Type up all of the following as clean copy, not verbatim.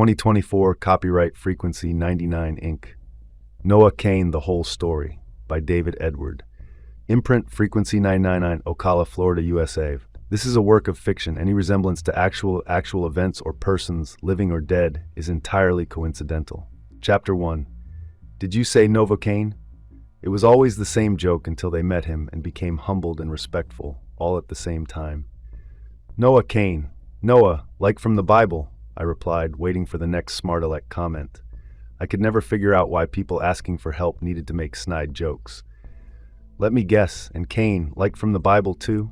2024, copyright Frequency 99 Inc. Noah Kane, The Whole Story by David Edward. Imprint Frequency 999, Ocala, Florida, USA. This is a work of fiction. Any resemblance to actual events or persons, living or dead, is entirely coincidental. Chapter 1. Did you say Novocaine? It was always the same joke until they met him and became humbled and respectful, all at the same time. Noah Kane. Noah, like from the Bible, I replied, waiting for the next smart-aleck comment. I could never figure out why people asking for help needed to make snide jokes. Let me guess, and Kane, like from the Bible too?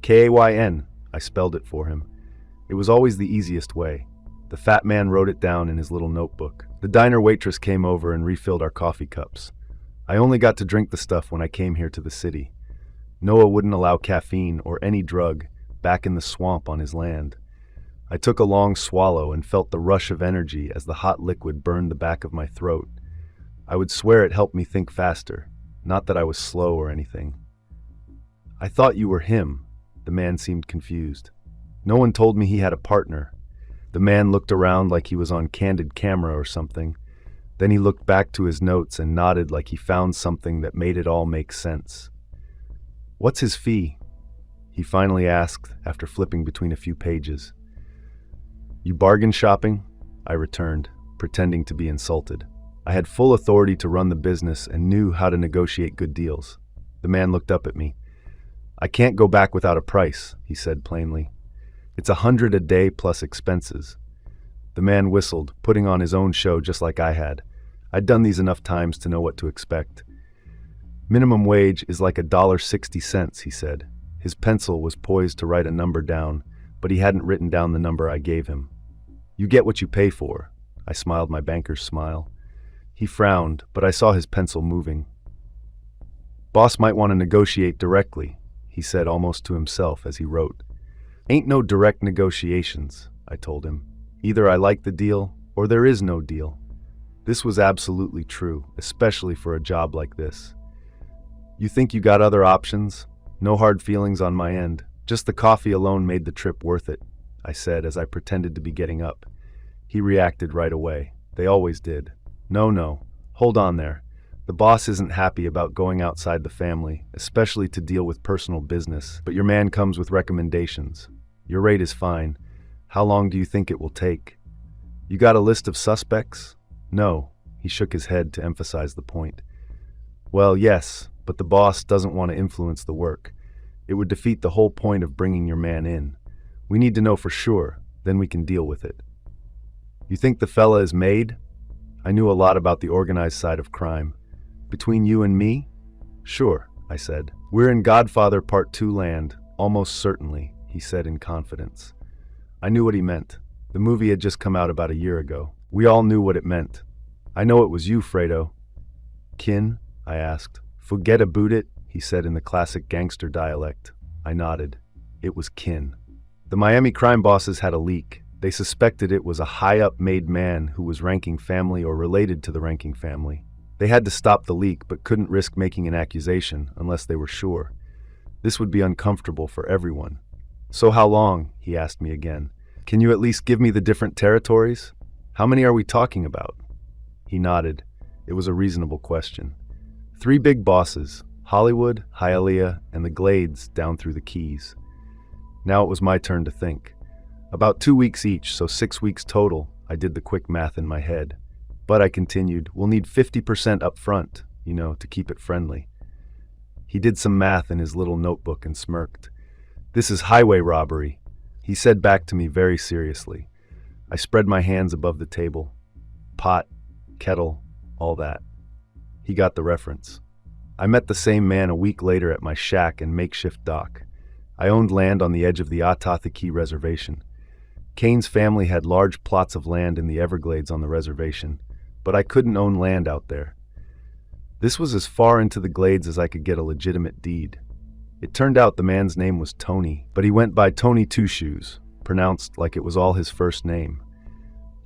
K-A-Y-N, I spelled it for him. It was always the easiest way. The fat man wrote it down in his little notebook. The diner waitress came over and refilled our coffee cups. I only got to drink the stuff when I came here to the city. Noah wouldn't allow caffeine or any drug back in the swamp on his land. I took a long swallow and felt the rush of energy as the hot liquid burned the back of my throat. I would swear it helped me think faster, not that I was slow or anything. I thought you were him. The man seemed confused. No one told me he had a partner. The man looked around like he was on candid camera or something. Then he looked back to his notes and nodded like he found something that made it all make sense. What's his fee? He finally asked after flipping between a few pages. You bargain shopping? I returned, pretending to be insulted. I had full authority to run the business and knew how to negotiate good deals. The man looked up at me. I can't go back without a price, he said plainly. It's $100 a day plus expenses. The man whistled, putting on his own show just like I had. I'd done these enough times to know what to expect. Minimum wage is like $1.60, he said. His pencil was poised to write a number down, but he hadn't written down the number I gave him. You get what you pay for. I smiled my banker's smile. He frowned, but I saw his pencil moving. Boss might want to negotiate directly, he said almost to himself as he wrote. Ain't no direct negotiations, I told him. Either I like the deal, or there is no deal. This was absolutely true, especially for a job like this. You think you got other options? No hard feelings on my end. Just the coffee alone made the trip worth it, I said as I pretended to be getting up. He reacted right away. They always did. No, hold on there. The boss isn't happy about going outside the family, especially to deal with personal business, but your man comes with recommendations. Your rate is fine. How long do you think it will take? You got a list of suspects? No, he shook his head to emphasize the point. Well, yes, but the boss doesn't want to influence the work. It would defeat the whole point of bringing your man in. We need to know for sure, then we can deal with it. You think the fella is made? I knew a lot about the organized side of crime. Between you and me? Sure, I said. We're in Godfather Part 2 land, almost certainly, he said in confidence. I knew what he meant. The movie had just come out about a year ago. We all knew what it meant. I know it was you, Fredo. Kin? I asked. Forget about it, he said in the classic gangster dialect. I nodded. It was kin. The Miami crime bosses had a leak. They suspected it was a high-up made man who was ranking family or related to the ranking family. They had to stop the leak but couldn't risk making an accusation unless they were sure. This would be uncomfortable for everyone. So how long? He asked me again. Can you at least give me the different territories? How many are we talking about? He nodded. It was a reasonable question. 3 big bosses, Hollywood, Hialeah, and the Glades down through the Keys. Now it was my turn to think. About 2 weeks each, so 6 weeks total, I did the quick math in my head. But I continued, we'll need 50% up front, to keep it friendly. He did some math in his little notebook and smirked. This is highway robbery, he said back to me very seriously. I spread my hands above the table. Pot, kettle, all that. He got the reference. I met the same man a week later at my shack and makeshift dock. I owned land on the edge of the Atathaki Reservation. Kane's family had large plots of land in the Everglades on the reservation, but I couldn't own land out there. This was as far into the Glades as I could get a legitimate deed. It turned out the man's name was Tony, but he went by Tony Two Shoes, pronounced like it was all his first name.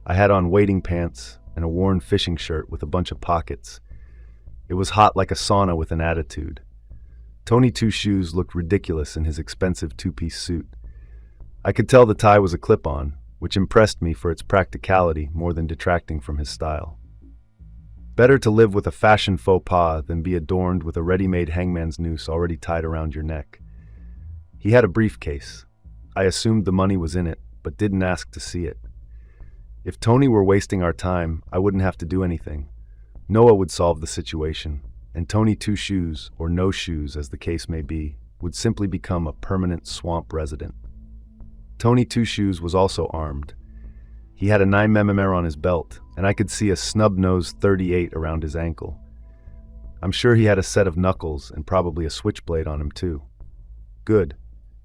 I had on wading pants and a worn fishing shirt with a bunch of pockets. It was hot like a sauna with an attitude. Tony Two Shoes looked ridiculous in his expensive 2-piece suit. I could tell the tie was a clip-on, which impressed me for its practicality more than detracting from his style. Better to live with a fashion faux pas than be adorned with a ready-made hangman's noose already tied around your neck. He had a briefcase. I assumed the money was in it, but didn't ask to see it. If Tony were wasting our time, I wouldn't have to do anything. Noah would solve the situation, and Tony Two Shoes, or No Shoes as the case may be, would simply become a permanent swamp resident. Tony Two Shoes was also armed. He had a 9mm on his belt, and I could see a snub-nosed .38 around his ankle. I'm sure he had a set of knuckles and probably a switchblade on him too. Good.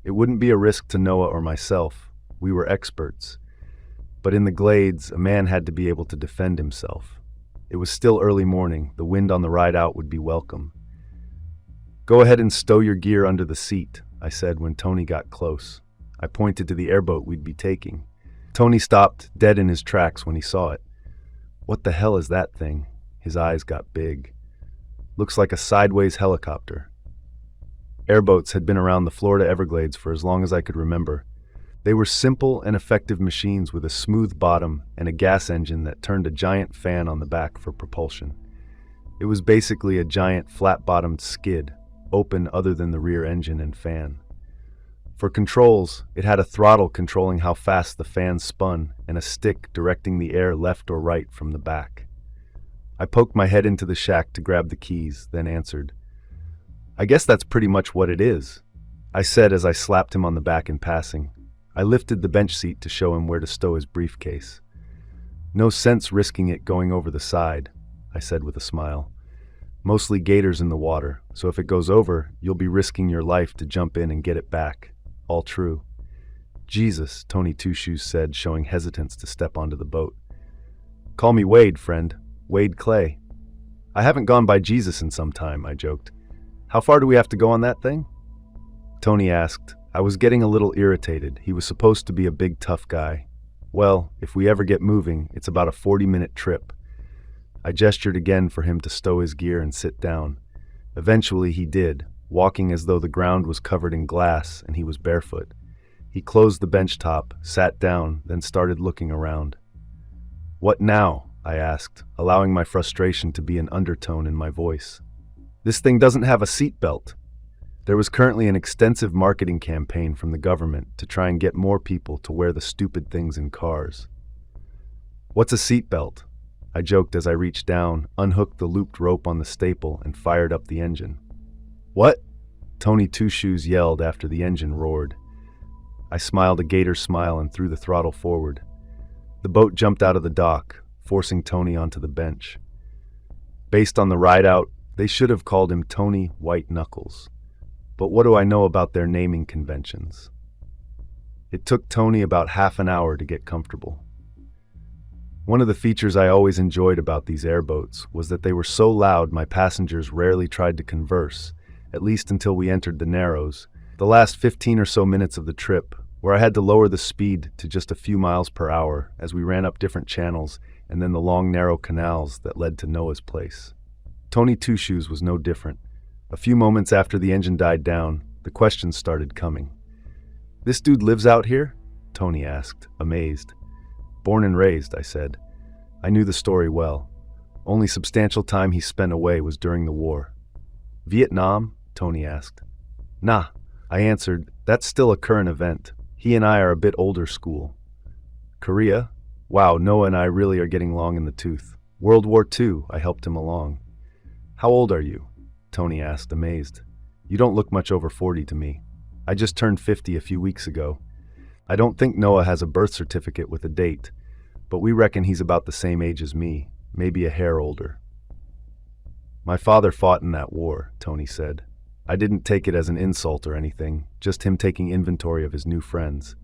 It wouldn't be a risk to Noah or myself. We were experts. But in the glades, a man had to be able to defend himself. It was still early morning. The wind on the ride out would be welcome. "Go ahead and stow your gear under the seat," I said when Tony got close. I pointed to the airboat we'd be taking. Tony stopped, dead in his tracks when he saw it. "What the hell is that thing?" His eyes got big. "Looks like a sideways helicopter." Airboats had been around the Florida Everglades for as long as I could remember. They were simple and effective machines with a smooth bottom and a gas engine that turned a giant fan on the back for propulsion. It was basically a giant flat-bottomed skid, open other than the rear engine and fan. For controls, it had a throttle controlling how fast the fan spun and a stick directing the air left or right from the back. I poked my head into the shack to grab the keys, then answered, "I guess that's pretty much what it is," I said as I slapped him on the back in passing. I lifted the bench seat to show him where to stow his briefcase. "No sense risking it going over the side," I said with a smile. "Mostly gators in the water, so if it goes over, you'll be risking your life to jump in and get it back. All true." "Jesus," Tony Two Shoes said, showing hesitance to step onto the boat. "Call me Wade, friend. Wade Clay." "I haven't gone by Jesus in some time," I joked. "How far do we have to go on that thing?" Tony asked. I was getting a little irritated. He was supposed to be a big, tough guy. "Well, if we ever get moving, it's about a 40-minute trip." I gestured again for him to stow his gear and sit down. Eventually he did, walking as though the ground was covered in glass and he was barefoot. He closed the bench top, sat down, then started looking around. "What now?" I asked, allowing my frustration to be an undertone in my voice. "This thing doesn't have a seatbelt." There was currently an extensive marketing campaign from the government to try and get more people to wear the stupid things in cars. "What's a seatbelt?" I joked as I reached down, unhooked the looped rope on the staple, and fired up the engine. "What?" Tony Two Shoes yelled after the engine roared. I smiled a gator smile and threw the throttle forward. The boat jumped out of the dock, forcing Tony onto the bench. Based on the ride out, they should have called him Tony White Knuckles. But what do I know about their naming conventions? It took Tony about half an hour to get comfortable. One of the features I always enjoyed about these airboats was that they were so loud my passengers rarely tried to converse, at least until we entered the Narrows, the last 15 or so minutes of the trip, where I had to lower the speed to just a few miles per hour as we ran up different channels and then the long narrow canals that led to Noah's place. Tony Two Shoes was no different. A few moments after the engine died down, the questions started coming. "This dude lives out here?" Tony asked, amazed. "Born and raised," I said. I knew the story well. Only substantial time he spent away was during the war. "Vietnam?" Tony asked. "Nah," I answered. "That's still a current event. He and I are a bit older school." "Korea? Wow, Noah and I really are getting long in the tooth." "World War II," I helped him along. "How old are you?" Tony asked, amazed. "You don't look much over 40 to me. I just turned 50 a few weeks ago." I don't think Noah has a birth certificate with a date, but we reckon he's about the same age as me, maybe a hair older. "My father fought in that war," Tony said. I didn't take it as an insult or anything, just him taking inventory of his new friends.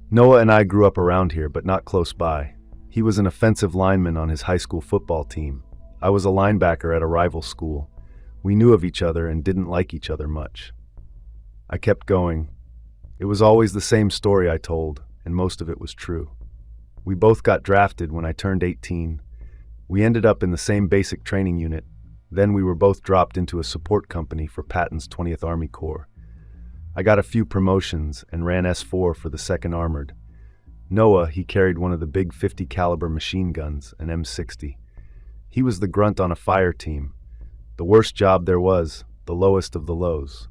"Noah and I grew up around here, but not close by. He was an offensive lineman on his high school football team. I was a linebacker at a rival school. We knew of each other and didn't like each other much." I kept going. It was always the same story I told, and most of it was true. We both got drafted when I turned 18. We ended up in the same basic training unit. Then we were both dropped into a support company for Patton's 20th Army Corps. I got a few promotions and ran S4 for the 2nd Armored. Noah, he carried one of the big 50 caliber machine guns, an M60. He was the grunt on a fire team. The worst job there was, the lowest of the lows.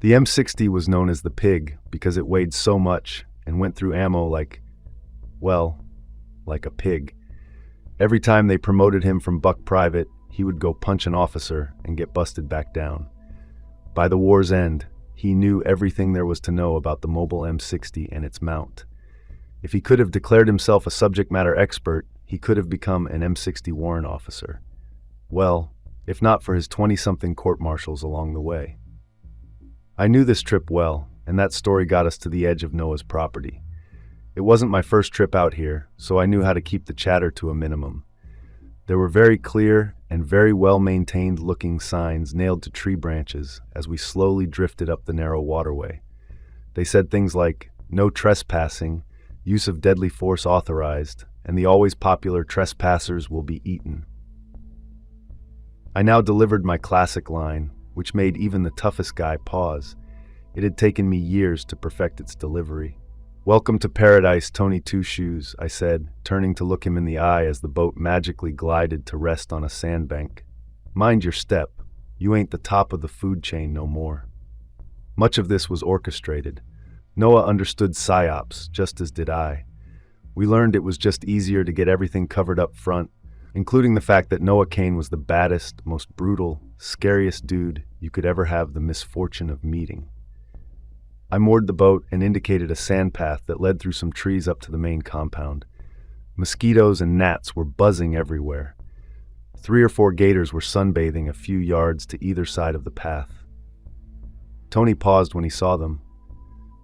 The M60 was known as the pig because it weighed so much and went through ammo like a pig. Every time they promoted him from buck private, he would go punch an officer and get busted back down. By the war's end, he knew everything there was to know about the mobile M60 and its mount. If he could have declared himself a subject matter expert, he could have become an M60 warrant officer. Well, if not for his 20-something court-martials along the way. I knew this trip well, and that story got us to the edge of Noah's property. It wasn't my first trip out here, so I knew how to keep the chatter to a minimum. There were very clear and very well-maintained looking signs nailed to tree branches as we slowly drifted up the narrow waterway. They said things like, "No trespassing," "Use of deadly force authorized," and the always popular "Trespassers will be eaten." I now delivered my classic line, which made even the toughest guy pause. It had taken me years to perfect its delivery. "Welcome to paradise, Tony Two Shoes," I said, turning to look him in the eye as the boat magically glided to rest on a sandbank. "Mind your step. You ain't the top of the food chain no more." Much of this was orchestrated. Noah understood psyops, just as did I. We learned it was just easier to get everything covered up front, including the fact that Noah KAYNE was the baddest, most brutal, scariest dude you could ever have the misfortune of meeting. I moored the boat and indicated a sand path that led through some trees up to the main compound. Mosquitoes and gnats were buzzing everywhere. 3 or 4 gators were sunbathing a few yards to either side of the path. Tony paused when he saw them.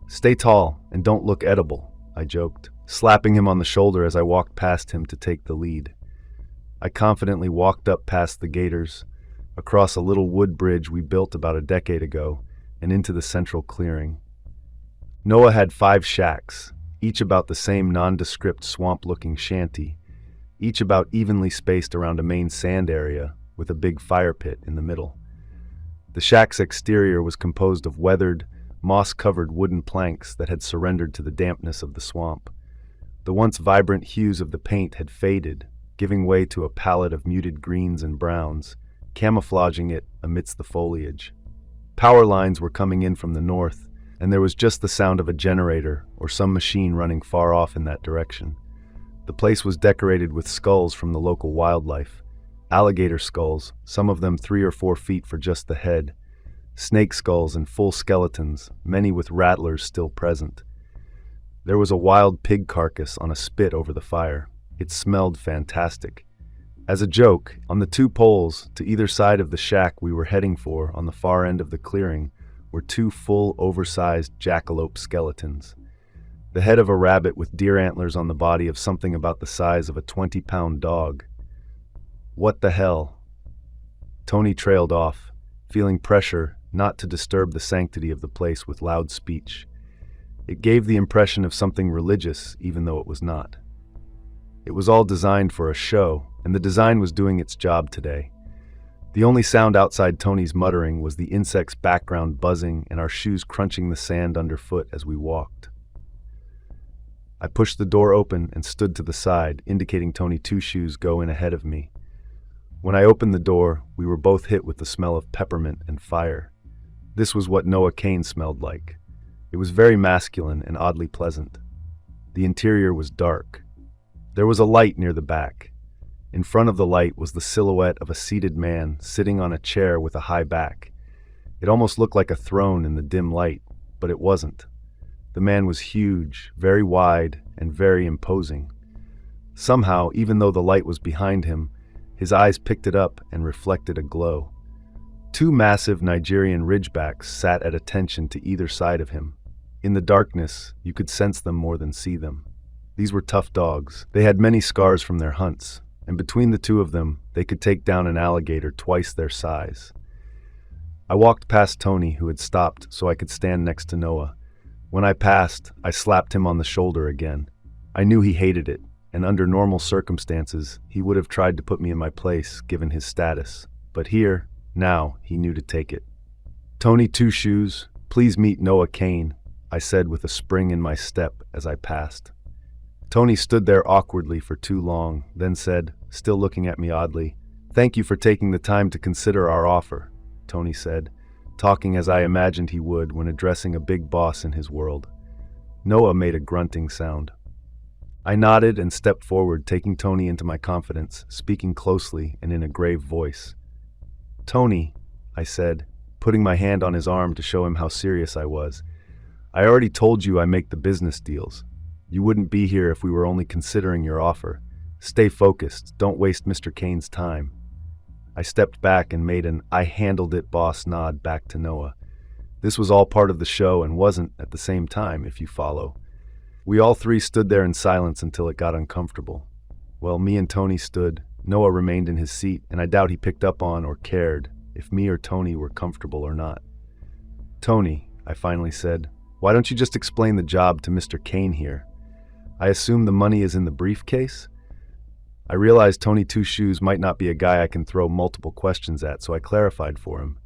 "Stay tall and don't look edible," I joked, slapping him on the shoulder as I walked past him to take the lead. I confidently walked up past the gators, across a little wood bridge we built about a decade ago, and into the central clearing. Noah had 5 shacks, each about the same nondescript swamp-looking shanty, each about evenly spaced around a main sand area with a big fire pit in the middle. The shack's exterior was composed of weathered, moss-covered wooden planks that had surrendered to the dampness of the swamp. The once vibrant hues of the paint had faded, giving way to a palette of muted greens and browns, camouflaging it amidst the foliage. Power lines were coming in from the north, and there was just the sound of a generator or some machine running far off in that direction. The place was decorated with skulls from the local wildlife. Alligator skulls, some of them 3 or 4 feet for just the head. Snake skulls and full skeletons, many with rattlers still present. There was a wild pig carcass on a spit over the fire. It smelled fantastic. As a joke, on the 2 poles to either side of the shack we were heading for on the far end of the clearing were 2 full, oversized jackalope skeletons. The head of a rabbit with deer antlers on the body of something about the size of a 20-pound dog. What the hell? Tony trailed off, feeling pressure not to disturb the sanctity of the place with loud speech. It gave the impression of something religious, even though it was not. It was all designed for a show, and the design was doing its job today. The only sound outside Tony's muttering was the insect's background buzzing and our shoes crunching the sand underfoot as we walked. I pushed the door open and stood to the side, indicating Tony Two Shoes go in ahead of me. When I opened the door, we were both hit with the smell of peppermint and fire. This was what Noah KAYNE smelled like. It was very masculine and oddly pleasant. The interior was dark. There was a light near the back. In front of the light was the silhouette of a seated man sitting on a chair with a high back. It almost looked like a throne in the dim light, but it wasn't. The man was huge, very wide, and very imposing. Somehow, even though the light was behind him, his eyes picked it up and reflected a glow. 2 massive Nigerian ridgebacks sat at attention to either side of him. In the darkness, you could sense them more than see them. These were tough dogs. They had many scars from their hunts, and between the 2 of them, they could take down an alligator twice their size. I walked past Tony, who had stopped so I could stand next to Noah. When I passed, I slapped him on the shoulder again. I knew he hated it, and under normal circumstances, he would have tried to put me in my place, given his status. But here, now, he knew to take it. "Tony Two Shoes, please meet Noah KAYNE," I said with a spring in my step as I passed. Tony stood there awkwardly for too long, then said, still looking at me oddly, "Thank you for taking the time to consider our offer," Tony said, talking as I imagined he would when addressing a big boss in his world. Noah made a grunting sound. I nodded and stepped forward, taking Tony into my confidence, speaking closely and in a grave voice. "Tony," I said, putting my hand on his arm to show him how serious I was, "I already told you I make the business deals. You wouldn't be here if we were only considering your offer. Stay focused. Don't waste Mr. Kayne's time." I stepped back and made an "I handled it, boss" nod back to Noah. This was all part of the show and wasn't at the same time, if you follow. We all three stood there in silence until it got uncomfortable. While me and Tony stood, Noah remained in his seat, and I doubt he picked up on or cared if me or Tony were comfortable or not. "Tony," I finally said, "why don't you just explain the job to Mr. Kayne here? I assume the money is in the briefcase?" I realized Tony Two Shoes might not be a guy I can throw multiple questions at, so I clarified for him.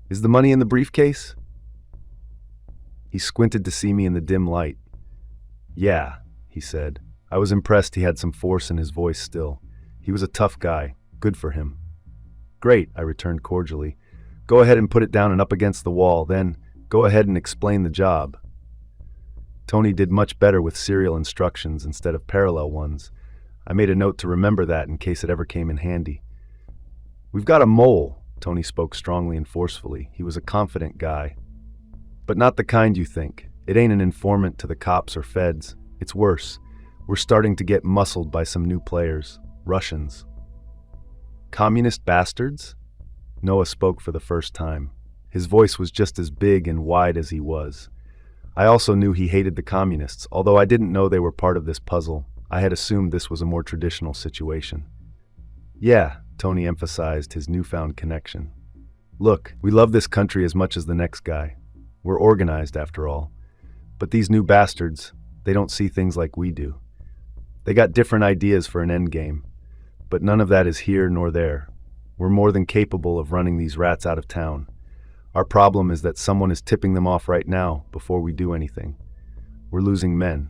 "Is the money in the briefcase?" He squinted to see me in the dim light. "Yeah," he said. I was impressed he had some force in his voice still. He was a tough guy. Good for him. "Great," I returned cordially. "Go ahead and put it down and up against the wall, then go ahead and explain the job." Tony did much better with serial instructions instead of parallel ones. I made a note to remember that in case it ever came in handy. "We've got a mole," Tony spoke strongly and forcefully. He was a confident guy. "But not the kind you think. It ain't an informant to the cops or feds. It's worse. We're starting to get muscled by some new players. Russians." "Communist bastards?" Noah spoke for the first time. His voice was just as big and wide as he was. I also knew he hated the communists, although I didn't know they were part of this puzzle. I had assumed this was a more traditional situation. "Yeah," Tony emphasized his newfound connection. "Look, we love this country as much as the next guy. We're organized, after all. But these new bastards, they don't see things like we do. They got different ideas for an endgame, but none of that is here nor there. We're more than capable of running these rats out of town. Our problem is that someone is tipping them off right now before we do anything. We're losing men.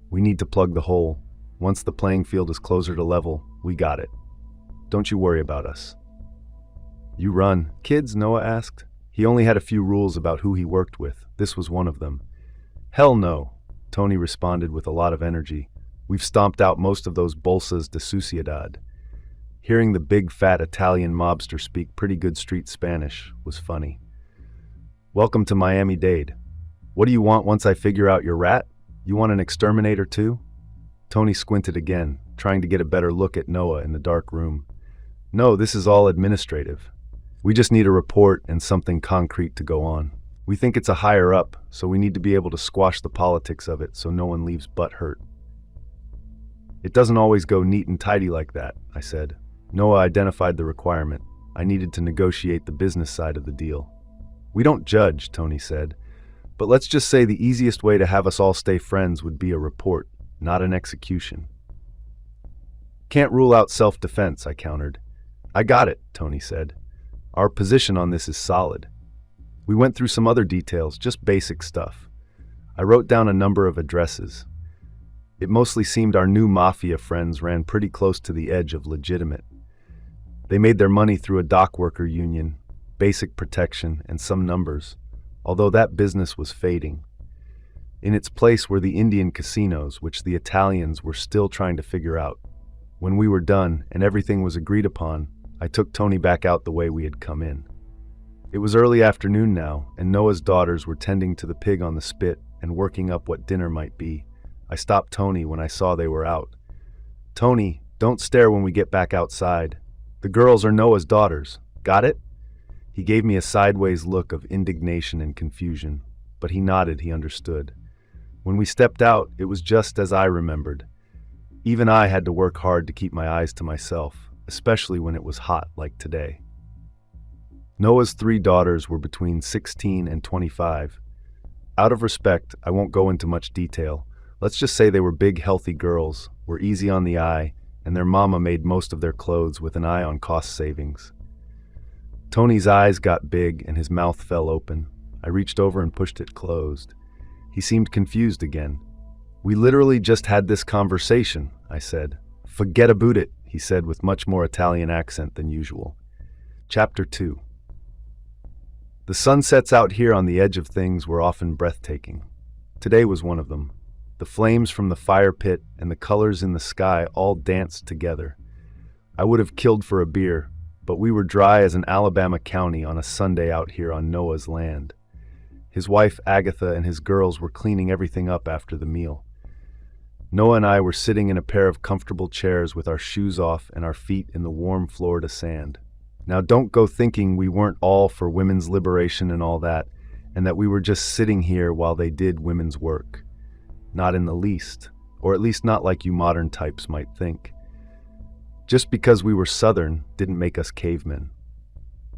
We need to plug the hole. Once the playing field is closer to level, we got it. Don't you worry about us." "You run kids?" Noah asked. He only had a few rules about who he worked with. This was one of them. "Hell no," Tony responded with a lot of energy. "We've stomped out most of those bolsas de sociedad." Hearing the big fat Italian mobster speak pretty good street Spanish was funny. "Welcome to Miami-Dade. What do you want once I figure out your rat? You want an exterminator too?" Tony squinted again, trying to get a better look at Noah in the dark room. "No, this is all administrative. We just need a report and something concrete to go on. We think it's a higher up, so we need to be able to squash the politics of it so no one leaves butt hurt." "It doesn't always go neat and tidy like that," I said. Noah identified the requirement. I needed to negotiate the business side of the deal. "We don't judge," Tony said. "But let's just say the easiest way to have us all stay friends would be a report, not an execution." "Can't rule out self-defense," I countered. "I got it," Tony said. "Our position on this is solid." We went through some other details, just basic stuff. I wrote down a number of addresses. It mostly seemed our new mafia friends ran pretty close to the edge of legitimate. They made their money through a dock worker union, basic protection, and some numbers, although that business was fading. In its place were the Indian casinos, which the Italians were still trying to figure out. When we were done and everything was agreed upon, I took Tony back out the way we had come in. It was early afternoon now, and Noah's daughters were tending to the pig on the spit and working up what dinner might be. I stopped Tony when I saw they were out. "Tony, don't stare when we get back outside. The girls are Noah's daughters. Got it?" He gave me a sideways look of indignation and confusion, but he nodded he understood. When we stepped out, it was just as I remembered. Even I had to work hard to keep my eyes to myself, especially when it was hot like today. Noah's 3 daughters were between 16 and 25. Out of respect, I won't go into much detail. Let's just say they were big, healthy girls, were easy on the eye, and their mama made most of their clothes with an eye on cost savings. Tony's eyes got big and his mouth fell open. I reached over and pushed it closed. He seemed confused again. We literally just had this conversation, I said. Forget about it, he said with much more Italian accent than usual. Chapter 2. The sunsets out here on the edge of things were often breathtaking. Today was one of them. The flames from the fire pit and the colors in the sky all danced together. I would have killed for a beer, but we were dry as an Alabama county on a Sunday out here on Noah's land. His wife Agatha and his girls were cleaning everything up after the meal. Noah and I were sitting in a pair of comfortable chairs with our shoes off and our feet in the warm Florida sand. Now don't go thinking we weren't all for women's liberation and all that, and that we were just sitting here while they did women's work. Not in the least, or at least not like you modern types might think. Just because we were Southern didn't make us cavemen.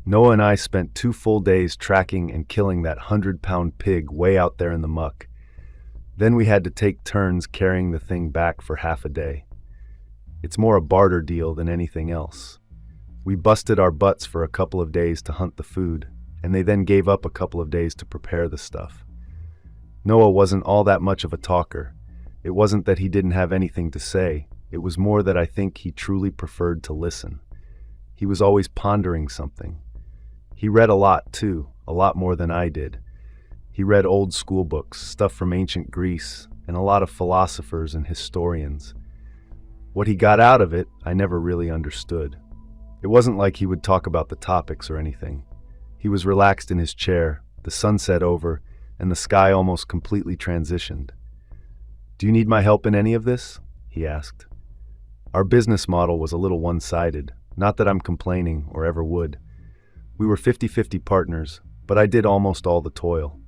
Noah and I spent 2 full days tracking and killing that 100-pound pig way out there in the muck. Then we had to take turns carrying the thing back for half a day. It's more a barter deal than anything else. We busted our butts for a couple of days to hunt the food, and they then gave up a couple of days to prepare the stuff. Noah wasn't all that much of a talker. It wasn't that he didn't have anything to say. It was more that I think he truly preferred to listen. He was always pondering something. He read a lot, too, a lot more than I did. He read old school books, stuff from ancient Greece, and a lot of philosophers and historians. What he got out of it, I never really understood. It wasn't like he would talk about the topics or anything. He was relaxed in his chair, the sunset over, and the sky almost completely transitioned. "Do you need my help in any of this?" he asked. Our business model was a little one-sided, not that I'm complaining or ever would. We were 50-50 partners, but I did almost all the toil.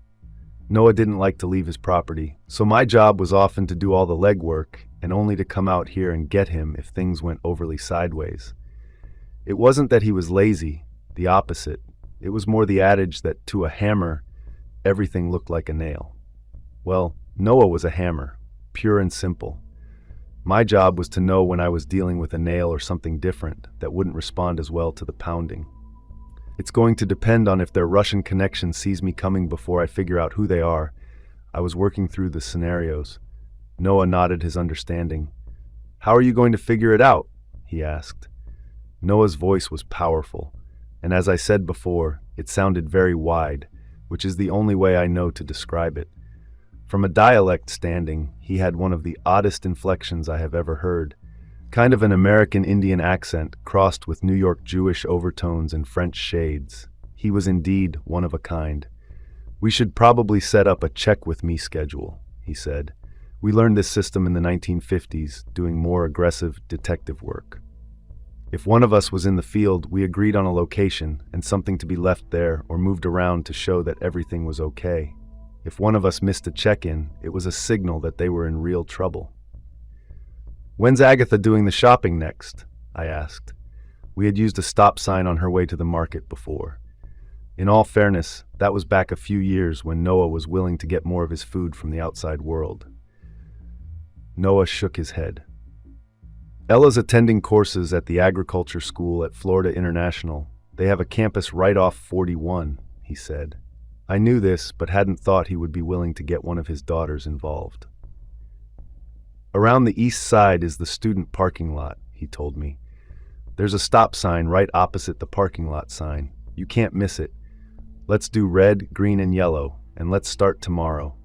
Noah didn't like to leave his property, so my job was often to do all the legwork and only to come out here and get him if things went overly sideways. It wasn't that he was lazy, the opposite. It was more the adage that to a hammer, everything looked like a nail. Well, Noah was a hammer, pure and simple. My job was to know when I was dealing with a nail or something different that wouldn't respond as well to the pounding. It's going to depend on if their Russian connection sees me coming before I figure out who they are. I was working through the scenarios. Noah nodded his understanding. "How are you going to figure it out?" he asked. Noah's voice was powerful, and as I said before, it sounded very wide, which is the only way I know to describe it. From a dialect standing, he had one of the oddest inflections I have ever heard. Kind of an American Indian accent crossed with New York Jewish overtones and French shades. He was indeed one of a kind. "We should probably set up a check with me schedule," he said. "We learned this system in the 1950s, doing more aggressive detective work. If one of us was in the field, we agreed on a location and something to be left there or moved around to show that everything was okay. If one of us missed a check-in, it was a signal that they were in real trouble." "When's Agatha doing the shopping next?" I asked. We had used a stop sign on her way to the market before. In all fairness, that was back a few years when Noah was willing to get more of his food from the outside world. Noah shook his head. "Ella's attending courses at the agriculture school at Florida International. They have a campus right off 41, he said. I knew this, but hadn't thought he would be willing to get one of his daughters involved. "Around the east side is the student parking lot," he told me. "There's a stop sign right opposite the parking lot sign. You can't miss it. Let's do red, green, and yellow, and let's start tomorrow."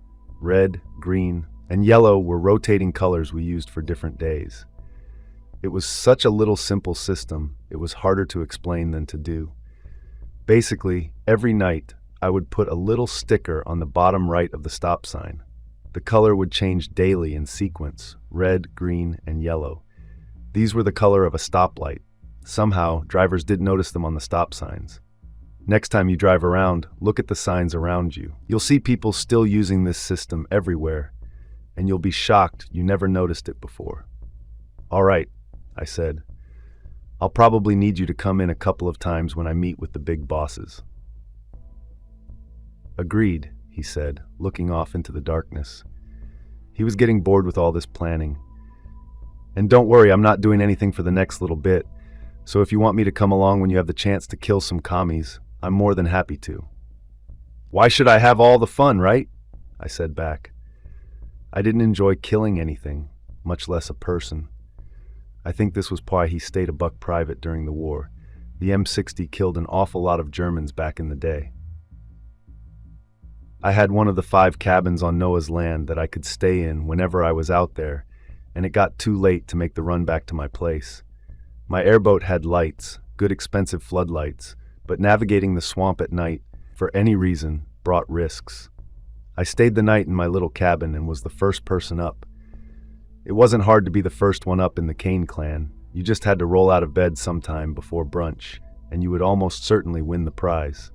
Red, green, and yellow were rotating colors we used for different days. It was such a little simple system, it was harder to explain than to do. Basically, every night, I would put a little sticker on the bottom right of the stop sign. The color would change daily in sequence, red, green, and yellow. These were the color of a stoplight. Somehow, drivers did notice them on the stop signs. Next time you drive around, look at the signs around you. You'll see people still using this system everywhere, and you'll be shocked you never noticed it before. "All right," I said. "I'll probably need you to come in a couple of times when I meet with the big bosses." "Agreed," he said, looking off into the darkness. He was getting bored with all this planning. "And don't worry, I'm not doing anything for the next little bit, so if you want me to come along when you have the chance to kill some commies, I'm more than happy to." "Why should I have all the fun, right?" I said back. I didn't enjoy killing anything, much less a person. I think this was why he stayed a buck private during the war. The M60 killed an awful lot of Germans back in the day. I had one of the 5 cabins on Noah's land that I could stay in whenever I was out there, and it got too late to make the run back to my place. My airboat had lights, good expensive floodlights, but navigating the swamp at night, for any reason, brought risks. I stayed the night in my little cabin and was the first person up. It wasn't hard to be the first one up in the KAYNE clan. You just had to roll out of bed sometime before brunch, and you would almost certainly win the prize.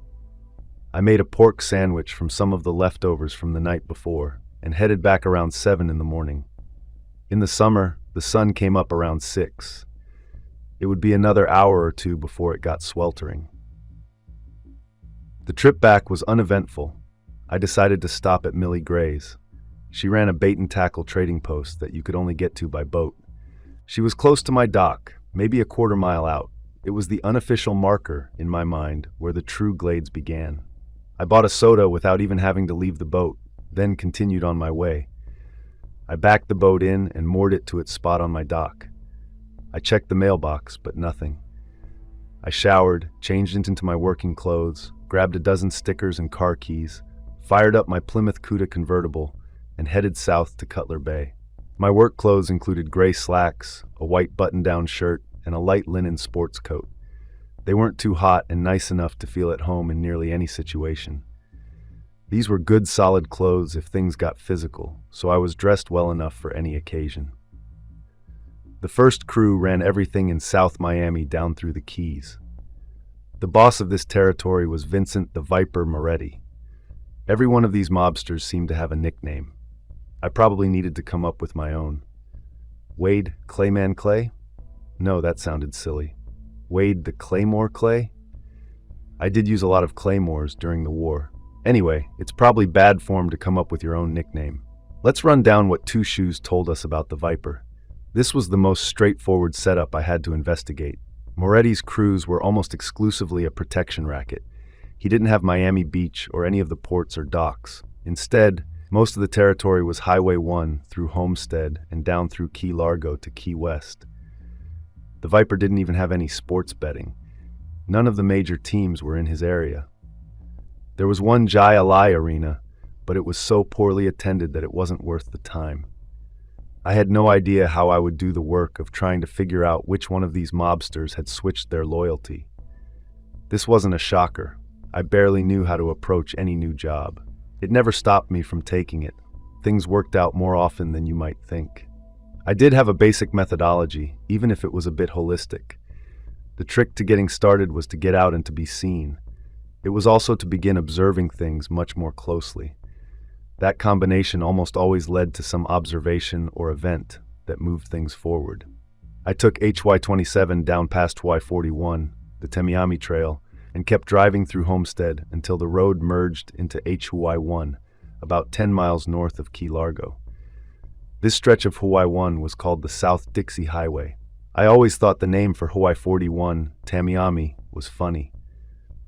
I made a pork sandwich from some of the leftovers from the night before, and headed back around 7 in the morning. In the summer, the sun came up around 6. It would be another hour or 2 before it got sweltering. The trip back was uneventful. I decided to stop at Millie Gray's. She ran a bait and tackle trading post that you could only get to by boat. She was close to my dock, maybe a quarter mile out. It was the unofficial marker, in my mind, where the true glades began. I bought a soda without even having to leave the boat, then continued on my way. I backed the boat in and moored it to its spot on my dock. I checked the mailbox, but nothing. I showered, changed into my working clothes, grabbed a dozen stickers and car keys, fired up my Plymouth Cuda convertible, and headed south to Cutler Bay. My work clothes included gray slacks, a white button-down shirt, and a light linen sports coat. They weren't too hot and nice enough to feel at home in nearly any situation. These were good, solid clothes if things got physical, so I was dressed well enough for any occasion. The first crew ran everything in South Miami down through the Keys. The boss of this territory was Vincent the Viper Moretti. Every one of these mobsters seemed to have a nickname. I probably needed to come up with my own. Wade Clayman Clay? No, that sounded silly. Wade the Claymore Clay? I did use a lot of claymores during the war. Anyway, it's probably bad form to come up with your own nickname. Let's run down what Two Shoes told us about the Viper. This was the most straightforward setup I had to investigate. Moretti's crews were almost exclusively a protection racket. He didn't have Miami Beach or any of the ports or docks. Instead, most of the territory was Highway 1 through Homestead and down through Key Largo to Key West. The Viper didn't even have any sports betting. None of the major teams were in his area. There was one Jai Alai arena, but it was so poorly attended that it wasn't worth the time. I had no idea how I would do the work of trying to figure out which one of these mobsters had switched their loyalty. This wasn't a shocker. I barely knew how to approach any new job. It never stopped me from taking it. Things worked out more often than you might think. I did have a basic methodology, even if it was a bit holistic. The trick to getting started was to get out and to be seen. It was also to begin observing things much more closely. That combination almost always led to some observation or event that moved things forward. I took HY-27 down past Y-41, the Temiami Trail, and kept driving through Homestead until the road merged into HY-1, about 10 miles north of Key Largo. This stretch of Hawaii 1 was called the South Dixie Highway. I always thought the name for Hawaii 41, Tamiami, was funny.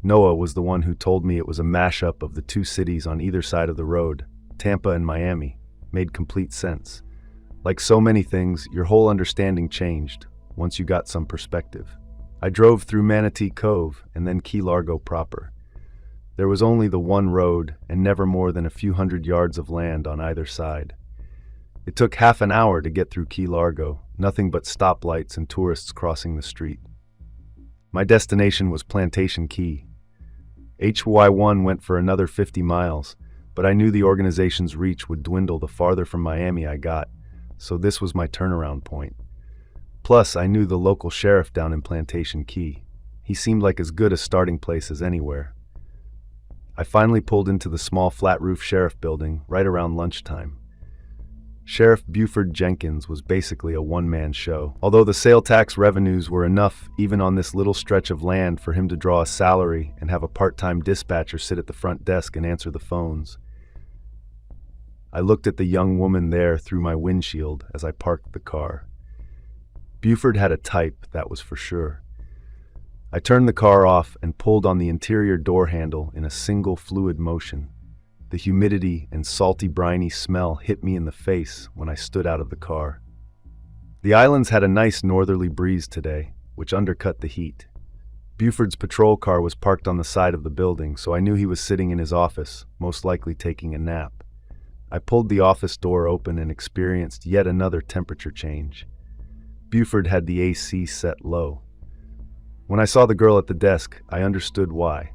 Noah was the one who told me it was a mashup of the two cities on either side of the road, Tampa and Miami. Made complete sense. Like so many things, your whole understanding changed once you got some perspective. I drove through Manatee Cove and then Key Largo proper. There was only the one road and never more than a few hundred yards of land on either side. It took half an hour to get through Key Largo, nothing but stoplights and tourists crossing the street. My destination was Plantation Key. HY-1 went for another 50 miles, but I knew the organization's reach would dwindle the farther from Miami I got, so this was my turnaround point. Plus, I knew the local sheriff down in Plantation Key. He seemed like as good a starting place as anywhere. I finally pulled into the small flat-roof sheriff building right around lunchtime. Sheriff Buford Jenkins was basically a one-man show. Although the sale tax revenues were enough even on this little stretch of land for him to draw a salary and have a part-time dispatcher sit at the front desk and answer the phones. I looked at the young woman there through my windshield as I parked the car. Buford had a type, that was for sure. I turned the car off and pulled on the interior door handle in a single fluid motion. The humidity and salty, briny smell hit me in the face when I stood out of the car. The islands had a nice northerly breeze today, which undercut the heat. Buford's patrol car was parked on the side of the building, so I knew he was sitting in his office, most likely taking a nap. I pulled the office door open and experienced yet another temperature change. Buford had the AC set low. When I saw the girl at the desk, I understood why.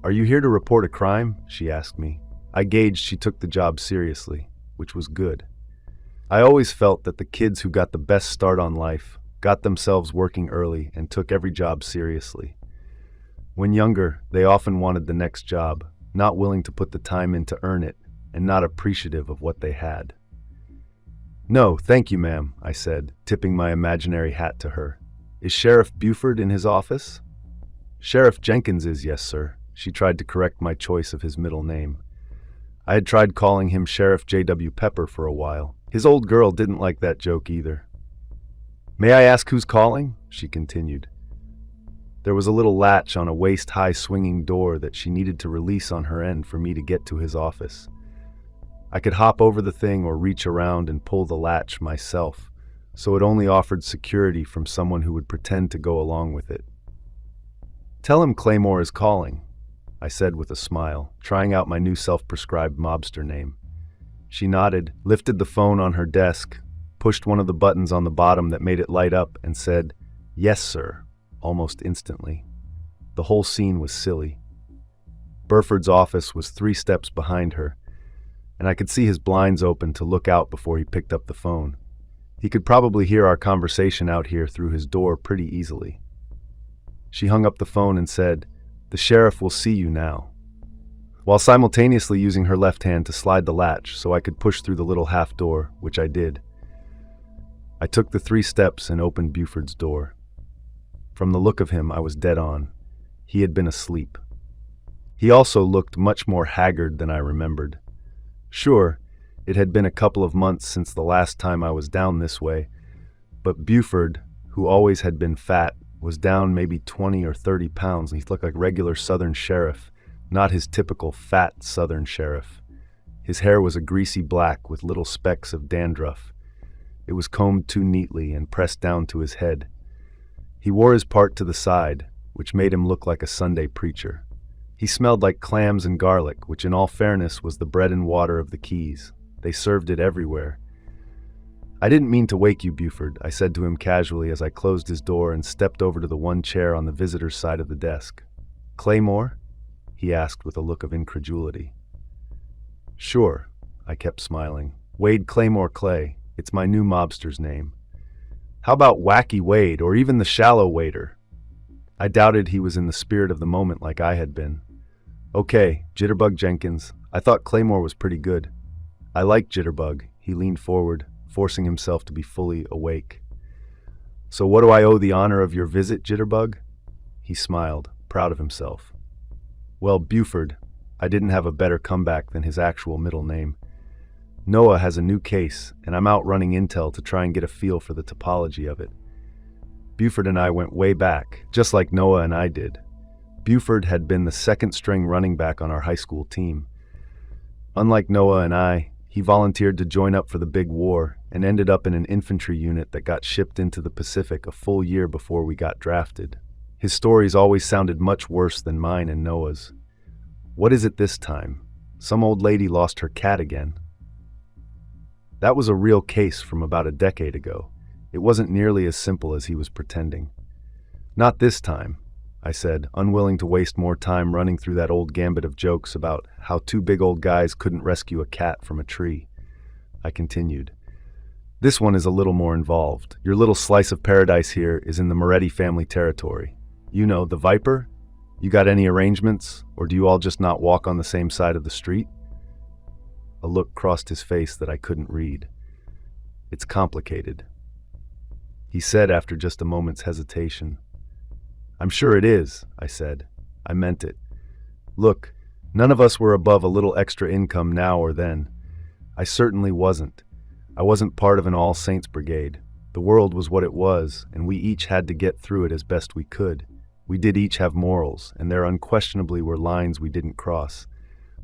"Are you here to report a crime?" she asked me. I gauged she took the job seriously, which was good. I always felt that the kids who got the best start on life got themselves working early and took every job seriously. When younger, they often wanted the next job, not willing to put the time in to earn it, and not appreciative of what they had. "No, thank you, ma'am," I said, tipping my imaginary hat to her. "Is Sheriff Buford in his office?" "Sheriff Jenkins is, yes, sir." She tried to correct my choice of his middle name. I had tried calling him Sheriff J.W. Pepper for a while. His old girl didn't like that joke either. "May I ask who's calling?" she continued. There was a little latch on a waist-high swinging door that she needed to release on her end for me to get to his office. I could hop over the thing or reach around and pull the latch myself, so it only offered security from someone who would pretend to go along with it. "Tell him Claymore is calling," I said with a smile, trying out my new self-prescribed mobster name. She nodded, lifted the phone on her desk, pushed one of the buttons on the bottom that made it light up, and said, "Yes, sir," almost instantly. The whole scene was silly. Burford's office was 3 steps behind her, and I could see his blinds open to look out before he picked up the phone. He could probably hear our conversation out here through his door pretty easily. She hung up the phone and said, "The sheriff will see you now," while simultaneously using her left hand to slide the latch so I could push through the little half door, which I did. I took the 3 steps and opened Buford's door. From the look of him, I was dead on. He had been asleep. He also looked much more haggard than I remembered. Sure, it had been a couple of months since the last time I was down this way, but Buford, who always had been fat, was down maybe 20 or 30 pounds, and he looked like regular Southern sheriff, not his typical fat Southern sheriff. His hair was a greasy black with little specks of dandruff. It was combed too neatly and pressed down to his head. He wore his part to the side, which made him look like a Sunday preacher. He smelled like clams and garlic, which in all fairness was the bread and water of the Keys. They served it everywhere. "I didn't mean to wake you, Buford," I said to him casually as I closed his door and stepped over to the one chair on the visitor's side of the desk. "Claymore?" he asked with a look of incredulity. "Sure," I kept smiling. "Wade Claymore Clay. It's my new mobster's name." "How about Wacky Wade, or even the Shallow Wader?" I doubted he was in the spirit of the moment like I had been. "Okay, Jitterbug Jenkins. I thought Claymore was pretty good." "I like Jitterbug." He leaned forward, forcing himself to be fully awake. "So what do I owe the honor of your visit, Jitterbug?" He smiled, proud of himself. "Well, Buford," I didn't have a better comeback than his actual middle name. "Noah has a new case, and I'm out running intel to try and get a feel for the topology of it." Buford and I went way back, just like Noah and I did. Buford had been the second-string running back on our high school team. Unlike Noah and I, he volunteered to join up for the big war and ended up in an infantry unit that got shipped into the Pacific a full year before we got drafted. His stories always sounded much worse than mine and Noah's. What is it this time? Some old lady lost her cat again. That was a real case from about a decade ago. It wasn't nearly as simple as he was pretending. "Not this time," I said, unwilling to waste more time running through that old gambit of jokes about how 2 big old guys couldn't rescue a cat from a tree. I continued. "This one is a little more involved. Your little slice of paradise here is in the Moretti family territory. You know, the Viper? You got any arrangements, or do you all just not walk on the same side of the street?" A look crossed his face that I couldn't read. "It's complicated," he said after just a moment's hesitation. "I'm sure it is," I said. I meant it. Look, none of us were above a little extra income now or then. I certainly wasn't. I wasn't part of an All Saints brigade. The world was what it was, and we each had to get through it as best we could. We did each have morals, and there unquestionably were lines we didn't cross.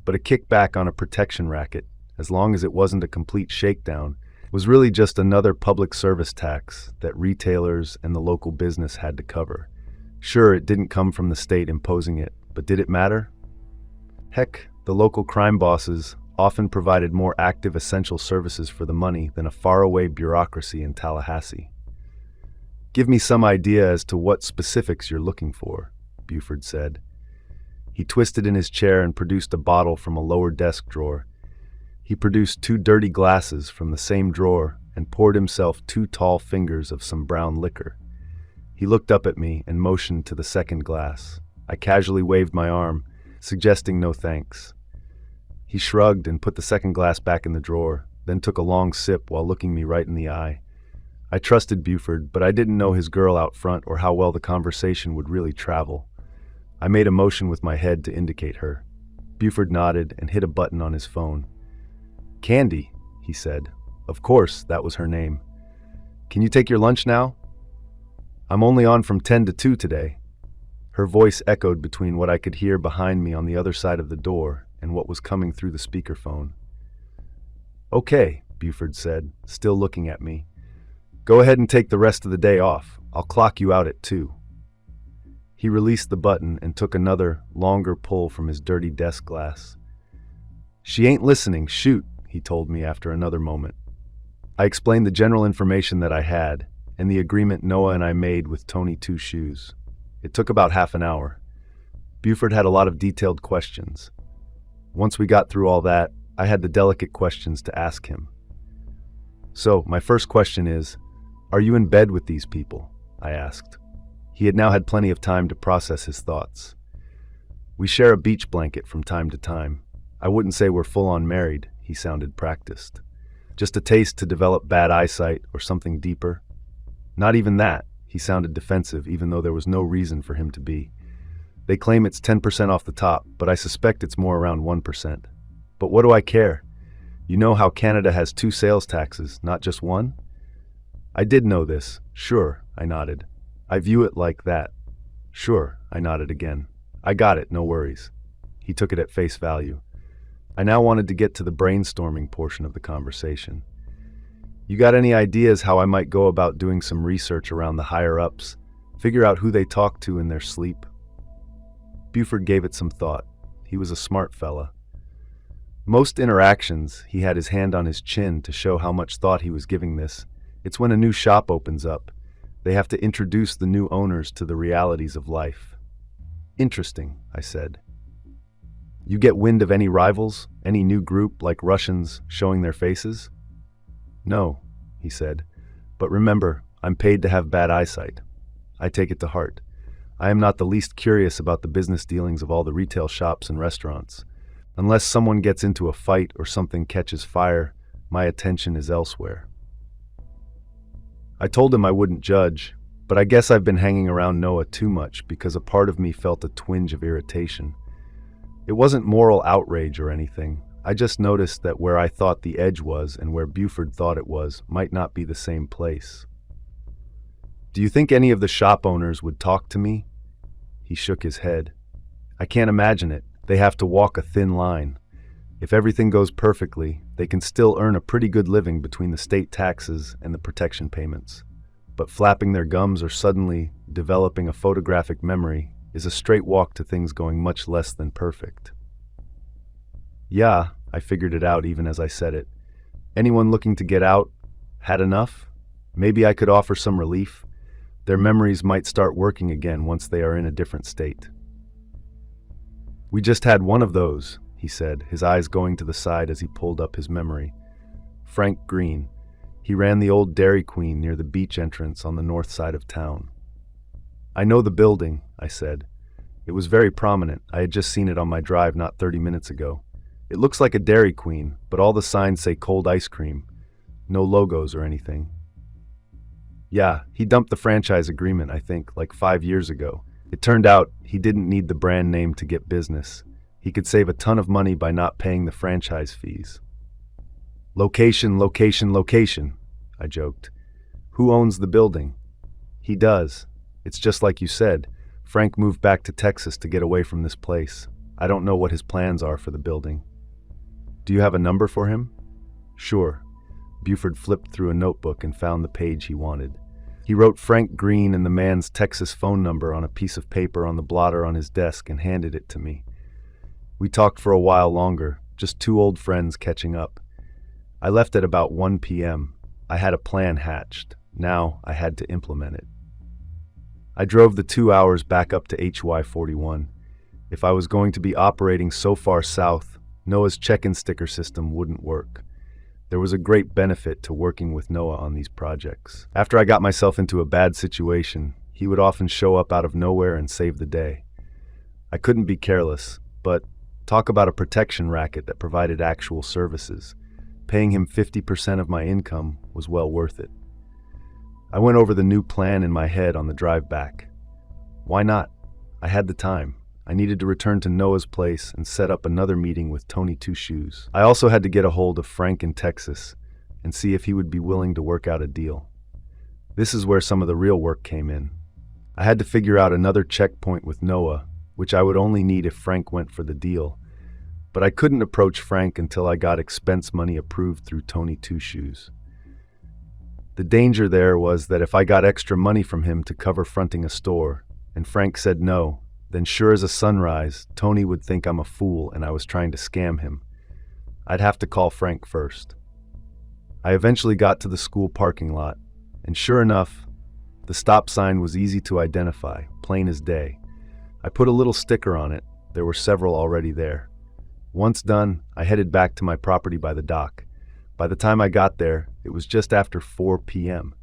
but a kickback on a protection racket, as long as it wasn't a complete shakedown, was really just another public service tax that retailers and the local business had to cover. Sure, it didn't come from the state imposing it, but did it matter? Heck, the local crime bosses often provided more active essential services for the money than a faraway bureaucracy in Tallahassee. "Give me some idea as to what specifics you're looking for," Buford said. He twisted in his chair and produced a bottle from a lower desk drawer. He produced 2 dirty glasses from the same drawer and poured himself 2 tall fingers of some brown liquor. He looked up at me and motioned to the second glass. I casually waved my arm, suggesting no thanks. He shrugged and put the second glass back in the drawer, then took a long sip while looking me right in the eye. I trusted Buford, but I didn't know his girl out front or how well the conversation would really travel. I made a motion with my head to indicate her. Buford nodded and hit a button on his phone. "Candy," he said. Of course, that was her name. "Can you take your lunch now?" "I'm only on from 10 to 2 today." Her voice echoed between what I could hear behind me on the other side of the door and what was coming through the speakerphone. "Okay," Buford said, still looking at me. "Go ahead and take the rest of the day off. I'll clock you out at 2. He released the button and took another, longer pull from his dirty desk glass. "She ain't listening, shoot," he told me after another moment. I explained the general information that I had, and the agreement Noah and I made with Tony Two Shoes. It took about half an hour. Buford had a lot of detailed questions. Once we got through all that, I had the delicate questions to ask him. "So, my first question is, are you in bed with these people?" I asked. He had now had plenty of time to process his thoughts. "We share a beach blanket from time to time. I wouldn't say we're full-on married," he sounded practiced. "Just a taste to develop bad eyesight or something deeper?" "Not even that." He sounded defensive, even though there was no reason for him to be. "They claim it's 10% off the top, but I suspect it's more around 1%. But what do I care? You know how Canada has 2 sales taxes, not just 1? "I did know this. Sure," I nodded. "I view it like that." "Sure," I nodded again. "I got it, no worries." He took it at face value. I now wanted to get to the brainstorming portion of the conversation. "You got any ideas how I might go about doing some research around the higher-ups, figure out who they talk to in their sleep?" Buford gave it some thought. He was a smart fella. Most interactions, he had his hand on his chin to show how much thought he was giving this. It's when a new shop opens up. They have to introduce the new owners to the realities of life. "Interesting," I said. "You get wind of any rivals, any new group like Russians showing their faces?" "No," he said. "But remember, I'm paid to have bad eyesight. I take it to heart. I am not the least curious about the business dealings of all the retail shops and restaurants. Unless someone gets into a fight or something catches fire, my attention is elsewhere." I told him I wouldn't judge, but I guess I've been hanging around Noah too much because a part of me felt a twinge of irritation. It wasn't moral outrage or anything. I just noticed that where I thought the edge was and where Buford thought it was might not be the same place. "Do you think any of the shop owners would talk to me?" He shook his head. "I can't imagine it. They have to walk a thin line. If everything goes perfectly, they can still earn a pretty good living between the state taxes and the protection payments. But flapping their gums or suddenly developing a photographic memory is a straight walk to things going much less than perfect." Yeah, I figured it out even as I said it. Anyone looking to get out? Had enough? Maybe I could offer some relief. Their memories might start working again once they are in a different state. "We just had one of those," he said, his eyes going to the side as he pulled up his memory. "Frank Green. He ran the old Dairy Queen near the beach entrance on the north side of town." "I know the building," I said. "It was very prominent. I had just seen it on my drive not 30 minutes ago. It looks like a Dairy Queen, but all the signs say cold ice cream. No logos or anything." "Yeah, he dumped the franchise agreement, I think, like 5 years ago. It turned out he didn't need the brand name to get business. He could save a ton of money by not paying the franchise fees." "Location, location, location," I joked. "Who owns the building?" "He does. It's just like you said. Frank moved back to Texas to get away from this place. I don't know what his plans are for the building. Do you have a number for him? Sure. Buford flipped through a notebook and found the page he wanted. He wrote Frank Green and the man's Texas phone number on a piece of paper on the blotter on his desk and handed it to me. We talked for a while longer, just two old friends catching up. I left at about 1 p.m. I had a plan hatched. Now I had to implement it. I drove the 2 hours back up to HY 41. If I was going to be operating so far south, Noah's check-in sticker system wouldn't work. There was a great benefit to working with Noah on these projects. After I got myself into a bad situation, he would often show up out of nowhere and save the day. I couldn't be careless, but talk about a protection racket that provided actual services. Paying him 50% of my income was well worth it. I went over the new plan in my head on the drive back. Why not? I had the time. I needed to return to Noah's place and set up another meeting with Tony Two Shoes. I also had to get a hold of Frank in Texas and see if he would be willing to work out a deal. This is where some of the real work came in. I had to figure out another checkpoint with Noah, which I would only need if Frank went for the deal. But I couldn't approach Frank until I got expense money approved through Tony Two Shoes. The danger there was that if I got extra money from him to cover fronting a store, and Frank said no, then sure as a sunrise, Tony would think I'm a fool and I was trying to scam him. I'd have to call Frank first. I eventually got to the school parking lot, and sure enough, the stop sign was easy to identify, plain as day. I put a little sticker on it. There were several already there. Once done, I headed back to my property by the dock. By the time I got there, it was just after 4 p.m.,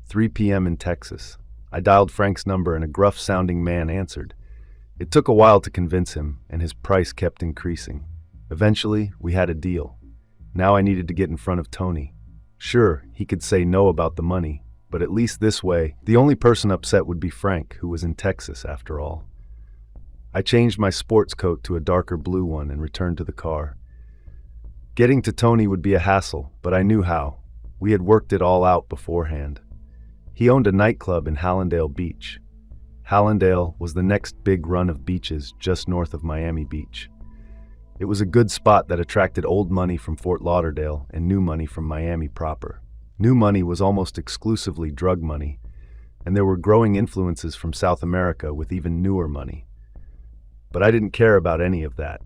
3 p.m. in Texas. I dialed Frank's number and a gruff-sounding man answered. It took a while to convince him, and his price kept increasing. Eventually, we had a deal. Now I needed to get in front of Tony. Sure, he could say no about the money, but at least this way, the only person upset would be Frank, who was in Texas after all. I changed my sports coat to a darker blue one and returned to the car. Getting to Tony would be a hassle, but I knew how. We had worked it all out beforehand. He owned a nightclub in Hallandale Beach. Hallandale was the next big run of beaches just north of Miami Beach. It was a good spot that attracted old money from Fort Lauderdale and new money from Miami proper. New money was almost exclusively drug money, and there were growing influences from South America with even newer money. But I didn't care about any of that.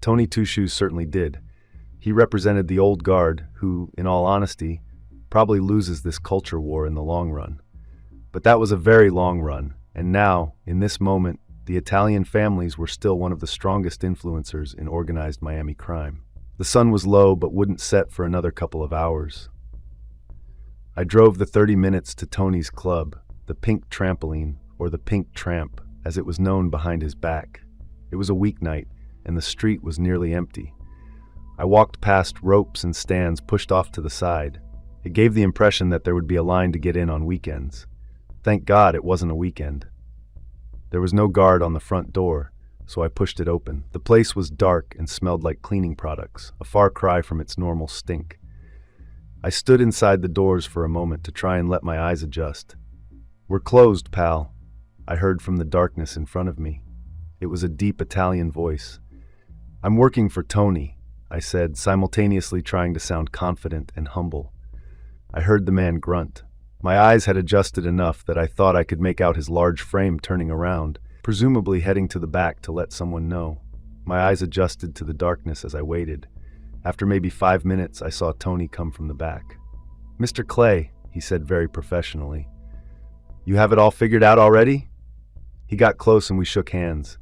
Tony Two Shoes certainly did. He represented the old guard who, in all honesty, probably loses this culture war in the long run. But that was a very long run, and now, in this moment, the Italian families were still one of the strongest influencers in organized Miami crime. The sun was low but wouldn't set for another couple of hours. I drove the 30 minutes to Tony's club, the Pink Trampoline, or the Pink Tramp, as it was known behind his back. It was a weeknight, and the street was nearly empty. I walked past ropes and stands pushed off to the side. It gave the impression that there would be a line to get in on weekends. Thank God it wasn't a weekend. There was no guard on the front door, so I pushed it open. The place was dark and smelled like cleaning products, a far cry from its normal stink. I stood inside the doors for a moment to try and let my eyes adjust. "We're closed, pal," I heard from the darkness in front of me. It was a deep Italian voice. "I'm working for Tony," I said, simultaneously trying to sound confident and humble. I heard the man grunt. My eyes had adjusted enough that I thought I could make out his large frame turning around, presumably heading to the back to let someone know. My eyes adjusted to the darkness as I waited. After maybe 5 minutes, I saw Tony come from the back. "Mr. Clay," he said very professionally. "You have it all figured out already?" He got close and we shook hands.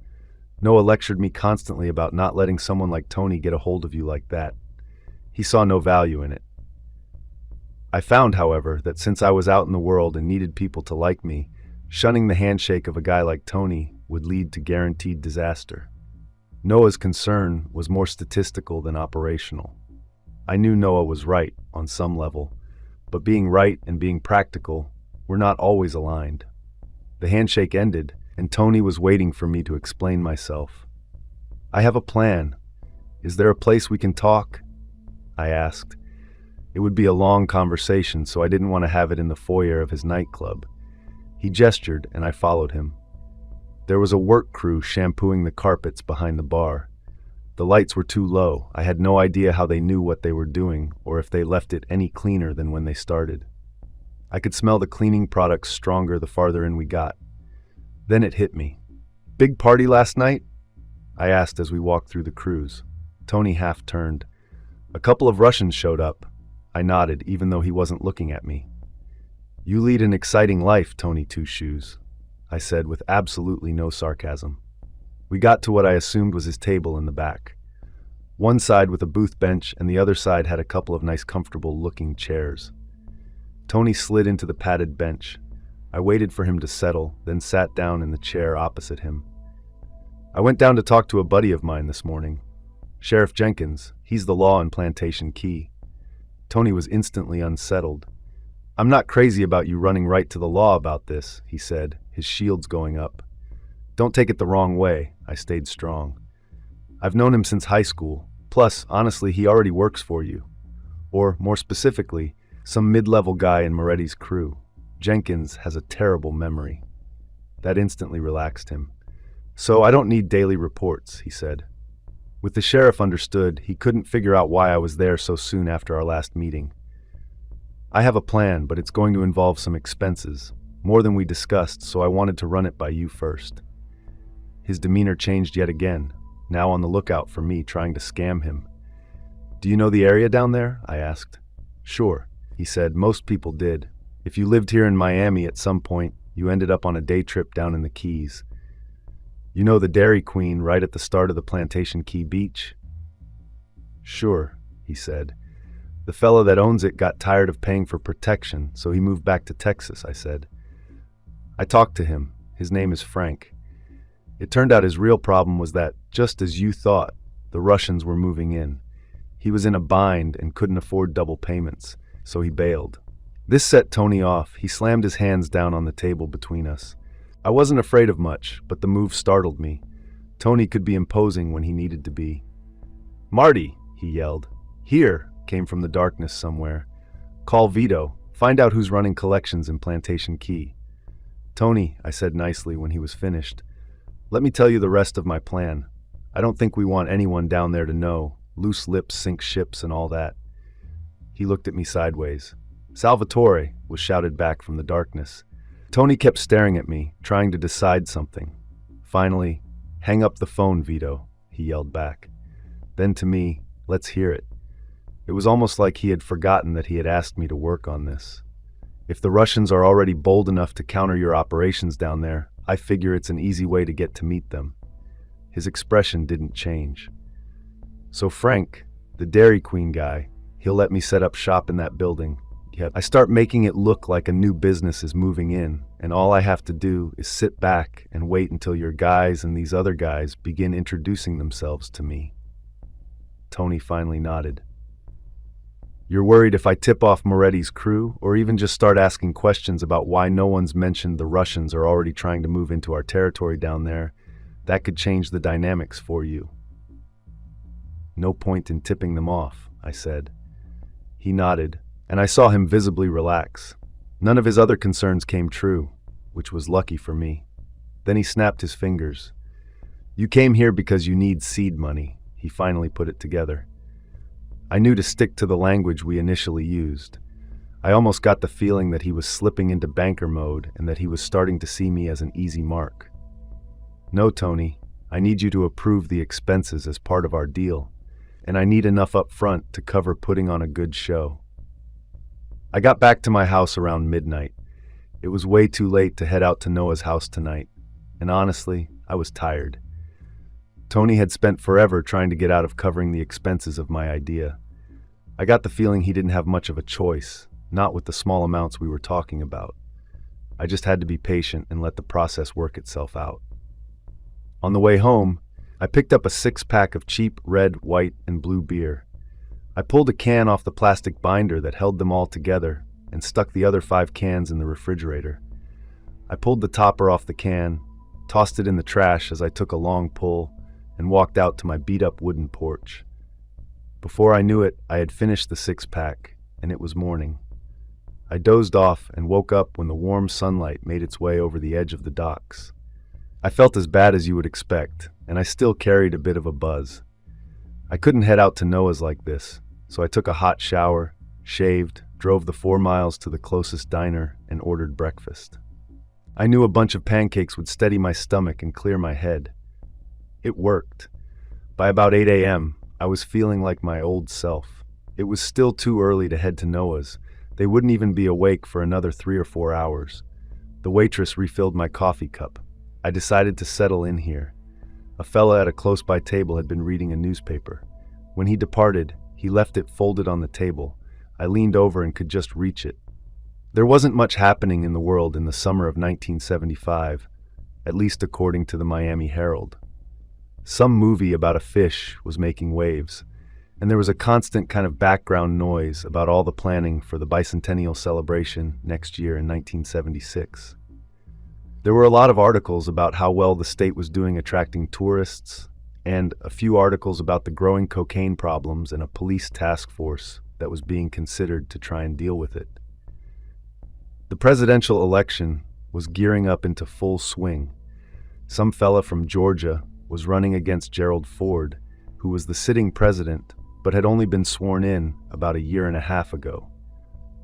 Noah lectured me constantly about not letting someone like Tony get a hold of you like that. He saw no value in it. I found, however, that since I was out in the world and needed people to like me, shunning the handshake of a guy like Tony would lead to guaranteed disaster. Noah's concern was more statistical than operational. I knew Noah was right on some level, but being right and being practical were not always aligned. The handshake ended, and Tony was waiting for me to explain myself. "I have a plan. Is there a place we can talk?" I asked. It would be a long conversation, so I didn't want to have it in the foyer of his nightclub. He gestured, and I followed him. There was a work crew shampooing the carpets behind the bar. The lights were too low. I had no idea how they knew what they were doing, or if they left it any cleaner than when they started. I could smell the cleaning products stronger the farther in we got. Then it hit me. "Big party last night?" I asked as we walked through the cruise. Tony half turned. "A couple of Russians showed up." I nodded, even though he wasn't looking at me. "You lead an exciting life, Tony Two Shoes," I said with absolutely no sarcasm. We got to what I assumed was his table in the back. One side with a booth bench and the other side had a couple of nice comfortable-looking chairs. Tony slid into the padded bench. I waited for him to settle, then sat down in the chair opposite him. "I went down to talk to a buddy of mine this morning. Sheriff Jenkins. He's the law in Plantation Key." Tony was instantly unsettled. "I'm not crazy about you running right to the law about this," he said, his shields going up. "Don't take it the wrong way." I stayed strong. "I've known him since high school. Plus, honestly, he already works for you. Or, more specifically, some mid-level guy in Moretti's crew. Jenkins has a terrible memory." That instantly relaxed him. "So I don't need daily reports," he said. With the sheriff understood, he couldn't figure out why I was there so soon after our last meeting. "I have a plan, but it's going to involve some expenses. More than we discussed, so I wanted to run it by you first." His demeanor changed yet again, now on the lookout for me trying to scam him. "Do you know the area down there?" I asked. "Sure," he said. "Most people did. If you lived here in Miami at some point, you ended up on a day trip down in the Keys. You know the Dairy Queen right at the start of the Plantation Key Beach?" "Sure," he said. "The fellow that owns it got tired of paying for protection, so he moved back to Texas," I said. "I talked to him. His name is Frank. It turned out his real problem was that, just as you thought, the Russians were moving in. He was in a bind and couldn't afford double payments, so he bailed." This set Tony off. He slammed his hands down on the table between us. I wasn't afraid of much, but the move startled me. Tony could be imposing when he needed to be. "Marty!" he yelled. "Here!" came from the darkness somewhere. "Call Vito. Find out who's running collections in Plantation Key." "Tony," I said nicely when he was finished, "let me tell you the rest of my plan. I don't think we want anyone down there to know. Loose lips sink ships and all that." He looked at me sideways. "Salvatore," was shouted back from the darkness. Tony kept staring at me, trying to decide something. Finally, "Hang up the phone, Vito," he yelled back. Then to me, "Let's hear it." It was almost like he had forgotten that he had asked me to work on this. If the Russians are already bold enough to counter your operations down there, I figure it's an easy way to get to meet them. His expression didn't change. "So Frank, the Dairy Queen guy, he'll let me set up shop in that building. Yep. I start making it look like a new business is moving in, and all I have to do is sit back and wait until your guys and these other guys begin introducing themselves to me." Tony finally nodded. "You're worried if I tip off Moretti's crew, or even just start asking questions about why no one's mentioned the Russians are already trying to move into our territory down there, that could change the dynamics for you." "No point in tipping them off," I said. He nodded, and I saw him visibly relax. None of his other concerns came true, which was lucky for me. Then he snapped his fingers. "You came here because you need seed money," he finally put it together. I knew to stick to the language we initially used. I almost got the feeling that he was slipping into banker mode and that he was starting to see me as an easy mark. "No, Tony, I need you to approve the expenses as part of our deal, and I need enough up front to cover putting on a good show." I got back to my house around midnight. It was way too late to head out to Noah's house tonight, and honestly, I was tired. Tony had spent forever trying to get out of covering the expenses of my idea. I got the feeling he didn't have much of a choice, not with the small amounts we were talking about. I just had to be patient and let the process work itself out. On the way home, I picked up a 6-pack of cheap red, white, and blue beer. I pulled a can off the plastic binder that held them all together and stuck the other 5 cans in the refrigerator. I pulled the topper off the can, tossed it in the trash as I took a long pull, and walked out to my beat-up wooden porch. Before I knew it, I had finished the 6-pack, and it was morning. I dozed off and woke up when the warm sunlight made its way over the edge of the docks. I felt as bad as you would expect, and I still carried a bit of a buzz. I couldn't head out to Noah's like this, so I took a hot shower, shaved, drove the 4 miles to the closest diner, and ordered breakfast. I knew a bunch of pancakes would steady my stomach and clear my head. It worked. By about 8 a.m., I was feeling like my old self. It was still too early to head to Noah's. They wouldn't even be awake for another 3 or 4 hours. The waitress refilled my coffee cup. I decided to settle in here. A fella at a close-by table had been reading a newspaper. When he departed, he left it folded on the table. I leaned over and could just reach it. There wasn't much happening in the world in the summer of 1975, at least according to the Miami Herald. Some movie about a fish was making waves, and there was a constant kind of background noise about all the planning for the bicentennial celebration next year in 1976. There were a lot of articles about how well the state was doing attracting tourists, and a few articles about the growing cocaine problems and a police task force that was being considered to try and deal with it. The presidential election was gearing up into full swing. Some fella from Georgia was running against Gerald Ford, who was the sitting president but had only been sworn in about a year and a half ago.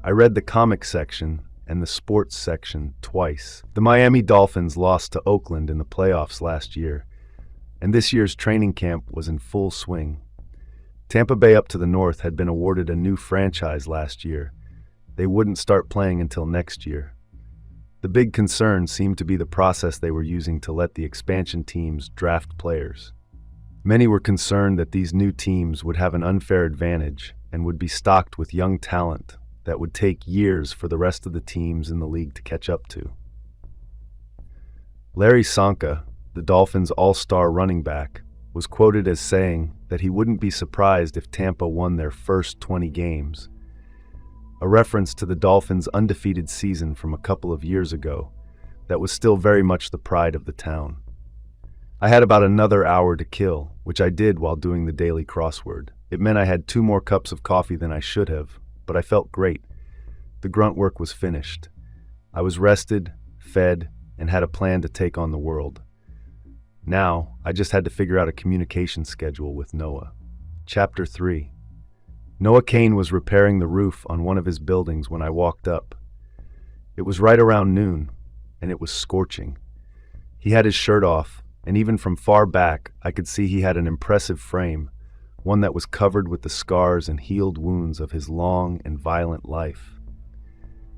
I read the comic section and the sports section twice. The Miami Dolphins lost to Oakland in the playoffs last year, and this year's training camp was in full swing. Tampa Bay up to the north had been awarded a new franchise last year. They wouldn't start playing until next year. The big concern seemed to be the process they were using to let the expansion teams draft players. Many were concerned that these new teams would have an unfair advantage and would be stocked with young talent that would take years for the rest of the teams in the league to catch up to. Larry Csonka, the Dolphins' all-star running back, was quoted as saying that he wouldn't be surprised if Tampa won their first 20 games, a reference to the Dolphins' undefeated season from a couple of years ago that was still very much the pride of the town. I had about another hour to kill, which I did while doing the daily crossword. It meant I had 2 more cups of coffee than I should have, but I felt great. The grunt work was finished. I was rested, fed, and had a plan to take on the world. Now, I just had to figure out a communication schedule with Noah. Chapter 3. Noah Kane was repairing the roof on one of his buildings when I walked up. It was right around noon, and it was scorching. He had his shirt off, and even from far back, I could see he had an impressive frame, one that was covered with the scars and healed wounds of his long and violent life.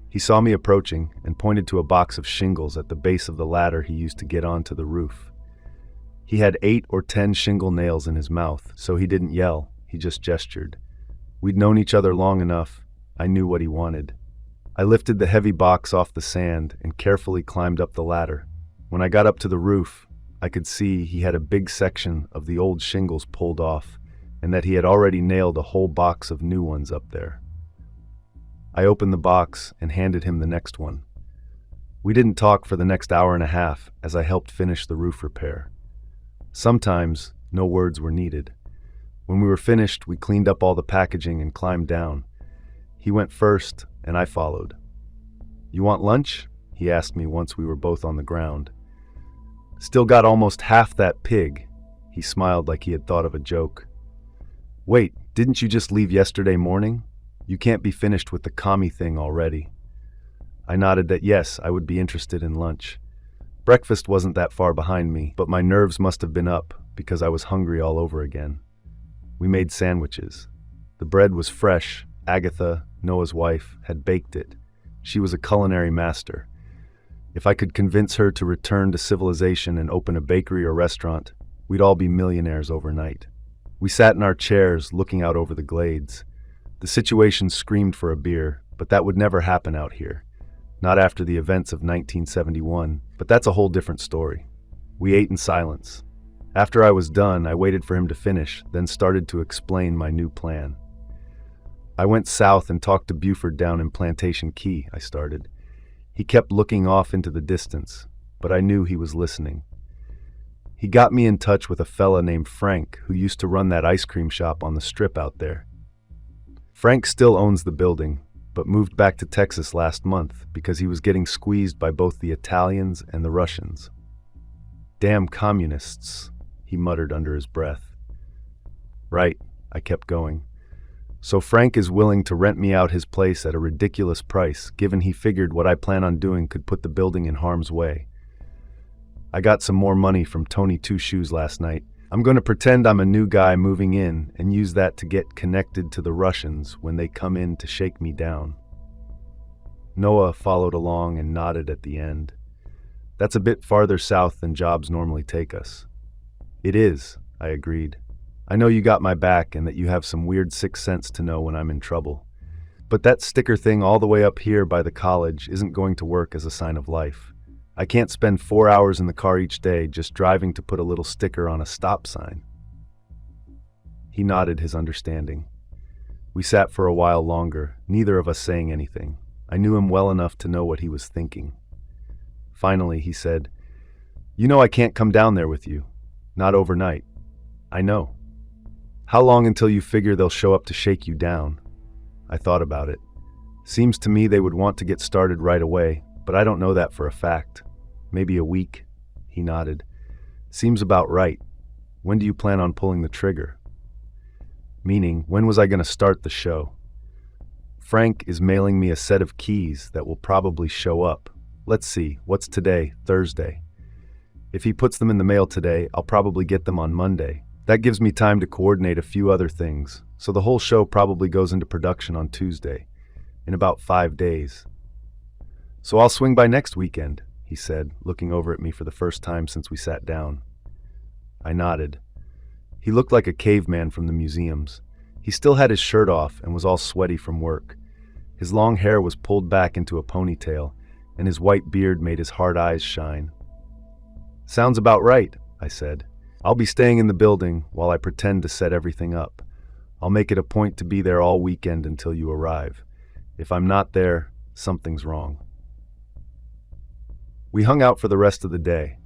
He saw me approaching and pointed to a box of shingles at the base of the ladder he used to get onto the roof. He had 8 or 10 shingle nails in his mouth, so he didn't yell, he just gestured. We'd known each other long enough. I knew what he wanted. I lifted the heavy box off the sand and carefully climbed up the ladder. When I got up to the roof, I could see he had a big section of the old shingles pulled off, and that he had already nailed a whole box of new ones up there. I opened the box and handed him the next one. We didn't talk for the next hour and a half as I helped finish the roof repair. Sometimes, no words were needed. When we were finished, we cleaned up all the packaging and climbed down. He went first, and I followed. "You want lunch?" he asked me once we were both on the ground. "Still got almost half that pig." He smiled like he had thought of a joke. "Wait, didn't you just leave yesterday morning? You can't be finished with the commie thing already." I nodded that yes, I would be interested in lunch. Breakfast wasn't that far behind me, but my nerves must have been up because I was hungry all over again. We made sandwiches. The bread was fresh. Agatha, Noah's wife, had baked it. She was a culinary master. If I could convince her to return to civilization and open a bakery or restaurant, we'd all be millionaires overnight. We sat in our chairs, looking out over the glades. The situation screamed for a beer, but that would never happen out here. Not after the events of 1971, but that's a whole different story. We ate in silence. After I was done, I waited for him to finish, then started to explain my new plan. "I went south and talked to Buford down in Plantation Key," I started. He kept looking off into the distance, but I knew he was listening. He got me in touch with a fella named Frank who used to run that ice cream shop on the strip out there. Frank still owns the building, but moved back to Texas last month because he was getting squeezed by both the Italians and the Russians. Damn communists, he muttered under his breath. Right, I kept going. So Frank is willing to rent me out his place at a ridiculous price, given he figured what I plan on doing could put the building in harm's way. I got some more money from Tony Two Shoes last night. I'm going to pretend I'm a new guy moving in and use that to get connected to the Russians when they come in to shake me down. Noah followed along and nodded at the end. That's a bit farther south than jobs normally take us. It is, I agreed. I know you got my back and that you have some weird sixth sense to know when I'm in trouble. But that sticker thing all the way up here by the college isn't going to work as a sign of life. I can't spend 4 hours in the car each day just driving to put a little sticker on a stop sign. He nodded his understanding. We sat for a while longer, neither of us saying anything. I knew him well enough to know what he was thinking. Finally, he said, "You know I can't come down there with you. Not overnight." "I know." "How long until you figure they'll show up to shake you down?" I thought about it. Seems to me they would want to get started right away, but I don't know that for a fact. Maybe a week. He nodded. Seems about right. When do you plan on pulling the trigger? Meaning, when was I going to start the show? Frank is mailing me a set of keys that will probably show up. Let's see, what's today? Thursday. If he puts them in the mail today, I'll probably get them on Monday. That gives me time to coordinate a few other things, so the whole show probably goes into production on Tuesday, in about 5 days. "So I'll swing by next weekend," he said, looking over at me for the first time since we sat down. I nodded. He looked like a caveman from the museums. He still had his shirt off and was all sweaty from work. His long hair was pulled back into a ponytail, and his white beard made his hard eyes shine. "Sounds about right," I said. "I'll be staying in the building while I pretend to set everything up. I'll make it a point to be there all weekend until you arrive. If I'm not there, something's wrong." We hung out for the rest of the day.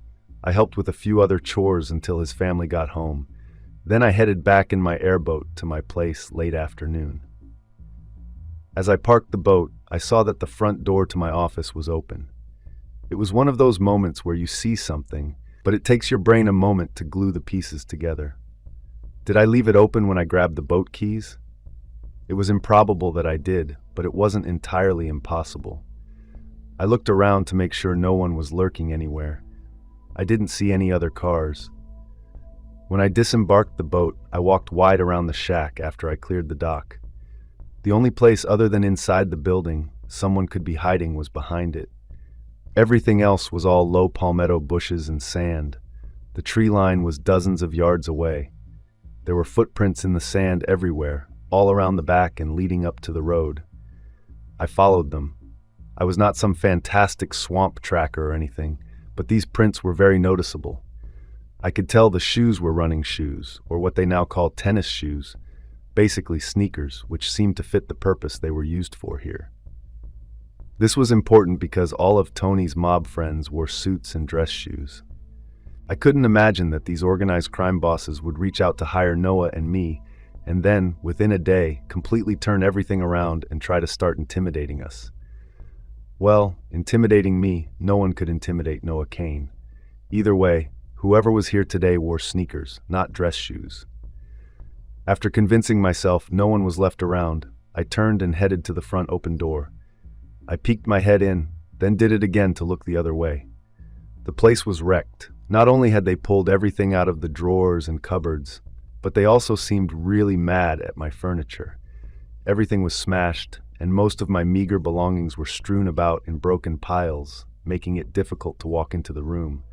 I helped with a few other chores until his family got home. Then I headed back in my airboat to my place late afternoon. As I parked the boat, I saw that the front door to my office was open. It was one of those moments where you see something, but it takes your brain a moment to glue the pieces together. Did I leave it open when I grabbed the boat keys? It was improbable that I did, but it wasn't entirely impossible. I looked around to make sure no one was lurking anywhere. I didn't see any other cars. When I disembarked the boat, I walked wide around the shack after I cleared the dock. The only place other than inside the building someone could be hiding was behind it. Everything else was all low palmetto bushes and sand. The tree line was dozens of yards away. There were footprints in the sand everywhere, all around the back and leading up to the road. I followed them. I was not some fantastic swamp tracker or anything, but these prints were very noticeable. I could tell the shoes were running shoes, or what they now call tennis shoes, basically sneakers, which seemed to fit the purpose they were used for here. This was important because all of Tony's mob friends wore suits and dress shoes. I couldn't imagine that these organized crime bosses would reach out to hire Noah and me, and then, within a day, completely turn everything around and try to start intimidating us. Well, intimidating me, no one could intimidate Noah KAYNE. Either way, whoever was here today wore sneakers, not dress shoes. After convincing myself no one was left around, I turned and headed to the front open door. I peeked my head in, then did it again to look the other way. The place was wrecked. Not only had they pulled everything out of the drawers and cupboards, but they also seemed really mad at my furniture. Everything was smashed, and most of my meager belongings were strewn about in broken piles, making it difficult to walk into the room.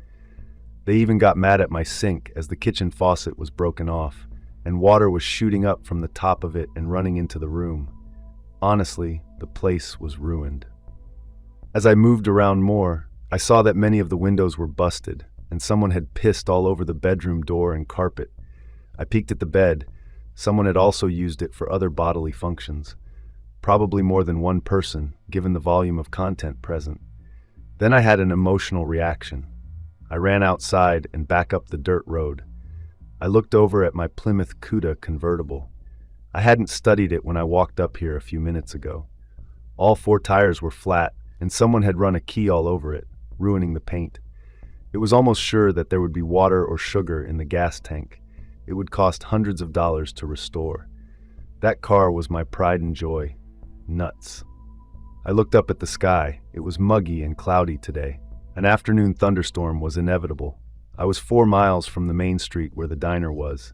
They even got mad at my sink as the kitchen faucet was broken off, and water was shooting up from the top of it and running into the room. Honestly, the place was ruined. As I moved around more, I saw that many of the windows were busted, and someone had pissed all over the bedroom door and carpet. I peeked at the bed. Someone had also used it for other bodily functions. Probably more than one person, given the volume of content present. Then I had an emotional reaction. I ran outside and back up the dirt road. I looked over at my Plymouth Cuda convertible. I hadn't studied it when I walked up here a few minutes ago. All 4 tires were flat, and someone had run a key all over it, ruining the paint. It was almost sure that there would be water or sugar in the gas tank. It would cost hundreds of dollars to restore. That car was my pride and joy. Nuts. I looked up at the sky. It was muggy and cloudy today. An afternoon thunderstorm was inevitable. I was 4 miles from the main street where the diner was.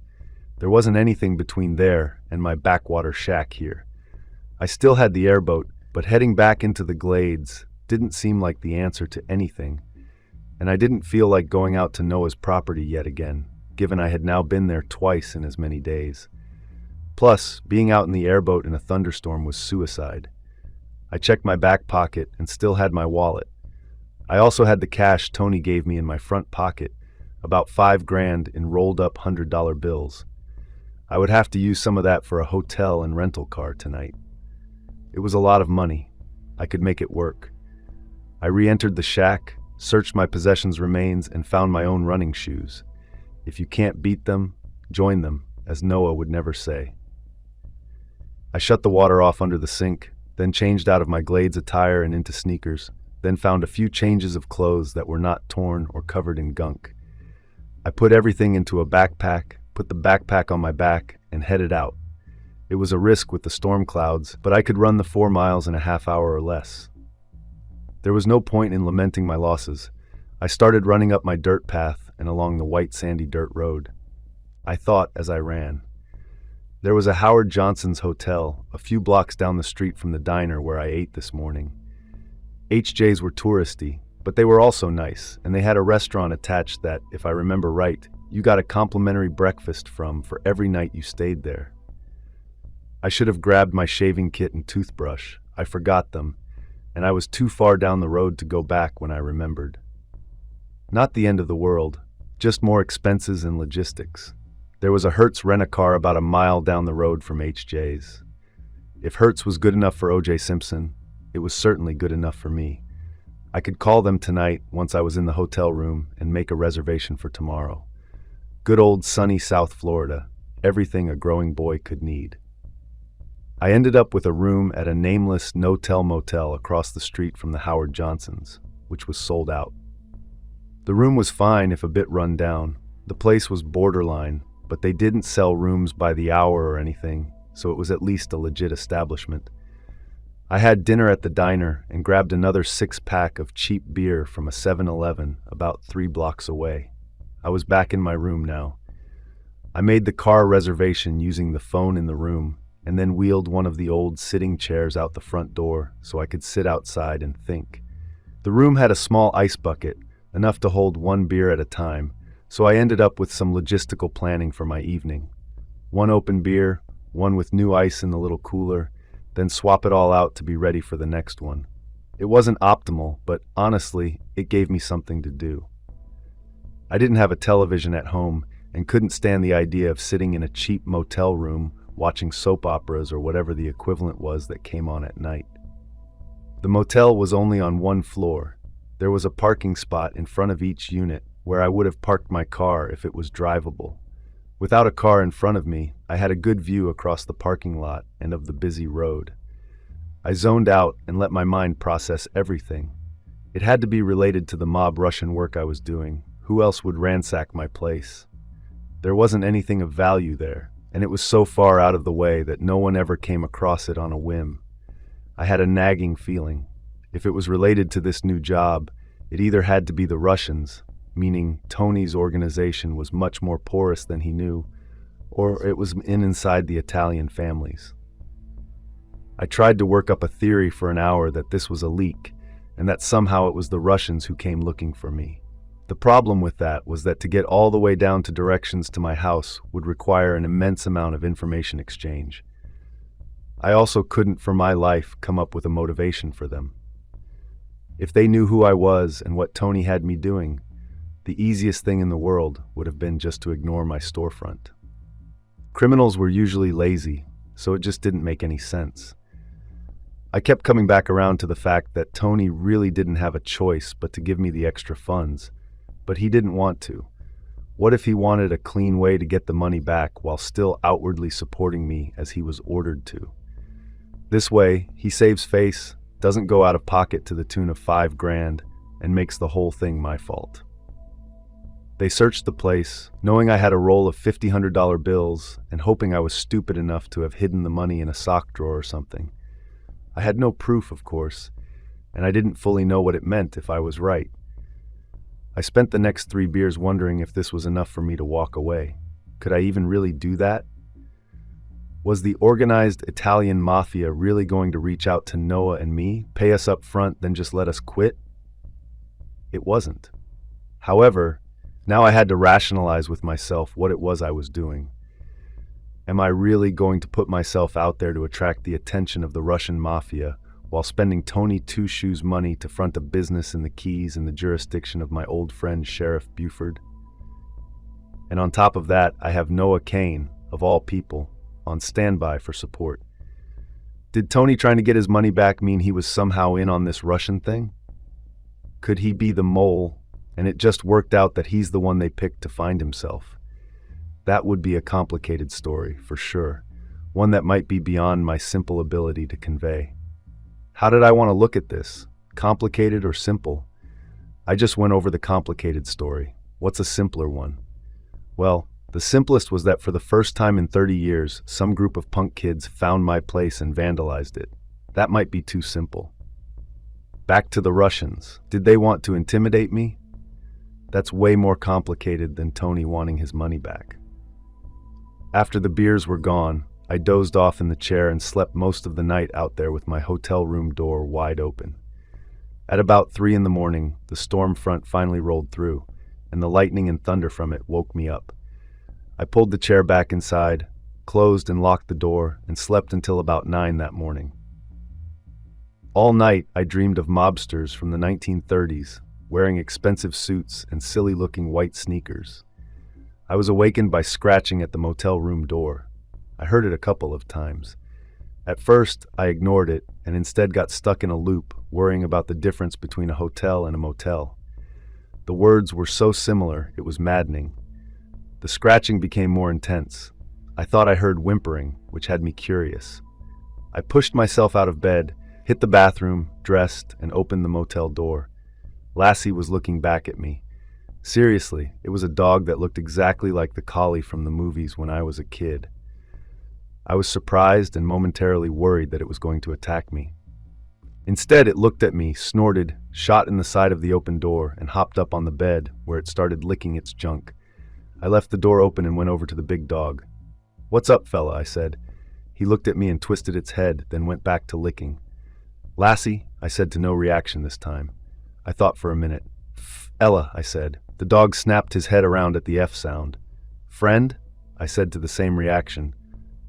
There wasn't anything between there and my backwater shack here. I still had the airboat, but heading back into the glades didn't seem like the answer to anything. And I didn't feel like going out to Noah's property yet again, given I had now been there twice in as many days. Plus, being out in the airboat in a thunderstorm was suicide. I checked my back pocket and still had my wallet. I also had the cash Tony gave me in my front pocket, about $5,000 in rolled up $100 bills. I would have to use some of that for a hotel and rental car tonight. It was a lot of money. I could make it work. I re-entered the shack, searched my possessions' remains, and found my own running shoes. If you can't beat them, join them, as Noah would never say. I shut the water off under the sink, then changed out of my Glades attire and into sneakers, then found a few changes of clothes that were not torn or covered in gunk. I put everything into a backpack, put the backpack on my back, and headed out. It was a risk with the storm clouds, but I could run the 4 miles in a half hour or less. There was no point in lamenting my losses. I started running up my dirt path and along the white sandy dirt road. I thought as I ran. There was a Howard Johnson's hotel a few blocks down the street from the diner where I ate this morning. HJ's were touristy, but they were also nice, and they had a restaurant attached that, if I remember right, you got a complimentary breakfast from for every night you stayed there. I should have grabbed my shaving kit and toothbrush. I forgot them, and I was too far down the road to go back when I remembered. Not the end of the world, just more expenses and logistics. There was a Hertz rent-a-car about a mile down the road from HJ's. If Hertz was good enough for O.J. Simpson, it was certainly good enough for me. I could call them tonight once I was in the hotel room and make a reservation for tomorrow. Good old sunny South Florida, everything a growing boy could need. I ended up with a room at a nameless no-tell motel across the street from the Howard Johnsons, which was sold out. The room was fine if a bit run down. The place was borderline, but they didn't sell rooms by the hour or anything, so it was at least a legit establishment. I had dinner at the diner and grabbed another 6-pack of cheap beer from a 7-Eleven about 3 blocks away. I was back in my room now. I made the car reservation using the phone in the room and then wheeled one of the old sitting chairs out the front door so I could sit outside and think. The room had a small ice bucket, enough to hold 1 beer at a time, so I ended up with some logistical planning for my evening. 1 open beer, 1 with new ice in the little cooler, then swap it all out to be ready for the next one. It wasn't optimal, but honestly, it gave me something to do. I didn't have a television at home and couldn't stand the idea of sitting in a cheap motel room watching soap operas or whatever the equivalent was that came on at night. The motel was only on 1 floor. There was a parking spot in front of each unit where I would have parked my car if it was drivable. Without a car in front of me, I had a good view across the parking lot and of the busy road. I zoned out and let my mind process everything. It had to be related to the mob Russian work I was doing. Who else would ransack my place? There wasn't anything of value there, and it was so far out of the way that no one ever came across it on a whim. I had a nagging feeling. If it was related to this new job, it either had to be the Russians, meaning Tony's organization was much more porous than he knew, or it was inside the Italian families. I tried to work up a theory for an hour that this was a leak, and that somehow it was the Russians who came looking for me. The problem with that was that to get all the way down to directions to my house would require an immense amount of information exchange. I also couldn't for my life come up with a motivation for them. If they knew who I was and what Tony had me doing, the easiest thing in the world would have been just to ignore my storefront. Criminals were usually lazy, so it just didn't make any sense. I kept coming back around to the fact that Tony really didn't have a choice but to give me the extra funds. But he didn't want to. What if he wanted a clean way to get the money back while still outwardly supporting me as he was ordered to? This way, he saves face, doesn't go out of pocket to the tune of $5,000, and makes the whole thing my fault. They searched the place, knowing I had a roll of $100 bills and hoping I was stupid enough to have hidden the money in a sock drawer or something. I had no proof, of course, and I didn't fully know what it meant if I was right. I spent the next 3 beers wondering if this was enough for me to walk away. Could I even really do that? Was the organized Italian mafia really going to reach out to Noah and me, pay us up front, then just let us quit? It wasn't. However, now I had to rationalize with myself what it was I was doing. Am I really going to put myself out there to attract the attention of the Russian mafia while spending Tony Two Shoes money to front a business in the Keys in the jurisdiction of my old friend Sheriff Buford? And on top of that, I have Noah KAYNE, of all people, on standby for support. Did Tony trying to get his money back mean he was somehow in on this Russian thing? Could he be the mole, and it just worked out that he's the one they picked to find himself? That would be a complicated story, for sure, one that might be beyond my simple ability to convey. How did I want to look at this? Complicated or simple? I just went over the complicated story. What's a simpler one? Well, the simplest was that for the first time in 30 years, some group of punk kids found my place and vandalized it. That might be too simple. Back to the Russians. Did they want to intimidate me? That's way more complicated than Tony wanting his money back. After the beers were gone, I dozed off in the chair and slept most of the night out there with my hotel room door wide open. At about 3 in the morning, the storm front finally rolled through, and the lightning and thunder from it woke me up. I pulled the chair back inside, closed and locked the door, and slept until about 9 that morning. All night, I dreamed of mobsters from the 1930s, wearing expensive suits and silly-looking white sneakers. I was awakened by scratching at the motel room door. I heard it a couple of times. At first, I ignored it and instead got stuck in a loop, worrying about the difference between a hotel and a motel. The words were so similar, it was maddening. The scratching became more intense. I thought I heard whimpering, which had me curious. I pushed myself out of bed, hit the bathroom, dressed, and opened the motel door. Lassie was looking back at me. Seriously, it was a dog that looked exactly like the collie from the movies when I was a kid. I was surprised and momentarily worried that it was going to attack me. Instead, it looked at me, snorted, shot in the side of the open door, and hopped up on the bed, where it started licking its junk. I left the door open and went over to the big dog. "What's up, fella?" I said. He looked at me and twisted its head, then went back to licking. "Lassie," I said to no reaction this time. I thought for a minute. "Ella," I said. The dog snapped his head around at the F sound. "Friend?" I said to the same reaction.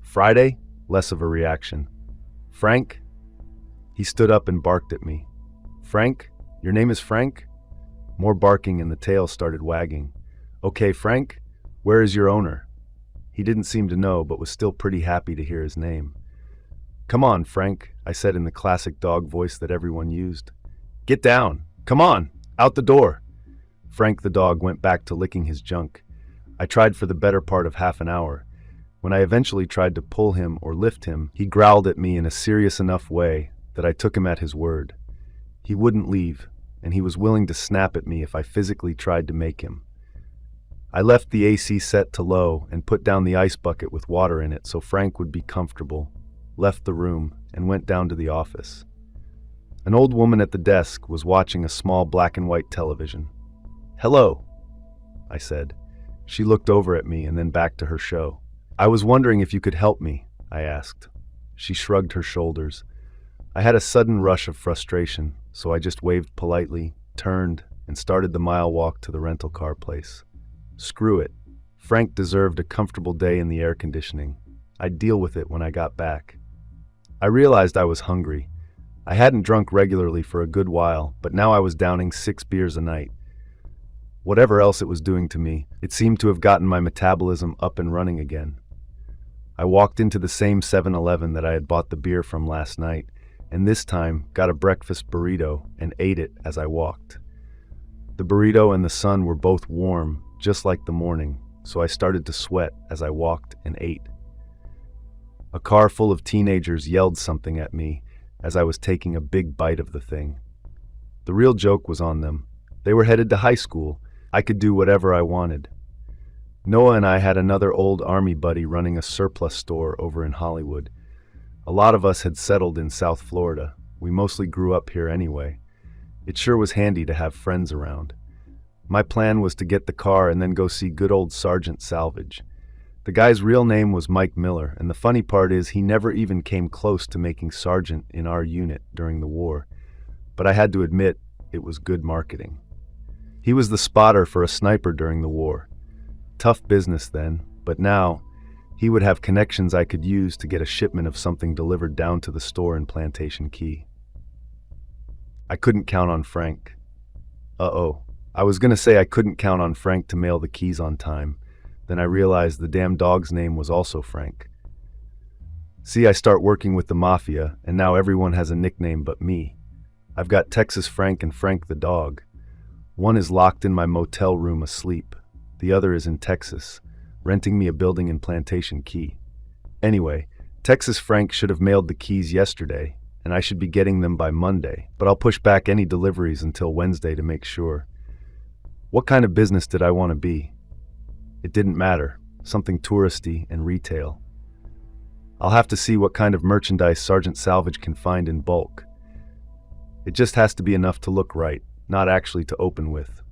"Friday?" Less of a reaction. "Frank?" He stood up and barked at me. "Frank? Your name is Frank?" More barking and the tail started wagging. "Okay, Frank, where is your owner?" He didn't seem to know, but was still pretty happy to hear his name. "Come on, Frank," I said in the classic dog voice that everyone used. "Get down! Come on! Out the door!" Frank the dog went back to licking his junk. I tried for the better part of half an hour. When I eventually tried to pull him or lift him, he growled at me in a serious enough way that I took him at his word. He wouldn't leave, and he was willing to snap at me if I physically tried to make him. I left the AC set to low and put down the ice bucket with water in it so Frank would be comfortable, left the room, and went down to the office. An old woman at the desk was watching a small black and white television. "Hello," I said. She looked over at me and then back to her show. "I was wondering if you could help me," I asked. She shrugged her shoulders. I had a sudden rush of frustration, so I just waved politely, turned, and started the mile walk to the rental car place. Screw it. Frank deserved a comfortable day in the air conditioning. I'd deal with it when I got back. I realized I was hungry. I hadn't drunk regularly for a good while, but now I was downing 6 beers a night. Whatever else it was doing to me, it seemed to have gotten my metabolism up and running again. I walked into the same 7-Eleven that I had bought the beer from last night, and this time got a breakfast burrito and ate it as I walked. The burrito and the sun were both warm, just like the morning, so I started to sweat as I walked and ate. A car full of teenagers yelled something at me as I was taking a big bite of the thing. The real joke was on them. They were headed to high school. I could do whatever I wanted. Noah and I had another old army buddy running a surplus store over in Hollywood. A lot of us had settled in South Florida. We mostly grew up here anyway. It sure was handy to have friends around. My plan was to get the car and then go see good old Sergeant Salvage. The guy's real name was Mike Miller, and the funny part is he never even came close to making sergeant in our unit during the war. But I had to admit, it was good marketing. He was the spotter for a sniper during the war. Tough business then, but now, he would have connections I could use to get a shipment of something delivered down to the store in Plantation Key. I couldn't count on Frank. I was gonna say I couldn't count on Frank to mail the keys on time. Then I realized the damn dog's name was also Frank. See, I start working with the mafia, and now everyone has a nickname but me. I've got Texas Frank and Frank the dog. One is locked in my motel room asleep. The other is in Texas, renting me a building in Plantation Key. Anyway, Texas Frank should have mailed the keys yesterday, and I should be getting them by Monday, but I'll push back any deliveries until Wednesday to make sure. What kind of business did I want to be? It didn't matter, something touristy and retail. I'll have to see what kind of merchandise Sergeant Salvage can find in bulk. It just has to be enough to look right, not actually to open with.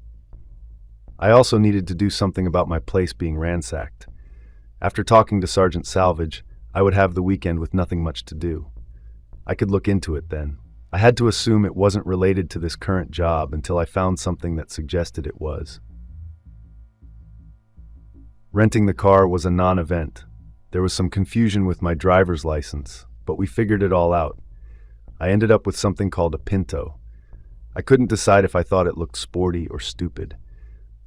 I also needed to do something about my place being ransacked. After talking to Sergeant Salvage, I would have the weekend with nothing much to do. I could look into it then. I had to assume it wasn't related to this current job until I found something that suggested it was. Renting the car was a non-event. There was some confusion with my driver's license, but we figured it all out. I ended up with something called a Pinto. I couldn't decide if I thought it looked sporty or stupid.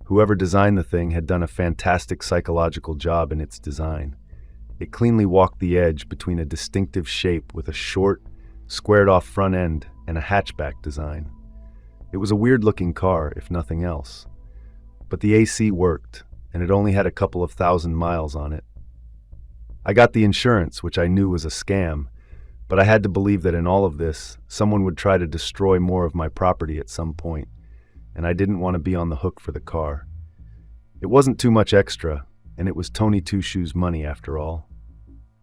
Whoever designed the thing had done a fantastic psychological job in its design. It cleanly walked the edge between a distinctive shape with a short, squared-off front end and a hatchback design. It was a weird-looking car, if nothing else. But the AC worked, and it only had a couple of thousand miles on it. I got the insurance, which I knew was a scam, but I had to believe that in all of this, someone would try to destroy more of my property at some point, and I didn't want to be on the hook for the car. It wasn't too much extra, and it was Tony Two Shoes money after all.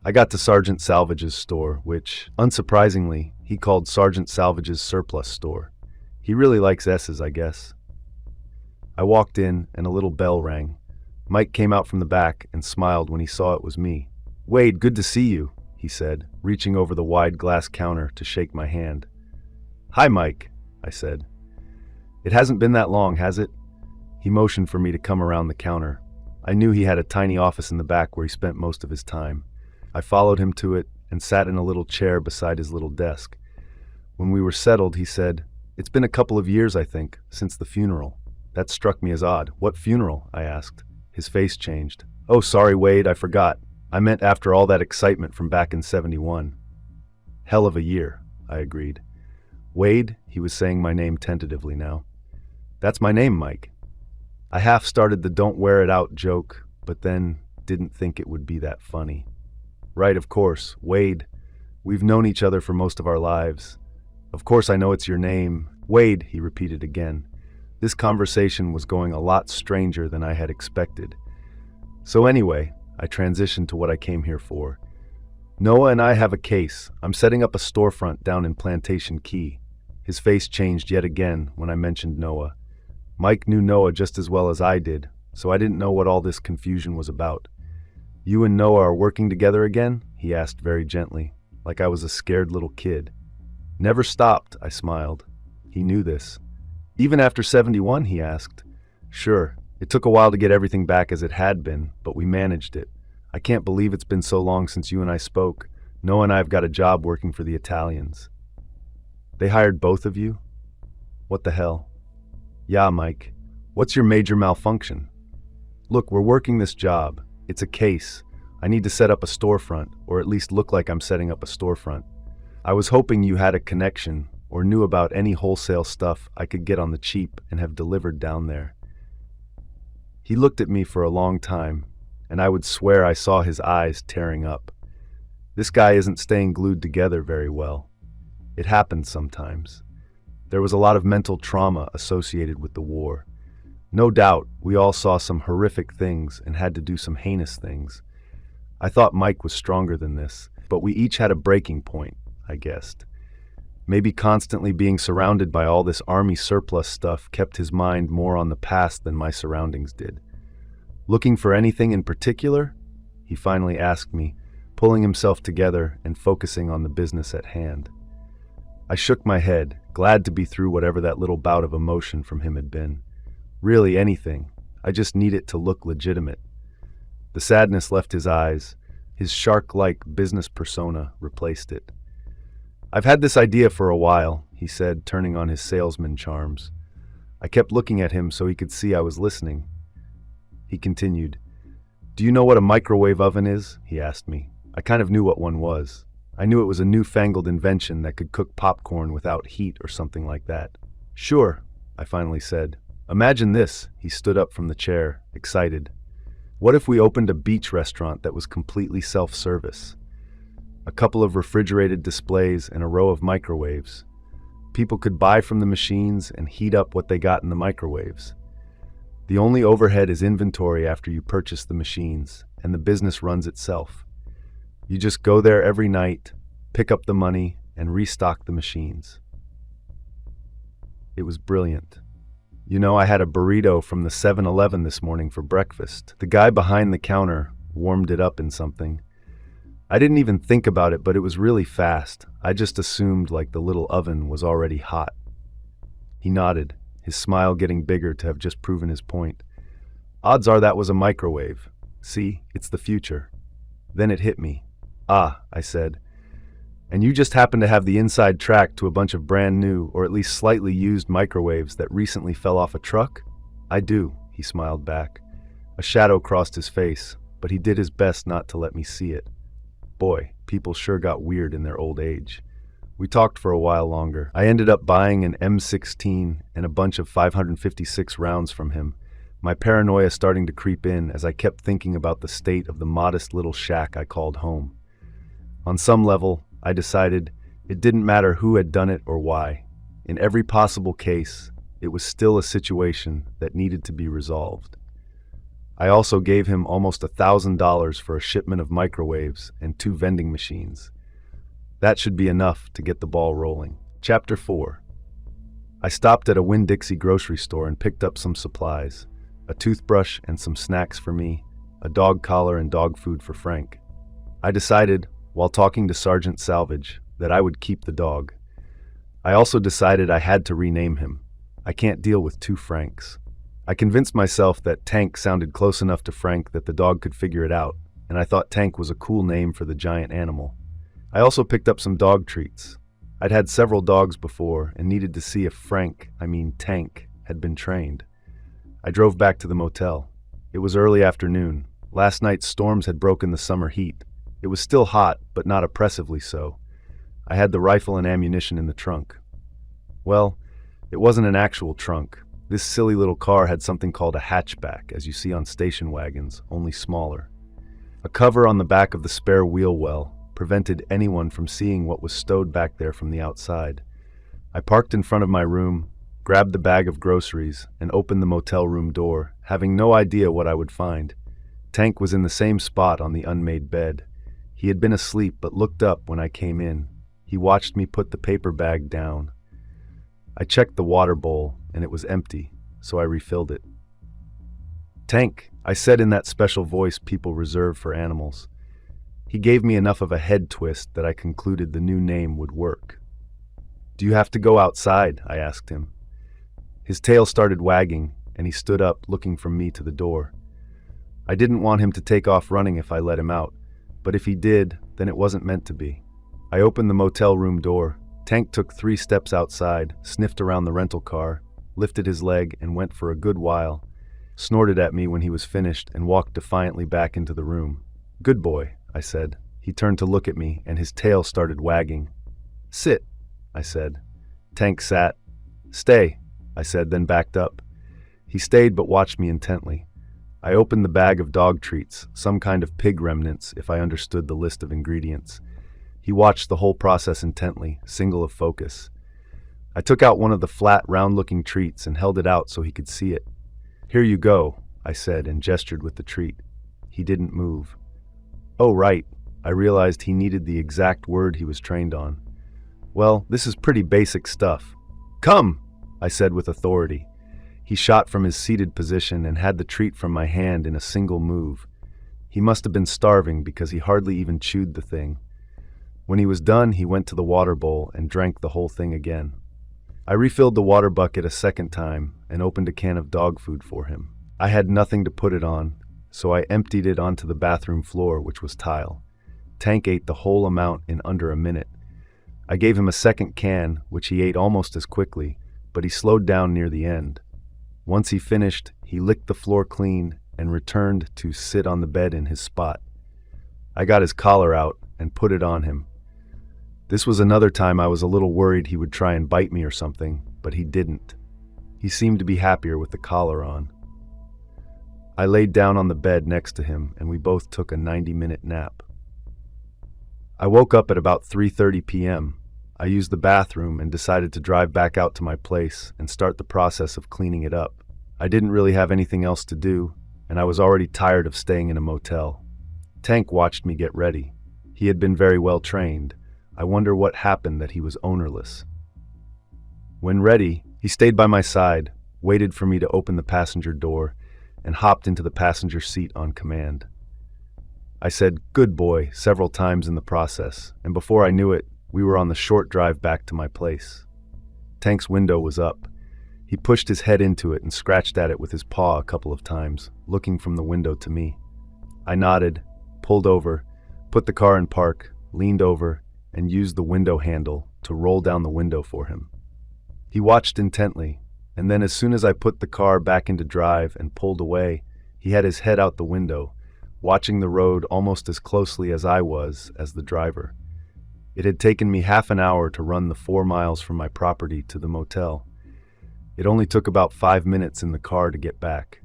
I got to Sergeant Salvage's store, which, unsurprisingly, he called Sergeant Salvage's surplus store. He really likes S's, I guess. I walked in, and a little bell rang. Mike came out from the back and smiled when he saw it was me. "Wade, good to see you," he said, reaching over the wide glass counter to shake my hand. "Hi, Mike," I said. "It hasn't been that long, has it?" He motioned for me to come around the counter. I knew he had a tiny office in the back where he spent most of his time. I followed him to it and sat in a little chair beside his little desk. When we were settled, he said, "It's been a couple of years, I think, since the funeral." That struck me as odd. "What funeral?" I asked. His face changed. "Oh, sorry, Wade, I forgot. I meant after all that excitement from back in '71. "Hell of a year," I agreed. "Wade," he was saying my name tentatively now. "That's my name, Mike." I half started the "don't wear it out" joke, but then didn't think it would be that funny. "Right, of course, Wade. We've known each other for most of our lives. Of course I know it's your name." "Wade," he repeated again. This conversation was going a lot stranger than I had expected. So anyway, I transitioned to what I came here for. "Noah and I have a case. I'm setting up a storefront down in Plantation Key." His face changed yet again when I mentioned Noah. Mike knew Noah just as well as I did, so I didn't know what all this confusion was about. "You and Noah are working together again?" he asked very gently, like I was a scared little kid. "Never stopped," I smiled. He knew this. "Even after '71, he asked. "Sure. It took a while to get everything back as it had been, but we managed it. I can't believe it's been so long since you and I spoke. Noah and I have got a job working for the Italians." "They hired both of you?" "What the hell?" "Yeah, Mike. What's your major malfunction?" "Look, we're working this job. It's a case. I need to set up a storefront, or at least look like I'm setting up a storefront. I was hoping you had a connection, or knew about any wholesale stuff I could get on the cheap and have delivered down there." He looked at me for a long time, and I would swear I saw his eyes tearing up. This guy isn't staying glued together very well. It happens sometimes. There was a lot of mental trauma associated with the war. No doubt, we all saw some horrific things and had to do some heinous things. I thought Mike was stronger than this, but we each had a breaking point, I guessed. Maybe constantly being surrounded by all this army surplus stuff kept his mind more on the past than my surroundings did. Looking for anything in particular? He finally asked me, pulling himself together and focusing on the business at hand. I shook my head, glad to be through whatever that little bout of emotion from him had been. Really anything. I just need it to look legitimate. The sadness left his eyes. His shark-like business persona replaced it. I've had this idea for a while, he said, turning on his salesman charms. I kept looking at him so he could see I was listening. He continued, "Do you know what a microwave oven is?" he asked me. I kind of knew what one was. I knew it was a newfangled invention that could cook popcorn without heat or something like that. "Sure," I finally said. "Imagine this," he stood up from the chair, excited. "What if we opened a beach restaurant that was completely self-service? A couple of refrigerated displays and a row of microwaves. People could buy from the machines and heat up what they got in the microwaves. The only overhead is inventory after you purchase the machines, and the business runs itself. You just go there every night, pick up the money, and restock the machines." It was brilliant. You know, I had a burrito from the 7-Eleven this morning for breakfast. The guy behind the counter warmed it up in something. I didn't even think about it, but it was really fast. I just assumed like the little oven was already hot. He nodded, his smile getting bigger to have just proven his point. "Odds are that was a microwave. See, it's the future." Then it hit me. "Ah," I said. "And you just happen to have the inside track to a bunch of brand new, or at least slightly used microwaves that recently fell off a truck?" "I do," he smiled back. A shadow crossed his face, but he did his best not to let me see it. Boy, people sure got weird in their old age. We talked for a while longer. I ended up buying an M16 and a bunch of 556 rounds from him, my paranoia starting to creep in as I kept thinking about the state of the modest little shack I called home. On some level, I decided it didn't matter who had done it or why. In every possible case, it was still a situation that needed to be resolved. I also gave him almost $1,000 for a shipment of microwaves and 2 vending machines. That should be enough to get the ball rolling. Chapter 4. I stopped at a Winn-Dixie grocery store and picked up some supplies, a toothbrush and some snacks for me, a dog collar and dog food for Frank. I decided, while talking to Sergeant Salvage, that I would keep the dog. I also decided I had to rename him. I can't deal with 2 Franks. I convinced myself that Tank sounded close enough to Frank that the dog could figure it out, and I thought Tank was a cool name for the giant animal. I also picked up some dog treats. I'd had several dogs before and needed to see if Tank, had been trained. I drove back to the motel. It was early afternoon. Last night's storms had broken the summer heat. It was still hot, but not oppressively so. I had the rifle and ammunition in the trunk. Well, it wasn't an actual trunk. This silly little car had something called a hatchback, as you see on station wagons, only smaller. A cover on the back of the spare wheel well prevented anyone from seeing what was stowed back there from the outside. I parked in front of my room, grabbed the bag of groceries, and opened the motel room door, having no idea what I would find. Tank was in the same spot on the unmade bed. He had been asleep but looked up when I came in. He watched me put the paper bag down. I checked the water bowl, and it was empty, so I refilled it. "Tank," I said in that special voice people reserve for animals. He gave me enough of a head twist that I concluded the new name would work. "Do you have to go outside?" I asked him. His tail started wagging, and he stood up, looking from me to the door. I didn't want him to take off running if I let him out, but if he did, then it wasn't meant to be. I opened the motel room door. Tank took 3 steps outside, sniffed around the rental car, lifted his leg, and went for a good while, snorted at me when he was finished, and walked defiantly back into the room. "Good boy," I said. He turned to look at me, and his tail started wagging. "Sit," I said. Tank sat. "Stay," I said, then backed up. He stayed but watched me intently. I opened the bag of dog treats, some kind of pig remnants if I understood the list of ingredients. He watched the whole process intently, single of focus. I took out one of the flat, round-looking treats and held it out so he could see it. "Here you go," I said and gestured with the treat. He didn't move. Oh, right. I realized he needed the exact word he was trained on. Well, this is pretty basic stuff. "Come," I said with authority. He shot from his seated position and had the treat from my hand in a single move. He must have been starving because he hardly even chewed the thing. When he was done, he went to the water bowl and drank the whole thing again. I refilled the water bucket a second time and opened a can of dog food for him. I had nothing to put it on, so I emptied it onto the bathroom floor, which was tile. Tank ate the whole amount in under a minute. I gave him a second can, which he ate almost as quickly, but he slowed down near the end. Once he finished, he licked the floor clean and returned to sit on the bed in his spot. I got his collar out and put it on him. This was another time I was a little worried he would try and bite me or something, but he didn't. He seemed to be happier with the collar on. I laid down on the bed next to him and we both took a 90-minute nap. I woke up at about 3:30 p.m. I used the bathroom and decided to drive back out to my place and start the process of cleaning it up. I didn't really have anything else to do, and I was already tired of staying in a motel. Tank watched me get ready. He had been very well trained. I wonder what happened that he was ownerless. When ready, he stayed by my side, waited for me to open the passenger door, and hopped into the passenger seat on command. I said, "Good boy," several times in the process, and before I knew it, we were on the short drive back to my place. Tank's window was up. He pushed his head into it and scratched at it with his paw a couple of times, looking from the window to me. I nodded, pulled over, put the car in park, leaned over, and used the window handle to roll down the window for him. He watched intently, and then as soon as I put the car back into drive and pulled away, he had his head out the window, watching the road almost as closely as I was as the driver. It had taken me half an hour to run the 4 miles from my property to the motel. It only took about 5 minutes in the car to get back.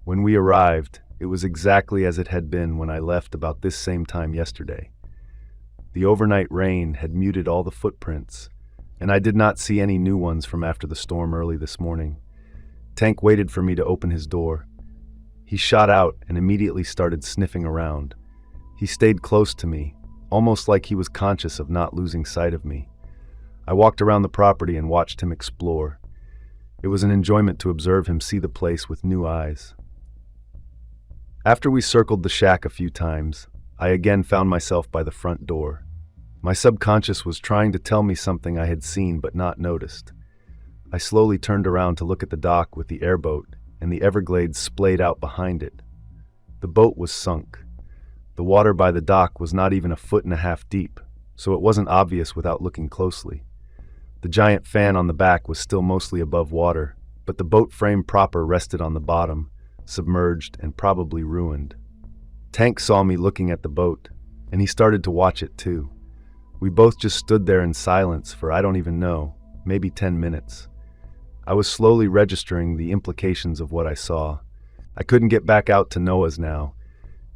When we arrived, it was exactly as it had been when I left about this same time yesterday. The overnight rain had muted all the footprints, and I did not see any new ones from after the storm early this morning. Tank waited for me to open his door. He shot out and immediately started sniffing around. He stayed close to me, almost like he was conscious of not losing sight of me. I walked around the property and watched him explore. It was an enjoyment to observe him see the place with new eyes. After we circled the shack a few times, I again found myself by the front door. My subconscious was trying to tell me something I had seen but not noticed. I slowly turned around to look at the dock with the airboat, and the Everglades splayed out behind it. The boat was sunk. The water by the dock was not even 1.5 feet deep, so it wasn't obvious without looking closely. The giant fan on the back was still mostly above water, but the boat frame proper rested on the bottom, submerged and probably ruined. Tank saw me looking at the boat, and he started to watch it too. We both just stood there in silence for I don't even know, maybe 10 minutes. I was slowly registering the implications of what I saw. I couldn't get back out to Noah's now,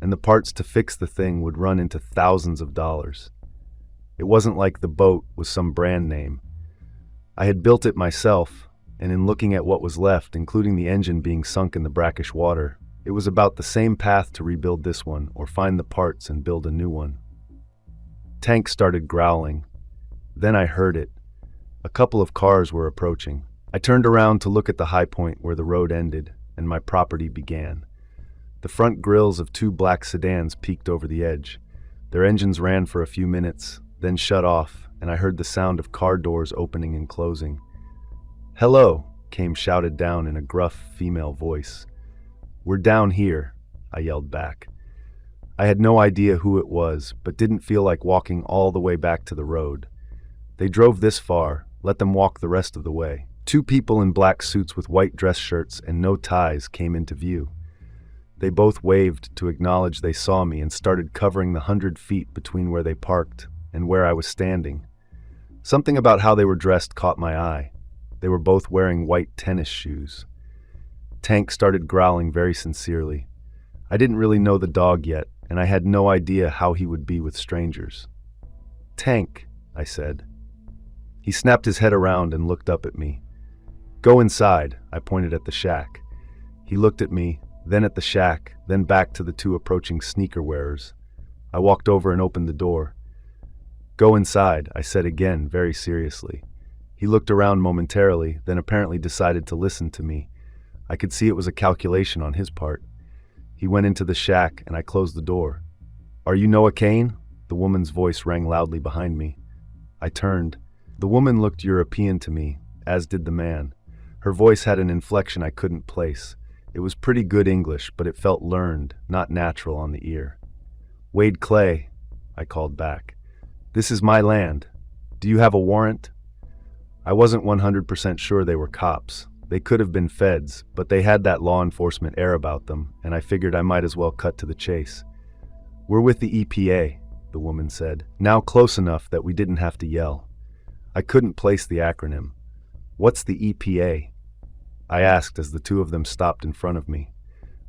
and the parts to fix the thing would run into thousands of dollars. It wasn't like the boat was some brand name. I had built it myself, and in looking at what was left, including the engine being sunk in the brackish water, it was about the same path to rebuild this one or find the parts and build a new one. Tank started growling. Then I heard it. A couple of cars were approaching. I turned around to look at the high point where the road ended and my property began. The front grills of 2 black sedans peeked over the edge. Their engines ran for a few minutes, then shut off, and I heard the sound of car doors opening and closing. "Hello," came shouted down in a gruff female voice. "We're down here," I yelled back. I had no idea who it was, but didn't feel like walking all the way back to the road. They drove this far, let them walk the rest of the way. 2 people in black suits with white dress shirts and no ties came into view. They both waved to acknowledge they saw me and started covering the 100 feet between where they parked and where I was standing. Something about how they were dressed caught my eye. They were both wearing white tennis shoes. Tank started growling very sincerely. I didn't really know the dog yet, and I had no idea how he would be with strangers. "Tank," I said. He snapped his head around and looked up at me. "Go inside," I pointed at the shack. He looked at me, then at the shack, then back to the two approaching sneaker wearers. I walked over and opened the door. "Go inside," I said again, very seriously. He looked around momentarily, then apparently decided to listen to me. I could see it was a calculation on his part. He went into the shack, and I closed the door. "Are you Noah Kayne?" The woman's voice rang loudly behind me. I turned. The woman looked European to me, as did the man. Her voice had an inflection I couldn't place. It was pretty good English, but it felt learned, not natural on the ear. "Wade Clay," I called back. "This is my land. Do you have a warrant?" I wasn't 100% sure they were cops. They could have been feds, but they had that law enforcement air about them, and I figured I might as well cut to the chase. "We're with the EPA," the woman said, now close enough that we didn't have to yell. I couldn't place the acronym. "What's the EPA?" I asked as the two of them stopped in front of me.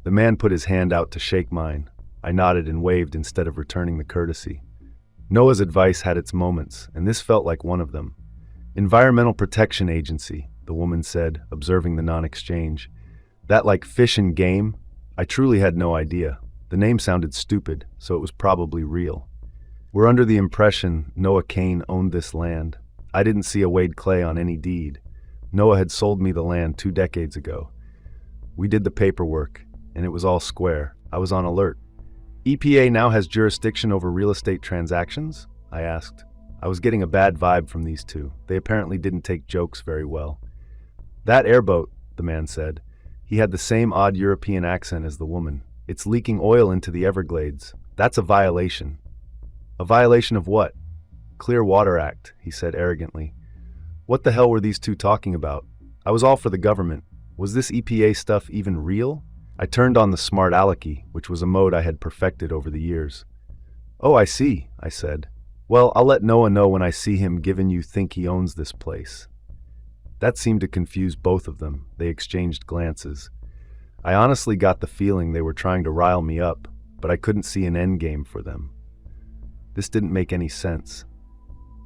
The man put his hand out to shake mine. I nodded and waved instead of returning the courtesy. Noah's advice had its moments, and this felt like one of them. "Environmental Protection Agency," the woman said, observing the non-exchange. "That like fish and game?" I truly had no idea. The name sounded stupid, so it was probably real. "We're under the impression Noah Kayne owned this land. I didn't see a Wade Clay on any deed. Noah had sold me the land 2 decades ago. We did the paperwork, and it was all square. I was on alert." "EPA now has jurisdiction over real estate transactions?" I asked. I was getting a bad vibe from these two. They apparently didn't take jokes very well. "That airboat," the man said. He had the same odd European accent as the woman. "It's leaking oil into the Everglades. That's a violation." "A violation of what?" "Clear Water Act," he said arrogantly. What the hell were these two talking about? I was all for the government. Was this EPA stuff even real? I turned on the smart alecky, which was a mode I had perfected over the years. "Oh, I see," I said. "Well, I'll let Noah know when I see him, given you think he owns this place." That seemed to confuse both of them. They exchanged glances. I honestly got the feeling they were trying to rile me up, but I couldn't see an endgame for them. This didn't make any sense.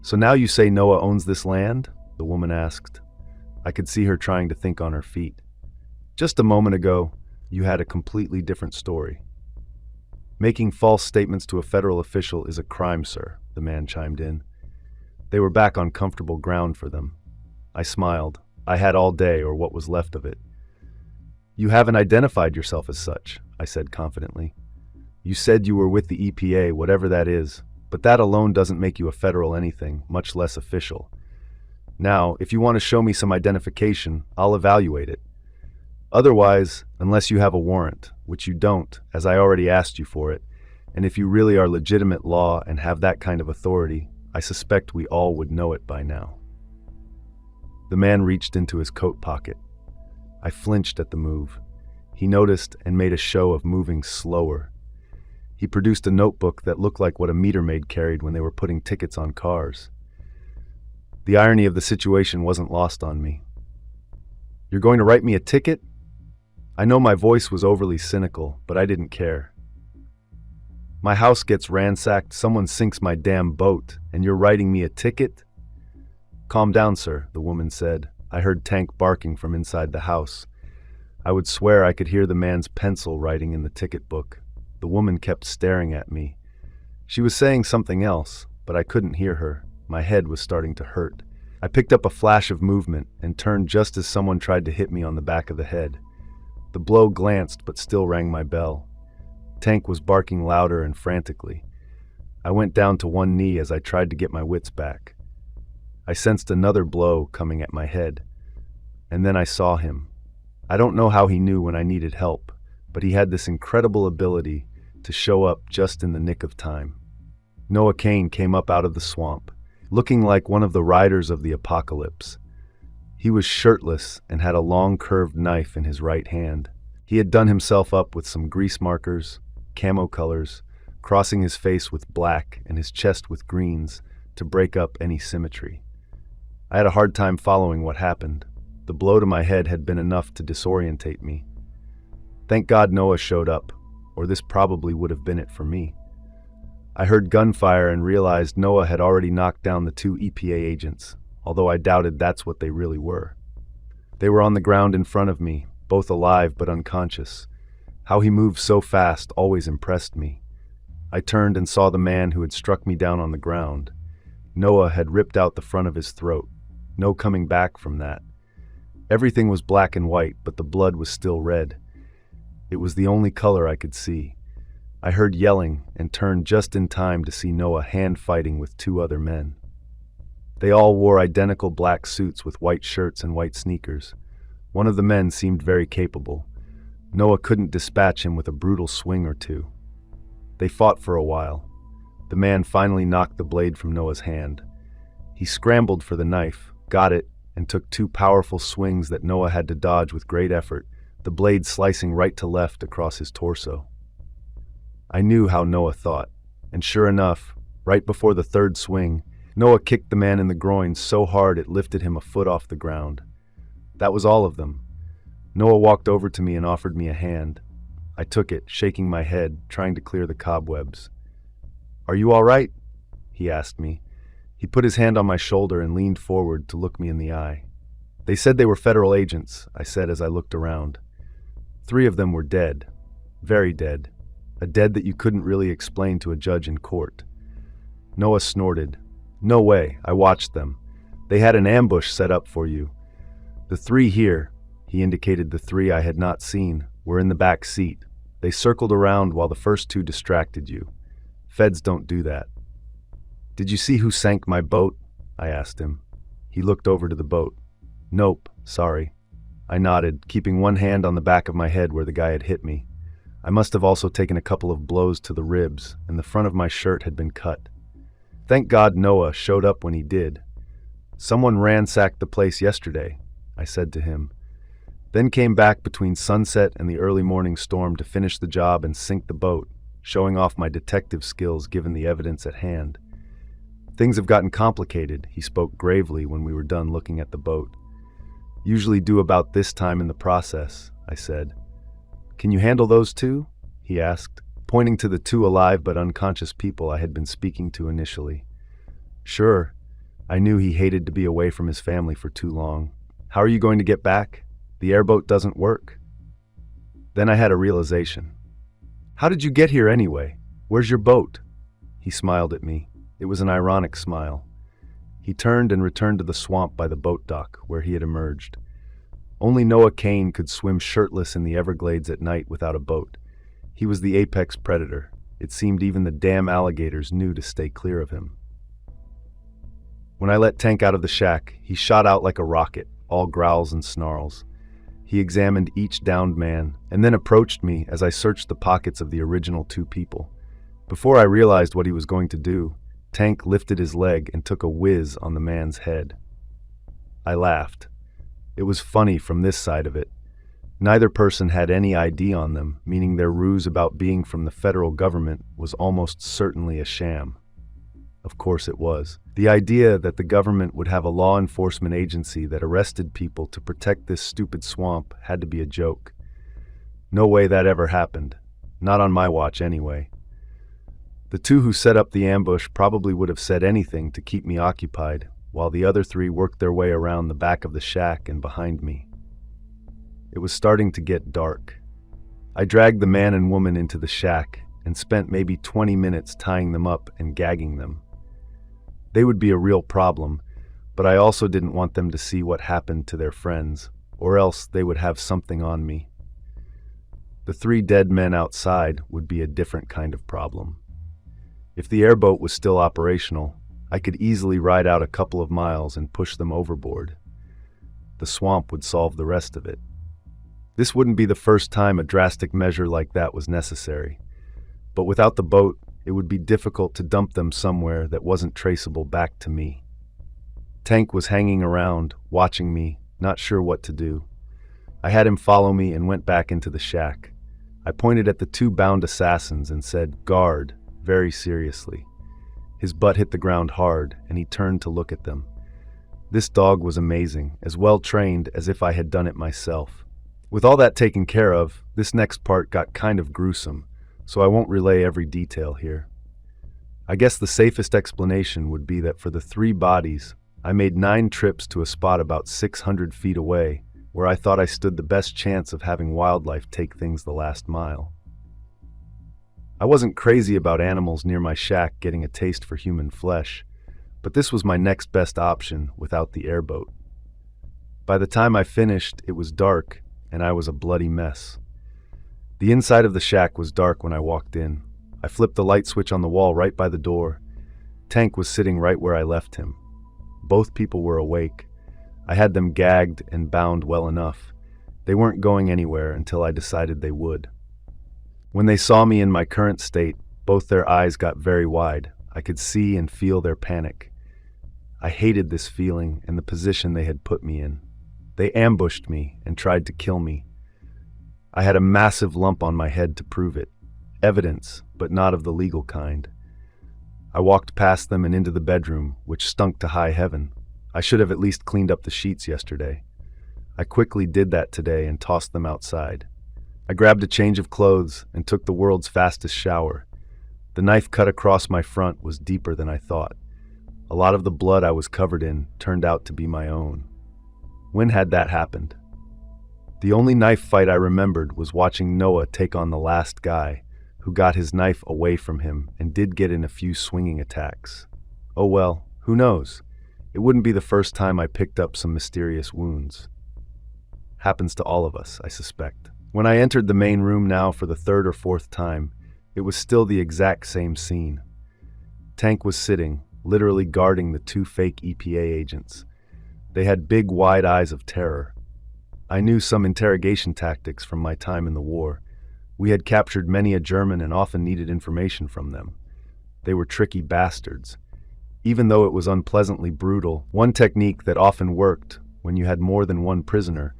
"So now you say Noah owns this land?" the woman asked. I could see her trying to think on her feet. "Just a moment ago, you had a completely different story." "Making false statements to a federal official is a crime, sir," the man chimed in. They were back on comfortable ground for them. I smiled. I had all day, or what was left of it. "You haven't identified yourself as such," I said confidently. "You said you were with the EPA, whatever that is, but that alone doesn't make you a federal anything, much less official. Now, if you want to show me some identification, I'll evaluate it. Otherwise, unless you have a warrant, which you don't, as I already asked you for it, and if you really are legitimate law and have that kind of authority, I suspect we all would know it by now." The man reached into his coat pocket. I flinched at the move. He noticed and made a show of moving slower. He produced a notebook that looked like what a meter maid carried when they were putting tickets on cars. The irony of the situation wasn't lost on me. "You're going to write me a ticket?" I know my voice was overly cynical, but I didn't care. "My house gets ransacked, someone sinks my damn boat, and you're writing me a ticket?" "Calm down, sir," the woman said. I heard Tank barking from inside the house. I would swear I could hear the man's pencil writing in the ticket book. The woman kept staring at me. She was saying something else, but I couldn't hear her. My head was starting to hurt. I picked up a flash of movement and turned just as someone tried to hit me on the back of the head. The blow glanced but still rang my bell. Tank was barking louder and frantically. I went down to one knee as I tried to get my wits back. I sensed another blow coming at my head. And then I saw him. I don't know how he knew when I needed help, but he had this incredible ability to show up just in the nick of time. Noah Kayne came up out of the swamp, looking like one of the riders of the apocalypse. He was shirtless and had a long curved knife in his right hand. He had done himself up with some grease markers, camo colors, crossing his face with black and his chest with greens to break up any symmetry. I had a hard time following what happened. The blow to my head had been enough to disorientate me. Thank God Noah showed up, or this probably would have been it for me. I heard gunfire and realized Noah had already knocked down the 2 EPA agents, although I doubted that's what they really were. They were on the ground in front of me, both alive but unconscious. How he moved so fast always impressed me. I turned and saw the man who had struck me down on the ground. Noah had ripped out the front of his throat. No coming back from that. Everything was black and white, but the blood was still red. It was the only color I could see. I heard yelling and turned just in time to see Noah hand-fighting with two other men. They all wore identical black suits with white shirts and white sneakers. One of the men seemed very capable. Noah couldn't dispatch him with a brutal swing or two. They fought for a while. The man finally knocked the blade from Noah's hand. He scrambled for the knife, got it, and took two powerful swings that Noah had to dodge with great effort, the blade slicing right to left across his torso. I knew how Noah thought, and sure enough, right before the third swing, Noah kicked the man in the groin so hard it lifted him a foot off the ground. That was all of them. Noah walked over to me and offered me a hand. I took it, shaking my head, trying to clear the cobwebs. "Are you all right?" he asked me. He put his hand on my shoulder and leaned forward to look me in the eye. "They said they were federal agents," I said as I looked around. 3 of them were dead. Very dead. A dead that you couldn't really explain to a judge in court. Noah snorted. "No way, I watched them. They had an ambush set up for you. The 3 here," he indicated the 3 I had not seen, "were in the back seat. They circled around while the first 2 distracted you. Feds don't do that." "Did you see who sank my boat?" I asked him. He looked over to the boat. "Nope, sorry." I nodded, keeping one hand on the back of my head where the guy had hit me. I must have also taken a couple of blows to the ribs, and the front of my shirt had been cut. Thank God Noah showed up when he did. "Someone ransacked the place yesterday," I said to him. Then came back between sunset and the early morning storm to finish the job and sink the boat, showing off my detective skills given the evidence at hand. "Things have gotten complicated," he spoke gravely when we were done looking at the boat. "Usually do about this time in the process," I said. "Can you handle those 2? He asked, pointing to the 2 alive but unconscious people I had been speaking to initially. "Sure." I knew he hated to be away from his family for too long. "How are you going to get back? The airboat doesn't work." Then I had a realization. "How did you get here anyway? Where's your boat?" He smiled at me. It was an ironic smile. He turned and returned to the swamp by the boat dock, where he had emerged. Only Noah KAYNE could swim shirtless in the Everglades at night without a boat. He was the apex predator. It seemed even the damn alligators knew to stay clear of him. When I let Tank out of the shack, he shot out like a rocket, all growls and snarls. He examined each downed man, and then approached me as I searched the pockets of the original 2 people. Before I realized what he was going to do, Tank lifted his leg and took a whiz on the man's head. I laughed. It was funny from this side of it. Neither person had any ID on them, meaning their ruse about being from the federal government was almost certainly a sham. Of course it was. The idea that the government would have a law enforcement agency that arrested people to protect this stupid swamp had to be a joke. No way that ever happened. Not on my watch anyway. The 2 who set up the ambush probably would have said anything to keep me occupied, while the other 3 worked their way around the back of the shack and behind me. It was starting to get dark. I dragged the man and woman into the shack and spent maybe 20 minutes tying them up and gagging them. They would be a real problem, but I also didn't want them to see what happened to their friends, or else they would have something on me. The 3 dead men outside would be a different kind of problem. If the airboat was still operational, I could easily ride out a couple of miles and push them overboard. The swamp would solve the rest of it. This wouldn't be the first time a drastic measure like that was necessary, but without the boat, it would be difficult to dump them somewhere that wasn't traceable back to me. Tank was hanging around, watching me, not sure what to do. I had him follow me and went back into the shack. I pointed at the 2 bound assassins and said, "Guard," very seriously. His butt hit the ground hard, and he turned to look at them. This dog was amazing, as well trained as if I had done it myself. With all that taken care of, this next part got kind of gruesome, so I won't relay every detail here. I guess the safest explanation would be that for the 3 bodies, I made 9 trips to a spot about 600 feet away, where I thought I stood the best chance of having wildlife take things the last mile. I wasn't crazy about animals near my shack getting a taste for human flesh, but this was my next best option without the airboat. By the time I finished, it was dark, and I was a bloody mess. The inside of the shack was dark when I walked in. I flipped the light switch on the wall right by the door. Tank was sitting right where I left him. Both people were awake. I had them gagged and bound well enough. They weren't going anywhere until I decided they would. When they saw me in my current state, both their eyes got very wide. I could see and feel their panic. I hated this feeling and the position they had put me in. They ambushed me and tried to kill me. I had a massive lump on my head to prove it. Evidence, but not of the legal kind. I walked past them and into the bedroom, which stunk to high heaven. I should have at least cleaned up the sheets yesterday. I quickly did that today and tossed them outside. I grabbed a change of clothes and took the world's fastest shower. The knife cut across my front was deeper than I thought. A lot of the blood I was covered in turned out to be my own. When had that happened? The only knife fight I remembered was watching Noah take on the last guy, who got his knife away from him and did get in a few swinging attacks. Oh well, who knows? It wouldn't be the first time I picked up some mysterious wounds. Happens to all of us, I suspect. When I entered the main room now for the third or fourth time, it was still the exact same scene. Tank was sitting, literally guarding the two fake EPA agents. They had big, wide eyes of terror. I knew some interrogation tactics from my time in the war. We had captured many a German and often needed information from them. They were tricky bastards. Even though it was unpleasantly brutal, one technique that often worked when you had more than one prisoner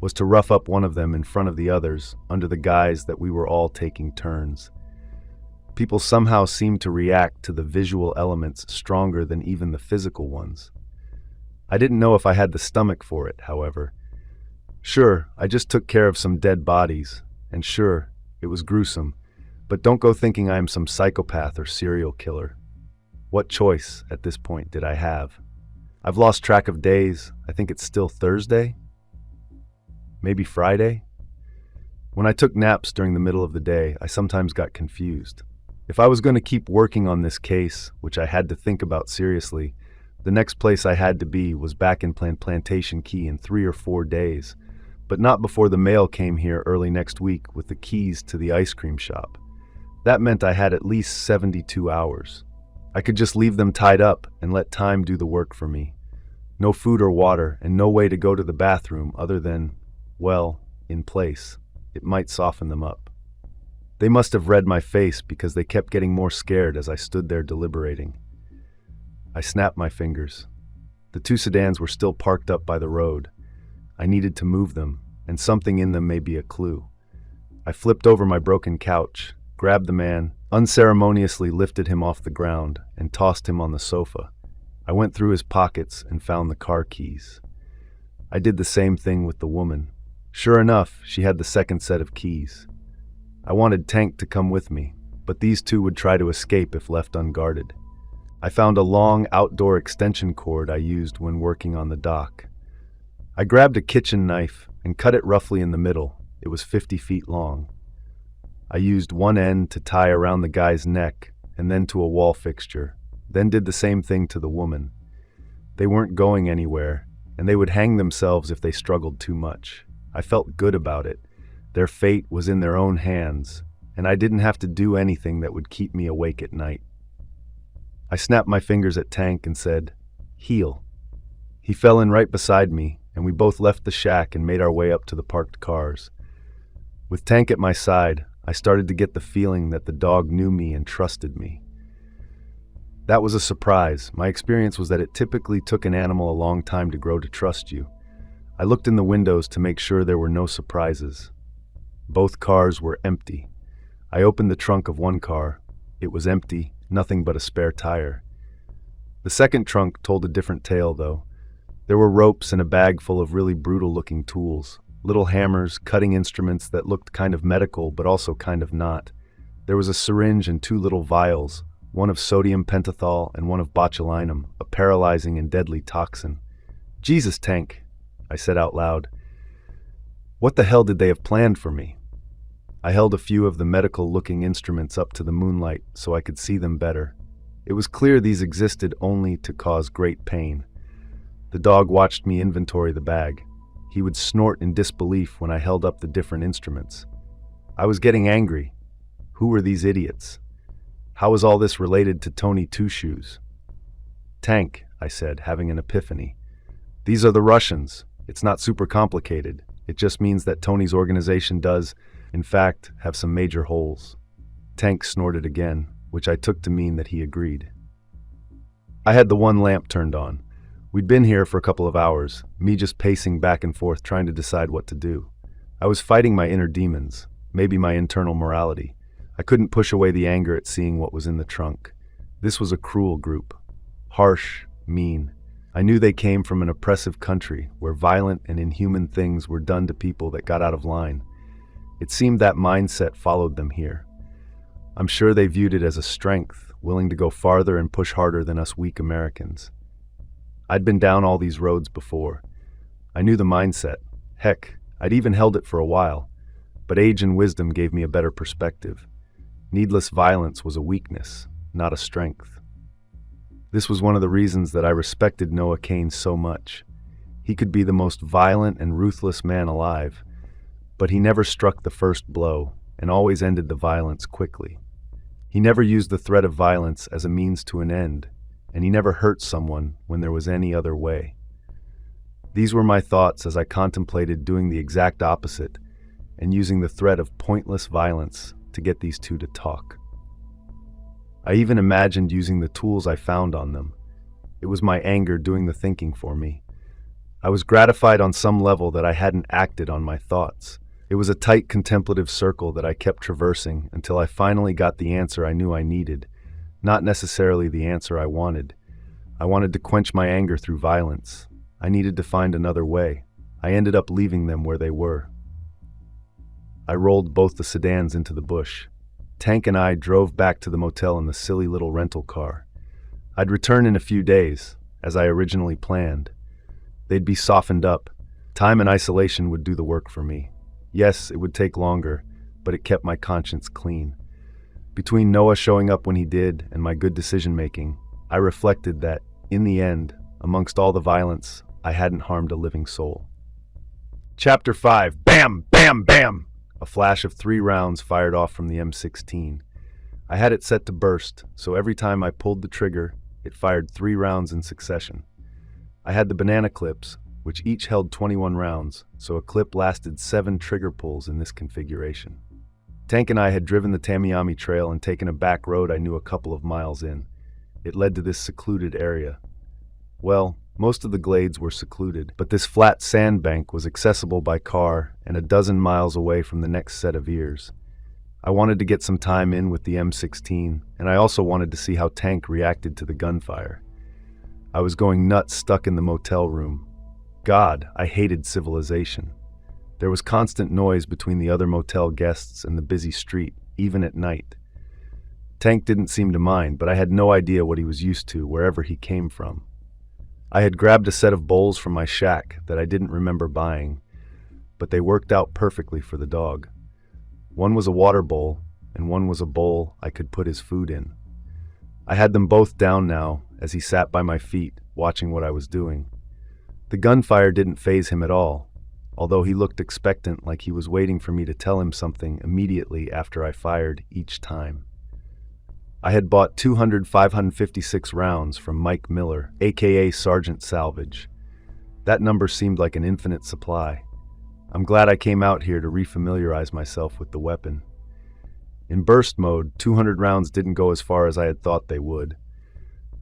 was to rough up one of them in front of the others under the guise that we were all taking turns. People somehow seemed to react to the visual elements stronger than even the physical ones. I didn't know if I had the stomach for it, however. Sure, I just took care of some dead bodies, and sure, it was gruesome, but don't go thinking I am some psychopath or serial killer. What choice, at this point, did I have? I've lost track of days. I think it's still Thursday? Maybe Friday? When I took naps during the middle of the day, I sometimes got confused. If I was going to keep working on this case, which I had to think about seriously, the next place I had to be was back in Plantation Key in 3 or 4 days, but not before the mail came here early next week with the keys to the ice cream shop. That meant I had at least 72 hours. I could just leave them tied up and let time do the work for me. No food or water, and no way to go to the bathroom other than, well, in place. It might soften them up. They must have read my face because they kept getting more scared as I stood there deliberating. I snapped my fingers. The 2 sedans were still parked up by the road. I needed to move them, and something in them may be a clue. I flipped over my broken couch, grabbed the man, unceremoniously lifted him off the ground, and tossed him on the sofa. I went through his pockets and found the car keys. I did the same thing with the woman. Sure enough, she had the second set of keys. I wanted Tank to come with me, but these two would try to escape if left unguarded. I found a long outdoor extension cord I used when working on the dock. I grabbed a kitchen knife and cut it roughly in the middle. It was 50 feet long. I used one end to tie around the guy's neck and then to a wall fixture, then did the same thing to the woman. They weren't going anywhere, and they would hang themselves if they struggled too much. I felt good about it. Their fate was in their own hands, and I didn't have to do anything that would keep me awake at night. I snapped my fingers at Tank and said, "Heel." He fell in right beside me, and we both left the shack and made our way up to the parked cars. With Tank at my side, I started to get the feeling that the dog knew me and trusted me. That was a surprise. My experience was that it typically took an animal a long time to grow to trust you. I looked in the windows to make sure there were no surprises. Both cars were empty. I opened the trunk of one car. It was empty, nothing but a spare tire. The second trunk told a different tale, though. There were ropes and a bag full of really brutal-looking tools. Little hammers, cutting instruments that looked kind of medical but also kind of not. There was a syringe and 2 little vials, one of sodium pentothal and one of botulinum, a paralyzing and deadly toxin. "Jesus, Tank," I said out loud. What the hell did they have planned for me? I held a few of the medical-looking instruments up to the moonlight so I could see them better. It was clear these existed only to cause great pain. The dog watched me inventory the bag. He would snort in disbelief when I held up the different instruments. I was getting angry. Who were these idiots? How was all this related to Tony Two Shoes? Tank, I said, having an epiphany. These are the Russians. It's not super complicated. It just means that Tony's organization does, in fact, have some major holes. Tank snorted again, which I took to mean that he agreed. I had the one lamp turned on. We'd been here for a couple of hours, me just pacing back and forth trying to decide what to do. I was fighting my inner demons, maybe my internal morality. I couldn't push away the anger at seeing what was in the trunk. This was a cruel group. Harsh, mean. I knew they came from an oppressive country where violent and inhuman things were done to people that got out of line. It seemed that mindset followed them here. I'm sure they viewed it as a strength, willing to go farther and push harder than us weak Americans. I'd been down all these roads before. I knew the mindset. Heck, I'd even held it for a while. But age and wisdom gave me a better perspective. Needless violence was a weakness, not a strength. This was one of the reasons that I respected Noah Kane so much. He could be the most violent and ruthless man alive, but he never struck the first blow and always ended the violence quickly. He never used the threat of violence as a means to an end, and he never hurt someone when there was any other way. These were my thoughts as I contemplated doing the exact opposite and using the threat of pointless violence to get these two to talk. I even imagined using the tools I found on them. It was my anger doing the thinking for me. I was gratified on some level that I hadn't acted on my thoughts. It was a tight contemplative circle that I kept traversing until I finally got the answer I knew I needed, not necessarily the answer I wanted. I wanted to quench my anger through violence. I needed to find another way. I ended up leaving them where they were. I rolled both the sedans into the bush. Tank and I drove back to the motel in the silly little rental car. I'd return in a few days, as I originally planned. They'd be softened up. Time and isolation would do the work for me. Yes, it would take longer, but it kept my conscience clean. Between Noah showing up when he did and my good decision-making, I reflected that, in the end, amongst all the violence, I hadn't harmed a living soul. Chapter 5. Bam! Bam! Bam! A flash of 3 rounds fired off from the M16. I had it set to burst, so every time I pulled the trigger, it fired 3 rounds in succession. I had the banana clips, which each held 21 rounds, so a clip lasted 7 trigger pulls in this configuration. Tank and I had driven the Tamiami Trail and taken a back road I knew a couple of miles in. It led to this secluded area. Well, most of the glades were secluded, but this flat sandbank was accessible by car and a dozen miles away from the next set of ears. I wanted to get some time in with the M16, and I also wanted to see how Tank reacted to the gunfire. I was going nuts stuck in the motel room. God, I hated civilization. There was constant noise between the other motel guests and the busy street, even at night. Tank didn't seem to mind, but I had no idea what he was used to wherever he came from. I had grabbed a set of bowls from my shack that I didn't remember buying, but they worked out perfectly for the dog. One was a water bowl, and one was a bowl I could put his food in. I had them both down now as he sat by my feet, watching what I was doing. The gunfire didn't faze him at all, although he looked expectant, like he was waiting for me to tell him something immediately after I fired each time. I had bought 556 rounds from Mike Miller, aka Sergeant Salvage. That number seemed like an infinite supply. I'm glad I came out here to refamiliarize myself with the weapon. In burst mode, 200 rounds didn't go as far as I had thought they would.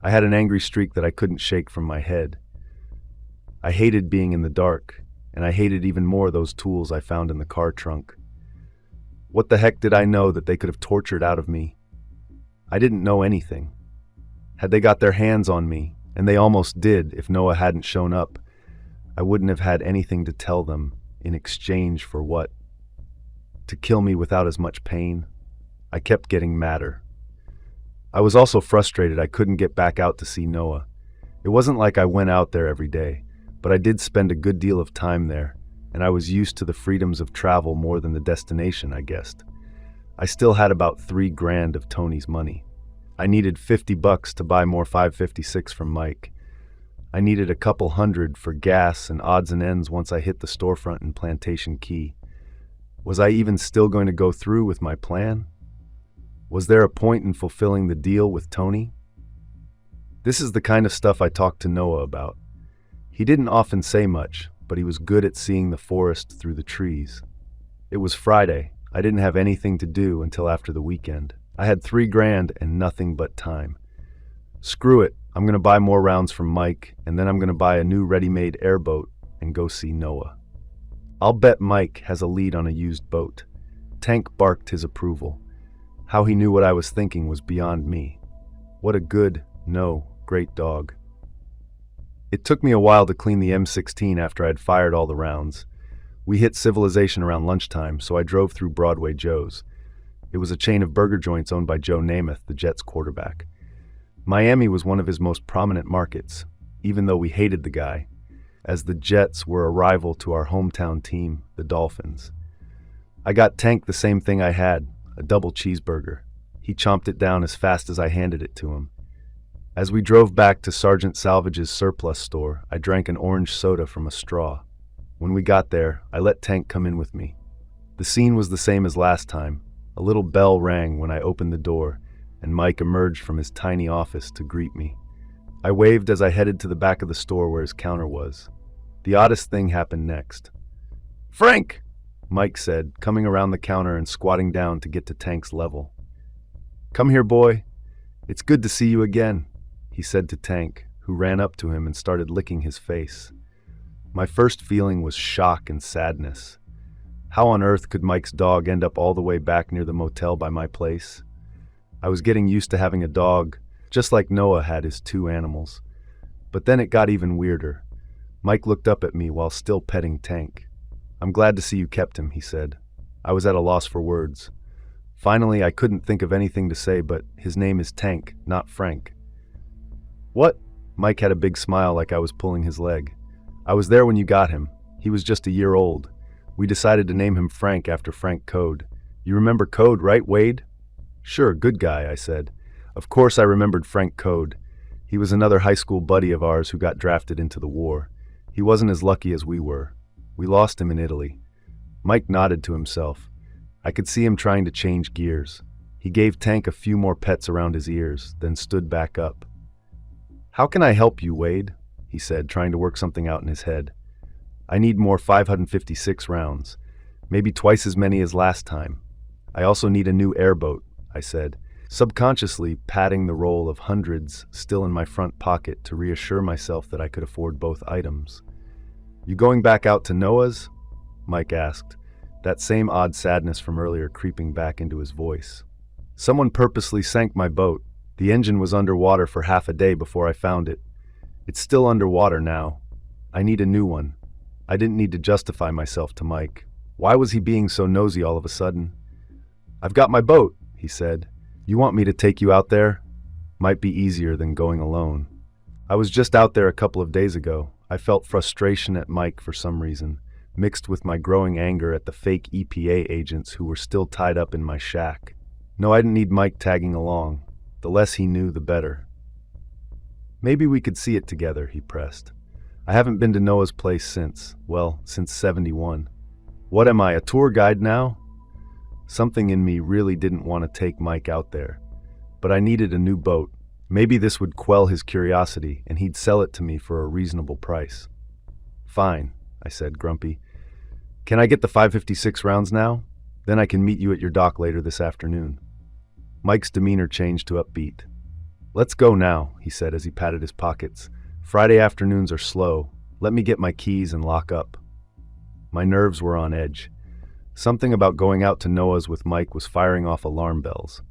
I had an angry streak that I couldn't shake from my head. I hated being in the dark, and I hated even more those tools I found in the car trunk. What the heck did I know that they could have tortured out of me? I didn't know anything. Had they got their hands on me, and they almost did if Noah hadn't shown up, I wouldn't have had anything to tell them in exchange for what? To kill me without as much pain? I kept getting madder. I was also frustrated I couldn't get back out to see Noah. It wasn't like I went out there every day, but I did spend a good deal of time there, and I was used to the freedoms of travel more than the destination, I guessed. I still had about $3,000 of Tony's money. I needed $50 to buy more 556 from Mike. I needed a couple hundred for gas and odds and ends once I hit the storefront in Plantation Key. Was I even still going to go through with my plan? Was there a point in fulfilling the deal with Tony? This is the kind of stuff I talked to Noah about. He didn't often say much, but he was good at seeing the forest through the trees. It was Friday. I didn't have anything to do until after the weekend. I had $3,000 and nothing but time. Screw it, I'm going to buy more rounds from Mike, and then I'm going to buy a new ready-made airboat and go see Noah. I'll bet Mike has a lead on a used boat. Tank barked his approval. How he knew what I was thinking was beyond me. What a good, great dog. It took me a while to clean the M16 after I'd fired all the rounds. We hit civilization around lunchtime, so I drove through Broadway Joe's. It was a chain of burger joints owned by Joe Namath, the Jets quarterback. Miami was one of his most prominent markets, even though we hated the guy, as the Jets were a rival to our hometown team, the Dolphins. I got Tank the same thing I had, a double cheeseburger. He chomped it down as fast as I handed it to him. As we drove back to Sergeant Salvage's surplus store, I drank an orange soda from a straw. When we got there, I let Tank come in with me. The scene was the same as last time. A little bell rang when I opened the door, and Mike emerged from his tiny office to greet me. I waved as I headed to the back of the store where his counter was. The oddest thing happened next. "Frank!" Mike said, coming around the counter and squatting down to get to Tank's level. "Come here, boy. It's good to see you again," he said to Tank, who ran up to him and started licking his face. My first feeling was shock and sadness. How on earth could Mike's dog end up all the way back near the motel by my place? I was getting used to having a dog, just like Noah had his two animals. But then it got even weirder. Mike looked up at me while still petting Tank. "I'm glad to see you kept him," he said. I was at a loss for words. Finally, I couldn't think of anything to say but, "His name is Tank, not Frank." "What?" Mike had a big smile like I was pulling his leg. "I was there when you got him. He was just a year old. We decided to name him Frank after Frank Code. You remember Code, right, Wade?" "Sure, good guy," I said. Of course I remembered Frank Code. He was another high school buddy of ours who got drafted into the war. He wasn't as lucky as we were. We lost him in Italy. Mike nodded to himself. I could see him trying to change gears. He gave Tank a few more pets around his ears, then stood back up. "How can I help you, Wade?" he said, trying to work something out in his head. "I need more 556 rounds, maybe twice as many as last time. I also need a new airboat," I said, subconsciously patting the roll of hundreds still in my front pocket to reassure myself that I could afford both items. "You going back out to Noah's?" Mike asked, that same odd sadness from earlier creeping back into his voice. "Someone purposely sank my boat. The engine was underwater for half a day before I found it. It's still underwater now. I need a new one." I didn't need to justify myself to Mike. Why was he being so nosy all of a sudden? "I've got my boat," he said. "You want me to take you out there? Might be easier than going alone." I was just out there a couple of days ago. I felt frustration at Mike for some reason, mixed with my growing anger at the fake EPA agents who were still tied up in my shack. No, I didn't need Mike tagging along. The less he knew, the better. "Maybe we could see it together," he pressed. "I haven't been to Noah's place since 71. What am I, a tour guide now?" Something in me really didn't want to take Mike out there. But I needed a new boat. Maybe this would quell his curiosity, and he'd sell it to me for a reasonable price. "Fine," I said, grumpy. "Can I get the 556 rounds now? Then I can meet you at your dock later this afternoon." Mike's demeanor changed to upbeat. "Let's go now," he said as he patted his pockets. "Friday afternoons are slow. Let me get my keys and lock up." My nerves were on edge. Something about going out to Noah's with Mike was firing off alarm bells.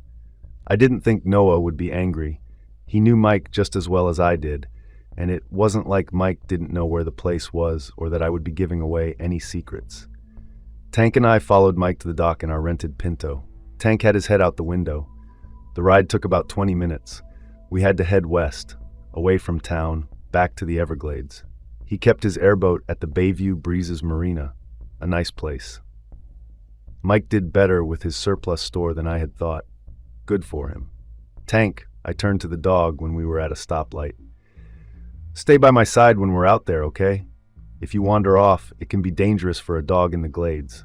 I didn't think Noah would be angry. He knew Mike just as well as I did, and it wasn't like Mike didn't know where the place was or that I would be giving away any secrets. Tank and I followed Mike to the dock in our rented Pinto. Tank had his head out the window. The ride took about 20 minutes. We had to head west, away from town, back to the Everglades. He kept his airboat at the Bayview Breezes Marina. A nice place. Mike did better with his surplus store than I had thought. Good for him. Tank, I turned to the dog when we were at a stoplight. Stay by my side when we're out there, okay? If you wander off, it can be dangerous for a dog in the glades.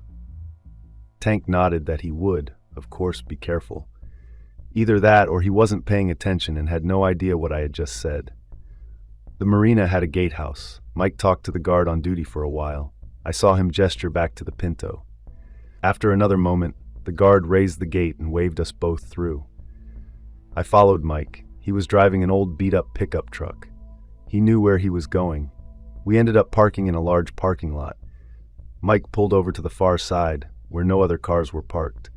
Tank nodded that he would, of course, be careful. Either that or he wasn't paying attention and had no idea what I had just said. The marina had a gatehouse. Mike talked to the guard on duty for a while. I saw him gesture back to the Pinto. After another moment, the guard raised the gate and waved us both through. I followed Mike. He was driving an old beat-up pickup truck. He knew where he was going. We ended up parking in a large parking lot. Mike pulled over to the far side, where no other cars were parked.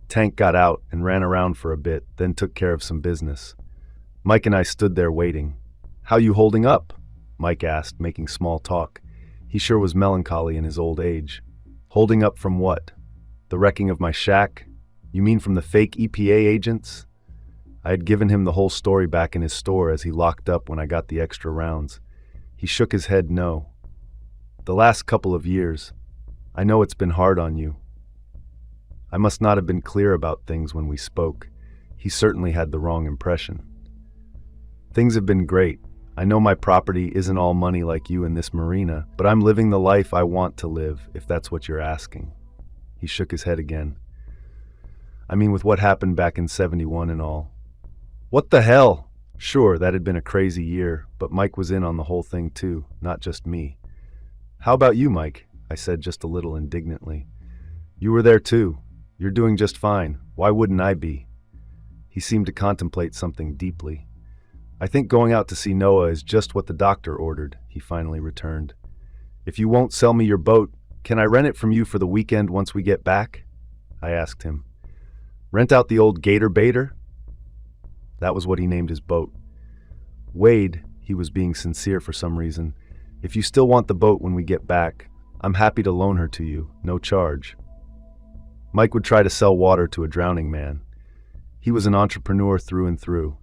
Tank got out and ran around for a bit, then took care of some business. Mike and I stood there waiting. "How you holding up?" Mike asked, making small talk. He sure was melancholy in his old age. Holding up from what? The wrecking of my shack? You mean from the fake EPA agents? I had given him the whole story back in his store as he locked up when I got the extra rounds. He shook his head no. The last couple of years. I know it's been hard on you. I must not have been clear about things when we spoke. He certainly had the wrong impression. Things have been great. I know my property isn't all money like you in this marina, but I'm living the life I want to live, if that's what you're asking. He shook his head again. I mean, with what happened back in '71 and all. What the hell? Sure, that had been a crazy year, but Mike was in on the whole thing too, not just me. How about you, Mike? I said just a little indignantly. You were there too. You're doing just fine. Why wouldn't I be? He seemed to contemplate something deeply. I think going out to see Noah is just what the doctor ordered, he finally returned. If you won't sell me your boat, can I rent it from you for the weekend once we get back? I asked him. Rent out the old Gator Baiter? That was what he named his boat. Wade, he was being sincere for some reason. If you still want the boat when we get back, I'm happy to loan her to you, no charge. Mike would try to sell water to a drowning man. He was an entrepreneur through and through.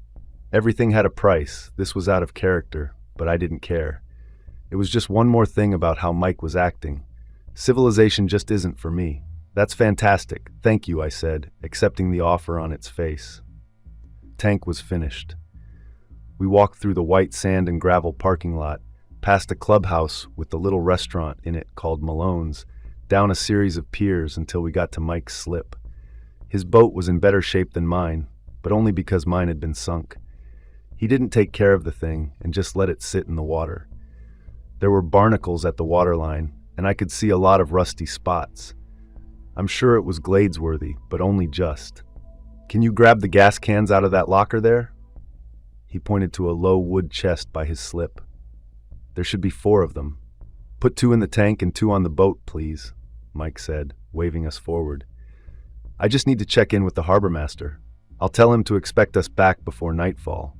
Everything had a price. This was out of character, but I didn't care. It was just one more thing about how Mike was acting. Civilization just isn't for me. That's fantastic. Thank you, I said, accepting the offer on its face. Tank was finished. We walked through the white sand and gravel parking lot, past a clubhouse with the little restaurant in it called Malone's, down a series of piers until we got to Mike's slip. His boat was in better shape than mine, but only because mine had been sunk. He didn't take care of the thing and just let it sit in the water. There were barnacles at the waterline, and I could see a lot of rusty spots. I'm sure it was glades-worthy, but only just. Can you grab the gas cans out of that locker there? He pointed to a low wood chest by his slip. There should be 4 of them. Put 2 in the tank and 2 on the boat, please, Mike said, waving us forward. I just need to check in with the harbor master. I'll tell him to expect us back before nightfall.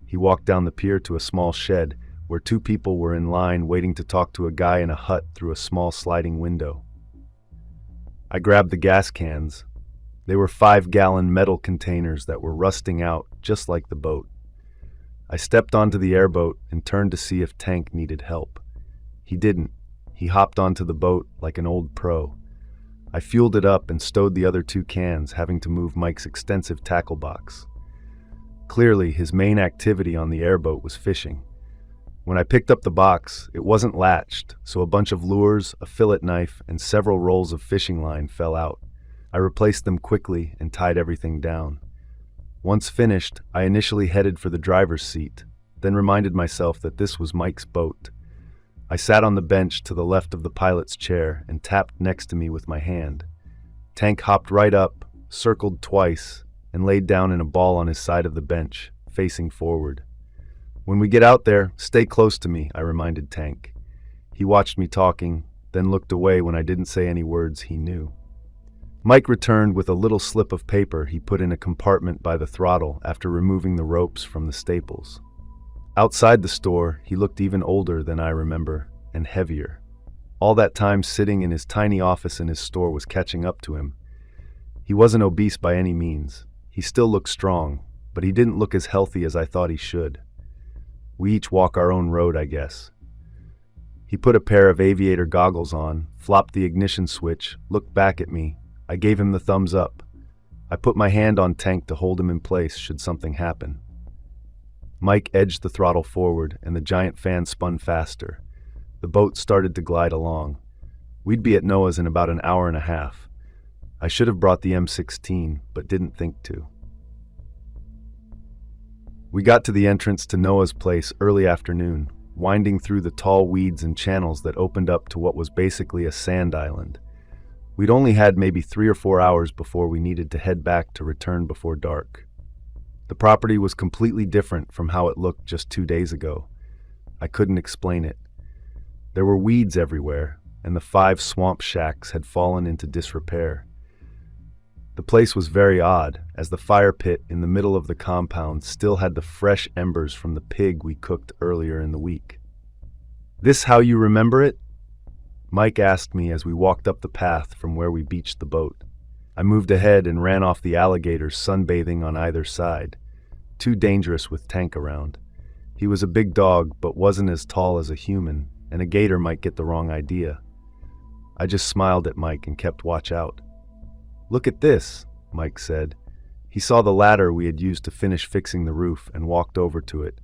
He walked down the pier to a small shed where 2 people were in line waiting to talk to a guy in a hut through a small sliding window. I grabbed the gas cans. They were 5-gallon metal containers that were rusting out just like the boat. I stepped onto the airboat and turned to see if Tank needed help. He didn't. He hopped onto the boat like an old pro. I fueled it up and stowed the other 2 cans, having to move Mike's extensive tackle box. Clearly, his main activity on the airboat was fishing. When I picked up the box, it wasn't latched, so a bunch of lures, a fillet knife, and several rolls of fishing line fell out. I replaced them quickly and tied everything down. Once finished, I initially headed for the driver's seat, then reminded myself that this was Mike's boat. I sat on the bench to the left of the pilot's chair and tapped next to me with my hand. Tank hopped right up, circled twice, and laid down in a ball on his side of the bench, facing forward. When we get out there, stay close to me, I reminded Tank. He watched me talking, then looked away when I didn't say any words he knew. Mike returned with a little slip of paper he put in a compartment by the throttle after removing the ropes from the staples. Outside the store, he looked even older than I remember, and heavier. All that time sitting in his tiny office in his store was catching up to him. He wasn't obese by any means. He still looked strong, but he didn't look as healthy as I thought he should. We each walk our own road, I guess. He put a pair of aviator goggles on, flopped the ignition switch, looked back at me. I gave him the thumbs up. I put my hand on Tank to hold him in place should something happen. Mike edged the throttle forward, and the giant fan spun faster. The boat started to glide along. We'd be at Noah's in about an hour and a half. I should have brought the M16, but didn't think to. We got to the entrance to Noah's place early afternoon, winding through the tall weeds and channels that opened up to what was basically a sand island. We'd only had maybe 3 or 4 hours before we needed to head back to return before dark. The property was completely different from how it looked just 2 days ago. I couldn't explain it. There were weeds everywhere, and the 5 swamp shacks had fallen into disrepair. The place was very odd, as the fire pit in the middle of the compound still had the fresh embers from the pig we cooked earlier in the week. "This how you remember it?" Mike asked me as we walked up the path from where we beached the boat. I moved ahead and ran off the alligators sunbathing on either side. Too dangerous with Tank around. He was a big dog, but wasn't as tall as a human, and a gator might get the wrong idea. I just smiled at Mike and kept watch out. "Look at this," Mike said. He saw the ladder we had used to finish fixing the roof and walked over to it.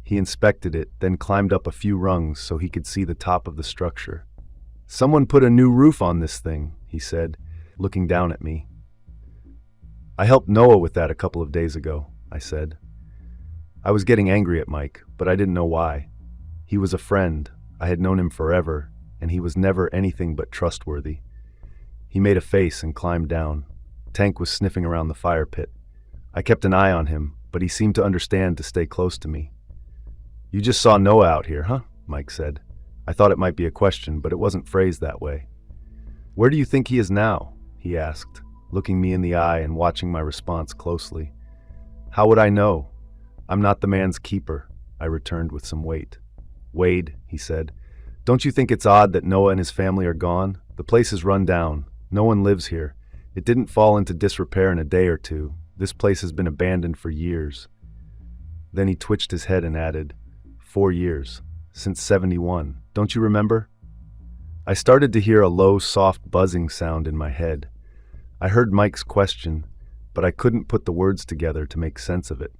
He inspected it, then climbed up a few rungs so he could see the top of the structure. "Someone put a new roof on this thing," he said, looking down at me. "I helped Noah with that a couple of days ago," I said. I was getting angry at Mike, but I didn't know why. He was a friend. I had known him forever, and he was never anything but trustworthy. He made a face and climbed down. Tank was sniffing around the fire pit. I kept an eye on him, but he seemed to understand to stay close to me. "You just saw Noah out here, huh?" Mike said. I thought it might be a question, but it wasn't phrased that way. "Where do you think he is now?" he asked, looking me in the eye and watching my response closely. "How would I know? I'm not the man's keeper," I returned with some weight. "Wade," he said, "don't you think it's odd that Noah and his family are gone? The place is run down. No one lives here. It didn't fall into disrepair in a day or two. This place has been abandoned for years." Then he twitched his head and added, 4 years. Since '71. Don't you remember? I started to hear a low, soft buzzing sound in my head. I heard Mike's question, but I couldn't put the words together to make sense of it.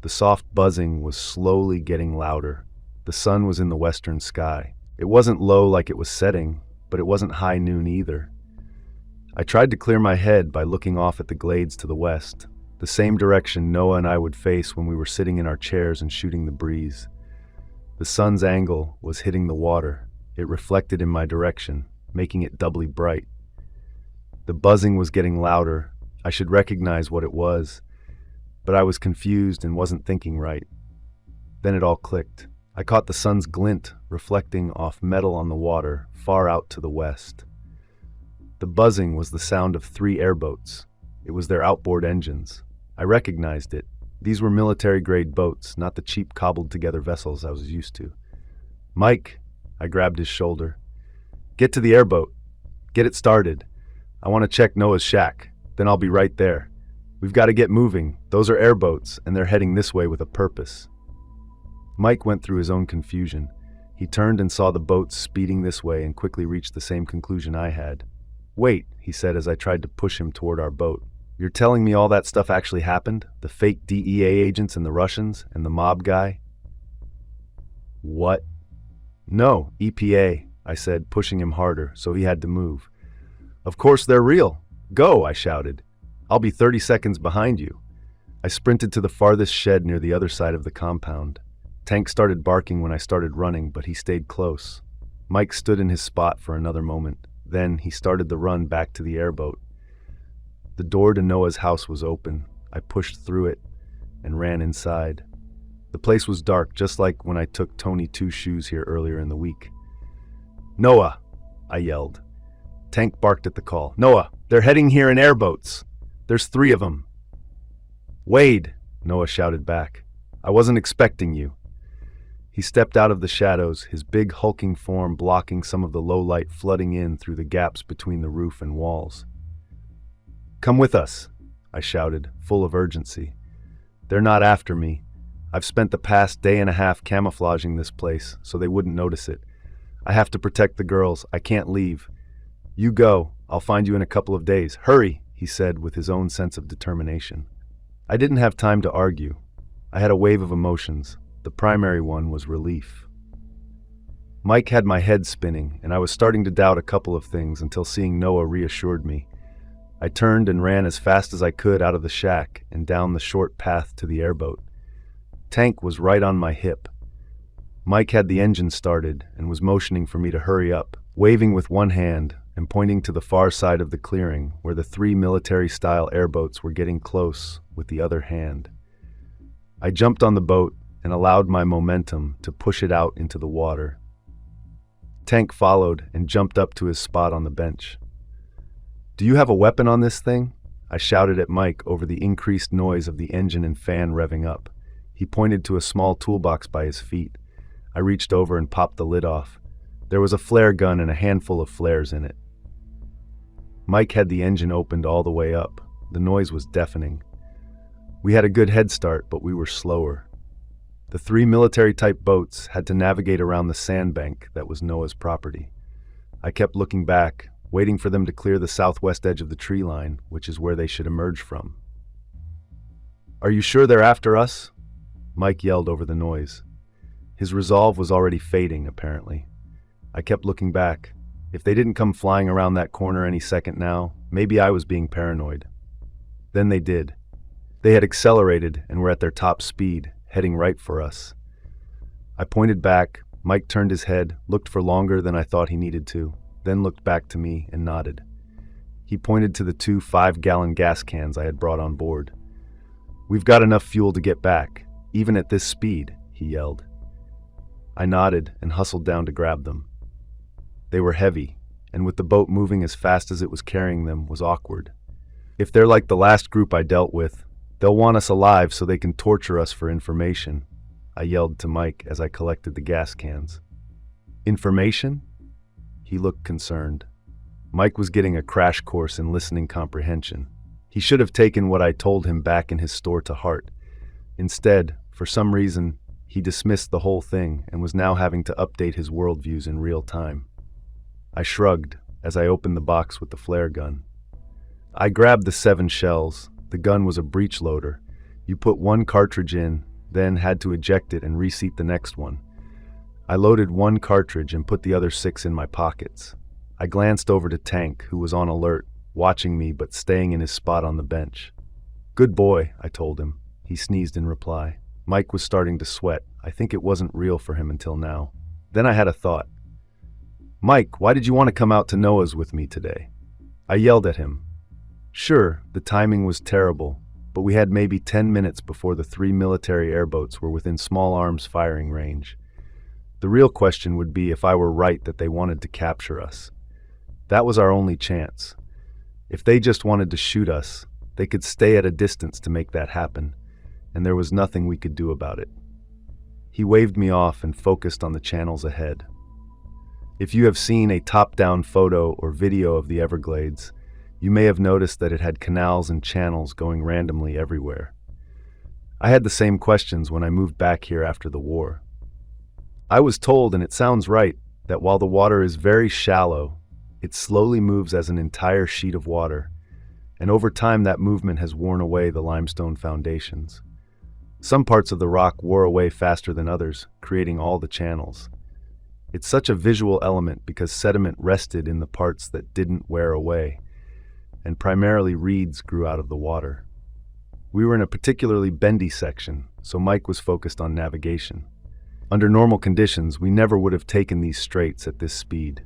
The soft buzzing was slowly getting louder. The sun was in the western sky. It wasn't low like it was setting, but it wasn't high noon either. I tried to clear my head by looking off at the glades to the west, the same direction Noah and I would face when we were sitting in our chairs and shooting the breeze. The sun's angle was hitting the water. It reflected in my direction, making it doubly bright. The buzzing was getting louder. I should recognize what it was, but I was confused and wasn't thinking right. Then it all clicked. I caught the sun's glint reflecting off metal on the water far out to the west. The buzzing was the sound of 3 airboats. It was their outboard engines. I recognized it. These were military-grade boats, not the cheap cobbled-together vessels I was used to. "Mike," I grabbed his shoulder. "Get to the airboat. Get it started. I want to check Noah's shack. Then I'll be right there. We've got to get moving. Those are airboats, and they're heading this way with a purpose." Mike went through his own confusion. He turned and saw the boats speeding this way and quickly reached the same conclusion I had. "Wait," he said as I tried to push him toward our boat. "You're telling me all that stuff actually happened? The fake DEA agents and the Russians and the mob guy?" "What?" "No, EPA," I said, pushing him harder, so he had to move. "Of course they're real. Go," I shouted. "I'll be 30 seconds behind you." I sprinted to the farthest shed near the other side of the compound. Tank started barking when I started running, but he stayed close. Mike stood in his spot for another moment. Then he started the run back to the airboat. The door to Noah's house was open. I pushed through it and ran inside. The place was dark, just like when I took Tony Two Shoes here earlier in the week. "Noah!" I yelled. Tank barked at the call. "Noah, they're heading here in airboats. There's 3 of them." "Wade!" Noah shouted back. "I wasn't expecting you." He stepped out of the shadows, his big hulking form blocking some of the low light flooding in through the gaps between the roof and walls. "Come with us," I shouted, full of urgency. "They're not after me. I've spent the past day and a half camouflaging this place so they wouldn't notice it. I have to protect the girls. I can't leave. You go. I'll find you in a couple of days. Hurry, he said with his own sense of determination. I didn't have time to argue. I had a wave of emotions. The primary one was relief. Mike had my head spinning, and I was starting to doubt a couple of things until seeing Noah reassured me. I turned and ran as fast as I could out of the shack and down the short path to the airboat. Tank was right on my hip. Mike had the engine started and was motioning for me to hurry up, waving with one hand and pointing to the far side of the clearing where the 3 military-style airboats were getting close with the other hand. I jumped on the boat and allowed my momentum to push it out into the water. Tank followed and jumped up to his spot on the bench. "Do you have a weapon on this thing?" I shouted at Mike over the increased noise of the engine and fan revving up. He pointed to a small toolbox by his feet. I reached over and popped the lid off. There was a flare gun and a handful of flares in it. Mike had the engine opened all the way up. The noise was deafening. We had a good head start, but we were slower. The 3 military-type boats had to navigate around the sandbank that was Noah's property. I kept looking back, waiting for them to clear the southwest edge of the tree line, which is where they should emerge from. "Are you sure they're after us?" Mike yelled over the noise. His resolve was already fading, apparently. I kept looking back. If they didn't come flying around that corner any second now, maybe I was being paranoid. Then they did. They had accelerated and were at their top speed, heading right for us. I pointed back. Mike turned his head, looked for longer than I thought he needed to, then looked back to me and nodded. He pointed to the 2 5-gallon gas cans I had brought on board. "We've got enough fuel to get back, even at this speed," he yelled. I nodded and hustled down to grab them. They were heavy, and with the boat moving as fast as it was carrying them was awkward. "If they're like the last group I dealt with, they'll want us alive so they can torture us for information," I yelled to Mike as I collected the gas cans. "Information?" He looked concerned. Mike was getting a crash course in listening comprehension. He should have taken what I told him back in his store to heart. Instead, for some reason, he dismissed the whole thing and was now having to update his worldviews in real time. I shrugged as I opened the box with the flare gun. I grabbed the 7 shells. The gun was a breech loader. You put 1 cartridge in, then had to eject it and reseat the next one. I loaded 1 cartridge and put the other 6 in my pockets. I glanced over to Tank, who was on alert, watching me but staying in his spot on the bench. "Good boy," I told him. He sneezed in reply. Mike was starting to sweat. I think it wasn't real for him until now. Then I had a thought. "Mike, why did you want to come out to Noah's with me today?" I yelled at him. Sure, the timing was terrible, but we had maybe 10 minutes before the 3 military airboats were within small arms firing range. The real question would be if I were right that they wanted to capture us. That was our only chance. If they just wanted to shoot us, they could stay at a distance to make that happen, and there was nothing we could do about it. He waved me off and focused on the channels ahead. If you have seen a top-down photo or video of the Everglades, you may have noticed that it had canals and channels going randomly everywhere. I had the same questions when I moved back here after the war. I was told, and it sounds right, that while the water is very shallow, it slowly moves as an entire sheet of water, and over time that movement has worn away the limestone foundations. Some parts of the rock wore away faster than others, creating all the channels. It's such a visual element because sediment rested in the parts that didn't wear away, and primarily reeds grew out of the water. We were in a particularly bendy section, so Mike was focused on navigation. Under normal conditions, we never would have taken these straits at this speed.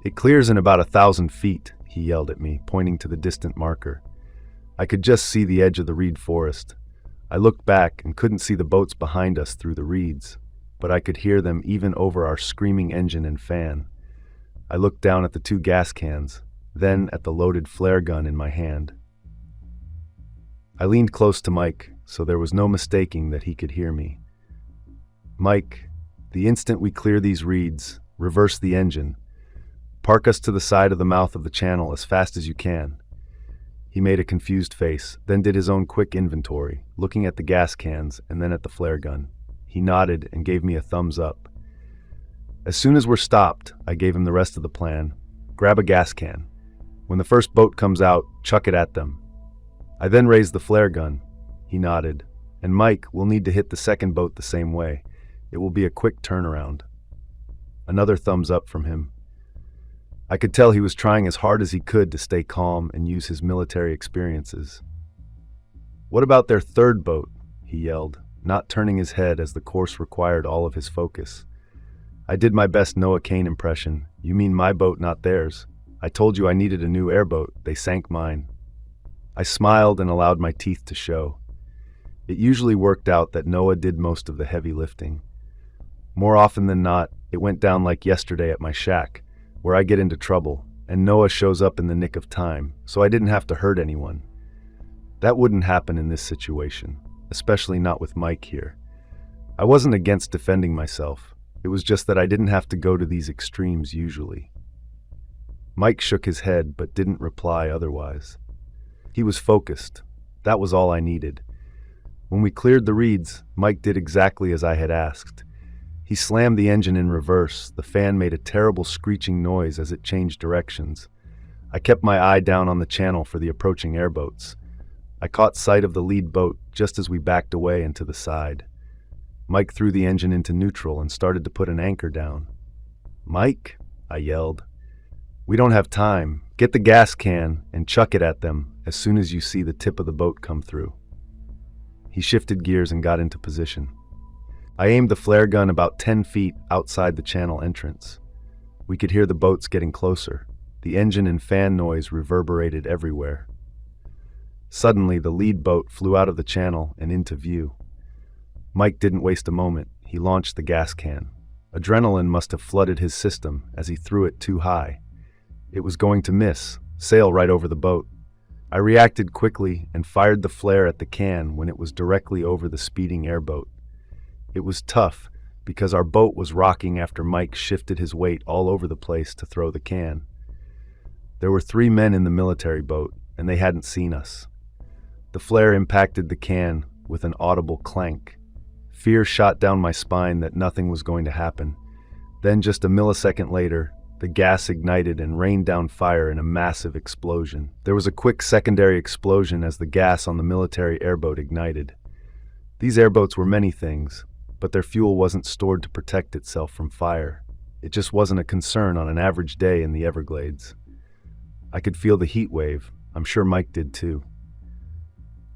"It clears in about 1,000 feet, he yelled at me, pointing to the distant marker. I could just see the edge of the reed forest. I looked back and couldn't see the boats behind us through the reeds, but I could hear them even over our screaming engine and fan. I looked down at the 2 gas cans, then at the loaded flare gun in my hand. I leaned close to Mike, so there was no mistaking that he could hear me. "Mike, the instant we clear these reeds, reverse the engine. Park us to the side of the mouth of the channel as fast as you can." He made a confused face, then did his own quick inventory, looking at the gas cans and then at the flare gun. He nodded and gave me a thumbs up. As soon as we're stopped, I gave him the rest of the plan. Grab a gas can. When the first boat comes out, chuck it at them. I then raised the flare gun. He nodded. And Mike, we'll need to hit the second boat the same way. It will be a quick turnaround. Another thumbs up from him. I could tell he was trying as hard as he could to stay calm and use his military experiences. What about their third boat? He yelled, not turning his head as the course required all of his focus. I did my best Noah Kane impression. You mean my boat, not theirs? I told you I needed a new airboat. They sank mine. I smiled and allowed my teeth to show. It usually worked out that Noah did most of the heavy lifting. More often than not, it went down like yesterday at my shack, where I get into trouble, and Noah shows up in the nick of time, so I didn't have to hurt anyone. That wouldn't happen in this situation, especially not with Mike here. I wasn't against defending myself. It was just that I didn't have to go to these extremes usually. Mike shook his head but didn't reply otherwise. He was focused. That was all I needed. When we cleared the reeds, Mike did exactly as I had asked. He slammed the engine in reverse. The fan made a terrible screeching noise as it changed directions. I kept my eye down on the channel for the approaching airboats. I caught sight of the lead boat just as we backed away and to the side. Mike threw the engine into neutral and started to put an anchor down. "Mike," I yelled. "We don't have time. Get the gas can and chuck it at them as soon as you see the tip of the boat come through." He shifted gears and got into position. I aimed the flare gun about 10 feet outside the channel entrance. We could hear the boats getting closer. The engine and fan noise reverberated everywhere. Suddenly, the lead boat flew out of the channel and into view. Mike didn't waste a moment. He launched the gas can. Adrenaline must have flooded his system as he threw it too high. It was going to miss, sail right over the boat. I reacted quickly and fired the flare at the can when it was directly over the speeding airboat. It was tough because our boat was rocking after Mike shifted his weight all over the place to throw the can. There were 3 men in the military boat, and they hadn't seen us. The flare impacted the can with an audible clank. Fear shot down my spine that nothing was going to happen. Then, just a millisecond later, the gas ignited and rained down fire in a massive explosion. There was a quick secondary explosion as the gas on the military airboat ignited. These airboats were many things, but their fuel wasn't stored to protect itself from fire. It just wasn't a concern on an average day in the Everglades. I could feel the heat wave. I'm sure Mike did too.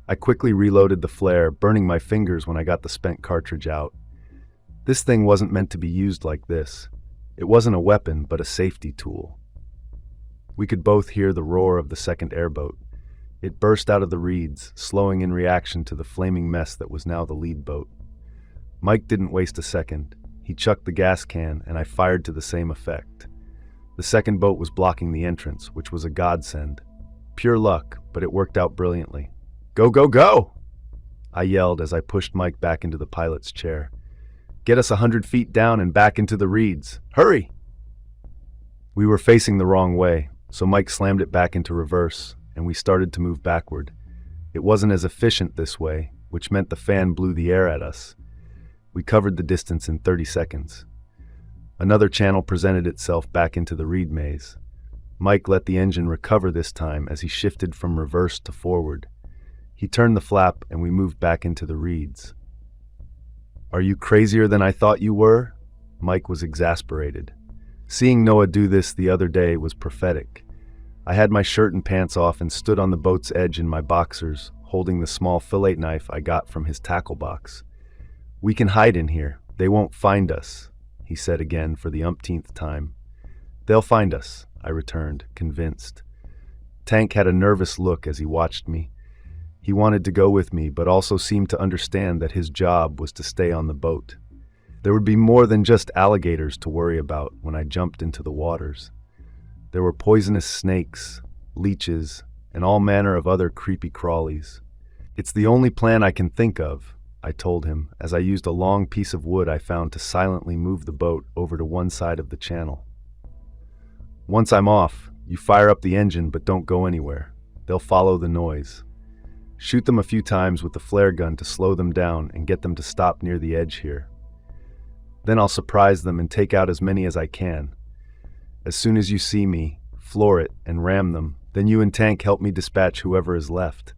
I quickly reloaded the flare, burning my fingers when I got the spent cartridge out. This thing wasn't meant to be used like this. It wasn't a weapon, but a safety tool. We could both hear the roar of the second airboat. It burst out of the reeds, slowing in reaction to the flaming mess that was now the lead boat. Mike didn't waste a second. He chucked the gas can, and I fired to the same effect. The second boat was blocking the entrance, which was a godsend. Pure luck, but it worked out brilliantly. "Go, go, go!" I yelled as I pushed Mike back into the pilot's chair. "Get us 100 feet down and back into the reeds. Hurry!" We were facing the wrong way, so Mike slammed it back into reverse, and we started to move backward. It wasn't as efficient this way, which meant the fan blew the air at us. We covered the distance in 30 seconds. Another channel presented itself back into the reed maze. Mike let the engine recover this time as he shifted from reverse to forward. He turned the flap and we moved back into the reeds. "Are you crazier than I thought you were?" Mike was exasperated. Seeing Noah do this the other day was prophetic. I had my shirt and pants off and stood on the boat's edge in my boxers, holding the small fillet knife I got from his tackle box. "We can hide in here. They won't find us," he said again for the umpteenth time. "They'll find us," I returned, convinced. Tank had a nervous look as he watched me. He wanted to go with me, but also seemed to understand that his job was to stay on the boat. There would be more than just alligators to worry about when I jumped into the waters. There were poisonous snakes, leeches, and all manner of other creepy crawlies. "It's the only plan I can think of," I told him as I used a long piece of wood I found to silently move the boat over to one side of the channel. "Once I'm off, you fire up the engine but don't go anywhere. They'll follow the noise. Shoot them a few times with the flare gun to slow them down and get them to stop near the edge here." Then I'll surprise them and take out as many as I can. As soon as you see me, floor it and ram them. Then you and Tank help me dispatch whoever is left."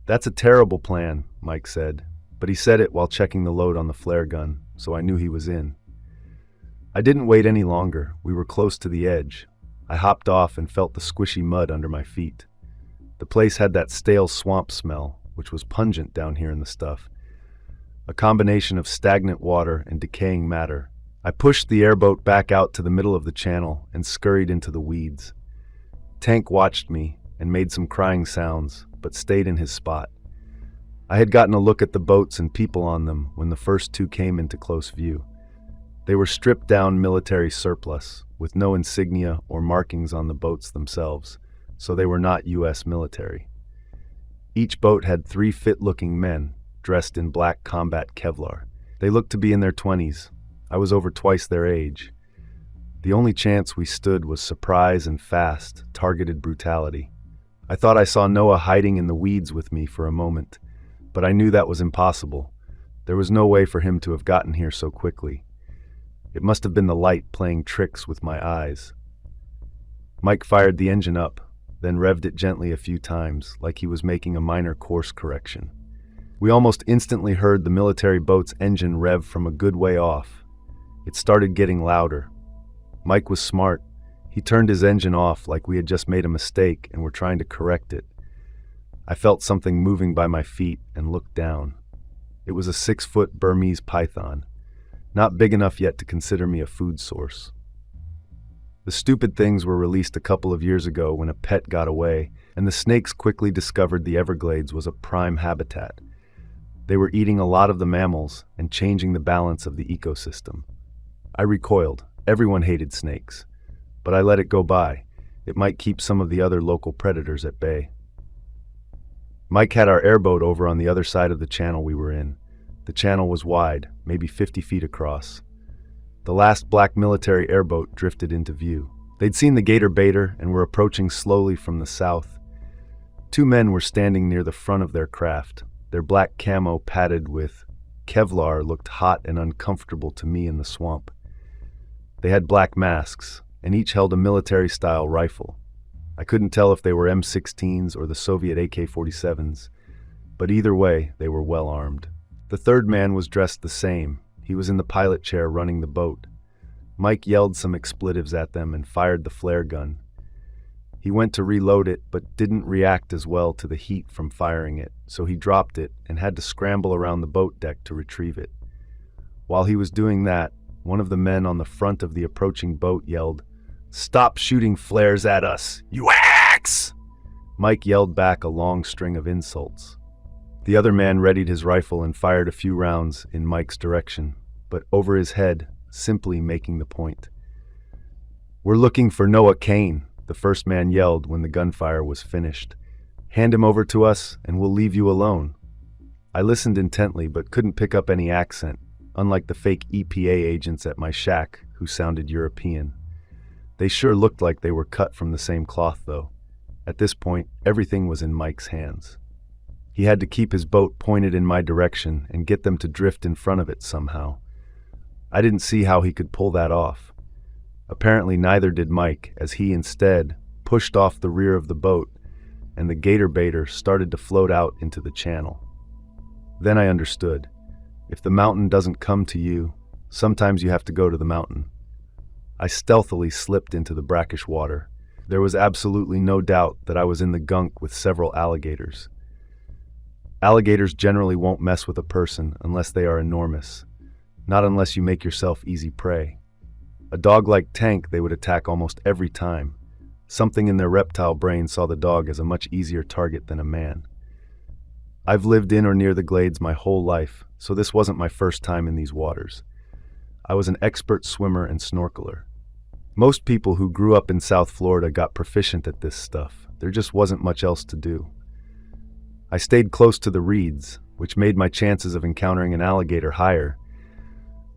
"That's a terrible plan," Mike said, but he said it while checking the load on the flare gun, so I knew he was in. I didn't wait any longer. We were close to the edge. I hopped off and felt the squishy mud under my feet. The place had that stale swamp smell, which was pungent down here in the stuff. A combination of stagnant water and decaying matter. I pushed the airboat back out to the middle of the channel and scurried into the weeds. Tank watched me and made some crying sounds, but stayed in his spot. I had gotten a look at the boats and people on them when the first two came into close view. They were stripped-down military surplus, with no insignia or markings on the boats themselves, so they were not U.S. military. Each boat had 3 fit-looking men, dressed in black combat Kevlar. They looked to be in their 20s. I was over twice their age. The only chance we stood was surprise and fast, targeted brutality. I thought I saw Noah hiding in the weeds with me for a moment, but I knew that was impossible. There was no way for him to have gotten here so quickly. It must have been the light playing tricks with my eyes. Mike fired the engine up, then revved it gently a few times, like he was making a minor course correction. We almost instantly heard the military boat's engine rev from a good way off. It started getting louder. Mike was smart. He turned his engine off like we had just made a mistake and were trying to correct it. I felt something moving by my feet and looked down. It was a 6-foot Burmese python, not big enough yet to consider me a food source. The stupid things were released a couple of years ago when a pet got away, and the snakes quickly discovered the Everglades was a prime habitat. They were eating a lot of the mammals and changing the balance of the ecosystem. I recoiled. Everyone hated snakes, but I let it go by. It might keep some of the other local predators at bay. Mike had our airboat over on the other side of the channel we were in. The channel was wide, maybe 50 feet across. The last black military airboat drifted into view. They'd seen the gator baiter and were approaching slowly from the south. 2 men were standing near the front of their craft. Their black camo padded with Kevlar looked hot and uncomfortable to me in the swamp. They had black masks, and each held a military-style rifle. I couldn't tell if they were M16s or the Soviet AK-47s, but either way, they were well armed. The third man was dressed the same. He was in the pilot chair running the boat. Mike yelled some expletives at them and fired the flare gun. He went to reload it, but didn't react as well to the heat from firing it, so he dropped it and had to scramble around the boat deck to retrieve it. While he was doing that, one of the men on the front of the approaching boat yelled, "Stop shooting flares at us, you axe!" Mike yelled back a long string of insults. The other man readied his rifle and fired a few rounds in Mike's direction, but over his head, simply making the point. "We're looking for Noah KAYNE," the first man yelled when the gunfire was finished. "Hand him over to us and we'll leave you alone." I listened intently but couldn't pick up any accent, unlike the fake EPA agents at my shack who sounded European. They sure looked like they were cut from the same cloth, though. At this point, everything was in Mike's hands. He had to keep his boat pointed in my direction and get them to drift in front of it somehow. I didn't see how he could pull that off. Apparently neither did Mike, as he instead pushed off the rear of the boat, and the gator baiter started to float out into the channel. Then I understood. If the mountain doesn't come to you, sometimes you have to go to the mountain. I stealthily slipped into the brackish water. There was absolutely no doubt that I was in the gunk with several alligators. Alligators generally won't mess with a person unless they are enormous, not unless you make yourself easy prey. A dog like Tank they would attack almost every time. Something in their reptile brain saw the dog as a much easier target than a man. I've lived in or near the glades my whole life, so this wasn't my first time in these waters. I was an expert swimmer and snorkeler. Most people who grew up in South Florida got proficient at this stuff. There just wasn't much else to do. I stayed close to the reeds, which made my chances of encountering an alligator higher,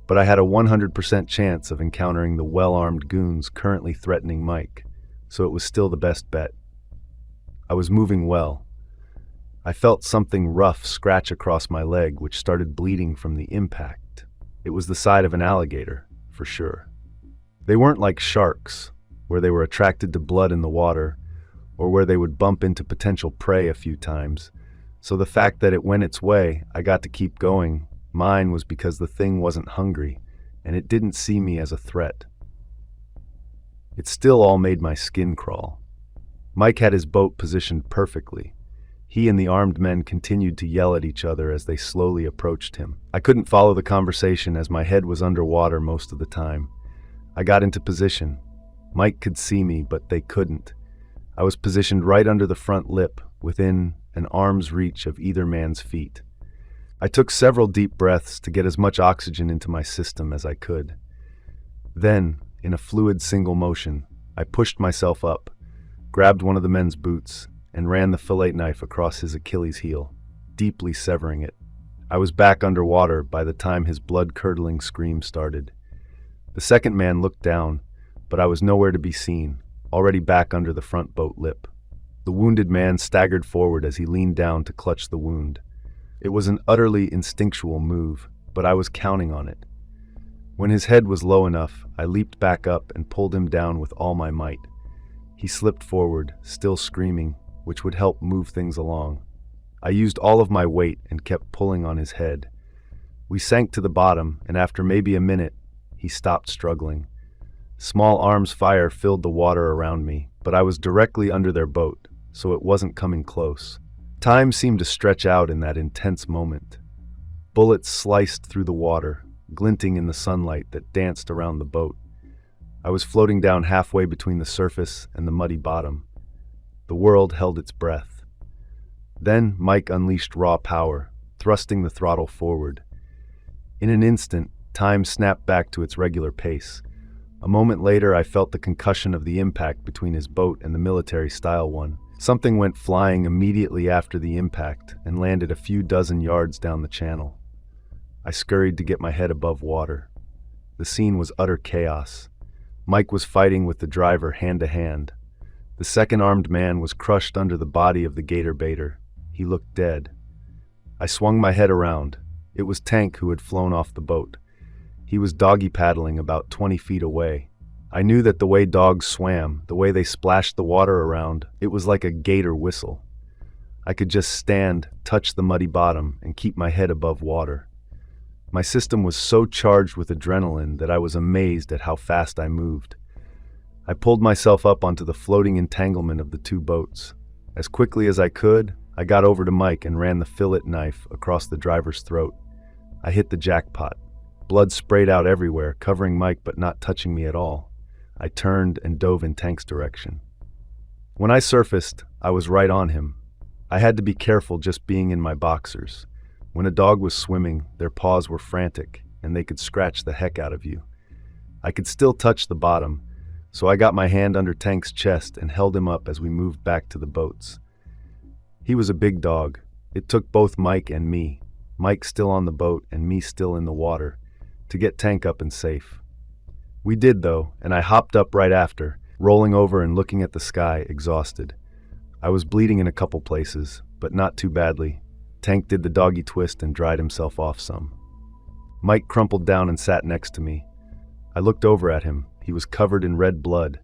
but I had a 100% chance of encountering the well-armed goons currently threatening Mike, so it was still the best bet. I was moving well. I felt something rough scratch across my leg, which started bleeding from the impact. It was the side of an alligator, for sure. They weren't like sharks, where they were attracted to blood in the water, or where they would bump into potential prey a few times. So the fact that it went its way, I got to keep going. Mine was because the thing wasn't hungry, and it didn't see me as a threat. It still all made my skin crawl. Mike had his boat positioned perfectly. He and the armed men continued to yell at each other as they slowly approached him. I couldn't follow the conversation as my head was underwater most of the time. I got into position. Mike could see me, but they couldn't. I was positioned right under the front lip, within an arm's reach of either man's feet. I took several deep breaths to get as much oxygen into my system as I could. Then, in a fluid single motion, I pushed myself up, grabbed one of the men's boots, and ran the fillet knife across his Achilles heel, deeply severing it. I was back underwater by the time his blood-curdling scream started. The second man looked down, but I was nowhere to be seen, already back under the front boat lip. The wounded man staggered forward as he leaned down to clutch the wound. It was an utterly instinctual move, but I was counting on it. When his head was low enough, I leaped back up and pulled him down with all my might. He slipped forward, still screaming, which would help move things along. I used all of my weight and kept pulling on his head. We sank to the bottom, and after maybe a minute, he stopped struggling. Small arms fire filled the water around me, but I was directly under their boat, so it wasn't coming close. Time seemed to stretch out in that intense moment. Bullets sliced through the water, glinting in the sunlight that danced around the boat. I was floating down halfway between the surface and the muddy bottom. The world held its breath. Then Mike unleashed raw power, thrusting the throttle forward. In an instant, time snapped back to its regular pace. A moment later, I felt the concussion of the impact between his boat and the military-style one. Something went flying immediately after the impact and landed a few dozen yards down the channel. I scurried to get my head above water. The scene was utter chaos. Mike was fighting with the driver hand to hand. The second armed man was crushed under the body of the gator baiter. He looked dead. I swung my head around. It was Tank who had flown off the boat. He was doggy paddling about 20 feet away. I knew that the way dogs swam, the way they splashed the water around, it was like a gator whistle. I could just stand, touch the muddy bottom, and keep my head above water. My system was so charged with adrenaline that I was amazed at how fast I moved. I pulled myself up onto the floating entanglement of the two boats. As quickly as I could, I got over to Mike and ran the fillet knife across the driver's throat. I hit the jackpot. Blood sprayed out everywhere, covering Mike but not touching me at all. I turned and dove in Tank's direction. When I surfaced, I was right on him. I had to be careful just being in my boxers. When a dog was swimming, their paws were frantic, and they could scratch the heck out of you. I could still touch the bottom, so I got my hand under Tank's chest and held him up as we moved back to the boats. He was a big dog. It took both Mike and me, Mike still on the boat and me still in the water, to get Tank up and safe. We did, though, and I hopped up right after, rolling over and looking at the sky, exhausted. I was bleeding in a couple places, but not too badly. Tank did the doggy twist and dried himself off some. Mike crumpled down and sat next to me. I looked over at him. He was covered in red blood.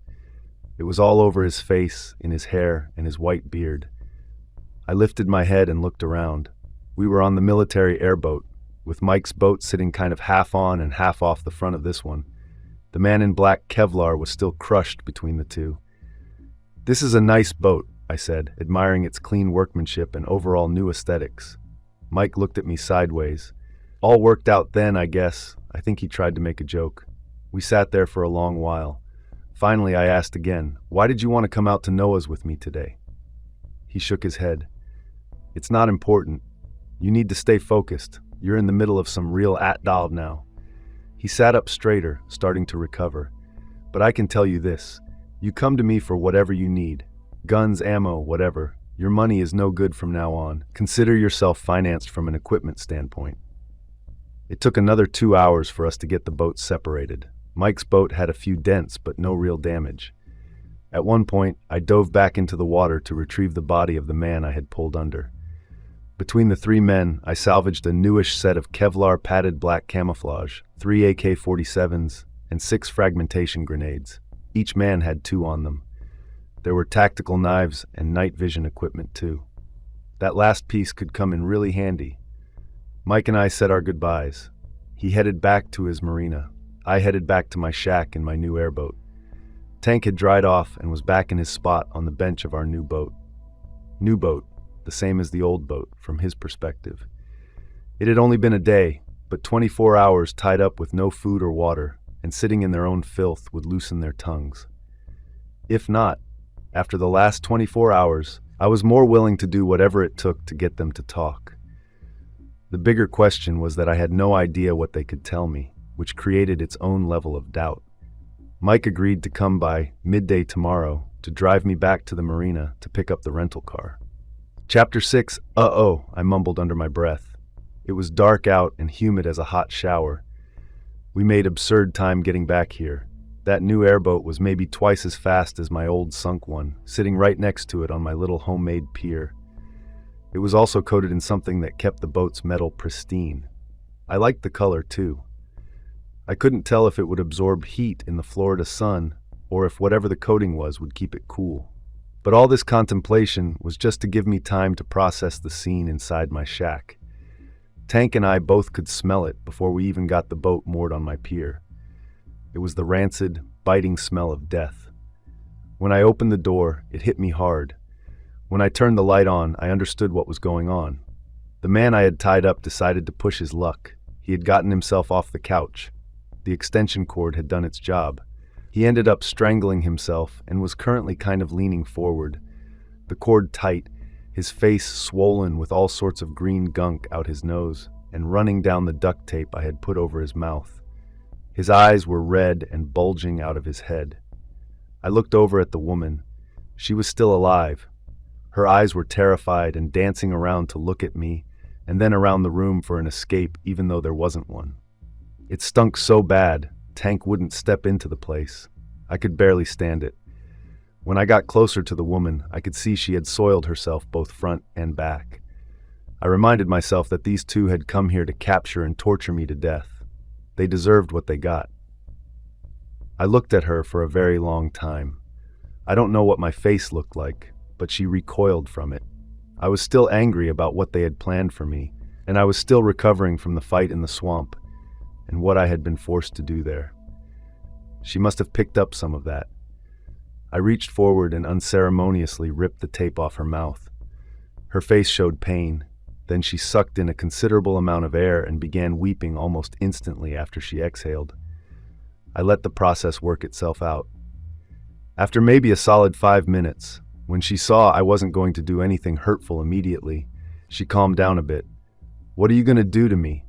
It was all over his face, in his hair, and his white beard. I lifted my head and looked around. We were on the military airboat, with Mike's boat sitting kind of half on and half off the front of this one. The man in black Kevlar was still crushed between the two. "This is a nice boat," I said, admiring its clean workmanship and overall new aesthetics. Mike looked at me sideways. "All worked out then, I guess." I think he tried to make a joke. We sat there for a long while. Finally, I asked again, "Why did you want to come out to Noah's with me today?" He shook his head. "It's not important. You need to stay focused. You're in the middle of some real at-dal now." He sat up straighter, starting to recover. "But I can tell you this. You come to me for whatever you need. Guns, ammo, whatever. Your money is no good from now on. Consider yourself financed from an equipment standpoint." It took another 2 hours for us to get the boats separated. Mike's boat had a few dents, but no real damage. At one point, I dove back into the water to retrieve the body of the man I had pulled under. Between the three men, I salvaged a newish set of Kevlar padded black camouflage, 3 AK-47s, and 6 fragmentation grenades. Each man had 2 on them. There were tactical knives and night vision equipment too. That last piece could come in really handy. Mike and I said our goodbyes. He headed back to his marina. I headed back to my shack in my new airboat. Tank had dried off and was back in his spot on the bench of our new boat. New boat, the same as the old boat, from his perspective. It had only been a day, but 24 hours tied up with no food or water, and sitting in their own filth would loosen their tongues. If not, after the last 24 hours, I was more willing to do whatever it took to get them to talk. The bigger question was that I had no idea what they could tell me, which created its own level of doubt. Mike agreed to come by midday tomorrow to drive me back to the marina to pick up the rental car. Chapter 6, I mumbled under my breath. It was dark out and humid as a hot shower. We made absurd time getting back here. That new airboat was maybe twice as fast as my old sunk one, sitting right next to it on my little homemade pier. It was also coated in something that kept the boat's metal pristine. I liked the color too. I couldn't tell if it would absorb heat in the Florida sun or if whatever the coating was would keep it cool. But all this contemplation was just to give me time to process the scene inside my shack. Tank and I both could smell it before we even got the boat moored on my pier. It was the rancid, biting smell of death. When I opened the door, it hit me hard. When I turned the light on, I understood what was going on. The man I had tied up decided to push his luck. He had gotten himself off the couch. The extension cord had done its job. He ended up strangling himself and was currently kind of leaning forward. The cord tight, his face swollen with all sorts of green gunk out his nose and running down the duct tape I had put over his mouth. His eyes were red and bulging out of his head. I looked over at the woman. She was still alive. Her eyes were terrified and dancing around to look at me, and then around the room for an escape even though there wasn't one. It stunk so bad, Tank wouldn't step into the place. I could barely stand it. When I got closer to the woman, I could see she had soiled herself both front and back. I reminded myself that these two had come here to capture and torture me to death. They deserved what they got. I looked at her for a very long time. I don't know what my face looked like, but she recoiled from it. I was still angry about what they had planned for me, and I was still recovering from the fight in the swamp and what I had been forced to do there. She must have picked up some of that. I reached forward and unceremoniously ripped the tape off her mouth. Her face showed pain. Then she sucked in a considerable amount of air and began weeping almost instantly after she exhaled. I let the process work itself out. After maybe a solid 5 minutes, when she saw I wasn't going to do anything hurtful immediately, she calmed down a bit. "What are you going to do to me?"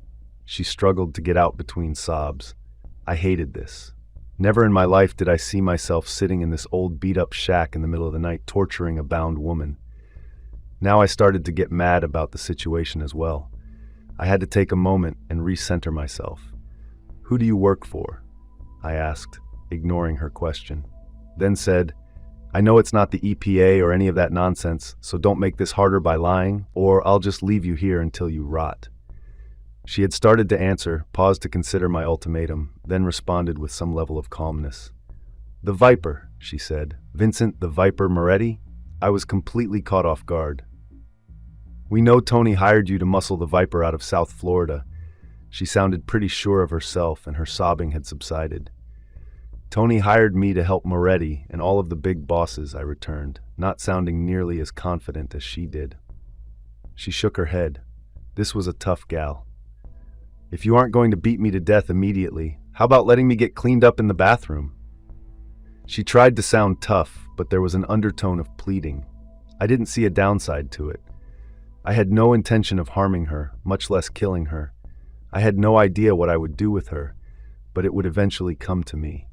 She struggled to get out between sobs. I hated this. Never in my life did I see myself sitting in this old beat-up shack in the middle of the night torturing a bound woman. Now I started to get mad about the situation as well. I had to take a moment and recenter myself. "Who do you work for?" I asked, ignoring her question. Then said, "I know it's not the EPA or any of that nonsense, so don't make this harder by lying, or I'll just leave you here until you rot." She had started to answer, paused to consider my ultimatum, then responded with some level of calmness. "The Viper," she said. "Vincent the Viper Moretti?" I was completely caught off guard. "We know Tony hired you to muscle the Viper out of South Florida." She sounded pretty sure of herself, and her sobbing had subsided. "Tony hired me to help Moretti and all of the big bosses," I returned, not sounding nearly as confident as she did. She shook her head. This was a tough gal. "If you aren't going to beat me to death immediately, how about letting me get cleaned up in the bathroom?" She tried to sound tough, but there was an undertone of pleading. I didn't see a downside to it. I had no intention of harming her, much less killing her. I had no idea what I would do with her, but it would eventually come to me.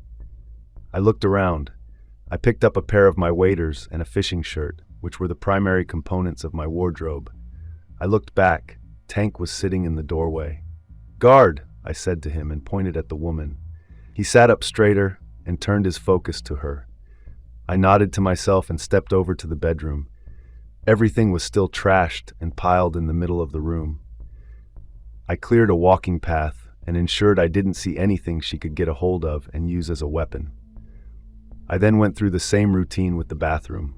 I looked around. I picked up a pair of my waders and a fishing shirt, which were the primary components of my wardrobe. I looked back. Tank was sitting in the doorway. "Guard," I said to him and pointed at the woman. He sat up straighter and turned his focus to her. I nodded to myself and stepped over to the bedroom. Everything was still trashed and piled in the middle of the room. I cleared a walking path and ensured I didn't see anything she could get a hold of and use as a weapon. I then went through the same routine with the bathroom.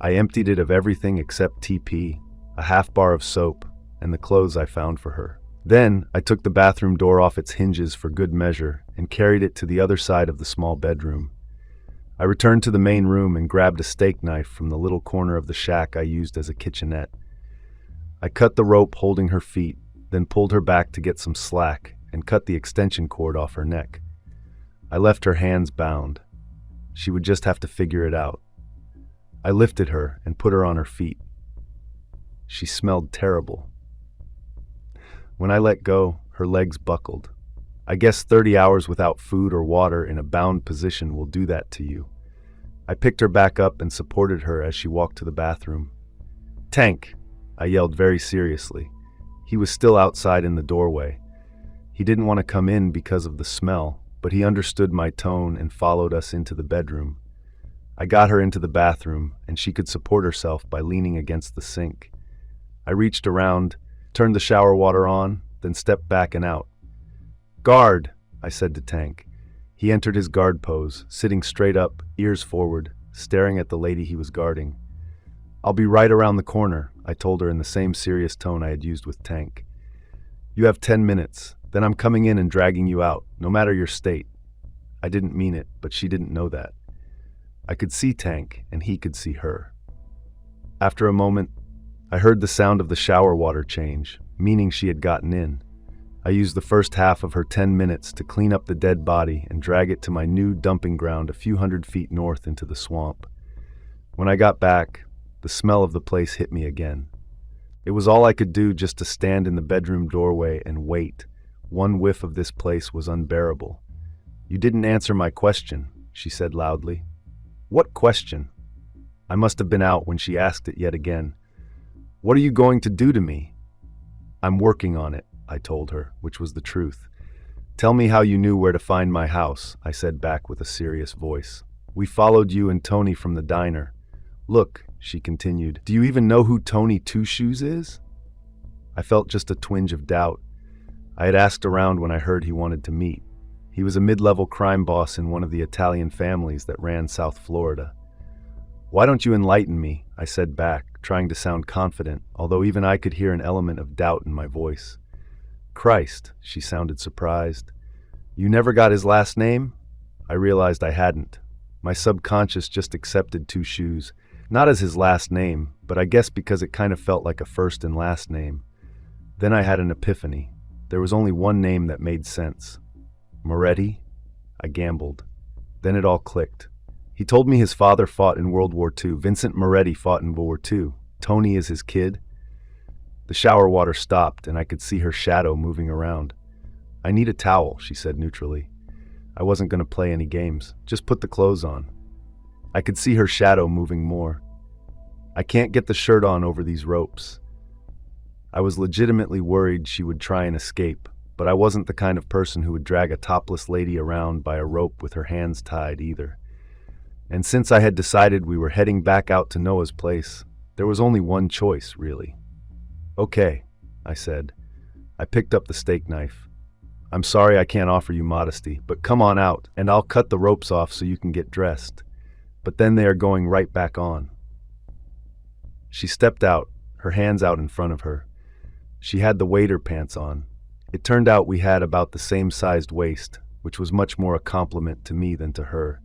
I emptied it of everything except TP, a half bar of soap, and the clothes I found for her. Then, I took the bathroom door off its hinges for good measure and carried it to the other side of the small bedroom. I returned to the main room and grabbed a steak knife from the little corner of the shack I used as a kitchenette. I cut the rope holding her feet, then pulled her back to get some slack and cut the extension cord off her neck. I left her hands bound. She would just have to figure it out. I lifted her and put her on her feet. She smelled terrible. When I let go, her legs buckled. I guess 30 hours without food or water in a bound position will do that to you. I picked her back up and supported her as she walked to the bathroom. "Tank!" I yelled very seriously. He was still outside in the doorway. He didn't want to come in because of the smell, but he understood my tone and followed us into the bedroom. I got her into the bathroom, and she could support herself by leaning against the sink. I reached around, turned the shower water on, then stepped back and out. "Guard," I said to Tank. He entered his guard pose, sitting straight up, ears forward, staring at the lady he was guarding. "I'll be right around the corner," I told her in the same serious tone I had used with Tank. "You have 10 minutes, then I'm coming in and dragging you out, no matter your state." I didn't mean it, but she didn't know that. I could see Tank, and he could see her. After a moment, I heard the sound of the shower water change, meaning she had gotten in. I used the first half of her 10 minutes to clean up the dead body and drag it to my new dumping ground a few hundred feet north into the swamp. When I got back, the smell of the place hit me again. It was all I could do just to stand in the bedroom doorway and wait. One whiff of this place was unbearable. "You didn't answer my question," she said loudly. "What question?" I must have been out when she asked it yet again. "What are you going to do to me?" "I'm working on it," I told her, which was the truth. "Tell me how you knew where to find my house," I said back with a serious voice. "We followed you and Tony from the diner." "Look," she continued, "do you even know who Tony Two Shoes is?" I felt just a twinge of doubt. I had asked around when I heard he wanted to meet. He was a mid-level crime boss in one of the Italian families that ran South Florida. "Why don't you enlighten me?" I said back, trying to sound confident, although even I could hear an element of doubt in my voice. "Christ," she sounded surprised. "You never got his last name?" I realized I hadn't. My subconscious just accepted Two Shoes, not as his last name, but I guess because it kind of felt like a first and last name. Then I had an epiphany. There was only one name that made sense. Moretti? I gambled. Then it all clicked. He told me his father fought in World War II. Vincent Moretti fought in World War II. Tony is his kid? The shower water stopped, and I could see her shadow moving around. "I need a towel," she said neutrally. I wasn't going to play any games. Just put the clothes on. I could see her shadow moving more. "I can't get the shirt on over these ropes." I was legitimately worried she would try and escape, but I wasn't the kind of person who would drag a topless lady around by a rope with her hands tied either. And since I had decided we were heading back out to Noah's place, there was only one choice, really. "Okay," I said. I picked up the steak knife. "I'm sorry I can't offer you modesty, but come on out, and I'll cut the ropes off so you can get dressed. But then they are going right back on." She stepped out, her hands out in front of her. She had the waiter pants on. It turned out we had about the same sized waist, which was much more a compliment to me than to her.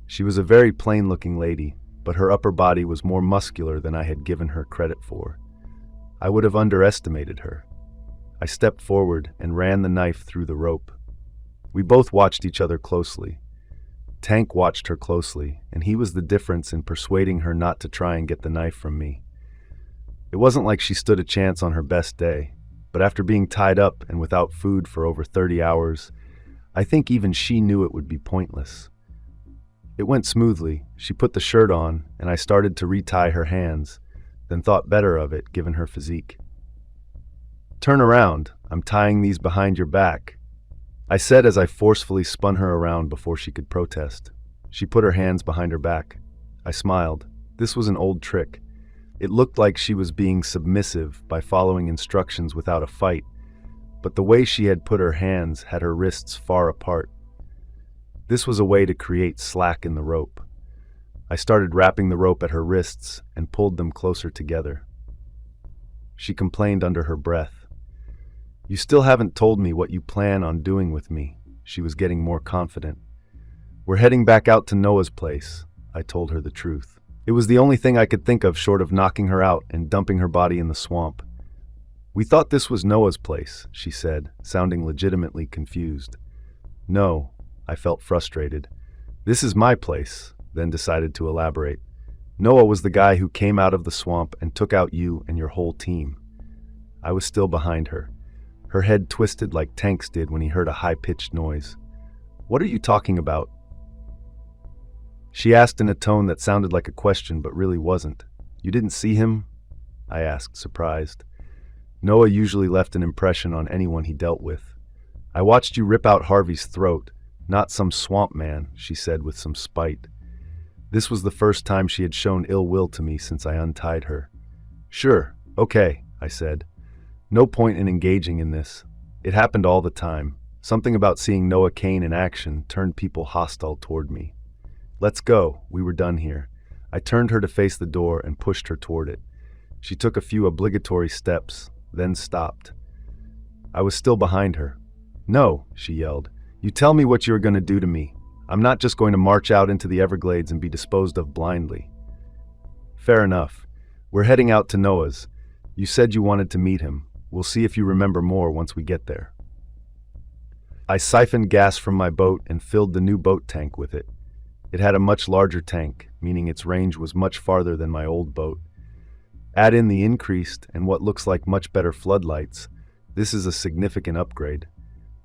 She was a very plain-looking lady, but her upper body was more muscular than I had given her credit for. I would have underestimated her. I stepped forward and ran the knife through the rope. We both watched each other closely. Tank watched her closely, and he was the difference in persuading her not to try and get the knife from me. It wasn't like she stood a chance on her best day, but after being tied up and without food for over 30 hours, I think even she knew it would be pointless. It went smoothly. She put the shirt on, and I started to retie her hands, then thought better of it given her physique. "Turn around, I'm tying these behind your back," I said as I forcefully spun her around before she could protest. She put her hands behind her back. I smiled. This was an old trick. It looked like she was being submissive by following instructions without a fight, but the way she had put her hands had her wrists far apart. This was a way to create slack in the rope. I started wrapping the rope at her wrists and pulled them closer together. She complained under her breath. "You still haven't told me what you plan on doing with me." She was getting more confident. "We're heading back out to Noah's place." I told her the truth. It was the only thing I could think of short of knocking her out and dumping her body in the swamp. "We thought this was Noah's place," she said, sounding legitimately confused. "No," I felt frustrated. "This is my place," then decided to elaborate. "Noah was the guy who came out of the swamp and took out you and your whole team." I was still behind her. Her head twisted like Tank's did when he heard a high-pitched noise. "What are you talking about?" She asked in a tone that sounded like a question but really wasn't. "You didn't see him?" I asked, surprised. Noah usually left an impression on anyone he dealt with. "I watched you rip out Harvey's throat, not some swamp man," she said with some spite. This was the first time she had shown ill will to me since I untied her. "Sure, okay," I said. "No point in engaging in this. It happened all the time. Something about seeing Noah KAYNE in action turned people hostile toward me. Let's go." We were done here. I turned her to face the door and pushed her toward it. She took a few obligatory steps, then stopped. I was still behind her. "No," she yelled. "You tell me what you are going to do to me. I'm not just going to march out into the Everglades and be disposed of blindly." "Fair enough. We're heading out to Noah's. You said you wanted to meet him. We'll see if you remember more once we get there." I siphoned gas from my boat and filled the new boat tank with it. It had a much larger tank, meaning its range was much farther than my old boat. Add in the increased and what looks like much better floodlights. This is a significant upgrade.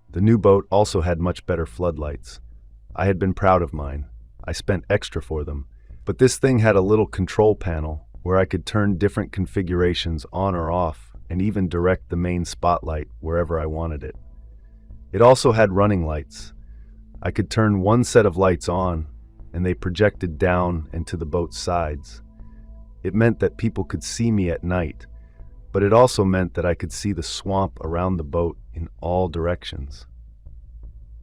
The new boat also had much better floodlights. I had been proud of mine. I spent extra for them. But this thing had a little control panel where I could turn different configurations on or off and even direct the main spotlight wherever I wanted it. It also had running lights. I could turn one set of lights on and they projected down and to the boat's sides. It meant that people could see me at night, but it also meant that I could see the swamp around the boat in all directions.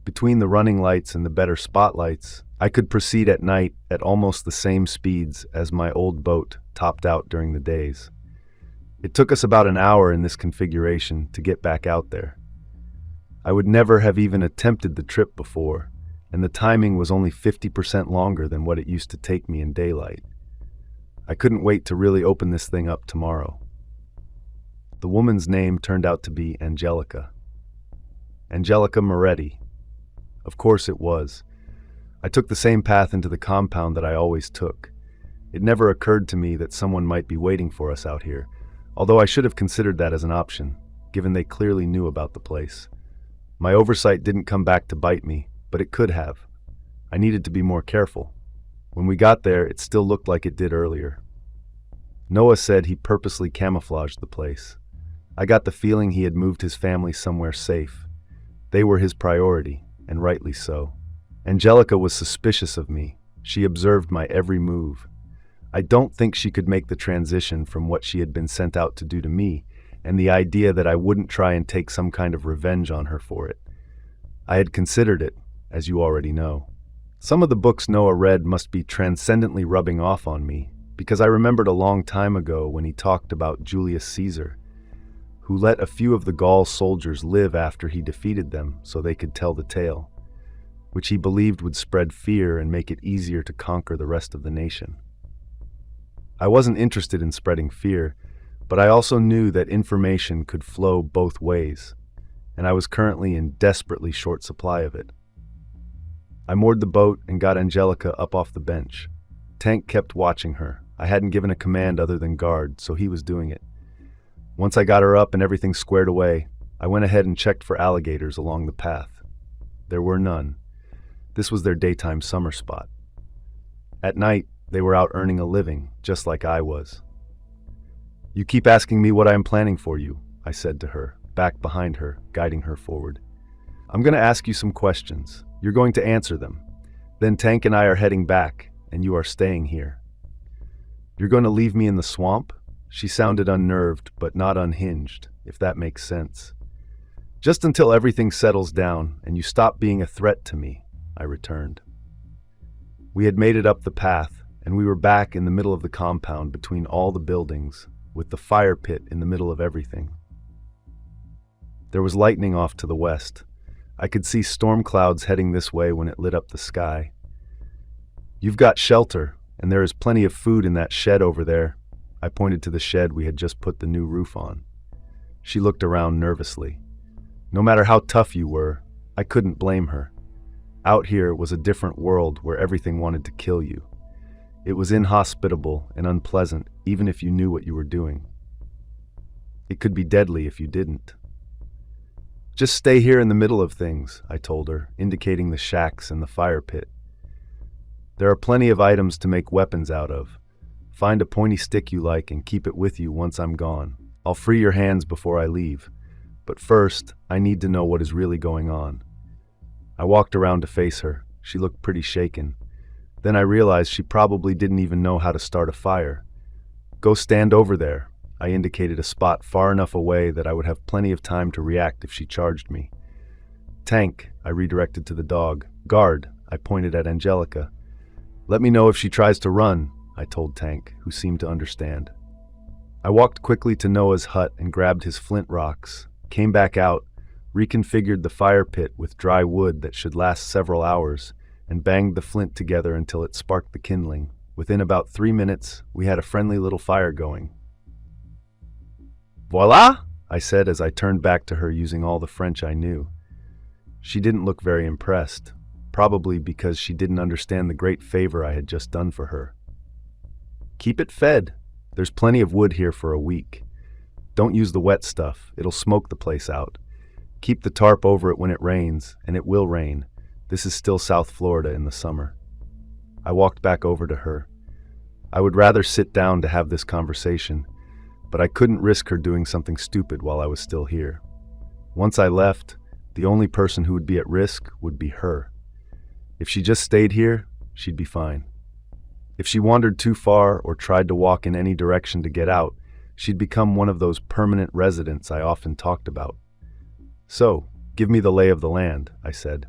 Between the running lights and the better spotlights, I could proceed at night at almost the same speeds as my old boat topped out during the days. It took us about an hour in this configuration to get back out there. I would never have even attempted the trip before, and the timing was only 50% longer than what it used to take me in daylight. I couldn't wait to really open this thing up tomorrow. The woman's name turned out to be Angelica. Angelica Moretti. Of course it was. I took the same path into the compound that I always took. It never occurred to me that someone might be waiting for us out here, although I should have considered that as an option, given they clearly knew about the place. My oversight didn't come back to bite me, but it could have. I needed to be more careful. When we got there, it still looked like it did earlier. Noah said he purposely camouflaged the place. I got the feeling he had moved his family somewhere safe. They were his priority, and rightly so. Angelica was suspicious of me. She observed my every move. I don't think she could make the transition from what she had been sent out to do to me, and the idea that I wouldn't try and take some kind of revenge on her for it. I had considered it, as you already know. Some of the books Noah read must be transcendently rubbing off on me, because I remembered a long time ago when he talked about Julius Caesar, who let a few of the Gaul soldiers live after he defeated them so they could tell the tale, which he believed would spread fear and make it easier to conquer the rest of the nation. I wasn't interested in spreading fear, but I also knew that information could flow both ways, and I was currently in desperately short supply of it. I moored the boat and got Angelica up off the bench. Tank kept watching her. I hadn't given a command other than guard, so he was doing it. Once I got her up and everything squared away, I went ahead and checked for alligators along the path. There were none. This was their daytime summer spot. At night, they were out earning a living, just like I was. "You keep asking me what I am planning for you," I said to her, back behind her, guiding her forward. "I'm going to ask you some questions. You're going to answer them. Then Tank and I are heading back, and you are staying here." "You're going to leave me in the swamp?" She sounded unnerved, but not unhinged, if that makes sense. Just until everything settles down and you stop being a threat to me, I returned. We had made it up the path, and we were back in the middle of the compound between all the buildings, with the fire pit in the middle of everything. There was lightning off to the west. I could see storm clouds heading this way when it lit up the sky. "You've got shelter, and there is plenty of food in that shed over there." I pointed to the shed we had just put the new roof on. She looked around nervously. No matter how tough you were, I couldn't blame her. Out here was a different world where everything wanted to kill you. It was inhospitable and unpleasant, even if you knew what you were doing. It could be deadly if you didn't. "Just stay here in the middle of things," I told her, indicating the shacks and the fire pit. "There are plenty of items to make weapons out of. Find a pointy stick you like and keep it with you once I'm gone. I'll free your hands before I leave. But first, I need to know what is really going on." I walked around to face her. She looked pretty shaken. Then I realized she probably didn't even know how to start a fire. "Go stand over there." I indicated a spot far enough away that I would have plenty of time to react if she charged me. "Tank," I redirected to the dog. "Guard," I pointed at Angelica. "Let me know if she tries to run," I told Tank, who seemed to understand. I walked quickly to Noah's hut and grabbed his flint rocks, came back out, reconfigured the fire pit with dry wood that should last several hours, and banged the flint together until it sparked the kindling. Within about 3 minutes, we had a friendly little fire going. "Voila!" I said as I turned back to her using all the French I knew. She didn't look very impressed, probably because she didn't understand the great favor I had just done for her. "Keep it fed. There's plenty of wood here for a week. Don't use the wet stuff, it'll smoke the place out. Keep the tarp over it when it rains, and it will rain. This is still South Florida in the summer." I walked back over to her. I would rather sit down to have this conversation, but I couldn't risk her doing something stupid while I was still here. Once I left, the only person who would be at risk would be her. If she just stayed here, she'd be fine. If she wandered too far or tried to walk in any direction to get out, she'd become one of those permanent residents I often talked about. "So, give me the lay of the land," I said.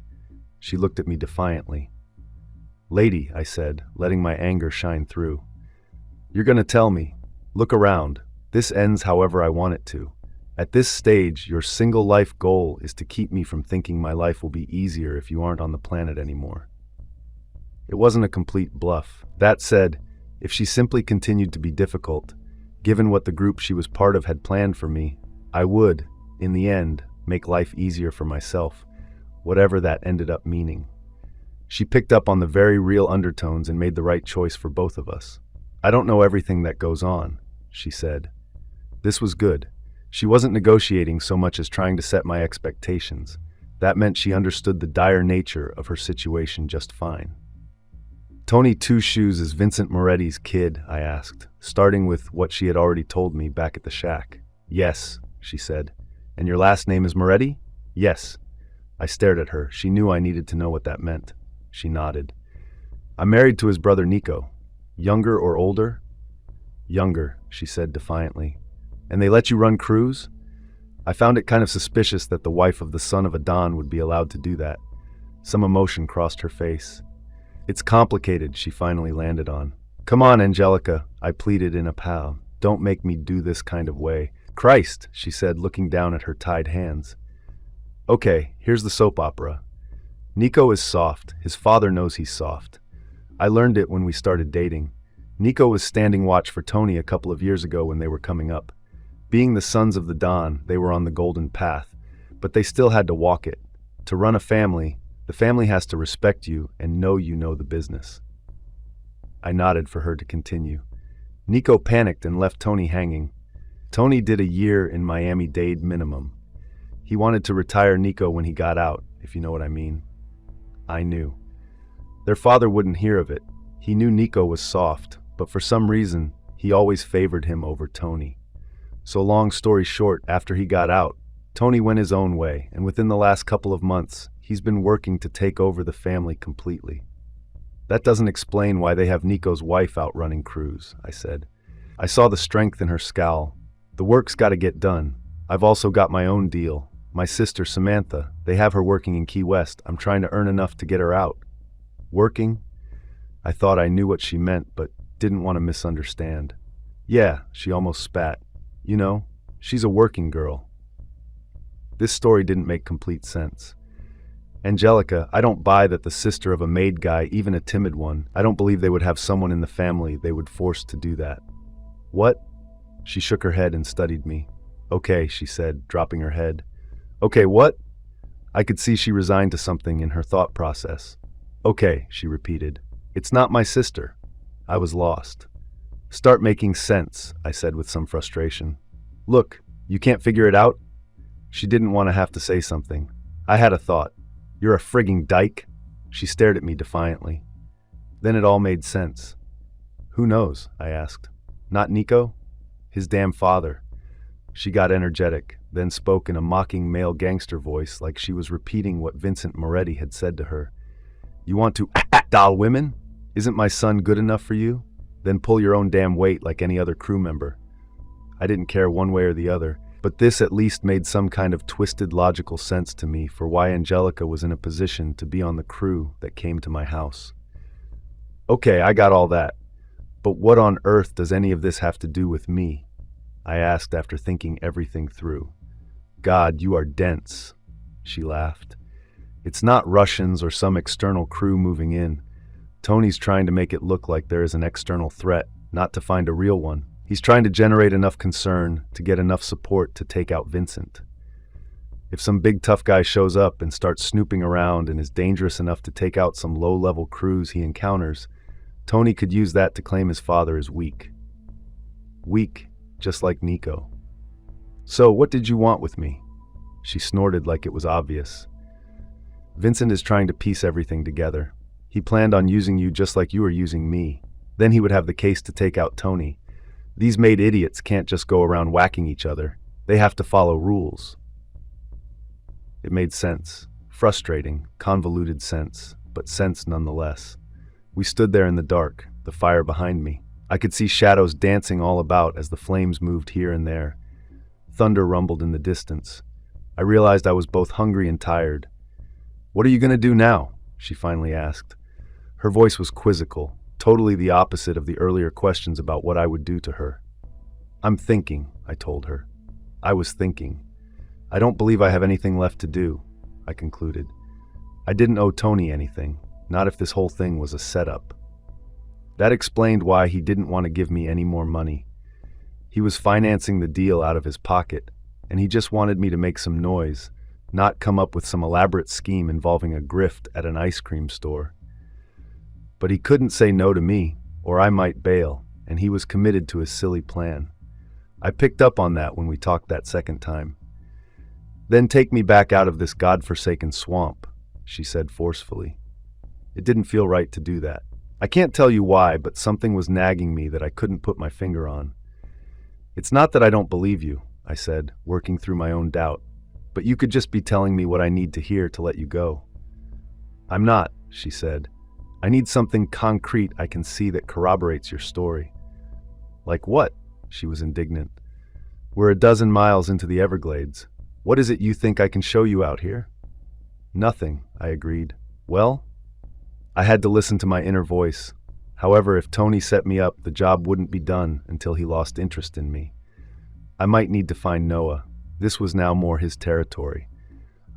She looked at me defiantly. "Lady," I said, letting my anger shine through. "You're going to tell me. Look around. This ends however I want it to. At this stage, your single life goal is to keep me from thinking my life will be easier if you aren't on the planet anymore." It wasn't a complete bluff. That said, if she simply continued to be difficult, given what the group she was part of had planned for me, I would, in the end, make life easier for myself, whatever that ended up meaning. She picked up on the very real undertones and made the right choice for both of us. "I don't know everything that goes on," she said. This was good. She wasn't negotiating so much as trying to set my expectations. That meant she understood the dire nature of her situation just fine. "Tony Two Shoes is Vincent Moretti's kid?" I asked, starting with what she had already told me back at the shack. "Yes," she said. "And your last name is Moretti?" "Yes." I stared at her. She knew I needed to know what that meant. She nodded. "I'm married to his brother Nico. Younger or older?" "Younger," she said defiantly. "And they let you run crews?" I found it kind of suspicious that the wife of the son of a Don would be allowed to do that. Some emotion crossed her face. "It's complicated," she finally landed on. "Come on, Angelica," I pleaded in a pal. "Don't make me do this kind of way." "Christ," she said, looking down at her tied hands. "Okay, here's the soap opera. Nico is soft. His father knows he's soft. I learned it when we started dating. Nico was standing watch for Tony a couple of years ago when they were coming up. Being the sons of the Don, they were on the golden path, but they still had to walk it. To run a family, the family has to respect you and know you know the business." I nodded for her to continue. "Nico panicked and left Tony hanging. Tony did a year in Miami-Dade minimum. He wanted to retire Nico when he got out, if you know what I mean." I knew. Their father wouldn't hear of it. He knew Nico was soft, but for some reason, he always favored him over Tony. So long story short, after he got out, Tony went his own way, and within the last couple of months, he's been working to take over the family completely. "That doesn't explain why they have Nico's wife out running crews," I said. I saw the strength in her scowl. The work's got to get done. I've also got my own deal. My sister, Samantha, they have her working in Key West. I'm trying to earn enough to get her out. Working? I thought I knew what she meant, but didn't want to misunderstand. Yeah, she almost spat. You know, she's a working girl. This story didn't make complete sense. Angelica, I don't buy that the sister of a made guy, even a timid one, I don't believe they would have someone in the family they would force to do that. What? She shook her head and studied me. Okay, she said, dropping her head. Okay, what? I could see she resigned to something in her thought process. Okay, she repeated. It's not my sister. I was lost. Start making sense, I said with some frustration. Look, you can't figure it out? She didn't want to have to say something. I had a thought. You're a frigging dyke? She stared at me defiantly. Then it all made sense. Who knows? I asked. Not Nico? His damn father. She got energetic, then spoke in a mocking male gangster voice like she was repeating what Vincent Moretti had said to her. You want to doll women? Isn't my son good enough for you? Then pull your own damn weight like any other crew member. I didn't care one way or the other, but this at least made some kind of twisted logical sense to me for why Angelica was in a position to be on the crew that came to my house. Okay, I got all that. But what on earth does any of this have to do with me? I asked after thinking everything through. God, you are dense, she laughed. It's not Russians or some external crew moving in. Tony's trying to make it look like there is an external threat, not to find a real one. He's trying to generate enough concern to get enough support to take out Vincent. If some big tough guy shows up and starts snooping around and is dangerous enough to take out some low-level crews he encounters, Tony could use that to claim his father as weak. Weak, just like Nico. So, what did you want with me? She snorted like it was obvious. Vincent is trying to piece everything together. He planned on using you just like you were using me. Then he would have the case to take out Tony. These made idiots can't just go around whacking each other. They have to follow rules. It made sense. Frustrating, convoluted sense, but sense nonetheless. We stood there in the dark, the fire behind me. I could see shadows dancing all about as the flames moved here and there. Thunder rumbled in the distance. I realized I was both hungry and tired. What are you going to do now? She finally asked. Her voice was quizzical, totally the opposite of the earlier questions about what I would do to her. I'm thinking, I told her. I was thinking. I don't believe I have anything left to do, I concluded. I didn't owe Tony anything, not if this whole thing was a setup. That explained why he didn't want to give me any more money. He was financing the deal out of his pocket, and he just wanted me to make some noise, not come up with some elaborate scheme involving a grift at an ice cream store. But he couldn't say no to me, or I might bail, and he was committed to his silly plan. I picked up on that when we talked that second time. Then take me back out of this godforsaken swamp, she said forcefully. It didn't feel right to do that. I can't tell you why, but something was nagging me that I couldn't put my finger on. It's not that I don't believe you, I said, working through my own doubt, but you could just be telling me what I need to hear to let you go. I'm not, she said. I need something concrete I can see that corroborates your story. Like what? She was indignant. We're a dozen miles into the Everglades. What is it you think I can show you out here? Nothing, I agreed. Well, I had to listen to my inner voice. However, if Tony set me up, the job wouldn't be done until he lost interest in me. I might need to find Noah. This was now more his territory.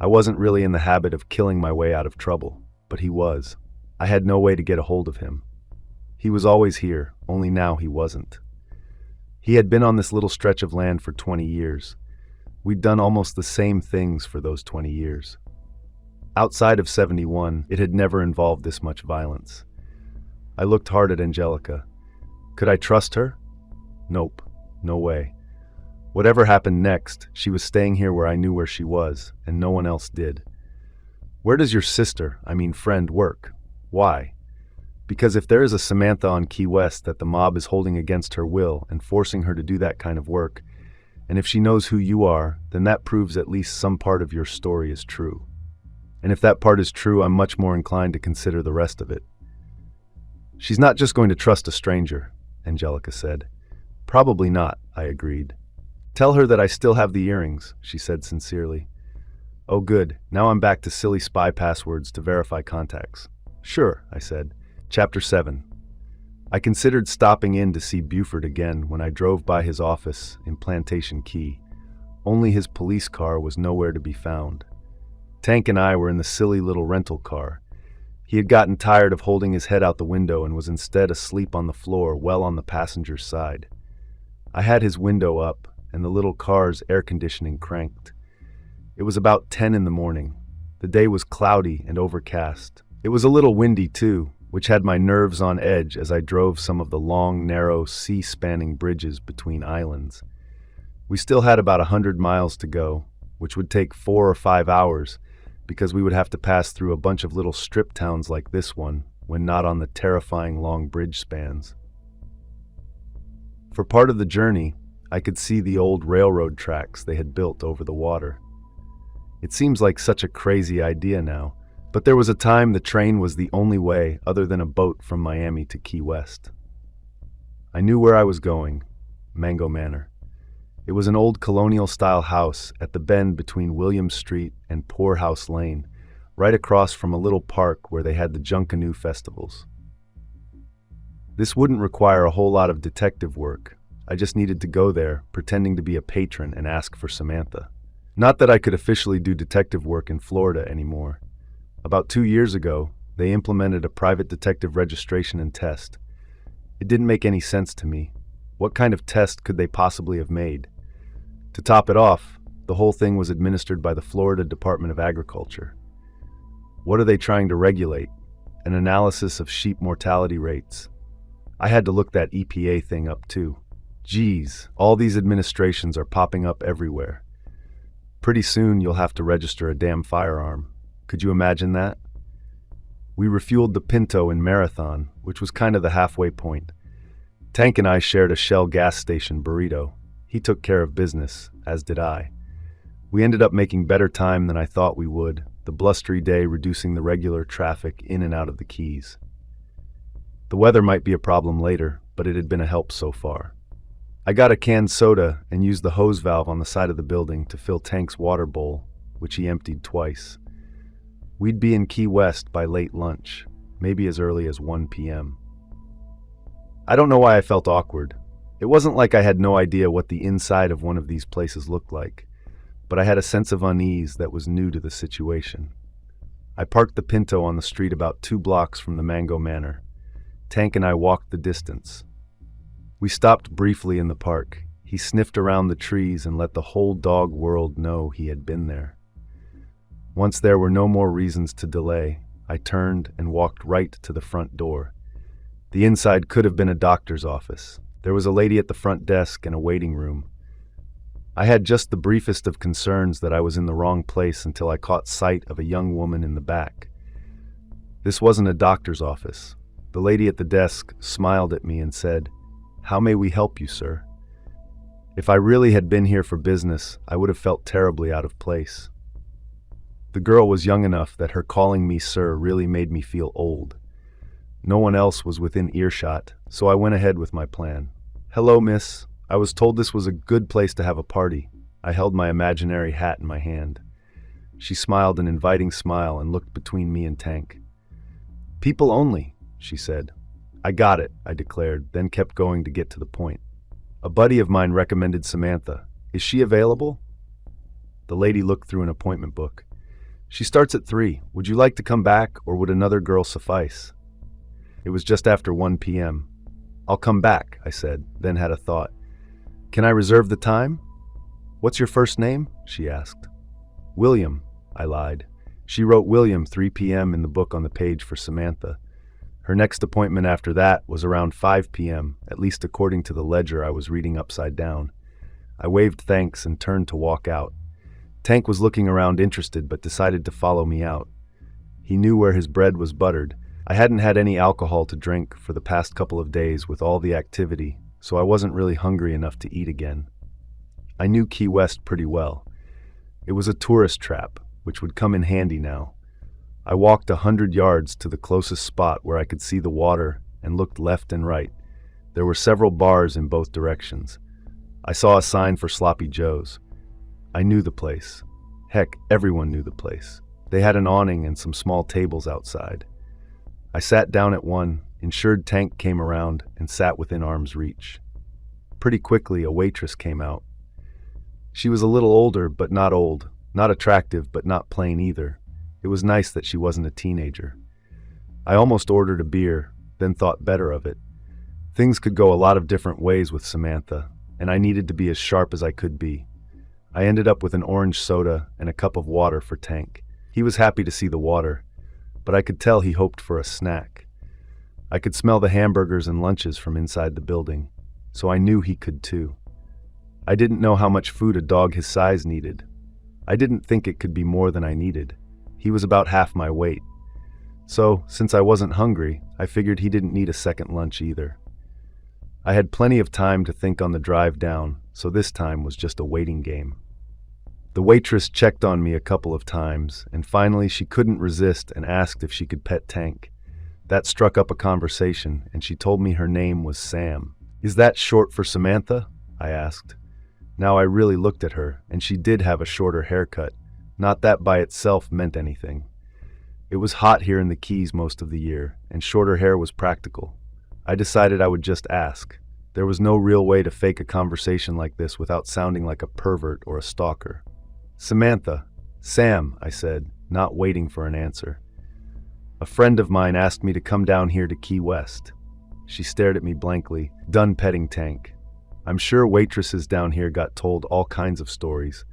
I wasn't really in the habit of killing my way out of trouble, but he was. I had no way to get a hold of him. He was always here, only now he wasn't. He had been on this little stretch of land for 20 years. We'd done almost the same things for those 20 years. Outside of 71, it had never involved this much violence. I looked hard at Angelica. Could I trust her? Nope, no way. Whatever happened next, she was staying here where I knew where she was, and no one else did. Where does your sister, friend, work? Why? Because if there is a Samantha on Key West that the mob is holding against her will and forcing her to do that kind of work, and if she knows who you are, then that proves at least some part of your story is true. And if that part is true, I'm much more inclined to consider the rest of it. She's not just going to trust a stranger, Angelica said. Probably not, I agreed. Tell her that I still have the earrings, she said sincerely. Oh good, now I'm back to silly spy passwords to verify contacts. Sure, I said. Chapter 7. I considered stopping in to see Buford again when I drove by his office in Plantation Key. Only his police car was nowhere to be found. Tank and I were in the silly little rental car. He had gotten tired of holding his head out the window and was instead asleep on the floor, well on the passenger's side. I had his window up and the little car's air conditioning cranked. It was about 10 in the morning. The day was cloudy and overcast. It was a little windy too, which had my nerves on edge as I drove some of the long, narrow, sea-spanning bridges between islands. We still had about 100 miles to go, which would take 4 or 5 hours, because we would have to pass through a bunch of little strip towns like this one, when not on the terrifying long bridge spans. For part of the journey, I could see the old railroad tracks they had built over the water. It seems like such a crazy idea now, but there was a time the train was the only way other than a boat from Miami to Key West. I knew where I was going, Mango Manor. It was an old colonial-style house at the bend between William Street and Poorhouse Lane, right across from a little park where they had the Junkanoo festivals. This wouldn't require a whole lot of detective work. I just needed to go there, pretending to be a patron, and ask for Samantha. Not that I could officially do detective work in Florida anymore. About 2 years ago, they implemented a private detective registration and test. It didn't make any sense to me. What kind of test could they possibly have made? To top it off, the whole thing was administered by the Florida Department of Agriculture. What are they trying to regulate? An analysis of sheep mortality rates. I had to look that EPA thing up too. Geez, all these administrations are popping up everywhere. Pretty soon you'll have to register a damn firearm. Could you imagine that? We refueled the Pinto in Marathon, which was kind of the halfway point. Tank and I shared a Shell gas station burrito. He took care of business, as did I. We ended up making better time than I thought we would, the blustery day reducing the regular traffic in and out of the Keys. The weather might be a problem later, but it had been a help so far. I got a canned soda and used the hose valve on the side of the building to fill Tank's water bowl, which he emptied twice. We'd be in Key West by late lunch, maybe as early as 1 p.m. I don't know why I felt awkward. It wasn't like I had no idea what the inside of one of these places looked like, but I had a sense of unease that was new to the situation. I parked the Pinto on the street about 2 blocks from the Mango Manor. Tank and I walked the distance. We stopped briefly in the park. He sniffed around the trees and let the whole dog world know he had been there. Once there were no more reasons to delay, I turned and walked right to the front door. The inside could have been a doctor's office. There was a lady at the front desk and a waiting room. I had just the briefest of concerns that I was in the wrong place until I caught sight of a young woman in the back. This wasn't a doctor's office. The lady at the desk smiled at me and said, "How may we help you, sir?" If I really had been here for business, I would have felt terribly out of place. The girl was young enough that her calling me sir really made me feel old. No one else was within earshot, so I went ahead with my plan. "Hello, miss. I was told this was a good place to have a party." I held my imaginary hat in my hand. She smiled an inviting smile and looked between me and Tank. "People only," she said. "I got it," I declared, then kept going to get to the point. "A buddy of mine recommended Samantha. Is she available?" The lady looked through an appointment book. "She starts at 3. Would you like to come back, or would another girl suffice?" It was just after 1 p.m. "I'll come back," I said, then had a thought. "Can I reserve the time?" "What's your first name?" she asked. "William," I lied. She wrote William 3 p.m. in the book on the page for Samantha. Her next appointment after that was around 5 p.m., at least according to the ledger I was reading upside down. I waved thanks and turned to walk out. Tank was looking around interested but decided to follow me out. He knew where his bread was buttered. I hadn't had any alcohol to drink for the past couple of days with all the activity, so I wasn't really hungry enough to eat again. I knew Key West pretty well. It was a tourist trap, which would come in handy now. I walked 100 yards to the closest spot where I could see the water and looked left and right. There were several bars in both directions. I saw a sign for Sloppy Joe's. I knew the place. Heck, everyone knew the place. They had an awning and some small tables outside. I sat down at one. Insured Tank came around and sat within arm's reach. Pretty quickly, a waitress came out. She was a little older, but not old. Not attractive, but not plain either. It was nice that she wasn't a teenager. I almost ordered a beer, then thought better of it. Things could go a lot of different ways with Samantha, and I needed to be as sharp as I could be. I ended up with an orange soda and a cup of water for Tank. He was happy to see the water, but I could tell he hoped for a snack. I could smell the hamburgers and lunches from inside the building, so I knew he could too. I didn't know how much food a dog his size needed. I didn't think it could be more than I needed. He was about half my weight. So, since I wasn't hungry, I figured he didn't need a second lunch either. I had plenty of time to think on the drive down, so this time was just a waiting game. The waitress checked on me a couple of times, and finally she couldn't resist and asked if she could pet Tank. That struck up a conversation, and she told me her name was Sam. "Is that short for Samantha?" I asked. Now I really looked at her, and she did have a shorter haircut. Not that by itself meant anything. It was hot here in the Keys most of the year, and shorter hair was practical. I decided I would just ask. There was no real way to fake a conversation like this without sounding like a pervert or a stalker. "Samantha." "Sam," I said, not waiting for an answer. "A friend of mine asked me to come down here to Key West." She stared at me blankly, done petting Tank. I'm sure waitresses down here got told all kinds of stories.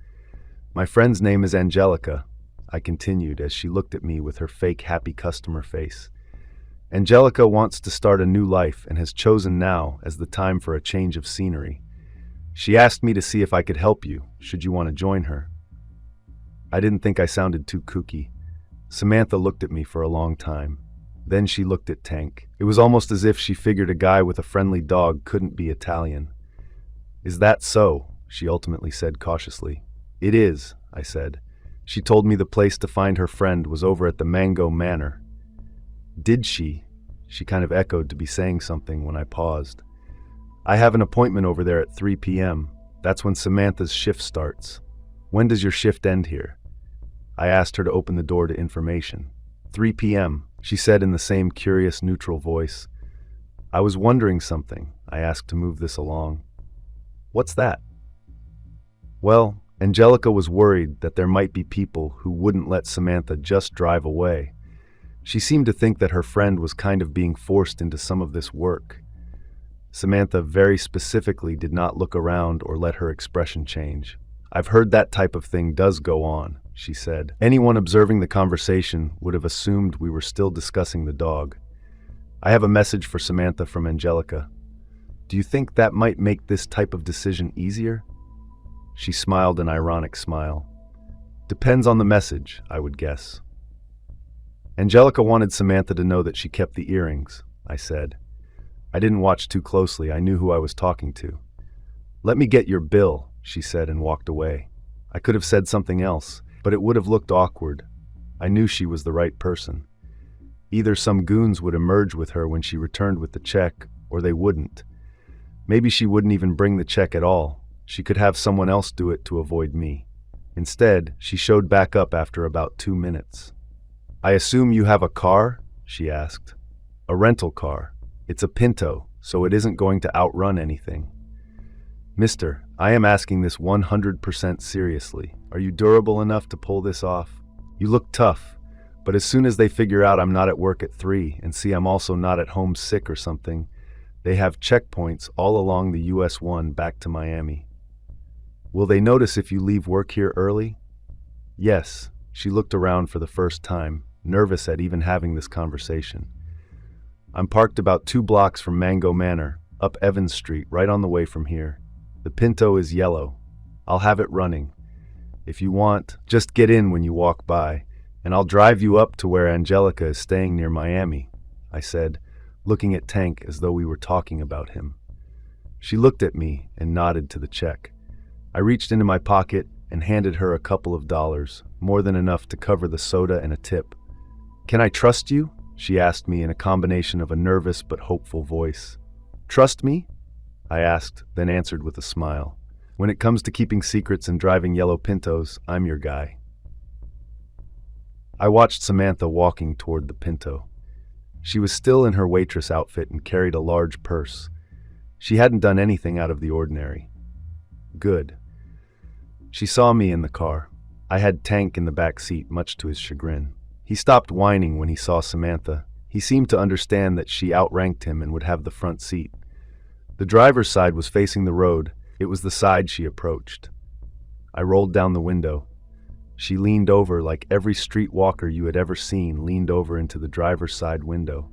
"My friend's name is Angelica," I continued as she looked at me with her fake happy customer face. "Angelica wants to start a new life and has chosen now as the time for a change of scenery. She asked me to see if I could help you, should you want to join her." I didn't think I sounded too kooky. Samantha looked at me for a long time. Then she looked at Tank. It was almost as if she figured a guy with a friendly dog couldn't be Italian. "Is that so?" she ultimately said cautiously. "It is," I said. "She told me the place to find her friend was over at the Mango Manor." "Did she?" She kind of echoed to be saying something when I paused. "I have an appointment over there at 3 p.m. That's when Samantha's shift starts. When does your shift end here?" I asked her to open the door to information. 3 p.m., she said in the same curious, neutral voice. "I was wondering something," I asked to move this along. "What's that?" "Well, Angelica was worried that there might be people who wouldn't let Samantha just drive away. She seemed to think that her friend was kind of being forced into some of this work." Samantha very specifically did not look around or let her expression change. "I've heard that type of thing does go on," she said. Anyone observing the conversation would have assumed we were still discussing the dog. "I have a message for Samantha from Angelica. Do you think that might make this type of decision easier?" She smiled an ironic smile. "Depends on the message, I would guess." "Angelica wanted Samantha to know that she kept the earrings," I said. I didn't watch too closely. I knew who I was talking to. "Let me get your bill," she said and walked away. I could have said something else, but it would have looked awkward. I knew she was the right person. Either some goons would emerge with her when she returned with the check, or they wouldn't. Maybe she wouldn't even bring the check at all. She could have someone else do it to avoid me. Instead, she showed back up after about 2 minutes. "I assume you have a car?" she asked. "A rental car. It's a Pinto, so it isn't going to outrun anything." "Mister, I am asking this 100% seriously. Are you durable enough to pull this off? You look tough, but as soon as they figure out I'm not at work at 3 and see I'm also not at home sick or something, they have checkpoints all along the US 1 back to Miami. Will they notice if you leave work here early?" "Yes." She looked around for the first time, nervous at even having this conversation. "I'm parked about 2 blocks from Mango Manor, up Evans Street, right on the way from here. The Pinto is yellow. I'll have it running. If you want, just get in when you walk by, and I'll drive you up to where Angelica is staying near Miami," I said, looking at Tank as though we were talking about him. She looked at me and nodded to the check. I reached into my pocket and handed her a couple of dollars, more than enough to cover the soda and a tip. "Can I trust you?" she asked me in a combination of a nervous but hopeful voice. Trust me? I asked, then answered with a smile. When it comes to keeping secrets and driving yellow Pintos, I'm your guy. I watched Samantha walking toward the Pinto. She was still in her waitress outfit and carried a large purse. She hadn't done anything out of the ordinary. Good. She saw me in the car. I had Tank in the back seat, much to his chagrin. He stopped whining when he saw Samantha. He seemed to understand that she outranked him and would have the front seat. The driver's side was facing the road. It was the side she approached. I rolled down the window. She leaned over like every streetwalker you had ever seen leaned over into the driver's side window.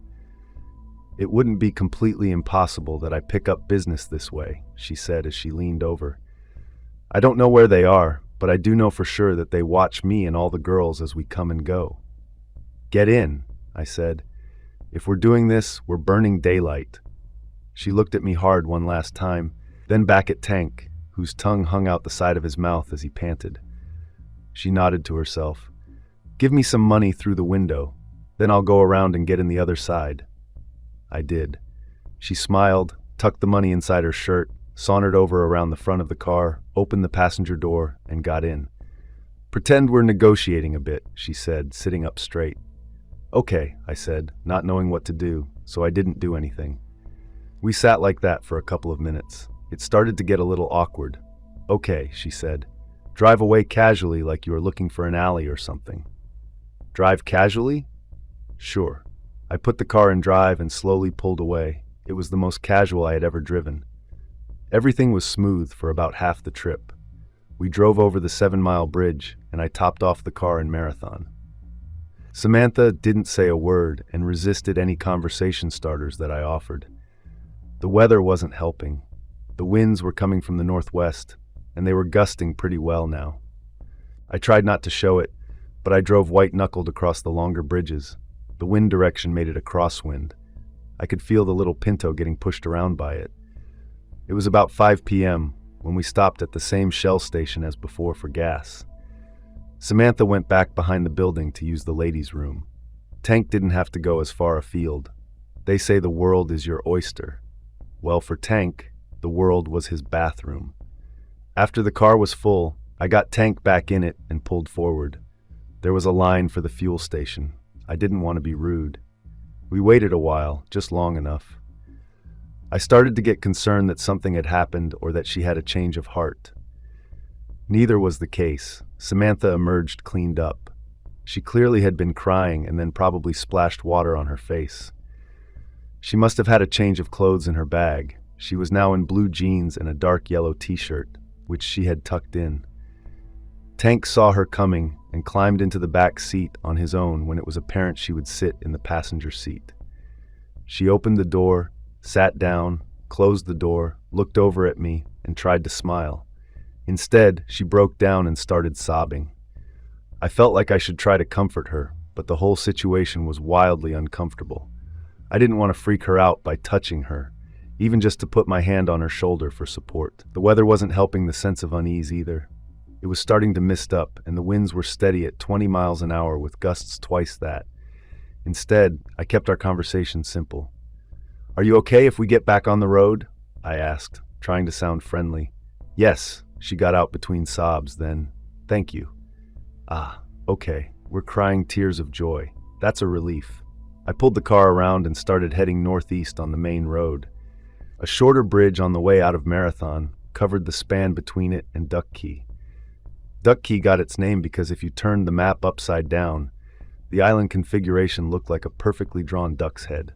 It wouldn't be completely impossible that I pick up business this way, she said as she leaned over. I don't know where they are, but I do know for sure that they watch me and all the girls as we come and go. Get in, I said. If we're doing this, we're burning daylight. She looked at me hard one last time, then back at Tank, whose tongue hung out the side of his mouth as he panted. She nodded to herself. Give me some money through the window, then I'll go around and get in the other side. I did. She smiled, tucked the money inside her shirt, sauntered over around the front of the car, opened the passenger door, and got in. Pretend we're negotiating a bit, she said, sitting up straight. Okay, I said, not knowing what to do, so I didn't do anything. We sat like that for a couple of minutes. It started to get a little awkward. Okay, she said. Drive away casually like you were looking for an alley or something. Drive casually? Sure. I put the car in drive and slowly pulled away. It was the most casual I had ever driven. Everything was smooth for about half the trip. We drove over the 7-mile bridge, and I topped off the car in marathon. Samantha didn't say a word and resisted any conversation starters that I offered. The weather wasn't helping. The winds were coming from the northwest, and they were gusting pretty well now. I tried not to show it, but I drove white-knuckled across the longer bridges. The wind direction made it a crosswind. I could feel the little Pinto getting pushed around by it. It was about 5 p.m. when we stopped at the same Shell station as before for gas. Samantha went back behind the building to use the ladies' room. Tank didn't have to go as far afield. They say the world is your oyster. Well, for Tank, the world was his bathroom. After the car was full, I got Tank back in it and pulled forward. There was a line for the fuel station. I didn't want to be rude. We waited a while, just long enough. I started to get concerned that something had happened or that she had a change of heart. Neither was the case. Samantha emerged cleaned up. She clearly had been crying and then probably splashed water on her face. She must have had a change of clothes in her bag. She was now in blue jeans and a dark yellow t-shirt, which she had tucked in. Tank saw her coming and climbed into the back seat on his own when it was apparent she would sit in the passenger seat. She opened the door, sat down, closed the door, looked over at me, and tried to smile. Instead, she broke down and started sobbing. I felt like I should try to comfort her, but the whole situation was wildly uncomfortable. I didn't want to freak her out by touching her, even just to put my hand on her shoulder for support. The weather wasn't helping the sense of unease either. It was starting to mist up, and the winds were steady at 20 miles an hour with gusts twice that. Instead, I kept our conversation simple. "Are you okay if we get back on the road?" I asked, trying to sound friendly. "Yes," she got out between sobs, then, "Thank you." "Ah, okay." We're crying tears of joy. That's a relief. I pulled the car around and started heading northeast on the main road. A shorter bridge on the way out of Marathon covered the span between it and Duck Key. Duck Key got its name because if you turned the map upside down, the island configuration looked like a perfectly drawn duck's head.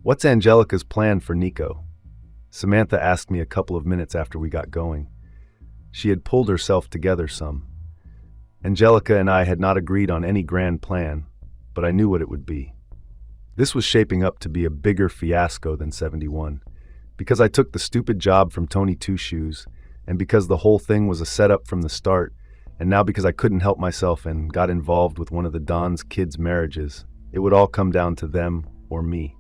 "What's Angelica's plan for Nico?" Samantha asked me a couple of minutes after we got going. She had pulled herself together some. Angelica and I had not agreed on any grand plan, but I knew what it would be. This was shaping up to be a bigger fiasco than 71, because I took the stupid job from Tony Two Shoes, and because the whole thing was a setup from the start, and now because I couldn't help myself and got involved with one of the Don's kids' marriages, it would all come down to them or me.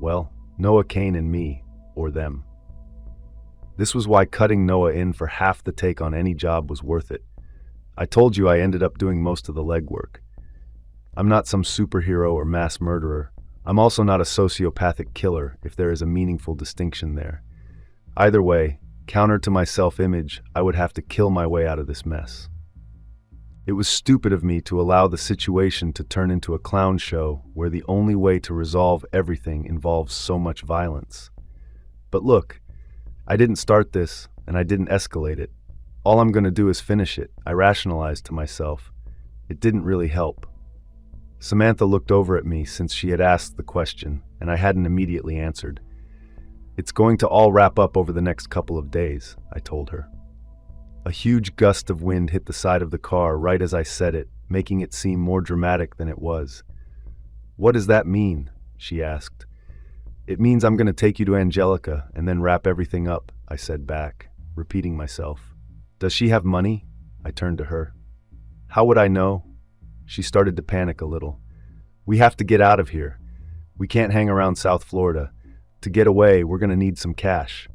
Well, Noah, KAYNE, and me, or them. This was why cutting Noah in for half the take on any job was worth it. I told you I ended up doing most of the legwork. I'm not some superhero or mass murderer. I'm also not a sociopathic killer, if there is a meaningful distinction there. Either way, counter to my self-image, I would have to kill my way out of this mess. It was stupid of me to allow the situation to turn into a clown show where the only way to resolve everything involves so much violence. But look, I didn't start this, and I didn't escalate it. All I'm going to do is finish it, I rationalized to myself. It didn't really help. Samantha looked over at me since she had asked the question, and I hadn't immediately answered. It's going to all wrap up over the next couple of days, I told her. A huge gust of wind hit the side of the car right as I said it, making it seem more dramatic than it was. "What does that mean?" she asked. "It means I'm going to take you to Angelica and then wrap everything up," I said back, repeating myself. "Does she have money?" I turned to her. "How would I know?" She started to panic a little. "We have to get out of here. We can't hang around South Florida. To get away, we're going to need some cash."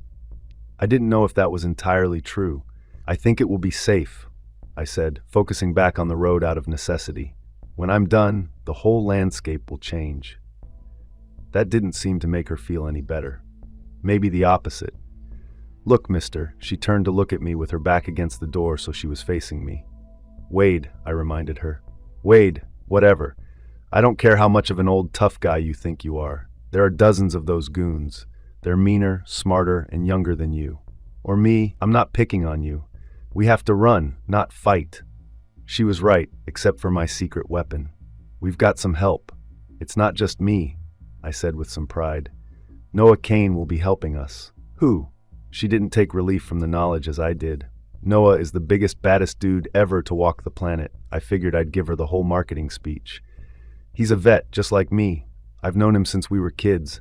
I didn't know if that was entirely true. "I think it will be safe," I said, focusing back on the road out of necessity. "When I'm done, the whole landscape will change." That didn't seem to make her feel any better. Maybe the opposite. "Look, mister," she turned to look at me with her back against the door so she was facing me. "Wade," I reminded her. "Wade, whatever. I don't care how much of an old tough guy you think you are. There are dozens of those goons. They're meaner, smarter, and younger than you. Or me, I'm not picking on you. We have to run, not fight." She was right, except for my secret weapon. "We've got some help. It's not just me," I said with some pride. "Noah KAYNE will be helping us." "Who?" She didn't take relief from the knowledge as I did. "Noah is the biggest, baddest dude ever to walk the planet." I figured I'd give her the whole marketing speech. "He's a vet, just like me. I've known him since we were kids.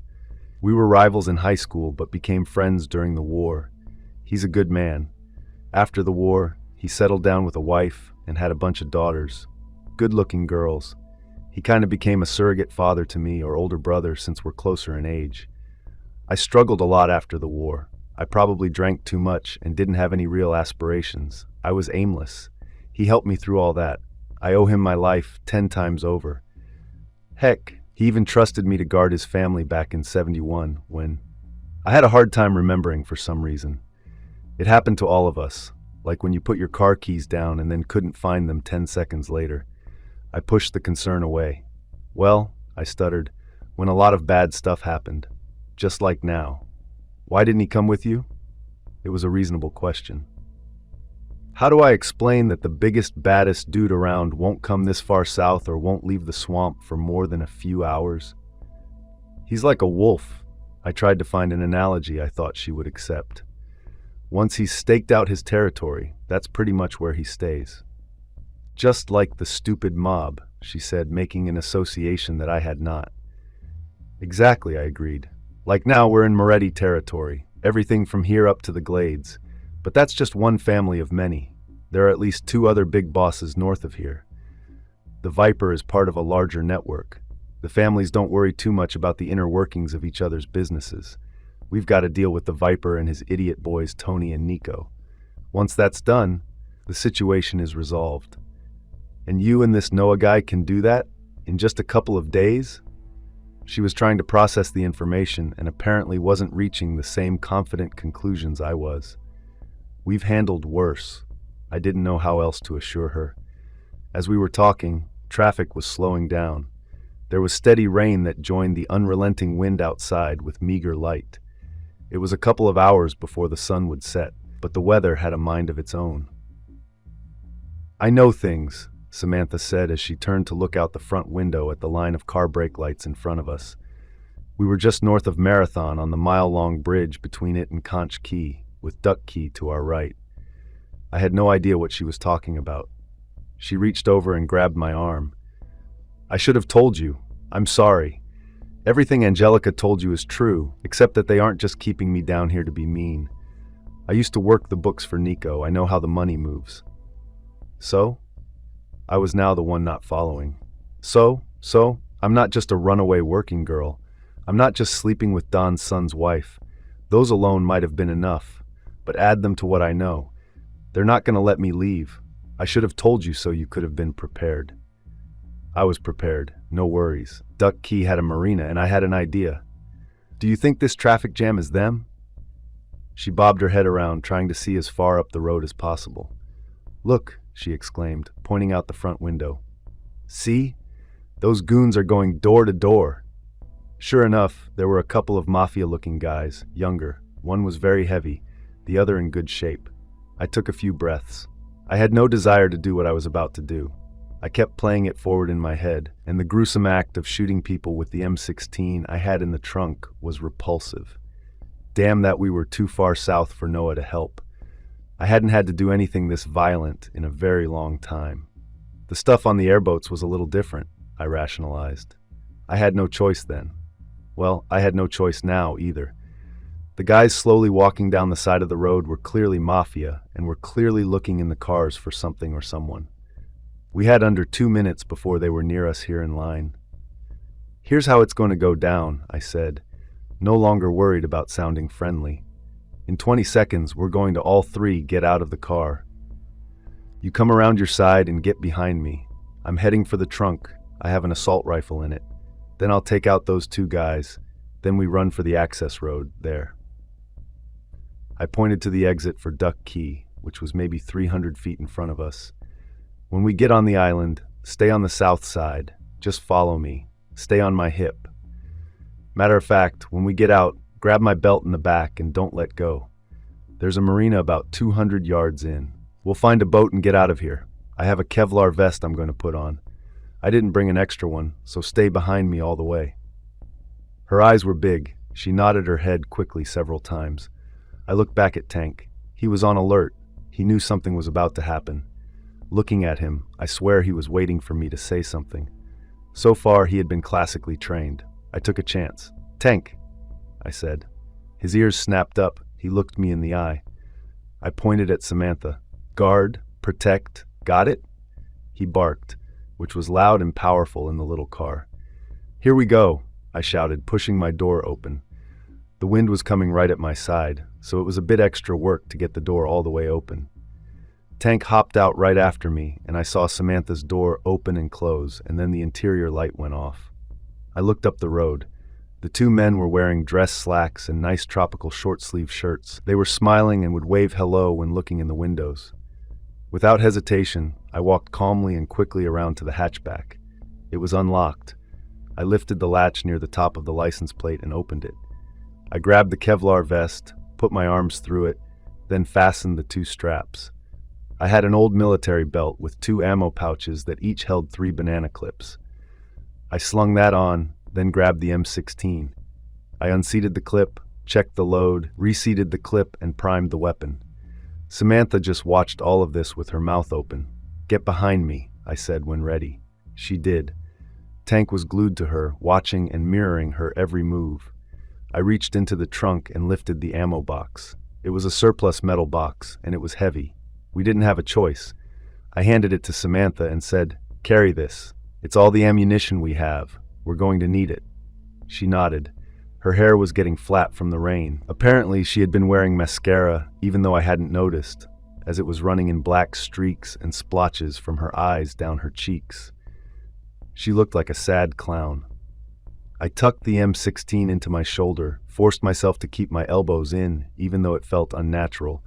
We were rivals in high school, but became friends during the war. He's a good man. After the war, he settled down with a wife and had a bunch of daughters. Good-looking girls. He kind of became a surrogate father to me, or older brother, since we're closer in age. I struggled a lot after the war. I probably drank too much and didn't have any real aspirations. I was aimless. He helped me through all that. I owe him my life 10 times over. Heck, he even trusted me to guard his family back in '71 when... I had a hard time remembering for some reason. It happened to all of us, like when you put your car keys down and then couldn't find them 10 seconds later. I pushed the concern away. "Well," I stuttered, "when a lot of bad stuff happened. Just like now." "Why didn't he come with you?" It was a reasonable question. How do I explain that the biggest, baddest dude around won't come this far south or won't leave the swamp for more than a few hours? He's like a wolf. I tried to find an analogy I thought she would accept. Once he's staked out his territory, that's pretty much where he stays. "Just like the stupid mob," she said, making an association that I had not. "Exactly," I agreed. "Like now we're in Moretti territory, everything from here up to the Glades. But that's just one family of many. There are at least 2 other big bosses north of here. The Viper is part of a larger network. The families don't worry too much about the inner workings of each other's businesses. We've got to deal with the Viper and his idiot boys Tony and Nico. Once that's done, the situation is resolved. And you and this Noah guy can do that in just a couple of days?" She was trying to process the information and apparently wasn't reaching the same confident conclusions I was. "We've handled worse." I didn't know how else to assure her. As we were talking, traffic was slowing down. There was steady rain that joined the unrelenting wind outside with meager light. It was a couple of hours before the sun would set, but the weather had a mind of its own. "I know things," Samantha said as she turned to look out the front window at the line of car brake lights in front of us. We were just north of Marathon on the mile-long bridge between it and Conch Key, with Duck Key to our right. I had no idea what she was talking about. She reached over and grabbed my arm. "I should have told you. I'm sorry. Everything Angelica told you is true, except that they aren't just keeping me down here to be mean. I used to work the books for Nico. I know how the money moves." "So?" I was now the one not following. So, I'm not just a runaway working girl. I'm not just sleeping with Don's son's wife. Those alone might have been enough, but add them to what I know. They're not going to let me leave. I should have told you so you could have been prepared." I was prepared. No worries. Duck Key had a marina, and I had an idea. Do you think this traffic jam is them? She bobbed her head around, trying to see as far up the road as possible. Look, she exclaimed, pointing out the front window. See? Those goons are going door to door. Sure enough, there were a couple of mafia-looking guys, younger. One was very heavy, the other in good shape. I took a few breaths. I had no desire to do what I was about to do. I kept playing it forward in my head, and the gruesome act of shooting people with the M16 I had in the trunk was repulsive. Damn that we were too far south for Noah to help. I hadn't had to do anything this violent in a very long time. The stuff on the airboats was a little different, I rationalized. I had no choice then. Well, I had no choice now either. The guys slowly walking down the side of the road were clearly mafia and were clearly looking in the cars for something or someone. We had under 2 minutes before they were near us here in line. Here's how it's going to go down, I said, no longer worried about sounding friendly. In 20 seconds, we're going to all three get out of the car. You come around your side and get behind me. I'm heading for the trunk. I have an assault rifle in it. Then I'll take out those two guys. Then we run for the access road, there. I pointed to the exit for Duck Key, which was maybe 300 feet in front of us. When we get on the island, stay on the south side. Just follow me. Stay on my hip. Matter of fact, when we get out, grab my belt in the back and don't let go. There's a marina about 200 yards in. We'll find a boat and get out of here. I have a Kevlar vest I'm going to put on. I didn't bring an extra one, so stay behind me all the way. Her eyes were big. She nodded her head quickly several times. I looked back at Tank. He was on alert. He knew something was about to happen. Looking at him, I swear he was waiting for me to say something. So far, he had been classically trained. I took a chance. Tank, I said. His ears snapped up. He looked me in the eye. I pointed at Samantha. Guard, protect, got it? He barked, which was loud and powerful in the little car. Here we go, I shouted, pushing my door open. The wind was coming right at my side, so it was a bit extra work to get the door all the way open. Tank hopped out right after me, and I saw Samantha's door open and close, and then the interior light went off. I looked up the road. The two men were wearing dress slacks and nice tropical short-sleeve shirts. They were smiling and would wave hello when looking in the windows. Without hesitation, I walked calmly and quickly around to the hatchback. It was unlocked. I lifted the latch near the top of the license plate and opened it. I grabbed the Kevlar vest, put my arms through it, then fastened the two straps. I had an old military belt with 2 ammo pouches that each held 3 banana clips. I slung that on, then grabbed the M16. I unseated the clip, checked the load, reseated the clip, and primed the weapon. Samantha just watched all of this with her mouth open. Get behind me, I said when ready. She did. Tank was glued to her, watching and mirroring her every move. I reached into the trunk and lifted the ammo box. It was a surplus metal box, and it was heavy. We didn't have a choice. I handed it to Samantha and said, "Carry this. It's all the ammunition we have. We're going to need it." She nodded. Her hair was getting flat from the rain. Apparently, she had been wearing mascara, even though I hadn't noticed, as it was running in black streaks and splotches from her eyes down her cheeks. She looked like a sad clown. I tucked the M16 into my shoulder, forced myself to keep my elbows in, even though it felt unnatural,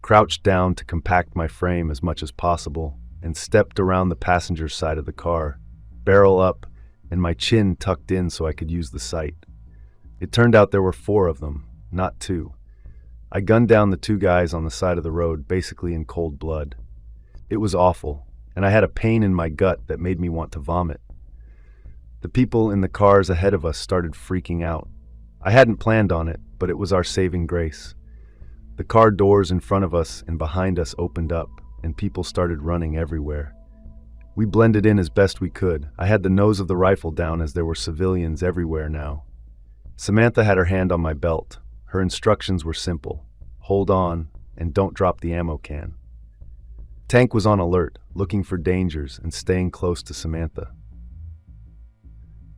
crouched down to compact my frame as much as possible, and stepped around the passenger side of the car, barrel up, and my chin tucked in so I could use the sight. It turned out there were 4 of them, not 2. I gunned down the 2 guys on the side of the road, basically in cold blood. It was awful, and I had a pain in my gut that made me want to vomit. The people in the cars ahead of us started freaking out. I hadn't planned on it, but it was our saving grace. The car doors in front of us and behind us opened up, and people started running everywhere. We blended in as best we could. I had the nose of the rifle down as there were civilians everywhere now. Samantha had her hand on my belt. Her instructions were simple. Hold on, and don't drop the ammo can. Tank was on alert, looking for dangers and staying close to Samantha.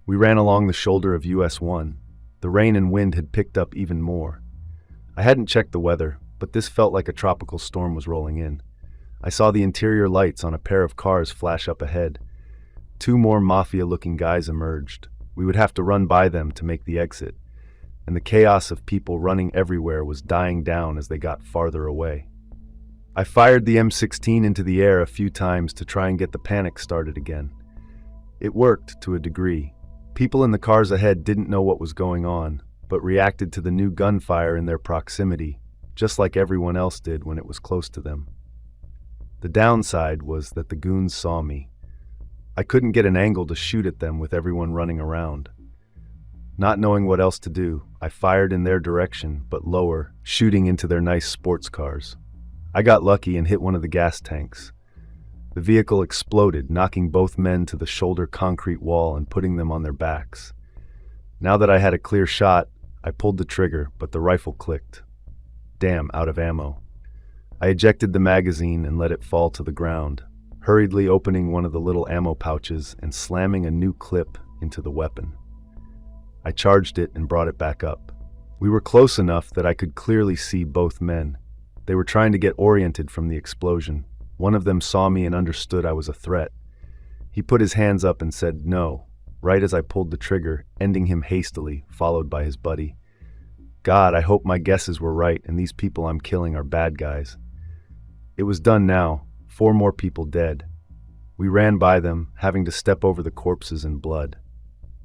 We ran along the shoulder of US 1. The rain and wind had picked up even more. I hadn't checked the weather, but this felt like a tropical storm was rolling in. I saw the interior lights on a pair of cars flash up ahead. 2 more mafia-looking guys emerged. We would have to run by them to make the exit, and the chaos of people running everywhere was dying down as they got farther away. I fired the M16 into the air a few times to try and get the panic started again. It worked to a degree. People in the cars ahead didn't know what was going on, but reacted to the new gunfire in their proximity, just like everyone else did when it was close to them. The downside was that the goons saw me. I couldn't get an angle to shoot at them with everyone running around. Not knowing what else to do, I fired in their direction, but lower, shooting into their nice sports cars. I got lucky and hit one of the gas tanks. The vehicle exploded, knocking both men to the shoulder concrete wall and putting them on their backs. Now that I had a clear shot, I pulled the trigger, but the rifle clicked. Damn, out of ammo. I ejected the magazine and let it fall to the ground, hurriedly opening one of the little ammo pouches and slamming a new clip into the weapon. I charged it and brought it back up. We were close enough that I could clearly see both men. They were trying to get oriented from the explosion. One of them saw me and understood I was a threat. He put his hands up and said no, right as I pulled the trigger, ending him hastily, followed by his buddy. God, I hope my guesses were right and these people I'm killing are bad guys. It was done now, 4 more people dead. We ran by them, having to step over the corpses and blood.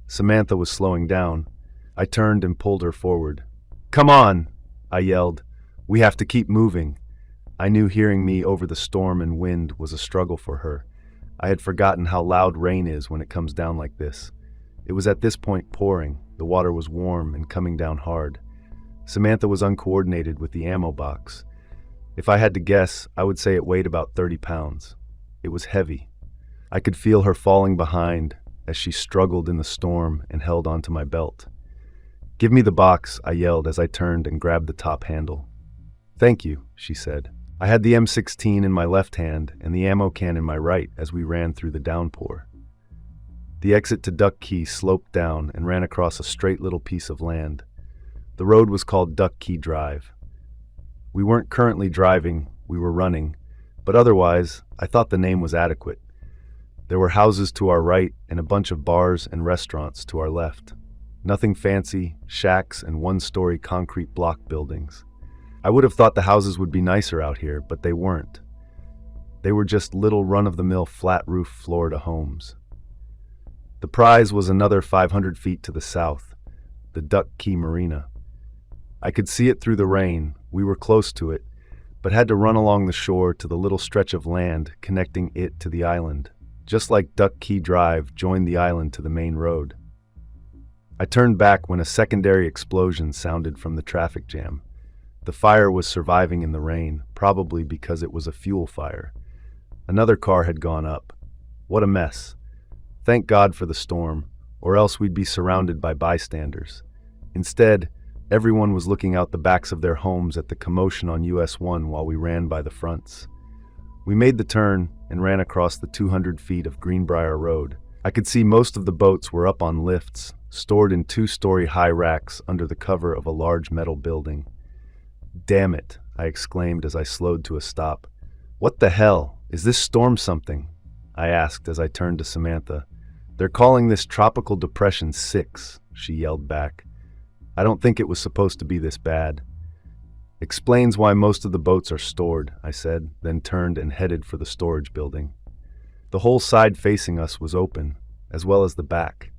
Samantha was slowing down. I turned and pulled her forward. "Come on!" I yelled. "We have to keep moving." I knew hearing me over the storm and wind was a struggle for her. I had forgotten how loud rain is when it comes down like this. It was at this point pouring. The water was warm and coming down hard. Samantha was uncoordinated with the ammo box. If I had to guess, I would say it weighed about 30 pounds. It was heavy. I could feel her falling behind as she struggled in the storm and held onto my belt. "Give me the box," I yelled as I turned and grabbed the top handle. "Thank you," she said. I had the M16 in my left hand and the ammo can in my right as we ran through the downpour. The exit to Duck Key sloped down and ran across a straight little piece of land. The road was called Duck Key Drive. We weren't currently driving, we were running, but otherwise, I thought the name was adequate. There were houses to our right and a bunch of bars and restaurants to our left. Nothing fancy, shacks and 1-story concrete block buildings. I would have thought the houses would be nicer out here, but they weren't. They were just little run-of-the-mill flat-roof Florida homes. The prize was another 500 feet to the south, the Duck Key Marina. I could see it through the rain. We were close to it, but had to run along the shore to the little stretch of land connecting it to the island, just like Duck Key Drive joined the island to the main road. I turned back when a secondary explosion sounded from the traffic jam. The fire was surviving in the rain, probably because it was a fuel fire. Another car had gone up. What a mess. Thank God for the storm, or else we'd be surrounded by bystanders. Instead, everyone was looking out the backs of their homes at the commotion on US 1 while we ran by the fronts. We made the turn and ran across the 200 feet of Greenbrier Road. I could see most of the boats were up on lifts, stored in 2-story high racks under the cover of a large metal building. "Damn it," I exclaimed as I slowed to a stop. "What the hell? Is this storm something?" I asked as I turned to Samantha. "They're calling this Tropical Depression 6, she yelled back. "I don't think it was supposed to be this bad." "Explains why most of the boats are stored," I said, then turned and headed for the storage building. The whole side facing us was open, as well as the back.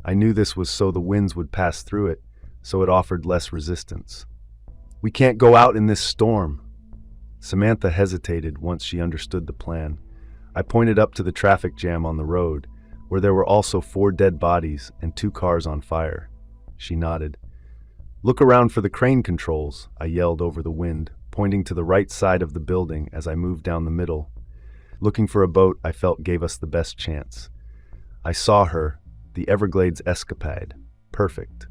I knew this was so the winds would pass through it, so it offered less resistance. "We can't go out in this storm." Samantha hesitated once she understood the plan. I pointed up to the traffic jam on the road, where there were also 4 dead bodies and 2 cars on fire. She nodded. "Look around for the crane controls," I yelled over the wind, pointing to the right side of the building as I moved down the middle. Looking for a boat I felt gave us the best chance. I saw her, the Everglades Escapade. Perfect.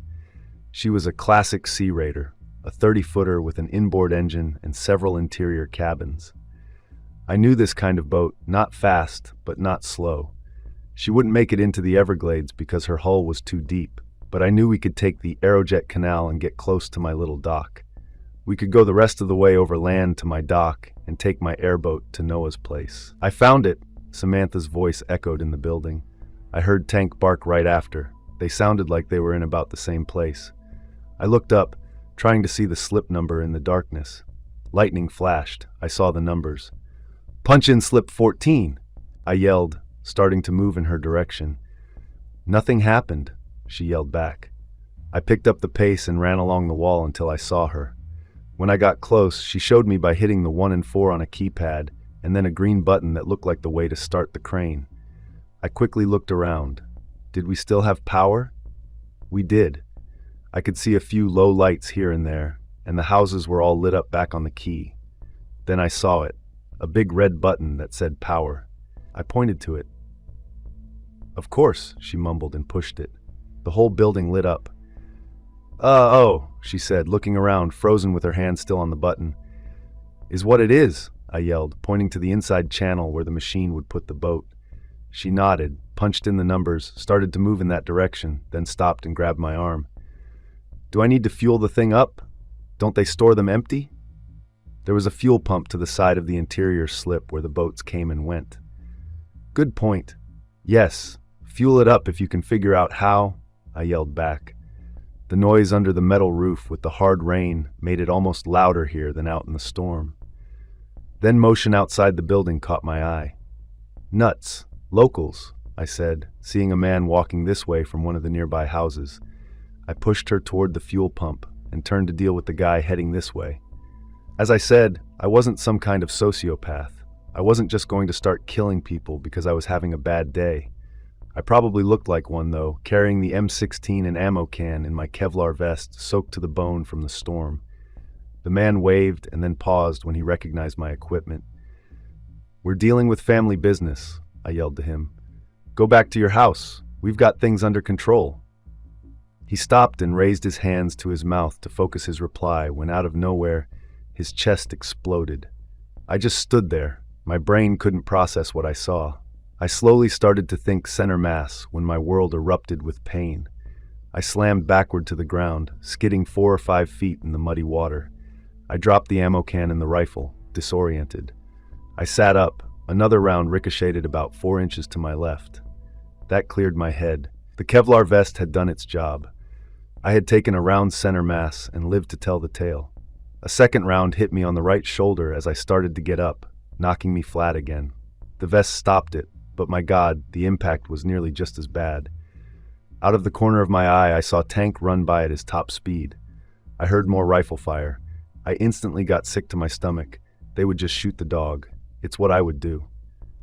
She was a classic Sea Raider, a 30-footer with an inboard engine and several interior cabins. I knew this kind of boat, not fast, but not slow. She wouldn't make it into the Everglades because her hull was too deep, but I knew we could take the Aerojet Canal and get close to my little dock. We could go the rest of the way over land to my dock and take my airboat to Noah's place. "I found it," Samantha's voice echoed in the building. I heard Tank bark right after. They sounded like they were in about the same place. I looked up, trying to see the slip number in the darkness. Lightning flashed. I saw the numbers. "Punch in slip 14!" I yelled, starting to move in her direction. "Nothing happened," she yelled back. I picked up the pace and ran along the wall until I saw her. When I got close, she showed me by hitting the 1 and 4 on a keypad, and then a green button that looked like the way to start the crane. I quickly looked around. Did we still have power? We did. I could see a few low lights here and there, and the houses were all lit up back on the key. Then I saw it, a big red button that said power. I pointed to it. "Of course," she mumbled and pushed it. The whole building lit up. Oh," she said, looking around, frozen with her hand still on the button. "Is what it is," I yelled, pointing to the inside channel where the machine would put the boat. She nodded, punched in the numbers, started to move in that direction, then stopped and grabbed my arm. "Do I need to fuel the thing up? Don't they store them empty?" There was a fuel pump to the side of the interior slip where the boats came and went. "Good point. Yes, fuel it up if you can figure out how," I yelled back. The noise under the metal roof with the hard rain made it almost louder here than out in the storm. Then motion outside the building caught my eye. "Nuts. Locals," I said, seeing a man walking this way from one of the nearby houses. I pushed her toward the fuel pump and turned to deal with the guy heading this way. As I said, I wasn't some kind of sociopath. I wasn't just going to start killing people because I was having a bad day. I probably looked like one, though, carrying the M16 and ammo can in my Kevlar vest soaked to the bone from the storm. The man waved and then paused when he recognized my equipment. "We're dealing with family business," I yelled to him. "Go back to your house. We've got things under control." He stopped and raised his hands to his mouth to focus his reply when out of nowhere, his chest exploded. I just stood there. My brain couldn't process what I saw. I slowly started to think center mass when my world erupted with pain. I slammed backward to the ground, skidding 4 or 5 feet in the muddy water. I dropped the ammo can and the rifle, disoriented. I sat up. Another round ricocheted about 4 inches to my left. That cleared my head. The Kevlar vest had done its job. I had taken a round center mass and lived to tell the tale. A second round hit me on the right shoulder as I started to get up, knocking me flat again. The vest stopped it, but my God, the impact was nearly just as bad. Out of the corner of my eye, I saw Tank run by at his top speed. I heard more rifle fire. I instantly got sick to my stomach. They would just shoot the dog. It's what I would do.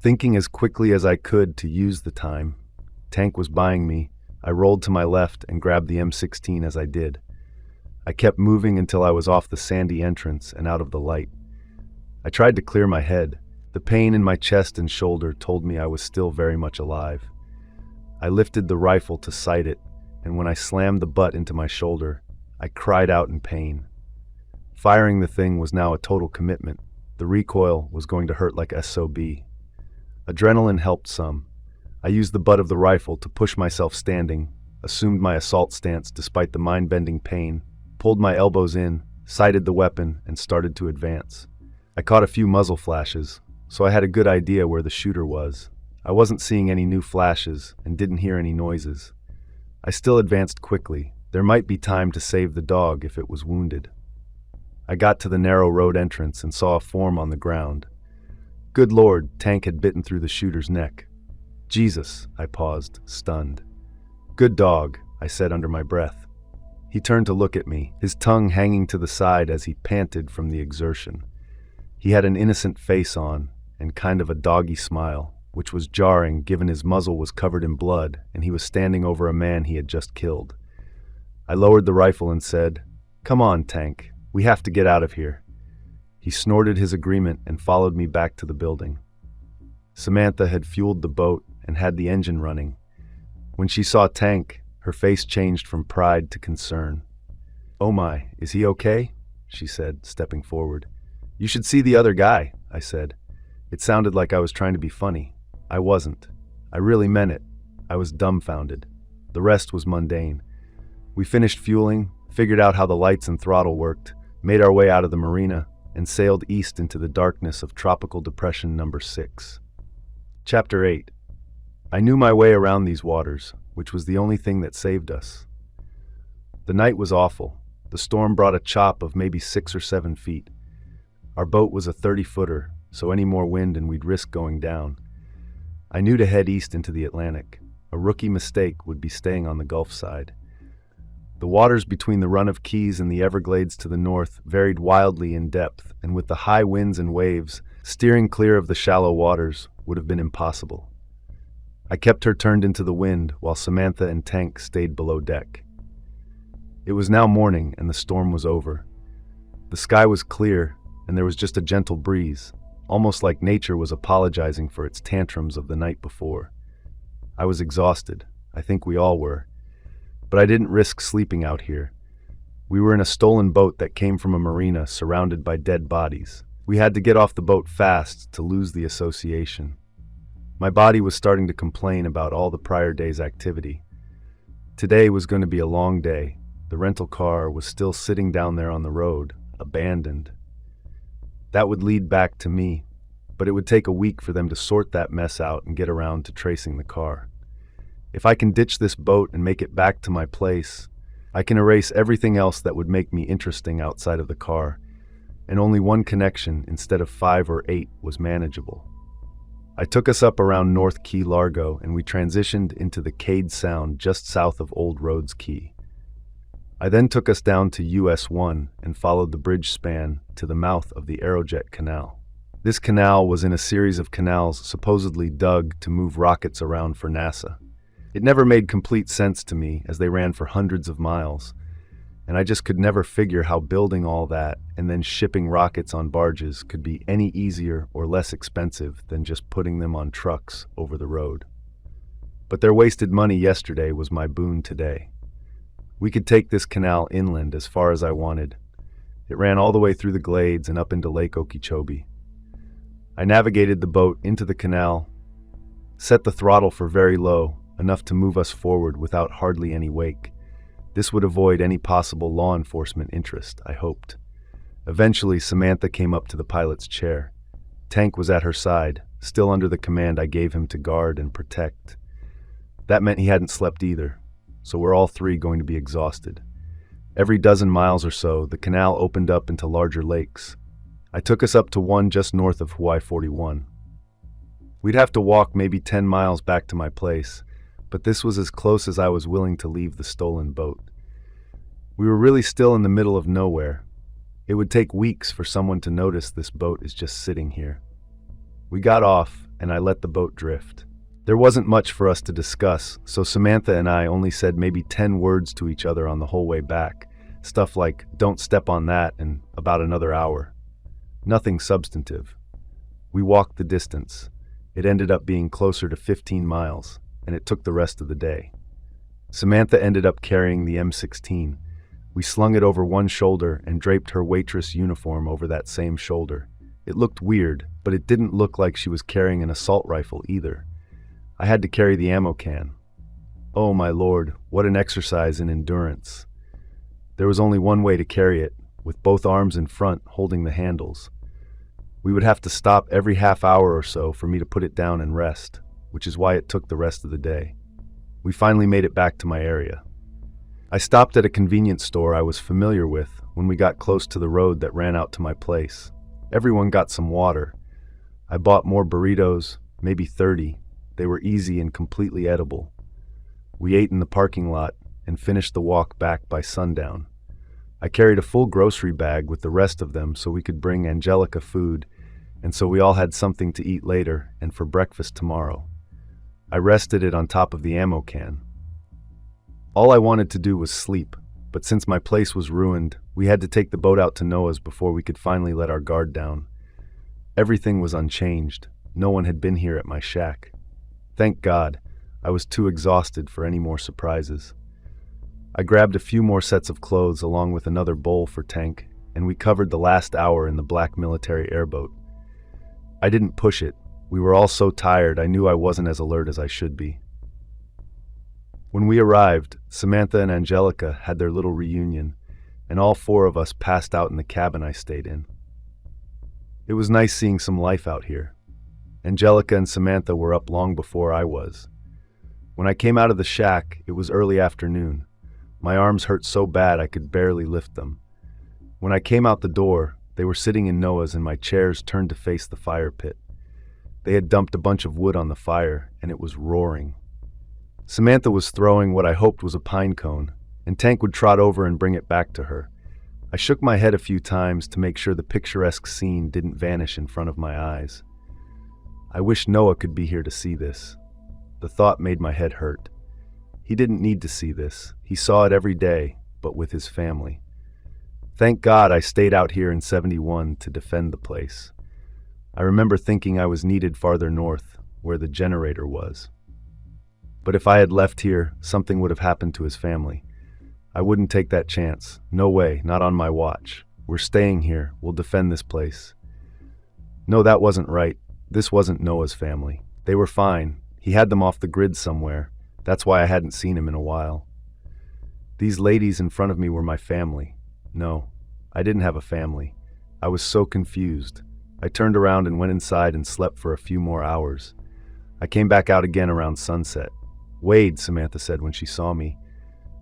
Thinking as quickly as I could to use the time, Tank was buying me. I rolled to my left and grabbed the M16 as I did. I kept moving until I was off the sandy entrance and out of the light. I tried to clear my head. The pain in my chest and shoulder told me I was still very much alive. I lifted the rifle to sight it, and when I slammed the butt into my shoulder, I cried out in pain. Firing the thing was now a total commitment. The recoil was going to hurt like SOB. Adrenaline helped some. I used the butt of the rifle to push myself standing, assumed my assault stance despite the mind-bending pain, pulled my elbows in, sighted the weapon, and started to advance. I caught a few muzzle flashes, so I had a good idea where the shooter was. I wasn't seeing any new flashes and didn't hear any noises. I still advanced quickly. There might be time to save the dog if it was wounded. I got to the narrow road entrance and saw a form on the ground. Good Lord, Tank had bitten through the shooter's neck. Jesus, I paused, stunned. Good dog, I said under my breath. He turned to look at me, his tongue hanging to the side as he panted from the exertion. He had an innocent face on, and kind of a doggy smile, which was jarring given his muzzle was covered in blood and he was standing over a man he had just killed. I lowered the rifle and said, "Come on, Tank, we have to get out of here." He snorted his agreement and followed me back to the building. Samantha had fueled the boat and had the engine running. When she saw Tank, her face changed from pride to concern. "Oh my, is he okay?" she said, stepping forward. "You should see the other guy," I said. It sounded like I was trying to be funny. I wasn't. I really meant it. I was dumbfounded. The rest was mundane. We finished fueling, figured out how the lights and throttle worked, made our way out of the marina, and sailed east into the darkness of Tropical Depression number 6. Chapter 8. I knew my way around these waters, which was the only thing that saved us. The night was awful. The storm brought a chop of maybe 6 or 7 feet. Our boat was a 30-footer, so any more wind and we'd risk going down. I knew to head east into the Atlantic. A rookie mistake would be staying on the Gulf side. The waters between the Run of Keys and the Everglades to the north varied wildly in depth, and with the high winds and waves, steering clear of the shallow waters would have been impossible. I kept her turned into the wind while Samantha and Tank stayed below deck. It was now morning and the storm was over. The sky was clear and there was just a gentle breeze, almost like nature was apologizing for its tantrums of the night before. I was exhausted. I think we all were. But I didn't risk sleeping out here. We were in a stolen boat that came from a marina surrounded by dead bodies. We had to get off the boat fast to lose the association. My body was starting to complain about all the prior day's activity. Today was going to be a long day. The rental car was still sitting down there on the road, abandoned. That would lead back to me, but it would take a week for them to sort that mess out and get around to tracing the car. If I can ditch this boat and make it back to my place, I can erase everything else that would make me interesting outside of the car, and only one connection instead of 5 or 8 was manageable. I took us up around North Key Largo and we transitioned into the Cade Sound just south of Old Rhodes Key. I then took us down to US 1 and followed the bridge span to the mouth of the Aerojet Canal. This canal was in a series of canals supposedly dug to move rockets around for NASA. It never made complete sense to me as they ran for hundreds of miles, and I just could never figure how building all that and then shipping rockets on barges could be any easier or less expensive than just putting them on trucks over the road. But their wasted money yesterday was my boon today. We could take this canal inland as far as I wanted. It ran all the way through the glades and up into Lake Okeechobee. I navigated the boat into the canal, set the throttle for very low, enough to move us forward without hardly any wake. This would avoid any possible law enforcement interest, I hoped. Eventually, Samantha came up to the pilot's chair. Tank was at her side, still under the command I gave him to guard and protect. That meant he hadn't slept either, so we're all three going to be exhausted. Every dozen miles or so, the canal opened up into larger lakes. I took us up to one just north of Hawaii 41. We'd have to walk maybe 10 miles back to my place, but this was as close as I was willing to leave the stolen boat. We were really still in the middle of nowhere. It would take weeks for someone to notice this boat is just sitting here. We got off, and I let the boat drift. There wasn't much for us to discuss, so Samantha and I only said maybe 10 words to each other on the whole way back. Stuff like, "Don't step on that," and "about another hour." Nothing substantive. We walked the distance. It ended up being closer to 15 miles, and it took the rest of the day. Samantha ended up carrying the M16. We slung it over one shoulder and draped her waitress uniform over that same shoulder. It looked weird, but it didn't look like she was carrying an assault rifle either. I had to carry the ammo can. Oh my lord, what an exercise in endurance. There was only one way to carry it, with both arms in front holding the handles. We would have to stop every half hour or so for me to put it down and rest, which is why it took the rest of the day. We finally made it back to my area. I stopped at a convenience store I was familiar with when we got close to the road that ran out to my place. Everyone got some water. I bought more burritos, maybe 30. They were easy and completely edible. We ate in the parking lot and finished the walk back by sundown. I carried a full grocery bag with the rest of them so we could bring Angelica food, and so we all had something to eat later and for breakfast tomorrow. I rested it on top of the ammo can. All I wanted to do was sleep, but since my place was ruined, we had to take the boat out to Noah's before we could finally let our guard down. Everything was unchanged. No one had been here at my shack. Thank God, I was too exhausted for any more surprises. I grabbed a few more sets of clothes along with another bowl for Tank, and we covered the last hour in the black military airboat. I didn't push it. We were all so tired I knew I wasn't as alert as I should be. When we arrived, Samantha and Angelica had their little reunion, and all 4 of us passed out in the cabin I stayed in. It was nice seeing some life out here. Angelica and Samantha were up long before I was. When I came out of the shack, it was early afternoon. My arms hurt so bad I could barely lift them. When I came out the door, they were sitting in Noah's and my chairs turned to face the fire pit. They had dumped a bunch of wood on the fire, and it was roaring. Samantha was throwing what I hoped was a pine cone, and Tank would trot over and bring it back to her. I shook my head a few times to make sure the picturesque scene didn't vanish in front of my eyes. I wish Noah could be here to see this. The thought made my head hurt. He didn't need to see this. He saw it every day, but with his family. Thank God I stayed out here in 71 to defend the place. I remember thinking I was needed farther north, where the generator was. But if I had left here, something would have happened to his family. I wouldn't take that chance. No way, not on my watch. We're staying here. We'll defend this place. No, that wasn't right. This wasn't Noah's family. They were fine. He had them off the grid somewhere. That's why I hadn't seen him in a while. These ladies in front of me were my family. No, I didn't have a family. I was so confused. I turned around and went inside and slept for a few more hours. I came back out again around sunset. "Wade," Samantha said when she saw me.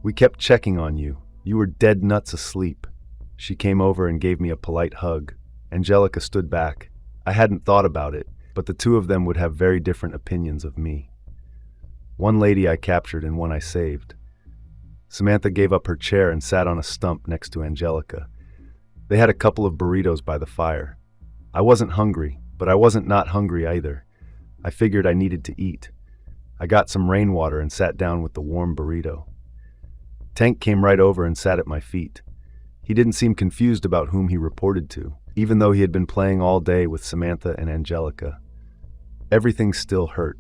"We kept checking on you. You were dead nuts asleep." She came over and gave me a polite hug. Angelica stood back. I hadn't thought about it, but the two of them would have very different opinions of me. One lady I captured and one I saved. Samantha gave up her chair and sat on a stump next to Angelica. They had a couple of burritos by the fire. I wasn't hungry, but I wasn't not hungry either. I figured I needed to eat. I got some rainwater and sat down with the warm burrito. Tank came right over and sat at my feet. He didn't seem confused about whom he reported to, even though he had been playing all day with Samantha and Angelica. Everything still hurt.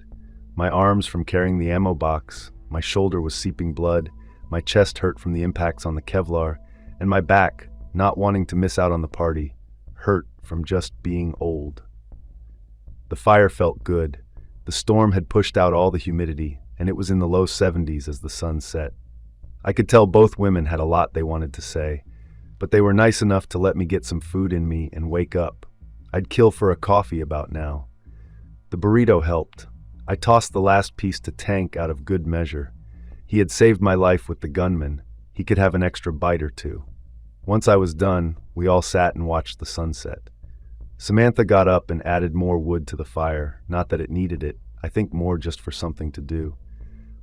My arms from carrying the ammo box, my shoulder was seeping blood, my chest hurt from the impacts on the Kevlar, and my back, not wanting to miss out on the party, hurt from just being old. The fire felt good. The storm had pushed out all the humidity, and it was in the low 70s as the sun set. I could tell both women had a lot they wanted to say, but they were nice enough to let me get some food in me and wake up. I'd kill for a coffee about now. The burrito helped. I tossed the last piece to Tank out of good measure. He had saved my life with the gunman. He could have an extra bite or two. Once I was done, we all sat and watched the sunset. Samantha got up and added more wood to the fire, not that it needed it, I think more just for something to do.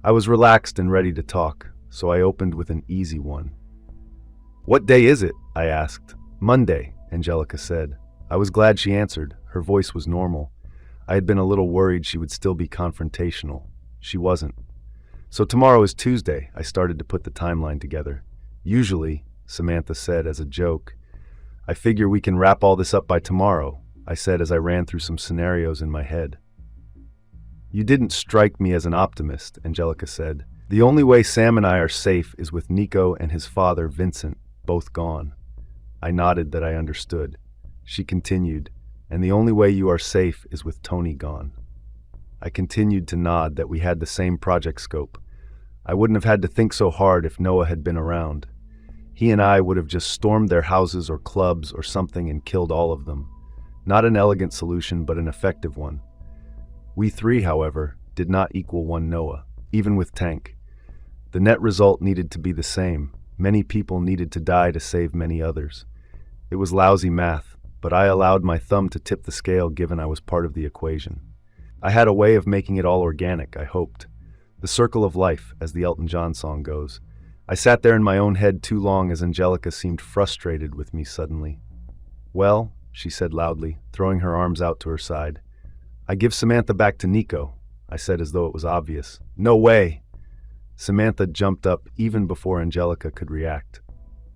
I was relaxed and ready to talk, so I opened with an easy one. "What day is it?" I asked. "Monday," Angelica said. I was glad she answered. Her voice was normal. I had been a little worried she would still be confrontational. She wasn't. "So tomorrow is Tuesday," I started to put the timeline together. "Usually," Samantha said as a joke. "I figure we can wrap all this up by tomorrow," I said as I ran through some scenarios in my head. "You didn't strike me as an optimist," Angelica said. "The only way Sam and I are safe is with Nico and his father, Vincent, both gone." I nodded that I understood. She continued, "And the only way you are safe is with Tony gone." I continued to nod that we had the same project scope. I wouldn't have had to think so hard if Noah had been around. He and I would have just stormed their houses or clubs or something and killed all of them. Not an elegant solution, but an effective one. We three, however, did not equal one Noah, even with Tank. The net result needed to be the same. Many people needed to die to save many others. It was lousy math, but I allowed my thumb to tip the scale given I was part of the equation. I had a way of making it all organic, I hoped. The circle of life, as the Elton John song goes. I sat there in my own head too long as Angelica seemed frustrated with me suddenly. "Well," she said loudly, throwing her arms out to her side. "I give Samantha back to Nico," I said as though it was obvious. "No way!" Samantha jumped up even before Angelica could react.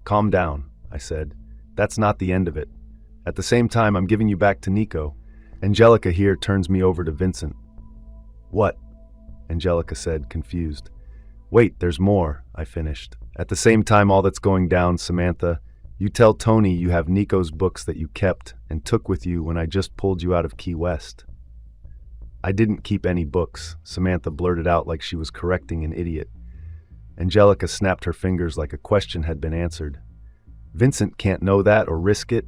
"Calm down," I said. "That's not the end of it. At the same time, I'm giving you back to Nico." Angelica here turns me over to Vincent. "What?" Angelica said, confused. "Wait, there's more," I finished. "At the same time all that's going down, Samantha, you tell Tony you have Nico's books that you kept and took with you when I just pulled you out of Key West." "I didn't keep any books," Samantha blurted out like she was correcting an idiot. Angelica snapped her fingers like a question had been answered. "Vincent can't know that or risk it."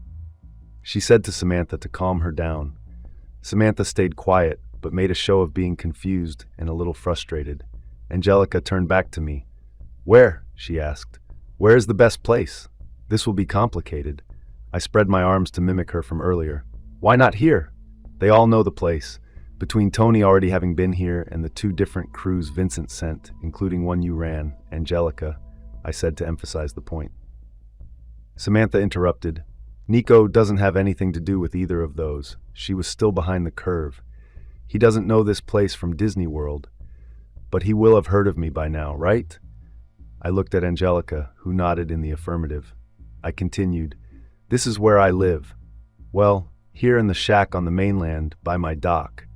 She said to Samantha to calm her down. Samantha stayed quiet, but made a show of being confused and a little frustrated. Angelica turned back to me. Where? She asked. Where is the best place? This will be complicated. I spread my arms to mimic her from earlier. Why not here? They all know the place. Between Tony already having been here and the 2 different crews Vincent sent, including one you ran, Angelica, I said to emphasize the point. Samantha interrupted. Nico doesn't have anything to do with either of those. She was still behind the curve. He doesn't know this place from Disney World. But he will have heard of me by now, right? I looked at Angelica, who nodded in the affirmative. I continued, This is where I live. Well, here in the shack on the mainland, by my dock.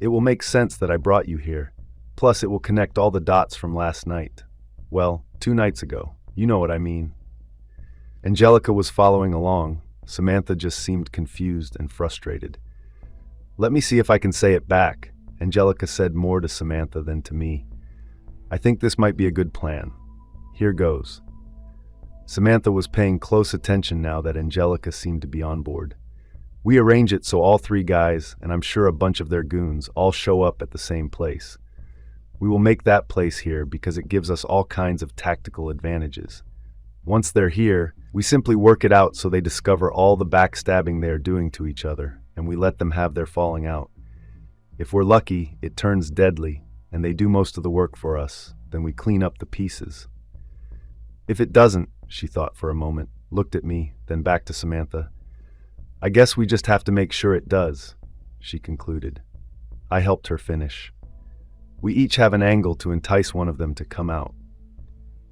It will make sense that I brought you here. Plus, it will connect all the dots from last night. Well, 2 nights ago. You know what I mean. Angelica was following along. Samantha just seemed confused and frustrated. Let me see if I can say it back. Angelica said more to Samantha than to me. I think this might be a good plan. Here goes. Samantha was paying close attention now that Angelica seemed to be on board. We arrange it so all 3 guys, and I'm sure a bunch of their goons, all show up at the same place. We will make that place here because it gives us all kinds of tactical advantages. Once they're here, we simply work it out so they discover all the backstabbing they are doing to each other, and we let them have their falling out. If we're lucky, it turns deadly, and they do most of the work for us. Then we clean up the pieces. If it doesn't, she thought for a moment, looked at me, then back to Samantha. I guess we just have to make sure it does, she concluded. I helped her finish. We each have an angle to entice one of them to come out.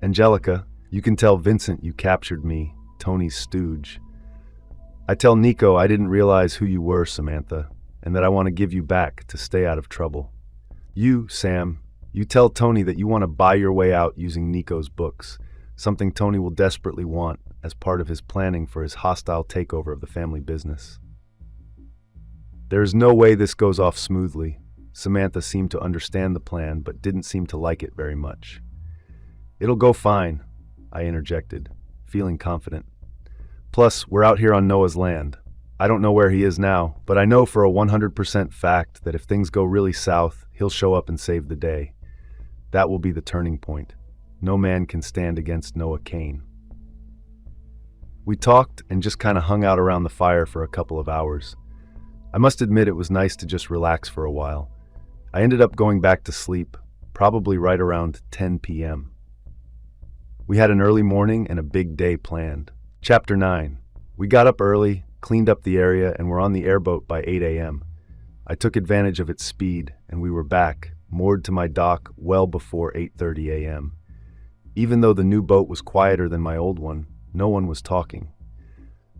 Angelica, you can tell Vincent you captured me, Tony's stooge. I tell Nico I didn't realize who you were, Samantha, and that I want to give you back to stay out of trouble. You, Sam, you tell Tony that you want to buy your way out using Nico's books, something Tony will desperately want as part of his planning for his hostile takeover of the family business. There is no way this goes off smoothly. Samantha seemed to understand the plan, but didn't seem to like it very much. It'll go fine, I interjected, feeling confident. Plus, we're out here on Noah's land. I don't know where he is now, but I know for a 100% fact that if things go really south, he'll show up and save the day. That will be the turning point. No man can stand against Noah KAYNE. We talked and just kind of hung out around the fire for a couple of hours. I must admit it was nice to just relax for a while. I ended up going back to sleep, probably right around 10 p.m. We had an early morning and a big day planned. Chapter 9. We got up early, cleaned up the area, and were on the airboat by 8 a.m. I took advantage of its speed, and we were back, moored to my dock well before 8:30 a.m. Even though the new boat was quieter than my old one, no one was talking.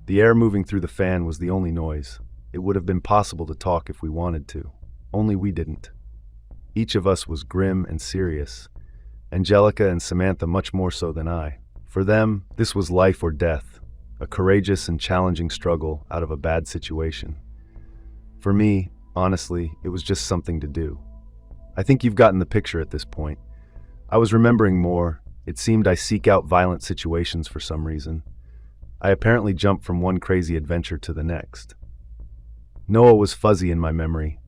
The air moving through the fan was the only noise. It would have been possible to talk if we wanted to. Only we didn't. Each of us was grim and serious. Angelica and Samantha much more so than I. For them, this was life or death, a courageous and challenging struggle out of a bad situation. For me, honestly, it was just something to do. I think you've gotten the picture at this point. I was remembering more. It seemed I seek out violent situations for some reason. I apparently jumped from one crazy adventure to the next. Noah was fuzzy in my memory.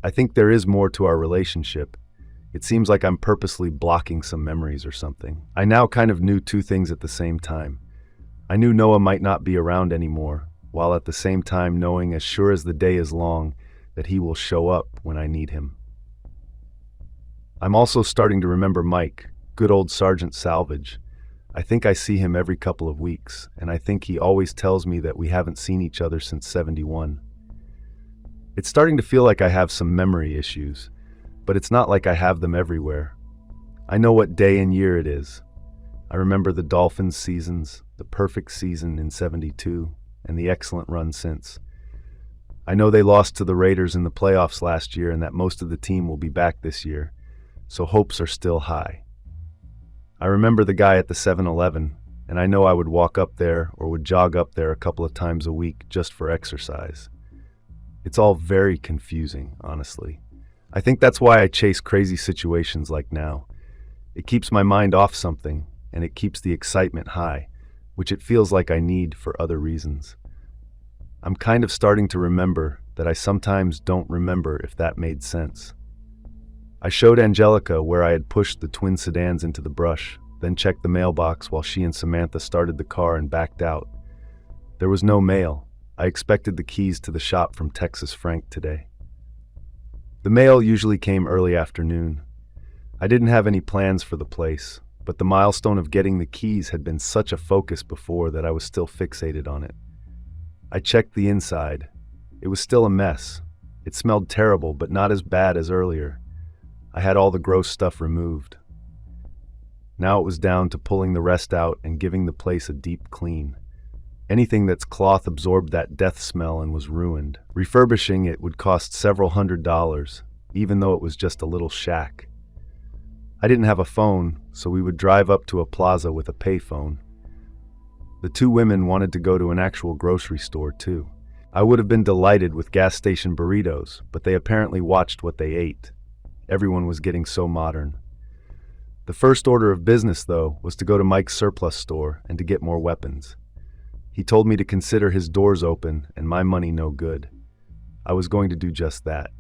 I think there is more to our relationship. It seems like I'm purposely blocking some memories or something. I now kind of knew 2 things at the same time. I knew Noah might not be around anymore, while at the same time knowing as sure as the day is long that he will show up when I need him. I'm also starting to remember Mike, good old Sergeant Salvage. I think I see him every couple of weeks, and I think he always tells me that we haven't seen each other since '71. It's starting to feel like I have some memory issues, but it's not like I have them everywhere. I know what day and year it is. I remember the Dolphins seasons, the perfect season in '72, and the excellent run since. I know they lost to the Raiders in the playoffs last year and that most of the team will be back this year, so hopes are still high. I remember the guy at the 7-Eleven, and I know I would walk up there or would jog up there a couple of times a week just for exercise. It's all very confusing, honestly. I think that's why I chase crazy situations like now. It keeps my mind off something, and it keeps the excitement high, which it feels like I need for other reasons. I'm kind of starting to remember that I sometimes don't remember if that made sense. I showed Angelica where I had pushed the twin sedans into the brush, then checked the mailbox while she and Samantha started the car and backed out. There was no mail. I expected the keys to the shop from Texas Frank today. The mail usually came early afternoon. I didn't have any plans for the place, but the milestone of getting the keys had been such a focus before that I was still fixated on it. I checked the inside. It was still a mess. It smelled terrible, but not as bad as earlier. I had all the gross stuff removed. Now it was down to pulling the rest out and giving the place a deep clean. Anything that's cloth absorbed that death smell and was ruined. Refurbishing it would cost several $100s, even though it was just a little shack. I didn't have a phone, so we would drive up to a plaza with a payphone. The two women wanted to go to an actual grocery store, too. I would have been delighted with gas station burritos, but they apparently watched what they ate. Everyone was getting so modern. The first order of business, though, was to go to Mike's surplus store and to get more weapons. He told me to consider his doors open and my money no good. I was going to do just that.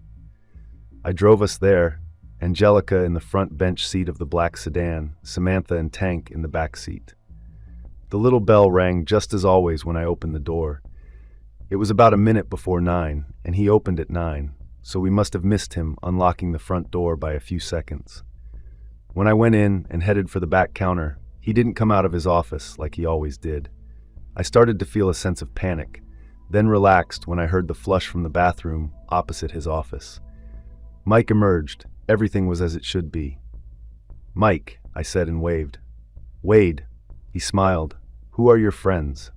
I drove us there, Angelica in the front bench seat of the black sedan, Samantha and Tank in the back seat. The little bell rang just as always when I opened the door. It was about a minute before 9, and he opened at 9, so we must have missed him unlocking the front door by a few seconds. When I went in and headed for the back counter, he didn't come out of his office like he always did. I started to feel a sense of panic, then relaxed when I heard the flush from the bathroom opposite his office. Mike emerged. Everything was as it should be. "Mike," I said and waved. "Wade." He smiled. "Who are your friends?"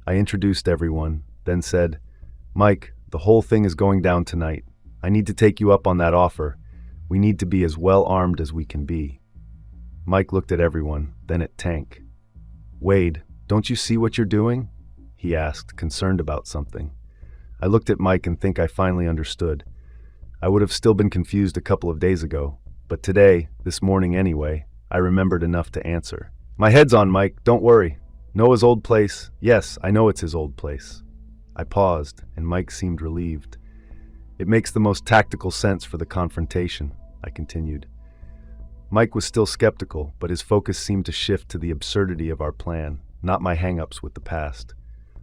I introduced everyone, then said, "Mike, the whole thing is going down tonight. I need to take you up on that offer. We need to be as well armed as we can be." Mike looked at everyone, then at Tank. "Wade, don't you see what you're doing?" he asked, concerned about something. I looked at Mike and think I finally understood. I would have still been confused a couple of days ago, but today, this morning anyway, I remembered enough to answer. "My head's on, Mike, don't worry. Noah's old place, yes, I know it's his old place." I paused, and Mike seemed relieved. "It makes the most tactical sense for the confrontation," I continued. Mike was still skeptical, but his focus seemed to shift to the absurdity of our plan, not my hang-ups with the past.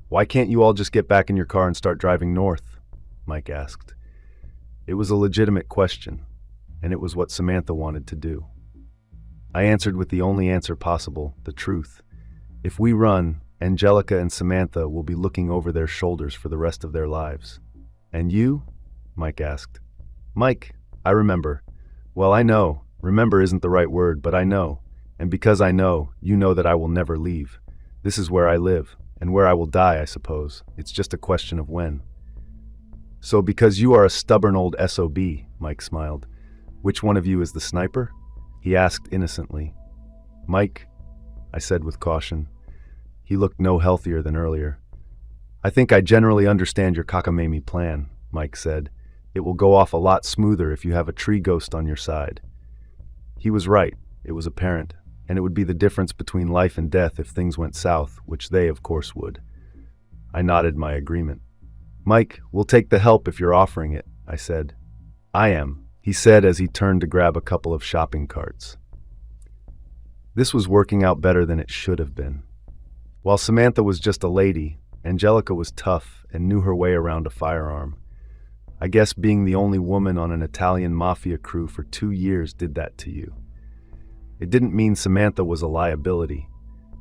"Why can't you all just get back in your car and start driving north?" Mike asked. It was a legitimate question, and it was what Samantha wanted to do. I answered with the only answer possible, the truth. If we run, Angelica and Samantha will be looking over their shoulders for the rest of their lives. "And you?" Mike asked. "Mike, I remember." "Well, I know. Remember isn't the right word, but I know. And because I know, you know that I will never leave. This is where I live, and where I will die, I suppose. It's just a question of when." "So because you are a stubborn old SOB, Mike smiled. "Which one of you is the sniper?" he asked innocently. "Mike," I said with caution. He looked no healthier than earlier. "I think I generally understand your cockamamie plan," Mike said. "It will go off a lot smoother if you have a tree ghost on your side." He was right, it was apparent, and it would be the difference between life and death if things went south, which they, of course, would. I nodded my agreement. "Mike, we'll take the help if you're offering it," I said. "I am," he said as he turned to grab a couple of shopping carts. This was working out better than it should have been. While Samantha was just a lady, Angelica was tough and knew her way around a firearm. I guess being the only woman on an Italian mafia crew for 2 years did that to you. It didn't mean Samantha was a liability.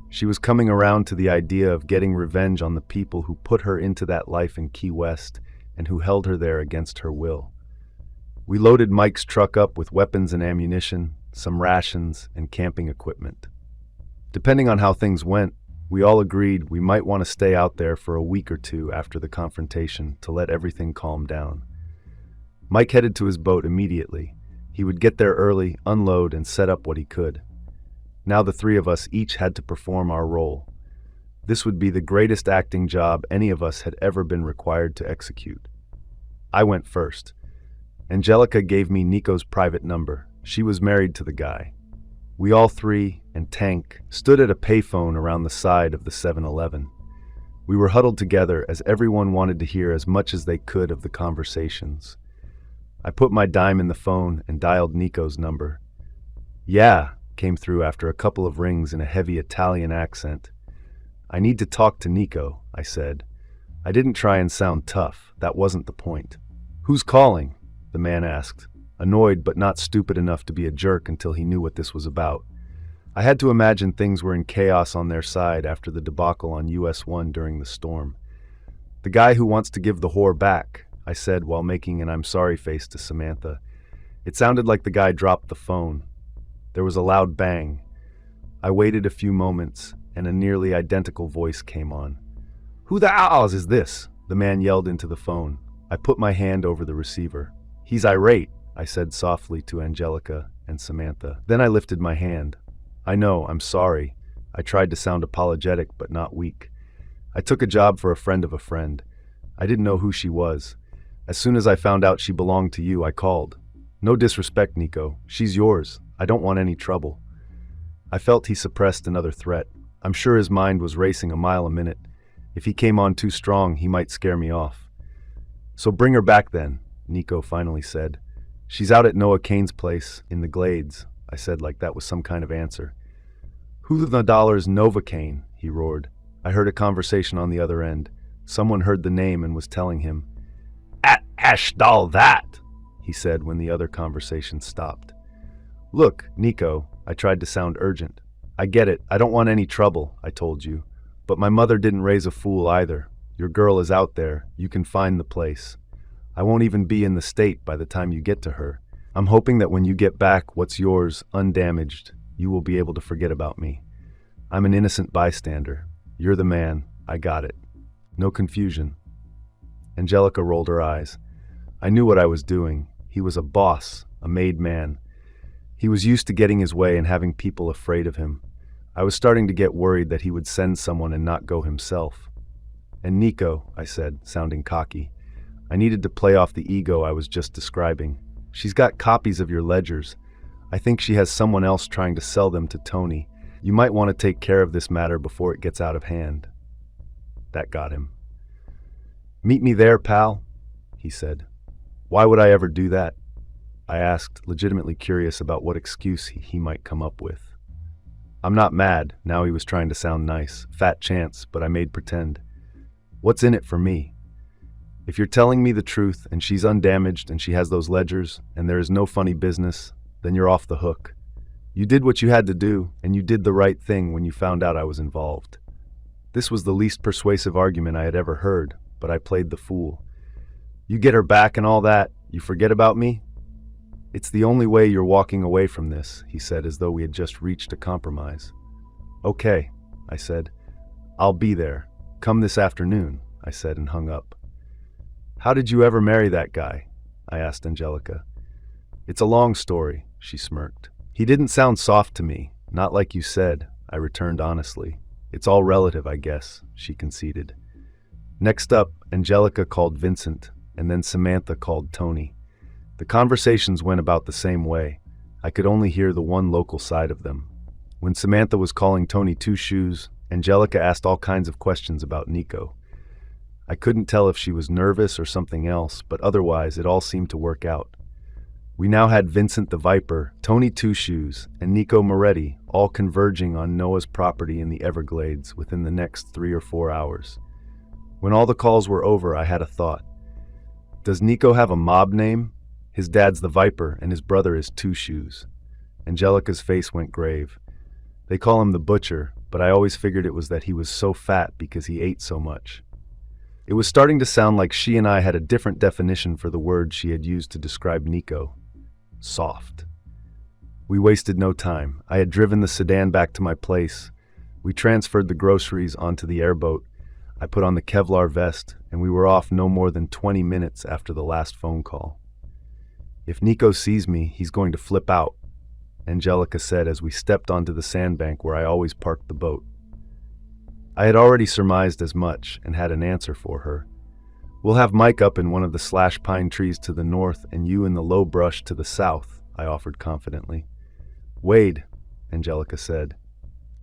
She was coming around to the idea of getting revenge on the people who put her into that life in Key West and who held her there against her will. We loaded Mike's truck up with weapons and ammunition, some rations, and camping equipment. Depending on how things went, we all agreed we might want to stay out there for a week or two after the confrontation to let everything calm down. Mike headed to his boat immediately. He would get there early, unload, and set up what he could. Now the three of us each had to perform our role. This would be the greatest acting job any of us had ever been required to execute. I went first. Angelica gave me Nico's private number. She was married to the guy. We all three, and Tank, stood at a payphone around the side of the 7-Eleven. We were huddled together as everyone wanted to hear as much as they could of the conversations. I put my dime in the phone and dialed Nico's number. "Yeah," came through after a couple of rings in a heavy Italian accent. "I need to talk to Nico," I said. I didn't try and sound tough. That wasn't the point. "Who's calling?" the man asked, annoyed but not stupid enough to be a jerk until he knew what this was about. I had to imagine things were in chaos on their side after the debacle on US 1 during the storm. "The guy who wants to give the whore back," I said while making an I'm sorry face to Samantha. It sounded like the guy dropped the phone. There was a loud bang. I waited a few moments, and a nearly identical voice came on. "Who the owls is this?" the man yelled into the phone. I put my hand over the receiver. "He's irate," I said softly to Angelica and Samantha. Then I lifted my hand. "I know, I'm sorry." I tried to sound apologetic but not weak. "I took a job for a friend of a friend. I didn't know who she was. As soon as I found out she belonged to you, I called. No disrespect, Nico. She's yours. I don't want any trouble." I felt he suppressed another threat. I'm sure his mind was racing a mile a minute. If he came on too strong, he might scare me off. "So bring her back then," Nico finally said. "She's out at Noah Kane's place in the Glades," I said like that was some kind of answer. "Who the dollar's Nova Kane?" he roared. I heard a conversation on the other end. Someone heard the name and was telling him. "At Ashdal that," he said when the other conversation stopped. "Look, Nico," I tried to sound urgent. "I get it. I don't want any trouble, I told you. But my mother didn't raise a fool either. Your girl is out there. You can find the place. I won't even be in the state by the time you get to her. I'm hoping that when you get back what's yours, undamaged, you will be able to forget about me. I'm an innocent bystander. You're the man. I got it. No confusion." Angelica rolled her eyes. I knew what I was doing. He was a boss, a made man. He was used to getting his way and having people afraid of him. I was starting to get worried that he would send someone and not go himself. "And Nico," I said, sounding cocky. I needed to play off the ego I was just describing. "She's got copies of your ledgers. I think she has someone else trying to sell them to Tony. You might want to take care of this matter before it gets out of hand." That got him. "Meet me there, pal," he said. "Why would I ever do that?" I asked, legitimately curious about what excuse he might come up with. I'm not mad. Now he was trying to sound nice. Fat chance, but I made pretend. "What's in it for me? If you're telling me the truth and she's undamaged and she has those ledgers and there is no funny business, then you're off the hook. You did what you had to do, and you did the right thing when you found out I was involved." This was the least persuasive argument I had ever heard, but I played the fool. "You get her back and all that, you forget about me?" "It's the only way you're walking away from this," he said as though we had just reached a compromise. "Okay," I said. "I'll be there. Come this afternoon," I said and hung up. "How did you ever marry that guy?" I asked Angelica. "It's a long story," she smirked. "He didn't sound soft to me, not like you said," I returned honestly. "It's all relative, I guess," she conceded. Next up, Angelica called Vincent, and then Samantha called Tony. The conversations went about the same way. I could only hear the one local side of them. When Samantha was calling Tony Two Shoes, Angelica asked all kinds of questions about Nico. I couldn't tell if she was nervous or something else, but otherwise it all seemed to work out. We now had Vincent the Viper, Tony Two Shoes, and Nico Moretti all converging on Noah's property in the Everglades within the next 3 or 4 hours. When all the calls were over, I had a thought. Does Nico have a mob name? His dad's the Viper, and his brother is Two Shoes. Angelica's face went grave. They call him the Butcher, but I always figured it was that he was so fat because he ate so much. It was starting to sound like she and I had a different definition for the word she had used to describe Nico. Soft. We wasted no time. I had driven the sedan back to my place. We transferred the groceries onto the airboat. I put on the Kevlar vest, and we were off no more than 20 minutes after the last phone call. "If Nico sees me, he's going to flip out," Angelica said as we stepped onto the sandbank where I always parked the boat. I had already surmised as much and had an answer for her. "We'll have Mike up in one of the slash pine trees to the north and you in the low brush to the south," I offered confidently. "Wade," Angelica said.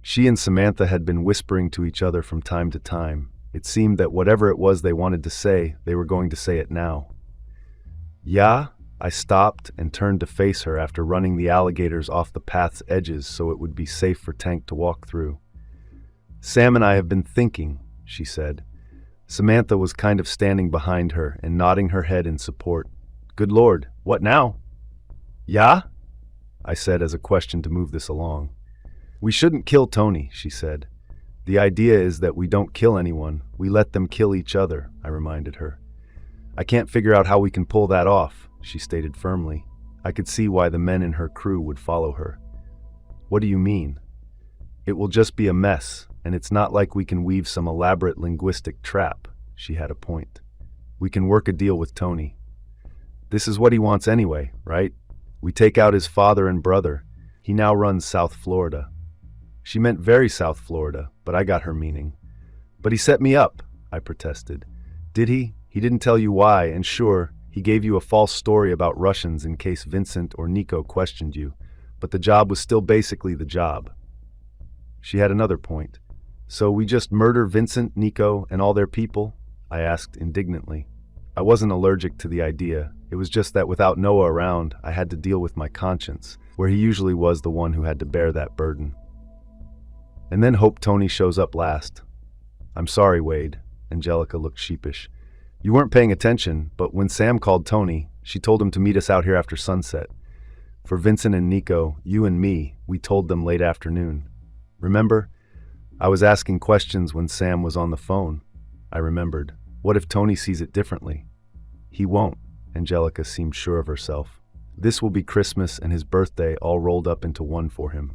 She and Samantha had been whispering to each other from time to time. It seemed that whatever it was they wanted to say, they were going to say it now. "Yeah?" I stopped and turned to face her after running the alligators off the path's edges so it would be safe for Tank to walk through. "Sam and I have been thinking," she said. Samantha was kind of standing behind her and nodding her head in support. "Good Lord, what now?" "Yeah?" I said as a question to move this along. "We shouldn't kill Tony," she said. "The idea is that we don't kill anyone, we let them kill each other," I reminded her. "I can't figure out how we can pull that off," she stated firmly. I could see why the men in her crew would follow her. "What do you mean?" "It will just be a mess, and it's not like we can weave some elaborate linguistic trap," she had a point. "We can work a deal with Tony. This is what he wants anyway, right? We take out his father and brother. He now runs South Florida." She meant very South Florida, but I got her meaning. "But he set me up," I protested. "Did he? He didn't tell you why, and sure, he gave you a false story about Russians in case Vincent or Nico questioned you, but the job was still basically the job." She had another point. "So we just murder Vincent, Nico, and all their people?" I asked indignantly. I wasn't allergic to the idea. It was just that without Noah around, I had to deal with my conscience, where he usually was the one who had to bear that burden. And then hope Tony shows up last. "I'm sorry, Wade." Angelica looked sheepish. "You weren't paying attention, but when Sam called Tony, she told him to meet us out here after sunset. For Vincent and Nico, you and me, we told them late afternoon. Remember? I was asking questions when Sam was on the phone." I remembered. What if Tony sees it differently? "He won't." Angelica seemed sure of herself. "This will be Christmas and his birthday all rolled up into one for him."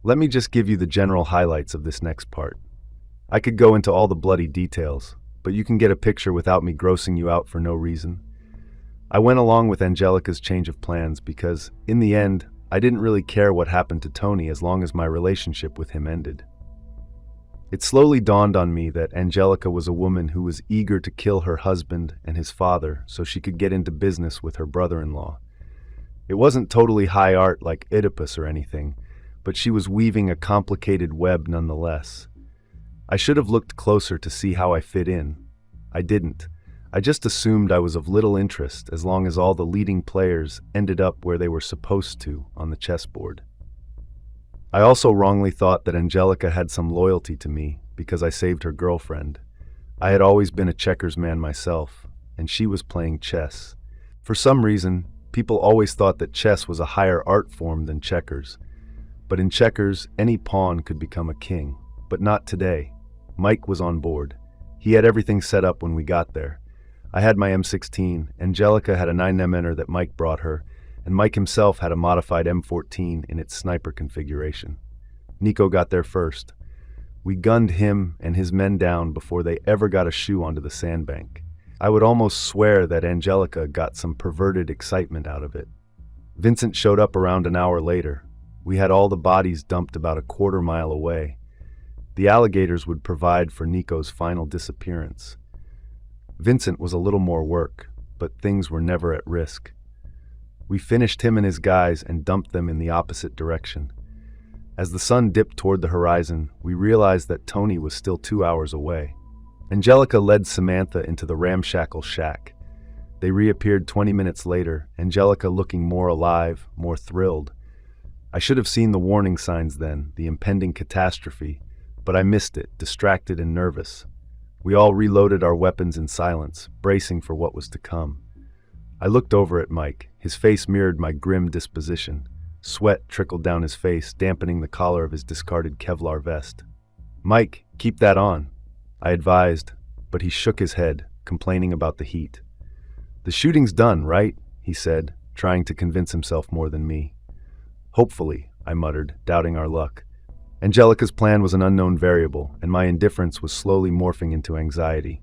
Let me just give you the general highlights of this next part. I could go into all the bloody details, but you can get a picture without me grossing you out for no reason. I went along with Angelica's change of plans because, in the end, I didn't really care what happened to Tony as long as my relationship with him ended. It slowly dawned on me that Angelica was a woman who was eager to kill her husband and his father so she could get into business with her brother-in-law. It wasn't totally high art like Oedipus or anything, but she was weaving a complicated web nonetheless. I should have looked closer to see how I fit in. I didn't. I just assumed I was of little interest as long as all the leading players ended up where they were supposed to on the chessboard. I also wrongly thought that Angelica had some loyalty to me because I saved her girlfriend. I had always been a checkers man myself, and she was playing chess. For some reason, people always thought that chess was a higher art form than checkers. But in checkers, any pawn could become a king. But not today. Mike was on board. He had everything set up when we got there. I had my M16, Angelica had a 9mm that Mike brought her, and Mike himself had a modified M14 in its sniper configuration. Nico got there first. We gunned him and his men down before they ever got a shoe onto the sandbank. I would almost swear that Angelica got some perverted excitement out of it. Vincent showed up around an hour later. We had all the bodies dumped about a quarter-mile away. The alligators would provide for Nico's final disappearance. Vincent was a little more work, but things were never at risk. We finished him and his guys and dumped them in the opposite direction. As the sun dipped toward the horizon, we realized that Tony was still 2 hours away. Angelica led Samantha into the ramshackle shack. They reappeared 20 minutes later, Angelica looking more alive, more thrilled. I should have seen the warning signs then, the impending catastrophe, but I missed it, distracted and nervous. We all reloaded our weapons in silence, bracing for what was to come. I looked over at Mike. His face mirrored my grim disposition. Sweat trickled down his face, dampening the collar of his discarded Kevlar vest. "Mike, keep that on," I advised, but he shook his head, complaining about the heat. "The shooting's done, right?" he said, trying to convince himself more than me. "Hopefully," I muttered, doubting our luck. Angelica's plan was an unknown variable, and my indifference was slowly morphing into anxiety.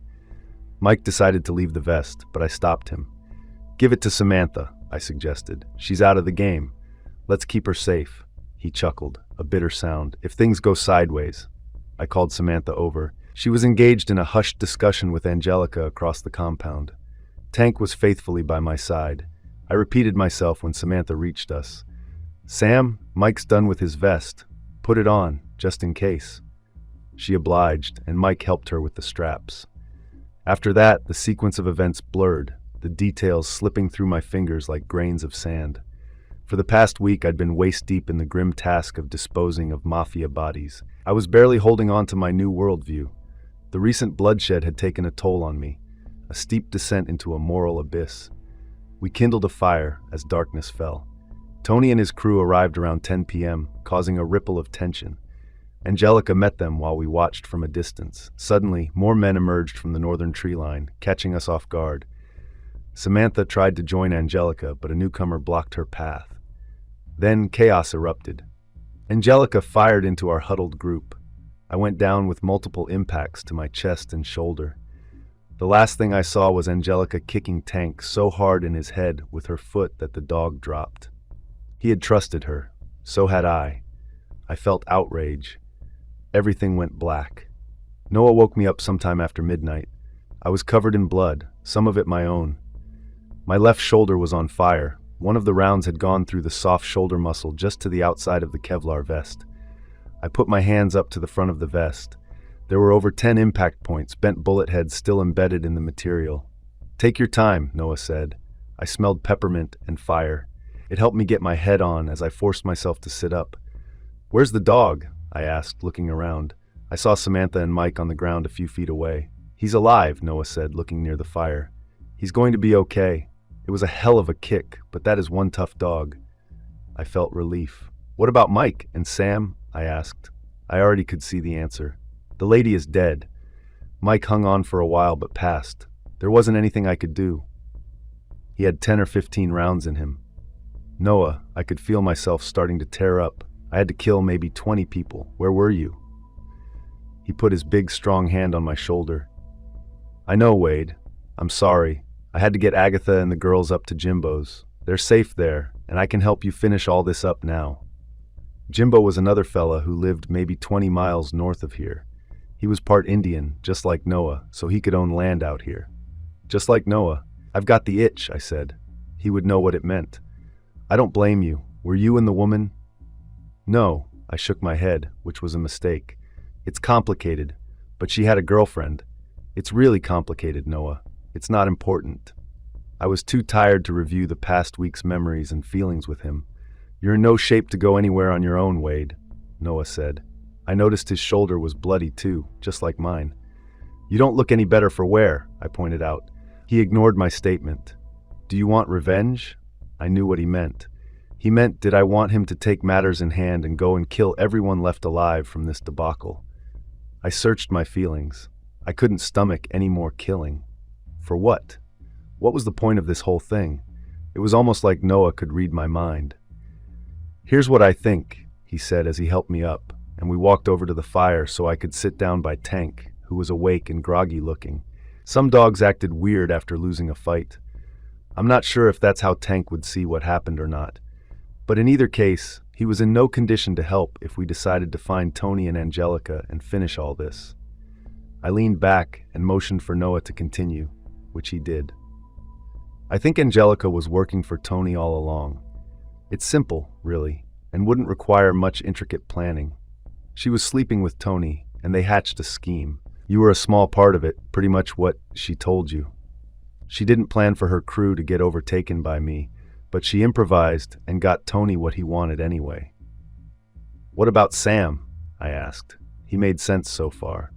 Mike decided to leave the vest, but I stopped him. "Give it to Samantha," I suggested. "She's out of the game. Let's keep her safe." He chuckled, a bitter sound. "If things go sideways." I called Samantha over. She was engaged in a hushed discussion with Angelica across the compound. Tank was faithfully by my side. I repeated myself when Samantha reached us. "Sam, Mike's done with his vest. Put it on, just in case." She obliged, and Mike helped her with the straps. After that, the sequence of events blurred, the details slipping through my fingers like grains of sand. For the past week, I'd been waist-deep in the grim task of disposing of mafia bodies. I was barely holding on to my new worldview. The recent bloodshed had taken a toll on me, a steep descent into a moral abyss. We kindled a fire as darkness fell. Tony and his crew arrived around 10 p.m., causing a ripple of tension. Angelica met them while we watched from a distance. Suddenly, more men emerged from the northern tree line, catching us off guard. Samantha tried to join Angelica, but a newcomer blocked her path. Then chaos erupted. Angelica fired into our huddled group. I went down with multiple impacts to my chest and shoulder. The last thing I saw was Angelica kicking Tank so hard in his head with her foot that the dog dropped. He had trusted her. So had I. I felt outrage. Everything went black. Noah woke me up sometime after midnight. I was covered in blood, some of it my own. My left shoulder was on fire. One of the rounds had gone through the soft shoulder muscle just to the outside of the Kevlar vest. I put my hands up to the front of the vest. There were over 10 impact points, bent bullet heads still embedded in the material. "Take your time," Noah said. I smelled peppermint and fire. It helped me get my head on as I forced myself to sit up. "Where's the dog?" I asked, looking around. I saw Samantha and Mike on the ground a few feet away. "He's alive," Noah said, looking near the fire. "He's going to be okay. It was a hell of a kick, but that is one tough dog." I felt relief. "What about Mike and Sam?" I asked. I already could see the answer. "The lady is dead." Mike hung on for a while but passed. There wasn't anything I could do. He had 10 or 15 rounds in him. "Noah," I could feel myself starting to tear up. I had to kill maybe 20 people. Where were you? He put his big, strong hand on my shoulder. "I know, Wade. I'm sorry. I had to get Agatha and the girls up to Jimbo's. They're safe there, and I can help you finish all this up now." Jimbo was another fella who lived maybe 20 miles north of here. He was part Indian, just like Noah, so he could own land out here. Just like Noah. "I've got the itch," I said. He would know what it meant. "I don't blame you. Were you and the woman?" "No," I shook my head, which was a mistake. "It's complicated, but she had a girlfriend." "It's really complicated, Noah. It's not important." I was too tired to review the past week's memories and feelings with him. "You're in no shape to go anywhere on your own, Wade," Noah said. I noticed his shoulder was bloody too, just like mine. "You don't look any better for wear," I pointed out. He ignored my statement. "Do you want revenge?" I knew what he meant. He meant, did I want him to take matters in hand and go and kill everyone left alive from this debacle? I searched my feelings. I couldn't stomach any more killing. For what? What was the point of this whole thing? It was almost like Noah could read my mind. "Here's what I think," he said as he helped me up, and we walked over to the fire so I could sit down by Tank, who was awake and groggy looking. Some dogs acted weird after losing a fight. I'm not sure if that's how Tank would see what happened or not. But in either case, he was in no condition to help if we decided to find Tony and Angelica and finish all this. I leaned back and motioned for Noah to continue, which he did. I think Angelica was working for Tony all along. It's simple, really, and wouldn't require much intricate planning. She was sleeping with Tony, and they hatched a scheme. You were a small part of it, pretty much what she told you. She didn't plan for her crew to get overtaken by me, but she improvised and got Tony what he wanted anyway. "What about Sam?" I asked. He made sense so far.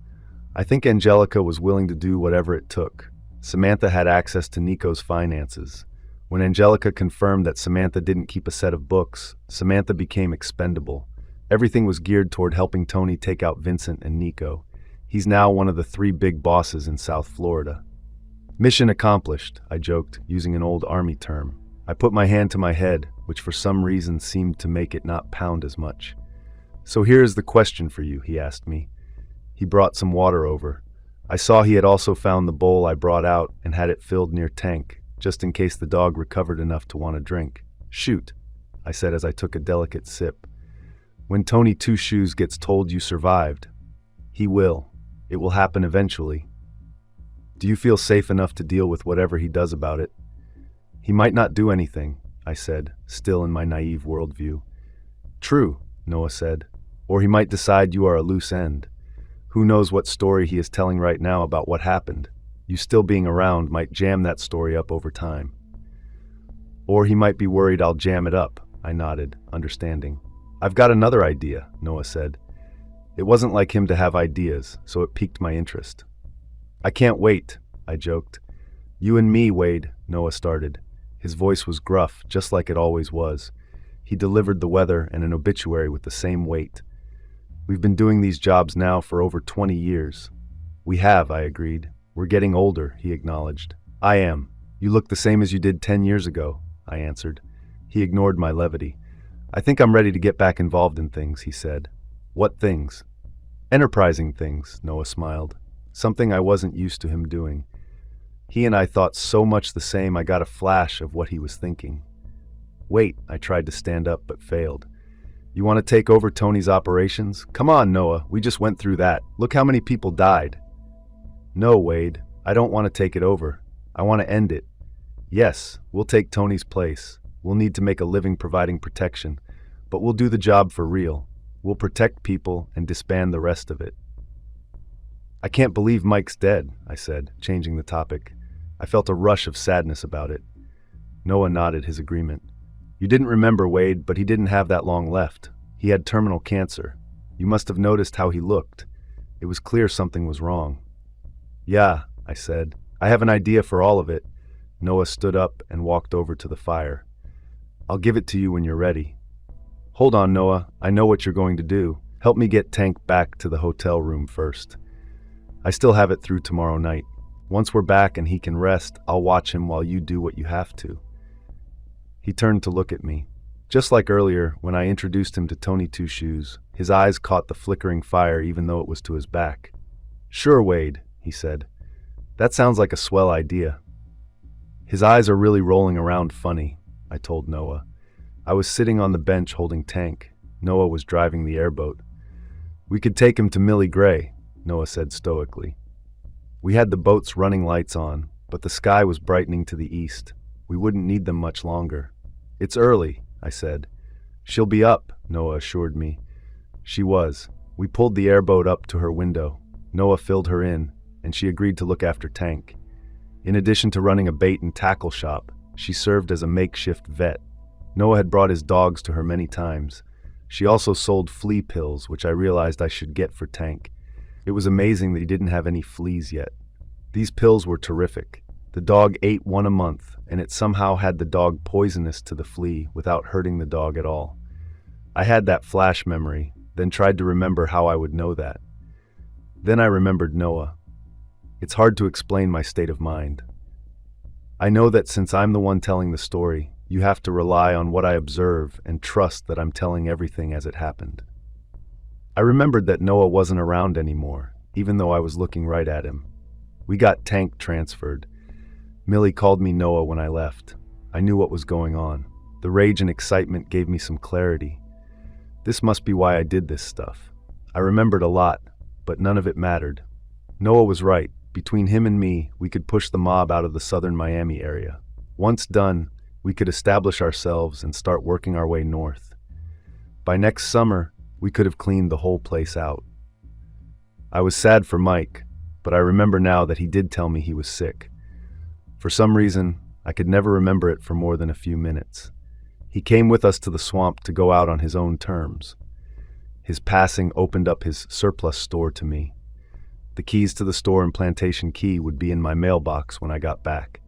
I think Angelica was willing to do whatever it took. Samantha had access to Nico's finances. When Angelica confirmed that Samantha didn't keep a set of books, Samantha became expendable. Everything was geared toward helping Tony take out Vincent and Nico. He's now one of the 3 big bosses in South Florida. "Mission accomplished," I joked, using an old army term. I put my hand to my head, which for some reason seemed to make it not pound as much. "So here is the question for you," he asked me. He brought some water over. I saw he had also found the bowl I brought out and had it filled near Tank, just in case the dog recovered enough to want a drink. "Shoot," I said as I took a delicate sip. "When Tony Two Shoes gets told you survived, he will. It will happen eventually. Do you feel safe enough to deal with whatever he does about it?" "He might not do anything," I said, still in my naive worldview. "True," Noah said. "Or he might decide you are a loose end. Who knows what story he is telling right now about what happened? You still being around might jam that story up over time. Or he might be worried I'll jam it up, I nodded, understanding. I've got another idea, Noah said. It wasn't like him to have ideas, so it piqued my interest. I can't wait, I joked. You and me, Wade, Noah started. His voice was gruff, just like it always was. He delivered the weather and an obituary with the same weight. We've been doing these jobs now for over 20 years. We have, I agreed. We're getting older, he acknowledged. I am. You look the same as you did 10 years ago, I answered. He ignored my levity. I think I'm ready to get back involved in things, he said. What things? Enterprising things, Noah smiled. Something I wasn't used to him doing. He and I thought so much the same I got a flash of what he was thinking. Wait, I tried to stand up but failed. You want to take over Tony's operations? Come on, Noah, we just went through that. Look how many people died. No, Wade, I don't want to take it over. I want to end it. Yes, we'll take Tony's place. We'll need to make a living providing protection, but we'll do the job for real. We'll protect people and disband the rest of it. I can't believe Mike's dead, I said, changing the topic. I felt a rush of sadness about it. Noah nodded his agreement. You didn't remember, Wade, but he didn't have that long left. He had terminal cancer. You must have noticed how he looked. It was clear something was wrong. Yeah, I said. I have an idea for all of it. Noah stood up and walked over to the fire. I'll give it to you when you're ready. Hold on, Noah. I know what you're going to do. Help me get Tank back to the hotel room first. I still have it through tomorrow night. Once we're back and he can rest, I'll watch him while you do what you have to. He turned to look at me. Just like earlier, when I introduced him to Tony Two Shoes, his eyes caught the flickering fire even though it was to his back. Sure, Wade, he said. That sounds like a swell idea. His eyes are really rolling around funny, I told Noah. I was sitting on the bench holding Tank. Noah was driving the airboat. We could take him to Millie Gray, Noah said stoically. We had the boat's running lights on, but the sky was brightening to the east. We wouldn't need them much longer. It's early, I said. She'll be up, Noah assured me. She was. We pulled the airboat up to her window. Noah filled her in, and she agreed to look after Tank. In addition to running a bait and tackle shop, she served as a makeshift vet. Noah had brought his dogs to her many times. She also sold flea pills, which I realized I should get for Tank. It was amazing that he didn't have any fleas yet. These pills were terrific. The dog ate one a month, and it somehow had the dog poisonous to the flea without hurting the dog at all. I had that flash memory, then tried to remember how I would know that. Then I remembered Noah. It's hard to explain my state of mind. I know that since I'm the one telling the story, you have to rely on what I observe and trust that I'm telling everything as it happened. I remembered that Noah wasn't around anymore, even though I was looking right at him. We got Tank transferred. Millie called me Noah when I left. I knew what was going on. The rage and excitement gave me some clarity. This must be why I did this stuff. I remembered a lot, but none of it mattered. Noah was right. Between him and me, we could push the mob out of the southern Miami area. Once done, we could establish ourselves and start working our way north. By next summer, we could have cleaned the whole place out. I was sad for Mike, but I remember now that he did tell me he was sick. For some reason, I could never remember it for more than a few minutes. He came with us to the swamp to go out on his own terms. His passing opened up his surplus store to me. The keys to the store and Plantation Key would be in my mailbox when I got back.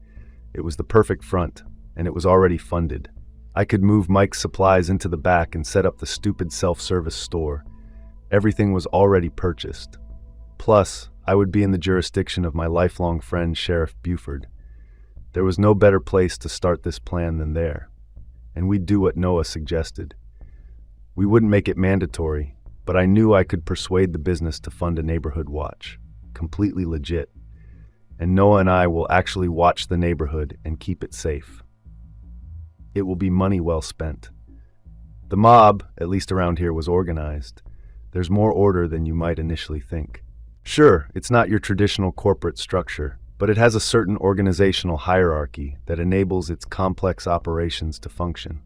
It was the perfect front, and it was already funded. I could move Mike's supplies into the back and set up the stupid self-service store. Everything was already purchased. Plus, I would be in the jurisdiction of my lifelong friend, Sheriff Buford. There was no better place to start this plan than there, and we'd do what Noah suggested. We wouldn't make it mandatory, but I knew I could persuade the business to fund a neighborhood watch, completely legit. And Noah and I will actually watch the neighborhood and keep it safe. It will be money well spent. The mob, at least around here, was organized. There's more order than you might initially think. Sure, it's not your traditional corporate structure, but it has a certain organizational hierarchy that enables its complex operations to function.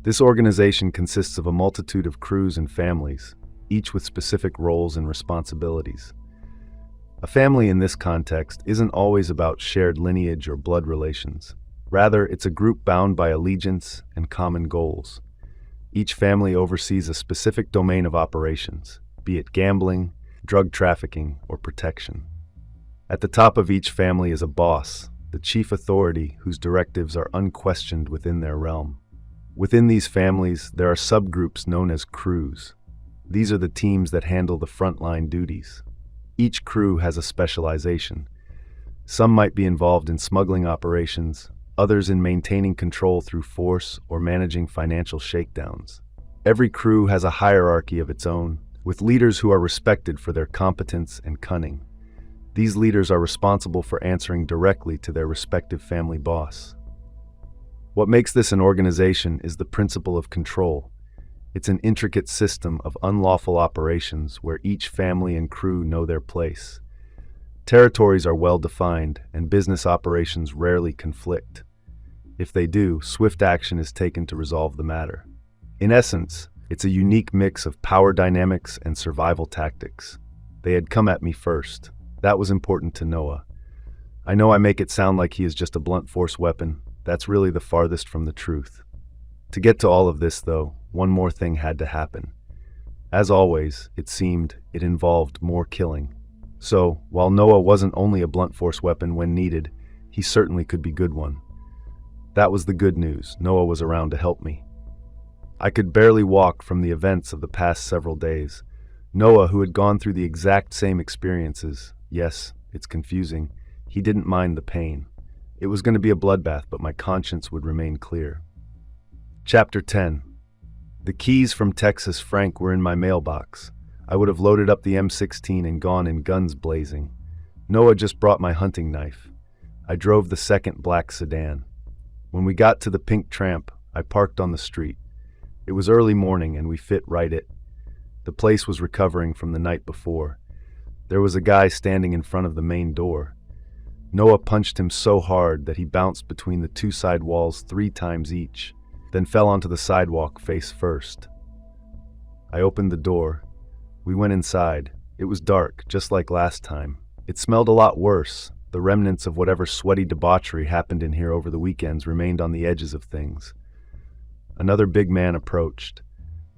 This organization consists of a multitude of crews and families, each with specific roles and responsibilities. A family in this context isn't always about shared lineage or blood relations. Rather, it's a group bound by allegiance and common goals. Each family oversees a specific domain of operations, be it gambling, drug trafficking, or protection. At the top of each family is a boss, the chief authority whose directives are unquestioned within their realm. Within these families, there are subgroups known as crews. These are the teams that handle the frontline duties. Each crew has a specialization. Some might be involved in smuggling operations, others in maintaining control through force or managing financial shakedowns. Every crew has a hierarchy of its own, with leaders who are respected for their competence and cunning. These leaders are responsible for answering directly to their respective family boss. What makes this an organization is the principle of control. It's an intricate system of unlawful operations where each family and crew know their place. Territories are well defined, and business operations rarely conflict. If they do, swift action is taken to resolve the matter. In essence, it's a unique mix of power dynamics and survival tactics. They had come at me first. That was important to Noah. I know I make it sound like he is just a blunt force weapon. That's really the farthest from the truth. To get to all of this, though, one more thing had to happen. As always, it seemed it involved more killing. So, while Noah wasn't only a blunt force weapon when needed, he certainly could be a good one. That was the good news. Noah was around to help me. I could barely walk from the events of the past several days. Noah, who had gone through the exact same experiences, yes, it's confusing, he didn't mind the pain. It was going to be a bloodbath, but my conscience would remain clear. Chapter 10. The keys from Texas Frank were in my mailbox. I would have loaded up the M16 and gone in guns blazing. Noah just brought my hunting knife. I drove the second black sedan. When we got to the pink tramp, I parked on the street. It was early morning and we fit right it. The place was recovering from the night before. There was a guy standing in front of the main door. Noah punched him so hard that he bounced between the two side walls 3 times each, then fell onto the sidewalk face first. I opened the door. We went inside. It was dark, just like last time. It smelled a lot worse. The remnants of whatever sweaty debauchery happened in here over the weekends remained on the edges of things. Another big man approached.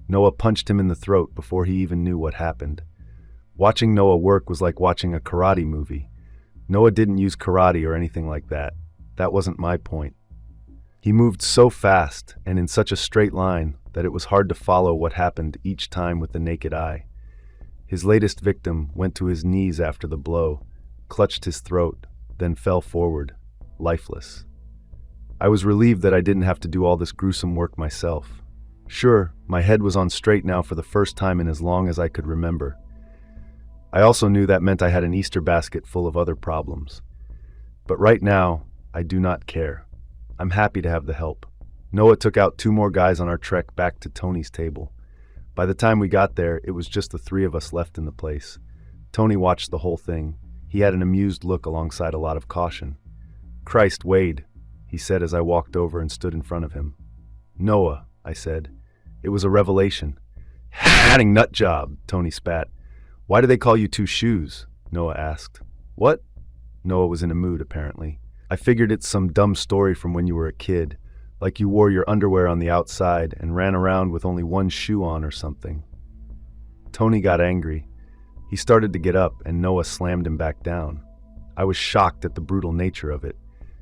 Noah punched him in the throat before he even knew what happened. Watching Noah work was like watching a karate movie. Noah didn't use karate or anything like that. That wasn't my point. He moved so fast and in such a straight line that it was hard to follow what happened each time with the naked eye. His latest victim went to his knees after the blow, clutched his throat, then fell forward, lifeless. I was relieved that I didn't have to do all this gruesome work myself. Sure, my head was on straight now for the first time in as long as I could remember. I also knew that meant I had an Easter basket full of other problems. But right now, I do not care. I'm happy to have the help. Noah took out 2 more guys on our trek back to Tony's table. By the time we got there, it was just the 3 of us left in the place. Tony watched the whole thing. He had an amused look alongside a lot of caution. "Christ, Wade," he said as I walked over and stood in front of him. "Noah," I said. It was a revelation. "Hatting nut job," Tony spat. "Why do they call you 2 shoes?" Noah asked. "What?" Noah was in a mood, apparently. "I figured it's some dumb story from when you were a kid, like you wore your underwear on the outside and ran around with only 1 shoe on or something." Tony got angry. He started to get up, and Noah slammed him back down. I was shocked at the brutal nature of it.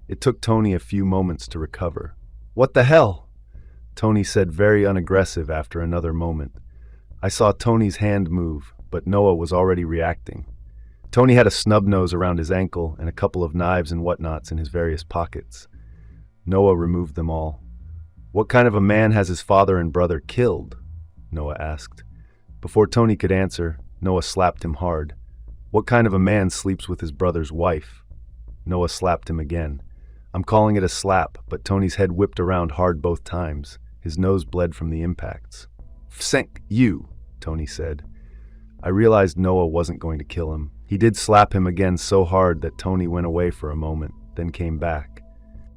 It took Tony a few moments to recover. "What the hell?" Tony said, very unaggressive after another moment. I saw Tony's hand move, but Noah was already reacting. Tony had a snub nose around his ankle and a couple of knives and whatnots in his various pockets. Noah removed them all. "What kind of a man has his father and brother killed?" Noah asked. Before Tony could answer, Noah slapped him hard. "What kind of a man sleeps with his brother's wife?" Noah slapped him again. I'm calling it a slap, but Tony's head whipped around hard both times. His nose bled from the impacts. "Fsenk, you," Tony said. I realized Noah wasn't going to kill him. He did slap him again so hard that Tony went away for a moment, then came back.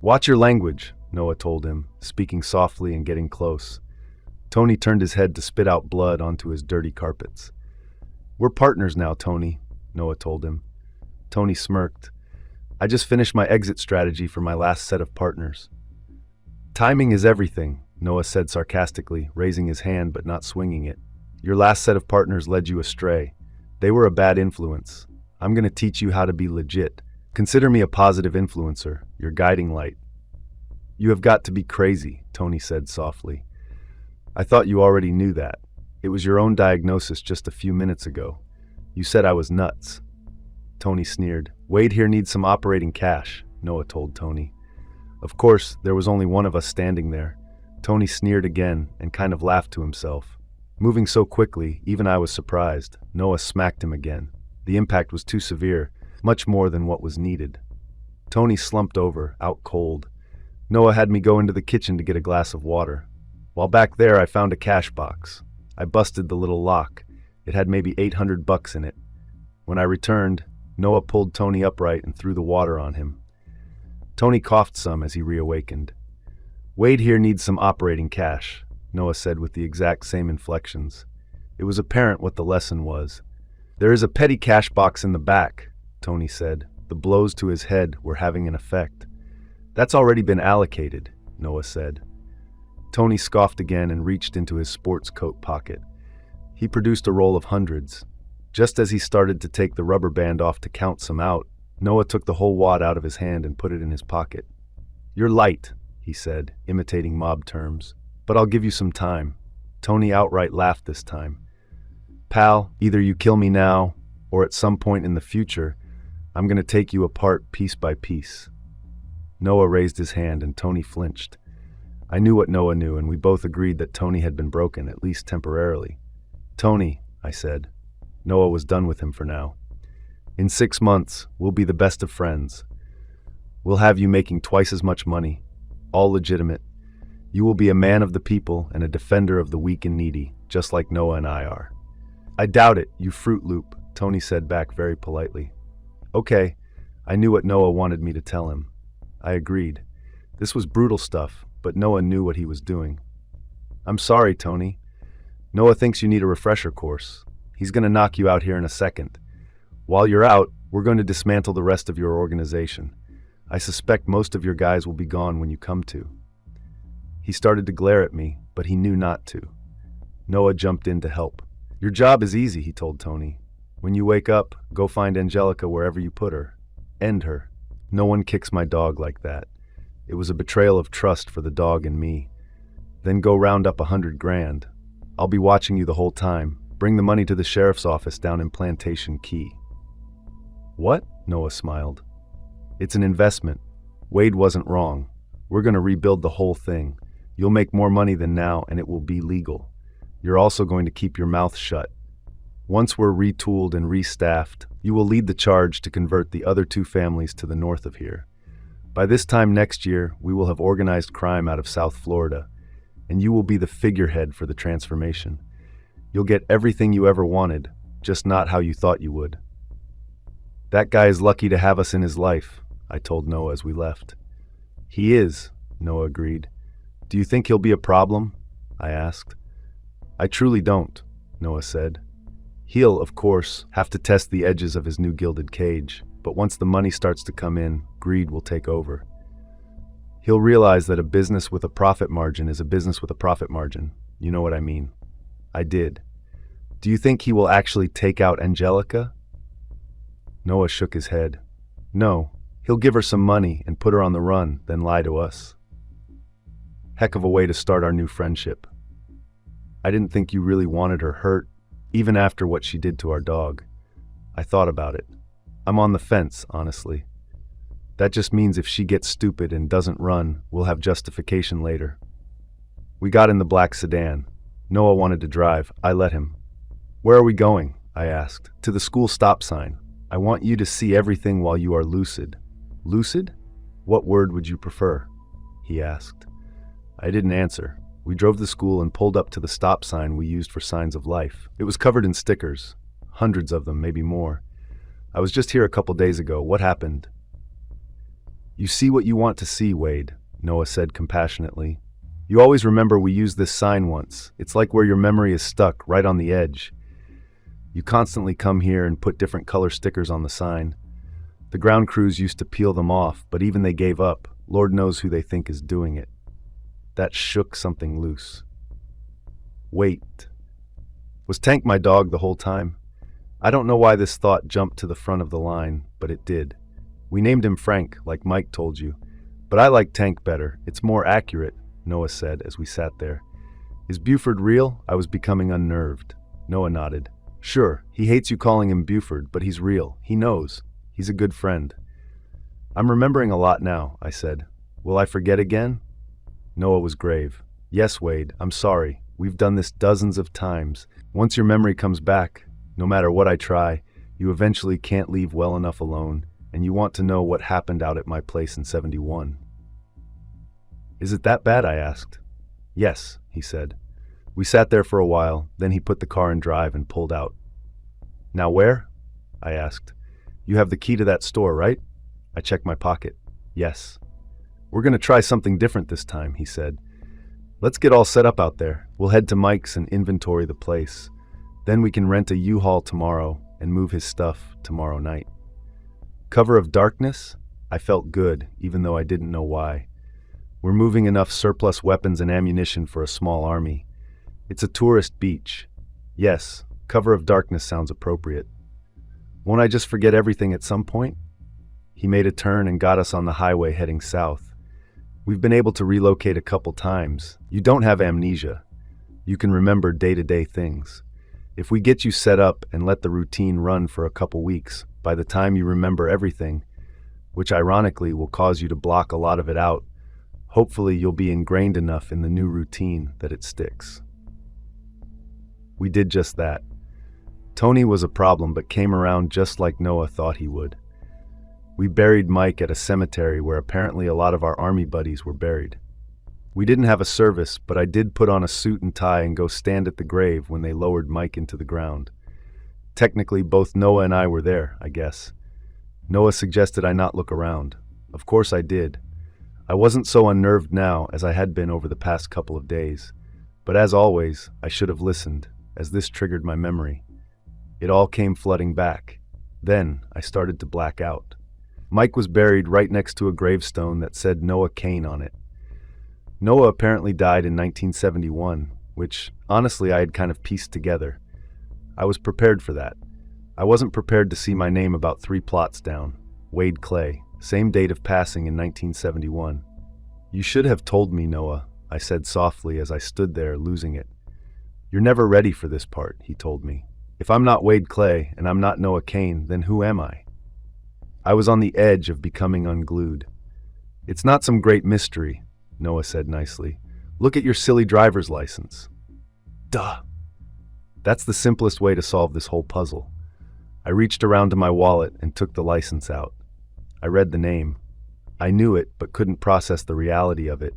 "Watch your language," Noah told him, speaking softly and getting close. Tony turned his head to spit out blood onto his dirty carpets. "We're partners now, Tony," Noah told him. Tony smirked. I just finished my exit strategy for my last set of partners. Timing is everything, Noah said sarcastically, raising his hand but not swinging it. Your last set of partners led you astray. They were a bad influence. I'm going to teach you how to be legit. Consider me a positive influencer, your guiding light. You have got to be crazy, Tony said softly. I thought you already knew that. It was your own diagnosis just a few minutes ago. You said I was nuts. Tony sneered. Wade here needs some operating cash, Noah told Tony. Of course, there was only one of us standing there. Tony sneered again and kind of laughed to himself. Moving so quickly, even I was surprised. Noah smacked him again. The impact was too severe, much more than what was needed. Tony slumped over, out cold. Noah had me go into the kitchen to get a glass of water. While back there, I found a cash box. I busted the little lock. It had maybe $800 in it. When I returned, Noah pulled Tony upright and threw the water on him. Tony coughed some as he reawakened. Wade here needs some operating cash, Noah said with the exact same inflections. It was apparent what the lesson was. There is a petty cash box in the back, Tony said. The blows to his head were having an effect. That's already been allocated, Noah said. Tony scoffed again and reached into his sports coat pocket. He produced a roll of hundreds. Just as he started to take the rubber band off to count some out, Noah took the whole wad out of his hand and put it in his pocket. You're light, he said, imitating mob terms. But I'll give you some time. Tony outright laughed this time. Pal, either you kill me now, or at some point in the future, I'm going to take you apart piece by piece. Noah raised his hand and Tony flinched. I knew what Noah knew, and we both agreed that Tony had been broken, at least temporarily. Tony, I said. Noah was done with him for now. In 6 months, we'll be the best of friends. We'll have you making twice as much money, all legitimate. You will be a man of the people and a defender of the weak and needy, just like Noah and I are. I doubt it, you Fruit Loop, Tony said back very politely. Okay, I knew what Noah wanted me to tell him. I agreed. This was brutal stuff, but Noah knew what he was doing. I'm sorry, Tony. Noah thinks you need a refresher course. He's going to knock you out here in a second. While you're out, we're going to dismantle the rest of your organization. I suspect most of your guys will be gone when you come to. He started to glare at me, but he knew not to. Noah jumped in to help. Your job is easy, he told Tony. When you wake up, go find Angelica wherever you put her. End her. No one kicks my dog like that. It was a betrayal of trust for the dog and me. Then go round up 100 grand. I'll be watching you the whole time. Bring the money to the sheriff's office down in Plantation Key. What? Noah smiled. It's an investment. Wade wasn't wrong. We're going to rebuild the whole thing. You'll make more money than now, and it will be legal. You're also going to keep your mouth shut. Once we're retooled and restaffed, you will lead the charge to convert the other 2 families to the north of here. By this time next year, we will have organized crime out of South Florida, and you will be the figurehead for the transformation. You'll get everything you ever wanted, just not how you thought you would. That guy is lucky to have us in his life, I told Noah as we left. He is, Noah agreed. Do you think he'll be a problem? I asked. I truly don't, Noah said. He'll, of course, have to test the edges of his new gilded cage, but once the money starts to come in, greed will take over. He'll realize that a business with a profit margin is a business with a profit margin. You know what I mean. I did. Do you think he will actually take out Angelica? Noah shook his head. No, he'll give her some money and put her on the run, then lie to us. Heck of a way to start our new friendship. I didn't think you really wanted her hurt, even after what she did to our dog. I thought about it. I'm on the fence, honestly. That just means if she gets stupid and doesn't run, we'll have justification later. We got in the black sedan. Noah wanted to drive. I let him. Where are we going? I asked. To the school stop sign. I want you to see everything while you are lucid. Lucid? What word would you prefer? He asked. I didn't answer. We drove to school and pulled up to the stop sign we used for signs of life. It was covered in stickers. Hundreds of them, maybe more. I was just here a couple days ago. What happened? You see what you want to see, Wade, Noah said compassionately. You always remember we used this sign once. It's like where your memory is stuck, right on the edge. You constantly come here and put different color stickers on the sign. The ground crews used to peel them off, but even they gave up. Lord knows who they think is doing it. That shook something loose. Wait. Was Tank my dog the whole time? I don't know why this thought jumped to the front of the line, but it did. We named him Frank, like Mike told you. But I like Tank better. It's more accurate, Noah said as we sat there. Is Buford real? I was becoming unnerved. Noah nodded. Sure, he hates you calling him Buford, but he's real. He knows. He's a good friend. I'm remembering a lot now, I said. Will I forget again? Noah was grave. Yes, Wade, I'm sorry. We've done this dozens of times. Once your memory comes back, no matter what I try, you eventually can't leave well enough alone, and you want to know what happened out at my place in 71. Is it that bad? I asked. Yes, he said. We sat there for a while, then he put the car in drive and pulled out. Now where? I asked. You have the key to that store, right? I checked my pocket. Yes. We're going to try something different this time, he said. Let's get all set up out there. We'll head to Mike's and inventory the place. Then we can rent a U-Haul tomorrow and move his stuff tomorrow night. Cover of darkness? I felt good, even though I didn't know why. We're moving enough surplus weapons and ammunition for a small army. It's a tourist beach. Yes, cover of darkness sounds appropriate. Won't I just forget everything at some point? He made a turn and got us on the highway heading south. We've been able to relocate a couple times. You don't have amnesia. You can remember day-to-day things. If we get you set up and let the routine run for a couple weeks, by the time you remember everything, which ironically will cause you to block a lot of it out, hopefully you'll be ingrained enough in the new routine that it sticks. We did just that. Tony was a problem but came around just like Noah thought he would. We buried Mike at a cemetery where apparently a lot of our army buddies were buried. We didn't have a service, but I did put on a suit and tie and go stand at the grave when they lowered Mike into the ground. Technically, both Noah and I were there, I guess. Noah suggested I not look around. Of course I did. I wasn't so unnerved now as I had been over the past couple of days. But as always, I should have listened, as this triggered my memory. It all came flooding back. Then I started to black out. Mike was buried right next to a gravestone that said Noah KAYNE on it. Noah apparently died in 1971, which, honestly, I had kind of pieced together. I was prepared for that. I wasn't prepared to see my name about 3 plots down. Wade Clay, same date of passing in 1971. You should have told me, Noah, I said softly as I stood there, losing it. You're never ready for this part, he told me. If I'm not Wade Clay and I'm not Noah KAYNE, then who am I? I was on the edge of becoming unglued. It's not some great mystery, Noah said nicely. Look at your silly driver's license. Duh. That's the simplest way to solve this whole puzzle. I reached around to my wallet and took the license out. I read the name. I knew it, but couldn't process the reality of it,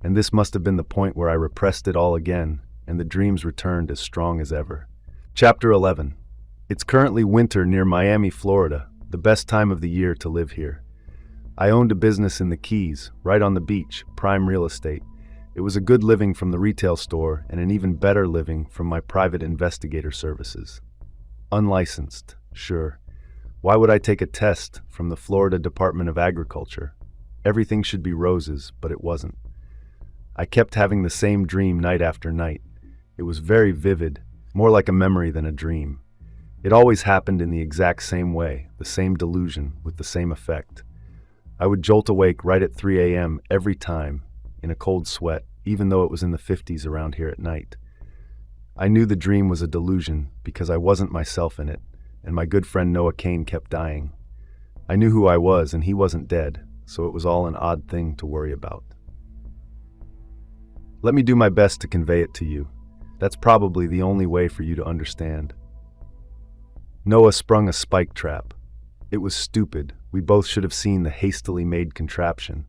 and this must have been the point where I repressed it all again, and the dreams returned as strong as ever. Chapter 11. It's currently winter near Miami, Florida, the best time of the year to live here. I owned a business in the Keys, right on the beach, prime real estate. It was a good living from the retail store and an even better living from my private investigator services. Unlicensed, sure. Why would I take a test from the Florida Department of Agriculture? Everything should be roses, but it wasn't. I kept having the same dream night after night. It was very vivid, more like a memory than a dream. It always happened in the exact same way, the same delusion, with the same effect. I would jolt awake right at 3 a.m. every time, in a cold sweat, even though it was in the 50s around here at night. I knew the dream was a delusion because I wasn't myself in it, and my good friend Noah KAYNE kept dying. I knew who I was, and he wasn't dead, so it was all an odd thing to worry about. Let me do my best to convey it to you. That's probably the only way for you to understand. Noah sprung a spike trap. It was stupid. We both should have seen the hastily made contraption.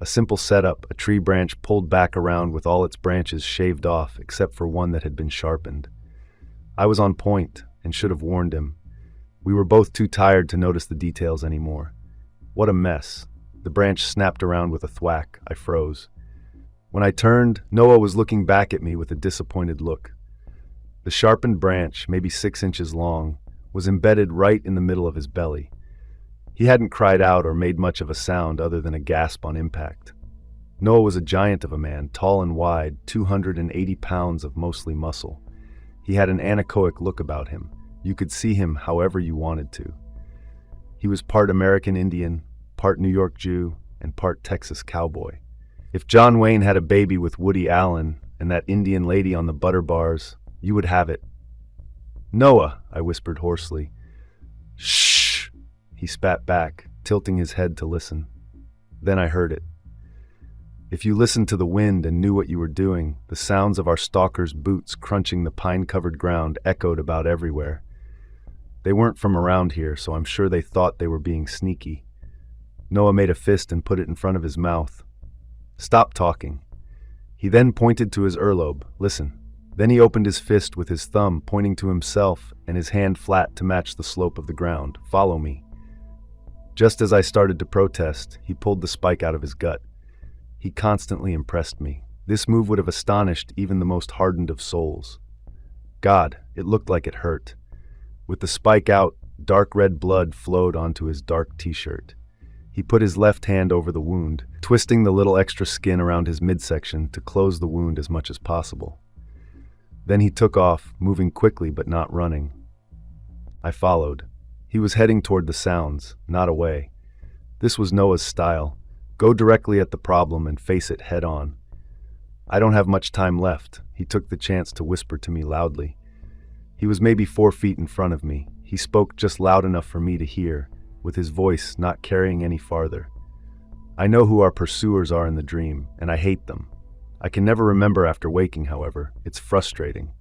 A simple setup, a tree branch pulled back around with all its branches shaved off except for one that had been sharpened. I was on point and should have warned him. We were both too tired to notice the details anymore. What a mess. The branch snapped around with a thwack. I froze. When I turned, Noah was looking back at me with a disappointed look. The sharpened branch, maybe 6 inches long, was embedded right in the middle of his belly. He hadn't cried out or made much of a sound other than a gasp on impact. Noah was a giant of a man, tall and wide, 280 pounds of mostly muscle. He had an anechoic look about him. You could see him however you wanted to. He was part American Indian, part New York Jew, and part Texas cowboy. If John Wayne had a baby with Woody Allen and that Indian lady on the butter bars, you would have it. "Noah," I whispered hoarsely. "Shh!" He spat back, tilting his head to listen. Then I heard it. If you listened to the wind and knew what you were doing, the sounds of our stalkers' boots crunching the pine-covered ground echoed about everywhere. They weren't from around here, so I'm sure they thought they were being sneaky. Noah made a fist and put it in front of his mouth. "Stop talking." He then pointed to his earlobe. "Listen." Then he opened his fist with his thumb, pointing to himself, and his hand flat to match the slope of the ground. "Follow me." Just as I started to protest, he pulled the spike out of his gut. He constantly impressed me. This move would have astonished even the most hardened of souls. God, it looked like it hurt. With the spike out, dark red blood flowed onto his dark t-shirt. He put his left hand over the wound, twisting the little extra skin around his midsection to close the wound as much as possible. Then he took off, moving quickly but not running. I followed. He was heading toward the sounds, not away. This was Noah's style. Go directly at the problem and face it head on. "I don't have much time left," he took the chance to whisper to me loudly. He was maybe 4 feet in front of me. He spoke just loud enough for me to hear, with his voice not carrying any farther. "I know who our pursuers are in the dream, and I hate them. I can never remember after waking, however. It's frustrating."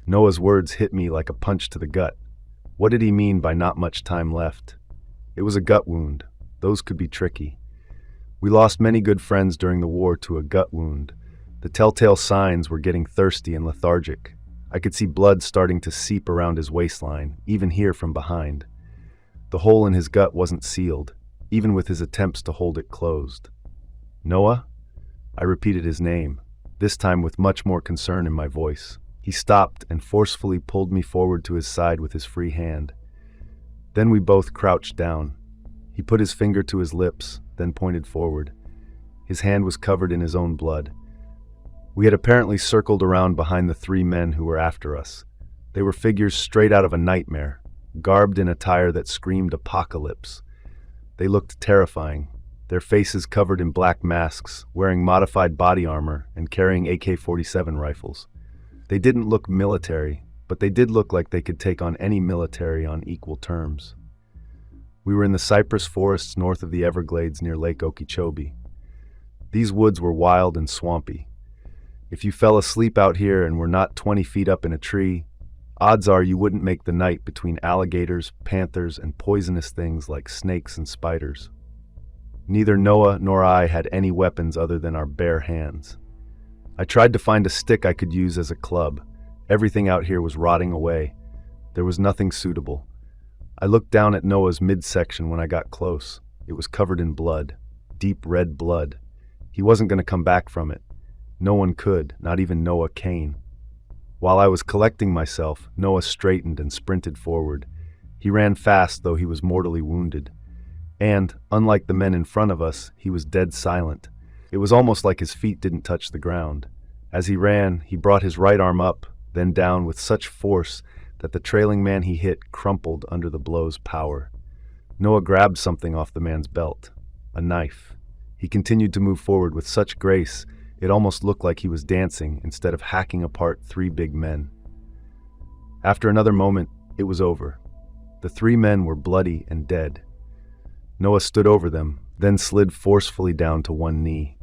Noah's words hit me like a punch to the gut. What did he mean by not much time left? It was a gut wound. Those could be tricky. We lost many good friends during the war to a gut wound. The telltale signs were getting thirsty and lethargic. I could see blood starting to seep around his waistline, even here from behind. The hole in his gut wasn't sealed, even with his attempts to hold it closed. "Noah?" I repeated his name, this time with much more concern in my voice. He stopped and forcefully pulled me forward to his side with his free hand. Then we both crouched down. He put his finger to his lips, then pointed forward. His hand was covered in his own blood. We had apparently circled around behind the 3 men who were after us. They were figures straight out of a nightmare, garbed in attire that screamed apocalypse. They looked terrifying, their faces covered in black masks, wearing modified body armor and carrying AK-47 rifles. They didn't look military, but they did look like they could take on any military on equal terms. We were in the cypress forests north of the Everglades near Lake Okeechobee. These woods were wild and swampy. If you fell asleep out here and were not 20 feet up in a tree, odds are you wouldn't make the night between alligators, panthers, and poisonous things like snakes and spiders. Neither Noah nor I had any weapons other than our bare hands. I tried to find a stick I could use as a club. Everything out here was rotting away. There was nothing suitable. I looked down at Noah's midsection when I got close. It was covered in blood, deep red blood. He wasn't going to come back from it. No one could, not even Noah KAYNE. While I was collecting myself, Noah straightened and sprinted forward. He ran fast, though he was mortally wounded. And, unlike the men in front of us, he was dead silent. It was almost like his feet didn't touch the ground. As he ran, he brought his right arm up, then down with such force that the trailing man he hit crumpled under the blow's power. Noah grabbed something off the man's belt, a knife. He continued to move forward with such grace, it almost looked like he was dancing instead of hacking apart 3 big men. After another moment, it was over. The 3 men were bloody and dead. Noah stood over them, then slid forcefully down to one knee.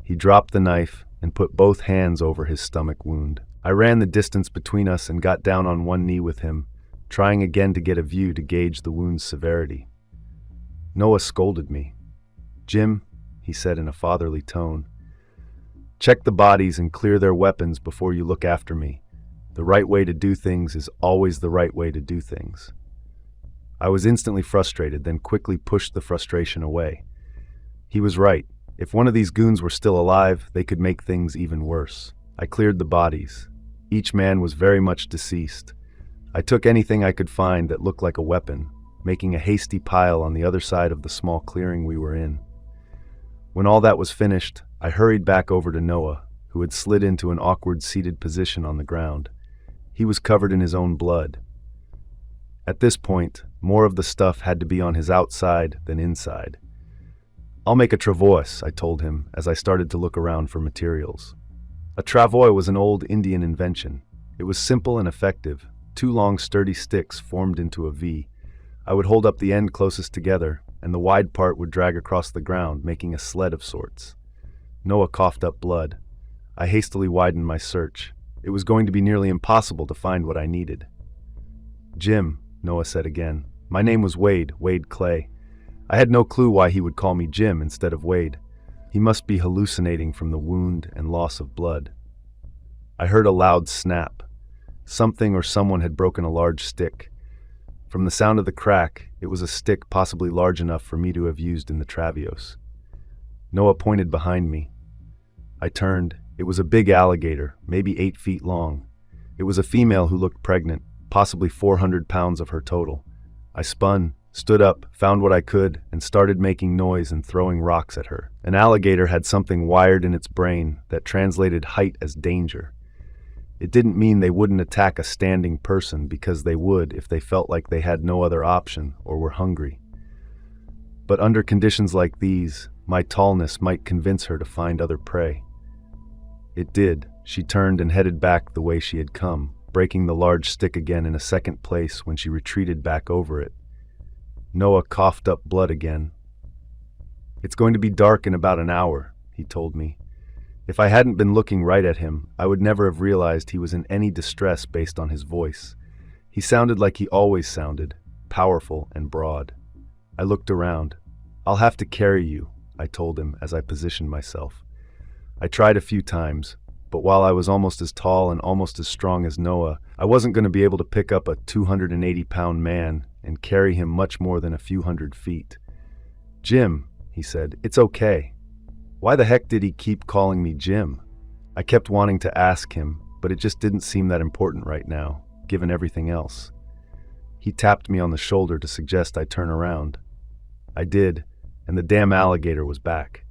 He dropped the knife and put both hands over his stomach wound. I ran the distance between us and got down on one knee with him, trying again to get a view to gauge the wound's severity. Noah scolded me. "Jim," he said in a fatherly tone, "check the bodies and clear their weapons before you look after me. The right way to do things is always the right way to do things." I was instantly frustrated, then quickly pushed the frustration away. He was right. If one of these goons were still alive, they could make things even worse. I cleared the bodies. Each man was very much deceased. I took anything I could find that looked like a weapon. making a hasty pile on the other side of the small clearing we were in. When all that was finished, I hurried back over to Noah, who had slid into an awkward seated position on the ground. He was covered in his own blood. At this point, more of the stuff had to be on his outside than inside. "I'll make a travois," I told him as I started to look around for materials. A travois was an old Indian invention. It was simple and effective. 2 long sturdy sticks formed into a V. I would hold up the end closest together, and the wide part would drag across the ground, making a sled of sorts. Noah coughed up blood. I hastily widened my search. It was going to be nearly impossible to find what I needed. "Jim," Noah said again. My name was Wade Clay. I had no clue why he would call me Jim instead of Wade. He must be hallucinating from the wound and loss of blood. I heard a loud snap. Something or someone had broken a large stick. From the sound of the crack, it was a stick possibly large enough for me to have used in the travios. Noah pointed behind me. I turned. It was a big alligator, maybe 8 feet long. It was a female who looked pregnant, possibly 400 pounds of her total. I spun, stood up, found what I could, and started making noise and throwing rocks at her. An alligator had something wired in its brain that translated height as danger. It didn't mean they wouldn't attack a standing person, because they would if they felt like they had no other option or were hungry. But under conditions like these, my tallness might convince her to find other prey. It did. She turned and headed back the way she had come, breaking the large stick again in a second place when she retreated back over it. Noah coughed up blood again. "It's going to be dark in about an hour," he told me. If I hadn't been looking right at him, I would never have realized he was in any distress based on his voice. He sounded like he always sounded, powerful and broad. I looked around. "I'll have to carry you," I told him as I positioned myself. I tried a few times, but while I was almost as tall and almost as strong as Noah, I wasn't going to be able to pick up a 280-pound man and carry him much more than a few hundred feet. "Jim," he said, "it's okay." Why the heck did he keep calling me Jim? I kept wanting to ask him, but it just didn't seem that important right now, given everything else. He tapped me on the shoulder to suggest I turn around. I did, and the damn alligator was back.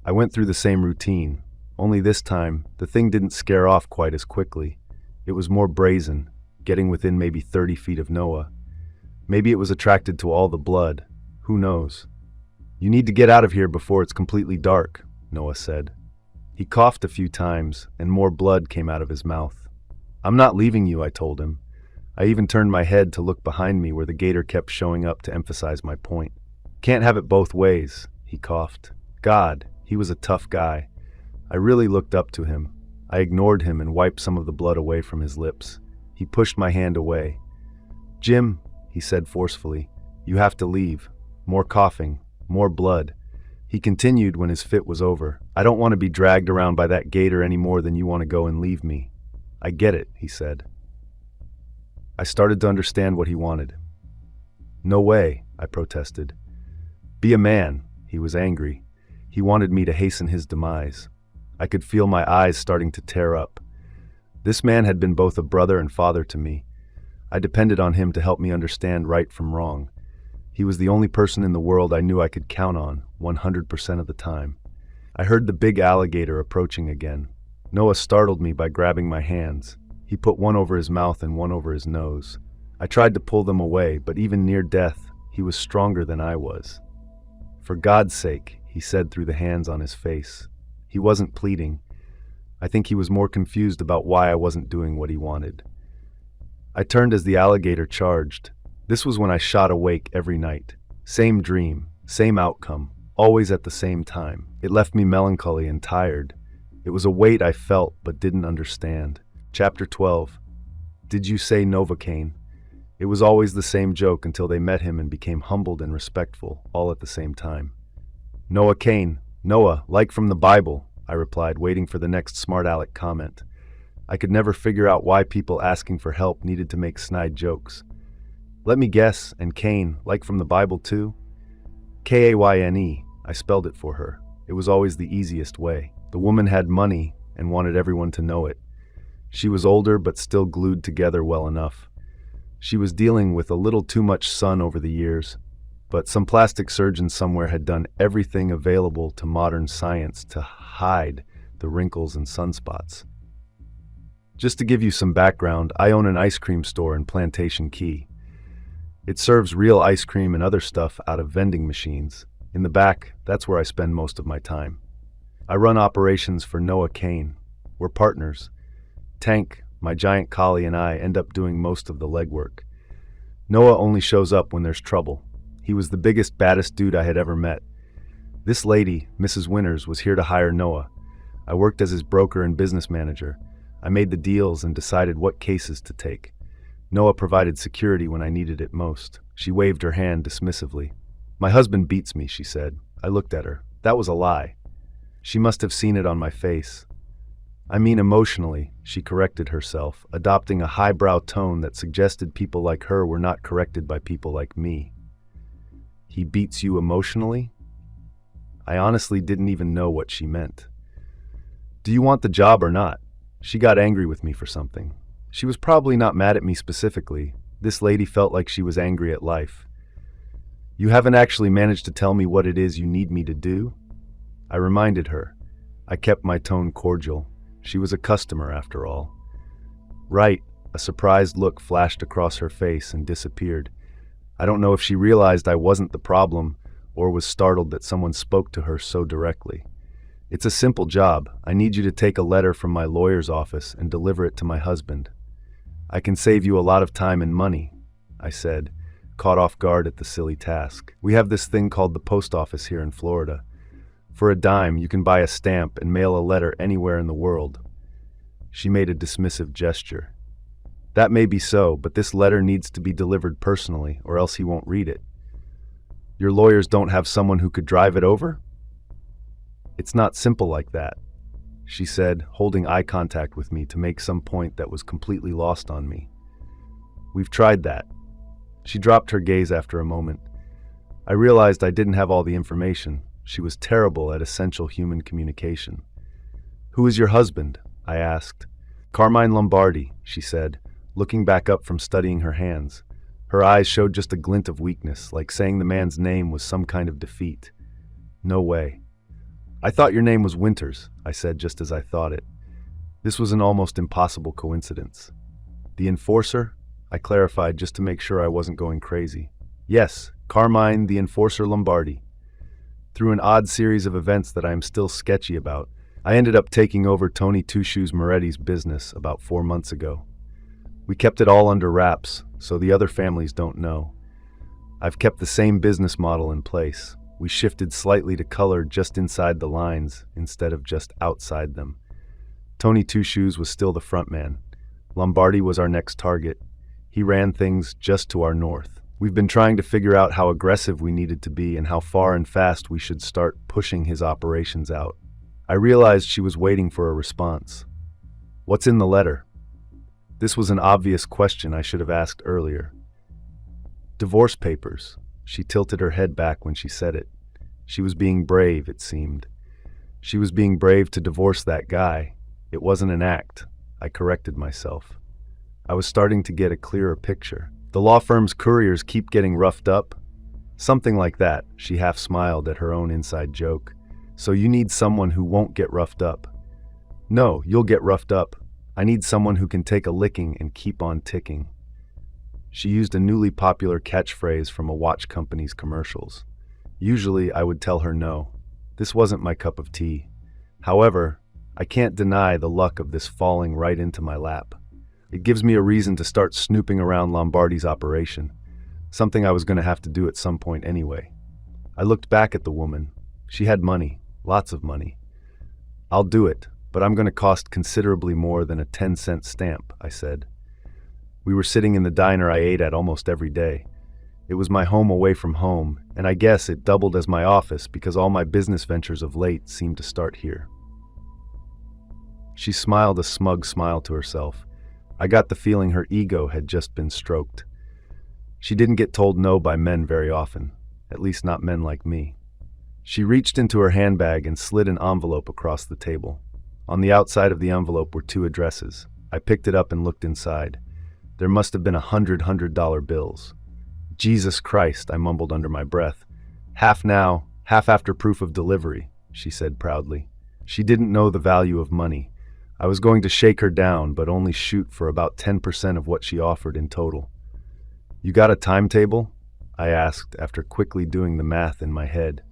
I went through the same routine, only this time, the thing didn't scare off quite as quickly. It was more brazen, getting within maybe 30 feet of Noah. Maybe it was attracted to all the blood. Who knows? "You need to get out of here before it's completely dark," Noah said. He coughed a few times, and more blood came out of his mouth. "I'm not leaving you," I told him. I even turned my head to look behind me where the gator kept showing up to emphasize my point. "Can't have it both ways," he coughed. God, he was a tough guy. I really looked up to him. I ignored him and wiped some of the blood away from his lips. He pushed my hand away. "Jim," he said forcefully, "you have to leave." More coughing. More blood. He continued when his fit was over. "I don't want to be dragged around by that gator any more than you want to go and leave me." "I get it," he said. I started to understand what he wanted. "No way," I protested. "Be a man." He was angry. He wanted me to hasten his demise. I could feel my eyes starting to tear up. This man had been both a brother and father to me. I depended on him to help me understand right from wrong. He was the only person in the world I knew I could count on, 100% of the time. I heard the big alligator approaching again. Noah startled me by grabbing my hands. He put one over his mouth and one over his nose. I tried to pull them away, but even near death, he was stronger than I was. "For God's sake," he said through the hands on his face. He wasn't pleading. I think he was more confused about why I wasn't doing what he wanted. I turned as the alligator charged. This was when I shot awake every night. Same dream, same outcome, always at the same time. It left me melancholy and tired. It was a weight I felt but didn't understand. Chapter 12. Did you say Novocaine? It was always the same joke until they met him and became humbled and respectful, all at the same time. "Noah Kane. Noah, like from the Bible," I replied, waiting for the next smart aleck comment. I could never figure out why people asking for help needed to make snide jokes. "Let me guess, and Kane, like from the Bible too?" Kayne, I spelled it for her. It was always the easiest way. The woman had money and wanted everyone to know it. She was older but still glued together well enough. She was dealing with a little too much sun over the years, but some plastic surgeon somewhere had done everything available to modern science to hide the wrinkles and sunspots. Just to give you some background, I own an ice cream store in Plantation Key. It serves real ice cream and other stuff out of vending machines. In the back, that's where I spend most of my time. I run operations for Noah KAYNE. We're partners. Tank, my giant collie, and I end up doing most of the legwork. Noah only shows up when there's trouble. He was the biggest, baddest dude I had ever met. This lady, Mrs. Winters, was here to hire Noah. I worked as his broker and business manager. I made the deals and decided what cases to take. Noah provided security when I needed it most. She waved her hand dismissively. "My husband beats me," she said. I looked at her. That was a lie. She must have seen it on my face. "I mean emotionally," she corrected herself, adopting a highbrow tone that suggested people like her were not corrected by people like me. "He beats you emotionally?" I honestly didn't even know what she meant. "Do you want the job or not?" She got angry with me for something. She was probably not mad at me specifically. This lady felt like she was angry at life. "You haven't actually managed to tell me what it is you need me to do?" I reminded her. I kept my tone cordial. She was a customer, after all. "Right." A surprised look flashed across her face and disappeared. I don't know if she realized I wasn't the problem or was startled that someone spoke to her so directly. "It's a simple job. I need you to take a letter from my lawyer's office and deliver it to my husband." "I can save you a lot of time and money," I said, caught off guard at the silly task. "We have this thing called the post office here in Florida. For a dime, you can buy a stamp and mail a letter anywhere in the world." She made a dismissive gesture. "That may be so, but this letter needs to be delivered personally, or else he won't read it." "Your lawyers don't have someone who could drive it over?" "It's not simple like that," she said, holding eye contact with me to make some point that was completely lost on me. "We've tried that." She dropped her gaze after a moment. I realized I didn't have all the information. She was terrible at essential human communication. "Who is your husband?" I asked. "Carmine Lombardi," she said, looking back up from studying her hands. Her eyes showed just a glint of weakness, like saying the man's name was some kind of defeat. "No way." "I thought your name was Winters," I said just as I thought it. This was an almost impossible coincidence. "The enforcer?" I clarified just to make sure I wasn't going crazy. "Yes, Carmine the Enforcer Lombardi." Through an odd series of events that I am still sketchy about, I ended up taking over Tony Two Shoes Moretti's business about 4 months ago. We kept it all under wraps, so the other families don't know. I've kept the same business model in place. We shifted slightly to color just inside the lines instead of just outside them. Tony Two Shoes was still the front man. Lombardi was our next target. He ran things just to our north. We've been trying to figure out how aggressive we needed to be and how far and fast we should start pushing his operations out. I realized she was waiting for a response. "What's in the letter?" This was an obvious question I should have asked earlier. "Divorce papers." She tilted her head back when she said it. She was being brave, it seemed. She was being brave to divorce that guy. It wasn't an act. I corrected myself. I was starting to get a clearer picture. "The law firm's couriers keep getting roughed up?" Something like that. She half smiled at her own inside joke. "So you need someone who won't get roughed up." "No, you'll get roughed up. I need someone who can take a licking and keep on ticking." She used a newly popular catchphrase from a watch company's commercials. Usually, I would tell her no. This wasn't my cup of tea. However, I can't deny the luck of this falling right into my lap. It gives me a reason to start snooping around Lombardi's operation, something I was going to have to do at some point anyway. I looked back at the woman. She had money, lots of money. "I'll do it, but I'm going to cost considerably more than a 10-cent stamp," I said. We were sitting in the diner I ate at almost every day. It was my home away from home, and I guess it doubled as my office because all my business ventures of late seemed to start here. She smiled a smug smile to herself. I got the feeling her ego had just been stroked. She didn't get told no by men very often, at least not men like me. She reached into her handbag and slid an envelope across the table. On the outside of the envelope were 2 addresses. I picked it up and looked inside. There must have been $100 bills. Jesus Christ, I mumbled under my breath. Half now, half after proof of delivery, she said proudly. She didn't know the value of money. I was going to shake her down, but only shoot for about 10% of what she offered in total. You got a timetable? I asked after quickly doing the math in my head.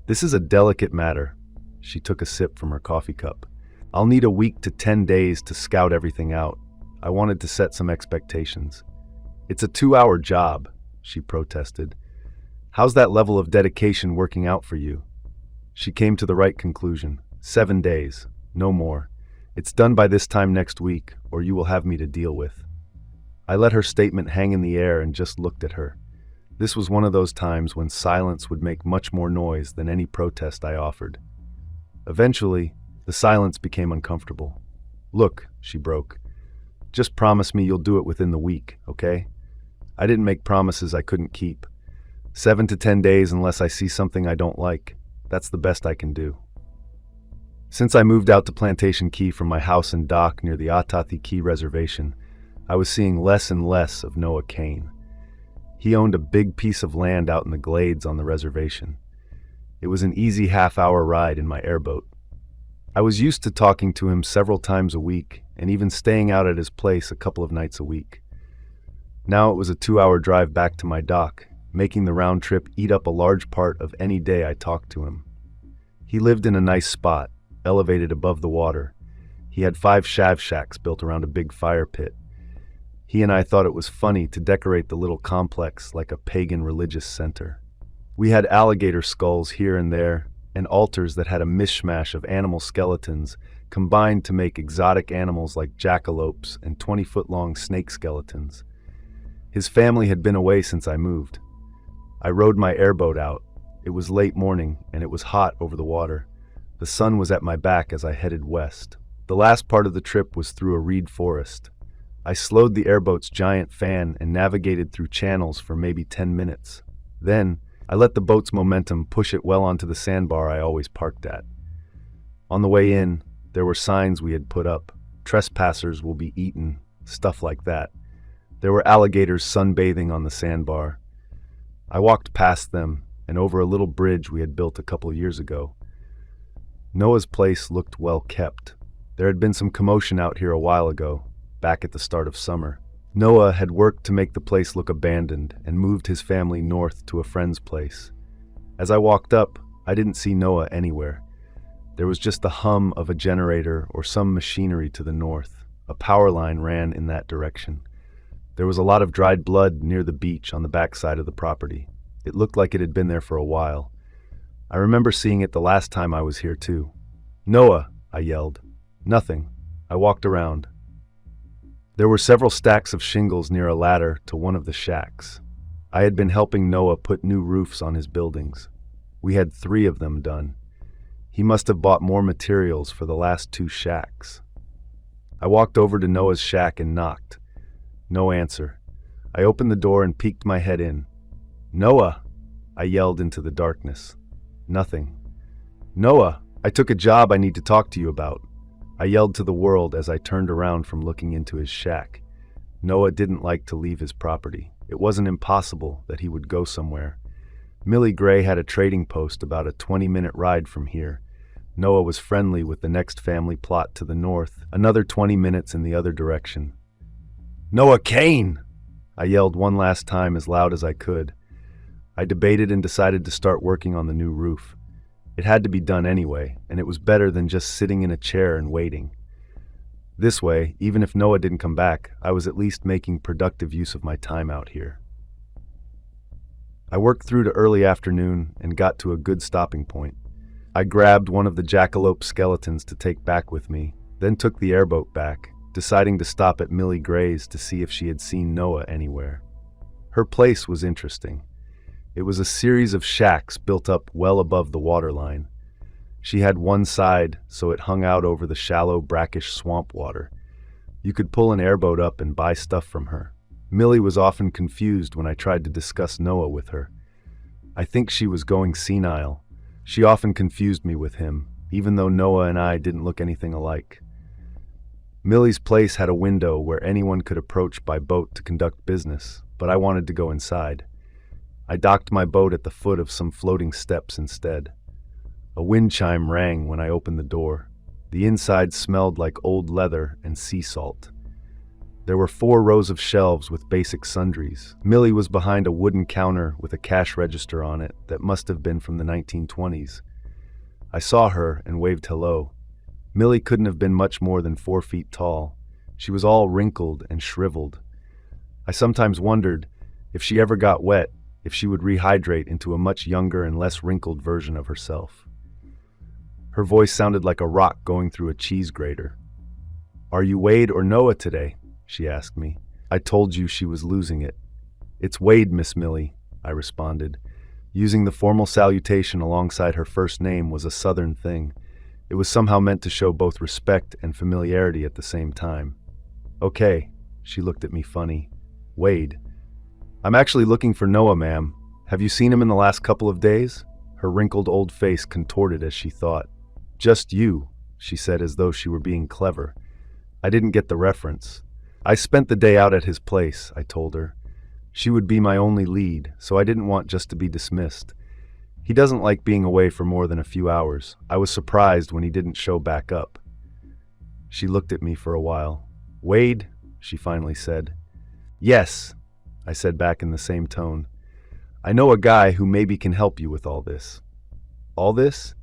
This is a delicate matter. She took a sip from her coffee cup. I'll need a week to 10 days to scout everything out. I wanted to set some expectations. It's a 2-hour job, she protested. How's that level of dedication working out for you? She came to the right conclusion. 7 days, no more. It's done by this time next week, or you will have me to deal with. I let her statement hang in the air and just looked at her. This was one of those times when silence would make much more noise than any protest I offered. Eventually, the silence became uncomfortable. Look, she broke. Just promise me you'll do it within the week, okay? I didn't make promises I couldn't keep. 7 to 10 days unless I see something I don't like. That's the best I can do. Since I moved out to Plantation Key from my house and dock near the Atati Key Reservation, I was seeing less and less of Noah KAYNE. He owned a big piece of land out in the glades on the reservation. It was an easy half-hour ride in my airboat. I was used to talking to him several times a week and even staying out at his place a couple of nights a week. Now it was a 2-hour drive back to my dock, making the round trip eat up a large part of any day I talked to him. He lived in a nice spot, elevated above the water. He had 5 shav shacks built around a big fire pit. He and I thought it was funny to decorate the little complex like a pagan religious center. We had alligator skulls here and there, and altars that had a mishmash of animal skeletons combined to make exotic animals like jackalopes and 20-foot-long snake skeletons. His family had been away since I moved. I rowed my airboat out. It was late morning, and it was hot over the water. The sun was at my back as I headed west. The last part of the trip was through a reed forest. I slowed the airboat's giant fan and navigated through channels for maybe 10 minutes. Then, I let the boat's momentum push it well onto the sandbar I always parked at. On the way in, there were signs we had put up. Trespassers will be eaten, stuff like that. There were alligators sunbathing on the sandbar. I walked past them and over a little bridge we had built a couple years ago. Noah's place looked well kept. There had been some commotion out here a while ago, back at the start of summer. Noah had worked to make the place look abandoned and moved his family north to a friend's place. As I walked up, I didn't see Noah anywhere. There was just the hum of a generator or some machinery to the north. A power line ran in that direction. There was a lot of dried blood near the beach on the backside of the property. It looked like it had been there for a while. I remember seeing it the last time I was here too. "Noah!" I yelled. Nothing. I walked around. There were several stacks of shingles near a ladder to one of the shacks. I had been helping Noah put new roofs on his buildings. We had 3 of them done. He must have bought more materials for the last 2 shacks. I walked over to Noah's shack and knocked. No answer. I opened the door and peeked my head in. "Noah!" I yelled into the darkness. Nothing. "Noah, I took a job I need to talk to you about." I yelled to the world as I turned around from looking into his shack. Noah didn't like to leave his property. It wasn't impossible that he would go somewhere. Millie Gray had a trading post about a 20-minute ride from here. Noah was friendly with the next family plot to the north, another 20 minutes in the other direction. "Noah KAYNE!" I yelled one last time as loud as I could. I debated and decided to start working on the new roof. It had to be done anyway, and it was better than just sitting in a chair and waiting. This way, even if Noah didn't come back, I was at least making productive use of my time out here. I worked through to early afternoon and got to a good stopping point. I grabbed one of the jackalope skeletons to take back with me, then took the airboat back, deciding to stop at Millie Gray's to see if she had seen Noah anywhere. Her place was interesting. It was a series of shacks built up well above the waterline. She had one side, so it hung out over the shallow, brackish swamp water. You could pull an airboat up and buy stuff from her. Millie was often confused when I tried to discuss Noah with her. I think she was going senile. She often confused me with him, even though Noah and I didn't look anything alike. Millie's place had a window where anyone could approach by boat to conduct business, but I wanted to go inside. I docked my boat at the foot of some floating steps instead. A wind chime rang when I opened the door. The inside smelled like old leather and sea salt. There were 4 rows of shelves with basic sundries. Millie was behind a wooden counter with a cash register on it that must have been from the 1920s. I saw her and waved hello. Millie couldn't have been much more than 4 feet tall. She was all wrinkled and shriveled. I sometimes wondered, if she ever got wet, if she would rehydrate into a much younger and less wrinkled version of herself. Her voice sounded like a rock going through a cheese grater. "Are you Wade or Noah today?" she asked me. I told you she was losing it. "It's Wade, Miss Millie," I responded. Using the formal salutation alongside her first name was a Southern thing. It was somehow meant to show both respect and familiarity at the same time. "Okay," she looked at me funny. "Wade. I'm actually looking for Noah, ma'am. Have you seen him in the last couple of days?" Her wrinkled old face contorted as she thought. "Just you," she said as though she were being clever. I didn't get the reference. "I spent the day out at his place," I told her. She would be my only lead, so I didn't want just to be dismissed. He doesn't like being away for more than a few hours. I was surprised when he didn't show back up. She looked at me for a while. "Wade?" she finally said. "Yes," I said back in the same tone. "I know a guy who maybe can help you with all this." "All this?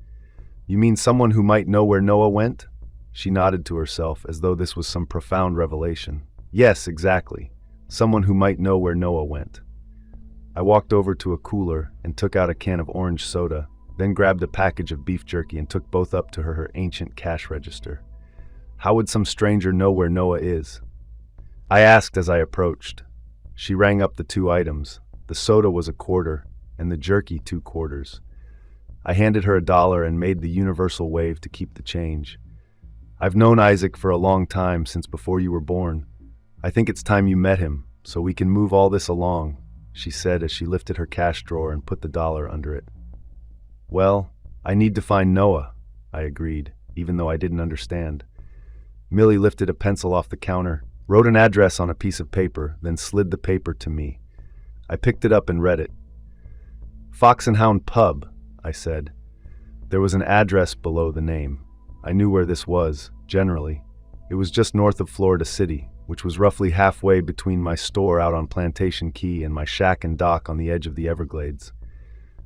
You mean someone who might know where Noah went?" She nodded to herself as though this was some profound revelation. "Yes, exactly. Someone who might know where Noah went." I walked over to a cooler and took out a can of orange soda, then grabbed a package of beef jerky and took both up to her ancient cash register. How would some stranger know where Noah is? I asked as I approached. She rang up the 2 items. The soda was $1 and the jerky 2 quarters. I handed her $1 and made the universal wave to keep the change. "I've known Isaac for a long time, since before you were born. I think it's time you met him, so we can move all this along," she said as she lifted her cash drawer and put the $1 under it. "Well, I need to find Noah," I agreed, even though I didn't understand. Millie lifted a pencil off the counter, wrote an address on a piece of paper, then slid the paper to me. I picked it up and read it. "Fox and Hound Pub," I said. There was an address below the name. I knew where this was, generally. It was just north of Florida City, which was roughly halfway between my store out on Plantation Key and my shack and dock on the edge of the Everglades.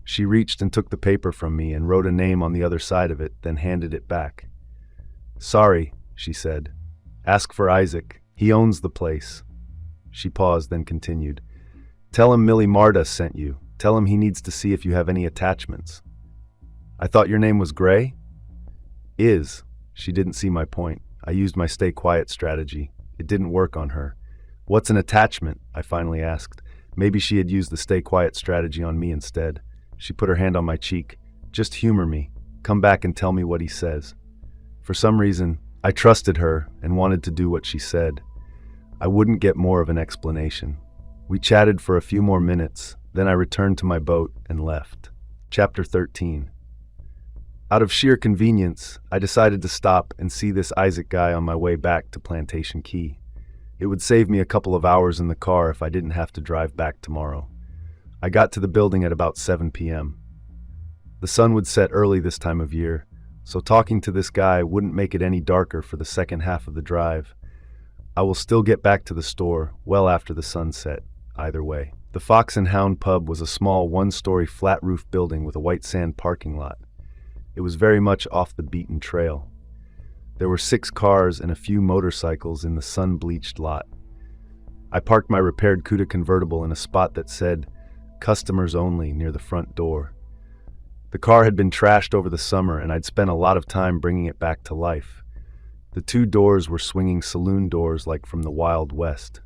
She reached and took the paper from me and wrote a name on the other side of it, then handed it back. "Sorry," she said. "Ask for Isaac. He owns the place." She paused, then continued. "Tell him Millie Marta sent you. Tell him he needs to see if you have any attachments." "I thought your name was Gray?" "Is." She didn't see my point. I used my stay quiet strategy. It didn't work on her. "What's an attachment?" I finally asked. Maybe she had used the stay quiet strategy on me instead. She put her hand on my cheek. "Just humor me. Come back and tell me what he says." For some reason, I trusted her and wanted to do what she said. I wouldn't get more of an explanation. We chatted for a few more minutes, then I returned to my boat and left. Chapter 13. Out of sheer convenience, I decided to stop and see this Isaac guy on my way back to Plantation Key. It would save me a couple of hours in the car if I didn't have to drive back tomorrow. I got to the building at about 7 p.m. The sun would set early this time of year, so talking to this guy wouldn't make it any darker for the second half of the drive. I will still get back to the store well after the sun set, either way. The Fox and Hound Pub was a small 1-story flat-roof building with a white sand parking lot. It was very much off the beaten trail. There were 6 cars and a few motorcycles in the sun-bleached lot. I parked my repaired Cuda convertible in a spot that said, "Customers Only," near the front door. The car had been trashed over the summer and I'd spent a lot of time bringing it back to life. The 2 doors were swinging saloon doors like from the Wild West.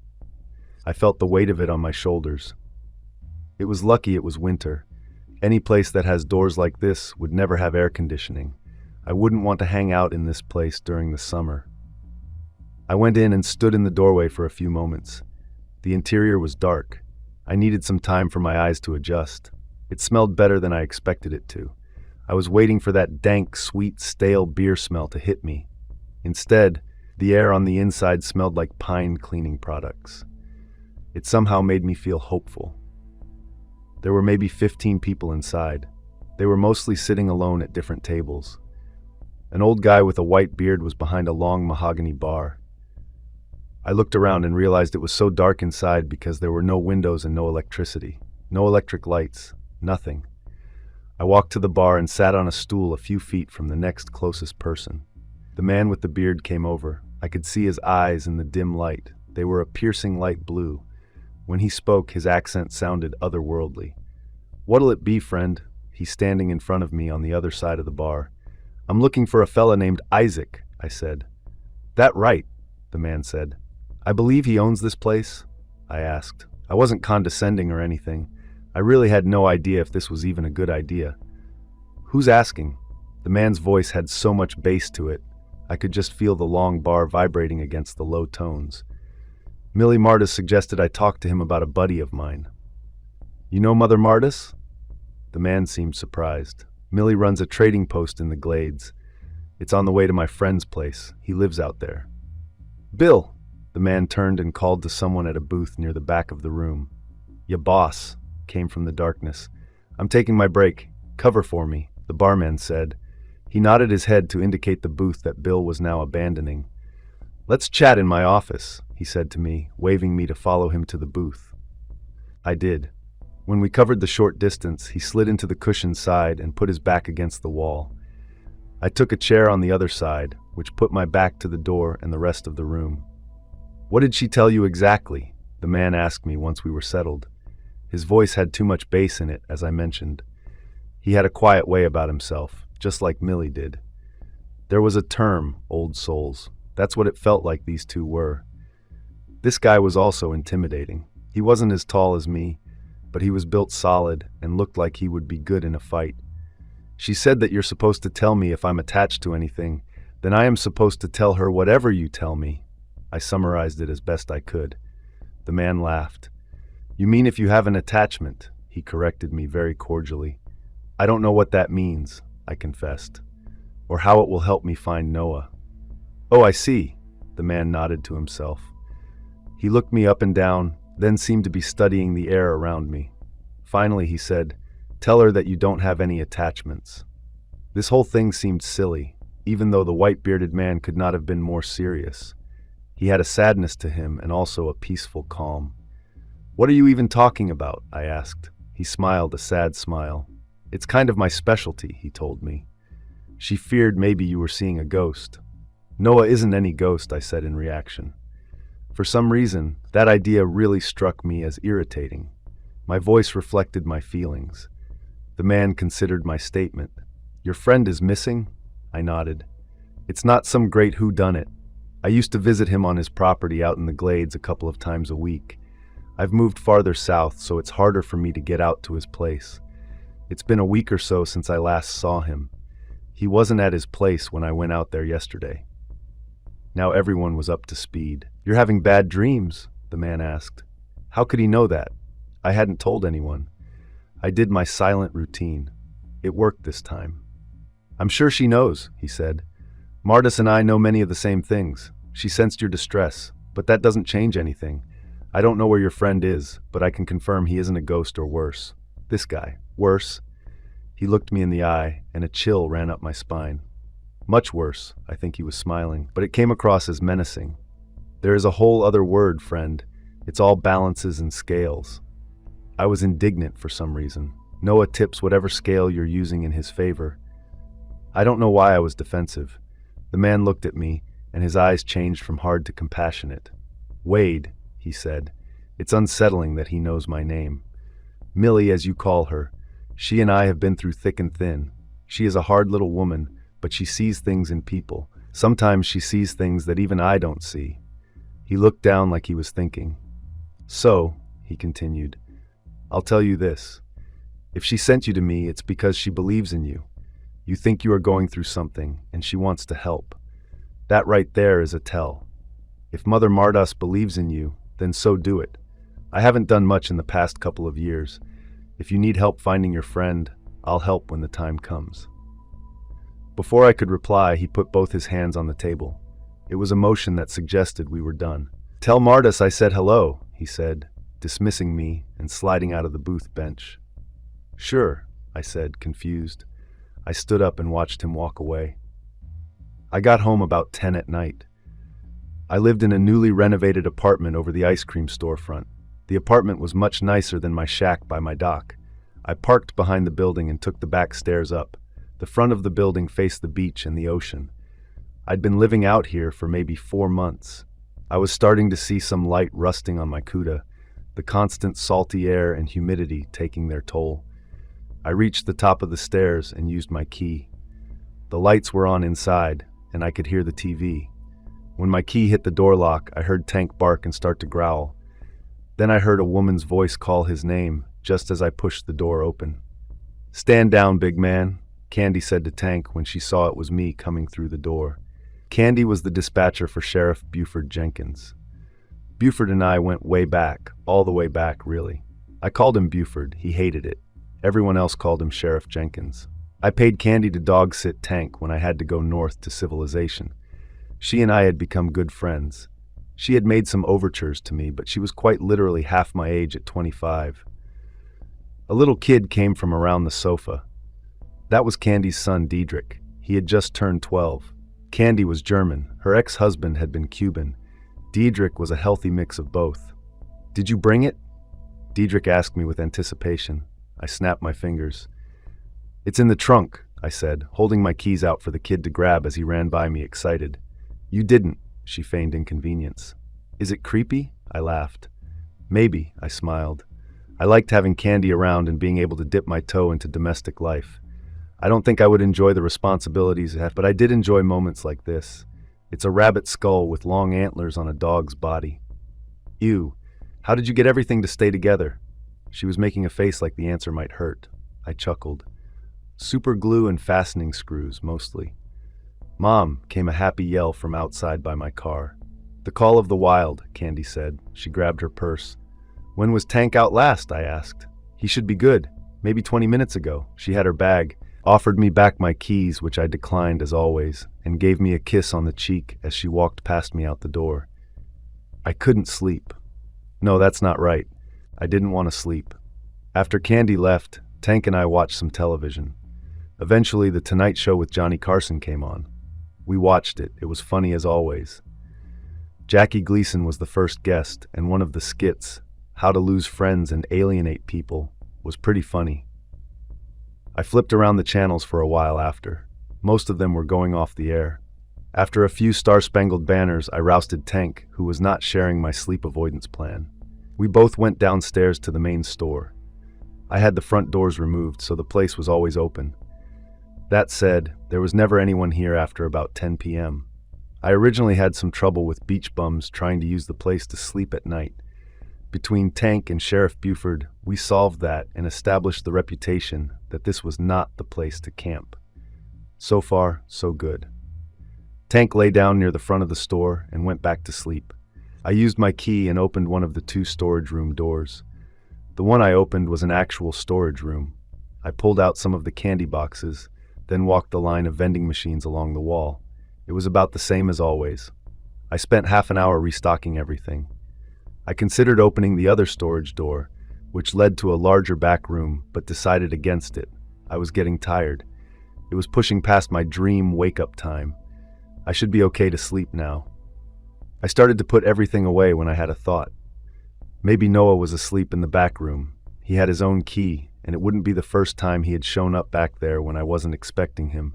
I felt the weight of it on my shoulders. It was lucky it was winter. Any place that has doors like this would never have air conditioning. I wouldn't want to hang out in this place during the summer. I went in and stood in the doorway for a few moments. The interior was dark. I needed some time for my eyes to adjust. It smelled better than I expected it to. I was waiting for that dank, sweet, stale beer smell to hit me. Instead, The air on the inside smelled like pine cleaning products. It somehow made me feel hopeful. There were maybe 15 people inside. They were mostly sitting alone at different tables. An old guy with a white beard was behind a long mahogany bar. I looked around and realized it was so dark inside because there were no windows and no electricity. No electric lights. Nothing. I walked to the bar and sat on a stool a few feet from the next closest person. The man with the beard came over. I could see his eyes in the dim light. They were a piercing light blue. When he spoke, his accent sounded otherworldly. "What'll it be, friend?" He's standing in front of me on the other side of the bar. "I'm looking for a fella named Isaac," I said. "That right," the man said. "I believe he owns this place?" I asked. I wasn't condescending or anything. I really had no idea if this was even a good idea. "Who's asking?" The man's voice had so much bass to it, I could just feel the long bar vibrating against the low tones. Millie Martis suggested I talk to him about a buddy of mine. "You know Mother Martis?" The man seemed surprised. "Millie runs a trading post in the Glades. It's on the way to my friend's place. He lives out there." "Bill!" The man turned and called to someone at a booth near the back of the room. "Ya boss," came from the darkness. "I'm taking my break. Cover for me," the barman said. He nodded his head to indicate the booth that Bill was now abandoning. "Let's chat in my office," he said to me, waving me to follow him to the booth. I did. When we covered the short distance, he slid into the cushioned side and put his back against the wall. I took a chair on the other side, which put my back to the door and the rest of the room. "What did she tell you exactly?" the man asked me once we were settled. His voice had too much bass in it, as I mentioned. He had a quiet way about himself, just like Millie did. There was a term, old souls. That's what it felt like these two were. This guy was also intimidating. He wasn't as tall as me, but he was built solid and looked like he would be good in a fight. "She said that you're supposed to tell me if I'm attached to anything, then I am supposed to tell her whatever you tell me." I summarized it as best I could. The man laughed. "You mean if you have an attachment?" He corrected me very cordially. "I don't know what that means," I confessed, "or how it will help me find Noah." "Oh, I see," the man nodded to himself. He looked me up and down, then seemed to be studying the air around me. Finally, he said, "Tell her that you don't have any attachments." This whole thing seemed silly, even though the white-bearded man could not have been more serious. He had a sadness to him and also a peaceful calm. "What are you even talking about?" I asked. He smiled a sad smile. "It's kind of my specialty," he told me. "She feared maybe you were seeing a ghost." "Noah isn't any ghost," I said in reaction. For some reason, that idea really struck me as irritating. My voice reflected my feelings. The man considered my statement. "Your friend is missing?" I nodded. "It's not some great whodunit. I used to visit him on his property out in the Glades a couple of times a week. I've moved farther south, so it's harder for me to get out to his place. It's been a week or so since I last saw him. He wasn't at his place when I went out there yesterday." Now everyone was up to speed. "You're having bad dreams?" the man asked. How could he know that? I hadn't told anyone. I did my silent routine. It worked this time. "I'm sure she knows," he said. "Martis and I know many of the same things. She sensed your distress, but that doesn't change anything. I don't know where your friend is, but I can confirm he isn't a ghost or worse." This guy, worse? He looked me in the eye, and a chill ran up my spine. "Much worse," I think he was smiling, but it came across as menacing. "There is a whole other word, friend. It's all balances and scales." I was indignant for some reason. Noah tips whatever scale you're using in his favor. I don't know why I was defensive. The man looked at me, and his eyes changed from hard to compassionate. "Wade," he said. "It's unsettling that he knows my name. Millie, as you call her. She and I have been through thick and thin. She is a hard little woman, but she sees things in people. Sometimes she sees things that even I don't see." He looked down like he was thinking. "So," he continued, "I'll tell you this. If she sent you to me, it's because she believes in you. You think you are going through something, and she wants to help. That right there is a tell. If Mother Martis believes in you, then so do it. I haven't done much in the past couple of years. If you need help finding your friend, I'll help when the time comes." Before I could reply, he put both his hands on the table. It was emotion that suggested we were done. "Tell Martis I said hello," he said, dismissing me and sliding out of the booth bench. "Sure," I said, confused. I stood up and watched him walk away. I got home about 10 at night. I lived in a newly renovated apartment over the ice cream storefront. The apartment was much nicer than my shack by my dock. I parked behind the building and took the back stairs up. The front of the building faced the beach and the ocean. I'd been living out here for maybe 4 months. I was starting to see some light rusting on my cuda, the constant salty air and humidity taking their toll. I reached the top of the stairs and used my key. The lights were on inside, and I could hear the TV. When my key hit the door lock, I heard Tank bark and start to growl. Then I heard a woman's voice call his name just as I pushed the door open. "Stand down, big man," Candy said to Tank when she saw it was me coming through the door. Candy was the dispatcher for Sheriff Buford Jenkins. Buford and I went way back, all the way back, really. I called him Buford. He hated it. Everyone else called him Sheriff Jenkins. I paid Candy to dog-sit Tank when I had to go north to civilization. She and I had become good friends. She had made some overtures to me, but she was quite literally half my age at 25. A little kid came from around the sofa. That was Candy's son, Diedrich. He had just turned 12. Candy was German. Her ex-husband had been Cuban. Diedrich was a healthy mix of both. "Did you bring it?" Diedrich asked me with anticipation. I snapped my fingers. "It's in the trunk," I said, holding my keys out for the kid to grab as he ran by me excited. "You didn't," she feigned inconvenience. "Is it creepy?" I laughed. "Maybe," I smiled. I liked having Candy around and being able to dip my toe into domestic life. I don't think I would enjoy the responsibilities, but I did enjoy moments like this. It's a rabbit skull with long antlers on a dog's body. "Ew, how did you get everything to stay together?" She was making a face like the answer might hurt. I chuckled. "Super glue and fastening screws, mostly." "Mom," came a happy yell from outside by my car. "The call of the wild," Candy said. She grabbed her purse. "When was Tank out last?" I asked. "He should be good. Maybe 20 minutes ago." She had her bag, offered me back my keys, which I declined as always, and gave me a kiss on the cheek as she walked past me out the door. I couldn't sleep. No, that's not right. I didn't want to sleep. After Candy left, Tank and I watched some television. Eventually, The Tonight Show with Johnny Carson came on. We watched it. It was funny as always. Jackie Gleason was the first guest, and one of the skits, How to Lose Friends and Alienate People, was pretty funny. I flipped around the channels for a while after. Most of them were going off the air. After a few star-spangled banners, I rousted Tank, who was not sharing my sleep avoidance plan. We both went downstairs to the main store. I had the front doors removed, so the place was always open. That said, there was never anyone here after about 10 p.m. I originally had some trouble with beach bums trying to use the place to sleep at night. Between Tank and Sheriff Buford, we solved that and established the reputation that this was not the place to camp. So far, so good. Tank lay down near the front of the store and went back to sleep. I used my key and opened one of the 2 storage room doors. The one I opened was an actual storage room. I pulled out some of the candy boxes, then walked the line of vending machines along the wall. It was about the same as always. I spent half an hour restocking everything. I considered opening the other storage door, which led to a larger back room, but decided against it. I was getting tired. It was pushing past my dream wake-up time. I should be okay to sleep now. I started to put everything away when I had a thought. Maybe Noah was asleep in the back room. He had his own key, and it wouldn't be the first time he had shown up back there when I wasn't expecting him.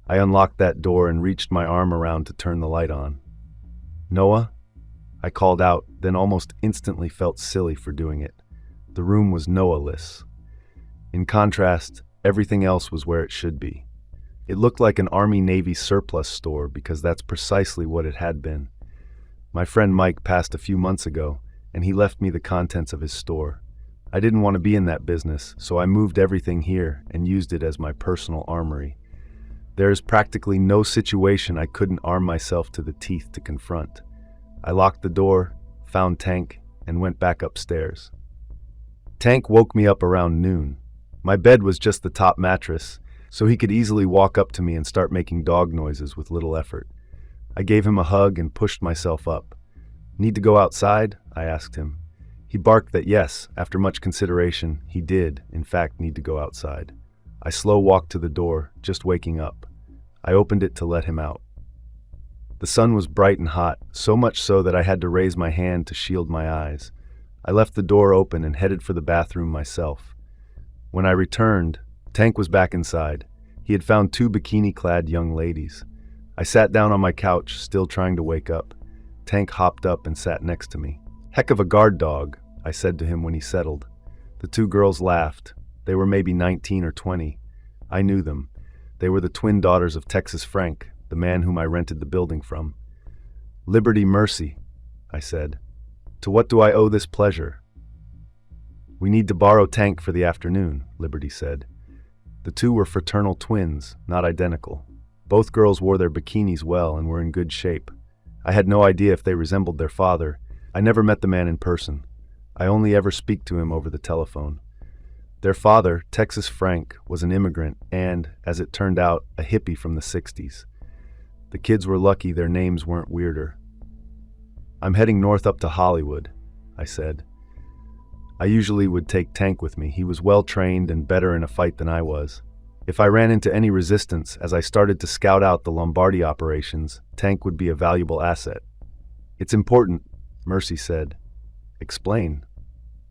I unlocked that door and reached my arm around to turn the light on. "Noah?" I called out, then almost instantly felt silly for doing it. The room was Noah-less. In contrast, everything else was where it should be. It looked like an Army-Navy surplus store because that's precisely what it had been. My friend Mike passed a few months ago, and he left me the contents of his store. I didn't want to be in that business, so I moved everything here and used it as my personal armory. There is practically no situation I couldn't arm myself to the teeth to confront. I locked the door, found Tank, and went back upstairs. Tank woke me up around noon. My bed was just the top mattress, so he could easily walk up to me and start making dog noises with little effort. I gave him a hug and pushed myself up. "Need to go outside?" I asked him. He barked that yes, after much consideration, he did, in fact, need to go outside. I slow walked to the door, just waking up. I opened it to let him out. The sun was bright and hot, so much so that I had to raise my hand to shield my eyes. I left the door open and headed for the bathroom myself. When I returned, Tank was back inside. He had found two bikini-clad young ladies. I sat down on my couch, still trying to wake up. Tank hopped up and sat next to me. "Heck of a guard dog," I said to him when he settled. The two girls laughed. They were maybe 19 or 20. I knew them. They were the twin daughters of Texas Frank, the man whom I rented the building from. "Liberty Mercy," I said. "To what do I owe this pleasure?" "We need to borrow Tank for the afternoon," Liberty said. The two were fraternal twins, not identical. Both girls wore their bikinis well and were in good shape. I had no idea if they resembled their father. I never met the man in person. I only ever speak to him over the telephone. Their father, Texas Frank, was an immigrant and, as it turned out, a hippie from the 60s. The kids were lucky their names weren't weirder. "I'm heading north up to Hollywood," I said. I usually would take Tank with me. He was well-trained and better in a fight than I was. If I ran into any resistance as I started to scout out the Lombardi operations, Tank would be a valuable asset. "It's important," Mercy said. "Explain."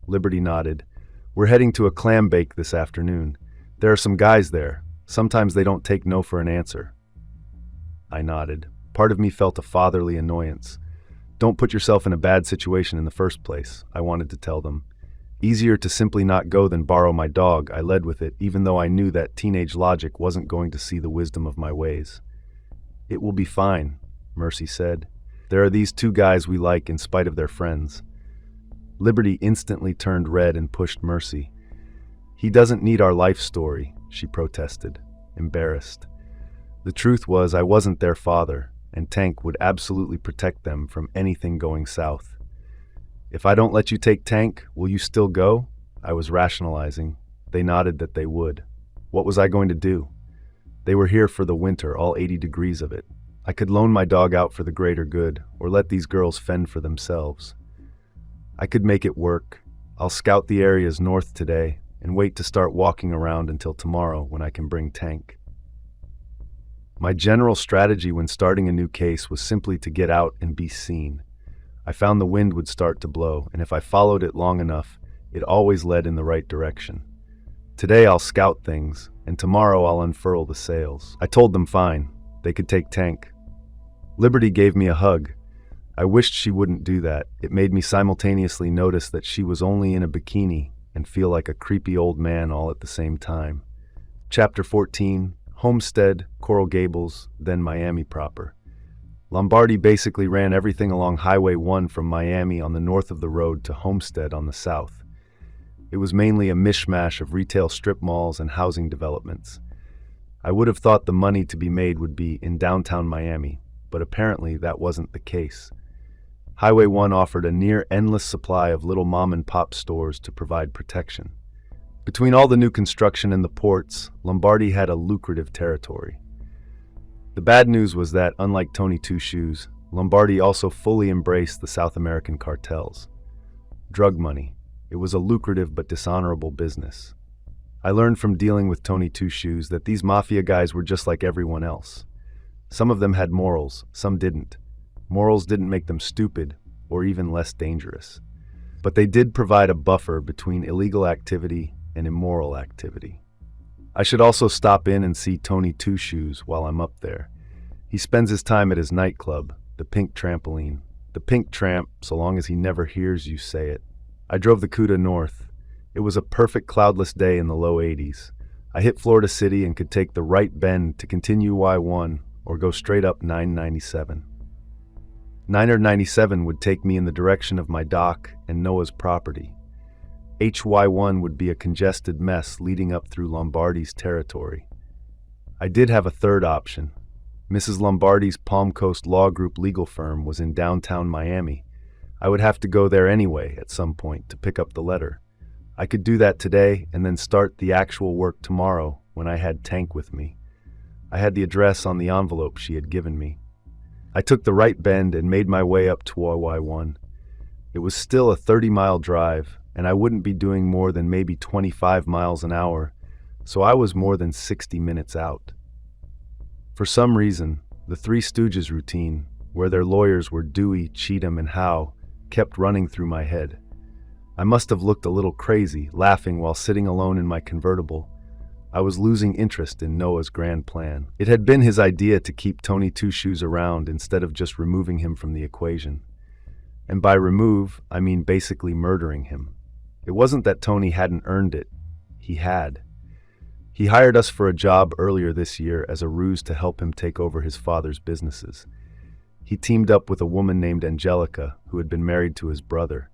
Liberty nodded. "We're heading to a clam bake this afternoon. There are some guys there. Sometimes they don't take no for an answer." I nodded. Part of me felt a fatherly annoyance. "Don't put yourself in a bad situation in the first place," I wanted to tell them. Easier to simply not go than borrow my dog, I led with it, even though I knew that teenage logic wasn't going to see the wisdom of my ways. "It will be fine," Mercy said. "There are these two guys we like in spite of their friends." Liberty instantly turned red and pushed Mercy. "He doesn't need our life story," she protested, embarrassed. The truth was I wasn't their father, and Tank would absolutely protect them from anything going south. "If I don't let you take Tank, will you still go?" I was rationalizing. They nodded that they would. What was I going to do? They were here for the winter, all 80 degrees of it. I could loan my dog out for the greater good, or let these girls fend for themselves. I could make it work. I'll scout the areas north today, and wait to start walking around until tomorrow when I can bring Tank. My general strategy when starting a new case was simply to get out and be seen. I found the wind would start to blow, and if I followed it long enough, it always led in the right direction. Today I'll scout things, and tomorrow I'll unfurl the sails. I told them fine, they could take Tank. Liberty gave me a hug. I wished she wouldn't do that. It made me simultaneously notice that she was only in a bikini and feel like a creepy old man all at the same time. Chapter 14, Homestead, Coral Gables, then Miami proper. Lombardi basically ran everything along Highway 1 from Miami on the north of the road to Homestead on the south. It was mainly a mishmash of retail strip malls and housing developments. I would have thought the money to be made would be in downtown Miami, but apparently that wasn't the case. Highway 1 offered a near-endless supply of little mom-and-pop stores to provide protection. Between all the new construction and the ports, Lombardi had a lucrative territory. The bad news was that, unlike Tony Two Shoes, Lombardi also fully embraced the South American cartels. Drug money. It was a lucrative but dishonorable business. I learned from dealing with Tony Two Shoes that these mafia guys were just like everyone else. Some of them had morals, some didn't. Morals didn't make them stupid or even less dangerous. But they did provide a buffer between illegal activity and immoral activity. I should also stop in and see Tony Two Shoes while I'm up there. He spends his time at his nightclub, the Pink Trampoline. The Pink Tramp, so long as he never hears you say it. I drove the Cuda north. It was a perfect cloudless day in the low 80s. I hit Florida City and could take the right bend to continue Y1 or go straight up 997. 997 would take me in the direction of my dock and Noah's property. HY1 would be a congested mess leading up through Lombardi's territory. I did have a third option. Mrs. Lombardi's Palm Coast Law Group legal firm was in downtown Miami. I would have to go there anyway at some point to pick up the letter. I could do that today and then start the actual work tomorrow when I had Tank with me. I had the address on the envelope she had given me. I took the right bend and made my way up to Y1. It was still a 30-mile drive, and I wouldn't be doing more than maybe 25 miles an hour, so I was more than 60 minutes out. For some reason, the Three Stooges routine, where their lawyers were Dewey, Cheatham, and Howe, kept running through my head. I must have looked a little crazy, laughing while sitting alone in my convertible. I was losing interest in Noah's grand plan. It had been his idea to keep Tony Two Shoes around instead of just removing him from the equation. And by remove, I mean basically murdering him. It wasn't that Tony hadn't earned it. He had. He hired us for a job earlier this year as a ruse to help him take over his father's businesses. He teamed up with a woman named Angelica, who had been married to his brother.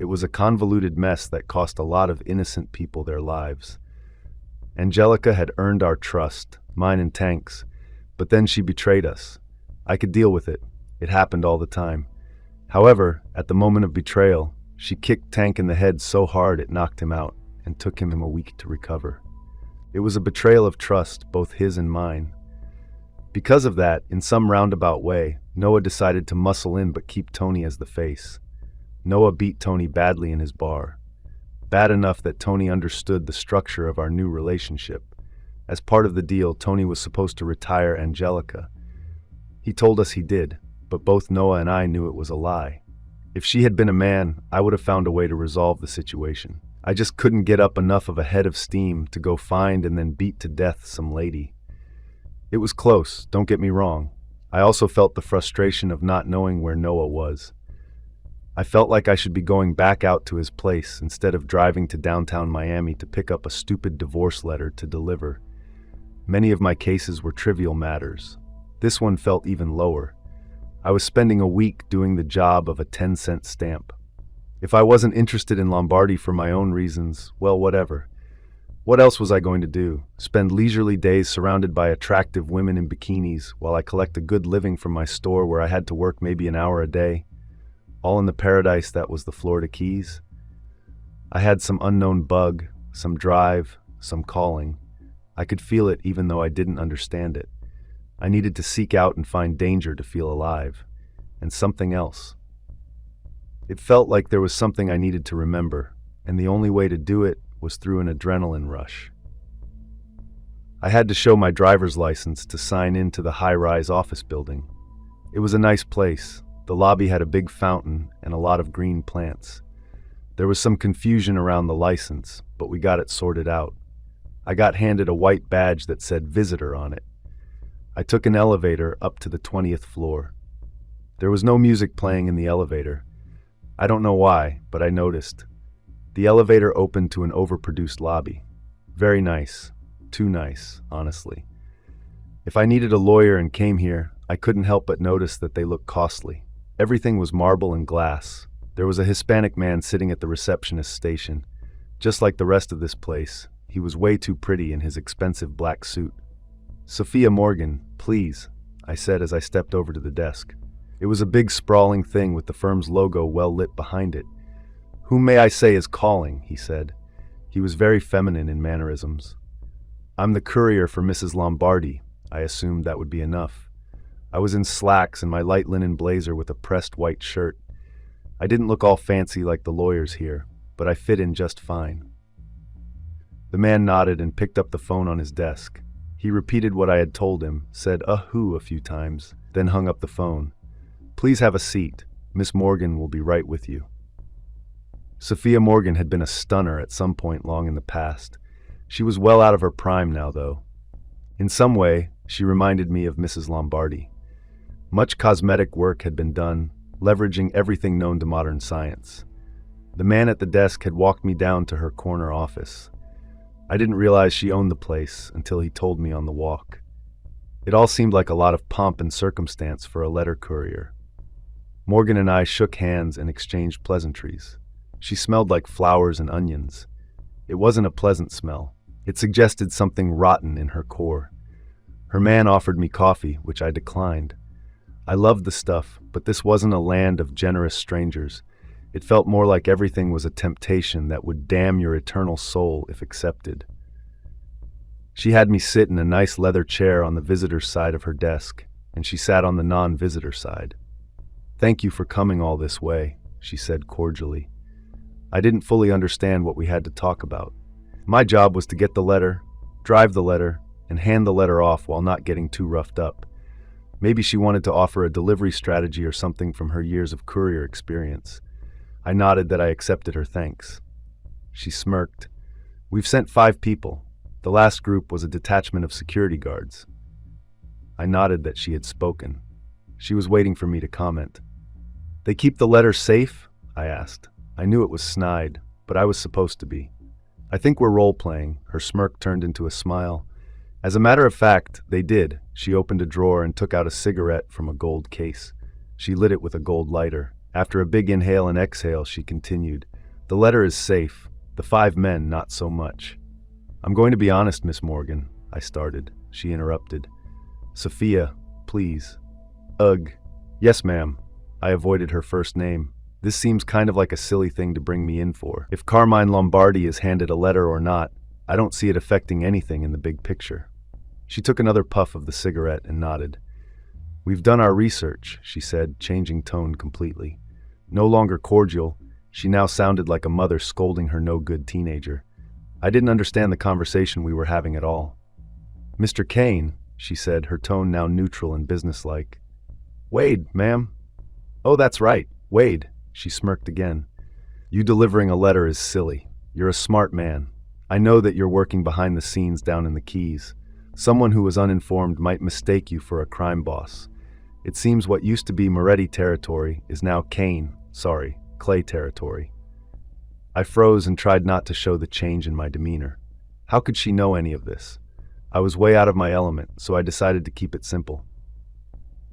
It was a convoluted mess that cost a lot of innocent people their lives. Angelica had earned our trust, mine and Tank's, but then she betrayed us. I could deal with it. It happened all the time. However, at the moment of betrayal, she kicked Tank in the head so hard it knocked him out and took him a week to recover. It was a betrayal of trust, both his and mine. Because of that, in some roundabout way, Noah decided to muscle in but keep Tony as the face. Noah beat Tony badly in his bar. Bad enough that Tony understood the structure of our new relationship. As part of the deal, Tony was supposed to retire Angelica. He told us he did, but both Noah and I knew it was a lie. If she had been a man, I would have found a way to resolve the situation. I just couldn't get up enough of a head of steam to go find and then beat to death some lady. It was close, don't get me wrong. I also felt the frustration of not knowing where Noah was. I felt like I should be going back out to his place instead of driving to downtown Miami to pick up a stupid divorce letter to deliver. Many of my cases were trivial matters. This one felt even lower. I was spending a week doing the job of a 10-cent stamp. If I wasn't interested in Lombardi for my own reasons, well, whatever. What else was I going to do? Spend leisurely days surrounded by attractive women in bikinis while I collect a good living from my store where I had to work maybe an hour a day? All in the paradise that was the Florida Keys? I had some unknown bug, some drive, some calling. I could feel it even though I didn't understand it. I needed to seek out and find danger to feel alive. And something else. It felt like there was something I needed to remember, and the only way to do it was through an adrenaline rush. I had to show my driver's license to sign into the high-rise office building. It was a nice place. The lobby had a big fountain and a lot of green plants. There was some confusion around the license, but we got it sorted out. I got handed a white badge that said visitor on it. I took an elevator up to the 20th floor. There was no music playing in the elevator. I don't know why, but I noticed. The elevator opened to an overproduced lobby. Very nice. Too nice, honestly. If I needed a lawyer and came here, I couldn't help but notice that they looked costly. Everything was marble and glass. There was a Hispanic man sitting at the receptionist station. Just like the rest of this place, he was way too pretty in his expensive black suit. "Sophia Morgan, please," I said as I stepped over to the desk. It was a big sprawling thing with the firm's logo well lit behind it. "Whom may I say is calling?" he said. He was very feminine in mannerisms. "I'm the courier for Mrs. Lombardi." I assumed that would be enough. I was in slacks and my light linen blazer with a pressed white shirt. I didn't look all fancy like the lawyers here, but I fit in just fine. The man nodded and picked up the phone on his desk. He repeated what I had told him, said "who" a few times, then hung up the phone. "Please have a seat. Miss Morgan will be right with you." Sophia Morgan had been a stunner at some point long in the past. She was well out of her prime now, though. In some way, she reminded me of Mrs. Lombardi. Much cosmetic work had been done, leveraging everything known to modern science. The man at the desk had walked me down to her corner office. I didn't realize she owned the place until he told me on the walk. It all seemed like a lot of pomp and circumstance for a letter courier. Morgan and I shook hands and exchanged pleasantries. She smelled like flowers and onions. It wasn't a pleasant smell. It suggested something rotten in her core. Her man offered me coffee, which I declined. I loved the stuff, but this wasn't a land of generous strangers. It felt more like everything was a temptation that would damn your eternal soul if accepted. She had me sit in a nice leather chair on the visitor's side of her desk, and she sat on the non-visitor side. "Thank you for coming all this way," she said cordially. I didn't fully understand what we had to talk about. My job was to get the letter, drive the letter, and hand the letter off while not getting too roughed up. Maybe she wanted to offer a delivery strategy or something from her years of courier experience. I nodded that I accepted her thanks. She smirked. "We've sent 5 people. The last group was a detachment of security guards." I nodded that she had spoken. She was waiting for me to comment. "They keep the letter safe?" I asked. I knew it was snide, but I was supposed to be. "I think we're role-playing." Her smirk turned into a smile. As a matter of fact, they did. She opened a drawer and took out a cigarette from a gold case. She lit it with a gold lighter. After a big inhale and exhale, she continued, "The letter is safe. The 5 men, not so much." "I'm going to be honest, Miss Morgan," I started. She interrupted. "Sophia, please." "Ugh. Yes, ma'am." I avoided her first name. This seems kind of like a silly thing to bring me in for. If Carmine Lombardi is handed a letter or not, I don't see it affecting anything in the big picture. She took another puff of the cigarette and nodded. "We've done our research," she said, changing tone completely. No longer cordial, she now sounded like a mother scolding her no-good teenager. I didn't understand the conversation we were having at all. "Mr. Kayne," she said, her tone now neutral and businesslike. "Wade, ma'am." "Oh, that's right, Wade." She smirked again. "You delivering a letter is silly. You're a smart man. I know that you're working behind the scenes down in the Keys. Someone who is uninformed might mistake you for a crime boss. It seems what used to be Moretti territory is now Clay territory." I froze and tried not to show the change in my demeanor. How could she know any of this? I was way out of my element, so I decided to keep it simple.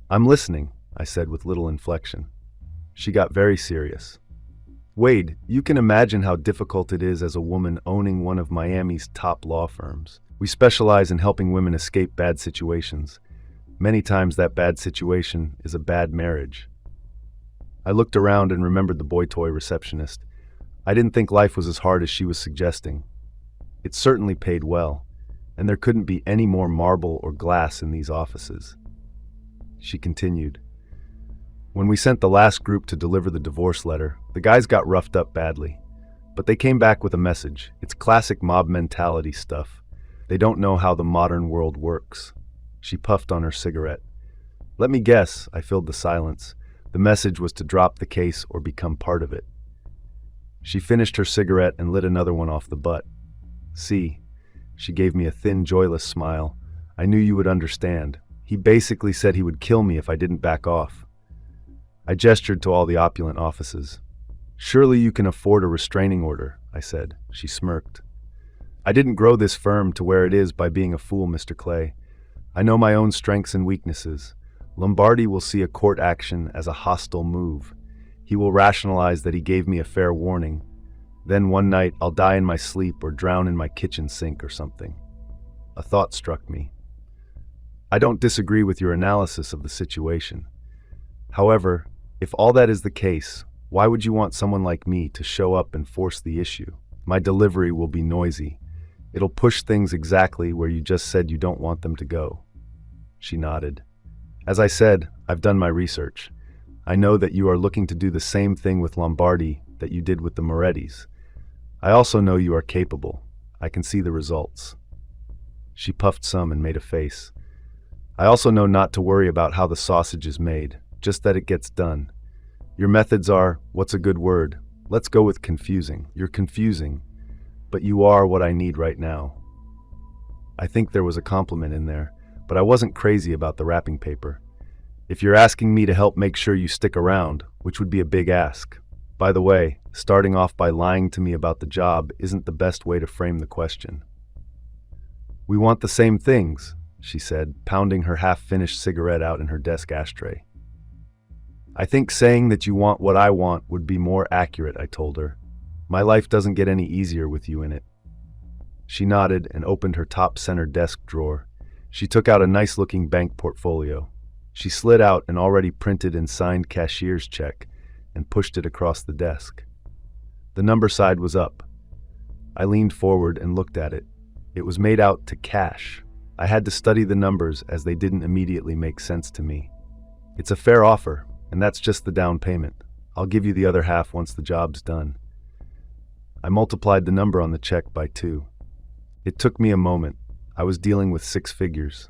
"I'm listening," I said with little inflection. She got very serious. "Wade, you can imagine how difficult it is as a woman owning one of Miami's top law firms. We specialize in helping women escape bad situations. Many times that bad situation is a bad marriage." I looked around and remembered the boy toy receptionist. I didn't think life was as hard as she was suggesting. It certainly paid well, and there couldn't be any more marble or glass in these offices. She continued. "When we sent the last group to deliver the divorce letter, the guys got roughed up badly. But they came back with a message. It's classic mob mentality stuff. They don't know how the modern world works." She puffed on her cigarette. "Let me guess," I filled the silence. "The message was to drop the case or become part of it." She finished her cigarette and lit another one off the butt. "See," she gave me a thin, joyless smile. "I knew you would understand. He basically said he would kill me if I didn't back off." I gestured to all the opulent offices. "Surely you can afford a restraining order," I said. She smirked. "I didn't grow this firm to where it is by being a fool, Mr. Clay. I know my own strengths and weaknesses. Lombardi will see a court action as a hostile move. He will rationalize that he gave me a fair warning. Then one night I'll die in my sleep or drown in my kitchen sink or something." A thought struck me. I don't disagree with your analysis of the situation. However, if all that is the case, why would you want someone like me to show up and force the issue? My delivery will be noisy. It'll push things exactly where you just said you don't want them to go. She nodded. "As I said, I've done my research. I know that you are looking to do the same thing with Lombardi that you did with the Morettis. I also know you are capable. I can see the results." She puffed some and made a face. "I also know not to worry about how the sausage is made, just that it gets done. Your methods are, what's a good word? Let's go with confusing. You're confusing, but you are what I need right now." I think there was a compliment in there, but I wasn't crazy about the wrapping paper. "If you're asking me to help make sure you stick around, which would be a big ask. By the way, starting off by lying to me about the job isn't the best way to frame the question." "We want the same things," she said, pounding her half-finished cigarette out in her desk ashtray. "I think saying that you want what I want would be more accurate," I told her. "My life doesn't get any easier with you in it." She nodded and opened her top center desk drawer. She took out a nice-looking bank portfolio. She slid out an already printed and signed cashier's check and pushed it across the desk. The number side was up. I leaned forward and looked at it. It was made out to cash. I had to study the numbers as they didn't immediately make sense to me. It's a fair offer, and that's just the down payment. I'll give you the other half once the job's done. I multiplied the number on the check by 2. It took me a moment. I was dealing with 6 figures.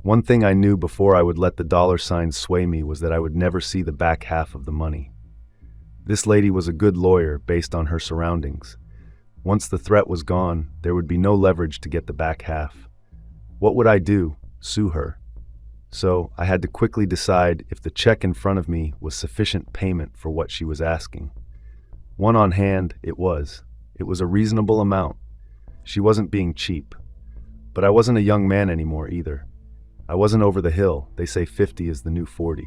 One thing I knew before I would let the dollar signs sway me was that I would never see the back half of the money. This lady was a good lawyer based on her surroundings. Once the threat was gone, there would be no leverage to get the back half. What would I do? Sue her. So I had to quickly decide if the check in front of me was sufficient payment for what she was asking. One on hand, it was. It was a reasonable amount. She wasn't being cheap. But I wasn't a young man anymore either. I wasn't over the hill. They say 50 is the new 40.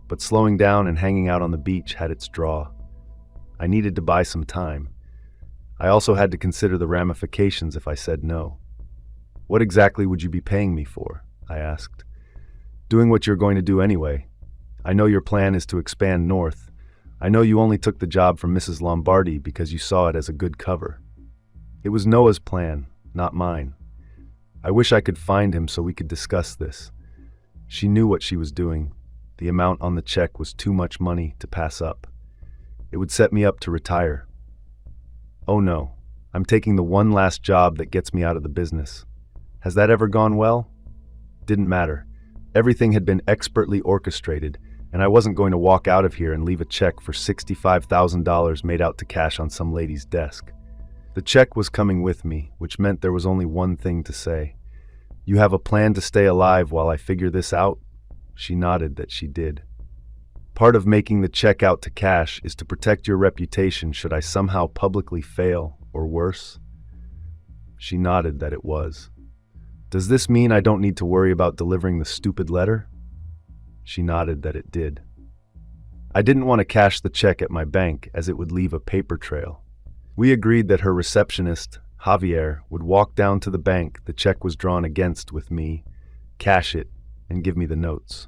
But slowing down and hanging out on the beach had its draw. I needed to buy some time. I also had to consider the ramifications if I said no. What exactly would you be paying me for? I asked. Doing what you're going to do anyway. I know your plan is to expand north. I know you only took the job from Mrs. Lombardi because you saw it as a good cover. It was Noah's plan, not mine. I wish I could find him so we could discuss this. She knew what she was doing. The amount on the check was too much money to pass up. It would set me up to retire. Oh no, I'm taking the one last job that gets me out of the business. Has that ever gone well? Didn't matter. Everything had been expertly orchestrated, and I wasn't going to walk out of here and leave a check for $65,000 made out to cash on some lady's desk. The check was coming with me, which meant there was only one thing to say. You have a plan to stay alive while I figure this out? She nodded that she did. Part of making the check out to cash is to protect your reputation should I somehow publicly fail, or worse? She nodded that it was. Does this mean I don't need to worry about delivering the stupid letter? She nodded that it did. I didn't want to cash the check at my bank as it would leave a paper trail. We agreed that her receptionist, Javier, would walk down to the bank the check was drawn against with me, cash it, and give me the notes.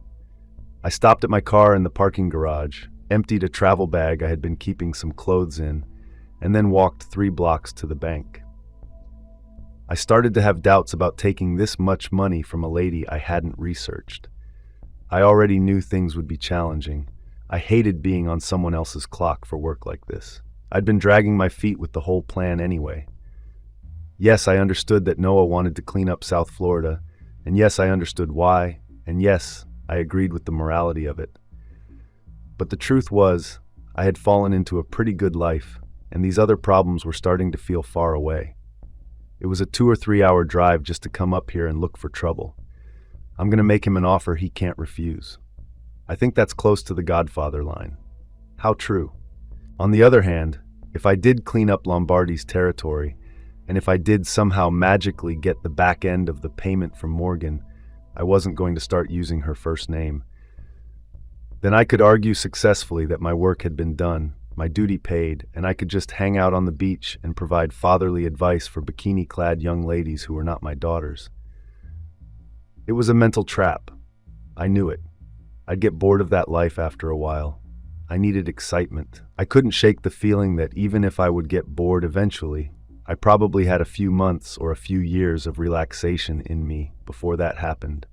I stopped at my car in the parking garage, emptied a travel bag I had been keeping some clothes in, and then walked 3 blocks to the bank. I started to have doubts about taking this much money from a lady I hadn't researched. I already knew things would be challenging. I hated being on someone else's clock for work like this. I'd been dragging my feet with the whole plan anyway. Yes, I understood that Noah wanted to clean up South Florida, and yes, I understood why, and yes, I agreed with the morality of it. But the truth was, I had fallen into a pretty good life, and these other problems were starting to feel far away. It was a 2 or 3 hour drive just to come up here and look for trouble. I'm going to make him an offer he can't refuse. I think that's close to the Godfather line. How true. On the other hand, if I did clean up Lombardi's territory, and if I did somehow magically get the back end of the payment from Morgan, I wasn't going to start using her first name. Then I could argue successfully that my work had been done, my duty paid, and I could just hang out on the beach and provide fatherly advice for bikini-clad young ladies who were not my daughters. It was a mental trap. I knew it. I'd get bored of that life after a while. I needed excitement. I couldn't shake the feeling that even if I would get bored eventually, I probably had a few months or a few years of relaxation in me before that happened.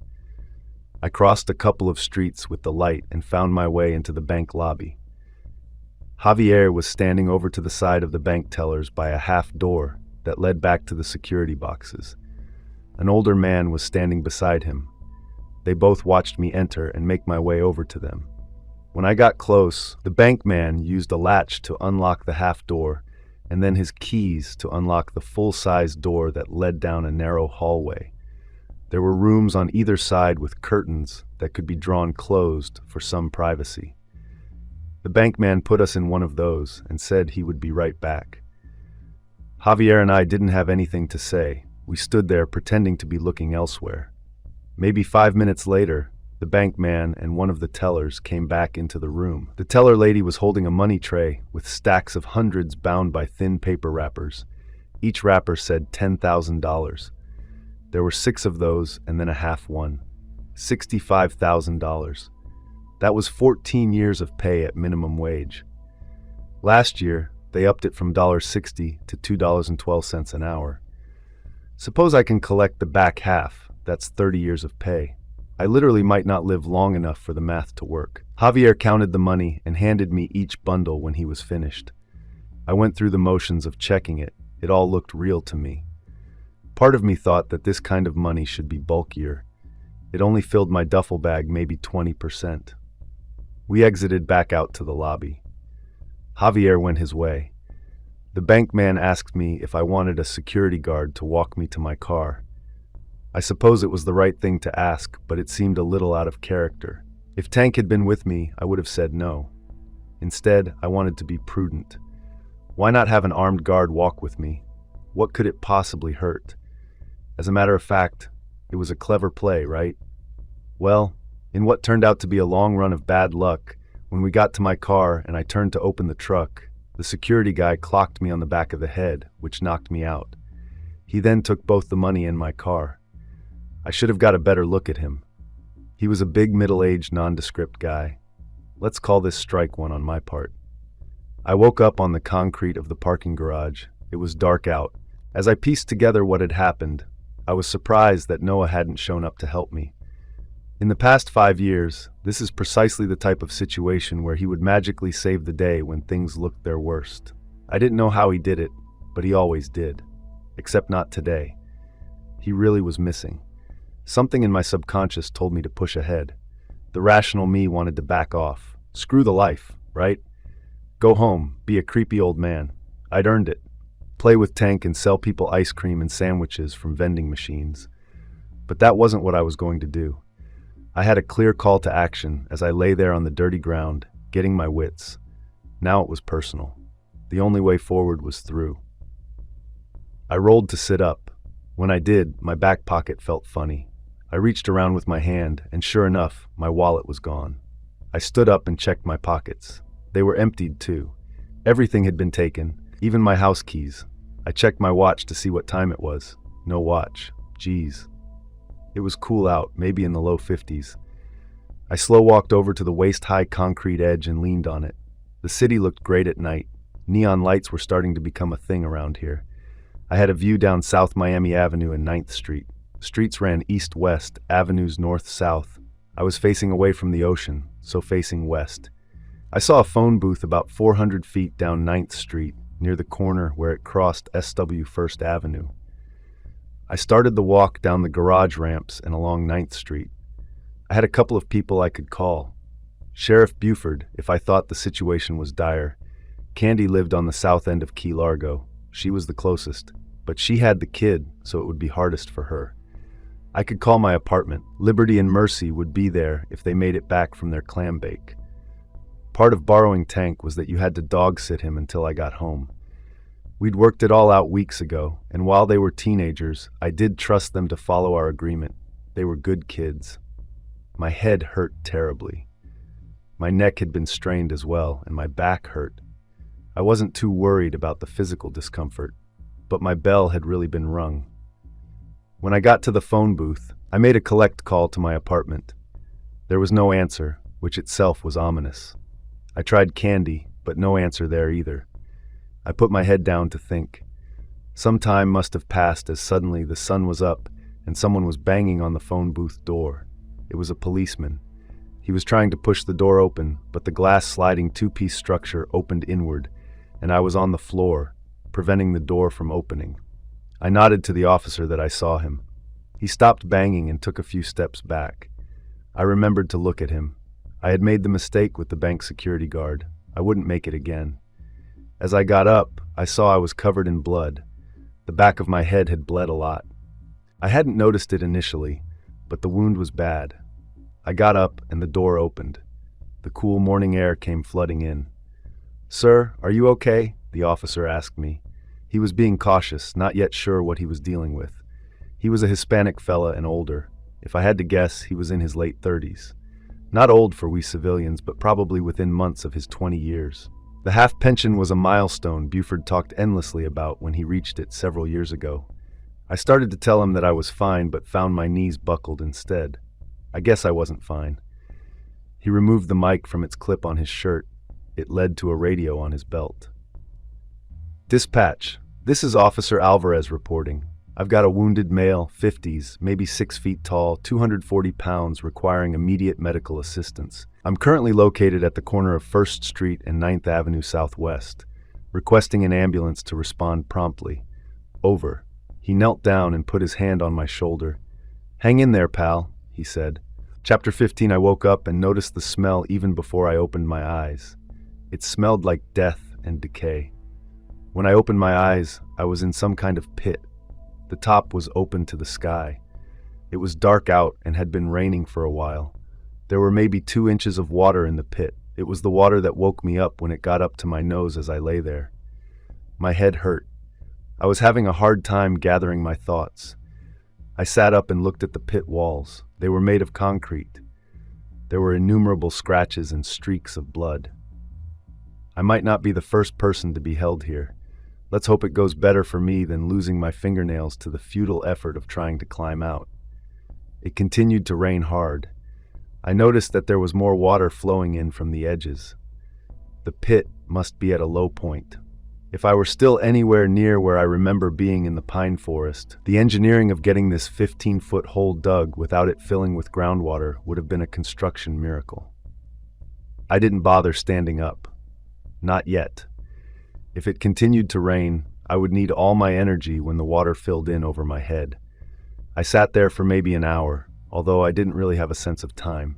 I crossed a couple of streets with the light and found my way into the bank lobby. Javier was standing over to the side of the bank tellers by a half door that led back to the security boxes. An older man was standing beside him. They both watched me enter and make my way over to them. When I got close, the bank man used a latch to unlock the half door and then his keys to unlock the full-size door that led down a narrow hallway. There were rooms on either side with curtains that could be drawn closed for some privacy. The bank man put us in one of those and said he would be right back. Javier and I didn't have anything to say. We stood there pretending to be looking elsewhere. Maybe 5 minutes later, the bank man and one of the tellers came back into the room. The teller lady was holding a money tray with stacks of hundreds bound by thin paper wrappers. Each wrapper said $10,000. There were 6 of those and then a half one. $65,000. That was 14 years of pay at minimum wage. Last year, they upped it from $1.60 to $2.12 an hour. Suppose I can collect the back half, that's 30 years of pay. I literally might not live long enough for the math to work. Javier counted the money and handed me each bundle when he was finished. I went through the motions of checking it. It all looked real to me. Part of me thought that this kind of money should be bulkier. It only filled my duffel bag maybe 20%. We exited back out to the lobby. Javier went his way. The bank man asked me if I wanted a security guard to walk me to my car. I suppose it was the right thing to ask, but it seemed a little out of character. If Tank had been with me, I would have said no. Instead, I wanted to be prudent. Why not have an armed guard walk with me? What could it possibly hurt? As a matter of fact, it was a clever play, right? Well, in what turned out to be a long run of bad luck, when we got to my car and I turned to open the truck, the security guy clocked me on the back of the head, which knocked me out. He then took both the money and my car. I should have got a better look at him. He was a big middle-aged nondescript guy. Let's call this strike one on my part. I woke up on the concrete of the parking garage. It was dark out. As I pieced together what had happened, I was surprised that Noah hadn't shown up to help me. In the past 5 years, this is precisely the type of situation where he would magically save the day when things looked their worst. I didn't know how he did it, but he always did. Except not today. He really was missing. Something in my subconscious told me to push ahead. The rational me wanted to back off. Screw the life, right? Go home, be a creepy old man. I'd earned it. Play with Tank and sell people ice cream and sandwiches from vending machines. But that wasn't what I was going to do. I had a clear call to action as I lay there on the dirty ground, getting my wits. Now it was personal. The only way forward was through. I rolled to sit up. When I did, my back pocket felt funny. I reached around with my hand, and sure enough, my wallet was gone. I stood up and checked my pockets. They were emptied too. Everything had been taken, even my house keys. I checked my watch to see what time it was. No watch. Geez. It was cool out, maybe in the low 50s. I slow-walked over to the waist-high concrete edge and leaned on it. The city looked great at night. Neon lights were starting to become a thing around here. I had a view down South Miami Avenue and 9th Street. Streets ran east-west, avenues north-south. I was facing away from the ocean, so facing west. I saw a phone booth about 400 feet down 9th Street, near the corner where it crossed SW First Avenue. I started the walk down the garage ramps and along 9th Street. I had a couple of people I could call. Sheriff Buford, if I thought the situation was dire. Candy lived on the south end of Key Largo. She was the closest, but she had the kid, so it would be hardest for her. I could call my apartment. Liberty and Mercy would be there if they made it back from their clam bake. Part of borrowing Tank was that you had to dog sit him until I got home. We'd worked it all out weeks ago, and while they were teenagers, I did trust them to follow our agreement. They were good kids. My head hurt terribly. My neck had been strained as well, and my back hurt. I wasn't too worried about the physical discomfort, but my bell had really been rung. When I got to the phone booth, I made a collect call to my apartment. There was no answer, which itself was ominous. I tried Candy, but no answer there either. I put my head down to think. Some time must have passed as suddenly the sun was up and someone was banging on the phone booth door. It was a policeman. He was trying to push the door open, but the glass sliding two-piece structure opened inward, and I was on the floor, preventing the door from opening. I nodded to the officer that I saw him. He stopped banging and took a few steps back. I remembered to look at him. I had made the mistake with the bank security guard. I wouldn't make it again. As I got up, I saw I was covered in blood. The back of my head had bled a lot. I hadn't noticed it initially, but the wound was bad. I got up and the door opened. The cool morning air came flooding in. "Sir, are you okay?" the officer asked me. He was being cautious, not yet sure what he was dealing with. He was a Hispanic fella and older. If I had to guess, he was in his late 30s. Not old for we civilians, but probably within months of his 20 years. The half pension was a milestone Buford talked endlessly about when he reached it several years ago. I started to tell him that I was fine, but found my knees buckled instead. I guess I wasn't fine. He removed the mic from its clip on his shirt. It led to a radio on his belt. "Dispatch, this is Officer Alvarez reporting. I've got a wounded male, 50s, maybe 6 feet tall, 240 pounds, requiring immediate medical assistance. I'm currently located at the corner of 1st Street and 9th Avenue Southwest, requesting an ambulance to respond promptly. Over. He knelt down and put his hand on my shoulder. Hang in there, pal, he said. Chapter 15. I woke up and noticed the smell even before I opened my eyes. It smelled like death and decay. When I opened my eyes, I was in some kind of pit. The top was open to the sky. It was dark out and had been raining for a while. There were maybe 2 inches of water in the pit. It was the water that woke me up when it got up to my nose as I lay there. My head hurt. I was having a hard time gathering my thoughts. I sat up and looked at the pit walls. They were made of concrete. There were innumerable scratches and streaks of blood. I might not be the first person to be held here. Let's hope it goes better for me than losing my fingernails to the futile effort of trying to climb out. It continued to rain hard. I noticed that there was more water flowing in from the edges. The pit must be at a low point. If I were still anywhere near where I remember being in the pine forest, the engineering of getting this 15-foot hole dug without it filling with groundwater would have been a construction miracle. I didn't bother standing up. Not yet. If it continued to rain, I would need all my energy when the water filled in over my head. I sat there for maybe an hour, although I didn't really have a sense of time.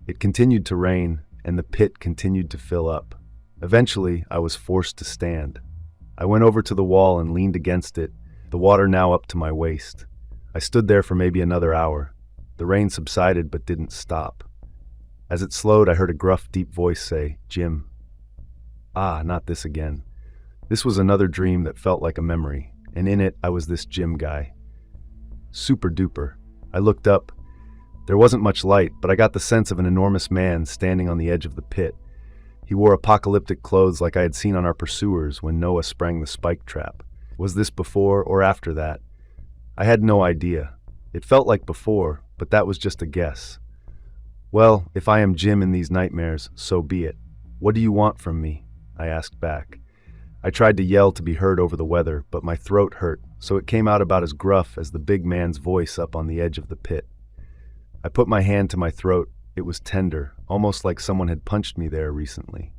It continued to rain, and the pit continued to fill up. Eventually, I was forced to stand. I went over to the wall and leaned against it, the water now up to my waist. I stood there for maybe another hour. The rain subsided but didn't stop. As it slowed, I heard a gruff, deep voice say, "Jim." Ah, not this again. This was another dream that felt like a memory, and in it, I was this Jim guy. Super duper. I looked up. There wasn't much light, but I got the sense of an enormous man standing on the edge of the pit. He wore apocalyptic clothes like I had seen on our pursuers when Noah sprang the spike trap. Was this before or after that? I had no idea. It felt like before, but that was just a guess. Well, if I am Jim in these nightmares, so be it. What do you want from me? I asked back. I tried to yell to be heard over the weather, but my throat hurt, so it came out about as gruff as the big man's voice up on the edge of the pit. I put my hand to my throat. It was tender, almost like someone had punched me there recently.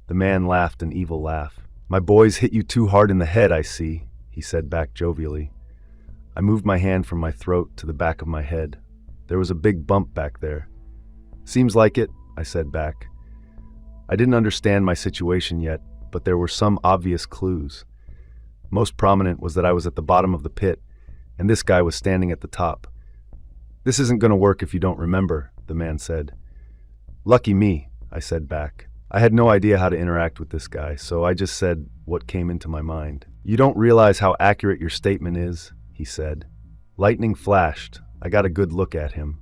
The man laughed an evil laugh. "My boys hit you too hard in the head, I see," he said back jovially. I moved my hand from my throat to the back of my head. There was a big bump back there. "Seems like it," I said back. I didn't understand my situation yet, but there were some obvious clues. Most prominent was that I was at the bottom of the pit, and this guy was standing at the top. "This isn't going to work if you don't remember," the man said. "Lucky me," I said back. I had no idea how to interact with this guy, so I just said what came into my mind. "You don't realize how accurate your statement is," he said. Lightning flashed. I got a good look at him.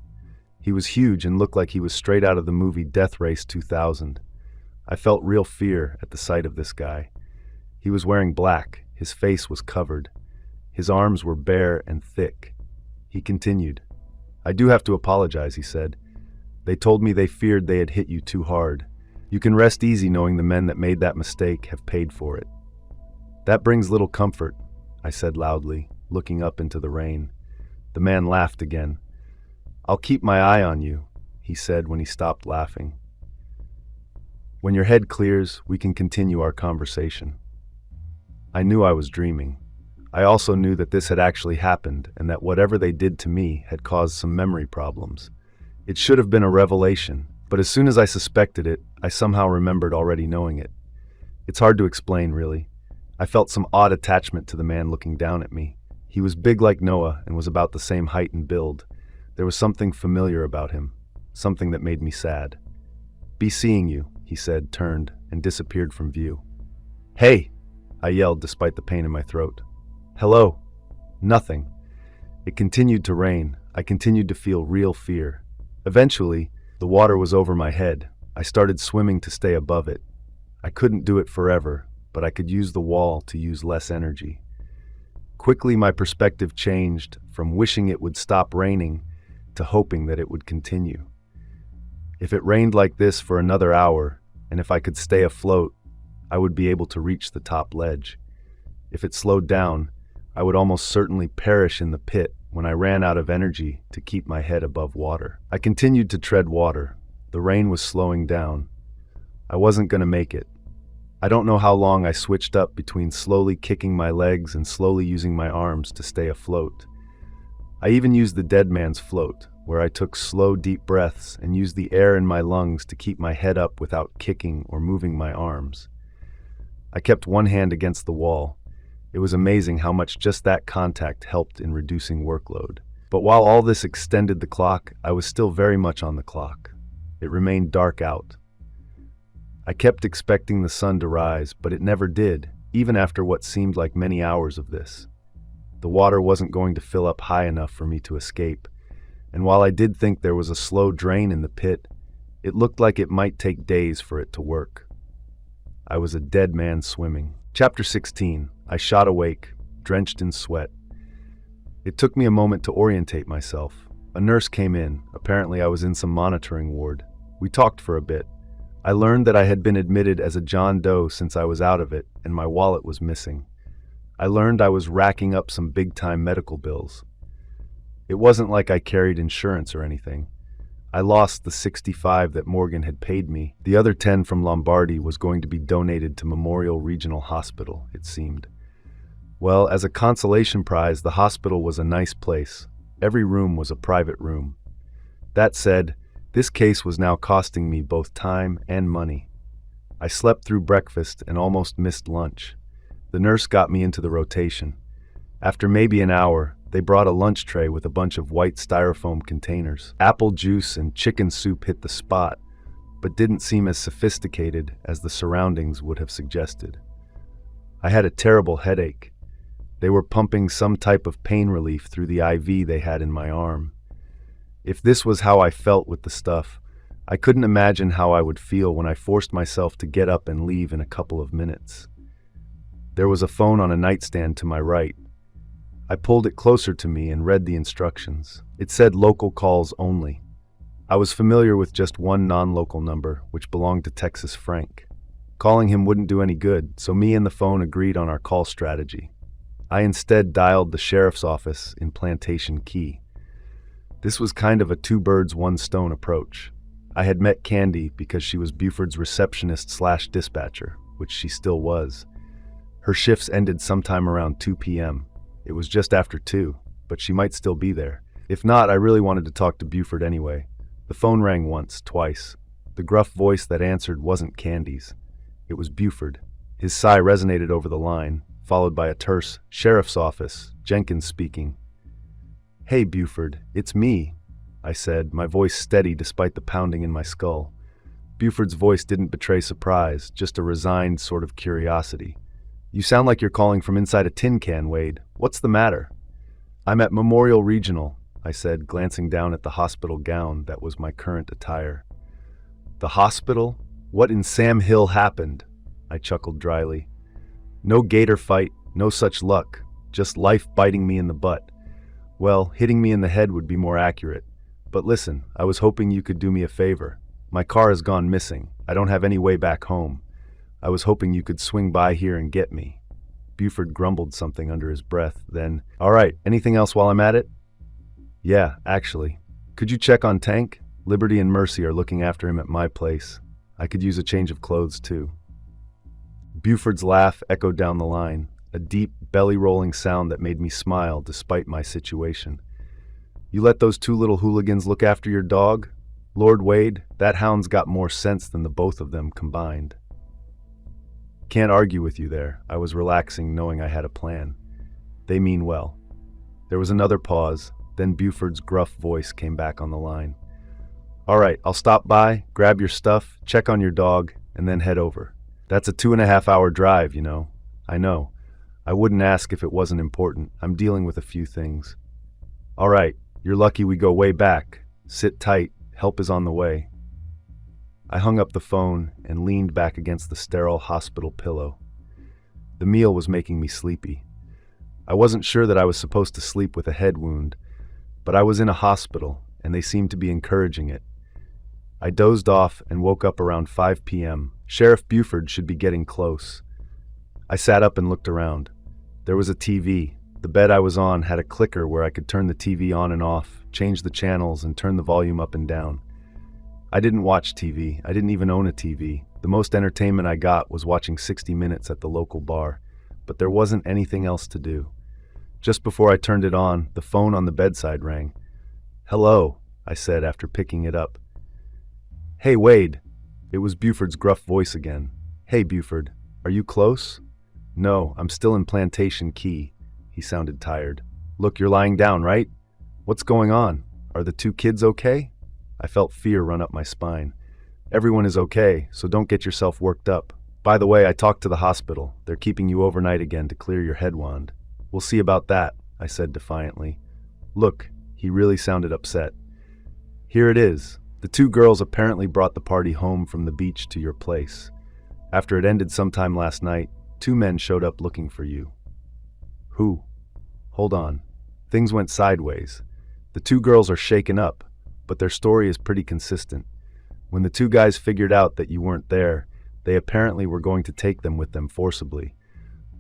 He was huge and looked like he was straight out of the movie Death Race 2000. I felt real fear at the sight of this guy. He was wearing black. His face was covered. His arms were bare and thick. He continued. "I do have to apologize," he said. "They told me they feared they had hit you too hard. You can rest easy knowing the men that made that mistake have paid for it." "That brings little comfort," I said loudly, looking up into the rain. The man laughed again. "I'll keep my eye on you," he said when he stopped laughing. "When your head clears, we can continue our conversation." I knew I was dreaming. I also knew that this had actually happened and that whatever they did to me had caused some memory problems. It should have been a revelation, but as soon as I suspected it, I somehow remembered already knowing it. It's hard to explain, really. I felt some odd attachment to the man looking down at me. He was big like Noah and was about the same height and build. There was something familiar about him, something that made me sad. "Be seeing you," he said, turned, and disappeared from view. "Hey!" I yelled despite the pain in my throat. "Hello." Nothing. It continued to rain. I continued to feel real fear. Eventually, the water was over my head. I started swimming to stay above it. I couldn't do it forever, but I could use the wall to use less energy. Quickly, my perspective changed from wishing it would stop raining to hoping that it would continue. If it rained like this for another hour, and if I could stay afloat, I would be able to reach the top ledge. If it slowed down, I would almost certainly perish in the pit when I ran out of energy to keep my head above water. I continued to tread water. The rain was slowing down. I wasn't going to make it. I don't know how long I switched up between slowly kicking my legs and slowly using my arms to stay afloat. I even used the dead man's float, where I took slow, deep breaths and used the air in my lungs to keep my head up without kicking or moving my arms. I kept one hand against the wall. It was amazing how much just that contact helped in reducing workload. But while all this extended the clock, I was still very much on the clock. It remained dark out. I kept expecting the sun to rise, but it never did, even after what seemed like many hours of this. The water wasn't going to fill up high enough for me to escape, and while I did think there was a slow drain in the pit, it looked like it might take days for it to work. I was a dead man swimming. Chapter 16. I shot awake, drenched in sweat. It took me a moment to orientate myself. A nurse came in. Apparently I was in some monitoring ward. We talked for a bit. I learned that I had been admitted as a John Doe since I was out of it, and my wallet was missing. I learned I was racking up some big-time medical bills. It wasn't like I carried insurance or anything. I lost the $65 that Morgan had paid me. The other $10 from Lombardy was going to be donated to Memorial Regional Hospital, it seemed. Well, as a consolation prize, the hospital was a nice place. Every room was a private room. That said, this case was now costing me both time and money. I slept through breakfast and almost missed lunch. The nurse got me into the rotation. After maybe an hour, they brought a lunch tray with a bunch of white styrofoam containers. Apple juice and chicken soup hit the spot, but didn't seem as sophisticated as the surroundings would have suggested. I had a terrible headache. They were pumping some type of pain relief through the IV they had in my arm. If this was how I felt with the stuff, I couldn't imagine how I would feel when I forced myself to get up and leave in a couple of minutes. There was a phone on a nightstand to my right. I pulled it closer to me and read the instructions. It said local calls only. I was familiar with just one non-local number, which belonged to Texas Frank. Calling him wouldn't do any good, so me and the phone agreed on our call strategy. I instead dialed the sheriff's office in Plantation Key. This was kind of a two-birds-one-stone approach. I had met Candy because she was Buford's receptionist/dispatcher, which she still was. Her shifts ended sometime around 2 p.m. It was just after 2, but she might still be there. If not, I really wanted to talk to Buford anyway. The phone rang once, twice. The gruff voice that answered wasn't Candy's. It was Buford. His sigh resonated over the line, followed by a terse, "Sheriff's office, Jenkins speaking." "Hey, Buford, it's me," I said, my voice steady despite the pounding in my skull. Buford's voice didn't betray surprise, just a resigned sort of curiosity. "You sound like you're calling from inside a tin can, Wade. What's the matter?" "I'm at Memorial Regional," I said, glancing down at the hospital gown that was my current attire. "The hospital? What in Sam Hill happened?" I chuckled dryly. "No gator fight, no such luck, just life biting me in the butt. Well, hitting me in the head would be more accurate. But listen, I was hoping you could do me a favor. My car has gone missing. I don't have any way back home. I was hoping you could swing by here and get me." Buford grumbled something under his breath, then, "All right, anything else while I'm at it?" "Yeah, actually. Could you check on Tank? Liberty and Mercy are looking after him at my place. I could use a change of clothes, too." Buford's laugh echoed down the line, a deep, belly-rolling sound that made me smile despite my situation. "You let those two little hooligans look after your dog? Lord Wade, that hound's got more sense than the both of them combined." "Can't argue with you there." I was relaxing, knowing I had a plan. "They mean well." There was another pause, then Buford's gruff voice came back on the line. "All right, I'll stop by, grab your stuff, check on your dog, and then head over. That's a 2.5-hour drive, you know." "I know. I wouldn't ask if it wasn't important. I'm dealing with a few things." "All right, you're lucky we go way back. Sit tight, help is on the way." I hung up the phone and leaned back against the sterile hospital pillow. The meal was making me sleepy. I wasn't sure that I was supposed to sleep with a head wound, but I was in a hospital, and they seemed to be encouraging it. I dozed off and woke up around 5 p.m. Sheriff Buford should be getting close. I sat up and looked around. There was a TV. The bed I was on had a clicker where I could turn the TV on and off, change the channels, and turn the volume up and down. I didn't watch TV. I didn't even own a TV. The most entertainment I got was watching 60 Minutes at the local bar, but there wasn't anything else to do. Just before I turned it on, the phone on the bedside rang. "Hello," I said after picking it up. "Hey, Wade." It was Buford's gruff voice again. "Hey, Buford, are you close?" "No, I'm still in Plantation Key." He sounded tired. "Look, you're lying down, right? What's going on? Are the two kids okay?" I felt fear run up my spine. "Everyone is okay, so don't get yourself worked up. By the way, I talked to the hospital. They're keeping you overnight again to clear your head wound." "We'll see about that," I said defiantly. "Look," he really sounded upset. "Here it is. The two girls apparently brought the party home from the beach to your place. After it ended sometime last night, two men showed up looking for you." "Who?" "Hold on. Things went sideways. The two girls are shaken up, but their story is pretty consistent. When the two guys figured out that you weren't there, they apparently were going to take them with them forcibly.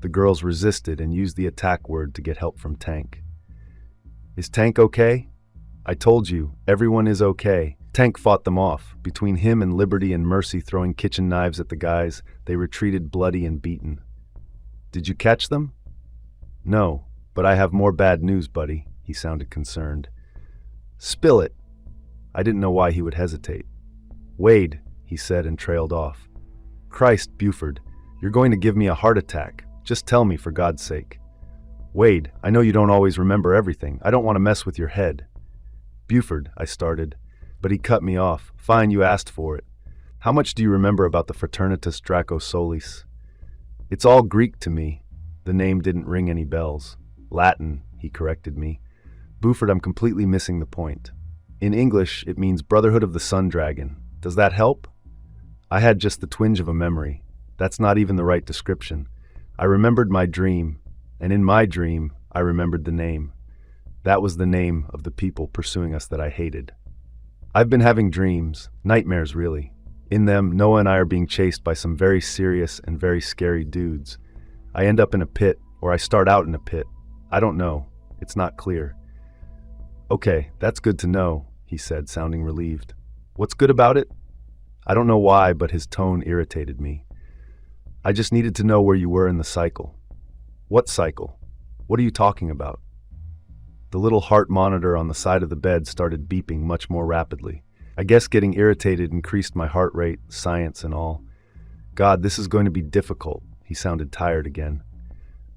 The girls resisted and used the attack word to get help from Tank." "Is Tank okay?" "I told you, everyone is okay. Tank fought them off. Between him and Liberty and Mercy throwing kitchen knives at the guys, they retreated bloody and beaten." "Did you catch them?" "No, but I have more bad news, buddy." He sounded concerned. "Spill it." I didn't know why he would hesitate. "Wade," he said and trailed off. "Christ, Buford, you're going to give me a heart attack. Just tell me, for God's sake." "Wade, I know you don't always remember everything. I don't want to mess with your head." "Buford," I started, but he cut me off. "Fine, you asked for it. How much do you remember about the Fraternitas Draco Solis?" "It's all Greek to me." The name didn't ring any bells. "Latin," he corrected me. "Buford, I'm completely missing the point. In English, it means Brotherhood of the Sun Dragon. Does that help?" I had just the twinge of a memory. That's not even the right description. I remembered my dream, and in my dream, I remembered the name. That was the name of the people pursuing us that I hated. I've been having dreams, nightmares really. In them, Noah and I are being chased by some very serious and very scary dudes. I end up in a pit, or I start out in a pit. I don't know. It's not clear. "Okay, that's good to know," he said, sounding relieved. "What's good about it?" I don't know why, but his tone irritated me. "I just needed to know where you were in the cycle." "What cycle? What are you talking about?" The little heart monitor on the side of the bed started beeping much more rapidly. I guess getting irritated increased my heart rate, science and all. "God, this is going to be difficult." He sounded tired again.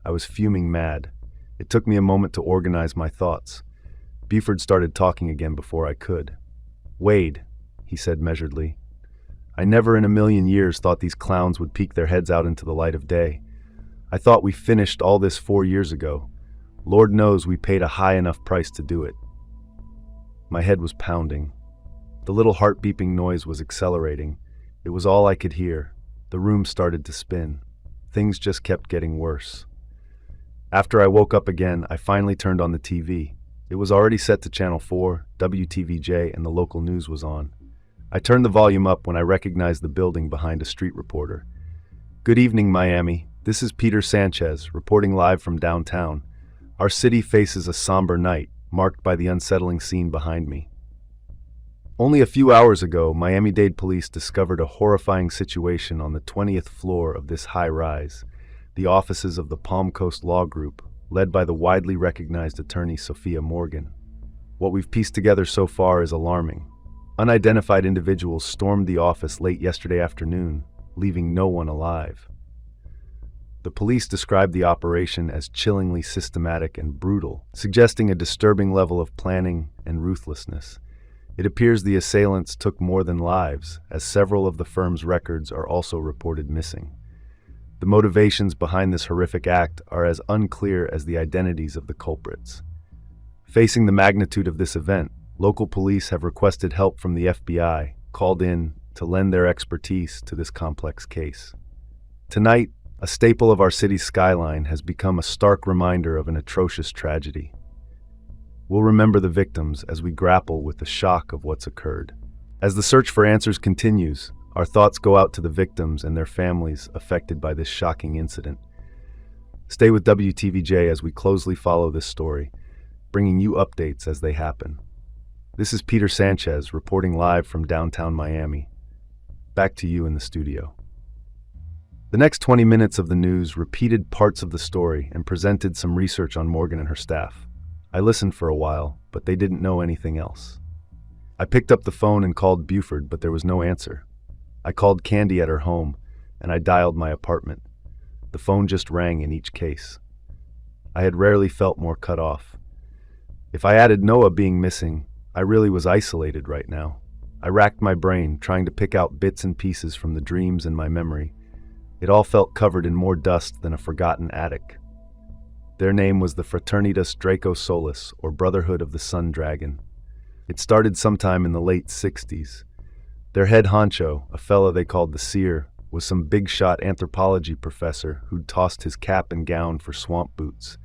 I was fuming mad. It took me a moment to organize my thoughts. Buford started talking again before I could. "Wade," he said measuredly, "I never in a million years thought these clowns would peek their heads out into the light of day. I thought we finished all this 4 years ago. Lord knows we paid a high enough price to do it." My head was pounding. The little heart-beeping noise was accelerating. It was all I could hear. The room started to spin. Things just kept getting worse. After I woke up again, I finally turned on the TV. It was already set to Channel 4, WTVJ, and the local news was on. I turned the volume up when I recognized the building behind a street reporter. "Good evening, Miami. This is Peter Sanchez, reporting live from downtown. Our city faces a somber night, marked by the unsettling scene behind me. Only a few hours ago, Miami-Dade police discovered a horrifying situation on the 20th floor of this high-rise, the offices of the Palm Coast Law Group, led by the widely recognized attorney Sophia Morgan. What we've pieced together so far is alarming. Unidentified individuals stormed the office late yesterday afternoon, leaving no one alive. The police described the operation as chillingly systematic and brutal, suggesting a disturbing level of planning and ruthlessness. It appears the assailants took more than lives, as several of the firm's records are also reported missing. The motivations behind this horrific act are as unclear as the identities of the culprits. Facing the magnitude of this event, local police have requested help from the FBI, called in to lend their expertise to this complex case. Tonight, a staple of our city's skyline has become a stark reminder of an atrocious tragedy. We'll remember the victims as we grapple with the shock of what's occurred. As the search for answers continues, our thoughts go out to the victims and their families affected by this shocking incident. Stay with WTVJ as we closely follow this story, bringing you updates as they happen. This is Peter Sanchez reporting live from downtown Miami. Back to you in the studio. The next 20 minutes of the news repeated parts of the story and presented some research on Morgan and her staff. I listened for a while, but they didn't know anything else. I picked up the phone and called Buford, but there was no answer. I called Candy at her home, and I dialed my apartment. The phone just rang in each case. I had rarely felt more cut off. If I added Noah being missing, I really was isolated right now. I racked my brain, trying to pick out bits and pieces from the dreams in my memory. It all felt covered in more dust than a forgotten attic. Their name was the Fraternitas Draco Solis, or Brotherhood of the Sun Dragon. It started sometime in the late 60s. Their head honcho, a fella they called the Seer, was some big-shot anthropology professor who'd tossed his cap and gown for swamp boots.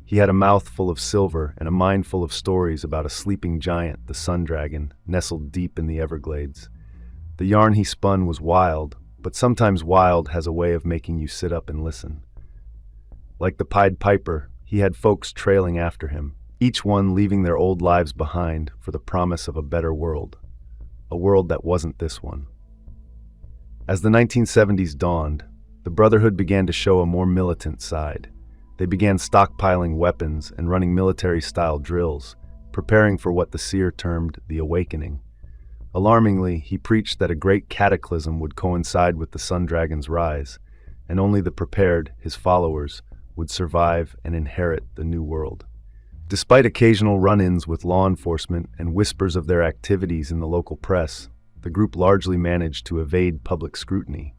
He had a mouth full of silver and a mind full of stories about a sleeping giant, the Sun Dragon, nestled deep in the Everglades. The yarn he spun was wild, but sometimes wild has a way of making you sit up and listen. Like the Pied Piper, he had folks trailing after him, each one leaving their old lives behind for the promise of a better world. A world that wasn't this one. As the 1970s dawned, the Brotherhood began to show a more militant side. They began stockpiling weapons and running military-style drills, preparing for what the Seer termed the Awakening. Alarmingly, he preached that a great cataclysm would coincide with the Sun Dragon's rise, and only the prepared, his followers, would survive and inherit the new world. Despite occasional run-ins with law enforcement and whispers of their activities in the local press, the group largely managed to evade public scrutiny.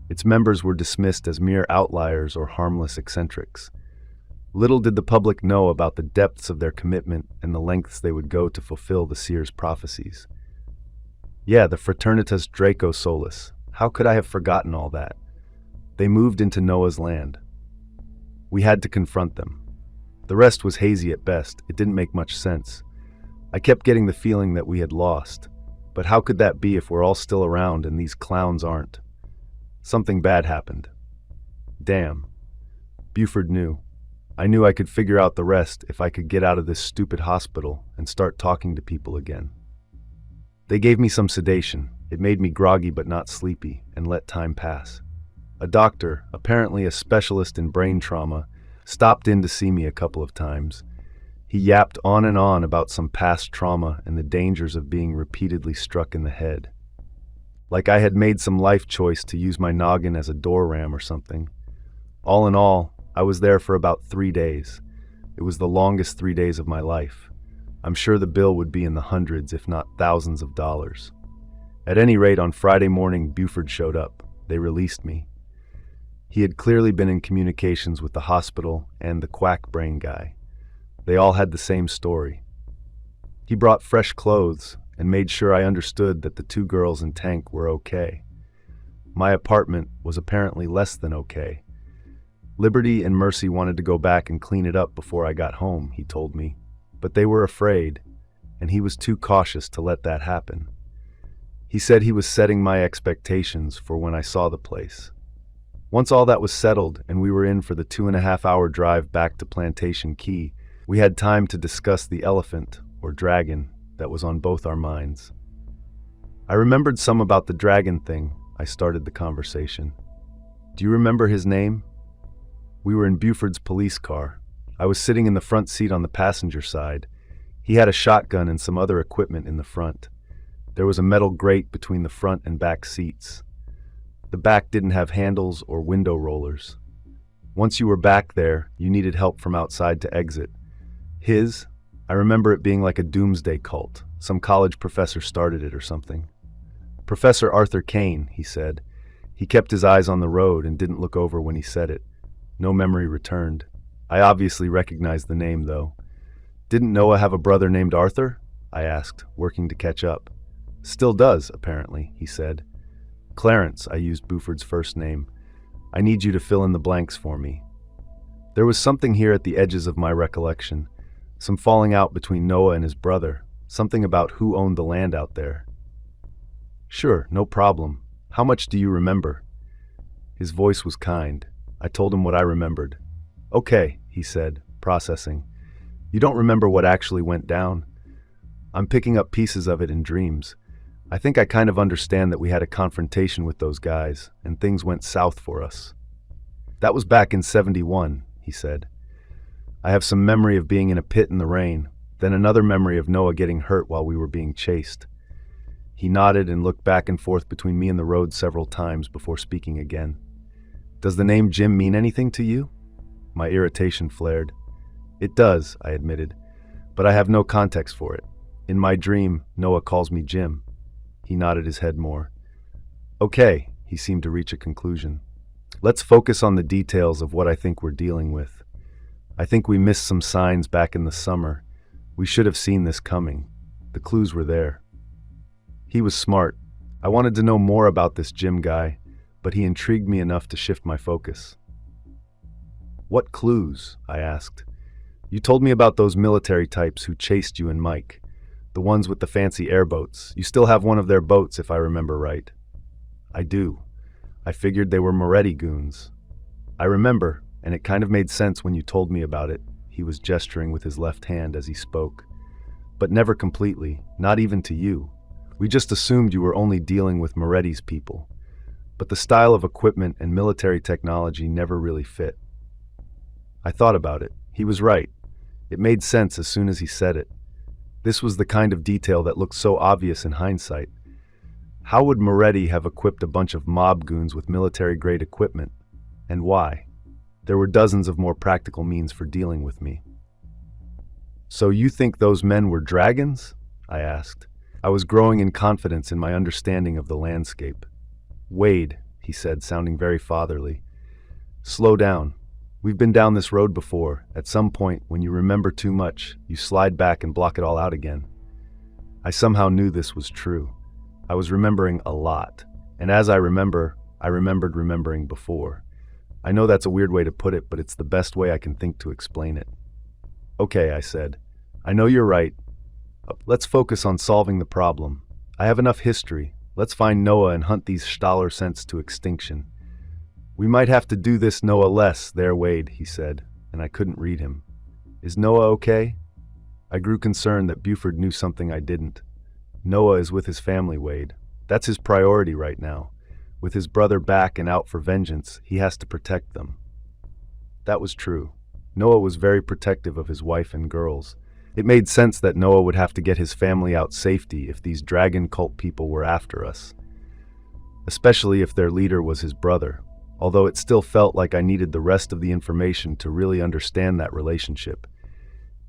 Its members were dismissed as mere outliers or harmless eccentrics. Little did the public know about the depths of their commitment and the lengths they would go to fulfill the Seer's prophecies. Yeah, the Fraternitas Draco Solis. How could I have forgotten all that? They moved into Noah's land. We had to confront them. The rest was hazy at best. It didn't make much sense. I kept getting the feeling that we had lost. But how could that be if we're all still around and these clowns aren't? Something bad happened. Damn. Buford knew. I knew I could figure out the rest if I could get out of this stupid hospital and start talking to people again. They gave me some sedation. It made me groggy but not sleepy, and let time pass. A doctor, apparently a specialist in brain trauma, stopped in to see me a couple of times. He yapped on and on about some past trauma and the dangers of being repeatedly struck in the head. Like I had made some life choice to use my noggin as a door ram or something. All in all, I was there for about 3 days. It was the longest 3 days of my life. I'm sure the bill would be in the hundreds, if not thousands of dollars. At any rate, on Friday morning, Buford showed up. They released me. He had clearly been in communications with the hospital and the quack brain guy. They all had the same story. He brought fresh clothes and made sure I understood that the 2 girls in Tank were okay. My apartment was apparently less than okay. Liberty and Mercy wanted to go back and clean it up before I got home, he told me, but they were afraid, and he was too cautious to let that happen. He said he was setting my expectations for when I saw the place. Once all that was settled and we were in for the 2.5-hour drive back to Plantation Key, we had time to discuss the elephant, or dragon, that was on both our minds. I remembered some about the dragon thing. I started the conversation. Do you remember his name? We were in Buford's police car. I was sitting in the front seat on the passenger side. He had a shotgun and some other equipment in the front. There was a metal grate between the front and back seats. The back didn't have handles or window rollers. Once you were back there, you needed help from outside to exit. I remember it being like a doomsday cult. Some college professor started it or something. Professor Arthur KAYNE, he said. He kept his eyes on the road and didn't look over when he said it. No memory returned. I obviously recognized the name, though. Didn't Noah have a brother named Arthur? I asked, working to catch up. Still does, apparently, he said. Clarence, I used Buford's first name. I need you to fill in the blanks for me. There was something here at the edges of my recollection. Some falling out between Noah and his brother. Something about who owned the land out there. Sure, no problem. How much do you remember? His voice was kind. I told him what I remembered. Okay, he said, processing. You don't remember what actually went down? I'm picking up pieces of it in dreams. I think I kind of understand that we had a confrontation with those guys, and things went south for us. That was back in '71, he said. I have some memory of being in a pit in the rain, then another memory of Noah getting hurt while we were being chased. He nodded and looked back and forth between me and the road several times before speaking again. Does the name Jim mean anything to you? My irritation flared. It does, I admitted, but I have no context for it. In my dream, Noah calls me Jim. He nodded his head more. Okay, he seemed to reach a conclusion. Let's focus on the details of what I think we're dealing with. I think we missed some signs back in the summer. We should have seen this coming. The clues were there. He was smart. I wanted to know more about this Jim guy, but he intrigued me enough to shift my focus. What clues? I asked. You told me about those military types who chased you and Mike. The ones with the fancy airboats. You still have one of their boats, if I remember right. I do. I figured they were Moretti goons. I remember, and it kind of made sense when you told me about it. He was gesturing with his left hand as he spoke. But never completely, not even to you. We just assumed you were only dealing with Moretti's people. But the style of equipment and military technology never really fit. I thought about it. He was right. It made sense as soon as he said it. This was the kind of detail that looked so obvious in hindsight. How would Moretti have equipped a bunch of mob goons with military-grade equipment? And why? There were dozens of more practical means for dealing with me. So you think those men were dragons? I asked. I was growing in confidence in my understanding of the landscape. Wade, he said, sounding very fatherly. Slow down. We've been down this road before. At some point, when you remember too much, you slide back and block it all out again. I somehow knew this was true. I was remembering a lot. And as I remembered remembering before. I know that's a weird way to put it, but it's the best way I can think to explain it. Okay, I said. I know you're right. Let's focus on solving the problem. I have enough history. Let's find Noah and hunt these Staller scents to extinction. We might have to do this Noah less, there, Wade, he said, and I couldn't read him. Is Noah okay? I grew concerned that Buford knew something I didn't. Noah is with his family, Wade. That's his priority right now. With his brother back and out for vengeance, he has to protect them. That was true. Noah was very protective of his wife and girls. It made sense that Noah would have to get his family out safety if these dragon cult people were after us. Especially if their leader was his brother. Although it still felt like I needed the rest of the information to really understand that relationship.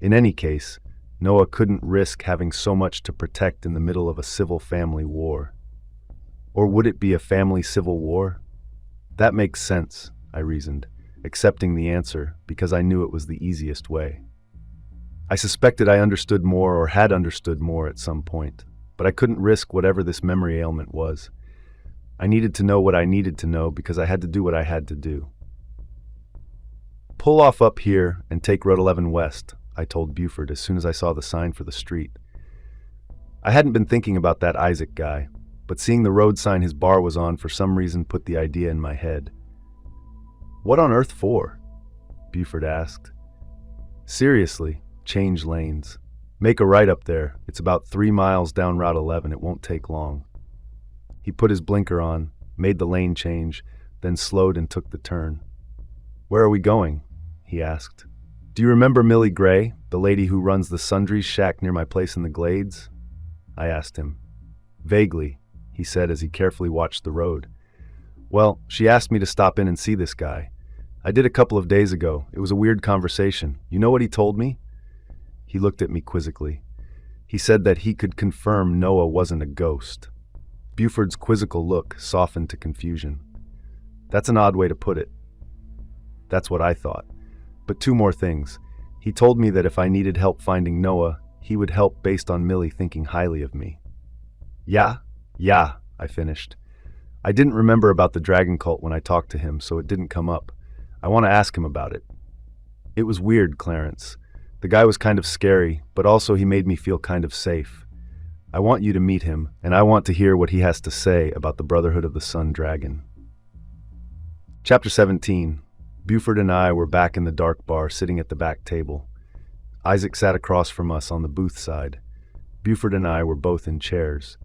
In any case, Noah couldn't risk having so much to protect in the middle of a civil family war. Or would it be a family civil war? That makes sense, I reasoned, accepting the answer because I knew it was the easiest way. I suspected I understood more or had understood more at some point, but I couldn't risk whatever this memory ailment was. I needed to know what I needed to know because I had to do what I had to do. Pull off up here and take Road 11 West, I told Buford as soon as I saw the sign for the street. I hadn't been thinking about that Isaac guy, but seeing the road sign his bar was on for some reason put the idea in my head. What on earth for? Buford asked. Seriously, change lanes. Make a right up there. It's about 3 miles down Route 11. It won't take long. He put his blinker on, made the lane change, then slowed and took the turn. Where are we going? He asked. Do you remember Millie Gray, the lady who runs the Sundries shack near my place in the Glades? I asked him. Vaguely, he said as he carefully watched the road. Well, she asked me to stop in and see this guy. I did a couple of days ago. It was a weird conversation. You know what he told me? He looked at me quizzically. He said that he could confirm Noah wasn't a ghost. Buford's quizzical look softened to confusion. That's an odd way to put it. That's what I thought. But 2 more things. He told me that if I needed help finding Noah, he would help based on Millie thinking highly of me. Yeah, I finished. I didn't remember about the dragon cult when I talked to him, so it didn't come up. I want to ask him about it. It was weird, Clarence. The guy was kind of scary, but also he made me feel kind of safe. I want you to meet him, and I want to hear what he has to say about the Brotherhood of the Sun Dragon. Chapter 17. Buford and I were back in the dark bar, sitting at the back table. Isaac sat across from us on the booth side. Buford and I were both in chairs.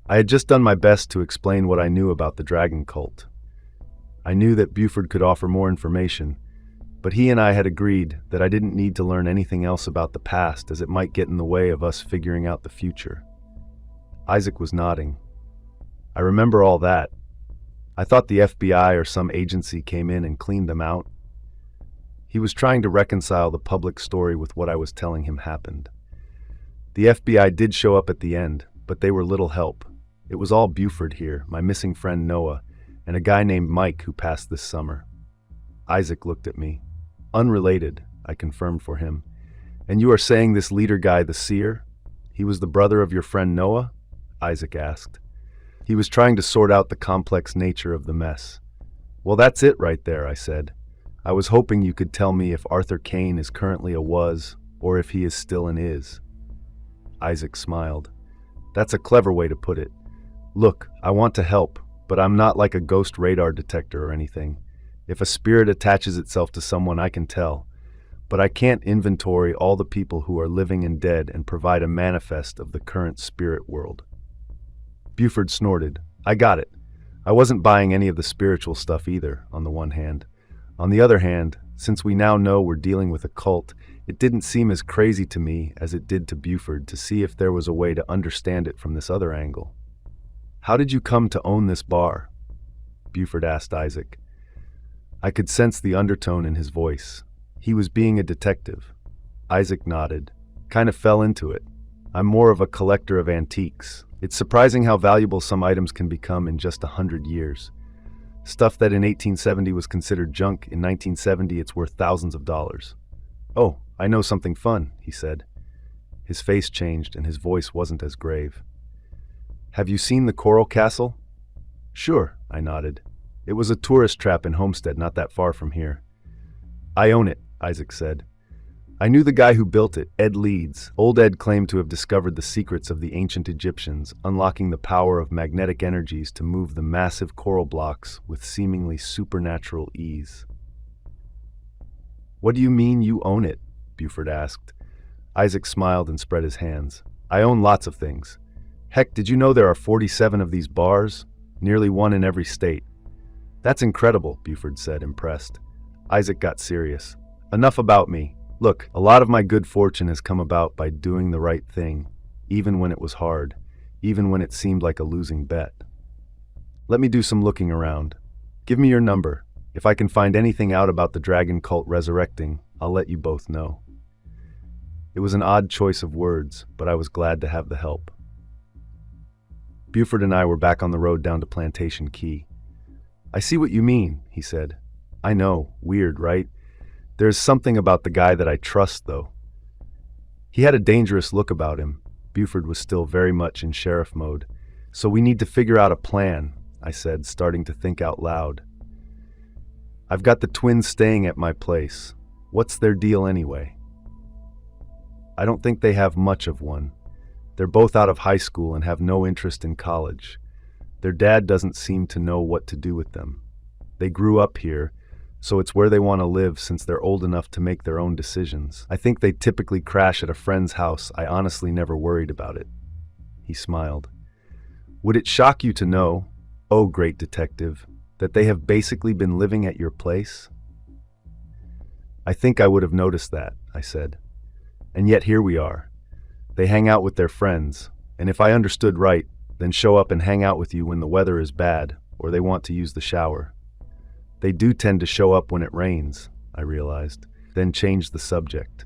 I had just done my best to explain what I knew about the dragon cult. I knew that Buford could offer more information, but he and I had agreed that I didn't need to learn anything else about the past, as it might get in the way of us figuring out the future. Isaac was nodding. I remember all that. I thought the FBI or some agency came in and cleaned them out. He was trying to reconcile the public story with what I was telling him happened. The FBI did show up at the end, but they were little help. It was all Buford here, my missing friend Noah, and a guy named Mike who passed this summer. Isaac looked at me. Unrelated, I confirmed for him. And you are saying this leader guy, the seer? He was the brother of your friend Noah? Isaac asked. He was trying to sort out the complex nature of the mess. Well, that's it right there, I said. I was hoping you could tell me if Arthur KAYNE is currently a was, or if he is still an is. Isaac smiled. That's a clever way to put it. Look, I want to help, but I'm not like a ghost radar detector or anything. If a spirit attaches itself to someone, I can tell. But I can't inventory all the people who are living and dead and provide a manifest of the current spirit world. Buford snorted. I got it. I wasn't buying any of the spiritual stuff either, on the one hand. On the other hand, since we now know we're dealing with a cult, it didn't seem as crazy to me as it did to Buford to see if there was a way to understand it from this other angle. How did you come to own this bar? Buford asked Isaac. I could sense the undertone in his voice. He was being a detective. Isaac nodded. Kind of fell into it. I'm more of a collector of antiques. It's surprising how valuable some items can become in just 100 years. Stuff that in 1870 was considered junk, in 1970 it's worth thousands of dollars. Oh, I know something fun, he said. His face changed and his voice wasn't as grave. Have you seen the Coral Castle? Sure, I nodded. It was a tourist trap in Homestead, not that far from here. I own it, Isaac said. I knew the guy who built it, Ed Leeds. Old Ed claimed to have discovered the secrets of the ancient Egyptians, unlocking the power of magnetic energies to move the massive coral blocks with seemingly supernatural ease. What do you mean you own it? Buford asked. Isaac smiled and spread his hands. I own lots of things. Heck, did you know there are 47 of these bars? Nearly one in every state. That's incredible, Buford said, impressed. Isaac got serious. Enough about me. Look, a lot of my good fortune has come about by doing the right thing, even when it was hard, even when it seemed like a losing bet. Let me do some looking around. Give me your number. If I can find anything out about the dragon cult resurrecting, I'll let you both know. It was an odd choice of words, but I was glad to have the help. Buford and I were back on the road down to Plantation Key. I see what you mean, he said. I know, weird, right? There's something about the guy that I trust, though. He had a dangerous look about him. Buford was still very much in sheriff mode. So we need to figure out a plan, I said, starting to think out loud. I've got the twins staying at my place. What's their deal anyway? I don't think they have much of one. They're both out of high school and have no interest in college. Their dad doesn't seem to know what to do with them. They grew up here, so it's where they want to live since they're old enough to make their own decisions. I think they typically crash at a friend's house. I honestly never worried about it. He smiled. Would it shock you to know, oh great detective, that they have basically been living at your place? I think I would have noticed that, I said. And yet here we are. They hang out with their friends, and if I understood right, then show up and hang out with you when the weather is bad or they want to use the shower. They do tend to show up when it rains, I realized, then changed the subject.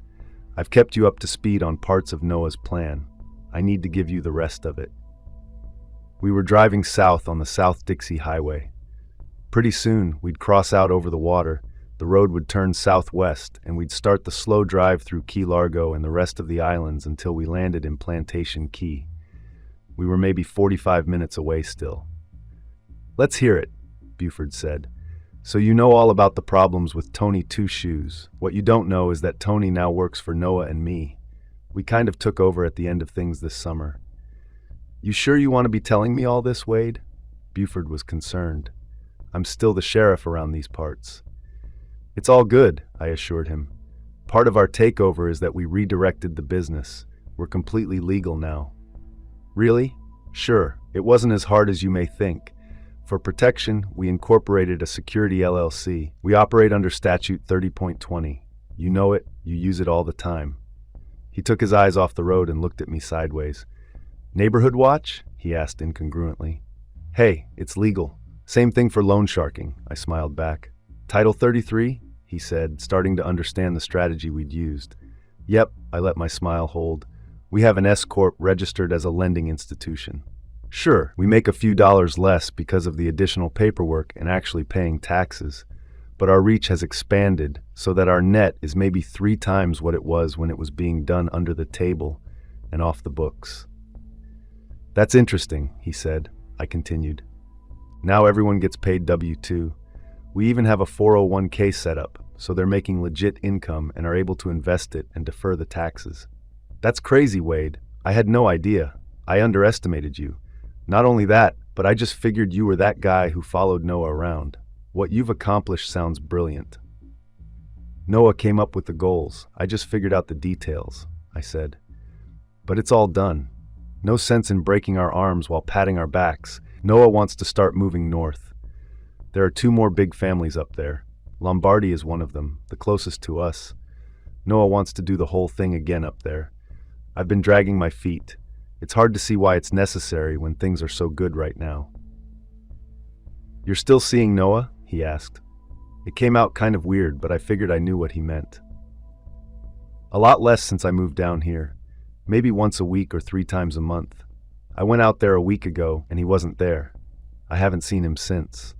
I've kept you up to speed on parts of Noah's plan. I need to give you the rest of it. We were driving south on the South Dixie Highway. Pretty soon, we'd cross out over the water, the road would turn southwest, and we'd start the slow drive through Key Largo and the rest of the islands until we landed in Plantation Key. We were maybe 45 minutes away still. Let's hear it, Buford said. So you know all about the problems with Tony Two Shoes. What you don't know is that Tony now works for Noah and me. We kind of took over at the end of things this summer. You sure you want to be telling me all this, Wade? Buford was concerned. I'm still the sheriff around these parts. It's all good, I assured him. Part of our takeover is that we redirected the business. We're completely legal now. Really? Sure, it wasn't as hard as you may think. For protection, we incorporated a security LLC. We operate under Statute 30.20. You know it, you use it all the time. He took his eyes off the road and looked at me sideways. Neighborhood watch? He asked incongruently. Hey, it's legal. Same thing for loan sharking, I smiled back. Title 33? He said, starting to understand the strategy we'd used. Yep, I let my smile hold. We have an S-Corp registered as a lending institution. Sure, we make a few dollars less because of the additional paperwork and actually paying taxes, but our reach has expanded so that our net is maybe 3 times what it was when it was being done under the table and off the books. That's interesting, he said. I continued. Now everyone gets paid W-2. We even have a 401k set up, so they're making legit income and are able to invest it and defer the taxes. That's crazy, Wade. I had no idea. I underestimated you. Not only that, but I just figured you were that guy who followed Noah around. What you've accomplished sounds brilliant. Noah came up with the goals. I just figured out the details, I said. But it's all done. No sense in breaking our arms while patting our backs. Noah wants to start moving north. There are 2 more big families up there. Lombardi is one of them, the closest to us. Noah wants to do the whole thing again up there. I've been dragging my feet. It's hard to see why it's necessary when things are so good right now. You're still seeing Noah? He asked. It came out kind of weird, but I figured I knew what he meant. A lot less since I moved down here. Maybe once a week or 3 times a month. I went out there a week ago and he wasn't there. I haven't seen him since.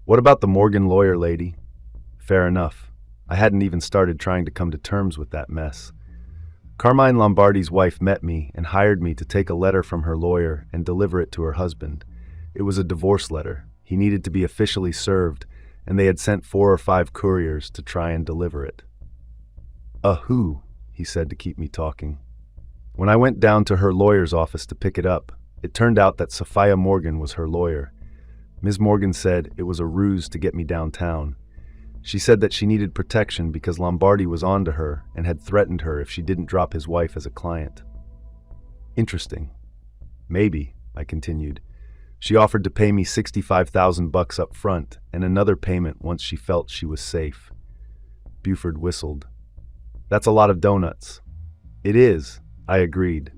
What about the Morgan lawyer lady? Fair enough. I hadn't even started trying to come to terms with that mess. Carmine Lombardi's wife met me and hired me to take a letter from her lawyer and deliver it to her husband. It was a divorce letter. He needed to be officially served, and they had sent 4 or 5 couriers to try and deliver it. Who? He said to keep me talking. When I went down to her lawyer's office to pick it up, it turned out that Sophia Morgan was her lawyer. Ms. Morgan said it was a ruse to get me downtown. She said that she needed protection because Lombardi was on to her and had threatened her if she didn't drop his wife as a client. Interesting. Maybe, I continued. She offered to pay me $65,000 up front and another payment once she felt she was safe. Buford whistled. That's a lot of donuts. It is, I agreed.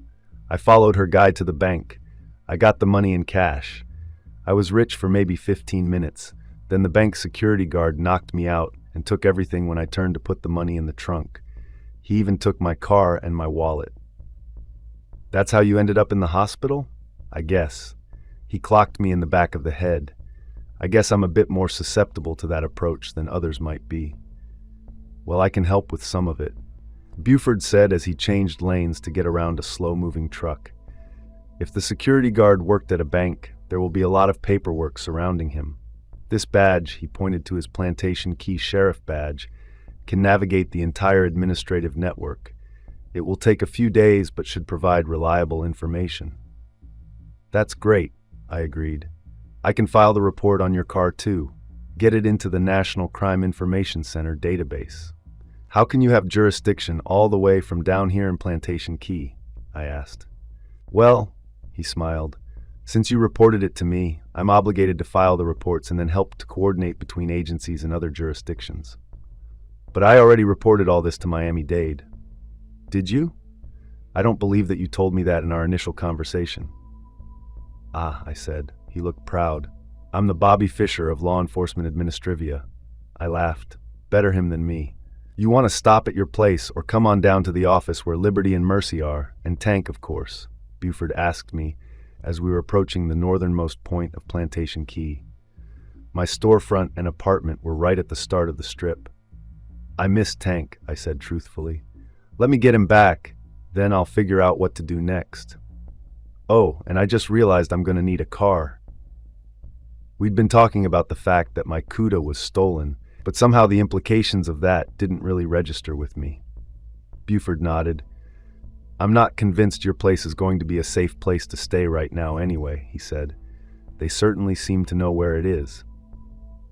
I followed her guide to the bank. I got the money in cash. I was rich for maybe 15 minutes. Then the bank security guard knocked me out and took everything when I turned to put the money in the trunk. He even took my car and my wallet. That's how you ended up in the hospital? I guess. He clocked me in the back of the head. I guess I'm a bit more susceptible to that approach than others might be. Well, I can help with some of it, Buford said as he changed lanes to get around a slow-moving truck. If the security guard worked at a bank, there will be a lot of paperwork surrounding him. This badge, he pointed to his Plantation Key Sheriff badge, can navigate the entire administrative network. It will take a few days but should provide reliable information. That's great, I agreed. I can file the report on your car too. Get it into the National Crime Information Center database. How can you have jurisdiction all the way from down here in Plantation Key? I asked. Well, he smiled. Since you reported it to me, I'm obligated to file the reports and then help to coordinate between agencies and other jurisdictions. But I already reported all this to Miami-Dade. Did you? I don't believe that you told me that in our initial conversation. Ah, I said. He looked proud. I'm the Bobby Fischer of Law Enforcement Administrivia. I laughed. Better him than me. You want to stop at your place or come on down to the office where Liberty and Mercy are, and Tank, of course, Buford asked me as we were approaching the northernmost point of Plantation Key. My storefront and apartment were right at the start of the strip. I miss Tank, I said truthfully. Let me get him back, then I'll figure out what to do next. Oh, and I just realized I'm going to need a car. We'd been talking about the fact that my Cuda was stolen, but somehow the implications of that didn't really register with me. Buford nodded. I'm not convinced your place is going to be a safe place to stay right now anyway, he said. They certainly seem to know where it is.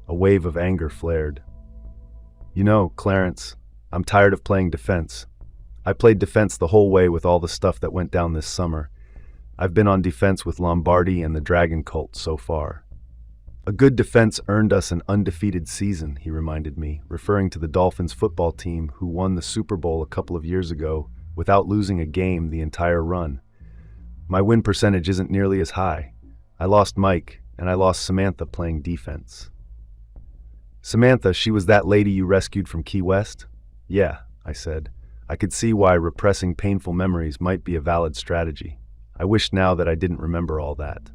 A wave of anger flared. You know, Clarence, I'm tired of playing defense. I played defense the whole way with all the stuff that went down this summer. I've been on defense with Lombardi and the Dragon Cult so far. A good defense earned us an undefeated season, he reminded me, referring to the Dolphins football team who won the Super Bowl a couple of years ago without losing a game the entire run. My win percentage isn't nearly as high. I lost Mike, and I lost Samantha playing defense. Samantha, she was that lady you rescued from Key West? Yeah, I said. I could see why repressing painful memories might be a valid strategy. I wished now that I didn't remember all that.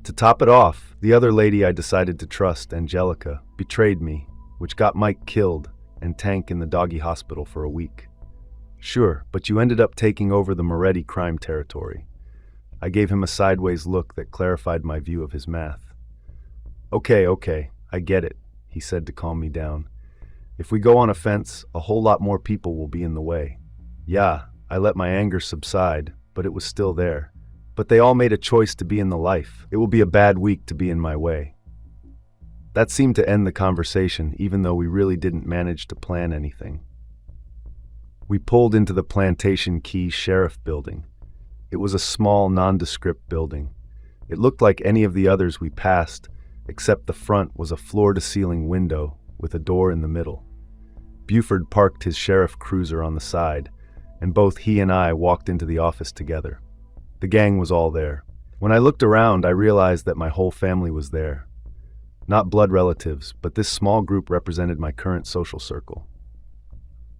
To top it off, the other lady I decided to trust, Angelica, betrayed me, which got Mike killed and Tank in the doggy hospital for a week. Sure, but you ended up taking over the Moretti crime territory. I gave him a sideways look that clarified my view of his math. Okay, I get it, he said to calm me down. If we go on offense, a whole lot more people will be in the way. Yeah, I let my anger subside, but it was still there. But they all made a choice to be in the life. It will be a bad week to be in my way. That seemed to end the conversation, even though we really didn't manage to plan anything. We pulled into the Plantation Key Sheriff Building. It was a small, nondescript building. It looked like any of the others we passed, except the front was a floor-to-ceiling window with a door in the middle. Buford parked his sheriff cruiser on the side, and both he and I walked into the office together. The gang was all there. When I looked around, I realized that my whole family was there. Not blood relatives, but this small group represented my current social circle.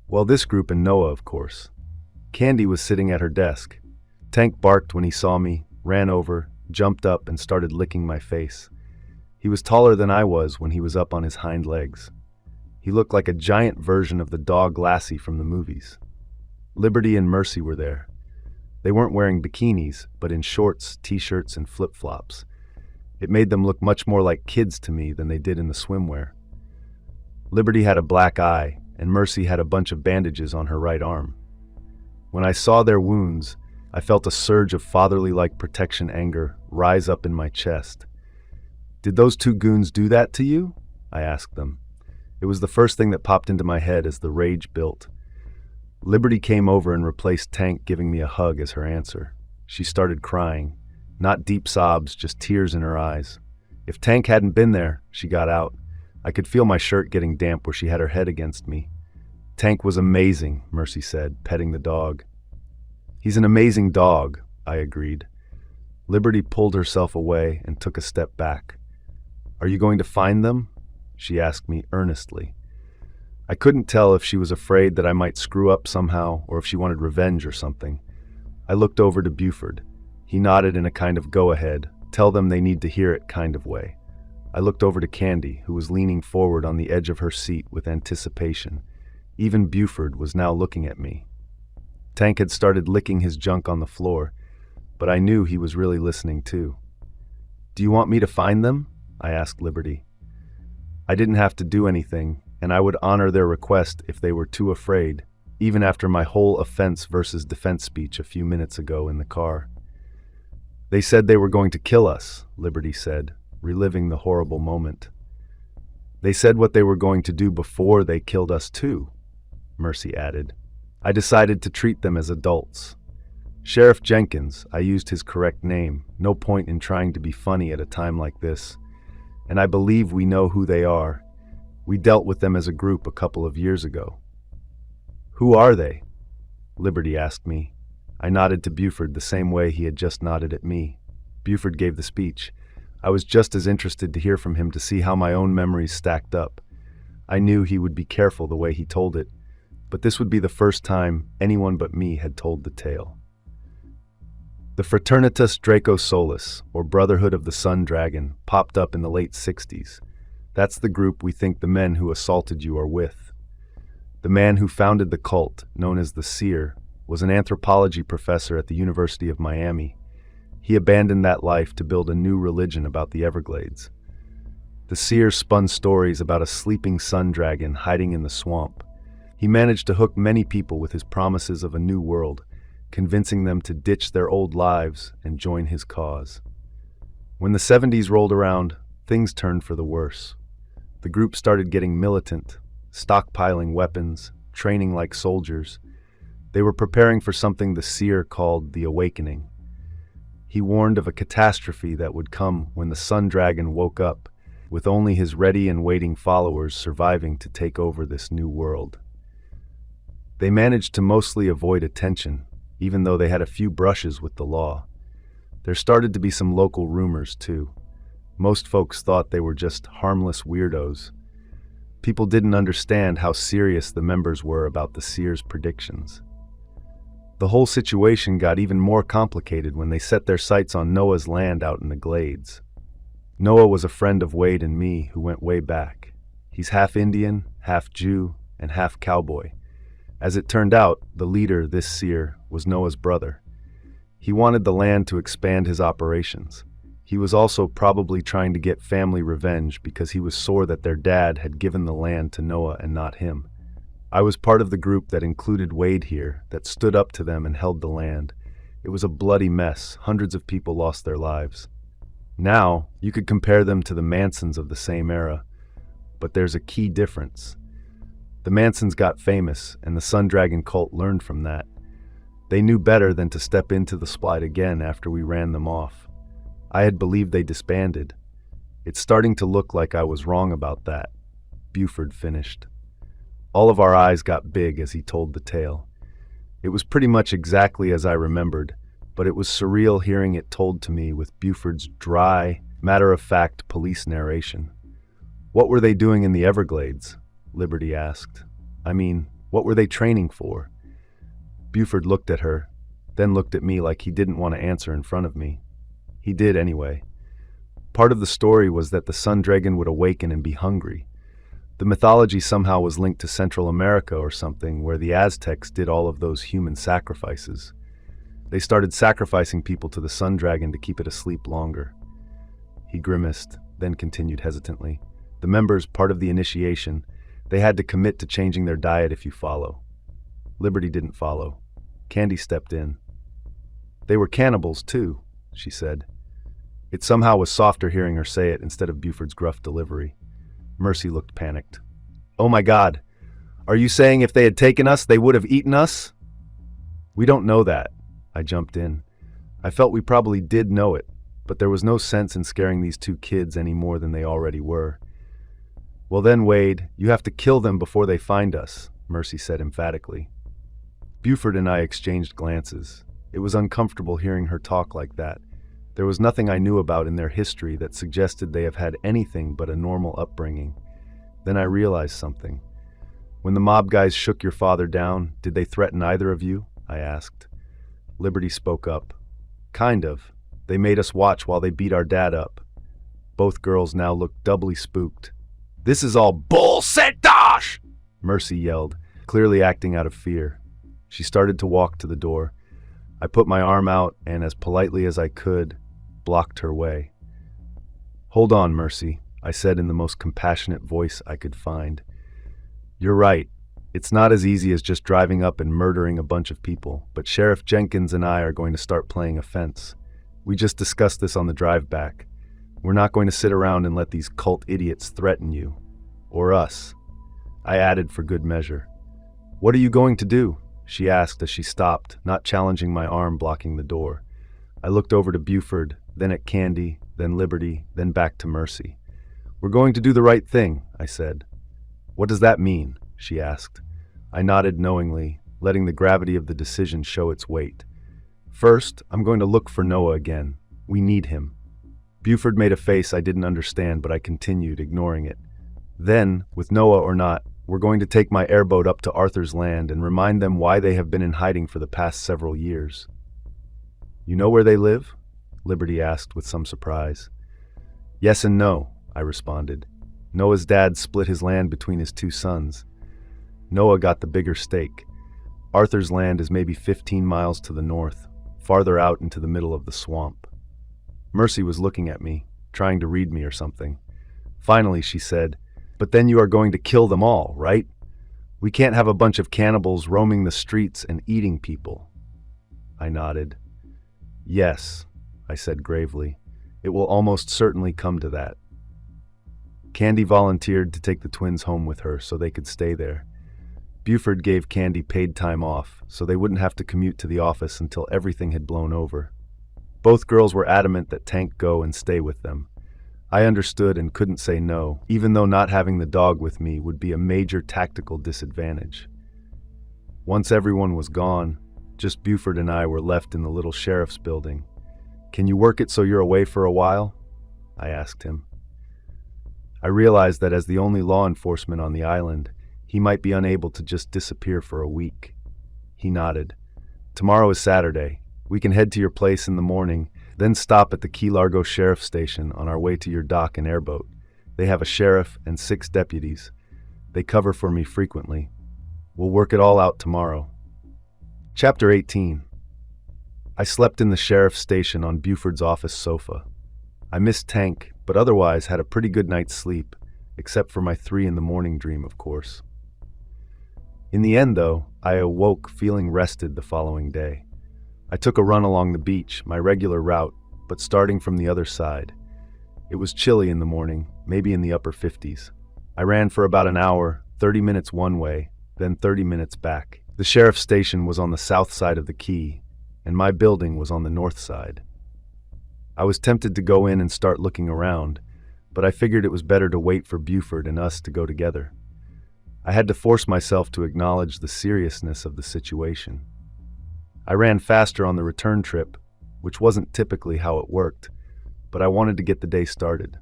Well, this group and Noah, of course. Candy was sitting at her desk. Tank barked when he saw me, ran over, jumped up, and started licking my face. He was taller than I was when he was up on his hind legs. He looked like a giant version of the dog Lassie from the movies. Liberty and Mercy were there. They weren't wearing bikinis, but in shorts, t-shirts, and flip-flops. It made them look much more like kids to me than they did in the swimwear. Liberty had a black eye, and Mercy had a bunch of bandages on her right arm. When I saw their wounds, I felt a surge of fatherly-like protection anger rise up in my chest. "Did those two goons do that to you?" I asked them. It was the first thing that popped into my head as the rage built. Liberty came over and replaced Tank, giving me a hug as her answer. She started crying. Not deep sobs, just tears in her eyes. If Tank hadn't been there, she got out. I could feel my shirt getting damp where she had her head against me. "Tank was amazing," Mercy said, petting the dog. "He's an amazing dog," I agreed. Liberty pulled herself away and took a step back. "Are you going to find them?" she asked me earnestly. I couldn't tell if she was afraid that I might screw up somehow or if she wanted revenge or something. I looked over to Buford. He nodded in a kind of go-ahead, tell them they need to hear it kind of way. I looked over to Candy, who was leaning forward on the edge of her seat with anticipation. Even Buford was now looking at me. Tank had started licking his junk on the floor, but I knew he was really listening too. "Do you want me to find them?" I asked Liberty. I didn't have to do anything, and I would honor their request if they were too afraid, even after my whole offense versus defense speech a few minutes ago in the car. "They said they were going to kill us," Liberty said, reliving the horrible moment. "They said what they were going to do before they killed us too," Mercy added. I decided to treat them as adults. Sheriff Jenkins, I used his correct name, no point in trying to be funny at a time like this. And I believe we know who they are. We dealt with them as a group a couple of years ago. "Who are they?" Liberty asked me. I nodded to Buford the same way he had just nodded at me. Buford gave the speech. I was just as interested to hear from him to see how my own memories stacked up. I knew he would be careful the way he told it, but this would be the first time anyone but me had told the tale. The Fraternitas Draco Solis, or Brotherhood of the Sun Dragon, popped up in the late 60s. That's the group we think the men who assaulted you are with. The man who founded the cult, known as the Seer, was an anthropology professor at the University of Miami. He abandoned that life to build a new religion about the Everglades. The Seer spun stories about a sleeping sun dragon hiding in the swamp. He managed to hook many people with his promises of a new world, convincing them to ditch their old lives and join his cause. When the 70s rolled around, things turned for the worse. The group started getting militant. stockpiling weapons, training like soldiers. They were preparing for something the seer called the awakening. He warned of a catastrophe that would come when the sun dragon woke up, with only his ready and waiting followers surviving to take over this new world. They managed to mostly avoid attention, even though they had a few brushes with the law. There started to be some local rumors, too. Most folks thought they were just harmless weirdos. People didn't understand how serious the members were about the seer's predictions. The whole situation got even more complicated when they set their sights on Noah's land out in the glades. Noah was a friend of Wade and me who went way back. He's half Indian, half Jew, and half cowboy. As it turned out, the leader, this seer, was Noah's brother. He wanted the land to expand his operations. He was also probably trying to get family revenge because he was sore that their dad had given the land to Noah and not him. I was part of the group that included Wade here, that stood up to them and held the land. It was a bloody mess. Hundreds of people lost their lives. Now, you could compare them to the Mansons of the same era, but there's a key difference. The Mansons got famous, and the Sun Dragon cult learned from that. They knew better than to step into the spotlight again after we ran them off. I had believed they disbanded. It's starting to look like I was wrong about that, Buford finished. All of our eyes got big as he told the tale. It was pretty much exactly as I remembered, but it was surreal hearing it told to me with Buford's dry, matter-of-fact police narration. What were they doing in the Everglades? Liberty asked. I mean, what were they training for? Buford looked at her, then looked at me like he didn't want to answer in front of me. He did anyway. Part of the story was that the Sun Dragon would awaken and be hungry. The mythology somehow was linked to Central America or something, where the Aztecs did all of those human sacrifices. They started sacrificing people to the Sun Dragon to keep it asleep longer. He grimaced, then continued hesitantly. The members, part of the initiation, they had to commit to changing their diet if you follow. Liberty didn't follow. Candy stepped in. They were cannibals, too, she said. It somehow was softer hearing her say it instead of Buford's gruff delivery. Mercy looked panicked. Oh my God, are you saying if they had taken us, they would have eaten us? We don't know that, I jumped in. I felt we probably did know it, but there was no sense in scaring these two kids any more than they already were. Well then, Wade, you have to kill them before they find us, Mercy said emphatically. Buford and I exchanged glances. It was uncomfortable hearing her talk like that. There was nothing I knew about in their history that suggested they have had anything but a normal upbringing. Then I realized something. When the mob guys shook your father down, did they threaten either of you? I asked. Liberty spoke up. Kind of. They made us watch while they beat our dad up. Both girls now looked doubly spooked. This is all bullshit, Dosh! Mercy yelled, clearly acting out of fear. She started to walk to the door. I put my arm out and, as politely as I could, blocked her way. Hold on, Mercy, I said in the most compassionate voice I could find. You're right. It's not as easy as just driving up and murdering a bunch of people, but Sheriff Jenkins and I are going to start playing offense. We just discussed this on the drive back. We're not going to sit around and let these cult idiots threaten you. Or us. I added for good measure. What are you going to do? She asked as she stopped, not challenging my arm blocking the door. I looked over to Buford, then at Candy, then Liberty, then back to Mercy. We're going to do the right thing, I said. What does that mean? She asked. I nodded knowingly, letting the gravity of the decision show its weight. First, I'm going to look for Noah again. We need him. Buford made a face I didn't understand, but I continued, ignoring it. Then, with Noah or not, we're going to take my airboat up to Arthur's land and remind them why they have been in hiding for the past several years. You know where they live? Liberty asked with some surprise. Yes and no, I responded. Noah's dad split his land between his two sons. Noah got the bigger stake. Arthur's land is maybe 15 miles to the north, farther out into the middle of the swamp. Mercy was looking at me, trying to read me or something. Finally, she said, But then you are going to kill them all, right? We can't have a bunch of cannibals roaming the streets and eating people. I nodded. Yes, I said gravely. It will almost certainly come to that. Candy volunteered to take the twins home with her so they could stay there. Buford gave Candy paid time off so they wouldn't have to commute to the office until everything had blown over. Both girls were adamant that Tank go and stay with them. I understood and couldn't say no, even though not having the dog with me would be a major tactical disadvantage. Once everyone was gone, just Buford and I were left in the little sheriff's building. "Can you work it so you're away for a while?" I asked him. I realized that as the only law enforcement on the island, he might be unable to just disappear for a week. He nodded. "Tomorrow is Saturday. We can head to your place in the morning, then stop at the Key Largo Sheriff Station on our way to your dock and airboat. They have a sheriff and 6 deputies. They cover for me frequently. We'll work it all out tomorrow." Chapter 18. I slept in the sheriff's station on Buford's office sofa. I missed Tank, but otherwise had a pretty good night's sleep, except for my 3 in the morning dream, of course. In the end, though, I awoke feeling rested the following day. I took a run along the beach, my regular route, but starting from the other side. It was chilly in the morning, maybe in the upper 50s. I ran for about an hour, 30 minutes one way, then 30 minutes back. The sheriff's station was on the south side of the quay, and my building was on the north side. I was tempted to go in and start looking around, but I figured it was better to wait for Buford and us to go together. I had to force myself to acknowledge the seriousness of the situation. I ran faster on the return trip, which wasn't typically how it worked, but I wanted to get the day started.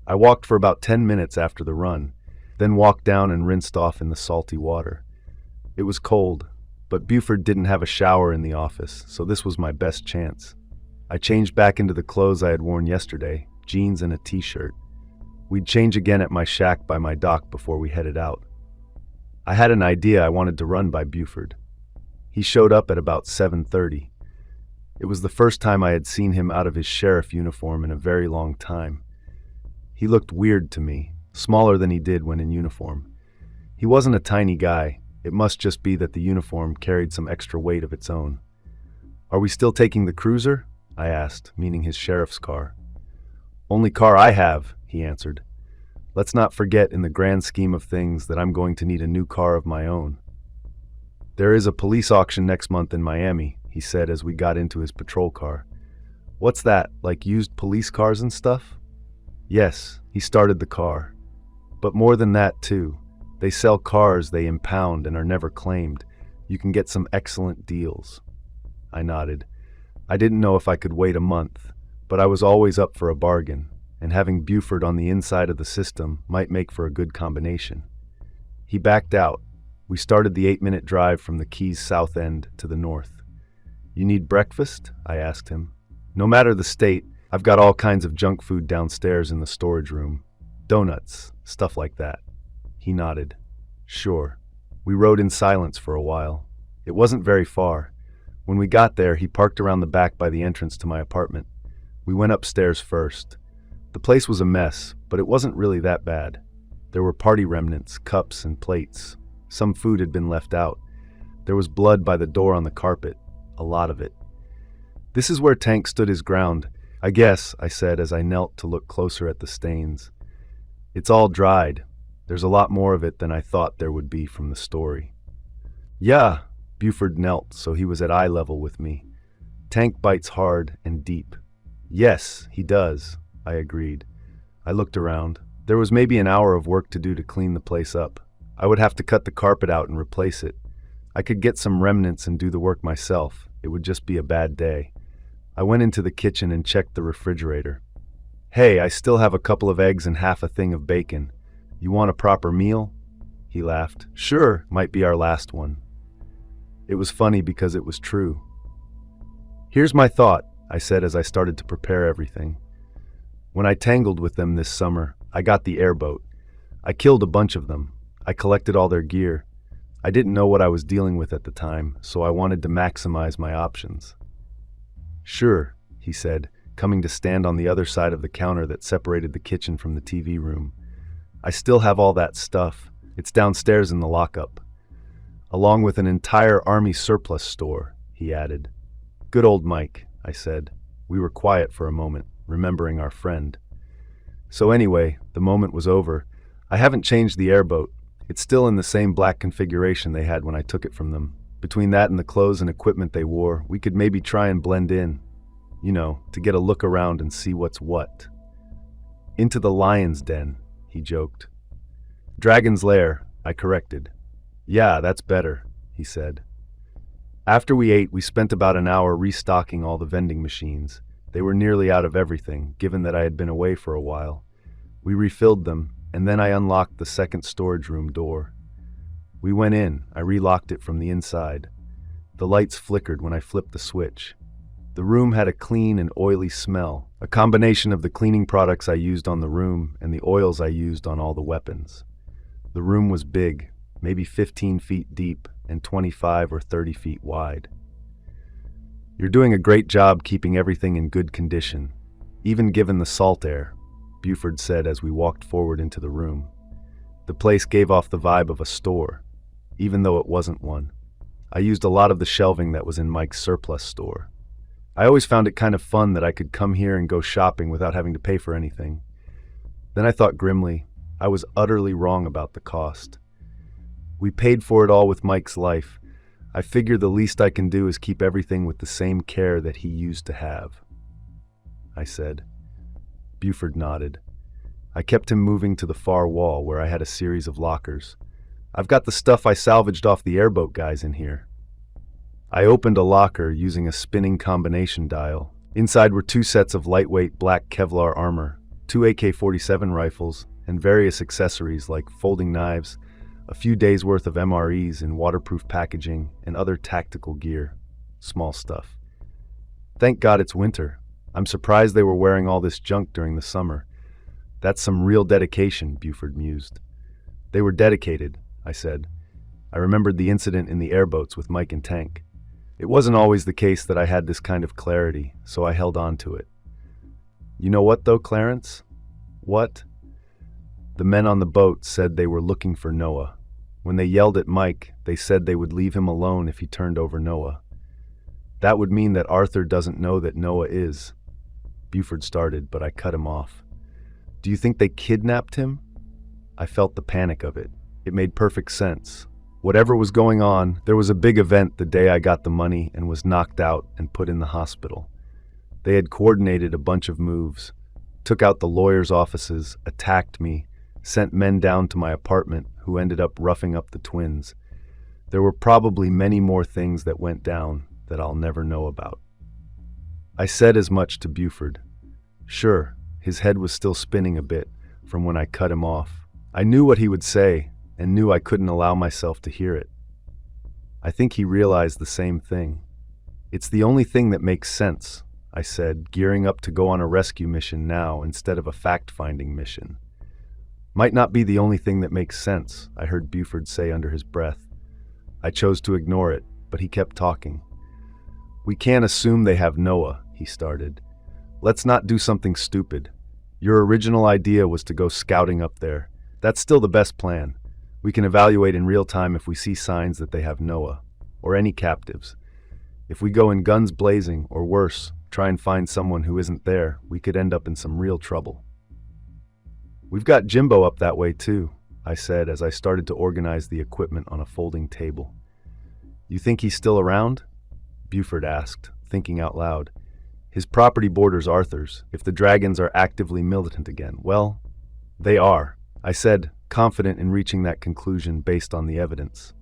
I walked for about 10 minutes after the run, then walked down and rinsed off in the salty water. It was cold, but Buford didn't have a shower in the office, so this was my best chance. I changed back into the clothes I had worn yesterday, jeans and a t-shirt. We'd change again at my shack by my dock before we headed out. I had an idea I wanted to run by Buford. He showed up at about 7:30. It was the first time I had seen him out of his sheriff uniform in a very long time. He looked weird to me, smaller than he did when in uniform. He wasn't a tiny guy. It must just be that the uniform carried some extra weight of its own. "Are we still taking the cruiser?" I asked, meaning his sheriff's car. "Only car I have," he answered. "Let's not forget in the grand scheme of things that I'm going to need a new car of my own." "There is a police auction next month in Miami," he said as we got into his patrol car. "What's that, like used police cars and stuff?" Yes, he started the car. But more than that, too. They sell cars they impound and are never claimed. You can get some excellent deals. I nodded. I didn't know if I could wait a month, but I was always up for a bargain, and having Buford on the inside of the system might make for a good combination. He backed out. We started the 8-minute drive from the quay's south end to the north. "You need breakfast?" I asked him. "No matter the state, I've got all kinds of junk food downstairs in the storage room. Donuts, stuff like that." He nodded. "Sure." We rode in silence for a while. It wasn't very far. When we got there, he parked around the back by the entrance to my apartment. We went upstairs first. The place was a mess, but it wasn't really that bad. There were party remnants, cups, and plates. Some food had been left out. There was blood by the door on the carpet, a lot of it. "This is where Tank stood his ground, I guess," I said as I knelt to look closer at the stains. "It's all dried. There's a lot more of it than I thought there would be from the story." "Yeah," Buford knelt so he was at eye level with me. "Tank bites hard and deep." "Yes, he does," I agreed. I looked around. There was maybe an hour of work to do to clean the place up. I would have to cut the carpet out and replace it. I could get some remnants and do the work myself. It would just be a bad day. I went into the kitchen and checked the refrigerator. "Hey, I still have a couple of eggs and half a thing of bacon. You want a proper meal?" He laughed. "Sure, might be our last one." It was funny because it was true. "Here's my thought," I said as I started to prepare everything. "When I tangled with them this summer, I got the airboat. I killed a bunch of them. I collected all their gear. I didn't know what I was dealing with at the time, so I wanted to maximize my options." "Sure," he said, coming to stand on the other side of the counter that separated the kitchen from the TV room. "I still have all that stuff. It's downstairs in the lockup. Along with an entire Army surplus store," he added. "Good old Mike," I said. We were quiet for a moment, remembering our friend. So anyway, the moment was over. I haven't changed the airboat. It's still in the same black configuration they had when I took it from them. Between that and the clothes and equipment they wore, we could maybe try and blend in. To get a look around and see what's what. Into the lion's den, he joked. Dragon's lair, I corrected. Yeah, that's better, he said. After we ate, we spent about an hour restocking all the vending machines. They were nearly out of everything, given that I had been away for a while. We refilled them, and then I unlocked the second storage room door. We went in. I relocked it from the inside. The lights flickered when I flipped the switch. The room had a clean and oily smell, a combination of the cleaning products I used on the room and the oils I used on all the weapons. The room was big, maybe 15 feet deep and 25 or 30 feet wide. You're doing a great job keeping everything in good condition, even given the salt air, Buford said as we walked forward into the room. The place gave off the vibe of a store, even though it wasn't one. I used a lot of the shelving that was in Mike's surplus store. I always found it kind of fun that I could come here and go shopping without having to pay for anything. Then I thought grimly, I was utterly wrong about the cost. We paid for it all with Mike's life. I figure the least I can do is keep everything with the same care that he used to have, I said. Buford nodded. I kept him moving to the far wall where I had a series of lockers. I've got the stuff I salvaged off the airboat guys in here. I opened a locker using a spinning combination dial. Inside were 2 sets of lightweight black Kevlar armor, 2 AK-47 rifles, and various accessories like folding knives, a few days' worth of MREs in waterproof packaging, and other tactical gear. Small stuff. Thank God it's winter. I'm surprised they were wearing all this junk during the summer. That's some real dedication, Buford mused. They were dedicated, I said. I remembered the incident in the airboats with Mike and Tank. It wasn't always the case that I had this kind of clarity, so I held on to it. You know what, though, Clarence? What? The men on the boat said they were looking for Noah. When they yelled at Mike, they said they would leave him alone if he turned over Noah. That would mean that Arthur doesn't know that Noah is. Buford started, but I cut him off. Do you think they kidnapped him? I felt the panic of it. It made perfect sense. Whatever was going on, there was a big event the day I got the money and was knocked out and put in the hospital. They had coordinated a bunch of moves, took out the lawyers' offices, attacked me, sent men down to my apartment who ended up roughing up the twins. There were probably many more things that went down that I'll never know about. I said as much to Buford. Sure, his head was still spinning a bit from when I cut him off. I knew what he would say, and knew I couldn't allow myself to hear it. I think he realized the same thing. It's the only thing that makes sense, I said, gearing up to go on a rescue mission now instead of a fact-finding mission. Might not be the only thing that makes sense, I heard Buford say under his breath. I chose to ignore it, but he kept talking. We can't assume they have Noah, he started. Let's not do something stupid. Your original idea was to go scouting up there. That's still the best plan. We can evaluate in real time if we see signs that they have Noah, or any captives. If we go in guns blazing, or worse, try and find someone who isn't there, we could end up in some real trouble. We've got Jimbo up that way too, I said as I started to organize the equipment on a folding table. You think he's still around? Buford asked, thinking out loud. His property borders Arthur's. If the dragons are actively militant again, well, they are, I said, confident in reaching that conclusion based on the evidence.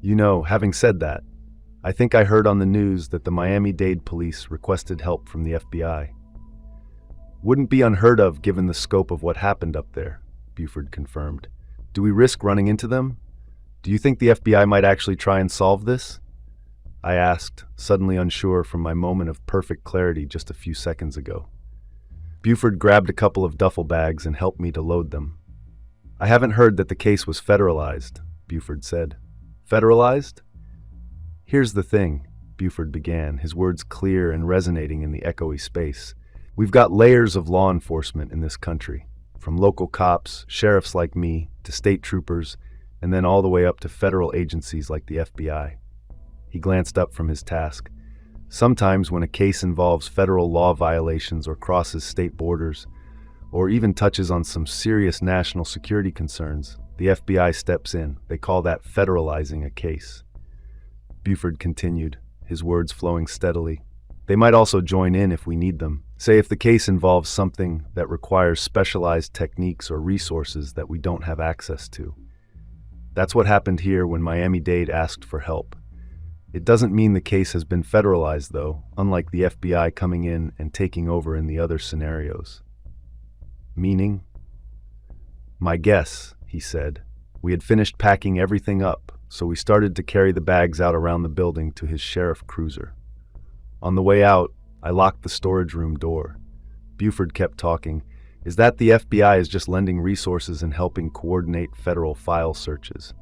Having said that, I think I heard on the news that the Miami-Dade police requested help from the FBI. Wouldn't be unheard of given the scope of what happened up there, Buford confirmed. Do we risk running into them? Do you think the FBI might actually try and solve this? I asked, suddenly unsure from my moment of perfect clarity just a few seconds ago. Buford grabbed a couple of duffel bags and helped me to load them. I haven't heard that the case was federalized, Buford said. Federalized? Here's the thing, Buford began, his words clear and resonating in the echoey space. We've got layers of law enforcement in this country, from local cops, sheriffs like me, to state troopers, and then all the way up to federal agencies like the FBI. He glanced up from his task. Sometimes when a case involves federal law violations or crosses state borders, or even touches on some serious national security concerns, the FBI steps in. They call that federalizing a case. Buford continued, his words flowing steadily. They might also join in if we need them. Say if the case involves something that requires specialized techniques or resources that we don't have access to. That's what happened here when Miami-Dade asked for help. It doesn't mean the case has been federalized, though, unlike the FBI coming in and taking over in the other scenarios. Meaning? My guess, he said. We had finished packing everything up, so we started to carry the bags out around the building to his sheriff cruiser. On the way out, I locked the storage room door. Buford kept talking. Is that the FBI is just lending resources and helping coordinate federal file searches?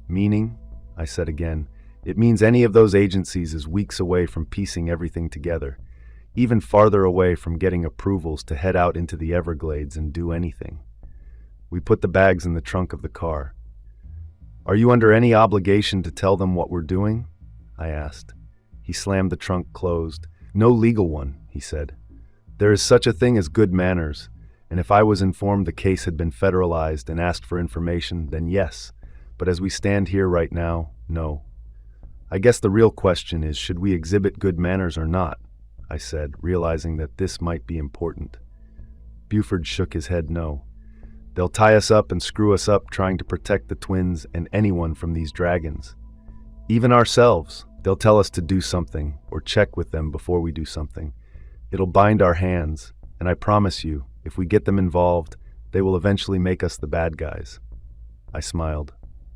Meaning? I said again. It means any of those agencies is weeks away from piecing everything together, even farther away from getting approvals to head out into the Everglades and do anything. We put the bags in the trunk of the car. Are you under any obligation to tell them what we're doing? I asked. He slammed the trunk closed. No legal one, he said. There is such a thing as good manners, and if I was informed the case had been federalized and asked for information, then yes. But as we stand here right now, no. I guess the real question is, should we exhibit good manners or not? I said, realizing that this might be important. Buford shook his head no. They'll tie us up and screw us up trying to protect the twins and anyone from these dragons. Even ourselves. They'll tell us to do something or check with them before we do something. It'll bind our hands, and I promise you, if we get them involved, they will eventually make us the bad guys. I smiled.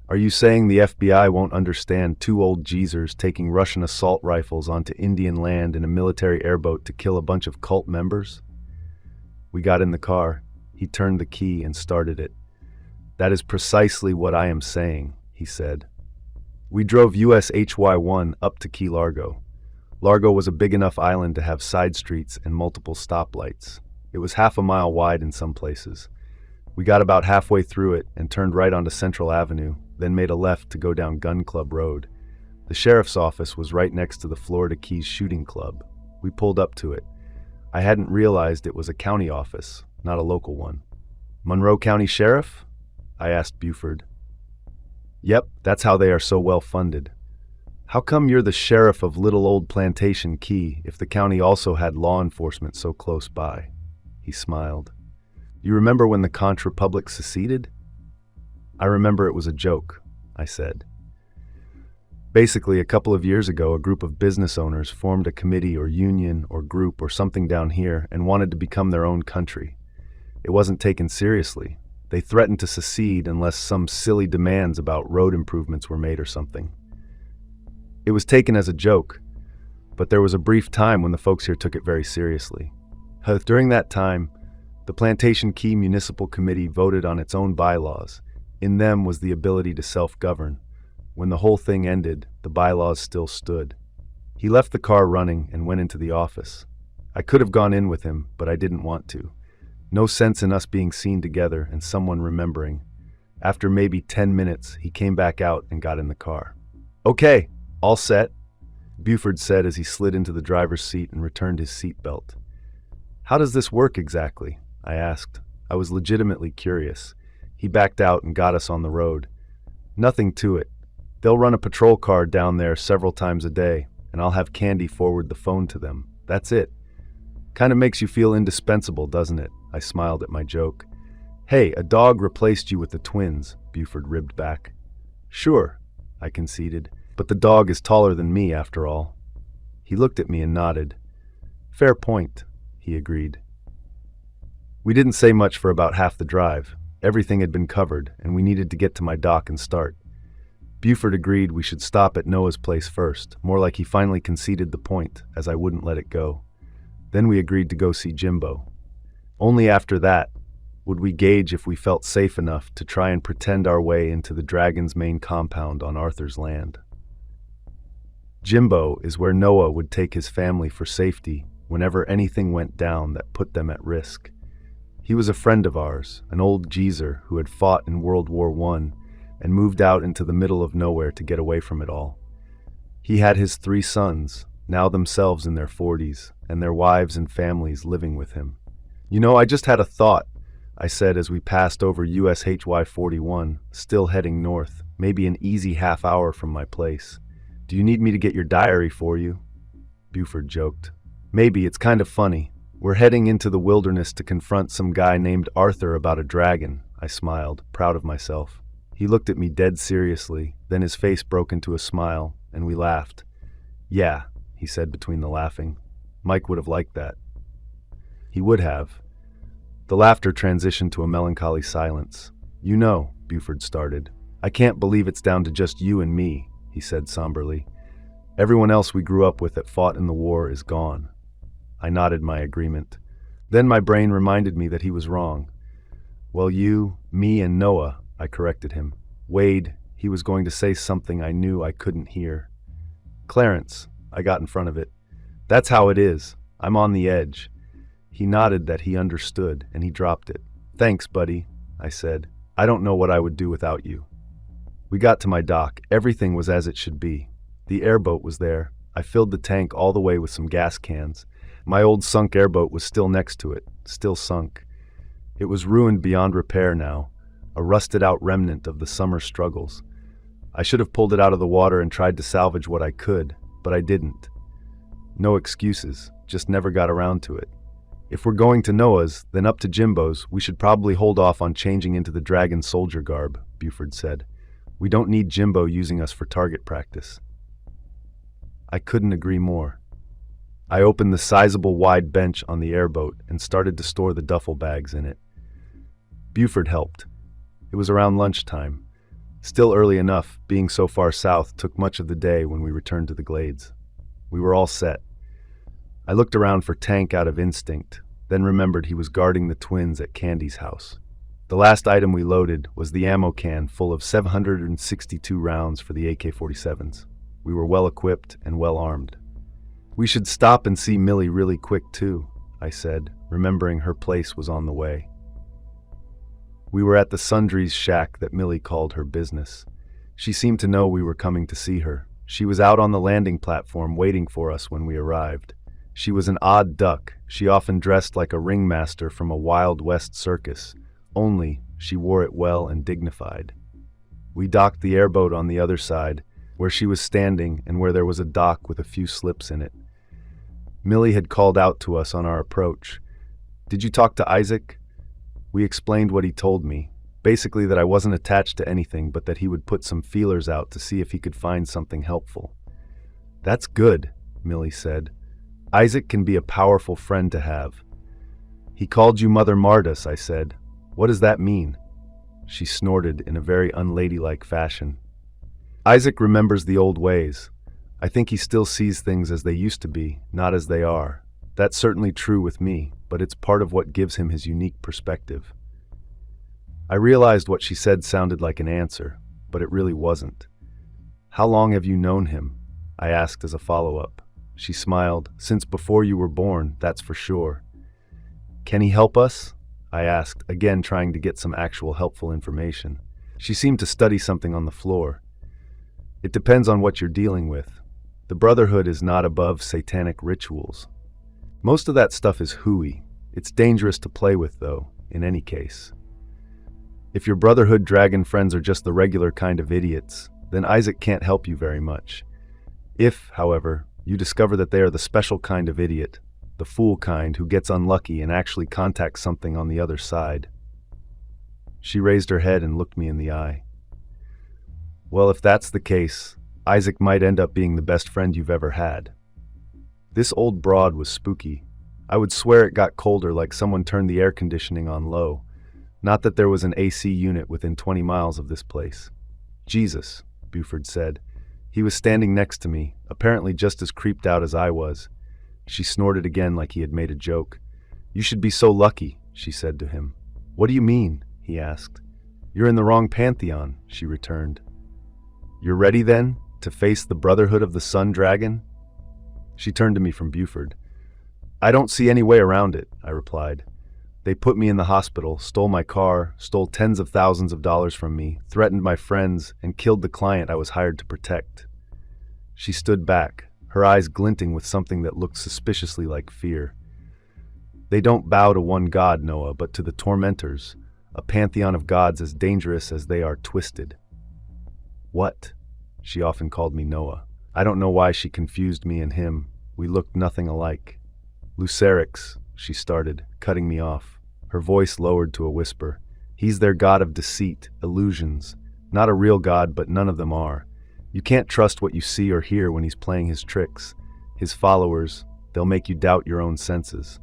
Are you saying the FBI won't understand two old geezers taking Russian assault rifles onto Indian land in a military airboat to kill a bunch of cult members? We got in the car. He turned the key and started it. That is precisely what I am saying, he said. We drove US HY-1 up to Key Largo. Largo was a big enough island to have side streets and multiple stoplights. It was half a mile wide in some places. We got about halfway through it and turned right onto Central Avenue, then made a left to go down Gun Club Road. The sheriff's office was right next to the Florida Keys Shooting Club. We pulled up to it. I hadn't realized it was a county office, not a local one. Monroe County Sheriff? I asked Buford. Yep, that's how they are so well funded. How come you're the sheriff of little old Plantation Key if the county also had law enforcement so close by? He smiled. You remember when the Conch Republic seceded? I remember it was a joke, I said. Basically, a couple of years ago, a group of business owners formed a committee or union or group or something down here and wanted to become their own country. It wasn't taken seriously. They threatened to secede unless some silly demands about road improvements were made or something. It was taken as a joke, but there was a brief time when the folks here took it very seriously. During that time, the Plantation Key Municipal Committee voted on its own bylaws. In them was the ability to self-govern. When the whole thing ended, the bylaws still stood. He left the car running and went into the office. I could have gone in with him, but I didn't want to. No sense in us being seen together and someone remembering. After maybe 10 minutes, he came back out and got in the car. Okay, all set, Buford said as he slid into the driver's seat and returned his seatbelt. How does this work exactly? I asked. I was legitimately curious. He backed out and got us on the road. Nothing to it. They'll run a patrol car down there several times a day, and I'll have Candy forward the phone to them. That's it. Kind of makes you feel indispensable, doesn't it? I smiled at my joke. Hey, a dog replaced you with the twins, Buford ribbed back. Sure, I conceded, but the dog is taller than me after all. He looked at me and nodded. Fair point, he agreed. We didn't say much for about half the drive. Everything had been covered, and we needed to get to my dock and start. Buford agreed we should stop at Noah's place first, more like he finally conceded the point, as I wouldn't let it go. Then we agreed to go see Jimbo. Only after that would we gauge if we felt safe enough to try and pretend our way into the dragon's main compound on Arthur's land. Jimbo is where Noah would take his family for safety whenever anything went down that put them at risk. He was a friend of ours, an old geezer who had fought in World War I and moved out into the middle of nowhere to get away from it all. He had his 3 sons, now themselves in their 40s, and their wives and families living with him. I just had a thought, I said as we passed over USHY 41, still heading north, maybe an easy half hour from my place. Do you need me to get your diary for you? Buford joked. Maybe, it's kind of funny. We're heading into the wilderness to confront some guy named Arthur about a dragon, I smiled, proud of myself. He looked at me dead seriously, then his face broke into a smile, and we laughed. Yeah, he said between the laughing. Mike would have liked that. He would have. The laughter transitioned to a melancholy silence. You know, Buford started. I can't believe it's down to just you and me, he said somberly. Everyone else we grew up with that fought in the war is gone. I nodded my agreement. Then my brain reminded me that he was wrong. Well, you, me, and Noah, I corrected him. Wade, he was going to say something I knew I couldn't hear. Clarence, I got in front of it. That's how it is. I'm on the edge. He nodded that he understood, and he dropped it. Thanks, buddy, I said. I don't know what I would do without you. We got to my dock. Everything was as it should be. The airboat was there. I filled the tank all the way with some gas cans. My old sunk airboat was still next to it, still sunk. It was ruined beyond repair now, a rusted-out remnant of the summer struggles. I should have pulled it out of the water and tried to salvage what I could, but I didn't. No excuses, just never got around to it. If we're going to Noah's, then up to Jimbo's, we should probably hold off on changing into the dragon soldier garb, Buford said. We don't need Jimbo using us for target practice. I couldn't agree more. I opened the sizable wide bench on the airboat and started to store the duffel bags in it. Buford helped. It was around lunchtime. Still early enough, being so far south took much of the day when we returned to the glades. We were all set. I looked around for Tank out of instinct, then remembered he was guarding the twins at Candy's house. The last item we loaded was the ammo can full of 762 rounds for the AK-47s. We were well equipped and well armed. We should stop and see Millie really quick too, I said, remembering her place was on the way. We were at the Sundries shack that Millie called her business. She seemed to know we were coming to see her. She was out on the landing platform waiting for us when we arrived. She was an odd duck. She often dressed like a ringmaster from a Wild West circus, only she wore it well and dignified. We docked the airboat on the other side, where she was standing and where there was a dock with a few slips in it. Millie had called out to us on our approach. Did you talk to Isaac? We explained what he told me, basically that I wasn't attached to anything but that he would put some feelers out to see if he could find something helpful. That's good, Millie said. Isaac can be a powerful friend to have. He called you Mother Mardas, I said. What does that mean? She snorted in a very unladylike fashion. Isaac remembers the old ways. I think he still sees things as they used to be, not as they are. That's certainly true with me, but it's part of what gives him his unique perspective. I realized what she said sounded like an answer, but it really wasn't. How long have you known him? I asked as a follow-up. She smiled. Since before you were born, that's for sure. Can he help us? I asked, again trying to get some actual helpful information. She seemed to study something on the floor. It depends on what you're dealing with. The Brotherhood is not above satanic rituals. Most of that stuff is hooey. It's dangerous to play with, though, in any case. If your Brotherhood dragon friends are just the regular kind of idiots, then Isaac can't help you very much. If, however, you discover that they are the special kind of idiot, the fool kind who gets unlucky and actually contacts something on the other side. She raised her head and looked me in the eye. Well, if that's the case, Isaac might end up being the best friend you've ever had. This old broad was spooky. I would swear it got colder like someone turned the air conditioning on low. Not that there was an AC unit within 20 miles of this place. Jesus, Buford said. He was standing next to me, apparently just as creeped out as I was. She snorted again like he had made a joke. You should be so lucky, she said to him. What do you mean? He asked. You're in the wrong pantheon, she returned. You're ready, then, to face the Brotherhood of the Sun Dragon? She turned to me from Buford. I don't see any way around it, I replied. They put me in the hospital, stole my car, stole tens of thousands of dollars from me, threatened my friends, and killed the client I was hired to protect. She stood back, her eyes glinting with something that looked suspiciously like fear. They don't bow to one god, Noah, but to the tormentors, a pantheon of gods as dangerous as they are twisted. What? She often called me Noah. I don't know why she confused me and him. We looked nothing alike. Lucerix, she started, cutting me off. Her voice lowered to a whisper. He's their god of deceit, illusions. Not a real god, but none of them are. You can't trust what you see or hear when he's playing his tricks. His followers, they'll make you doubt your own senses.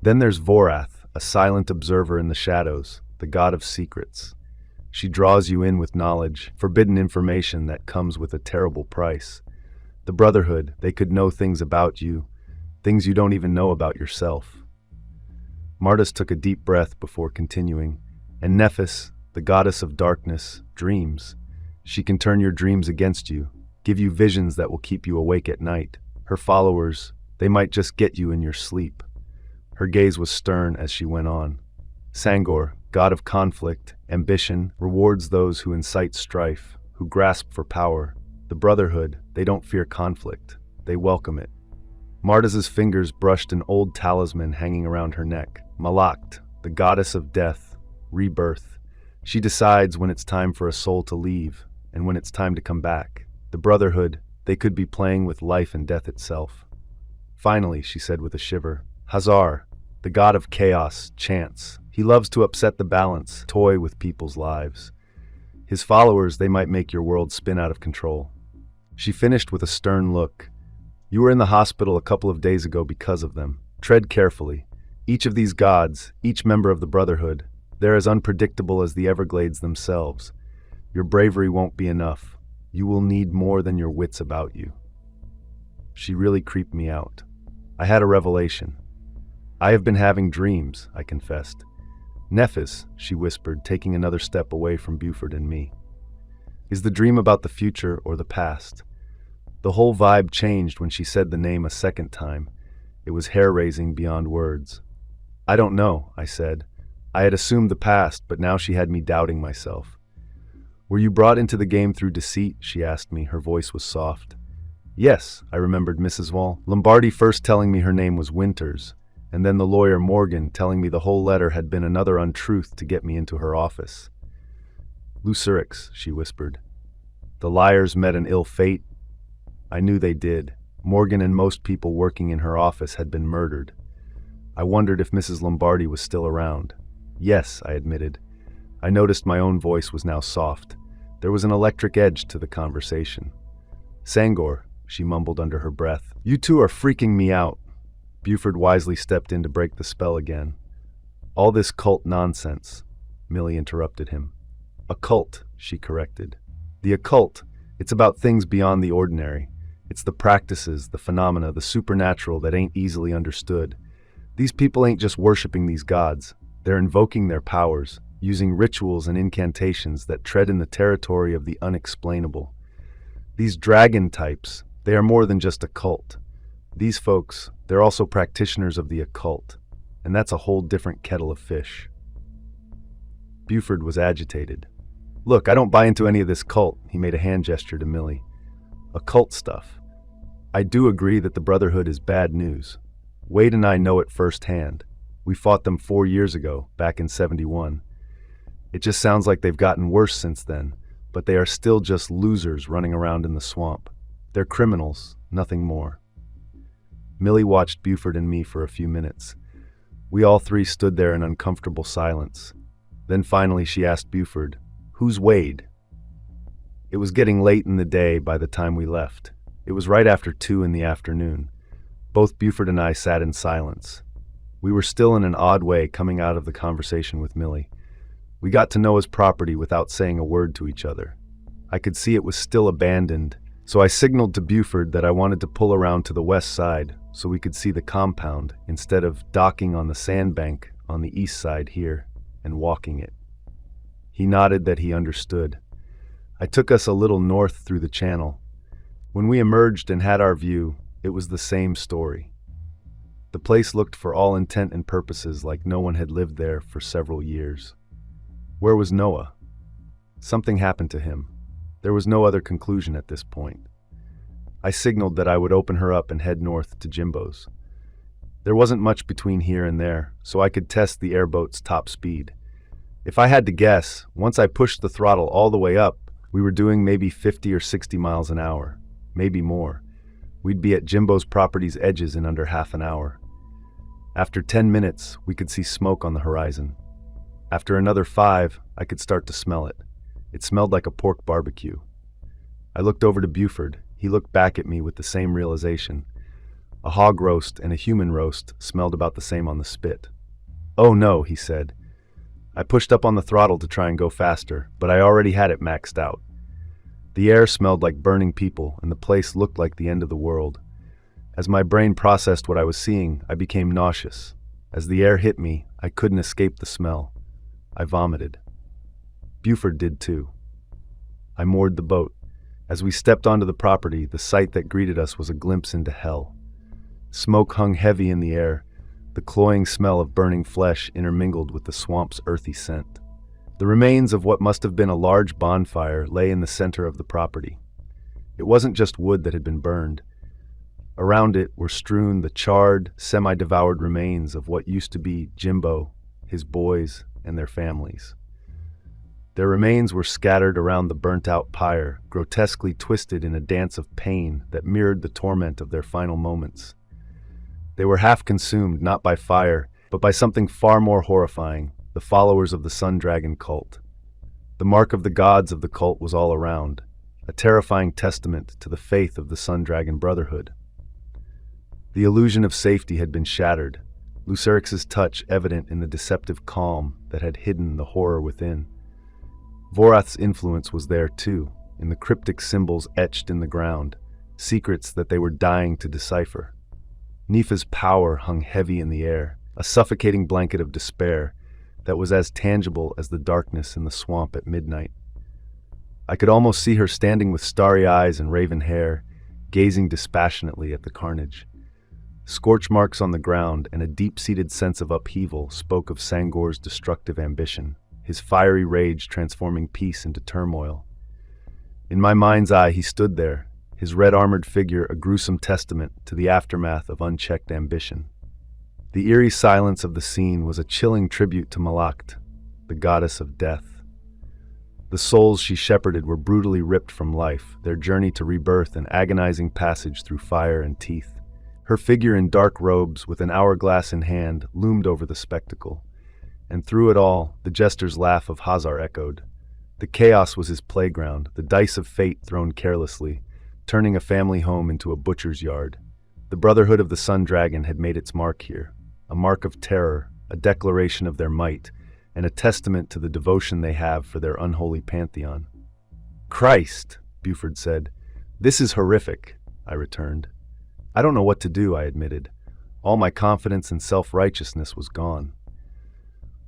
Then there's Vorath, a silent observer in the shadows, the god of secrets. She draws you in with knowledge, forbidden information that comes with a terrible price. The Brotherhood, they could know things about you, things you don't even know about yourself. Martas took a deep breath before continuing. And Nephis, the goddess of darkness, dreams. She can turn your dreams against you, give you visions that will keep you awake at night. Her followers, they might just get you in your sleep. Her gaze was stern as she went on. Sangor, god of conflict, ambition, rewards those who incite strife, who grasp for power. The Brotherhood, they don't fear conflict. They welcome it. Martas's fingers brushed an old talisman hanging around her neck. Malakt, the goddess of death, rebirth. She decides when it's time for a soul to leave and when it's time to come back. The Brotherhood, they could be playing with life and death itself. Finally, she said with a shiver, Hazar, the god of chaos, chance. He loves to upset the balance, toy with people's lives. His followers, they might make your world spin out of control. She finished with a stern look. You were in the hospital a couple of days ago because of them. Tread carefully. Each of these gods, each member of the Brotherhood, they're as unpredictable as the Everglades themselves. Your bravery won't be enough. You will need more than your wits about you. She really creeped me out. I had a revelation. I have been having dreams, I confessed. Nephis, she whispered, taking another step away from Buford and me. Is the dream about the future or the past? The whole vibe changed when she said the name a second time. It was hair-raising beyond words. I don't know, I said. I had assumed the past, but now she had me doubting myself. Were you brought into the game through deceit? She asked me. Her voice was soft. Yes, I remembered Mrs. Wall. Lombardi first telling me her name was Winters, and then the lawyer Morgan telling me the whole letter had been another untruth to get me into her office. Lucerix, she whispered. The liars met an ill fate. I knew they did. Morgan and most people working in her office had been murdered. I wondered if Mrs. Lombardi was still around. Yes, I admitted. I noticed my own voice was now soft. There was an electric edge to the conversation. Sangor, she mumbled under her breath. You two are freaking me out. Buford wisely stepped in to break the spell again. All this cult nonsense, Millie interrupted him. A cult, she corrected. The occult, it's about things beyond the ordinary. It's the practices, the phenomena, the supernatural that ain't easily understood. These people ain't just worshiping these gods. They're invoking their powers, using rituals and incantations that tread in the territory of the unexplainable. These dragon types, they are more than just a cult. These folks, they're also practitioners of the occult, and that's a whole different kettle of fish. Buford was agitated. Look, I don't buy into any of this cult, he made a hand gesture to Millie. Occult stuff. I do agree that the Brotherhood is bad news. Wade and I know it firsthand. We fought them 4 years ago, back in '71. It just sounds like they've gotten worse since then, but they are still just losers running around in the swamp. They're criminals, nothing more. Millie watched Buford and me for a few minutes. We all three stood there in uncomfortable silence. Then finally she asked Buford, "Who's Wade?" It was getting late in the day by the time we left. It was right after 2 in the afternoon. Both Buford and I sat in silence. We were still in an odd way coming out of the conversation with Millie. We got to Noah's property without saying a word to each other. I could see it was still abandoned, so I signaled to Buford that I wanted to pull around to the west side so we could see the compound instead of docking on the sandbank on the east side here and walking it. He nodded that he understood. I took us a little north through the channel. When we emerged and had our view, it was the same story. The place looked for all intent and purposes like no one had lived there for several years. Where was Noah? Something happened to him. There was no other conclusion at this point. I signaled that I would open her up and head north to Jimbo's. There wasn't much between here and there, so I could test the airboat's top speed. If I had to guess, once I pushed the throttle all the way up, we were doing maybe 50 or 60 miles an hour, maybe more. We'd be at Jimbo's property's edges in under half an hour. After 10 minutes, we could see smoke on the horizon. After another 5, I could start to smell it. It smelled like a pork barbecue. I looked over to Buford. He looked back at me with the same realization. A hog roast and a human roast smelled about the same on the spit. "Oh no," he said. I pushed up on the throttle to try and go faster, but I already had it maxed out. The air smelled like burning people, and the place looked like the end of the world. As my brain processed what I was seeing, I became nauseous. As the air hit me, I couldn't escape the smell. I vomited. Buford did too. I moored the boat. As we stepped onto the property, the sight that greeted us was a glimpse into hell. Smoke hung heavy in the air. The cloying smell of burning flesh intermingled with the swamp's earthy scent. The remains of what must have been a large bonfire lay in the center of the property. It wasn't just wood that had been burned. Around it were strewn the charred, semi-devoured remains of what used to be Jimbo, his boys, and their families. Their remains were scattered around the burnt-out pyre, grotesquely twisted in a dance of pain that mirrored the torment of their final moments. They were half consumed, not by fire, but by something far more horrifying, the followers of the Sun Dragon cult. The mark of the gods of the cult was all around, a terrifying testament to the faith of the Sun Dragon Brotherhood. The illusion of safety had been shattered, Lucerix's touch evident in the deceptive calm that had hidden the horror within. Vorath's influence was there too, in the cryptic symbols etched in the ground, secrets that they were dying to decipher. Nifa's power hung heavy in the air, a suffocating blanket of despair that was as tangible as the darkness in the swamp at midnight. I could almost see her standing with starry eyes and raven hair, gazing dispassionately at the carnage. Scorch marks on the ground and a deep-seated sense of upheaval spoke of Sangor's destructive ambition, his fiery rage transforming peace into turmoil. In my mind's eye, he stood there, his red-armored figure a gruesome testament to the aftermath of unchecked ambition. The eerie silence of the scene was a chilling tribute to Malakt, the goddess of death. The souls she shepherded were brutally ripped from life, their journey to rebirth an agonizing passage through fire and teeth. Her figure in dark robes, with an hourglass in hand, loomed over the spectacle. And through it all, the jester's laugh of Hazar echoed. The chaos was his playground, the dice of fate thrown carelessly, turning a family home into a butcher's yard. The Brotherhood of the Sun Dragon had made its mark here, a mark of terror, a declaration of their might, and a testament to the devotion they have for their unholy pantheon. "Christ," Buford said. "This is horrific," I returned. "I don't know what to do," I admitted. All my confidence and self-righteousness was gone.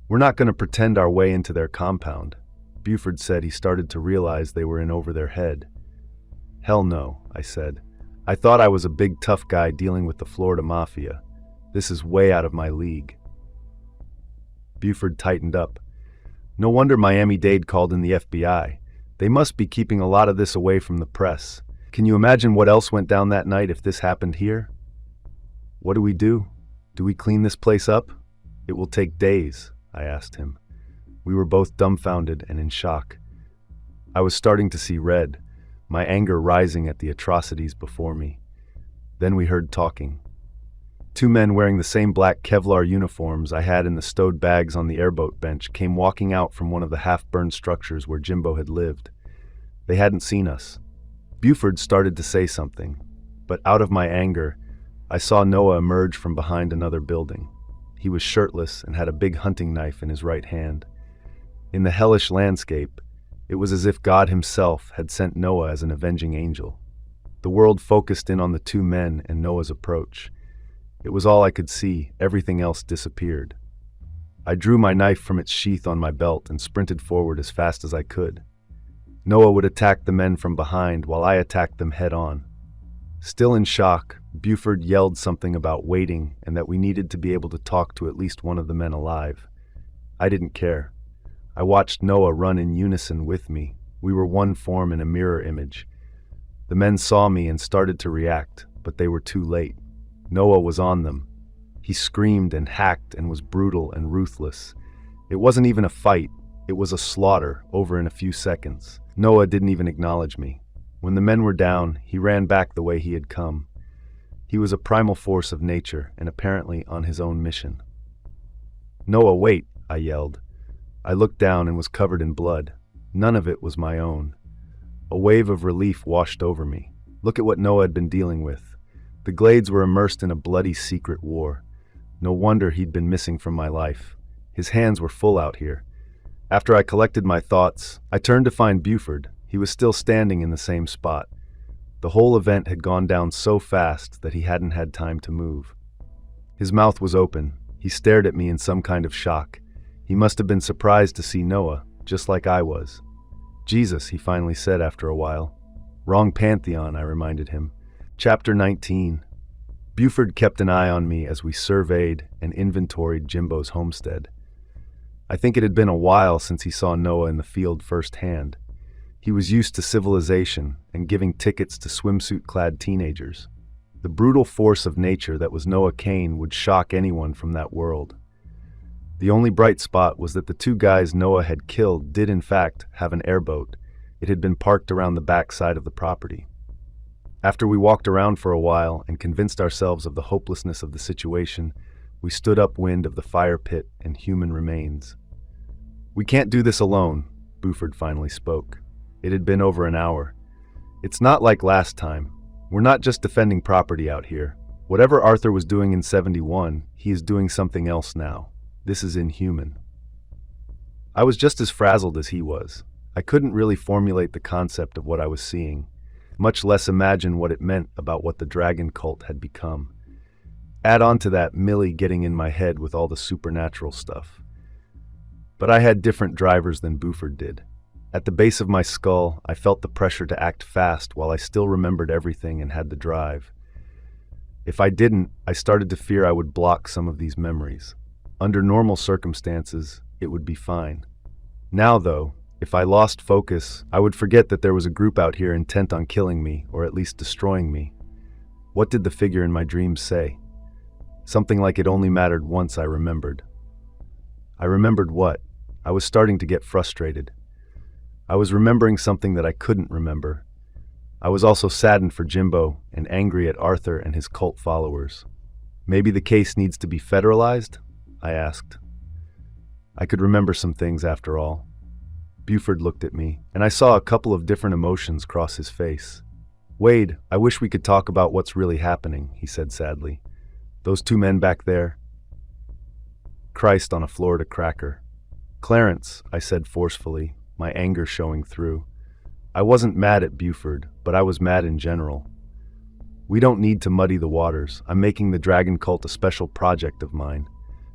"We're not going to pretend our way into their compound." Buford said he started to realize they were in over their head. "Hell no," I said. "I thought I was a big tough guy dealing with the Florida Mafia. This is way out of my league." Buford tightened up. "No wonder Miami-Dade called in the FBI. They must be keeping a lot of this away from the press. Can you imagine what else went down that night if this happened here?" "What do we do? Do we clean this place up?" "It will take days," I asked him. We were both dumbfounded and in shock. I was starting to see red, my anger rising at the atrocities before me. Then we heard talking. Two men wearing the same black Kevlar uniforms I had in the stowed bags on the airboat bench came walking out from one of the half-burned structures where Jimbo had lived. They hadn't seen us. Buford started to say something, but out of my anger, I saw Noah emerge from behind another building. He was shirtless and had a big hunting knife in his right hand. In the hellish landscape, it was as if God himself had sent Noah as an avenging angel. The world focused in on the two men and Noah's approach. It was all I could see, everything else disappeared. I drew my knife from its sheath on my belt and sprinted forward as fast as I could. Noah would attack the men from behind while I attacked them head-on. Still in shock, Buford yelled something about waiting and that we needed to be able to talk to at least one of the men alive. I didn't care. I watched Noah run in unison with me. We were one form in a mirror image. The men saw me and started to react, but they were too late. Noah was on them. He screamed and hacked and was brutal and ruthless. It wasn't even a fight, it was a slaughter over in a few seconds. Noah didn't even acknowledge me. When the men were down, he ran back the way he had come. He was a primal force of nature and apparently on his own mission. "Noah, wait," I yelled. I looked down and was covered in blood. None of it was my own. A wave of relief washed over me. Look at what Noah had been dealing with. The Glades were immersed in a bloody secret war. No wonder he'd been missing from my life. His hands were full out here. After I collected my thoughts, I turned to find Buford. He was still standing in the same spot. The whole event had gone down so fast that he hadn't had time to move. His mouth was open. He stared at me in some kind of shock. He must have been surprised to see Noah, just like I was. "Jesus," he finally said after a while. "Wrong pantheon," I reminded him. Chapter 19. Buford kept an eye on me as we surveyed and inventoried Jimbo's homestead. I think it had been a while since he saw Noah in the field firsthand. He was used to civilization and giving tickets to swimsuit-clad teenagers. The brutal force of nature that was Noah KAYNE would shock anyone from that world. The only bright spot was that the two guys Noah had killed did in fact have an airboat. It had been parked around the back side of the property. After we walked around for a while and convinced ourselves of the hopelessness of the situation, we stood upwind of the fire pit and human remains. "We can't do this alone," Buford finally spoke. It had been over an hour. "It's not like last time. We're not just defending property out here. Whatever Arthur was doing in 71, he is doing something else now. This is inhuman." I was just as frazzled as he was. I couldn't really formulate the concept of what I was seeing, much less imagine what it meant about what the dragon cult had become. Add on to that Millie getting in my head with all the supernatural stuff. But I had different drivers than Buford did. At the base of my skull, I felt the pressure to act fast while I still remembered everything and had the drive. If I didn't, I started to fear I would block some of these memories. Under normal circumstances, it would be fine. Now, though, if I lost focus, I would forget that there was a group out here intent on killing me, or at least destroying me. What did the figure in my dreams say? Something like it only mattered once, I remembered. I remembered what? I was starting to get frustrated. I was remembering something that I couldn't remember. I was also saddened for Jimbo and angry at Arthur and his cult followers. "Maybe the case needs to be federalized?" I asked. I could remember some things after all. Buford looked at me, and I saw a couple of different emotions cross his face. "Wade, I wish we could talk about what's really happening," he said sadly. "Those two men back there?" Christ on a Florida cracker. "Clarence," I said forcefully, my anger showing through. I wasn't mad at Buford, but I was mad in general. "We don't need to muddy the waters. I'm making the dragon cult a special project of mine.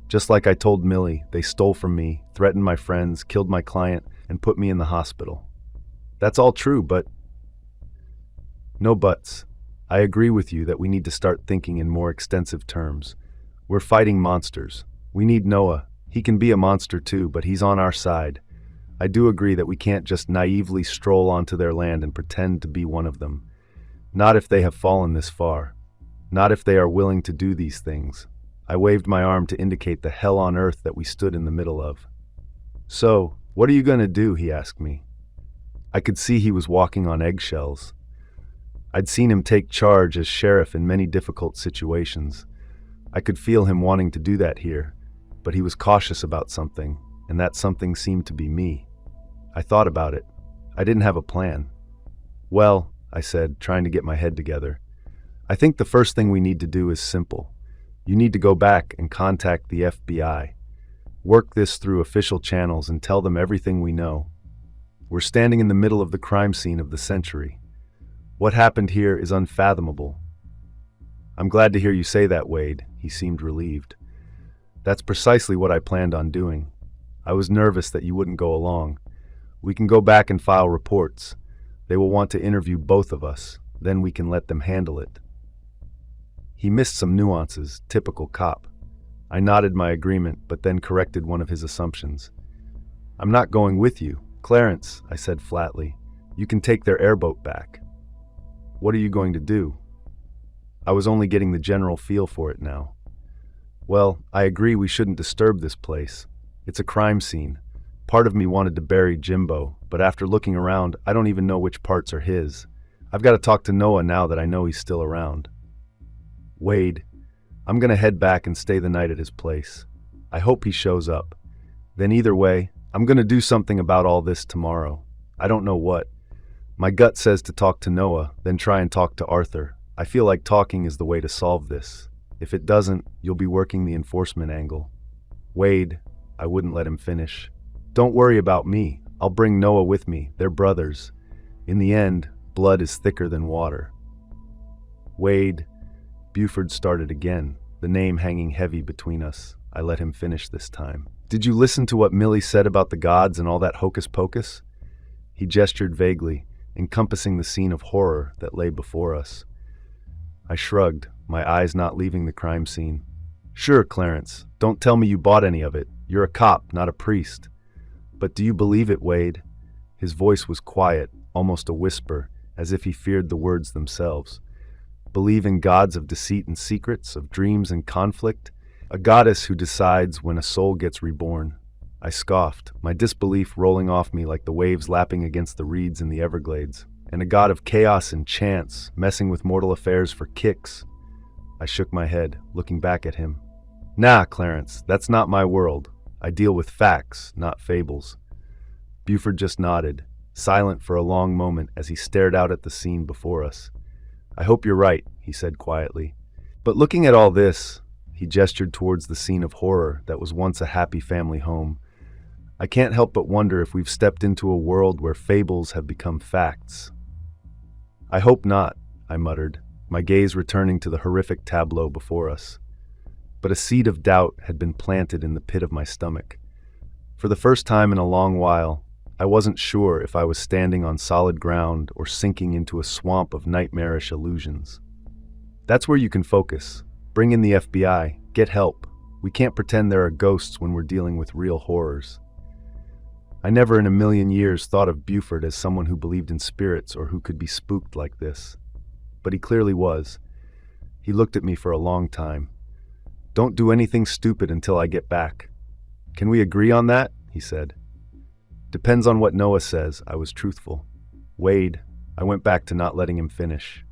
Just like I told Millie, they stole from me, threatened my friends, killed my client, and put me in the hospital. That's all true, but..." "No buts. I agree with you that we need to start thinking in more extensive terms. We're fighting monsters. We need Noah. He can be a monster too, but he's on our side. I do agree that we can't just naively stroll onto their land and pretend to be one of them. Not if they have fallen this far. Not if they are willing to do these things." I waved my arm to indicate the hell on earth that we stood in the middle of. "So, what are you going to do?" he asked me. I could see he was walking on eggshells. I'd seen him take charge as sheriff in many difficult situations. I could feel him wanting to do that here, but he was cautious about something, and that something seemed to be me. I thought about it. I didn't have a plan. "Well," I said, trying to get my head together, "I think the first thing we need to do is simple. You need to go back and contact the FBI. Work this through official channels and tell them everything we know. We're standing in the middle of the crime scene of the century. What happened here is unfathomable." "I'm glad to hear you say that, Wade," he seemed relieved. "That's precisely what I planned on doing. I was nervous that you wouldn't go along. We can go back and file reports. They will want to interview both of us. Then we can let them handle it." He missed some nuances, typical cop. I nodded my agreement, but then corrected one of his assumptions. "I'm not going with you. Clarence," I said flatly, "you can take their airboat back." "What are you going to do?" I was only getting the general feel for it now. Well, I agree we shouldn't disturb this place. It's a crime scene. Part of me wanted to bury Jimbo, but after looking around, I don't even know which parts are his. I've got to talk to Noah now that I know he's still around. Wade, I'm gonna head back and stay the night at his place. I hope he shows up. Then either way, I'm gonna do something about all this tomorrow. I don't know what. My gut says to talk to Noah, then try and talk to Arthur. I feel like talking is the way to solve this. If it doesn't, you'll be working the enforcement angle. Wade, I wouldn't let him finish. Don't worry about me. I'll bring Noah with me. They're brothers. In the end, blood is thicker than water. Wade, Buford started again, the name hanging heavy between us. I let him finish this time. Did you listen to what Millie said about the gods and all that hocus pocus? He gestured vaguely, encompassing the scene of horror that lay before us. I shrugged, my eyes not leaving the crime scene. Sure, Clarence, don't tell me you bought any of it. You're a cop, not a priest. But do you believe it, Wade? His voice was quiet, almost a whisper, as if he feared the words themselves. Believe in gods of deceit and secrets, of dreams and conflict? A goddess who decides when a soul gets reborn. I scoffed, my disbelief rolling off me like the waves lapping against the reeds in the Everglades. And a god of chaos and chance, messing with mortal affairs for kicks. I shook my head, looking back at him. Nah, Clarence, that's not my world. I deal with facts, not fables. Buford just nodded, silent for a long moment as he stared out at the scene before us. I hope you're right, he said quietly. But looking at all this, he gestured towards the scene of horror that was once a happy family home. I can't help but wonder if we've stepped into a world where fables have become facts. I hope not, I muttered, my gaze returning to the horrific tableau before us. But a seed of doubt had been planted in the pit of my stomach. For the first time in a long while, I wasn't sure if I was standing on solid ground or sinking into a swamp of nightmarish illusions. That's where you can focus. Bring in the FBI. Get help. We can't pretend there are ghosts when we're dealing with real horrors. I never in a million years thought of Buford as someone who believed in spirits or who could be spooked like this. But he clearly was. He looked at me for a long time. Don't do anything stupid until I get back. Can we agree on that? He said. Depends on what Noah says, I was truthful. Wade, I went back to not letting him finish.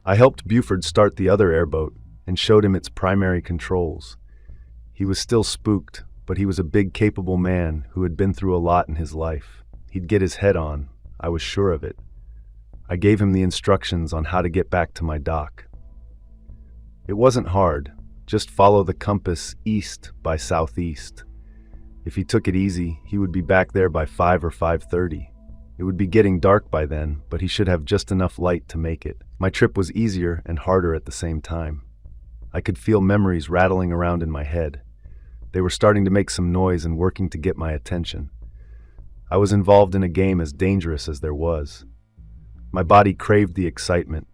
I helped Buford start the other airboat and showed him its primary controls. He was still spooked, but he was a big, capable man who had been through a lot in his life. He'd get his head on, I was sure of it. I gave him the instructions on how to get back to my dock. It wasn't hard, just follow the compass east by southeast. If he took it easy, he would be back there by 5 or 5:30. It would be getting dark by then, but he should have just enough light to make it. My trip was easier and harder at the same time. I could feel memories rattling around in my head. They were starting to make some noise and working to get my attention. I was involved in a game as dangerous as there was. My body craved the excitement,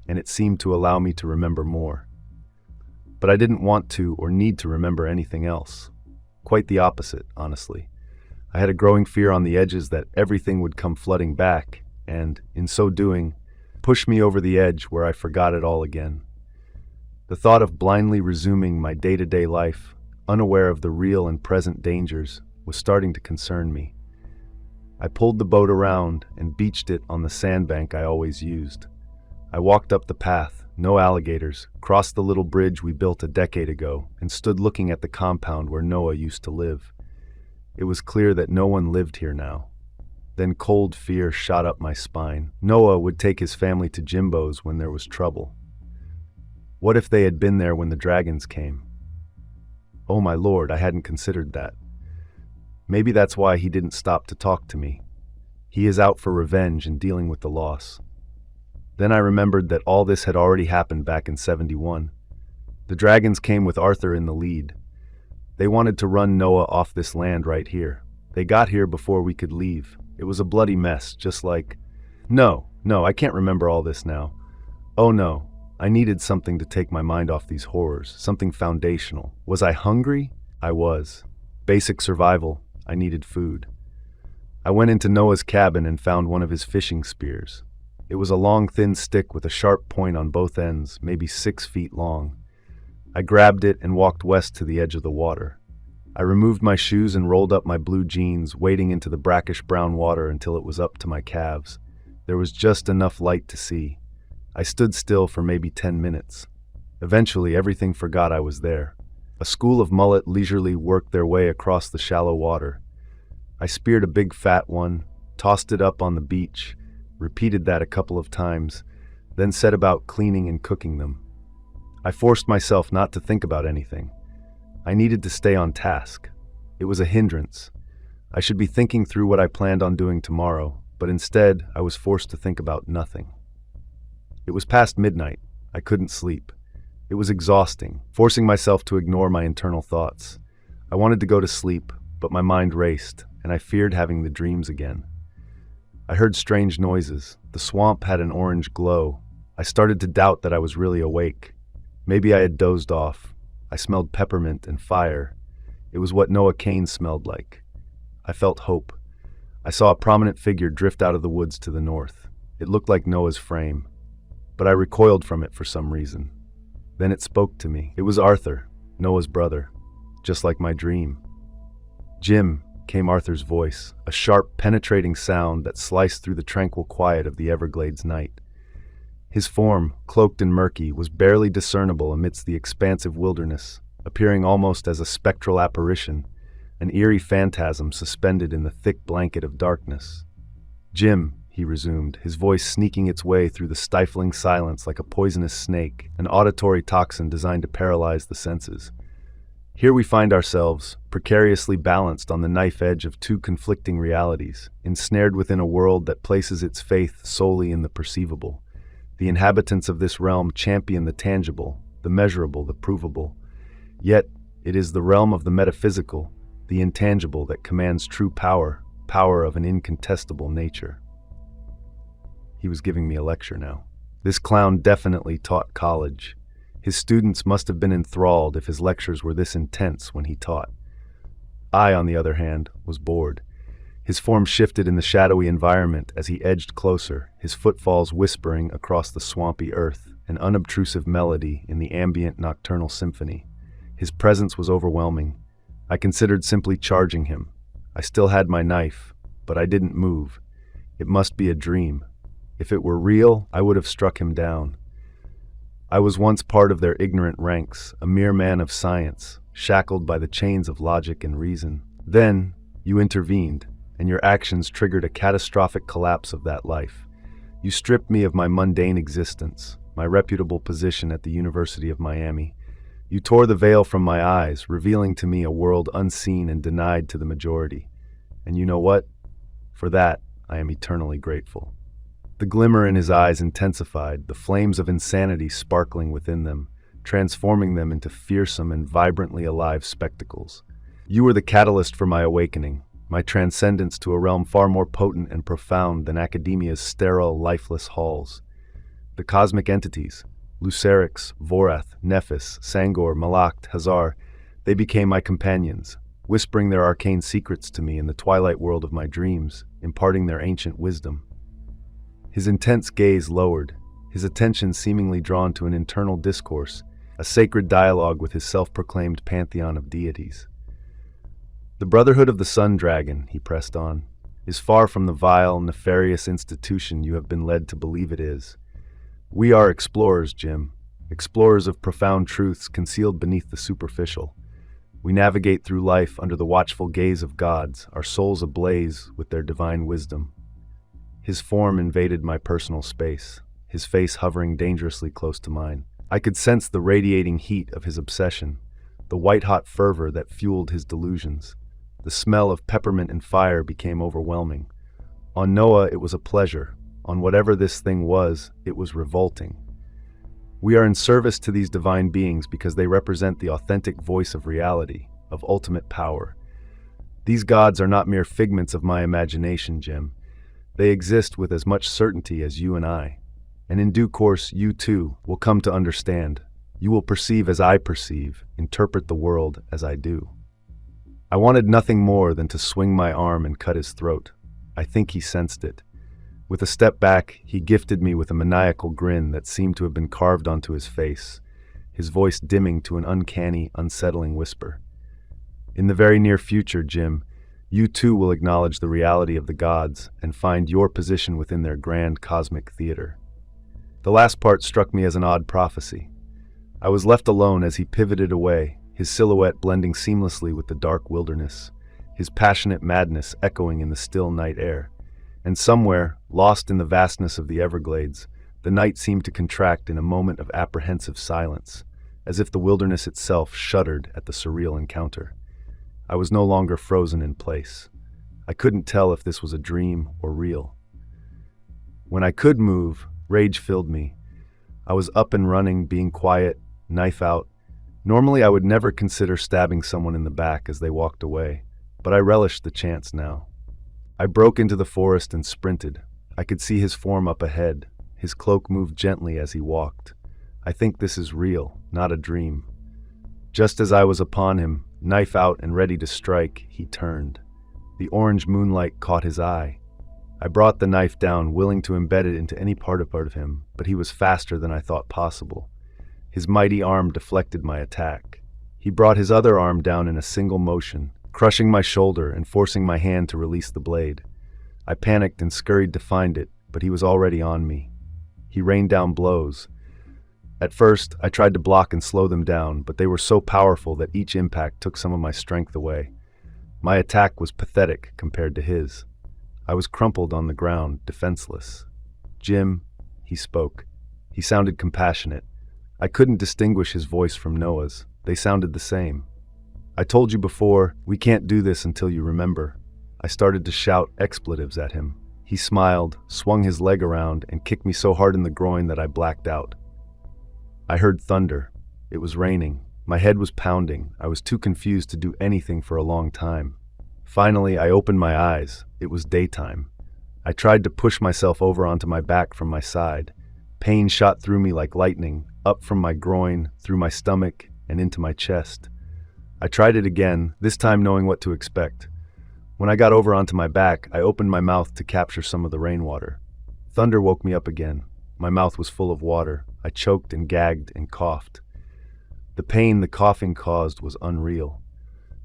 and it seemed to allow me to remember more. But I didn't want to or need to remember anything else. Quite the opposite, honestly. I had a growing fear on the edges that everything would come flooding back, and, in so doing, push me over the edge where I forgot it all again. The thought of blindly resuming my day-to-day life, unaware of the real and present dangers, was starting to concern me. I pulled the boat around and beached it on the sandbank I always used. I walked up the path, no alligators, crossed the little bridge we built a decade ago, and stood looking at the compound where Noah used to live. It was clear that no one lived here now. Then cold fear shot up my spine. Noah would take his family to Jimbo's when there was trouble. What if they had been there when the dragons came? Oh my lord, I hadn't considered that. Maybe that's why he didn't stop to talk to me. He is out for revenge and dealing with the loss. Then I remembered that all this had already happened back in 71. The dragons came with Arthur in the lead. They wanted to run Noah off this land right here. They got here before we could leave. It was a bloody mess, just like... No, I can't remember all this now. Oh no, I needed something to take my mind off these horrors, something foundational. Was I hungry? I was. Basic survival. I needed food. I went into Noah's cabin and found one of his fishing spears. It was a long, thin stick with a sharp point on both ends, maybe 6 feet long. I grabbed it and walked west to the edge of the water. I removed my shoes and rolled up my blue jeans, wading into the brackish brown water until it was up to my calves. There was just enough light to see. I stood still for maybe 10 minutes. Eventually, everything forgot I was there. A school of mullet leisurely worked their way across the shallow water. I speared a big fat one, tossed it up on the beach, repeated that a couple of times, then set about cleaning and cooking them. I forced myself not to think about anything. I needed to stay on task. It was a hindrance. I should be thinking through what I planned on doing tomorrow, but instead I was forced to think about nothing. It was past midnight. I couldn't sleep. It was exhausting, forcing myself to ignore my internal thoughts. I wanted to go to sleep, but my mind raced, and I feared having the dreams again. I heard strange noises. The swamp had an orange glow. I started to doubt that I was really awake. Maybe I had dozed off. I smelled peppermint and fire. It was what Noah Kane smelled like. I felt hope. I saw a prominent figure drift out of the woods to the north. It looked like Noah's frame, but I recoiled from it for some reason. Then it spoke to me. It was Arthur, Noah's brother, just like my dream. "Jim," came Arthur's voice, a sharp, penetrating sound that sliced through the tranquil quiet of the Everglades night. His form, cloaked and murky, was barely discernible amidst the expansive wilderness, appearing almost as a spectral apparition, an eerie phantasm suspended in the thick blanket of darkness. "Jim," he resumed, his voice sneaking its way through the stifling silence like a poisonous snake, an auditory toxin designed to paralyze the senses. "Here we find ourselves, precariously balanced on the knife edge of two conflicting realities, ensnared within a world that places its faith solely in the perceivable. The inhabitants of this realm champion the tangible, the measurable, the provable. Yet, it is the realm of the metaphysical, the intangible, that commands true power, power of an incontestable nature." He was giving me a lecture now. This clown definitely taught college. His students must have been enthralled if his lectures were this intense when he taught. I, on the other hand, was bored. His form shifted in the shadowy environment as he edged closer, his footfalls whispering across the swampy earth, an unobtrusive melody in the ambient nocturnal symphony. His presence was overwhelming. I considered simply charging him. I still had my knife, but I didn't move. It must be a dream. If it were real, I would have struck him down. I was once part of their ignorant ranks, a mere man of science, shackled by the chains of logic and reason. Then, you intervened, and your actions triggered a catastrophic collapse of that life. You stripped me of my mundane existence, my reputable position at the University of Miami. You tore the veil from my eyes, revealing to me a world unseen and denied to the majority. And you know what? For that, I am eternally grateful. The glimmer in his eyes intensified, the flames of insanity sparkling within them, transforming them into fearsome and vibrantly alive spectacles. You were the catalyst for my awakening, my transcendence to a realm far more potent and profound than academia's sterile, lifeless halls. The cosmic entities, Lucerix, Vorath, Nephis, Sangor, Malacht, Hazar, they became my companions, whispering their arcane secrets to me in the twilight world of my dreams, imparting their ancient wisdom. His intense gaze lowered, his attention seemingly drawn to an internal discourse, a sacred dialogue with his self-proclaimed pantheon of deities. "The Brotherhood of the Sun Dragon," he pressed on, "is far from the vile, nefarious institution you have been led to believe it is. We are explorers, Jim, explorers of profound truths concealed beneath the superficial. We navigate through life under the watchful gaze of gods, our souls ablaze with their divine wisdom." His form invaded my personal space, his face hovering dangerously close to mine. I could sense the radiating heat of his obsession, the white-hot fervor that fueled his delusions. The smell of peppermint and fire became overwhelming. On Noah, it was a pleasure. On whatever this thing was, it was revolting. We are in service to these divine beings because they represent the authentic voice of reality, of ultimate power. These gods are not mere figments of my imagination, Jim. They exist with as much certainty as you and I. And in due course, you too will come to understand. You will perceive as I perceive, interpret the world as I do. I wanted nothing more than to swing my arm and cut his throat. I think he sensed it. With a step back, he gifted me with a maniacal grin that seemed to have been carved onto his face. his voice dimming to an uncanny, unsettling whisper. In the very near future, Jim, you too will acknowledge the reality of the gods and find your position within their grand cosmic theater. The last part struck me as an odd prophecy. I was left alone as he pivoted away, his silhouette blending seamlessly with the dark wilderness, his passionate madness echoing in the still night air. And somewhere, lost in the vastness of the Everglades, the night seemed to contract in a moment of apprehensive silence, as if the wilderness itself shuddered at the surreal encounter. I was no longer frozen in place. I couldn't tell if this was a dream or real. When I could move, rage filled me. I was up and running, being quiet, knife out. Normally I would never consider stabbing someone in the back as they walked away, but I relished the chance now. I broke into the forest and sprinted. I could see his form up ahead. His cloak moved gently as he walked. I think this is real, not a dream. Just as I was upon him, knife out and ready to strike, he turned. The orange moonlight caught his eye. I brought the knife down, willing to embed it into any part of him, but he was faster than I thought possible. His mighty arm deflected my attack. He brought his other arm down in a single motion, crushing my shoulder and forcing my hand to release the blade. I panicked and scurried to find it, but he was already on me. He rained down blows. At first, I tried to block and slow them down, but they were so powerful that each impact took some of my strength away. My attack was pathetic compared to his. I was crumpled on the ground, defenseless. "Jim," he spoke. He sounded compassionate. I couldn't distinguish his voice from Noah's. They sounded the same. "I told you before, we can't do this until you remember." I started to shout expletives at him. He smiled, swung his leg around, and kicked me so hard in the groin that I blacked out. I heard thunder. It was raining. My head was pounding. I was too confused to do anything for a long time. Finally, I opened my eyes. It was daytime. I tried to push myself over onto my back from my side. Pain shot through me like lightning, up from my groin, through my stomach, and into my chest. I tried it again, this time knowing what to expect. When I got over onto my back, I opened my mouth to capture some of the rainwater. Thunder woke me up again. My mouth was full of water. I choked and gagged and coughed. The pain the coughing caused was unreal.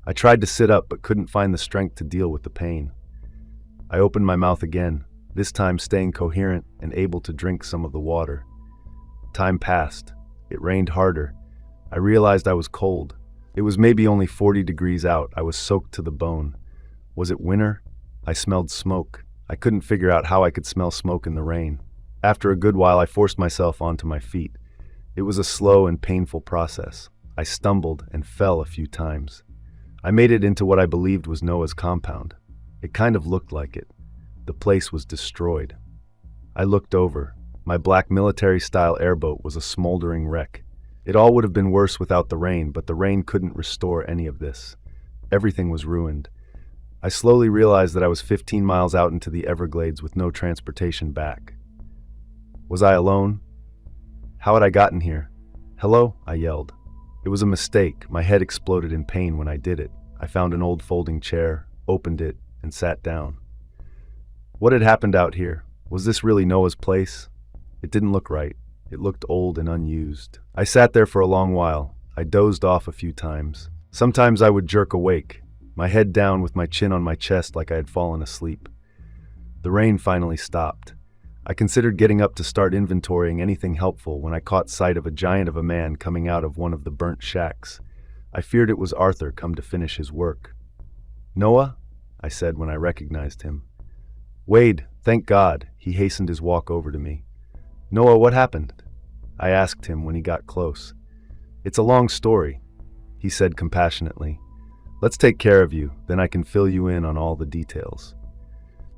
I tried to sit up but couldn't find the strength to deal with the pain. I opened my mouth again, this time staying coherent and able to drink some of the water. Time passed. It rained harder. I realized I was cold. It was maybe only 40 degrees out. I was soaked to the bone. Was it winter? I smelled smoke. I couldn't figure out how I could smell smoke in the rain. After a good while, I forced myself onto my feet. It was a slow and painful process. I stumbled and fell a few times. I made it into what I believed was Noah's compound. It kind of looked like it. The place was destroyed. I looked over. My black military-style airboat was a smoldering wreck. It all would have been worse without the rain, but the rain couldn't restore any of this. Everything was ruined. I slowly realized that I was 15 miles out into the Everglades with no transportation back. Was I alone? How had I gotten here? "Hello?" I yelled. It was a mistake. My head exploded in pain when I did it. I found an old folding chair, opened it, and sat down. What had happened out here? Was this really Noah's place? It didn't look right. It looked old and unused. I sat there for a long while. I dozed off a few times. Sometimes I would jerk awake, my head down with my chin on my chest like I had fallen asleep. The rain finally stopped. I considered getting up to start inventorying anything helpful when I caught sight of a giant of a man coming out of one of the burnt shacks. I feared it was Arthur come to finish his work. "Noah?" I said when I recognized him. "Wade, thank God." He hastened his walk over to me. "Noah, what happened?" I asked him when he got close. "It's a long story," he said compassionately. "Let's take care of you, then I can fill you in on all the details."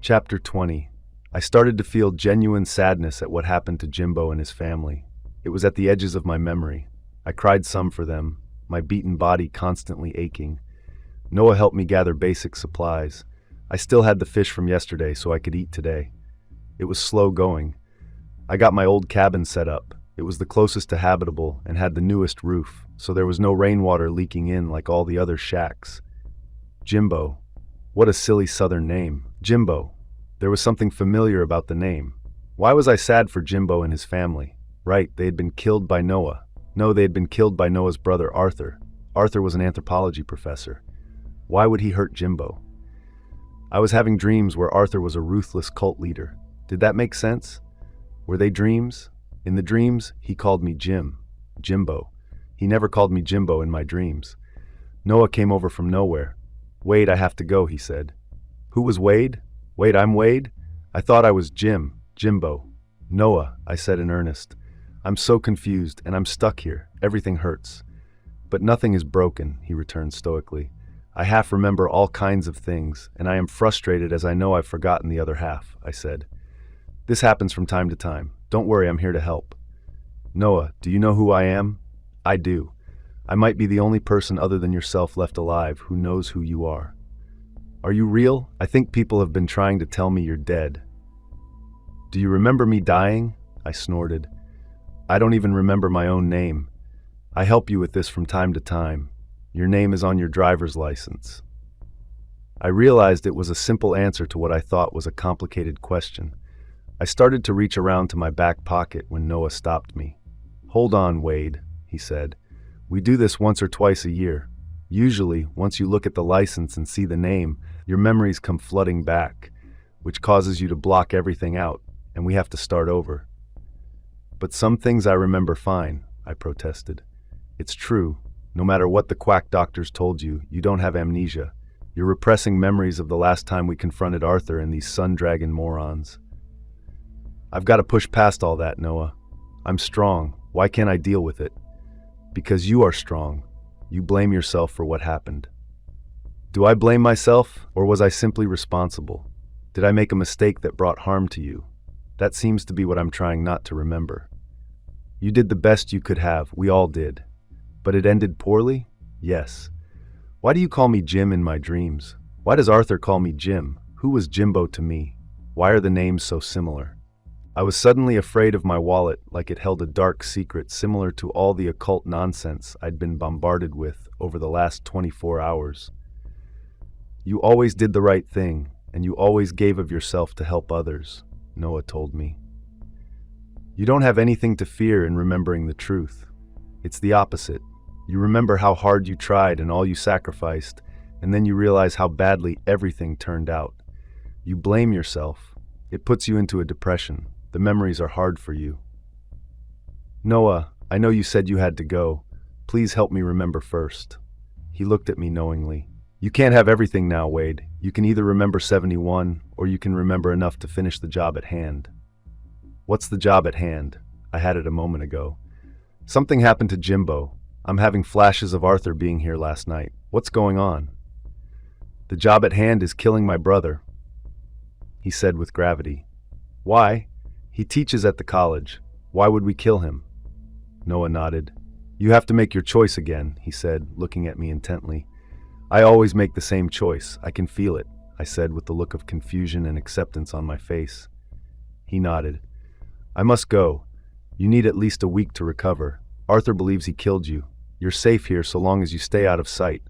Chapter 20. I started to feel genuine sadness at what happened to Jimbo and his family. It was at the edges of my memory. I cried some for them, my beaten body constantly aching. Noah helped me gather basic supplies. I still had the fish from yesterday so I could eat today. It was slow going. I got my old cabin set up. It was the closest to habitable and had the newest roof, so there was no rainwater leaking in like all the other shacks. Jimbo. What a silly southern name. Jimbo. There was something familiar about the name. Why was I sad for Jimbo and his family? Right, they had been killed by Noah. No, they had been killed by Noah's brother, Arthur. Arthur was an anthropology professor. Why would he hurt Jimbo? I was having dreams where Arthur was a ruthless cult leader. Did that make sense? Were they dreams? In the dreams, he called me Jimbo. He never called me Jimbo in my dreams. Noah came over from nowhere. "Wade, I have to go," he said. "Who was Wade? Wait, I'm Wade? I thought I was Jimbo. "Noah," I said in earnest. "I'm so confused, and I'm stuck here. Everything hurts." "But nothing is broken," he returned stoically. "I half remember all kinds of things, and I am frustrated as I know I've forgotten the other half," I said. "This happens from time to time. Don't worry, I'm here to help." "Noah, do you know who I am?" "I do. I might be the only person other than yourself left alive who knows who you are." "Are you real? I think people have been trying to tell me you're dead." "Do you remember me dying?" I snorted. "I don't even remember my own name. I help you with this from time to time. Your name is on your driver's license." I realized it was a simple answer to what I thought was a complicated question. I started to reach around to my back pocket when Noah stopped me. "Hold on, Wade," he said. "We do this once or twice a year. Usually, once you look at the license and see the name, your memories come flooding back, which causes you to block everything out, and we have to start over." "But some things I remember fine," I protested. "It's true. No matter what the quack doctors told you, you don't have amnesia. You're repressing memories of the last time we confronted Arthur and these sun dragon morons." "I've got to push past all that, Noah. I'm strong. Why can't I deal with it?" "Because you are strong. You blame yourself for what happened." "Do I blame myself, or was I simply responsible? Did I make a mistake that brought harm to you? That seems to be what I'm trying not to remember." "You did the best you could have. We all did. But it ended poorly?" "Yes." "Why do you call me Jim in my dreams? Why does Arthur call me Jim? Who was Jimbo to me? Why are the names so similar?" I was suddenly afraid of my wallet, like it held a dark secret similar to all the occult nonsense I'd been bombarded with over the last 24 hours. "You always did the right thing, and you always gave of yourself to help others," Noah told me. "You don't have anything to fear in remembering the truth. It's the opposite. You remember how hard you tried and all you sacrificed, and then you realize how badly everything turned out. You blame yourself. It puts you into a depression. The memories are hard for you." "Noah, I know you said you had to go. Please help me remember first." He looked at me knowingly. "You can't have everything now, Wade. You can either remember 71, or you can remember enough to finish the job at hand." "What's the job at hand?" I had it a moment ago. "Something happened to Jimbo. I'm having flashes of Arthur being here last night. What's going on?" "The job at hand is killing my brother," he said with gravity. "Why? He teaches at the college. Why would we kill him?" Noah nodded. "You have to make your choice again," he said, looking at me intently. "I always make the same choice. I can feel it," I said with the look of confusion and acceptance on my face. He nodded. "I must go. You need at least a week to recover. Arthur believes he killed you. You're safe here so long as you stay out of sight.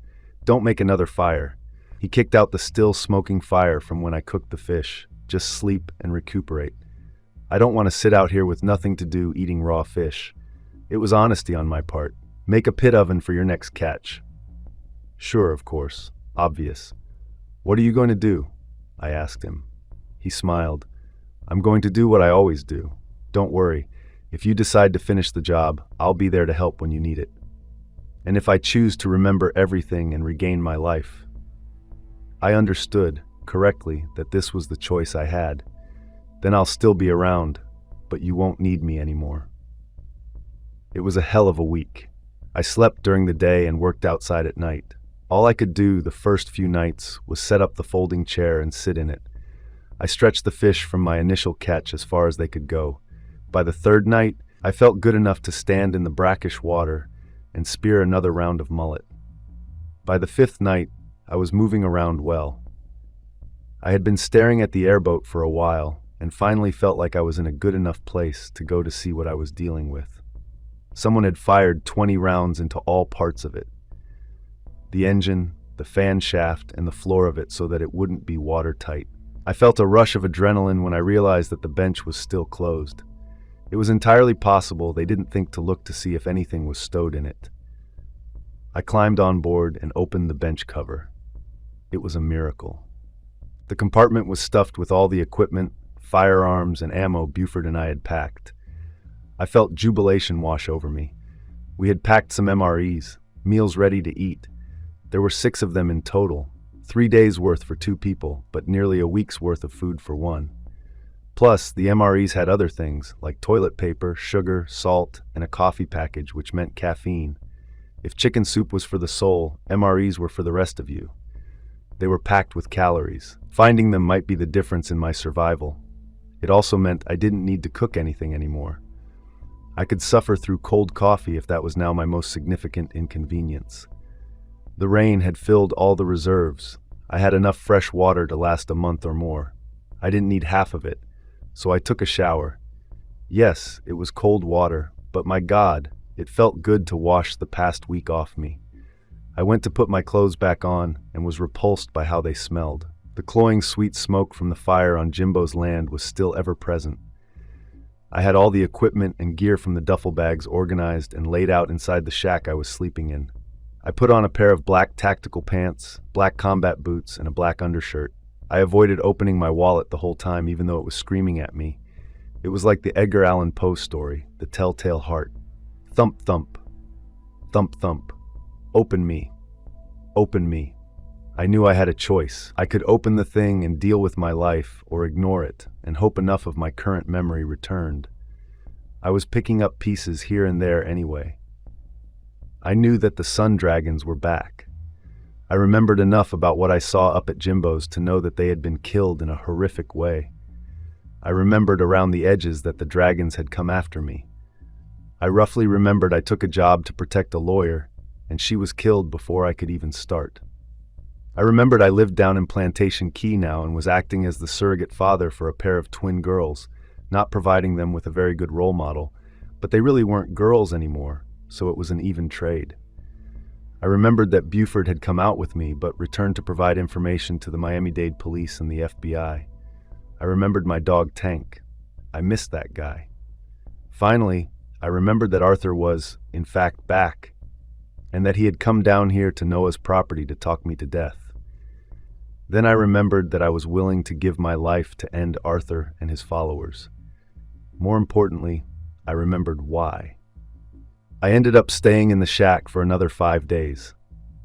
Don't make another fire." He kicked out the still smoking fire from when I cooked the fish. "Just sleep and recuperate. I don't want to sit out here with nothing to do eating raw fish." It was honesty on my part. "Make a pit oven for your next catch." "Sure, of course. Obvious." "What are you going to do?" I asked him. He smiled. "I'm going to do what I always do. Don't worry. If you decide to finish the job, I'll be there to help when you need it. And if I choose to remember everything and regain my life." I understood correctly that this was the choice I had. "Then I'll still be around, but you won't need me anymore." It was a hell of a week. I slept during the day and worked outside at night. All I could do the first few nights was set up the folding chair and sit in it. I stretched the fish from my initial catch as far as they could go. By the third night, I felt good enough to stand in the brackish water and spear another round of mullet. By the fifth night, I was moving around well. I had been staring at the airboat for a while and finally felt like I was in a good enough place to go to see what I was dealing with. Someone had fired 20 rounds into all parts of it. The engine, the fan shaft, and the floor of it so that it wouldn't be watertight. I felt a rush of adrenaline when I realized that the bench was still closed. It was entirely possible they didn't think to look to see if anything was stowed in it. I climbed on board and opened the bench cover. It was a miracle. The compartment was stuffed with all the equipment, firearms, and ammo Buford and I had packed. I felt jubilation wash over me. We had packed some MREs, meals ready to eat. There were 6 of them in total, 3 days' worth for 2 people, but nearly a week's worth of food for 1. Plus, the MREs had other things, like toilet paper, sugar, salt, and a coffee package, which meant caffeine. If chicken soup was for the soul, MREs were for the rest of you. They were packed with calories. Finding them might be the difference in my survival. It also meant I didn't need to cook anything anymore. I could suffer through cold coffee if that was now my most significant inconvenience. The rain had filled all the reserves. I had enough fresh water to last a month or more. I didn't need half of it, so I took a shower. Yes, it was cold water, but my God, it felt good to wash the past week off me. I went to put my clothes back on and was repulsed by how they smelled. The cloying sweet smoke from the fire on Jimbo's land was still ever present. I had all the equipment and gear from the duffel bags organized and laid out inside the shack I was sleeping in. I put on a pair of black tactical pants, black combat boots, and a black undershirt. I avoided opening my wallet the whole time, even though it was screaming at me. It was like the Edgar Allan Poe story, The Telltale Heart. Thump, thump. Thump, thump. Open me. Open me. I knew I had a choice. I could open the thing and deal with my life, or ignore it, and hope enough of my current memory returned. I was picking up pieces here and there anyway. I knew that the sun dragons were back. I remembered enough about what I saw up at Jimbo's to know that they had been killed in a horrific way. I remembered around the edges that the dragons had come after me. I roughly remembered I took a job to protect a lawyer, and she was killed before I could even start. I remembered I lived down in Plantation Key now and was acting as the surrogate father for a pair of twin girls, not providing them with a very good role model, but they really weren't girls anymore, so it was an even trade. I remembered that Buford had come out with me but returned to provide information to the Miami-Dade police and the FBI. I remembered my dog Tank. I missed that guy. Finally, I remembered that Arthur was, in fact, back, and that he had come down here to Noah's property to talk me to death. Then I remembered that I was willing to give my life to end Arthur and his followers. More importantly, I remembered why. I ended up staying in the shack for another 5 days.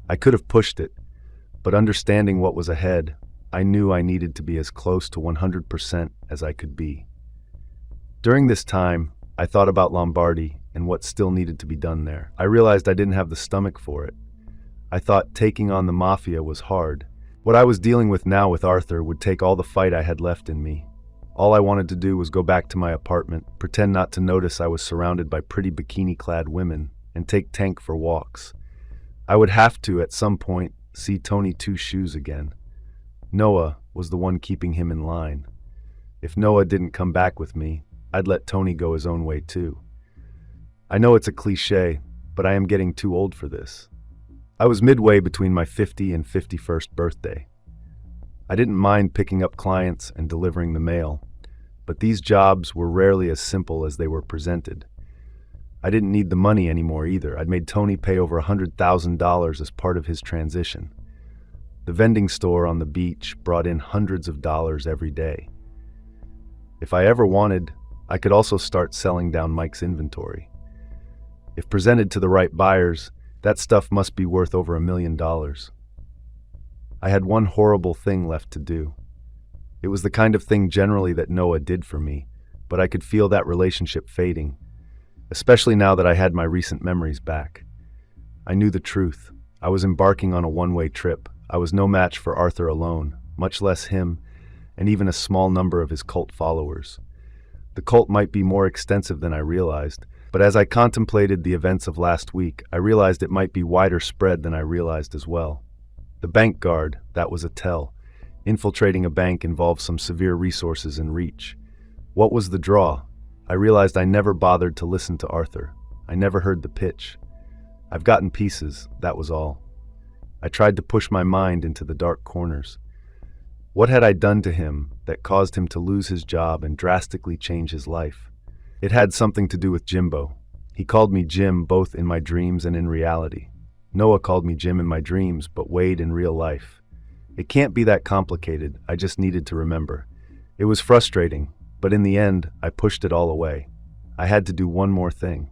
I could have pushed it, but understanding what was ahead, I knew I needed to be as close to 100% as I could be. During this time, I thought about Lombardy and what still needed to be done there. I realized I didn't have the stomach for it. I thought taking on the mafia was hard. What I was dealing with now with Arthur would take all the fight I had left in me. All I wanted to do was go back to my apartment, pretend not to notice I was surrounded by pretty bikini-clad women, and take Tank for walks. I would have to, at some point, see Tony Two Shoes again. Noah was the one keeping him in line. If Noah didn't come back with me, I'd let Tony go his own way too. I know it's a cliché, but I am getting too old for this. I was midway between my 50th and 51st birthday. I didn't mind picking up clients and delivering the mail, but these jobs were rarely as simple as they were presented. I didn't need the money anymore either. I'd made Tony pay over $100,000 as part of his transition. The vending store on the beach brought in hundreds of dollars every day. If I ever wanted, I could also start selling down Mike's inventory. If presented to the right buyers, that stuff must be worth over $1 million. I had one horrible thing left to do. It was the kind of thing generally that Noah did for me, but I could feel that relationship fading, especially now that I had my recent memories back. I knew the truth. I was embarking on a one-way trip. I was no match for Arthur alone, much less him, and even a small number of his cult followers. The cult might be more extensive than I realized, but as I contemplated the events of last week, I realized it might be wider spread than I realized as well. The bank guard, that was a tell. Infiltrating a bank involved some severe resources and reach. What was the draw? I realized I never bothered to listen to Arthur. I never heard the pitch. I've gotten pieces, that was all. I tried to push my mind into the dark corners. What had I done to him that caused him to lose his job and drastically change his life? It had something to do with Jimbo. He called me Jim both in my dreams and in reality. Noah called me Jim in my dreams, but Wade in real life. It can't be that complicated, I just needed to remember. It was frustrating, but in the end, I pushed it all away. I had to do one more thing.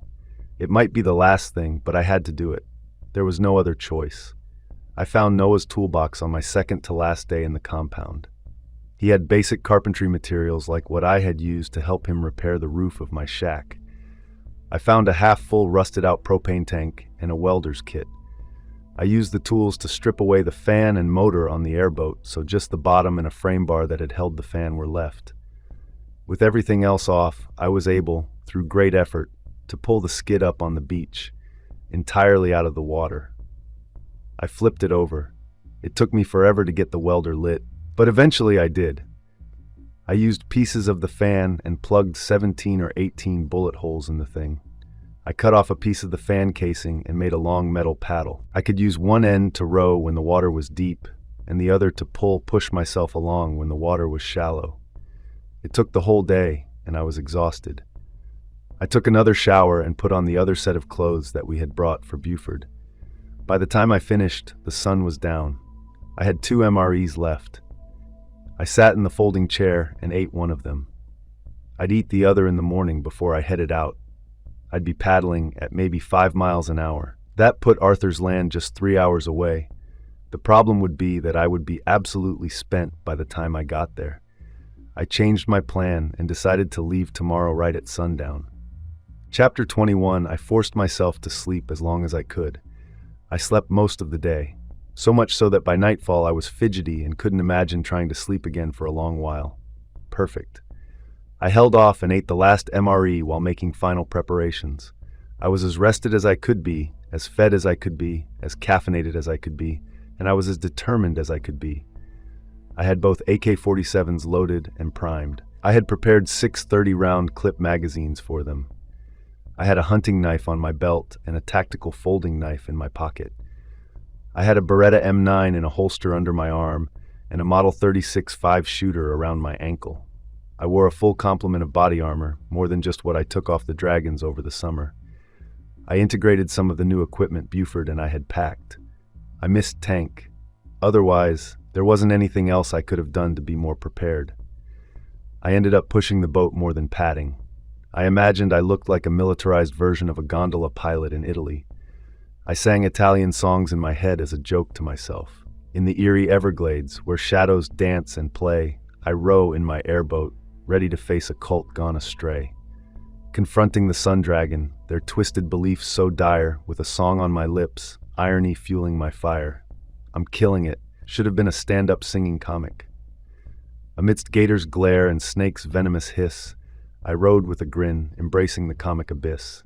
It might be the last thing, but I had to do it. There was no other choice. I found Noah's toolbox on my second to last day in the compound. He had basic carpentry materials like what I had used to help him repair the roof of my shack. I found a half-full rusted-out propane tank and a welder's kit. I used the tools to strip away the fan and motor on the airboat, so just the bottom and a frame bar that had held the fan were left. With everything else off, I was able, through great effort, to pull the skid up on the beach, entirely out of the water. I flipped it over. It took me forever to get the welder lit, but eventually I did. I used pieces of the fan and plugged 17 or 18 bullet holes in the thing. I cut off a piece of the fan casing and made a long metal paddle. I could use one end to row when the water was deep, and the other to push myself along when the water was shallow. It took the whole day, and I was exhausted. I took another shower and put on the other set of clothes that we had brought for Buford. By the time I finished, the sun was down. I had 2 MREs left. I sat in the folding chair and ate one of them. I'd eat the other in the morning before I headed out. I'd be paddling at maybe 5 miles an hour. That put Arthur's Land just 3 hours away. The problem would be that I would be absolutely spent by the time I got there. I changed my plan and decided to leave tomorrow right at sundown. Chapter 21, I forced myself to sleep as long as I could. I slept most of the day, so much so that by nightfall I was fidgety and couldn't imagine trying to sleep again for a long while. Perfect. I held off and ate the last MRE while making final preparations. I was as rested as I could be, as fed as I could be, as caffeinated as I could be, and I was as determined as I could be. I had both AK-47s loaded and primed. I had prepared 6 30-round clip magazines for them. I had a hunting knife on my belt and a tactical folding knife in my pocket. I had a Beretta M9 in a holster under my arm and a Model 36 5-shooter around my ankle. I wore a full complement of body armor, more than just what I took off the Dragons over the summer. I integrated some of the new equipment Buford and I had packed. I missed tank. Otherwise, there wasn't anything else I could have done to be more prepared. I ended up pushing the boat more than padding. I imagined I looked like a militarized version of a gondola pilot in Italy. I sang Italian songs in my head as a joke to myself. In the eerie Everglades, where shadows dance and play, I row in my airboat, ready to face a cult gone astray. Confronting the sun dragon, their twisted beliefs so dire, with a song on my lips, irony fueling my fire. I'm killing it. Should have been a stand-up singing comic. Amidst gators' glare and snakes' venomous hiss, I rode with a grin, embracing the comic abyss.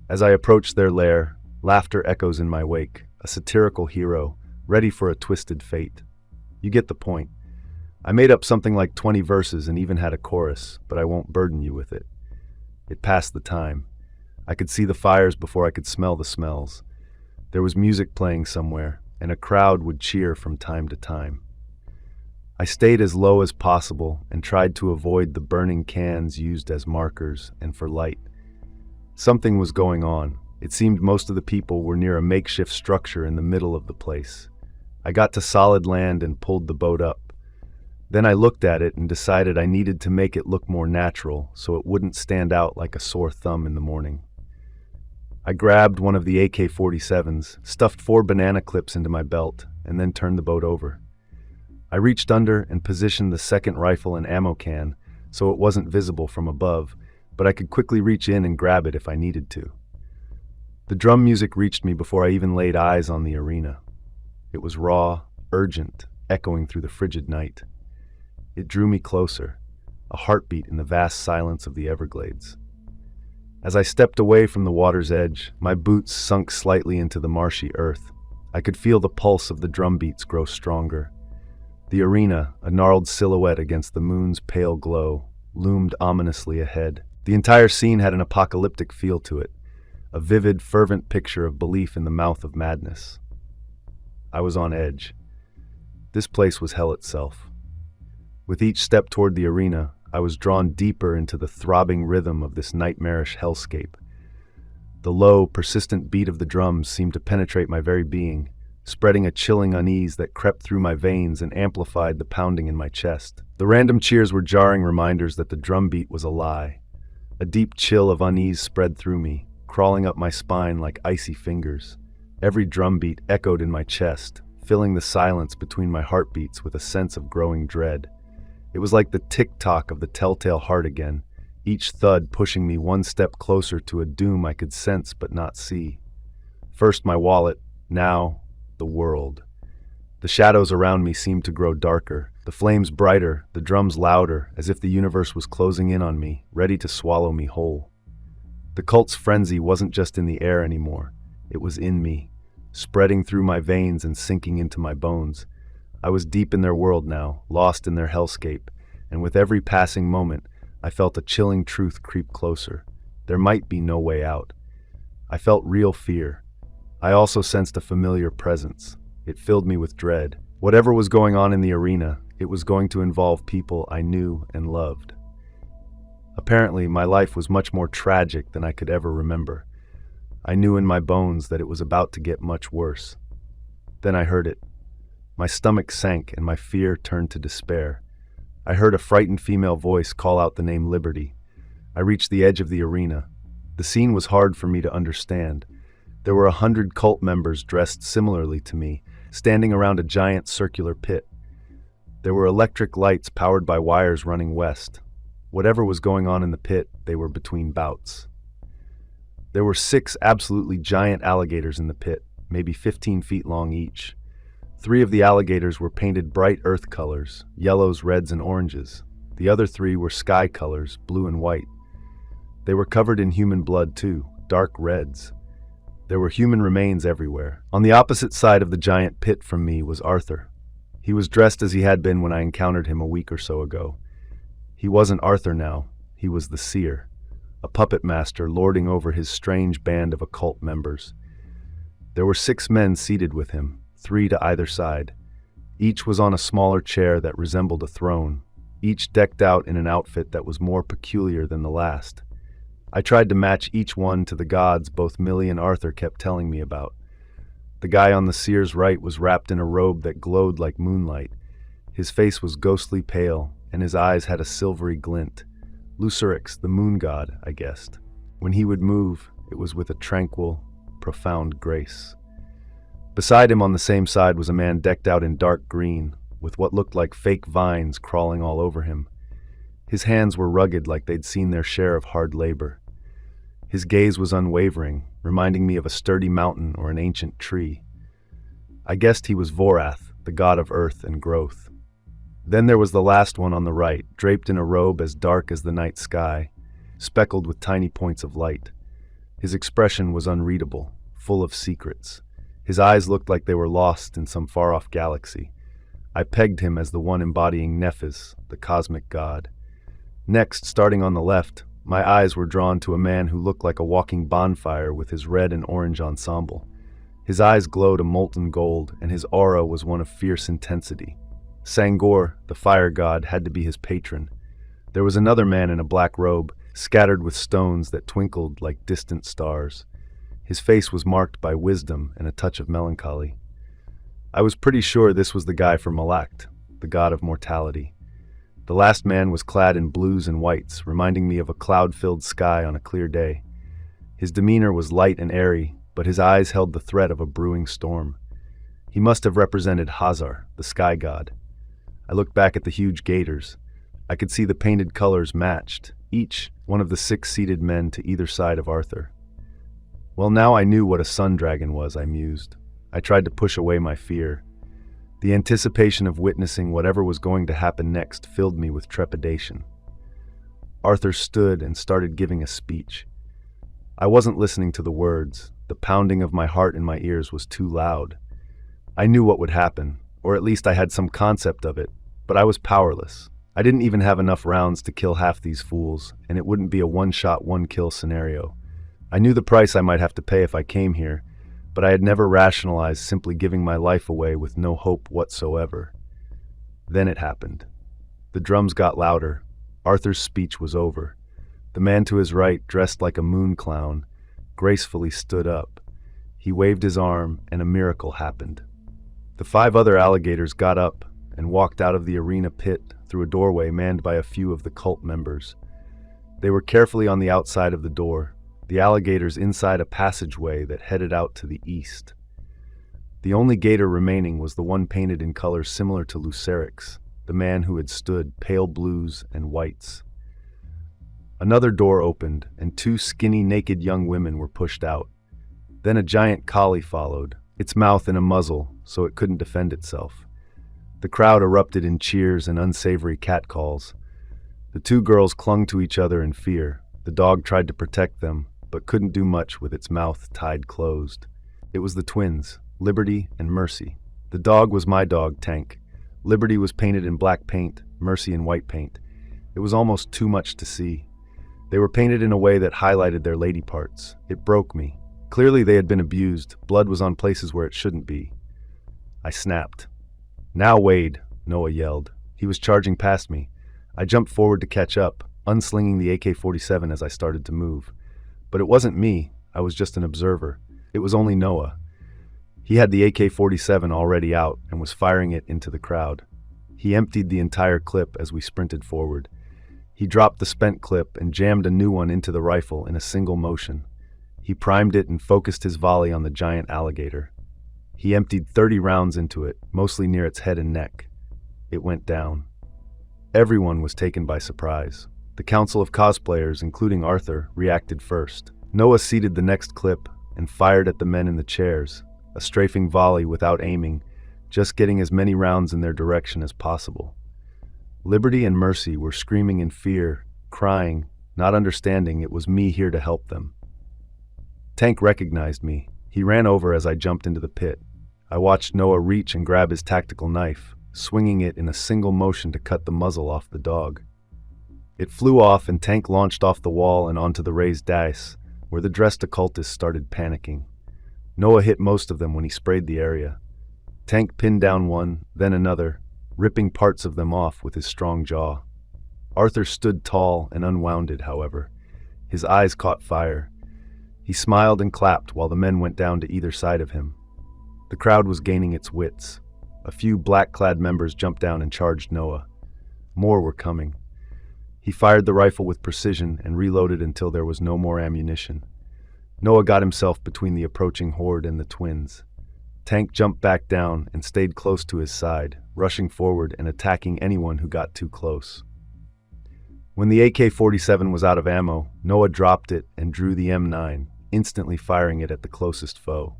As I approached their lair, laughter echoes in my wake, a satirical hero, ready for a twisted fate. You get the point. I made up something like 20 verses and even had a chorus, but I won't burden you with it. It passed the time. I could see the fires before I could smell the smells. There was music playing somewhere, and a crowd would cheer from time to time. I stayed as low as possible and tried to avoid the burning cans used as markers and for light. Something was going on. It seemed most of the people were near a makeshift structure in the middle of the place. I got to solid land and pulled the boat up. Then I looked at it and decided I needed to make it look more natural so it wouldn't stand out like a sore thumb in the morning. I grabbed one of the AK-47s, stuffed 4 banana clips into my belt, and then turned the boat over. I reached under and positioned the second rifle and ammo can so it wasn't visible from above, but I could quickly reach in and grab it if I needed to. The drum music reached me before I even laid eyes on the arena. It was raw, urgent, echoing through the frigid night. It drew me closer, a heartbeat in the vast silence of the Everglades. As I stepped away from the water's edge, my boots sunk slightly into the marshy earth. I could feel the pulse of the drum beats grow stronger. The arena, a gnarled silhouette against the moon's pale glow, loomed ominously ahead. The entire scene had an apocalyptic feel to it, a vivid, fervent picture of belief in the mouth of madness. I was on edge. This place was hell itself. With each step toward the arena, I was drawn deeper into the throbbing rhythm of this nightmarish hellscape. The low, persistent beat of the drums seemed to penetrate my very being, spreading a chilling unease that crept through my veins and amplified the pounding in my chest. The random cheers were jarring reminders that the drum beat was a lie. A deep chill of unease spread through me, crawling up my spine like icy fingers. Every drum beat echoed in my chest, filling the silence between my heartbeats with a sense of growing dread. It was like the tick-tock of the telltale heart again, each thud pushing me one step closer to a doom I could sense but not see. First my wallet, now the world. The shadows around me seemed to grow darker, the flames brighter, the drums louder, as if the universe was closing in on me, ready to swallow me whole. The cult's frenzy wasn't just in the air anymore. It was in me, spreading through my veins and sinking into my bones. I was deep in their world now, lost in their hellscape, and with every passing moment, I felt a chilling truth creep closer. There might be no way out. I felt real fear. I also sensed a familiar presence. It filled me with dread. Whatever was going on in the arena, it was going to involve people I knew and loved. Apparently, my life was much more tragic than I could ever remember. I knew in my bones that it was about to get much worse. Then I heard it. My stomach sank and my fear turned to despair. I heard a frightened female voice call out the name Liberty. I reached the edge of the arena. The scene was hard for me to understand. There were 100 cult members dressed similarly to me, standing around a giant circular pit. There were electric lights powered by wires running west. Whatever was going on in the pit, they were between bouts. There were 6 absolutely giant alligators in the pit, maybe 15 feet long each. 3 of the alligators were painted bright earth colors, yellows, reds, and oranges. The other 3 were sky colors, blue and white. They were covered in human blood too, dark reds. There were human remains everywhere. On the opposite side of the giant pit from me was Arthur. He was dressed as he had been when I encountered him a week or so ago. He wasn't Arthur now, he was the seer, a puppet master lording over his strange band of occult members. There were 6 men seated with him, 3 to either side. Each was on a smaller chair that resembled a throne, each decked out in an outfit that was more peculiar than the last. I tried to match each one to the gods both Millie and Arthur kept telling me about. The guy on the seer's right was wrapped in a robe that glowed like moonlight. His face was ghostly pale, and his eyes had a silvery glint. Lucerix, the moon god, I guessed. When he would move, it was with a tranquil, profound grace. Beside him on the same side was a man decked out in dark green, with what looked like fake vines crawling all over him. His hands were rugged like they'd seen their share of hard labor. His gaze was unwavering, reminding me of a sturdy mountain or an ancient tree. I guessed he was Vorath, the god of earth and growth. Then there was the last one on the right, draped in a robe as dark as the night sky, speckled with tiny points of light. His expression was unreadable, full of secrets. His eyes looked like they were lost in some far-off galaxy. I pegged him as the one embodying Nephis, the cosmic god. Next, starting on the left, my eyes were drawn to a man who looked like a walking bonfire with his red and orange ensemble. His eyes glowed a molten gold, and his aura was one of fierce intensity. Sangor, the fire god, had to be his patron. There was another man in a black robe, scattered with stones that twinkled like distant stars. His face was marked by wisdom and a touch of melancholy. I was pretty sure this was the guy for Malakt, the god of mortality. The last man was clad in blues and whites, reminding me of a cloud-filled sky on a clear day. His demeanor was light and airy, but his eyes held the threat of a brewing storm. He must have represented Hazar, the sky god. I looked back at the huge gators. I could see the painted colors matched, each one of the 6 seated men to either side of Arthur. Well, now I knew what a sun dragon was, I mused. I tried to push away my fear. The anticipation of witnessing whatever was going to happen next filled me with trepidation. Arthur stood and started giving a speech. I wasn't listening to the words. The pounding of my heart in my ears was too loud. I knew what would happen, or at least I had some concept of it, but I was powerless. I didn't even have enough rounds to kill half these fools, and it wouldn't be a one-shot, one-kill scenario. I knew the price I might have to pay if I came here, but I had never rationalized simply giving my life away with no hope whatsoever. Then it happened. The drums got louder. Arthur's speech was over. The man to his right, dressed like a moon clown, gracefully stood up. He waved his arm, and a miracle happened. The 5 other alligators got up and walked out of the arena pit through a doorway manned by a few of the cult members. They were carefully on the outside of the door, the alligators inside a passageway that headed out to the east. The only gator remaining was the one painted in colors similar to Luceric's, the man who had stood pale blues and whites. Another door opened, and 2 skinny, naked young women were pushed out. Then a giant collie followed, its mouth in a muzzle so it couldn't defend itself. The crowd erupted in cheers and unsavory catcalls. The 2 girls clung to each other in fear. The dog tried to protect them, but couldn't do much with its mouth tied closed. It was the twins, Liberty and Mercy. The dog was my dog, Tank. Liberty was painted in black paint, Mercy in white paint. It was almost too much to see. They were painted in a way that highlighted their lady parts. It broke me. Clearly they had been abused. Blood was on places where it shouldn't be. I snapped. "Now, Wade," Noah yelled. He was charging past me. I jumped forward to catch up, unslinging the AK-47 as I started to move. But it wasn't me. I was just an observer. It was only Noah. He had the AK-47 already out and was firing it into the crowd. He emptied the entire clip as we sprinted forward. He dropped the spent clip and jammed a new one into the rifle in a single motion. He primed it and focused his volley on the giant alligator. He emptied 30 rounds into it, mostly near its head and neck. It went down. Everyone was taken by surprise. The council of cosplayers, including Arthur, reacted first. Noah seeded the next clip and fired at the men in the chairs, a strafing volley without aiming, just getting as many rounds in their direction as possible. Liberty and Mercy were screaming in fear, crying, not understanding it was me here to help them. Tank recognized me. He ran over as I jumped into the pit. I watched Noah reach and grab his tactical knife, swinging it in a single motion to cut the muzzle off the dog. It flew off and Tank launched off the wall and onto the raised dais, where the dressed occultists started panicking. Noah hit most of them when he sprayed the area. Tank pinned down one, then another, ripping parts of them off with his strong jaw. Arthur stood tall and unwounded, however. His eyes caught fire. He smiled and clapped while the men went down to either side of him. The crowd was gaining its wits. A few black-clad members jumped down and charged Noah. More were coming. He fired the rifle with precision and reloaded until there was no more ammunition. Noah got himself between the approaching horde and the twins. Tank jumped back down and stayed close to his side, rushing forward and attacking anyone who got too close. When the AK-47 was out of ammo, Noah dropped it and drew the M9, instantly firing it at the closest foe.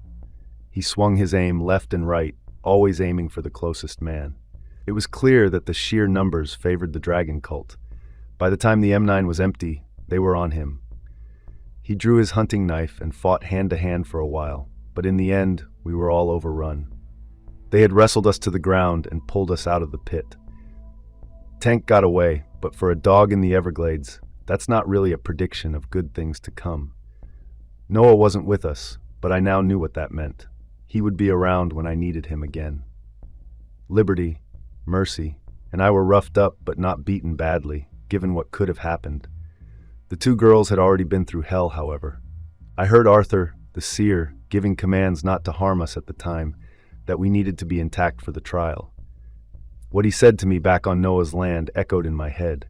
He swung his aim left and right, always aiming for the closest man. It was clear that the sheer numbers favored the dragon cult. By the time the M9 was empty, they were on him. He drew his hunting knife and fought hand-to-hand for a while, but in the end, we were all overrun. They had wrestled us to the ground and pulled us out of the pit. Tank got away, but for a dog in the Everglades, that's not really a prediction of good things to come. Noah wasn't with us, but I now knew what that meant. He would be around when I needed him again. Liberty, Mercy, and I were roughed up but not beaten badly, given what could have happened. The 2 girls had already been through hell, however. I heard Arthur, the seer, giving commands not to harm us at the time, that we needed to be intact for the trial. What he said to me back on Noah's land echoed in my head.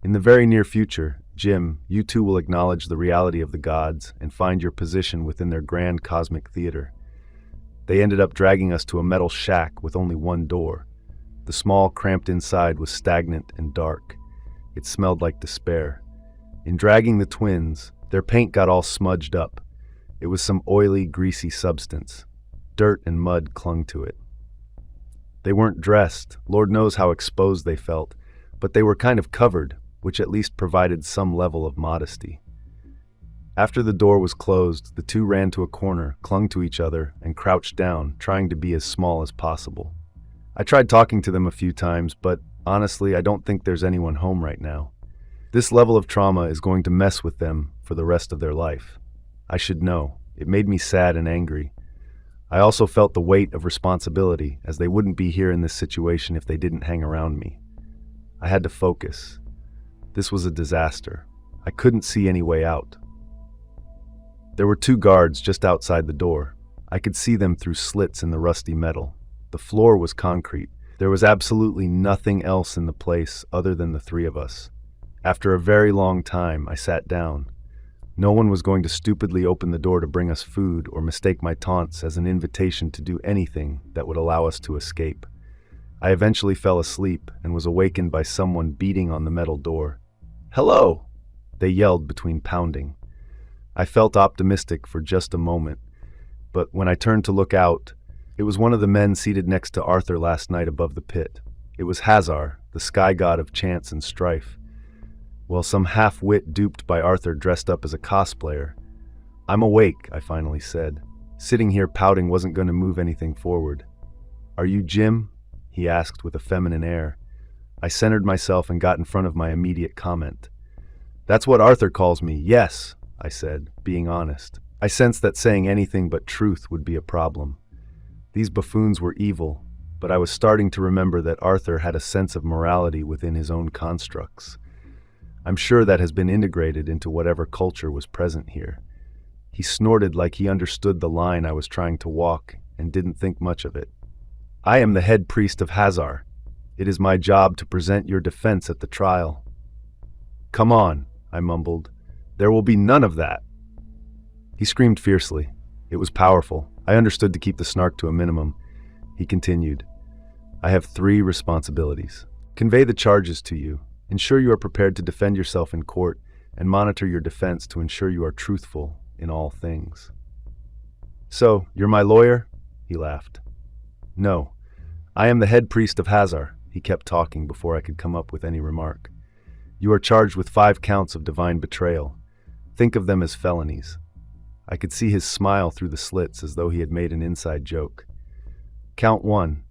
In the very near future, Jim, you too will acknowledge the reality of the gods and find your position within their grand cosmic theater. They ended up dragging us to a metal shack with only one door. The small, cramped inside was stagnant and dark. It smelled like despair. In dragging the twins, their paint got all smudged up. It was some oily, greasy substance. Dirt and mud clung to it. They weren't dressed, Lord knows how exposed they felt, but they were kind of covered, which at least provided some level of modesty. After the door was closed, the 2 ran to a corner, clung to each other, and crouched down, trying to be as small as possible. I tried talking to them a few times, but honestly, I don't think there's anyone home right now. This level of trauma is going to mess with them for the rest of their life. I should know. It made me sad and angry. I also felt the weight of responsibility, as they wouldn't be here in this situation if they didn't hang around me. I had to focus. This was a disaster. I couldn't see any way out. There were 2 guards just outside the door. I could see them through slits in the rusty metal. The floor was concrete. There was absolutely nothing else in the place other than the 3 of us. After a very long time, I sat down. No one was going to stupidly open the door to bring us food or mistake my taunts as an invitation to do anything that would allow us to escape. I eventually fell asleep and was awakened by someone beating on the metal door. "Hello!" they yelled between pounding. I felt optimistic for just a moment, but when I turned to look out, it was one of the men seated next to Arthur last night above the pit. It was Hazar, the sky god of chance and strife. Well, some half-wit duped by Arthur dressed up as a cosplayer. "I'm awake," I finally said. Sitting here pouting wasn't going to move anything forward. "Are you Jim?" he asked with a feminine air. I centered myself and got in front of my immediate comment. "That's what Arthur calls me, yes," I said, being honest. I sensed that saying anything but truth would be a problem. These buffoons were evil, but I was starting to remember that Arthur had a sense of morality within his own constructs. I'm sure that has been integrated into whatever culture was present here. He snorted like he understood the line I was trying to walk and didn't think much of it. "I am the head priest of Hazar. It is my job to present your defense at the trial." "Come on," I mumbled. "There will be none of that." He screamed fiercely. It was powerful. I understood to keep the snark to a minimum. He continued, "I have 3 responsibilities. Convey the charges to you. Ensure you are prepared to defend yourself in court, and monitor your defense to ensure you are truthful in all things." "So, you're my lawyer?" He laughed. "No. I am the head priest of Hazar," he kept talking before I could come up with any remark. "You are charged with 5 counts of divine betrayal. Think of them as felonies." I could see his smile through the slits as though he had made an inside joke. "Count 1.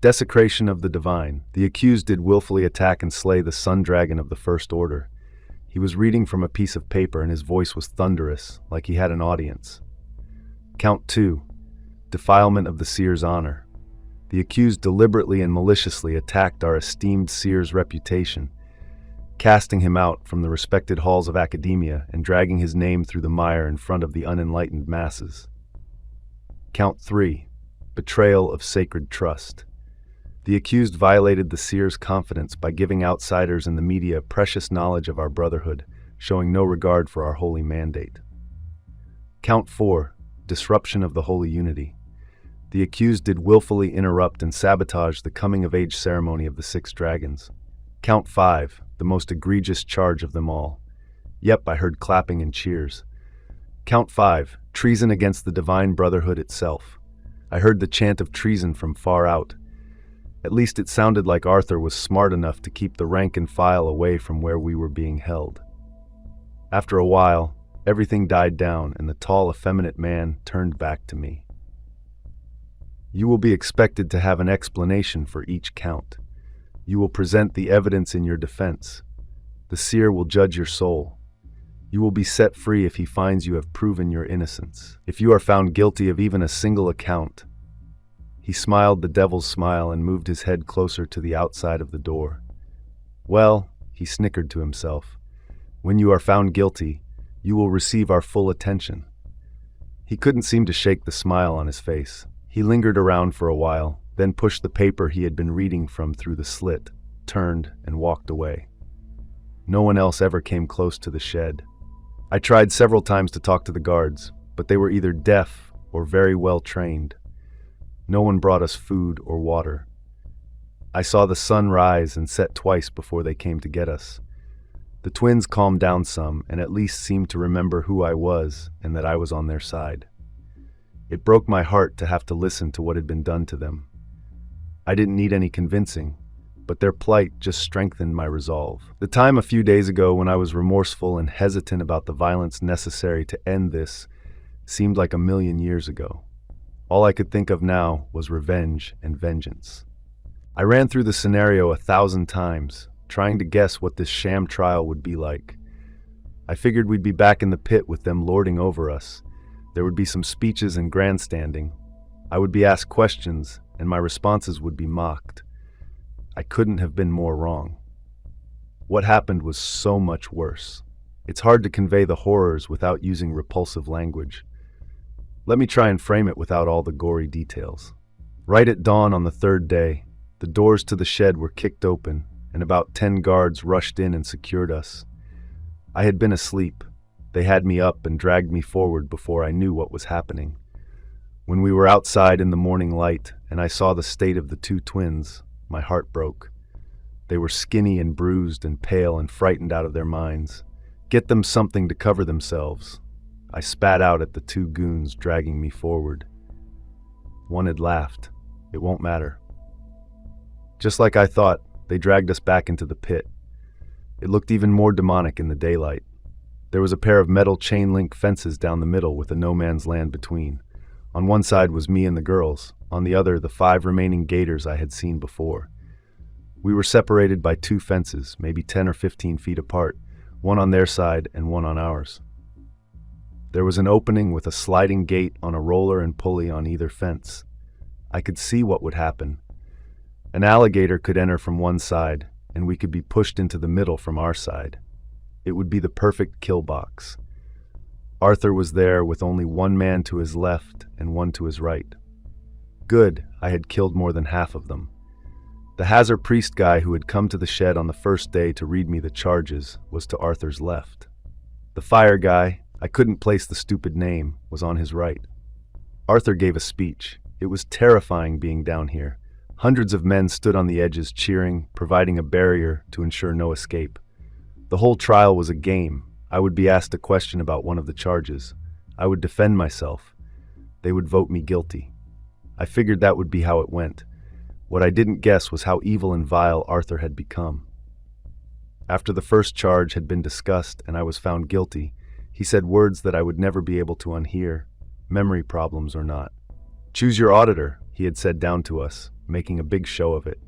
Desecration of the divine. The accused did willfully attack and slay the sun dragon of the First Order." He was reading from a piece of paper and his voice was thunderous, like he had an audience. "Count 2. Defilement of the seer's honor. The accused deliberately and maliciously attacked our esteemed seer's reputation, casting him out from the respected halls of academia and dragging his name through the mire in front of the unenlightened masses. Count 3. Betrayal of sacred trust. The accused violated the seer's confidence by giving outsiders and the media precious knowledge of our brotherhood, showing no regard for our holy mandate. Count 4. Disruption of the holy unity. The accused did willfully interrupt and sabotage the coming-of-age ceremony of the 6 dragons. Count 5. The most egregious charge of them all. Yep, I heard clapping and cheers. Count 5. Treason against the divine brotherhood itself. I heard the chant of treason from far out. At least it sounded like Arthur was smart enough to keep the rank and file away from where we were being held. After a while, everything died down and the tall, effeminate man turned back to me. "You will be expected to have an explanation for each count. You will present the evidence in your defense. The seer will judge your soul. You will be set free if he finds you have proven your innocence. If you are found guilty of even a single account." He smiled the devil's smile and moved his head closer to the outside of the door. "Well," he snickered to himself, "when you are found guilty, you will receive our full attention." He couldn't seem to shake the smile on his face. He lingered around for a while, then pushed the paper he had been reading from through the slit, turned, and walked away. No one else ever came close to the shed. I tried several times to talk to the guards, but they were either deaf or very well trained. No one brought us food or water. I saw the sun rise and set twice before they came to get us. The twins calmed down some and at least seemed to remember who I was and that I was on their side. It broke my heart to have to listen to what had been done to them. I didn't need any convincing, but their plight just strengthened my resolve. The time a few days ago when I was remorseful and hesitant about the violence necessary to end this seemed like a million years ago. All I could think of now was revenge and vengeance. I ran through the scenario 1,000 times, trying to guess what this sham trial would be like. I figured we'd be back in the pit with them lording over us. There would be some speeches and grandstanding. I would be asked questions, and my responses would be mocked. I couldn't have been more wrong. What happened was so much worse. It's hard to convey the horrors without using repulsive language. Let me try and frame it without all the gory details. Right at dawn on the third day, the doors to the shed were kicked open, and about 10 guards rushed in and secured us. I had been asleep. They had me up and dragged me forward before I knew what was happening. When we were outside in the morning light and I saw the state of the two twins, my heart broke. They were skinny and bruised and pale and frightened out of their minds. Get them something to cover themselves. I spat out at the two goons dragging me forward. One had laughed. It won't matter. Just like I thought, they dragged us back into the pit. It looked even more demonic in the daylight. There was a pair of metal chain-link fences down the middle with a no-man's land between. On one side was me and the girls, on the other the 5 remaining gators I had seen before. We were separated by 2 fences, maybe 10 or 15 feet apart, one on their side and one on ours. There was an opening with a sliding gate on a roller and pulley on either fence. I could see what would happen. An alligator could enter from one side, and we could be pushed into the middle from our side. It would be the perfect kill box. Arthur was there with only one man to his left and one to his right. Good, I had killed more than half of them. The Hazar priest guy who had come to the shed on the first day to read me the charges was to Arthur's left. The fire guy, I couldn't place the stupid name, was on his right. Arthur gave a speech. It was terrifying being down here. Hundreds of men stood on the edges cheering, providing a barrier to ensure no escape. The whole trial was a game. I would be asked a question about one of the charges. I would defend myself. They would vote me guilty. I figured that would be how it went. What I didn't guess was how evil and vile Arthur had become. After the first charge had been discussed and I was found guilty, he said words that I would never be able to unhear, memory problems or not. "Choose your auditor," he had said down to us, making a big show of it.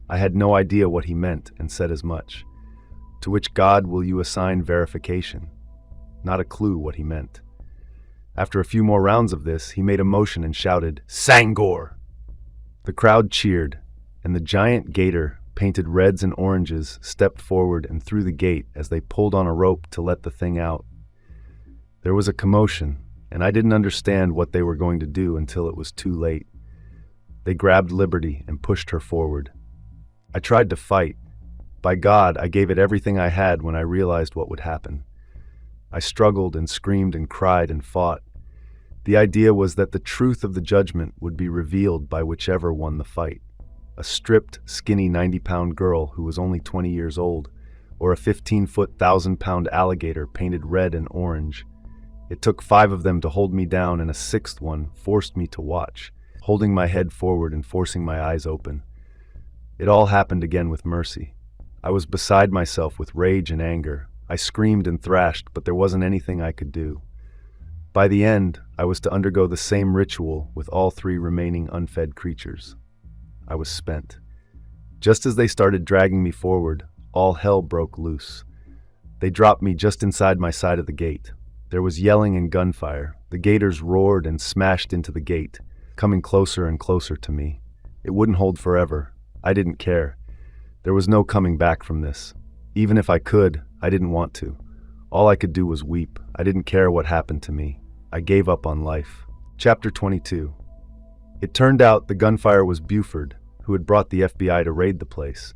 I had no idea what he meant and said as much. To which god will you assign verification? Not a clue what he meant. After a few more rounds of this, he made a motion and shouted, "Sangor!" The crowd cheered, and the giant gator, painted reds and oranges, stepped forward and through the gate as they pulled on a rope to let the thing out. There was a commotion, and I didn't understand what they were going to do until it was too late. They grabbed Liberty and pushed her forward. I tried to fight. By God, I gave it everything I had when I realized what would happen. I struggled and screamed and cried and fought. The idea was that the truth of the judgment would be revealed by whichever won the fight. A stripped, skinny 90-pound girl who was only 20 years old, or a 15-foot, 1,000-pound alligator painted red and orange. It took 5 of them to hold me down, and a 6th one forced me to watch, holding my head forward and forcing my eyes open. It all happened again with mercy. I was beside myself with rage and anger. I screamed and thrashed, but there wasn't anything I could do. By the end, I was to undergo the same ritual with all 3 remaining unfed creatures. I was spent. Just as they started dragging me forward, all hell broke loose. They dropped me just inside my side of the gate. There was yelling and gunfire. The gators roared and smashed into the gate, coming closer and closer to me. It wouldn't hold forever. I didn't care. There was no coming back from this. Even if I could, I didn't want to. All I could do was weep. I didn't care what happened to me. I gave up on life. Chapter 22. It turned out the gunfire was Buford, who had brought the FBI to raid the place.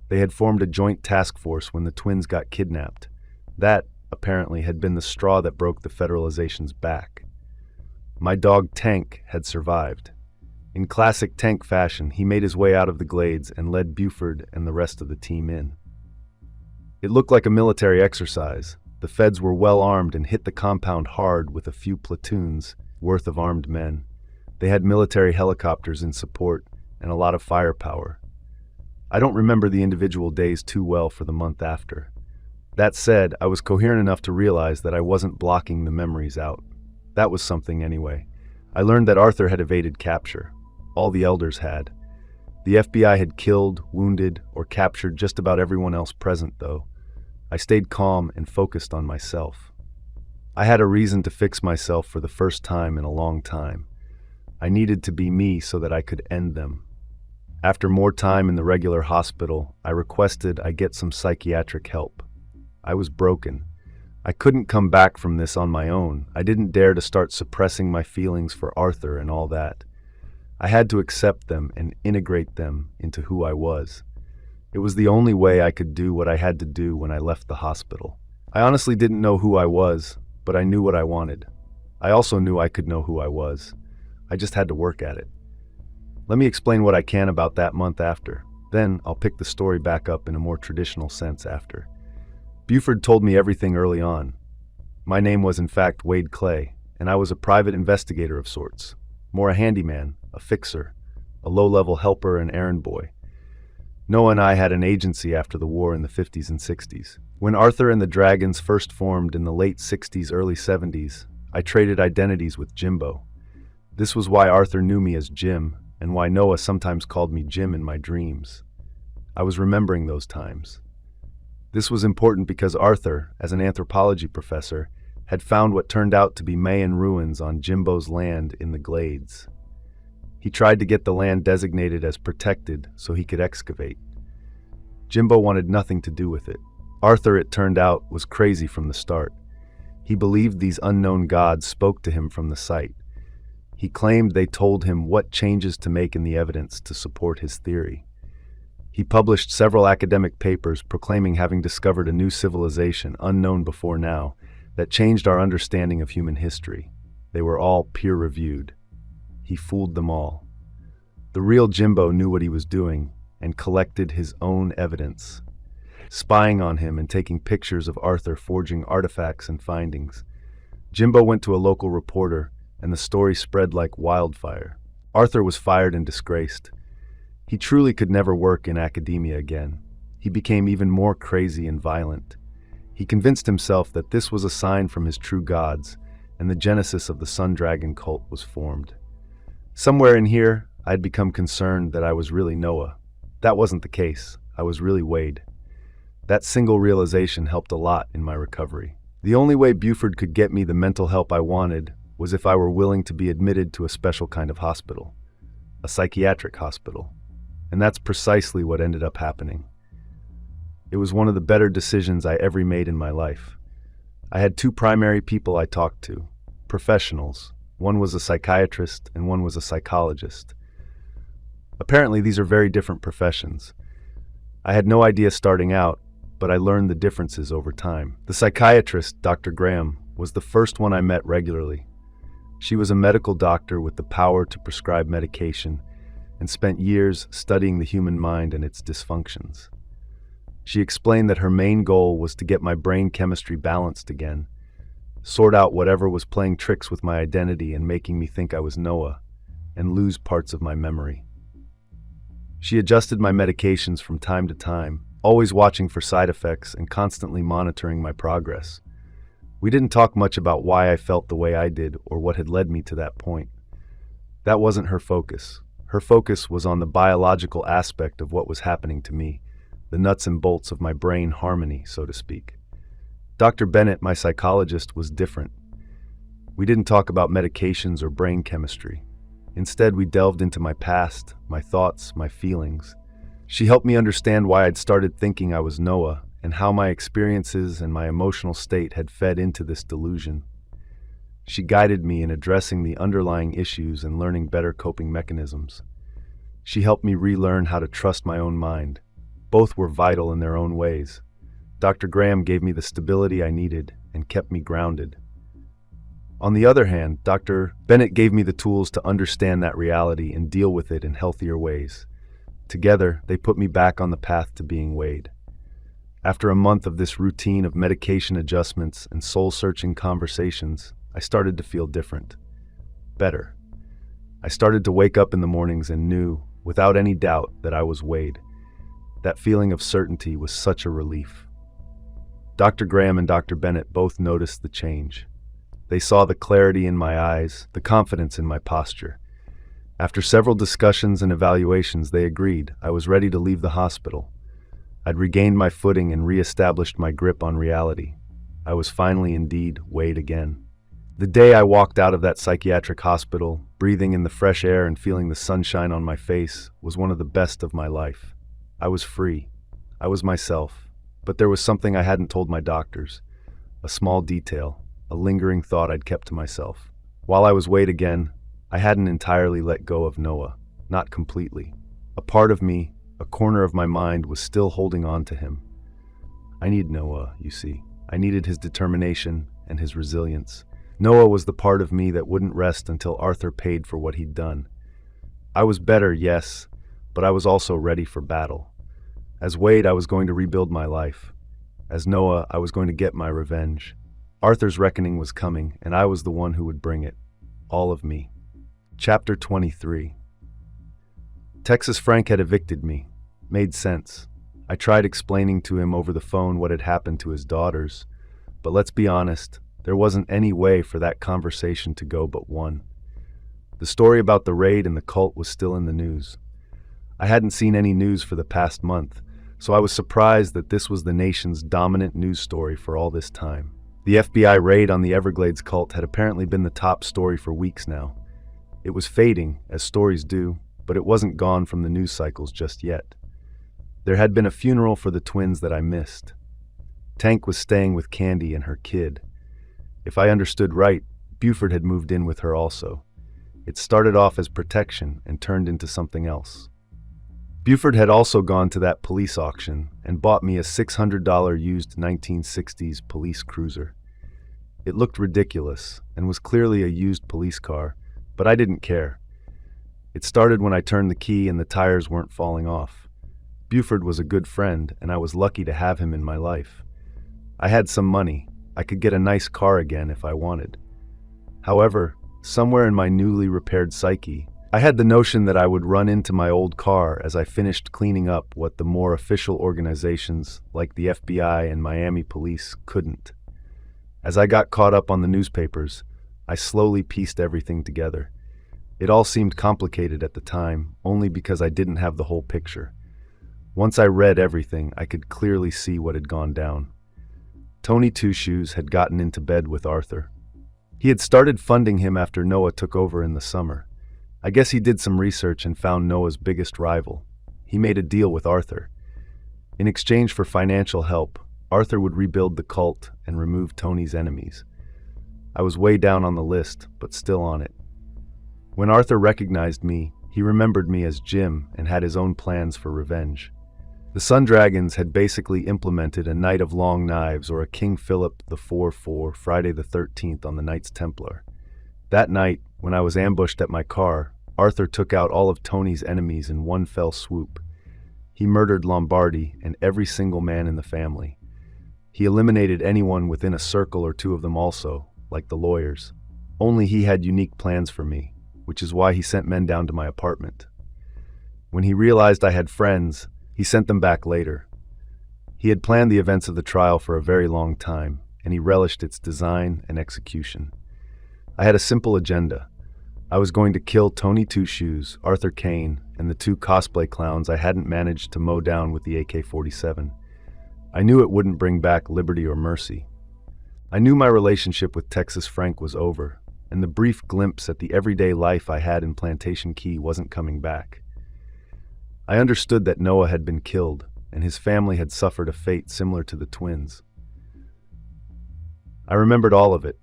They had formed a joint task force when the twins got kidnapped. That, apparently, had been the straw that broke the federalization's back. My dog Tank had survived. In classic Tank fashion, he made his way out of the glades and led Buford and the rest of the team in. It looked like a military exercise. The feds were well armed and hit the compound hard with a few platoons worth of armed men. They had military helicopters in support and a lot of firepower. I don't remember the individual days too well for the month after. That said, I was coherent enough to realize that I wasn't blocking the memories out. That was something anyway. I learned that Arthur had evaded capture. All the elders had. The FBI had killed, wounded, or captured just about everyone else present, though. I stayed calm and focused on myself. I had a reason to fix myself for the first time in a long time. I needed to be me so that I could end them. After more time in the regular hospital, I requested I get some psychiatric help. I was broken. I couldn't come back from this on my own. I didn't dare to start suppressing my feelings for Arthur and all that. I had to accept them and integrate them into who I was. It was the only way I could do what I had to do when I left the hospital. I honestly didn't know who I was, but I knew what I wanted. I also knew I could know who I was. I just had to work at it. Let me explain what I can about that month after. Then I'll pick the story back up in a more traditional sense after. Buford told me everything early on. My name was in fact Wade Clay, and I was a private investigator of sorts. More a handyman, a fixer, a low-level helper and errand boy. Noah and I had an agency after the war in the 50s and 60s. When Arthur and the Dragons first formed in the late 60s, early 70s, I traded identities with Jimbo. This was why Arthur knew me as Jim, and why Noah sometimes called me Jim in my dreams. I was remembering those times. This was important because Arthur, as an anthropology professor, had found what turned out to be Mayan ruins on Jimbo's land in the Glades. He tried to get the land designated as protected so he could excavate. Jimbo wanted nothing to do with it. Arthur, it turned out, was crazy from the start. He believed these unknown gods spoke to him from the site. He claimed they told him what changes to make in the evidence to support his theory. He published several academic papers proclaiming having discovered a new civilization unknown before now that changed our understanding of human history. They were all peer-reviewed. He fooled them all. The real Jimbo knew what he was doing and collected his own evidence, spying on him and taking pictures of Arthur forging artifacts and findings. Jimbo went to a local reporter, and the story spread like wildfire. Arthur was fired and disgraced. He truly could never work in academia again. He became even more crazy and violent. He convinced himself that this was a sign from his true gods, and the genesis of the Sun Dragon cult was formed. Somewhere in here, I had become concerned that I was really Noah. That wasn't the case. I was really Wade. That single realization helped a lot in my recovery. The only way Buford could get me the mental help I wanted was if I were willing to be admitted to a special kind of hospital, a psychiatric hospital. And that's precisely what ended up happening. It was one of the better decisions I ever made in my life. I had two primary people I talked to, professionals. One was a psychiatrist and one was a psychologist. Apparently, these are very different professions. I had no idea starting out, but I learned the differences over time. The psychiatrist, Dr. Graham, was the first one I met regularly. She was a medical doctor with the power to prescribe medication and spent years studying the human mind and its dysfunctions. She explained that her main goal was to get my brain chemistry balanced again, sort out whatever was playing tricks with my identity and making me think I was Noah, and lose parts of my memory. She adjusted my medications from time to time, always watching for side effects and constantly monitoring my progress. We didn't talk much about why I felt the way I did or what had led me to that point. That wasn't her focus. Her focus was on the biological aspect of what was happening to me, the nuts and bolts of my brain harmony, so to speak. Dr. Bennett, my psychologist, was different. We didn't talk about medications or brain chemistry. Instead, we delved into my past, my thoughts, my feelings. She helped me understand why I'd started thinking I was Noah and how my experiences and my emotional state had fed into this delusion. She guided me in addressing the underlying issues and learning better coping mechanisms. She helped me relearn how to trust my own mind. Both were vital in their own ways. Dr. Graham gave me the stability I needed and kept me grounded. On the other hand, Dr. Bennett gave me the tools to understand that reality and deal with it in healthier ways. Together, they put me back on the path to being Wade. After a month of this routine of medication adjustments and soul-searching conversations, I started to feel different. Better. I started to wake up in the mornings and knew, without any doubt, that I was Wade. That feeling of certainty was such a relief. Dr. Graham and Dr. Bennett both noticed the change. They saw the clarity in my eyes, the confidence in my posture. After several discussions and evaluations, they agreed I was ready to leave the hospital. I'd regained my footing and re-established my grip on reality. I was finally indeed Wade again. The day I walked out of that psychiatric hospital, breathing in the fresh air and feeling the sunshine on my face was one of the best of my life. I was free. I was myself. But there was something I hadn't told my doctors. A small detail, a lingering thought I'd kept to myself. While I was weighed again, I hadn't entirely let go of Noah. Not completely. A part of me, a corner of my mind, was still holding on to him. I need Noah, you see. I needed his determination and his resilience. Noah was the part of me that wouldn't rest until Arthur paid for what he'd done. I was better, yes, but I was also ready for battle. As Wade, I was going to rebuild my life. As Noah, I was going to get my revenge. Arthur's reckoning was coming, and I was the one who would bring it. All of me. Chapter 23. Texas Frank had evicted me. Made sense. I tried explaining to him over the phone what had happened to his daughters, but let's be honest, there wasn't any way for that conversation to go but one. The story about the raid and the cult was still in the news. I hadn't seen any news for the past month, so I was surprised that this was the nation's dominant news story for all this time. The FBI raid on the Everglades cult had apparently been the top story for weeks now. It was fading, as stories do, but it wasn't gone from the news cycles just yet. There had been a funeral for the twins that I missed. Tank was staying with Candy and her kid. If I understood right, Buford had moved in with her also. It started off as protection and turned into something else. Buford had also gone to that police auction and bought me a $600 used 1960s police cruiser. It looked ridiculous and was clearly a used police car, but I didn't care. It started when I turned the key and the tires weren't falling off. Buford was a good friend, and I was lucky to have him in my life. I had some money. I could get a nice car again if I wanted. However, somewhere in my newly repaired psyche, I had the notion that I would run into my old car as I finished cleaning up what the more official organizations, like the FBI and Miami police, couldn't. As I got caught up on the newspapers, I slowly pieced everything together. It all seemed complicated at the time, only because I didn't have the whole picture. Once I read everything, I could clearly see what had gone down. Tony Two Shoes had gotten into bed with Arthur. He had started funding him after Noah took over in the summer. I guess he did some research and found Noah's biggest rival. He made a deal with Arthur. In exchange for financial help, Arthur would rebuild the cult and remove Tony's enemies. I was way down on the list, but still on it. When Arthur recognized me, he remembered me as Jim and had his own plans for revenge. The Sundragons had basically implemented a Night of Long Knives or a King Philip IV Friday the 13th on the Knights Templar. That night, when I was ambushed at my car, Arthur took out all of Tony's enemies in one fell swoop. He murdered Lombardi and every single man in the family. He eliminated anyone within a circle or two of them also, like the lawyers. Only he had unique plans for me, which is why he sent men down to my apartment. When he realized I had friends, he sent them back later. He had planned the events of the trial for a very long time, and he relished its design and execution. I had a simple agenda. I was going to kill Tony Two Shoes, Arthur Kane, and the two cosplay clowns I hadn't managed to mow down with the AK-47. I knew it wouldn't bring back liberty or mercy. I knew my relationship with Texas Frank was over, and the brief glimpse at the everyday life I had in Plantation Key wasn't coming back. I understood that Noah had been killed, and his family had suffered a fate similar to the twins. I remembered all of it.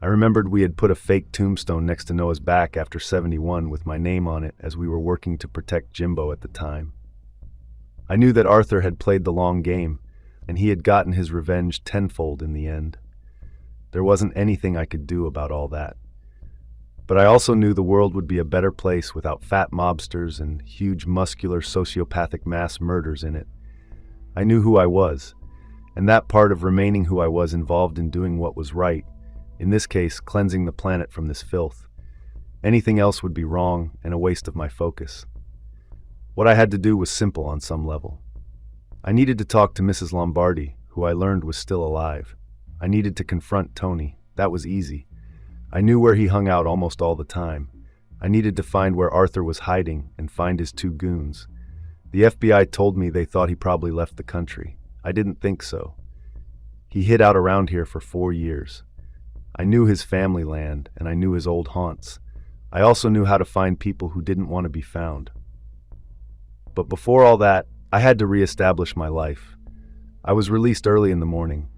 I remembered we had put a fake tombstone next to Noah's back after 71 with my name on it as we were working to protect Jimbo at the time. I knew that Arthur had played the long game, and he had gotten his revenge tenfold in the end. There wasn't anything I could do about all that. But I also knew the world would be a better place without fat mobsters and huge muscular sociopathic mass murders in it. I knew who I was, and that part of remaining who I was involved in doing what was right, in this case, cleansing the planet from this filth. Anything else would be wrong and a waste of my focus. What I had to do was simple on some level. I needed to talk to Mrs. Lombardi, who I learned was still alive. I needed to confront Tony. That was easy. I knew where he hung out almost all the time. I needed to find where Arthur was hiding and find his two goons. The FBI told me they thought he probably left the country. I didn't think so. He hid out around here for 4 years. I knew his family land, and I knew his old haunts. I also knew how to find people who didn't want to be found. But before all that, I had to reestablish my life. I was released early in the morning.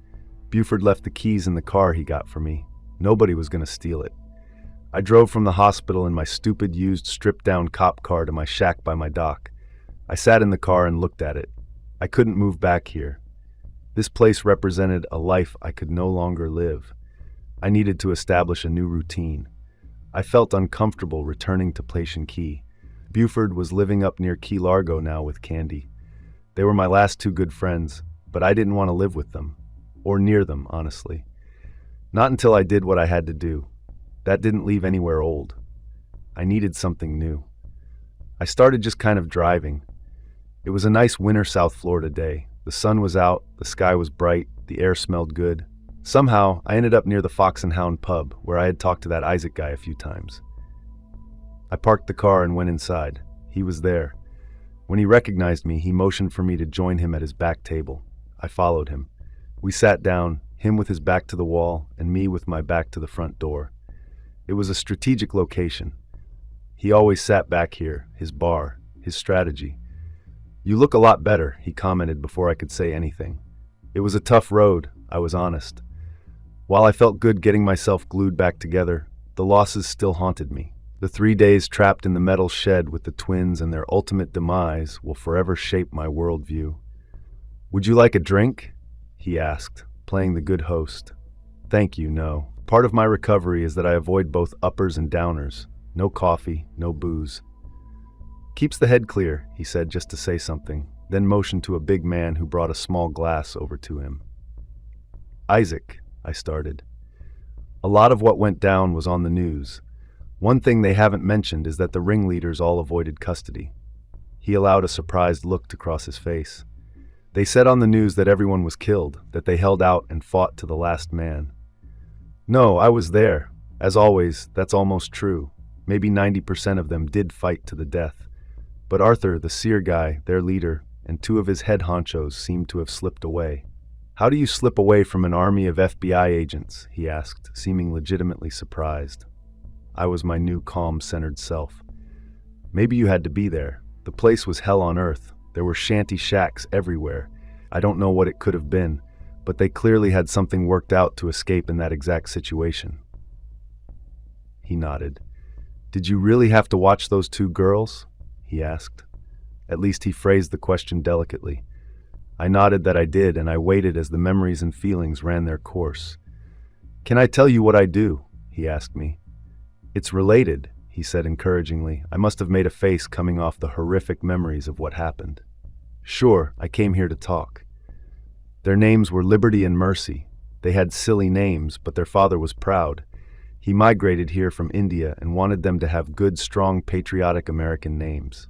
Buford left the keys in the car he got for me. Nobody was going to steal it. I drove from the hospital in my stupid used stripped-down cop car to my shack by my dock. I sat in the car and looked at it. I couldn't move back here. This place represented a life I could no longer live. I needed to establish a new routine. I felt uncomfortable returning to Place Key. Buford was living up near Key Largo now with Candy. They were my last two good friends, but I didn't want to live with them. Or near them, honestly. Not until I did what I had to do. That didn't leave anywhere old. I needed something new. I started just kind of driving. It was a nice winter South Florida day. The sun was out, the sky was bright, the air smelled good. Somehow, I ended up near the Fox and Hound pub, where I had talked to that Isaac guy a few times. I parked the car and went inside. He was there. When he recognized me, he motioned for me to join him at his back table. I followed him. We sat down, him with his back to the wall, and me with my back to the front door. It was a strategic location. He always sat back here, his bar, his strategy. "You look a lot better," he commented before I could say anything. It was a tough road, I was honest. While I felt good getting myself glued back together, the losses still haunted me. The 3 days trapped in the metal shed with the twins and their ultimate demise will forever shape my worldview. "Would you like a drink?" he asked, playing the good host. "Thank you, no. Part of my recovery is that I avoid both uppers and downers. No coffee, no booze." "Keeps the head clear," he said just to say something, then motioned to a big man who brought a small glass over to him. "Isaac," I started. "A lot of what went down was on the news. One thing they haven't mentioned is that the ringleaders all avoided custody." He allowed a surprised look to cross his face. "They said on the news that everyone was killed, that they held out and fought to the last man." "No, I was there. As always, that's almost true. Maybe 90% of them did fight to the death. But Arthur, the seer guy, their leader, and 2 of his head honchos seemed to have slipped away." "How do you slip away from an army of FBI agents?" he asked, seeming legitimately surprised. I was my new calm, centered self. "Maybe you had to be there. The place was hell on earth. There were shanty shacks everywhere. I don't know what it could have been, but they clearly had something worked out to escape in that exact situation." He nodded. "Did you really have to watch those 2 girls?" he asked. At least he phrased the question delicately. I nodded that I did, and I waited as the memories and feelings ran their course. "Can I tell you what I do?" he asked me. "It's related," he said encouragingly. I must have made a face coming off the horrific memories of what happened. "Sure, I came here to talk." Their names were Liberty and Mercy. They had silly names, but their father was proud. He migrated here from India and wanted them to have good, strong, patriotic American names.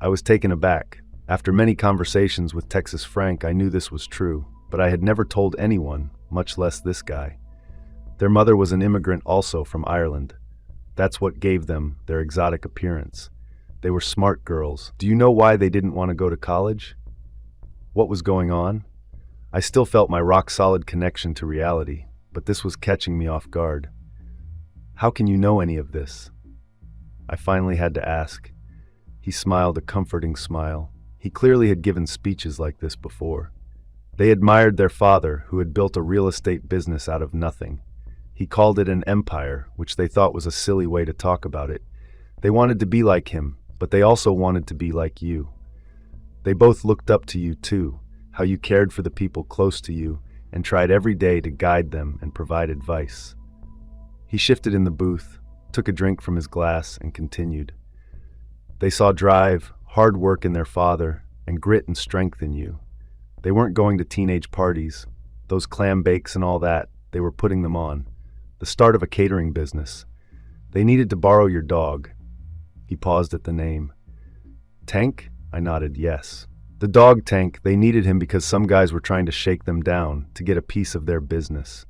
I was taken aback. After many conversations with Texas Frank, I knew this was true, but I had never told anyone, much less this guy. Their mother was an immigrant also from Ireland. That's what gave them their exotic appearance. They were smart girls. Do you know why they didn't want to go to college? What was going on? I still felt my rock-solid connection to reality, but this was catching me off guard. "How can you know any of this?" I finally had to ask. He smiled a comforting smile. He clearly had given speeches like this before. They admired their father, who had built a real estate business out of nothing. He called it an empire, which they thought was a silly way to talk about it. They wanted to be like him, but they also wanted to be like you. They both looked up to you too, how you cared for the people close to you and tried every day to guide them and provide advice. He shifted in the booth, took a drink from his glass, and continued. They saw drive, hard work in their father, and grit and strength in you. They weren't going to teenage parties. Those clam bakes and all that, they were putting them on. The start of a catering business. They needed to borrow your dog. He paused at the name. Tank? I nodded yes. The dog Tank, they needed him because some guys were trying to shake them down, to get a piece of their business.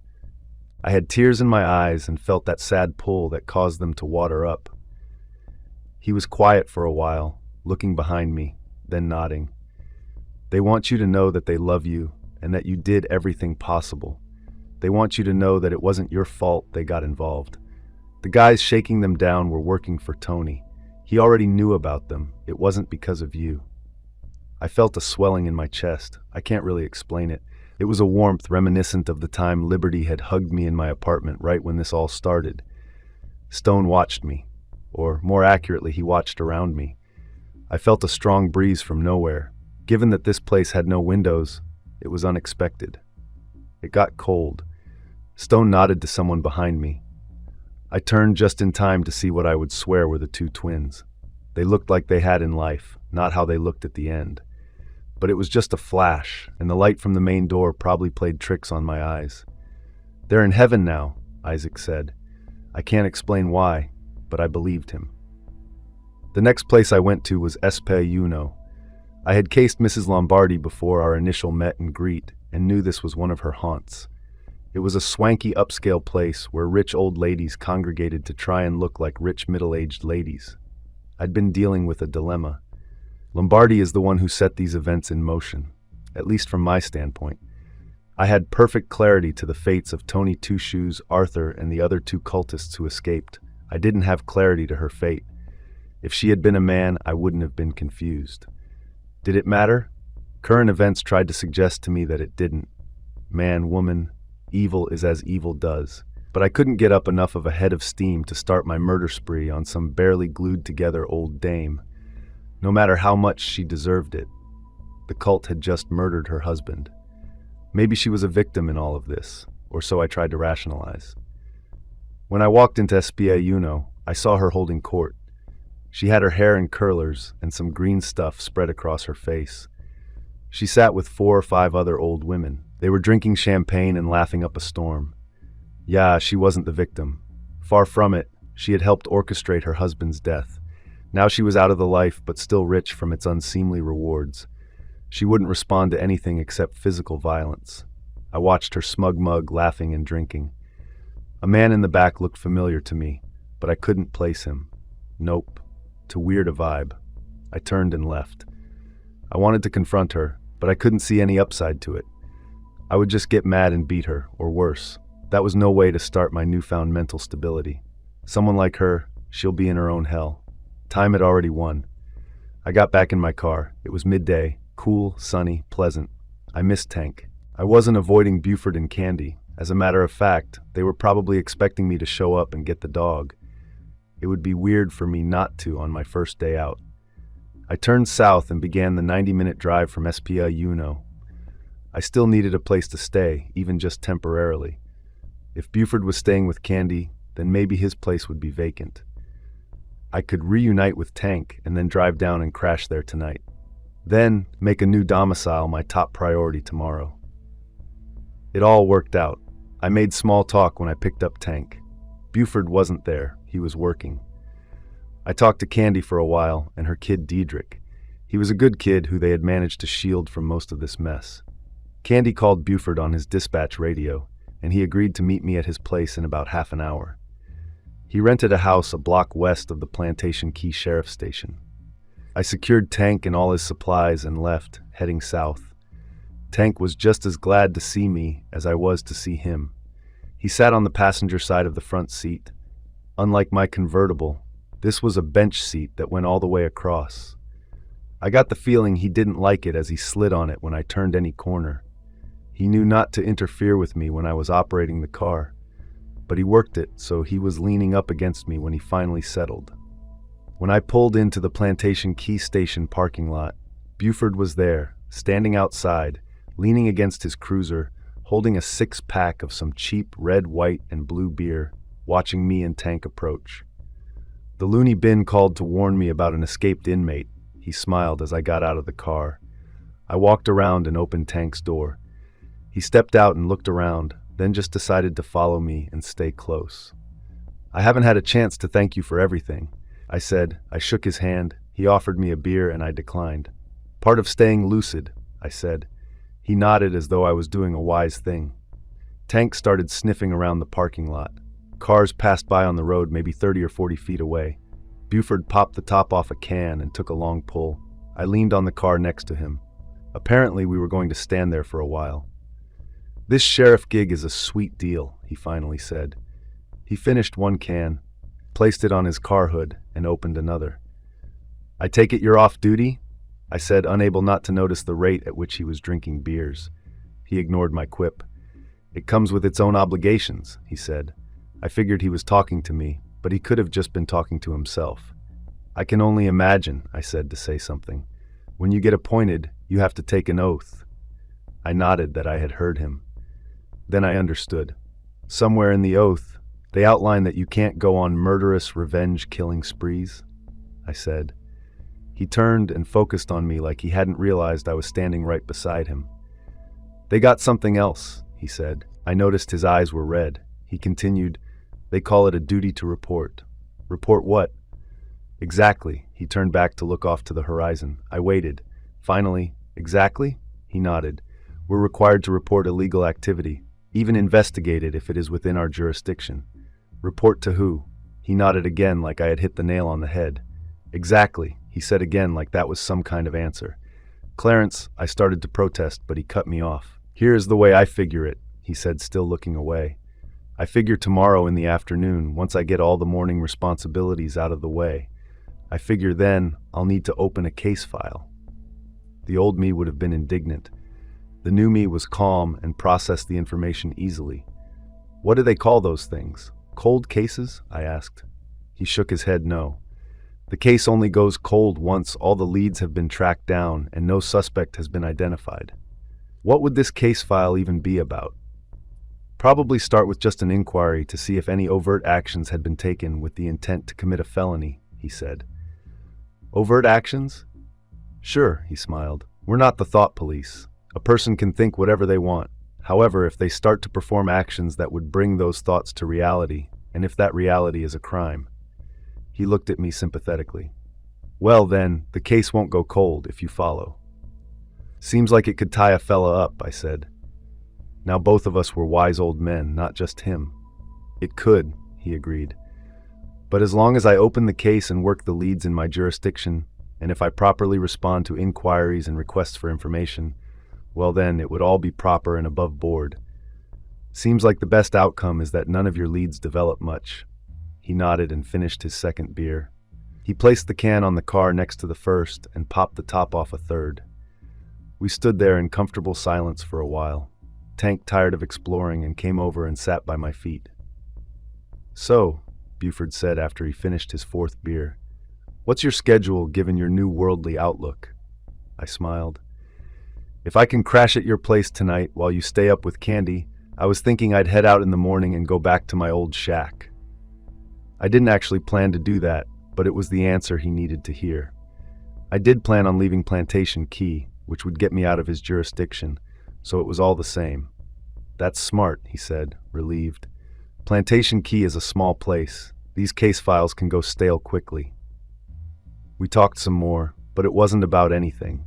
I had tears in my eyes and felt that sad pull that caused them to water up. He was quiet for a while, looking behind me, then nodding. They want you to know that they love you and that you did everything possible. They want you to know that it wasn't your fault they got involved. The guys shaking them down were working for Tony. He already knew about them. It wasn't because of you. I felt a swelling in my chest. I can't really explain it. It was a warmth reminiscent of the time Liberty had hugged me in my apartment right when this all started. Stone watched me, or more accurately, he watched around me. I felt a strong breeze from nowhere. Given that this place had no windows, it was unexpected. It got cold. Stone nodded to someone behind me. I turned just in time to see what I would swear were the two twins. They looked like they had in life, not how they looked at the end. But it was just a flash, and the light from the main door probably played tricks on my eyes. "They're in heaven now," Isaac said. I can't explain why, but I believed him. The next place I went to was AUDIOBOOK. I had cased Mrs. Lombardi before our initial met and greet, and knew this was one of her haunts. It was a swanky upscale place where rich old ladies congregated to try and look like rich middle-aged ladies. I'd been dealing with a dilemma. Lombardi is the one who set these events in motion, at least from my standpoint. I had perfect clarity to the fates of Tony Two Shoes, Arthur, and the other two cultists who escaped. I didn't have clarity to her fate. If she had been a man, I wouldn't have been confused. Did it matter? Current events tried to suggest to me that it didn't. Man, woman, evil is as evil does. But I couldn't get up enough of a head of steam to start my murder spree on some barely glued-together old dame. No matter how much she deserved it. The cult had just murdered her husband. Maybe she was a victim in all of this, or so I tried to rationalize. When I walked into AUDIOBOOK, I saw her holding court. She had her hair in curlers and some green stuff spread across her face. She sat with 4 or 5 other old women. They were drinking champagne and laughing up a storm. Yeah, she wasn't the victim. Far from it, she had helped orchestrate her husband's death. Now she was out of the life, but still rich from its unseemly rewards. She wouldn't respond to anything except physical violence. I watched her smug mug laughing and drinking. A man in the back looked familiar to me, but I couldn't place him. Nope. Too weird a vibe. I turned and left. I wanted to confront her, but I couldn't see any upside to it. I would just get mad and beat her, or worse. That was no way to start my newfound mental stability. Someone like her, she'll be in her own hell. Time had already won. I got back in my car. It was midday, cool, sunny, pleasant. I missed Tank. I wasn't avoiding Buford and Candy. As a matter of fact, they were probably expecting me to show up and get the dog. It would be weird for me not to on my first day out. I turned south and began the 90-minute drive from AUDIOBOOK. I still needed a place to stay, even just temporarily. If Buford was staying with Candy, then maybe his place would be vacant. I could reunite with Tank and then drive down and crash there tonight. Then make a new domicile my top priority tomorrow. It all worked out. I made small talk when I picked up Tank. Buford wasn't there. He was working. I talked to Candy for a while, and her kid Diedrich. He was a good kid who they had managed to shield from most of this mess. Candy called Buford on his dispatch radio, and he agreed to meet me at his place in about half an hour. He rented a house a block west of the Plantation Key Sheriff's Station. I secured Tank and all his supplies and left, heading south. Tank was just as glad to see me as I was to see him. He sat on the passenger side of the front seat. Unlike my convertible, this was a bench seat that went all the way across. I got the feeling he didn't like it as he slid on it when I turned any corner. He knew not to interfere with me when I was operating the car, but he worked it so he was leaning up against me when he finally settled. When I pulled into the Plantation Key Station parking lot, Buford was there, standing outside, leaning against his cruiser, holding a 6-pack of some cheap red, white, and blue beer, watching me and Tank approach. The loony bin called to warn me about an escaped inmate. He smiled as I got out of the car. I walked around and opened Tank's door. He stepped out and looked around, then just decided to follow me and stay close. "I haven't had a chance to thank you for everything," I said. I shook his hand. He offered me a beer and I declined. "Part of staying lucid," I said. He nodded as though I was doing a wise thing. Tank started sniffing around the parking lot. Cars passed by on the road maybe 30 or 40 feet away. Buford popped the top off a can and took a long pull. I leaned on the car next to him. Apparently we were going to stand there for a while. "This sheriff gig is a sweet deal," he finally said. He finished one can. placed it on his car hood, and opened another. "I take it you're off duty?" I said, unable not to notice the rate at which he was drinking beers. He ignored my quip. "It comes with its own obligations," he said. I figured he was talking to me, but he could have just been talking to himself. "I can only imagine," I said to say something. "When you get appointed, you have to take an oath." I nodded that I had heard him. Then I understood. Somewhere in the oath, they outline that you can't go on murderous revenge-killing sprees, I said. He turned and focused on me like he hadn't realized I was standing right beside him. "They got something else," he said. I noticed his eyes were red. He continued, "They call it a duty to report." "Report what?" "Exactly." He turned back to look off to the horizon. I waited. Finally, "Exactly?" He nodded. "We're required to report illegal activity, even investigate it if it is within our jurisdiction." "Report to who?" He nodded again like I had hit the nail on the head. "Exactly," he said again like that was some kind of answer. "Clarence," I started to protest, but he cut me off. "Here is the way I figure it," he said, still looking away. "I figure tomorrow in the afternoon, once I get all the morning responsibilities out of the way, I figure then I'll need to open a case file." The old me would have been indignant. The new me was calm and processed the information easily. "What do they call those things? Cold cases?" I asked. He shook his head no. "The case only goes cold once all the leads have been tracked down and no suspect has been identified." "What would this case file even be about?" "Probably start with just an inquiry to see if any overt actions had been taken with the intent to commit a felony," he said. "Overt actions?" "Sure," he smiled. "We're not the thought police. A person can think whatever they want. However, if they start to perform actions that would bring those thoughts to reality, and if that reality is a crime." He looked at me sympathetically. "Well then, the case won't go cold if you follow." "Seems like it could tie a fella up," I said. Now both of us were wise old men, not just him. "It could," he agreed. "But as long as I open the case and work the leads in my jurisdiction, and if I properly respond to inquiries and requests for information, well then, it would all be proper and above board. Seems like the best outcome is that none of your leads develop much." He nodded and finished his second beer. He placed the can on the car next to the first and popped the top off a third. We stood there in comfortable silence for a while. Tank tired of exploring and came over and sat by my feet. "So," Buford said after he finished his fourth beer, "what's your schedule given your new worldly outlook?" I smiled. "If I can crash at your place tonight while you stay up with Candy, I was thinking I'd head out in the morning and go back to my old shack." I didn't actually plan to do that, but it was the answer he needed to hear. I did plan on leaving Plantation Key, which would get me out of his jurisdiction, so it was all the same. "That's smart," he said, relieved. "Plantation Key is a small place. These case files can go stale quickly." We talked some more, but it wasn't about anything.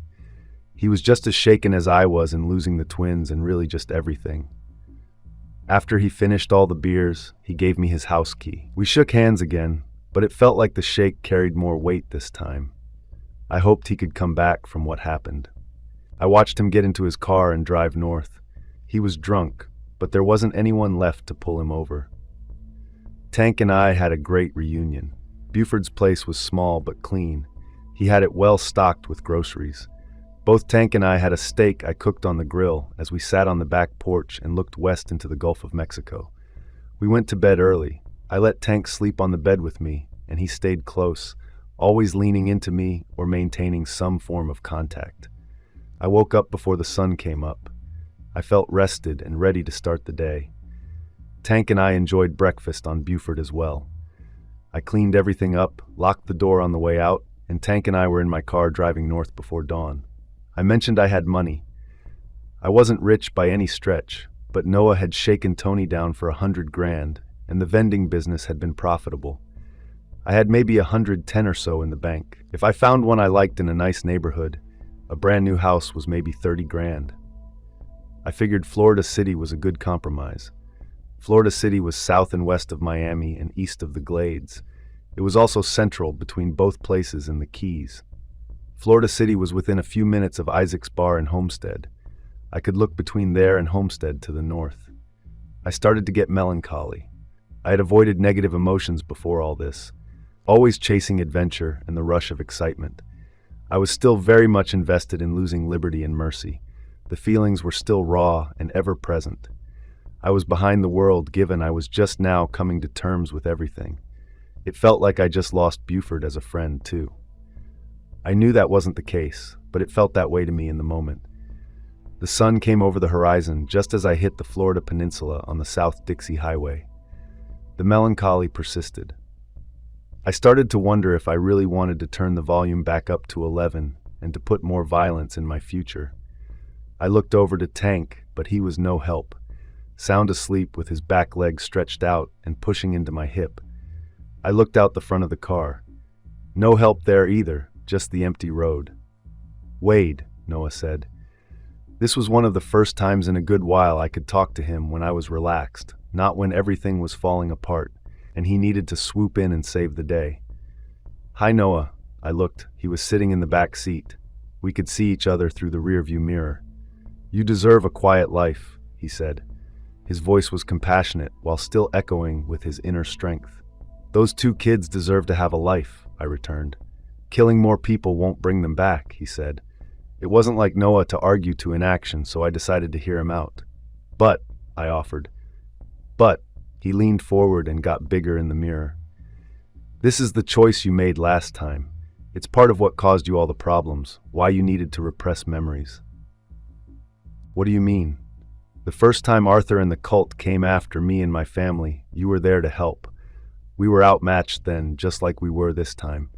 He was just as shaken as I was in losing the twins and really just everything. After he finished all the beers, he gave me his house key. We shook hands again, but it felt like the shake carried more weight this time. I hoped he could come back from what happened. I watched him get into his car and drive north. He was drunk, but there wasn't anyone left to pull him over. Tank and I had a great reunion. Buford's place was small but clean. He had it well stocked with groceries. Both Tank and I had a steak I cooked on the grill as we sat on the back porch and looked west into the Gulf of Mexico. We went to bed early. I let Tank sleep on the bed with me, and he stayed close, always leaning into me or maintaining some form of contact. I woke up before the sun came up. I felt rested and ready to start the day. Tank and I enjoyed breakfast on Buford as well. I cleaned everything up, locked the door on the way out, and Tank and I were in my car driving north before dawn. I mentioned I had money. I wasn't rich by any stretch, but Noah had shaken Tony down for $100 grand, and the vending business had been profitable. I had maybe 110 or so in the bank. If I found one I liked in a nice neighborhood, a brand new house was maybe 30 grand. I figured Florida City was a good compromise. Florida City was south and west of Miami and east of the Glades. It was also central between both places in the Keys. Florida City was within a few minutes of Isaac's Bar in Homestead. I could look between there and Homestead to the north. I started to get melancholy. I had avoided negative emotions before all this, always chasing adventure and the rush of excitement. I was still very much invested in losing liberty and mercy. The feelings were still raw and ever present. I was behind the world, given I was just now coming to terms with everything. It felt like I just lost Buford as a friend, too. I knew that wasn't the case, but it felt that way to me in the moment. The sun came over the horizon just as I hit the Florida Peninsula on the South Dixie Highway. The melancholy persisted. I started to wonder if I really wanted to turn the volume back up to 11 and to put more violence in my future. I looked over to Tank, but he was no help, sound asleep with his back leg stretched out and pushing into my hip. I looked out the front of the car. No help there either, just the empty road. "Wade," Noah said. This was one of the first times in a good while I could talk to him when I was relaxed, not when everything was falling apart, and he needed to swoop in and save the day. "Hi, Noah." I looked. He was sitting in the back seat. We could see each other through the rearview mirror. "You deserve a quiet life," he said. His voice was compassionate while still echoing with his inner strength. "Those two kids deserve to have a life," I returned. "Killing more people won't bring them back," he said. It wasn't like Noah to argue to inaction, so I decided to hear him out. "But," I offered. "But," he leaned forward and got bigger in the mirror. "This is the choice you made last time. It's part of what caused you all the problems, why you needed to repress memories." "What do you mean?" "The first time Arthur and the cult came after me and my family, you were there to help. We were outmatched then, just like we were this time.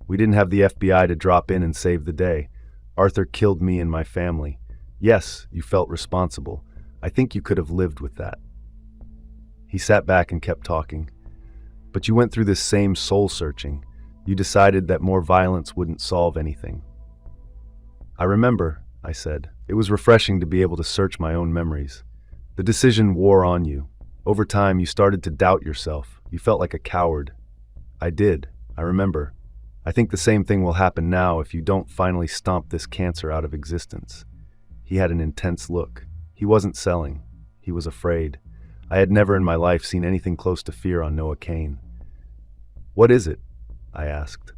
We didn't have the FBI to drop in and save the day. Arthur killed me and my family. Yes, you felt responsible. I think you could have lived with that." He sat back and kept talking. "But you went through this same soul-searching. You decided that more violence wouldn't solve anything." "I remember," I said. "It was refreshing to be able to search my own memories. The decision wore on you. Over time, you started to doubt yourself. You felt like a coward." "I did. I remember. I think the same thing will happen now if you don't finally stomp this cancer out of existence." He had an intense look. He wasn't selling. He was afraid. I had never in my life seen anything close to fear on Noah KAYNE. "What is it?" I asked.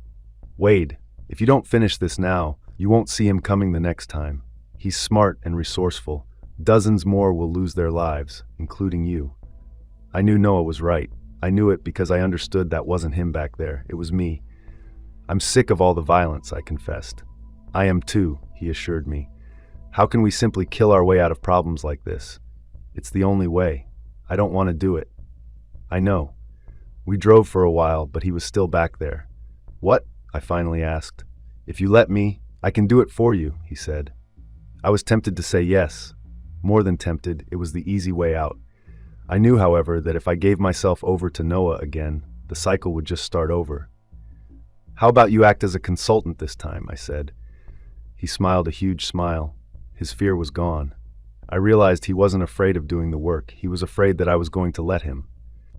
"Wade, if you don't finish this now, you won't see him coming the next time. He's smart and resourceful. Dozens more will lose their lives, including you." I knew Noah was right. I knew it because I understood that wasn't him back there. It was me. "I'm sick of all the violence," I confessed. "I am too," he assured me. "How can we simply kill our way out of problems like this? It's the only way. I don't want to do it." "I know." We drove for a while, but he was still back there. "What?" I finally asked. "If you let me, I can do it for you," he said. I was tempted to say yes. More than tempted, it was the easy way out. I knew, however, that if I gave myself over to Noah again, the cycle would just start over. "How about you act as a consultant this time?" I said. He smiled a huge smile. His fear was gone. I realized he wasn't afraid of doing the work. He was afraid that I was going to let him.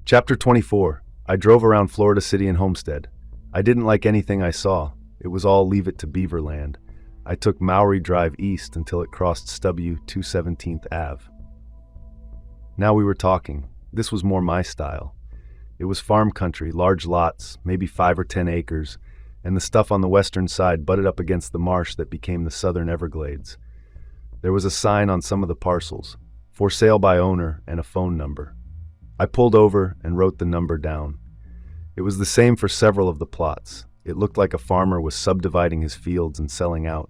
Chapter 24. I drove around Florida City and Homestead. I didn't like anything I saw. It was all Leave It to Beaverland. I took Maury Drive east until it crossed SW 217th Ave. Now we were talking. This was more my style. It was farm country, large lots, maybe 5 or 10 acres, and the stuff on the western side butted up against the marsh that became the southern Everglades. There was a sign on some of the parcels, "For sale by owner," and a phone number. I pulled over and wrote the number down. It was the same for several of the plots. It looked like a farmer was subdividing his fields and selling out.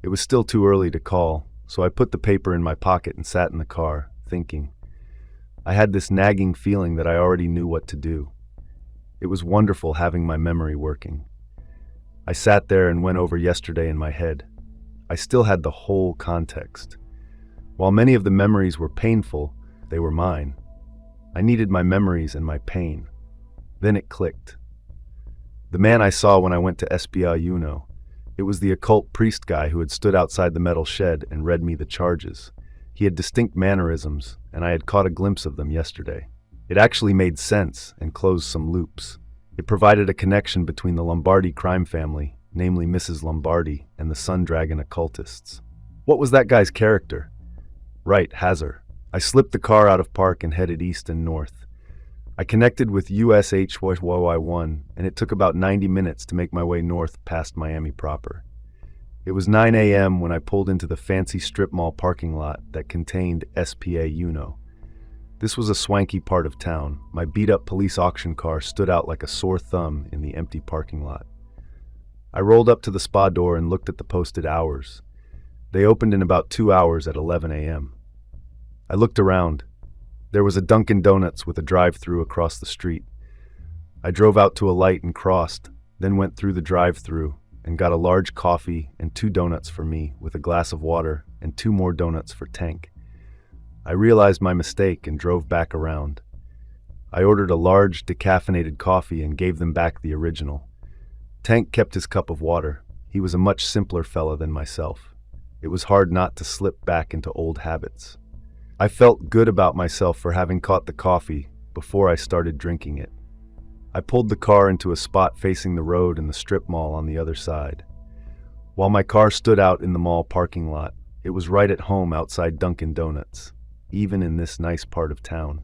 It was still too early to call, so I put the paper in my pocket and sat in the car, thinking. I had this nagging feeling that I already knew what to do. It was wonderful having my memory working. I sat there and went over yesterday in my head. I still had the whole context. While many of the memories were painful, they were mine. I needed my memories and my pain. Then it clicked. The man I saw when I went to SPIUNO. It was the occult priest guy who had stood outside the metal shed and read me the charges. He had distinct mannerisms, and I had caught a glimpse of them yesterday. It actually made sense and closed some loops. It provided a connection between the Lombardi crime family, namely Mrs. Lombardi, and the Sun Dragon occultists. What was that guy's character? Right, Hazard. I slipped the car out of park and headed east and north. I connected with USHYY1, and it took about 90 minutes to make my way north past Miami proper. It was 9 a.m. when I pulled into the fancy strip mall parking lot that contained SPA Uno. This was a swanky part of town. My beat-up police auction car stood out like a sore thumb in the empty parking lot. I rolled up to the spa door and looked at the posted hours. They opened in about 2 hours at 11 a.m. I looked around. There was a Dunkin' Donuts with a drive-thru across the street. I drove out to a light and crossed, then went through the drive-thru and got a large coffee and 2 donuts for me with a glass of water and 2 more donuts for Tank. I realized my mistake and drove back around. I ordered a large decaffeinated coffee and gave them back the original. Tank kept his cup of water. He was a much simpler fella than myself. It was hard not to slip back into old habits. I felt good about myself for having caught the coffee before I started drinking it. I pulled the car into a spot facing the road and the strip mall on the other side. While my car stood out in the mall parking lot, it was right at home outside Dunkin' Donuts, even in this nice part of town.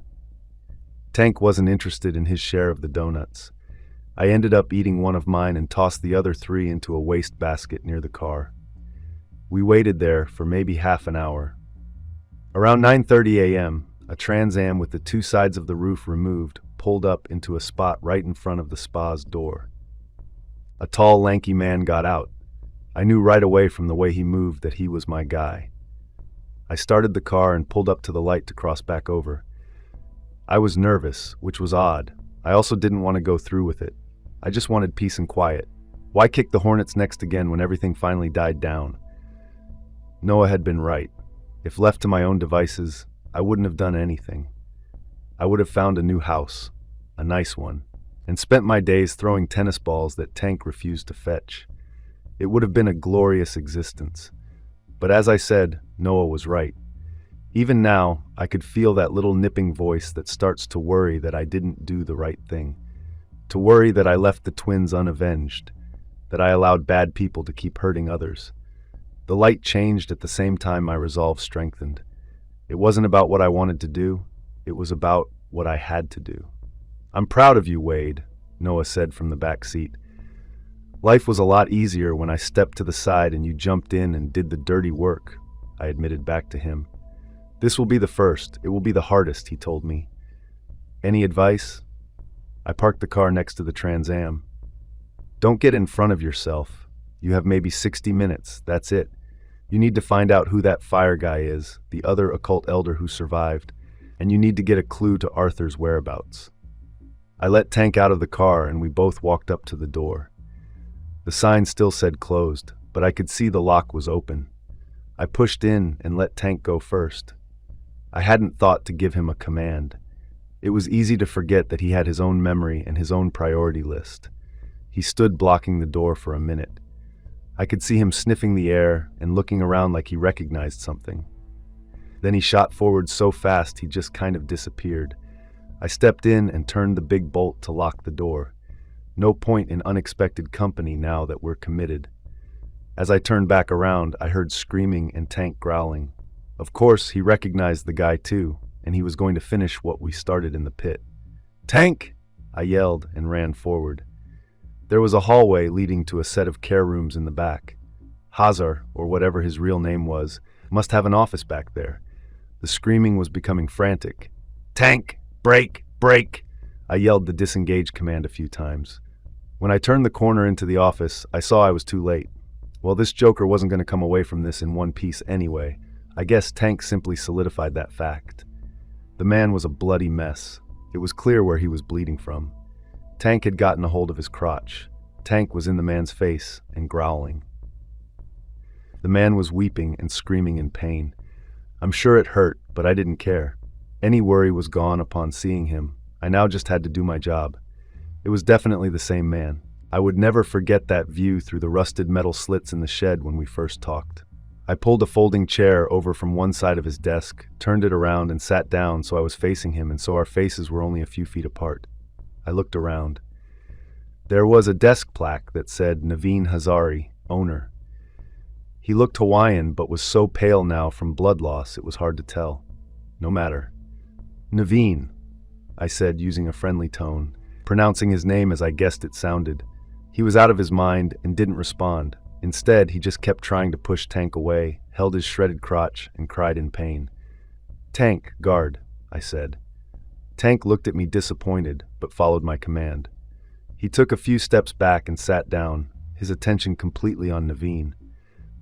Tank wasn't interested in his share of the donuts. I ended up eating one of mine and tossed the other 3 into a waste basket near the car. We waited there for maybe half an hour. Around 9:30 a.m., a Trans Am with the 2 sides of the roof removed pulled up into a spot right in front of the spa's door. A tall, lanky man got out. I knew right away from the way he moved that he was my guy. I started the car and pulled up to the light to cross back over. I was nervous, which was odd. I also didn't want to go through with it. I just wanted peace and quiet. Why kick the hornet's nest again when everything finally died down? Noah had been right. If left to my own devices, I wouldn't have done anything. I would have found a new house, a nice one, and spent my days throwing tennis balls that Tank refused to fetch. It would have been a glorious existence. But as I said, Noah was right. Even now, I could feel that little nipping voice that starts to worry that I didn't do the right thing, to worry that I left the twins unavenged, that I allowed bad people to keep hurting others. The light changed at the same time my resolve strengthened. It wasn't about what I wanted to do. It was about what I had to do. "I'm proud of you, Wade," Noah said from the back seat. "Life was a lot easier when I stepped to the side and you jumped in and did the dirty work," I admitted back to him. "This will be the first. It will be the hardest," he told me. "Any advice?" I parked the car next to the Trans Am. "Don't get in front of yourself. You have maybe 60 minutes. That's it. You need to find out who that fire guy is, the other occult elder who survived, and you need to get a clue to Arthur's whereabouts." I let Tank out of the car and we both walked up to the door. The sign still said closed, but I could see the lock was open. I pushed in and let Tank go first. I hadn't thought to give him a command. It was easy to forget that he had his own memory and his own priority list. He stood blocking the door for a minute. I could see him sniffing the air and looking around like he recognized something. Then he shot forward so fast he just kind of disappeared. I stepped in and turned the big bolt to lock the door. No point in unexpected company now that we're committed. As I turned back around, I heard screaming and Tank growling. Of course, he recognized the guy too, and he was going to finish what we started in the pit. "Tank!" I yelled and ran forward. There was a hallway leading to a set of care rooms in the back. Hazar, or whatever his real name was, must have an office back there. The screaming was becoming frantic. "Tank! Break! Break!" I yelled the disengage command a few times. When I turned the corner into the office, I saw I was too late. Well, this joker wasn't going to come away from this in one piece anyway. I guess Tank simply solidified that fact. The man was a bloody mess. It was clear where he was bleeding from. Tank had gotten a hold of his crotch. Tank was in the man's face and growling. The man was weeping and screaming in pain. I'm sure it hurt, but I didn't care. Any worry was gone upon seeing him. I now just had to do my job. It was definitely the same man. I would never forget that view through the rusted metal slits in the shed when we first talked. I pulled a folding chair over from one side of his desk, turned it around and sat down so I was facing him and so our faces were only a few feet apart. I looked around. There was a desk plaque that said Naveen Hazari, owner. He looked Hawaiian but was so pale now from blood loss it was hard to tell. No matter. Naveen. I said, using a friendly tone, pronouncing his name as I guessed it sounded. He was out of his mind and didn't respond. Instead, he just kept trying to push Tank away, held his shredded crotch, and cried in pain. "Tank, guard," I said. Tank looked at me disappointed, but followed my command. He took a few steps back and sat down, his attention completely on Naveen.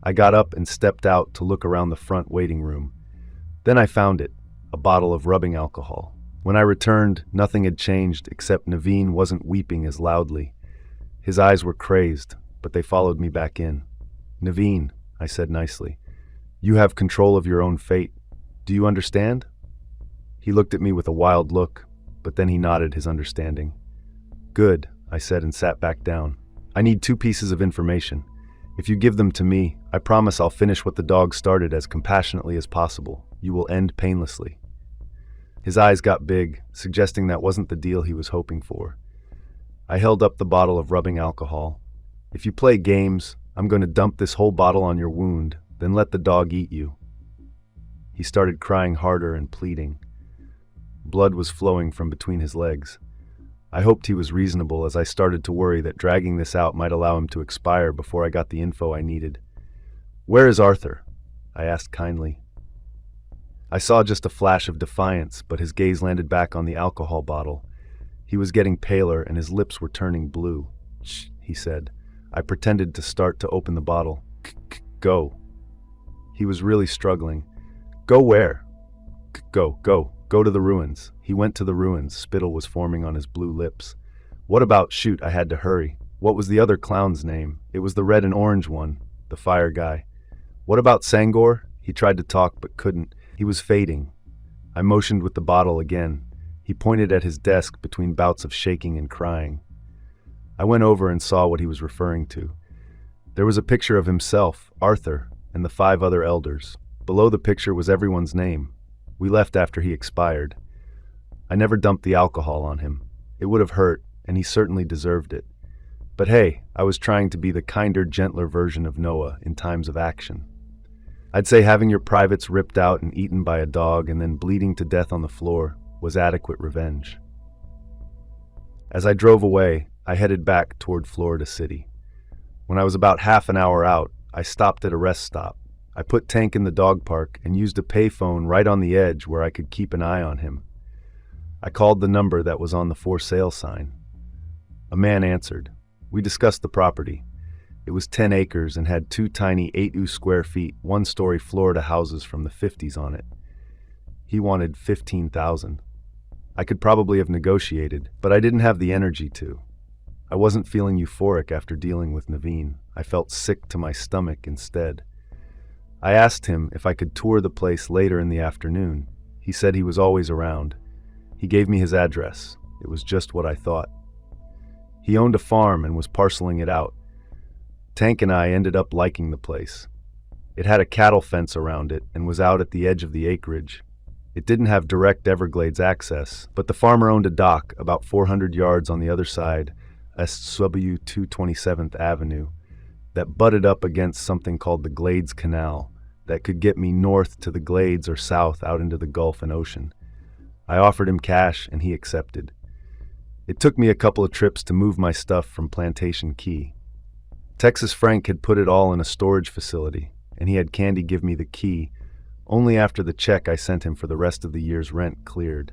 I got up and stepped out to look around the front waiting room. Then I found it, a bottle of rubbing alcohol. When I returned, nothing had changed except Naveen wasn't weeping as loudly. His eyes were crazed, but they followed me back in. "Naveen," I said nicely, "you have control of your own fate. Do you understand?" He looked at me with a wild look, but then he nodded his understanding. "Good," I said and sat back down. "I need 2 pieces of information. If you give them to me, I promise I'll finish what the dog started as compassionately as possible. You will end painlessly." His eyes got big, suggesting that wasn't the deal he was hoping for. I held up the bottle of rubbing alcohol. "If you play games, I'm going to dump this whole bottle on your wound, then let the dog eat you." He started crying harder and pleading. Blood was flowing from between his legs. I hoped he was reasonable, as I started to worry that dragging this out might allow him to expire before I got the info I needed. "Where is Arthur?" I asked kindly. I saw just a flash of defiance, but his gaze landed back on the alcohol bottle. He was getting paler and his lips were turning blue. "Shh," he said. I pretended to start to open the bottle. "Go." He was really struggling. "Go where?" Go to the ruins." He went to the ruins. Spittle was forming on his blue lips. "What about—" Shoot, I had to hurry. "What was the other clown's name?" "It was the red and orange one, the fire guy." "What about Sangor?" He tried to talk but couldn't. He was fading. I motioned with the bottle again. He pointed at his desk between bouts of shaking and crying. I went over and saw what he was referring to. There was a picture of himself, Arthur, and the 5 other elders. Below the picture was everyone's name. We left after he expired. I never dumped the alcohol on him. It would have hurt, and he certainly deserved it. But hey, I was trying to be the kinder, gentler version of Noah in times of action. I'd say having your privates ripped out and eaten by a dog and then bleeding to death on the floor was adequate revenge. As I drove away, I headed back toward Florida City. When I was about half an hour out, I stopped at a rest stop. I put Tank in the dog park and used a payphone right on the edge where I could keep an eye on him. I called the number that was on the for sale sign. A man answered. We discussed the property. It was 10 acres and had 2 tiny 8 square feet, 1-story Florida houses from the 50s on it. He wanted $15,000. I could probably have negotiated, but I didn't have the energy to. I wasn't feeling euphoric after dealing with Naveen. I felt sick to my stomach instead. I asked him if I could tour the place later in the afternoon. He said he was always around. He gave me his address. It was just what I thought. He owned a farm and was parceling it out. Tank and I ended up liking the place. It had a cattle fence around it and was out at the edge of the acreage. It didn't have direct Everglades access, but the farmer owned a dock about 400 yards on the other side, SW 227th Avenue, that butted up against something called the Glades Canal that could get me north to the Glades or south out into the Gulf and ocean. I offered him cash and he accepted. It took me a couple of trips to move my stuff from Plantation Key. Texas Frank had put it all in a storage facility, and he had Candy give me the key only after the check I sent him for the rest of the year's rent cleared.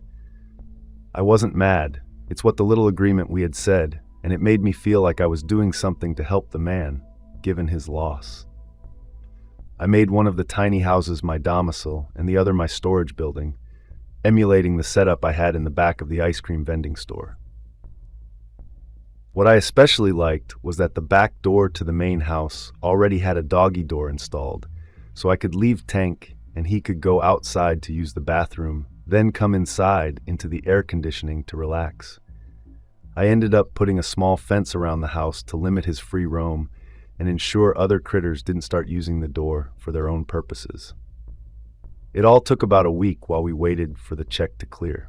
I wasn't mad. It's what the little agreement we had said, and it made me feel like I was doing something to help the man, given his loss. I made one of the tiny houses my domicile and the other my storage building, emulating the setup I had in the back of the ice cream vending store. What I especially liked was that the back door to the main house already had a doggy door installed, so I could leave Tank and he could go outside to use the bathroom, then come inside into the air conditioning to relax. I ended up putting a small fence around the house to limit his free roam and ensure other critters didn't start using the door for their own purposes. It all took about a week while we waited for the check to clear.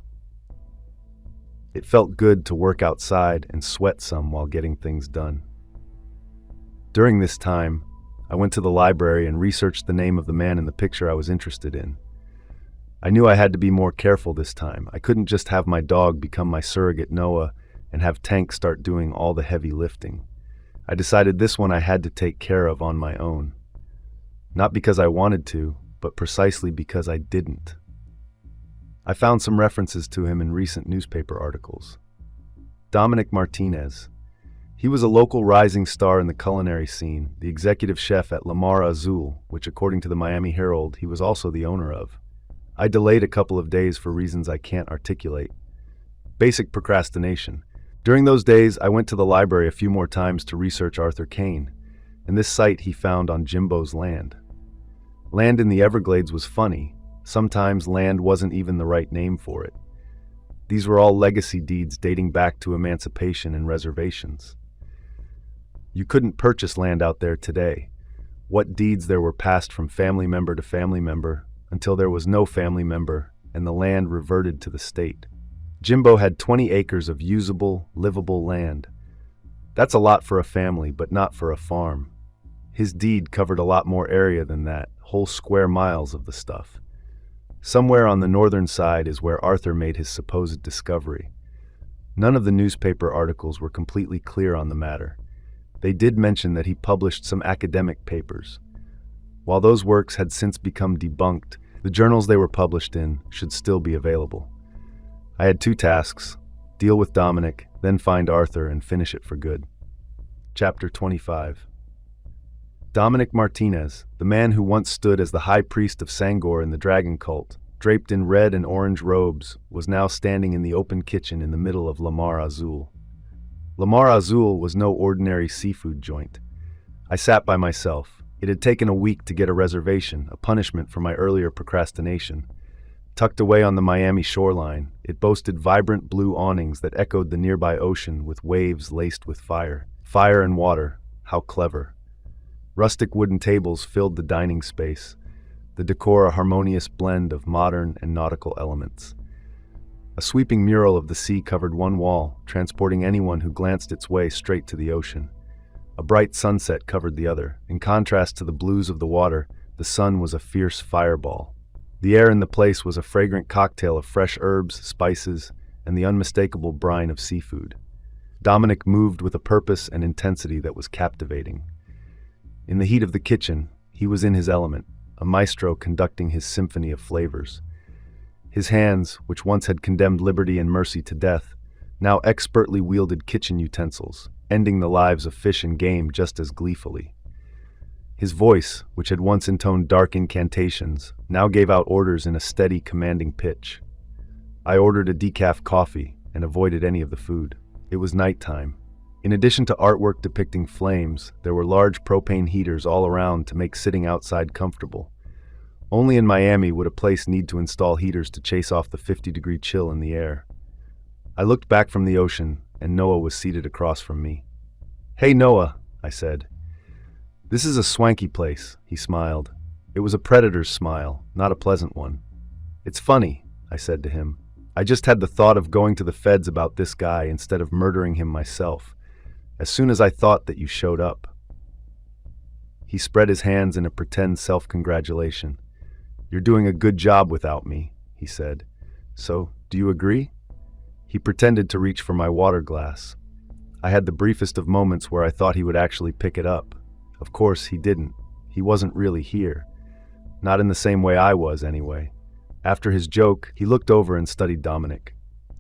It felt good to work outside and sweat some while getting things done. During this time, I went to the library and researched the name of the man in the picture I was interested in. I knew I had to be more careful this time. I couldn't just have my dog become my surrogate Noah and have Tank start doing all the heavy lifting. I decided this one I had to take care of on my own. Not because I wanted to, but precisely because I didn't. I found some references to him in recent newspaper articles. Dominic Martinez. He was a local rising star in the culinary scene, the executive chef at La Mar Azul, which according to the Miami Herald, he was also the owner of. I delayed a couple of days for reasons I can't articulate. Basic procrastination. During those days, I went to the library a few more times to research Arthur KAYNE, and this site he found on Jimbo's Land. Land in the Everglades was funny. Sometimes land wasn't even the right name for it. These were all legacy deeds dating back to emancipation and reservations. You couldn't purchase land out there today. What deeds there were passed from family member to family member until there was no family member and the land reverted to the state. Jimbo had 20 acres of usable, livable land. That's a lot for a family, but not for a farm. His deed covered a lot more area than that, whole square miles of the stuff. Somewhere on the northern side is where Arthur made his supposed discovery. None of the newspaper articles were completely clear on the matter. They did mention that he published some academic papers. While those works had since become debunked, the journals they were published in should still be available. I had two tasks: deal with Dominic, then find Arthur and finish it for good. Chapter 25. Dominic Martinez, the man who once stood as the high priest of Sangor in the dragon cult, draped in red and orange robes, was now standing in the open kitchen in the middle of La Mar Azul. La Mar Azul was no ordinary seafood joint. I sat by myself. It had taken a week to get a reservation, a punishment for my earlier procrastination. Tucked away on the Miami shoreline, it boasted vibrant blue awnings that echoed the nearby ocean with waves laced with fire. Fire and water, how clever. Rustic wooden tables filled the dining space, the decor a harmonious blend of modern and nautical elements. A sweeping mural of the sea covered one wall, transporting anyone who glanced its way straight to the ocean. A bright sunset covered the other. In contrast to the blues of the water, the sun was a fierce fireball. The air in the place was a fragrant cocktail of fresh herbs, spices, and the unmistakable brine of seafood. Dominic moved with a purpose and intensity that was captivating. In the heat of the kitchen, he was in his element, a maestro conducting his symphony of flavors. His hands, which once had condemned liberty and mercy to death, now expertly wielded kitchen utensils, ending the lives of fish and game just as gleefully. His voice, which had once intoned dark incantations, now gave out orders in a steady, commanding pitch. I ordered a decaf coffee and avoided any of the food. It was nighttime. In addition to artwork depicting flames, there were large propane heaters all around to make sitting outside comfortable. Only in Miami would a place need to install heaters to chase off the 50-degree chill in the air. I looked back from the ocean, and Noah was seated across from me. "Hey, Noah," I said. "This is a swanky place," he smiled. It was a predator's smile, not a pleasant one. "It's funny," I said to him. "I just had the thought of going to the feds about this guy instead of murdering him myself, as soon as I thought that you showed up." He spread his hands in a pretend self-congratulation. "You're doing a good job without me," he said. "So, do you agree?" He pretended to reach for my water glass. I had the briefest of moments where I thought he would actually pick it up. Of course, he didn't. He wasn't really here. Not in the same way I was, anyway. After his joke, he looked over and studied Dominic.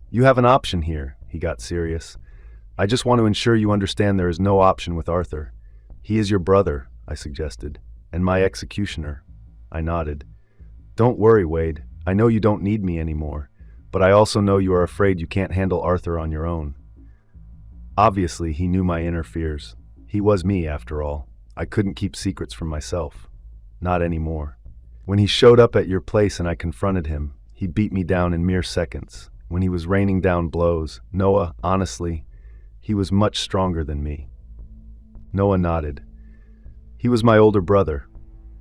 "You have an option here," he got serious. "I just want to ensure you understand there is no option with Arthur. He is your brother," I suggested, "and my executioner." I nodded. "Don't worry, Wade. I know you don't need me anymore, but I also know you are afraid you can't handle Arthur on your own." Obviously, he knew my inner fears. He was me, after all. I couldn't keep secrets from myself. Not anymore. When he showed up at your place and I confronted him, he beat me down in mere seconds. When he was raining down blows, Noah, honestly, he was much stronger than me. Noah nodded. "He was my older brother.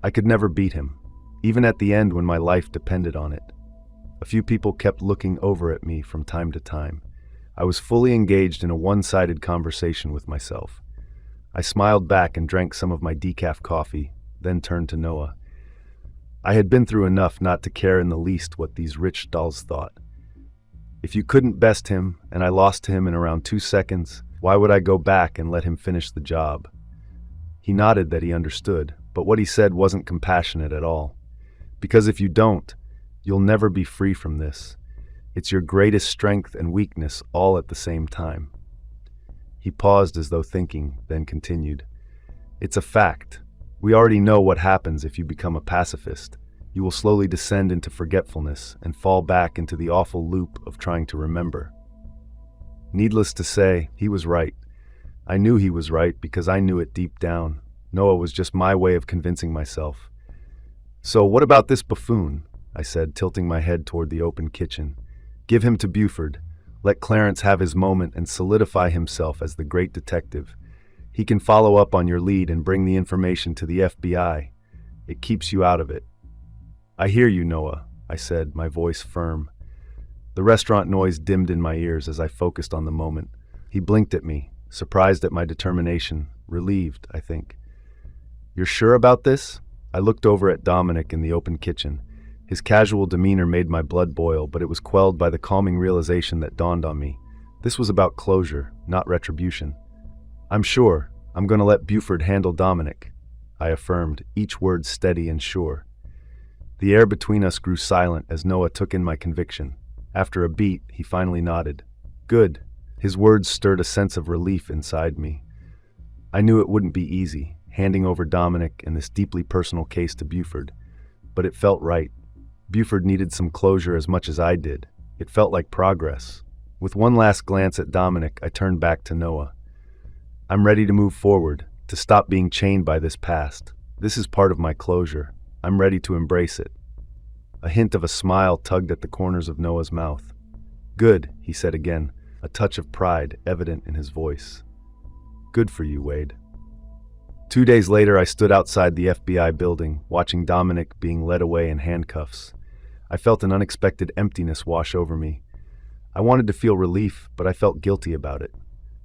I could never beat him, even at the end when my life depended on it." A few people kept looking over at me from time to time. I was fully engaged in a one-sided conversation with myself. I smiled back and drank some of my decaf coffee, then turned to Noah. I had been through enough not to care in the least what these rich dolls thought. If you couldn't best him, and I lost to him in around 2 seconds, why would I go back and let him finish the job? He nodded that he understood, but what he said wasn't compassionate at all. Because if you don't, you'll never be free from this. It's your greatest strength and weakness all at the same time. He paused as though thinking, then continued. It's a fact. We already know what happens if you become a pacifist. You will slowly descend into forgetfulness and fall back into the awful loop of trying to remember. Needless to say, he was right. I knew he was right because I knew it deep down. Noah was just my way of convincing myself. So what about this buffoon? I said, tilting my head toward the open kitchen. Give him to Buford. Let Clarence have his moment and solidify himself as the great detective. He can follow up on your lead and bring the information to the FBI. It keeps you out of it. I hear you, Noah, I said, my voice firm. The restaurant noise dimmed in my ears as I focused on the moment. He blinked at me, surprised at my determination, relieved, I think. You're sure about this? I looked over at Dominic in the open kitchen. His casual demeanor made my blood boil, but it was quelled by the calming realization that dawned on me. This was about closure, not retribution. I'm sure. I'm going to let Buford handle Dominic, I affirmed, each word steady and sure. The air between us grew silent as Noah took in my conviction. After a beat, he finally nodded. Good. His words stirred a sense of relief inside me. I knew it wouldn't be easy, handing over Dominic and this deeply personal case to Buford, but it felt right. Buford needed some closure as much as I did. It felt like progress. With one last glance at Dominic, I turned back to Noah. I'm ready to move forward, to stop being chained by this past. This is part of my closure. I'm ready to embrace it. A hint of a smile tugged at the corners of Noah's mouth. Good, he said again, a touch of pride evident in his voice. Good for you, Wade. 2 days later, I stood outside the FBI building, watching Dominic being led away in handcuffs. I felt an unexpected emptiness wash over me. I wanted to feel relief, but I felt guilty about it.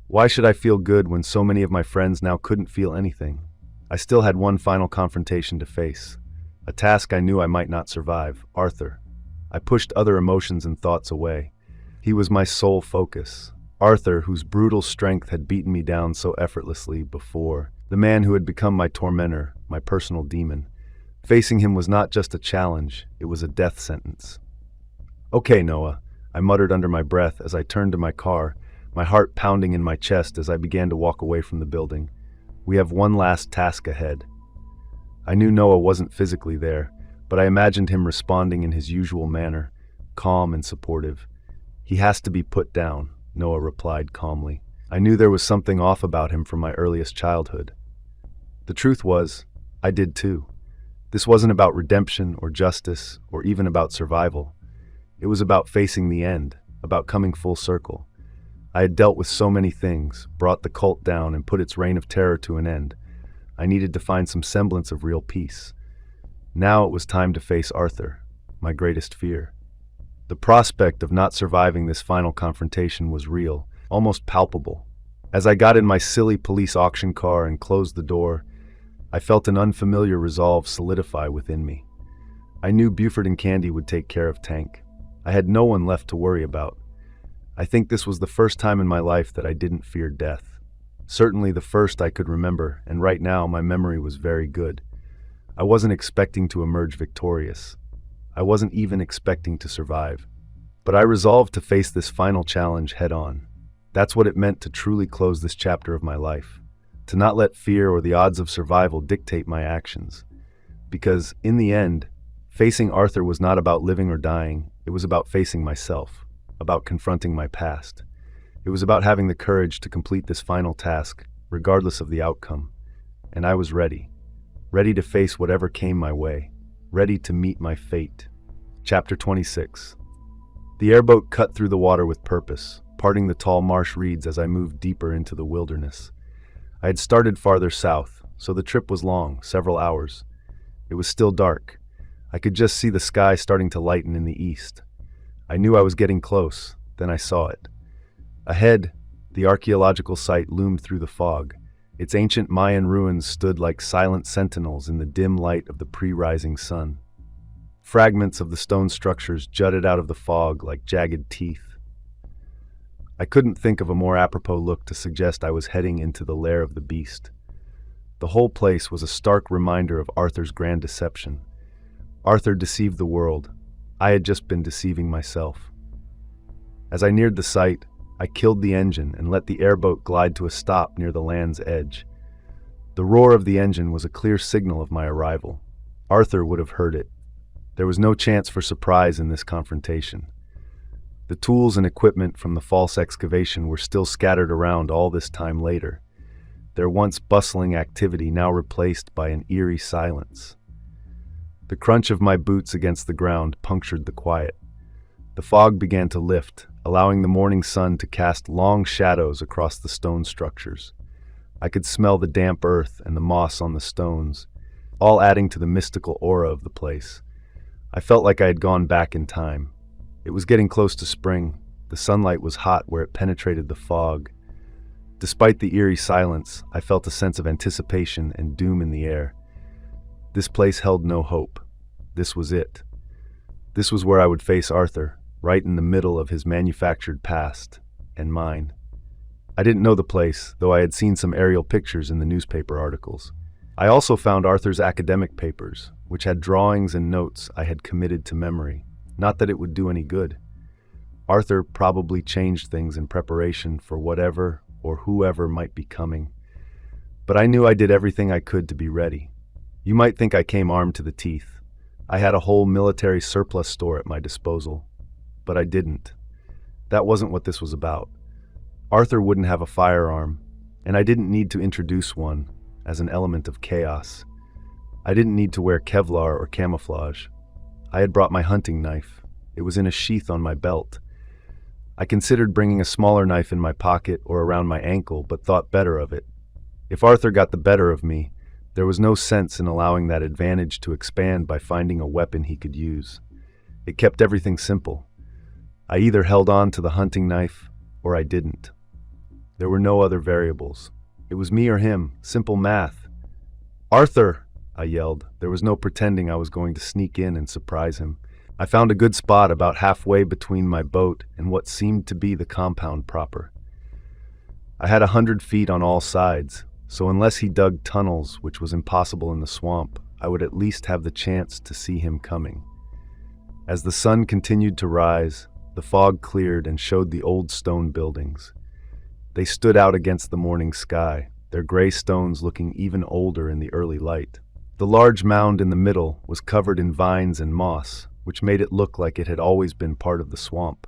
Why should I feel good when so many of my friends now couldn't feel anything? I still had one final confrontation to face. A task I knew I might not survive, Arthur. I pushed other emotions and thoughts away. He was my sole focus. Arthur, whose brutal strength had beaten me down so effortlessly before. The man who had become my tormentor, my personal demon. Facing him was not just a challenge, it was a death sentence. Okay, Noah, I muttered under my breath as I turned to my car, my heart pounding in my chest as I began to walk away from the building. We have one last task ahead. I knew Noah wasn't physically there, but I imagined him responding in his usual manner, calm and supportive. He has to be put down, Noah replied calmly. I knew there was something off about him from my earliest childhood. The truth was, I did too. This wasn't about redemption or justice or even about survival. It was about facing the end, about coming full circle. I had dealt with so many things, brought the cult down and put its reign of terror to an end. I needed to find some semblance of real peace. Now it was time to face Arthur, my greatest fear. The prospect of not surviving this final confrontation was real, almost palpable. As I got in my silly police auction car and closed the door, I felt an unfamiliar resolve solidify within me. I knew Buford and Candy would take care of Tank. I had no one left to worry about. I think this was the first time in my life that I didn't fear death. Certainly the first I could remember, and right now my memory was very good. I wasn't expecting to emerge victorious. I wasn't even expecting to survive. But I resolved to face this final challenge head-on. That's what it meant to truly close this chapter of my life. To not let fear or the odds of survival dictate my actions. Because, in the end, facing Arthur was not about living or dying, it was about facing myself, about confronting my past. It was about having the courage to complete this final task, regardless of the outcome. And I was ready. Ready to face whatever came my way. Ready to meet my fate. Chapter 26. The airboat cut through the water with purpose, parting the tall marsh reeds as I moved deeper into the wilderness. I had started farther south, so the trip was long, several hours. It was still dark. I could just see the sky starting to lighten in the east. I knew I was getting close, then I saw it. Ahead, the archaeological site loomed through the fog. Its ancient Mayan ruins stood like silent sentinels in the dim light of the pre-rising sun. Fragments of the stone structures jutted out of the fog like jagged teeth. I couldn't think of a more apropos look to suggest I was heading into the lair of the beast. The whole place was a stark reminder of Arthur's grand deception. Arthur deceived the world. I had just been deceiving myself. As I neared the site, I killed the engine and let the airboat glide to a stop near the land's edge. The roar of the engine was a clear signal of my arrival. Arthur would have heard it. There was no chance for surprise in this confrontation. The tools and equipment from the false excavation were still scattered around all this time later, their once bustling activity now replaced by an eerie silence. The crunch of my boots against the ground punctured the quiet. The fog began to lift, allowing the morning sun to cast long shadows across the stone structures. I could smell the damp earth and the moss on the stones, all adding to the mystical aura of the place. I felt like I had gone back in time. It was getting close to spring. The sunlight was hot where it penetrated the fog. Despite the eerie silence, I felt a sense of anticipation and doom in the air. This place held no hope. This was it. This was where I would face Arthur, right in the middle of his manufactured past, and mine. I didn't know the place, though I had seen some aerial pictures in the newspaper articles. I also found Arthur's academic papers, which had drawings and notes I had committed to memory. Not that it would do any good. Arthur probably changed things in preparation for whatever or whoever might be coming. But I knew I did everything I could to be ready. You might think I came armed to the teeth. I had a whole military surplus store at my disposal. But I didn't. That wasn't what this was about. Arthur wouldn't have a firearm, and I didn't need to introduce one as an element of chaos. I didn't need to wear Kevlar or camouflage. I had brought my hunting knife. It was in a sheath on my belt. I considered bringing a smaller knife in my pocket or around my ankle, but thought better of it. If Arthur got the better of me, there was no sense in allowing that advantage to expand by finding a weapon he could use. It kept everything simple. I either held on to the hunting knife or I didn't. There were no other variables. It was me or him, simple math. "Arthur!" I yelled. There was no pretending I was going to sneak in and surprise him. I found a good spot about halfway between my boat and what seemed to be the compound proper. I had 100 feet on all sides, so unless he dug tunnels, which was impossible in the swamp, I would at least have the chance to see him coming. As the sun continued to rise, the fog cleared and showed the old stone buildings. They stood out against the morning sky, their gray stones looking even older in the early light. The large mound in the middle was covered in vines and moss, which made it look like it had always been part of the swamp.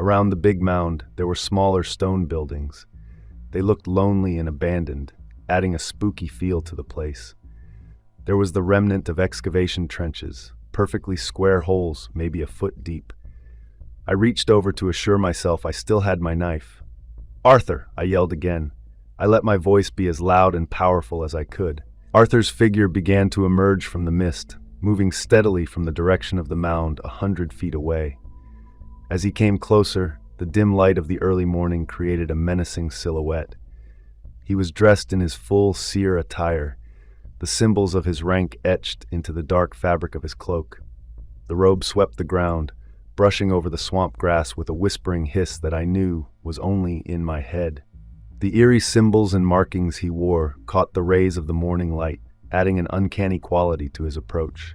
Around the big mound, there were smaller stone buildings. They looked lonely and abandoned, adding a spooky feel to the place. There was the remnant of excavation trenches, perfectly square holes, maybe a foot deep. I reached over to assure myself I still had my knife. "Arthur!" I yelled again. I let my voice be as loud and powerful as I could. Arthur's figure began to emerge from the mist, moving steadily from the direction of the mound 100 feet away. As he came closer, the dim light of the early morning created a menacing silhouette. He was dressed in his full seer attire, the symbols of his rank etched into the dark fabric of his cloak. The robe swept the ground, brushing over the swamp grass with a whispering hiss that I knew was only in my head. The eerie symbols and markings he wore caught the rays of the morning light, adding an uncanny quality to his approach.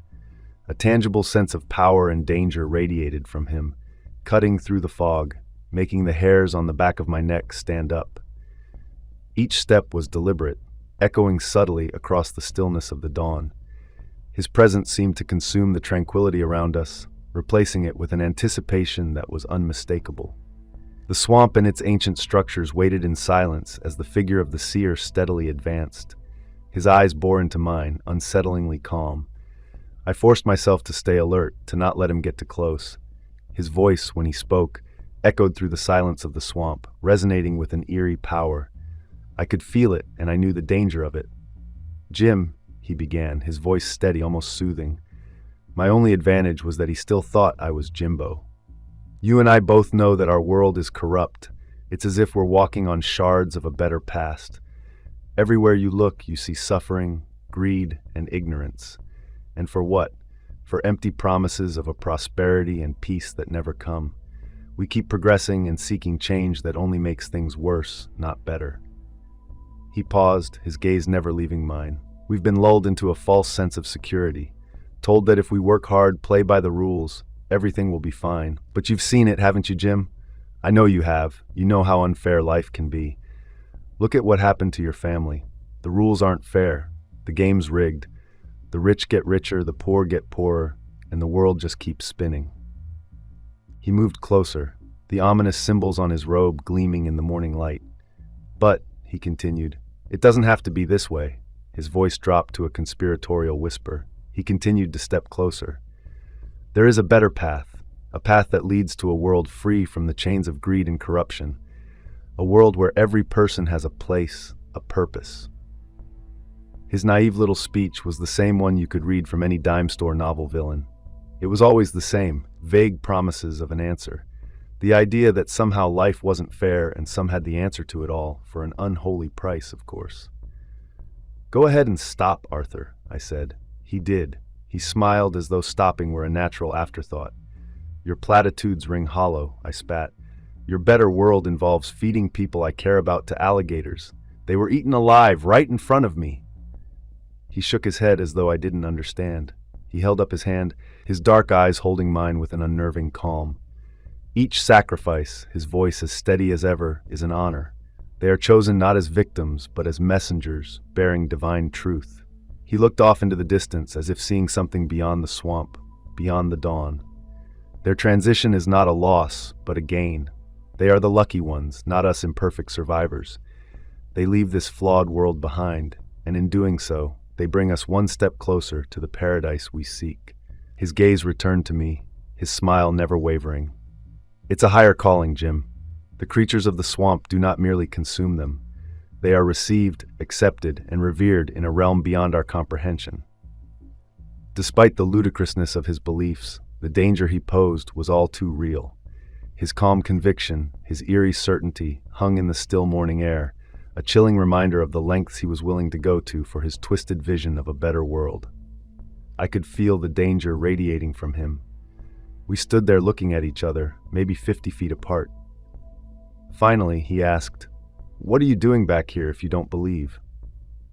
A tangible sense of power and danger radiated from him, cutting through the fog, making the hairs on the back of my neck stand up. Each step was deliberate, echoing subtly across the stillness of the dawn. His presence seemed to consume the tranquility around us, replacing it with an anticipation that was unmistakable. The swamp and its ancient structures waited in silence as the figure of the seer steadily advanced. His eyes bore into mine, unsettlingly calm. I forced myself to stay alert, to not let him get too close. His voice, when he spoke, echoed through the silence of the swamp, resonating with an eerie power. I could feel it, and I knew the danger of it. "Jim," he began, his voice steady, almost soothing. My only advantage was that he still thought I was Jimbo. "You and I both know that our world is corrupt. It's as if we're walking on shards of a better past. Everywhere you look, you see suffering, greed, and ignorance. And for what? for empty promises of a prosperity and peace that never come. We keep progressing and seeking change that only makes things worse, not better. He paused, his gaze never leaving mine. We've been lulled into a false sense of security, told that if we work hard, play by the rules, everything will be fine. But you've seen it, haven't you, Jim? I know you have. You know how unfair life can be. Look at what happened to your family. The rules aren't fair. The game's rigged. The rich get richer, the poor get poorer, and the world just keeps spinning. He moved closer, the ominous symbols on his robe gleaming in the morning light. But, he continued, it doesn't have to be this way. His voice dropped to a conspiratorial whisper. He continued to step closer. There is a better path, a path that leads to a world free from the chains of greed and corruption, a world where every person has a place, a purpose. His naive little speech was the same one you could read from any dime store novel villain. It was always the same, vague promises of an answer. The idea that somehow life wasn't fair and some had the answer to it all, for an unholy price, of course. Go ahead and stop, Arthur, I said. He did. He smiled as though stopping were a natural afterthought. Your platitudes ring hollow, I spat. Your better world involves feeding people I care about to alligators. They were eaten alive right in front of me. He shook his head as though I didn't understand. He held up his hand, his dark eyes holding mine with an unnerving calm. Each sacrifice, his voice as steady as ever, is an honor. They are chosen not as victims, but as messengers, bearing divine truth. He looked off into the distance as if seeing something beyond the swamp, beyond the dawn. Their transition is not a loss, but a gain. They are the lucky ones, not us imperfect survivors. They leave this flawed world behind, and in doing so, they bring us one step closer to the paradise we seek. His gaze returned to me, his smile never wavering. It's a higher calling, Jim. The creatures of the swamp do not merely consume them. They are received, accepted, and revered in a realm beyond our comprehension. Despite the ludicrousness of his beliefs, the danger he posed was all too real. His calm conviction, his eerie certainty, hung in the still morning air, a chilling reminder of the lengths he was willing to go to for his twisted vision of a better world. I could feel the danger radiating from him. We stood there looking at each other, maybe 50 feet apart. Finally, he asked, "What are you doing back here if you don't believe?"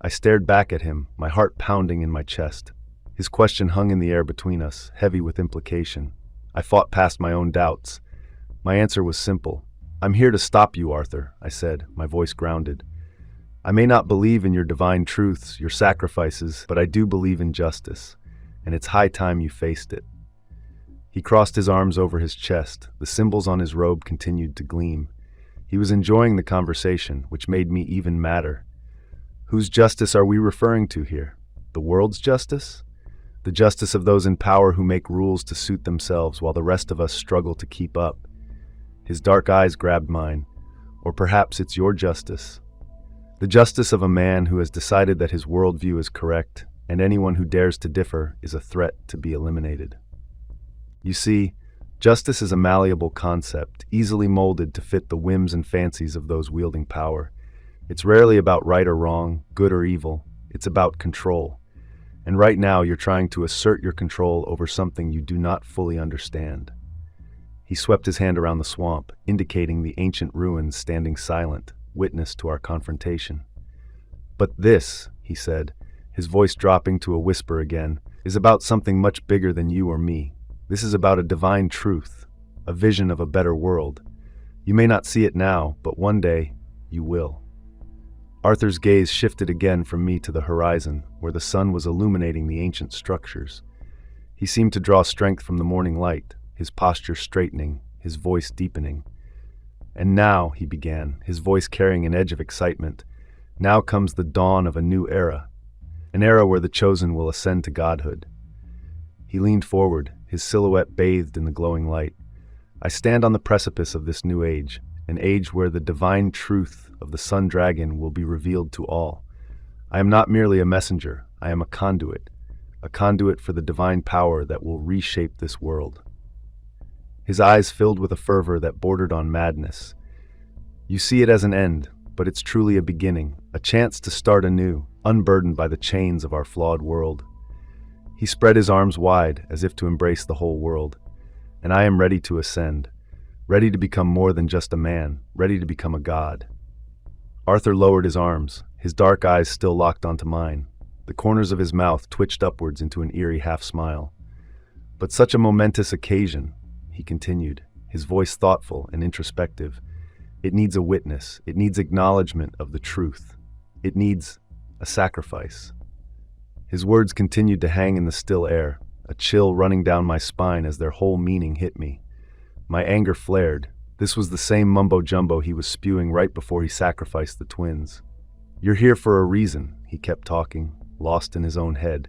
I stared back at him, my heart pounding in my chest. His question hung in the air between us, heavy with implication. I fought past my own doubts. My answer was simple. "I'm here to stop you, Arthur," I said, my voice grounded. "I may not believe in your divine truths, your sacrifices, but I do believe in justice, and it's high time you faced it." He crossed his arms over his chest. The symbols on his robe continued to gleam. He was enjoying the conversation, which made me even madder. Whose justice are we referring to here? The world's justice? The justice of those in power who make rules to suit themselves while the rest of us struggle to keep up? His dark eyes grabbed mine. Or perhaps it's your justice. The justice of a man who has decided that his worldview is correct, and anyone who dares to differ is a threat to be eliminated. You see, justice is a malleable concept, easily molded to fit the whims and fancies of those wielding power. It's rarely about right or wrong, good or evil. It's about control. And right now you're trying to assert your control over something you do not fully understand. He swept his hand around the swamp, indicating the ancient ruins standing silent, witness to our confrontation. "But this," he said, his voice dropping to a whisper again, "is about something much bigger than you or me. This is about a divine truth, a vision of a better world. You may not see it now, but one day you will." Arthur's gaze shifted again from me to the horizon, where the sun was illuminating the ancient structures. He seemed to draw strength from the morning light, his posture straightening, his voice deepening. "And now," he began, his voice carrying an edge of excitement, "now comes the dawn of a new era, an era where the chosen will ascend to godhood." He leaned forward, his silhouette bathed in the glowing light. "I stand on the precipice of this new age, an age where the divine truth of the sun dragon will be revealed to all. I am not merely a messenger, I am a conduit for the divine power that will reshape this world." His eyes filled with a fervor that bordered on madness. "You see it as an end, but it's truly a beginning, a chance to start anew, unburdened by the chains of our flawed world." He spread his arms wide as if to embrace the whole world. And I am ready to ascend, ready to become more than just a man, ready to become a god. Arthur lowered his arms, his dark eyes still locked onto mine. The corners of his mouth twitched upwards into an eerie half-smile. But such a momentous occasion, he continued, his voice thoughtful and introspective. It needs a witness. It needs acknowledgement of the truth. It needs a sacrifice. His words continued to hang in the still air, a chill running down my spine as their whole meaning hit me. My anger flared. This was the same mumbo-jumbo he was spewing right before he sacrificed the twins. "You're here for a reason," he kept talking, lost in his own head.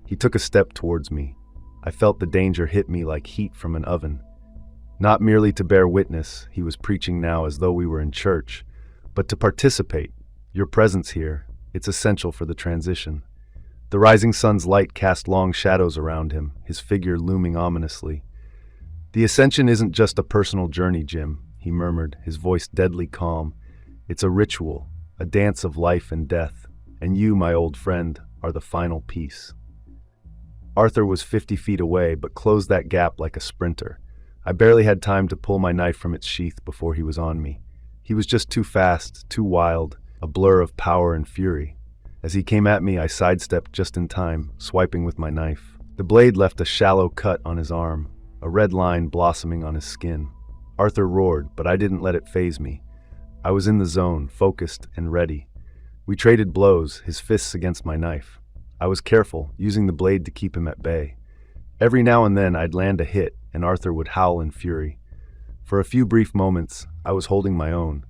He took a step towards me. I felt the danger hit me like heat from an oven. Not merely to bear witness, he was preaching now as though we were in church, but to participate. Your presence here, it's essential for the transition. The rising sun's light cast long shadows around him, his figure looming ominously. "The ascension isn't just a personal journey, Jim," he murmured, his voice deadly calm. "It's a ritual, a dance of life and death, and you, my old friend, are the final piece." Arthur was 50 feet away, but closed that gap like a sprinter. I barely had time to pull my knife from its sheath before he was on me. He was just too fast, too wild, a blur of power and fury. As he came at me, I sidestepped just in time, swiping with my knife. The blade left a shallow cut on his arm, a red line blossoming on his skin. Arthur roared, but I didn't let it faze me. I was in the zone, focused and ready. We traded blows, his fists against my knife. I was careful, using the blade to keep him at bay. Every now and then I'd land a hit, and Arthur would howl in fury. For a few brief moments, I was holding my own.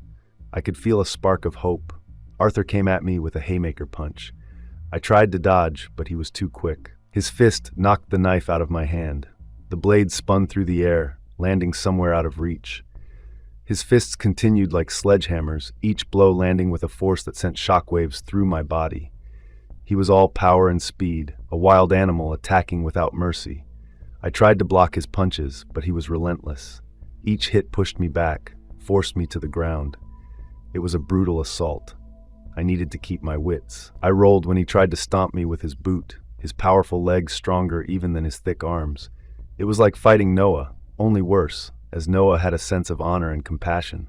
I could feel a spark of hope. Arthur came at me with a haymaker punch. I tried to dodge, but he was too quick. His fist knocked the knife out of my hand. The blade spun through the air, landing somewhere out of reach. His fists continued like sledgehammers, each blow landing with a force that sent shockwaves through my body. He was all power and speed, a wild animal attacking without mercy. I tried to block his punches, but he was relentless. Each hit pushed me back, forced me to the ground. It was a brutal assault. I needed to keep my wits. I rolled when he tried to stomp me with his boot, his powerful legs stronger even than his thick arms. It was like fighting Noah, only worse, as Noah had a sense of honor and compassion.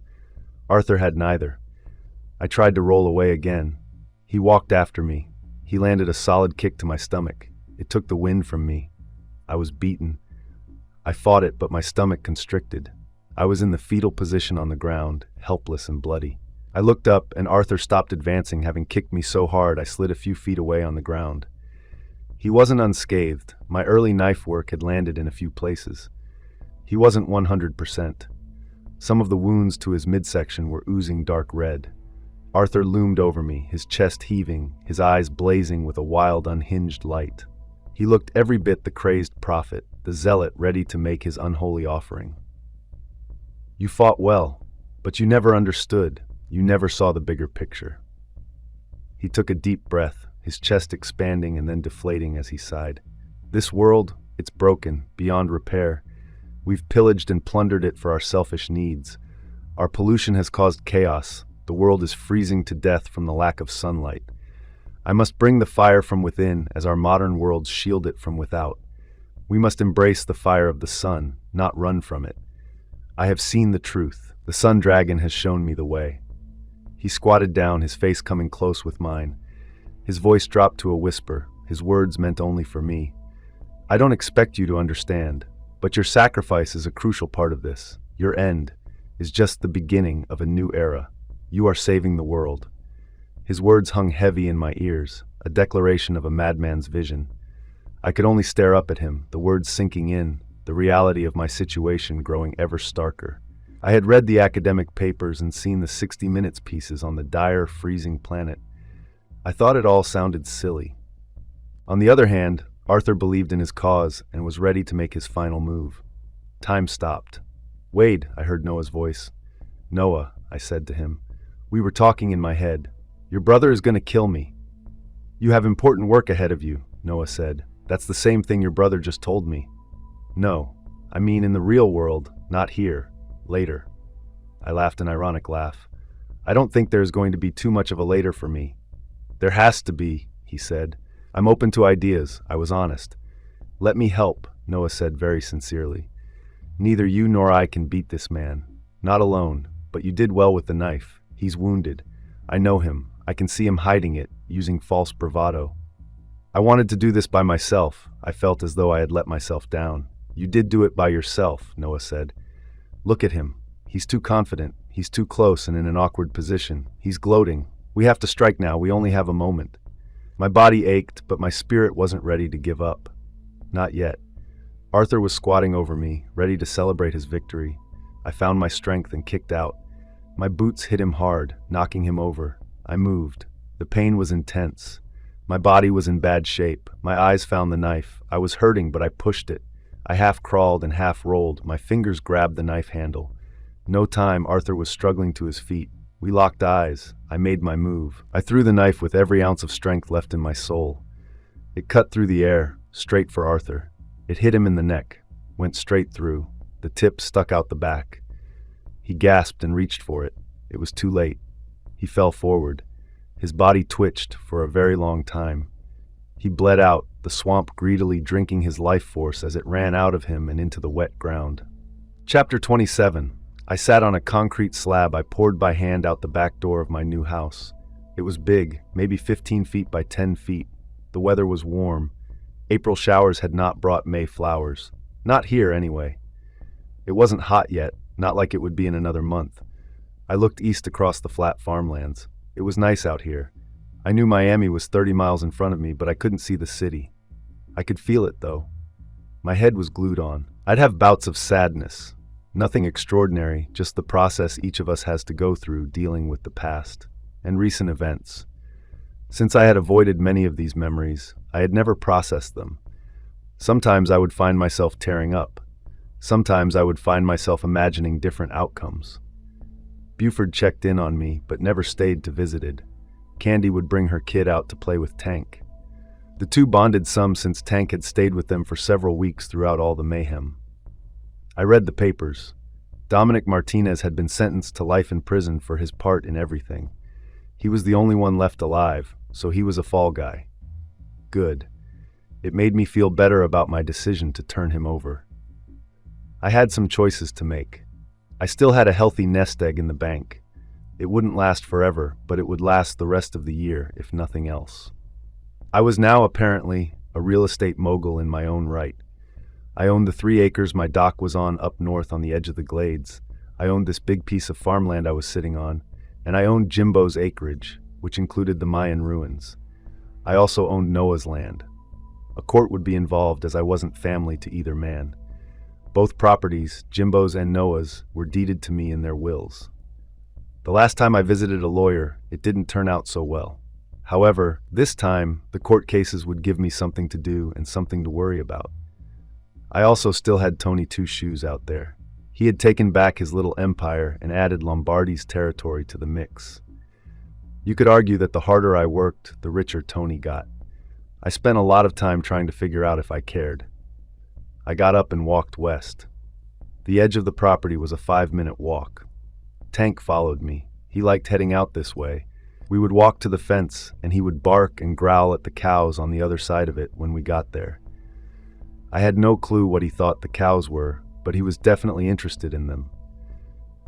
Arthur had neither. I tried to roll away again. He walked after me. He landed a solid kick to my stomach. It took the wind from me. I was beaten. I fought it, but my stomach constricted. I was in the fetal position on the ground, helpless and bloody. I looked up, and Arthur stopped advancing, having kicked me so hard I slid a few feet away on the ground. He wasn't unscathed. My early knife work had landed in a few places. He wasn't 100%. Some of the wounds to his midsection were oozing dark red. Arthur loomed over me, his chest heaving, his eyes blazing with a wild, unhinged light. He looked every bit the crazed prophet, the zealot ready to make his unholy offering. "You fought well, but you never understood. You never saw the bigger picture." He took a deep breath, his chest expanding and then deflating as he sighed. "This world, it's broken, beyond repair. We've pillaged and plundered it for our selfish needs. Our pollution has caused chaos. The world is freezing to death from the lack of sunlight. I must bring the fire from within as our modern worlds shield it from without. We must embrace the fire of the sun, not run from it. I have seen the truth. The sun dragon has shown me the way." He squatted down, his face coming close with mine. His voice dropped to a whisper, his words meant only for me. "I don't expect you to understand, but your sacrifice is a crucial part of this. Your end is just the beginning of a new era. You are saving the world." His words hung heavy in my ears, a declaration of a madman's vision. I could only stare up at him, the words sinking in, the reality of my situation growing ever starker. I had read the academic papers and seen the 60 Minutes pieces on the dire, freezing planet. I thought it all sounded silly. On the other hand, Arthur believed in his cause and was ready to make his final move. Time stopped. "Wade," I heard Noah's voice. "Noah," I said to him. We were talking in my head. "Your brother is going to kill me." "You have important work ahead of you," Noah said. "That's the same thing your brother just told me." "No, I mean in the real world, not here. Later." I laughed an ironic laugh. "I don't think there's going to be too much of a later for me." "There has to be," he said. I'm open to ideas, I was honest. Let me help, Noah said very sincerely. Neither you nor I can beat this man. Not alone, but you did well with the knife. He's wounded. I know him. I can see him hiding it, using false bravado. I wanted to do this by myself. I felt as though I had let myself down. You did do it by yourself, Noah said. Look at him. He's too confident. He's too close and in an awkward position. He's gloating. We have to strike now. We only have a moment. My body ached, but my spirit wasn't ready to give up. Not yet. Arthur was squatting over me, ready to celebrate his victory. I found my strength and kicked out. My boots hit him hard, knocking him over. I moved. The pain was intense. My body was in bad shape. My eyes found the knife. I was hurting, but I pushed it. I half crawled and half rolled. My fingers grabbed the knife handle. No time, Arthur was struggling to his feet. We locked eyes. I made my move. I threw the knife with every ounce of strength left in my soul. It cut through the air, straight for Arthur. It hit him in the neck, went straight through. The tip stuck out the back. He gasped and reached for it. It was too late. He fell forward. His body twitched for a very long time. He bled out, the swamp greedily drinking his life force as it ran out of him and into the wet ground. Chapter 27. I sat on a concrete slab I poured by hand out the back door of my new house. It was big, maybe 15 feet by 10 feet. The weather was warm. April showers had not brought May flowers. Not here, anyway. It wasn't hot yet, not like it would be in another month. I looked east across the flat farmlands. It was nice out here. I knew Miami was 30 miles in front of me, but I couldn't see the city. I could feel it, though. My head was glued on. I'd have bouts of sadness. Nothing extraordinary, just the process each of us has to go through dealing with the past and recent events. Since I had avoided many of these memories, I had never processed them. Sometimes I would find myself tearing up. Sometimes I would find myself imagining different outcomes. Buford checked in on me, but never stayed to visit. Candy would bring her kid out to play with Tank. The two bonded some since Tank had stayed with them for several weeks throughout all the mayhem. I read the papers. Dominic Martinez had been sentenced to life in prison for his part in everything. He was the only one left alive, so he was a fall guy. Good. It made me feel better about my decision to turn him over. I had some choices to make. I still had a healthy nest egg in the bank. It wouldn't last forever, but it would last the rest of the year, if nothing else. I was now, apparently, a real estate mogul in my own right. I owned the 3 acres my dock was on up north on the edge of the glades. I owned this big piece of farmland I was sitting on, and I owned Jimbo's acreage, which included the Mayan ruins. I also owned Noah's land. A court would be involved as I wasn't family to either man. Both properties, Jimbo's and Noah's, were deeded to me in their wills. The last time I visited a lawyer, it didn't turn out so well. However, this time, the court cases would give me something to do and something to worry about. I also still had Tony Two Shoes out there. He had taken back his little empire and added Lombardy's territory to the mix. You could argue that the harder I worked, the richer Tony got. I spent a lot of time trying to figure out if I cared. I got up and walked west. The edge of the property was a 5-minute walk. Tank followed me. He liked heading out this way. We would walk to the fence, and he would bark and growl at the cows on the other side of it when we got there. I had no clue what he thought the cows were, but he was definitely interested in them.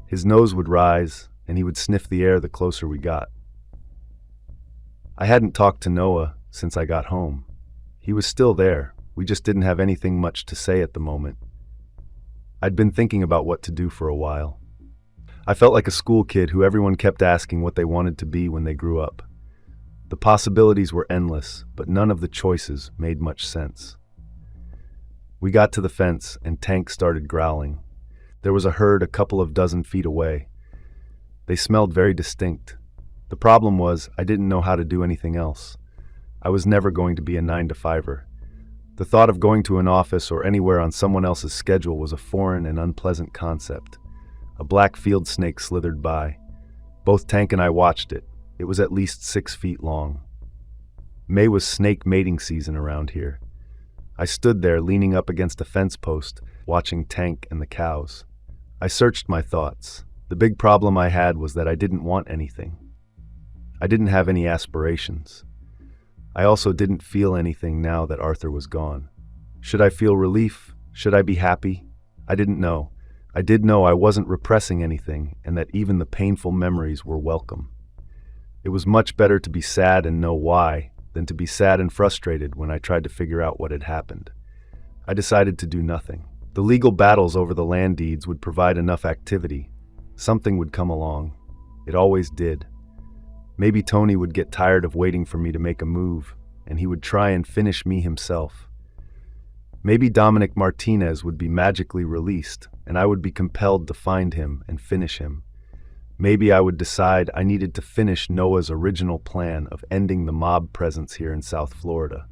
His nose would rise, and he would sniff the air the closer we got. I hadn't talked to Noah since I got home. He was still there. We just didn't have anything much to say at the moment. I'd been thinking about what to do for a while. I felt like a school kid who everyone kept asking what they wanted to be when they grew up. The possibilities were endless, but none of the choices made much sense. We got to the fence, and Tank started growling. There was a herd a couple of dozen feet away. They smelled very distinct. The problem was, I didn't know how to do anything else. I was never going to be a 9-to-5er. The thought of going to an office or anywhere on someone else's schedule was a foreign and unpleasant concept. A black field snake slithered by. Both Tank and I watched it. It was at least 6 feet long. May was snake mating season around here. I stood there leaning up against a fence post, watching Tank and the cows. I searched my thoughts. The big problem I had was that I didn't want anything. I didn't have any aspirations. I also didn't feel anything now that Arthur was gone. Should I feel relief? Should I be happy? I didn't know. I did know I wasn't repressing anything, and that even the painful memories were welcome. It was much better to be sad and know why than to be sad and frustrated when I tried to figure out what had happened. I decided to do nothing. The legal battles over the land deeds would provide enough activity. Something would come along. It always did. Maybe Tony would get tired of waiting for me to make a move, and he would try and finish me himself. Maybe Dominic Martinez would be magically released, and I would be compelled to find him and finish him. Maybe I would decide I needed to finish Noah's original plan of ending the mob presence here in South Florida.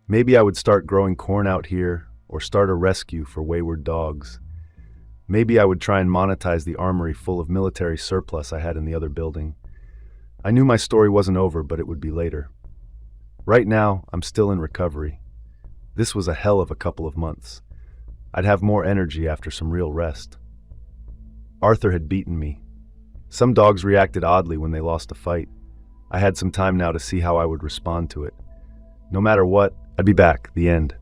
Maybe I would start growing corn out here, or start a rescue for wayward dogs. Maybe I would try and monetize the armory full of military surplus I had in the other building. I knew my story wasn't over, but it would be later. Right now, I'm still in recovery. This was a hell of a couple of months. I'd have more energy after some real rest. Arthur had beaten me. Some dogs reacted oddly when they lost a fight. I had some time now to see how I would respond to it. No matter what, I'd be back. The end.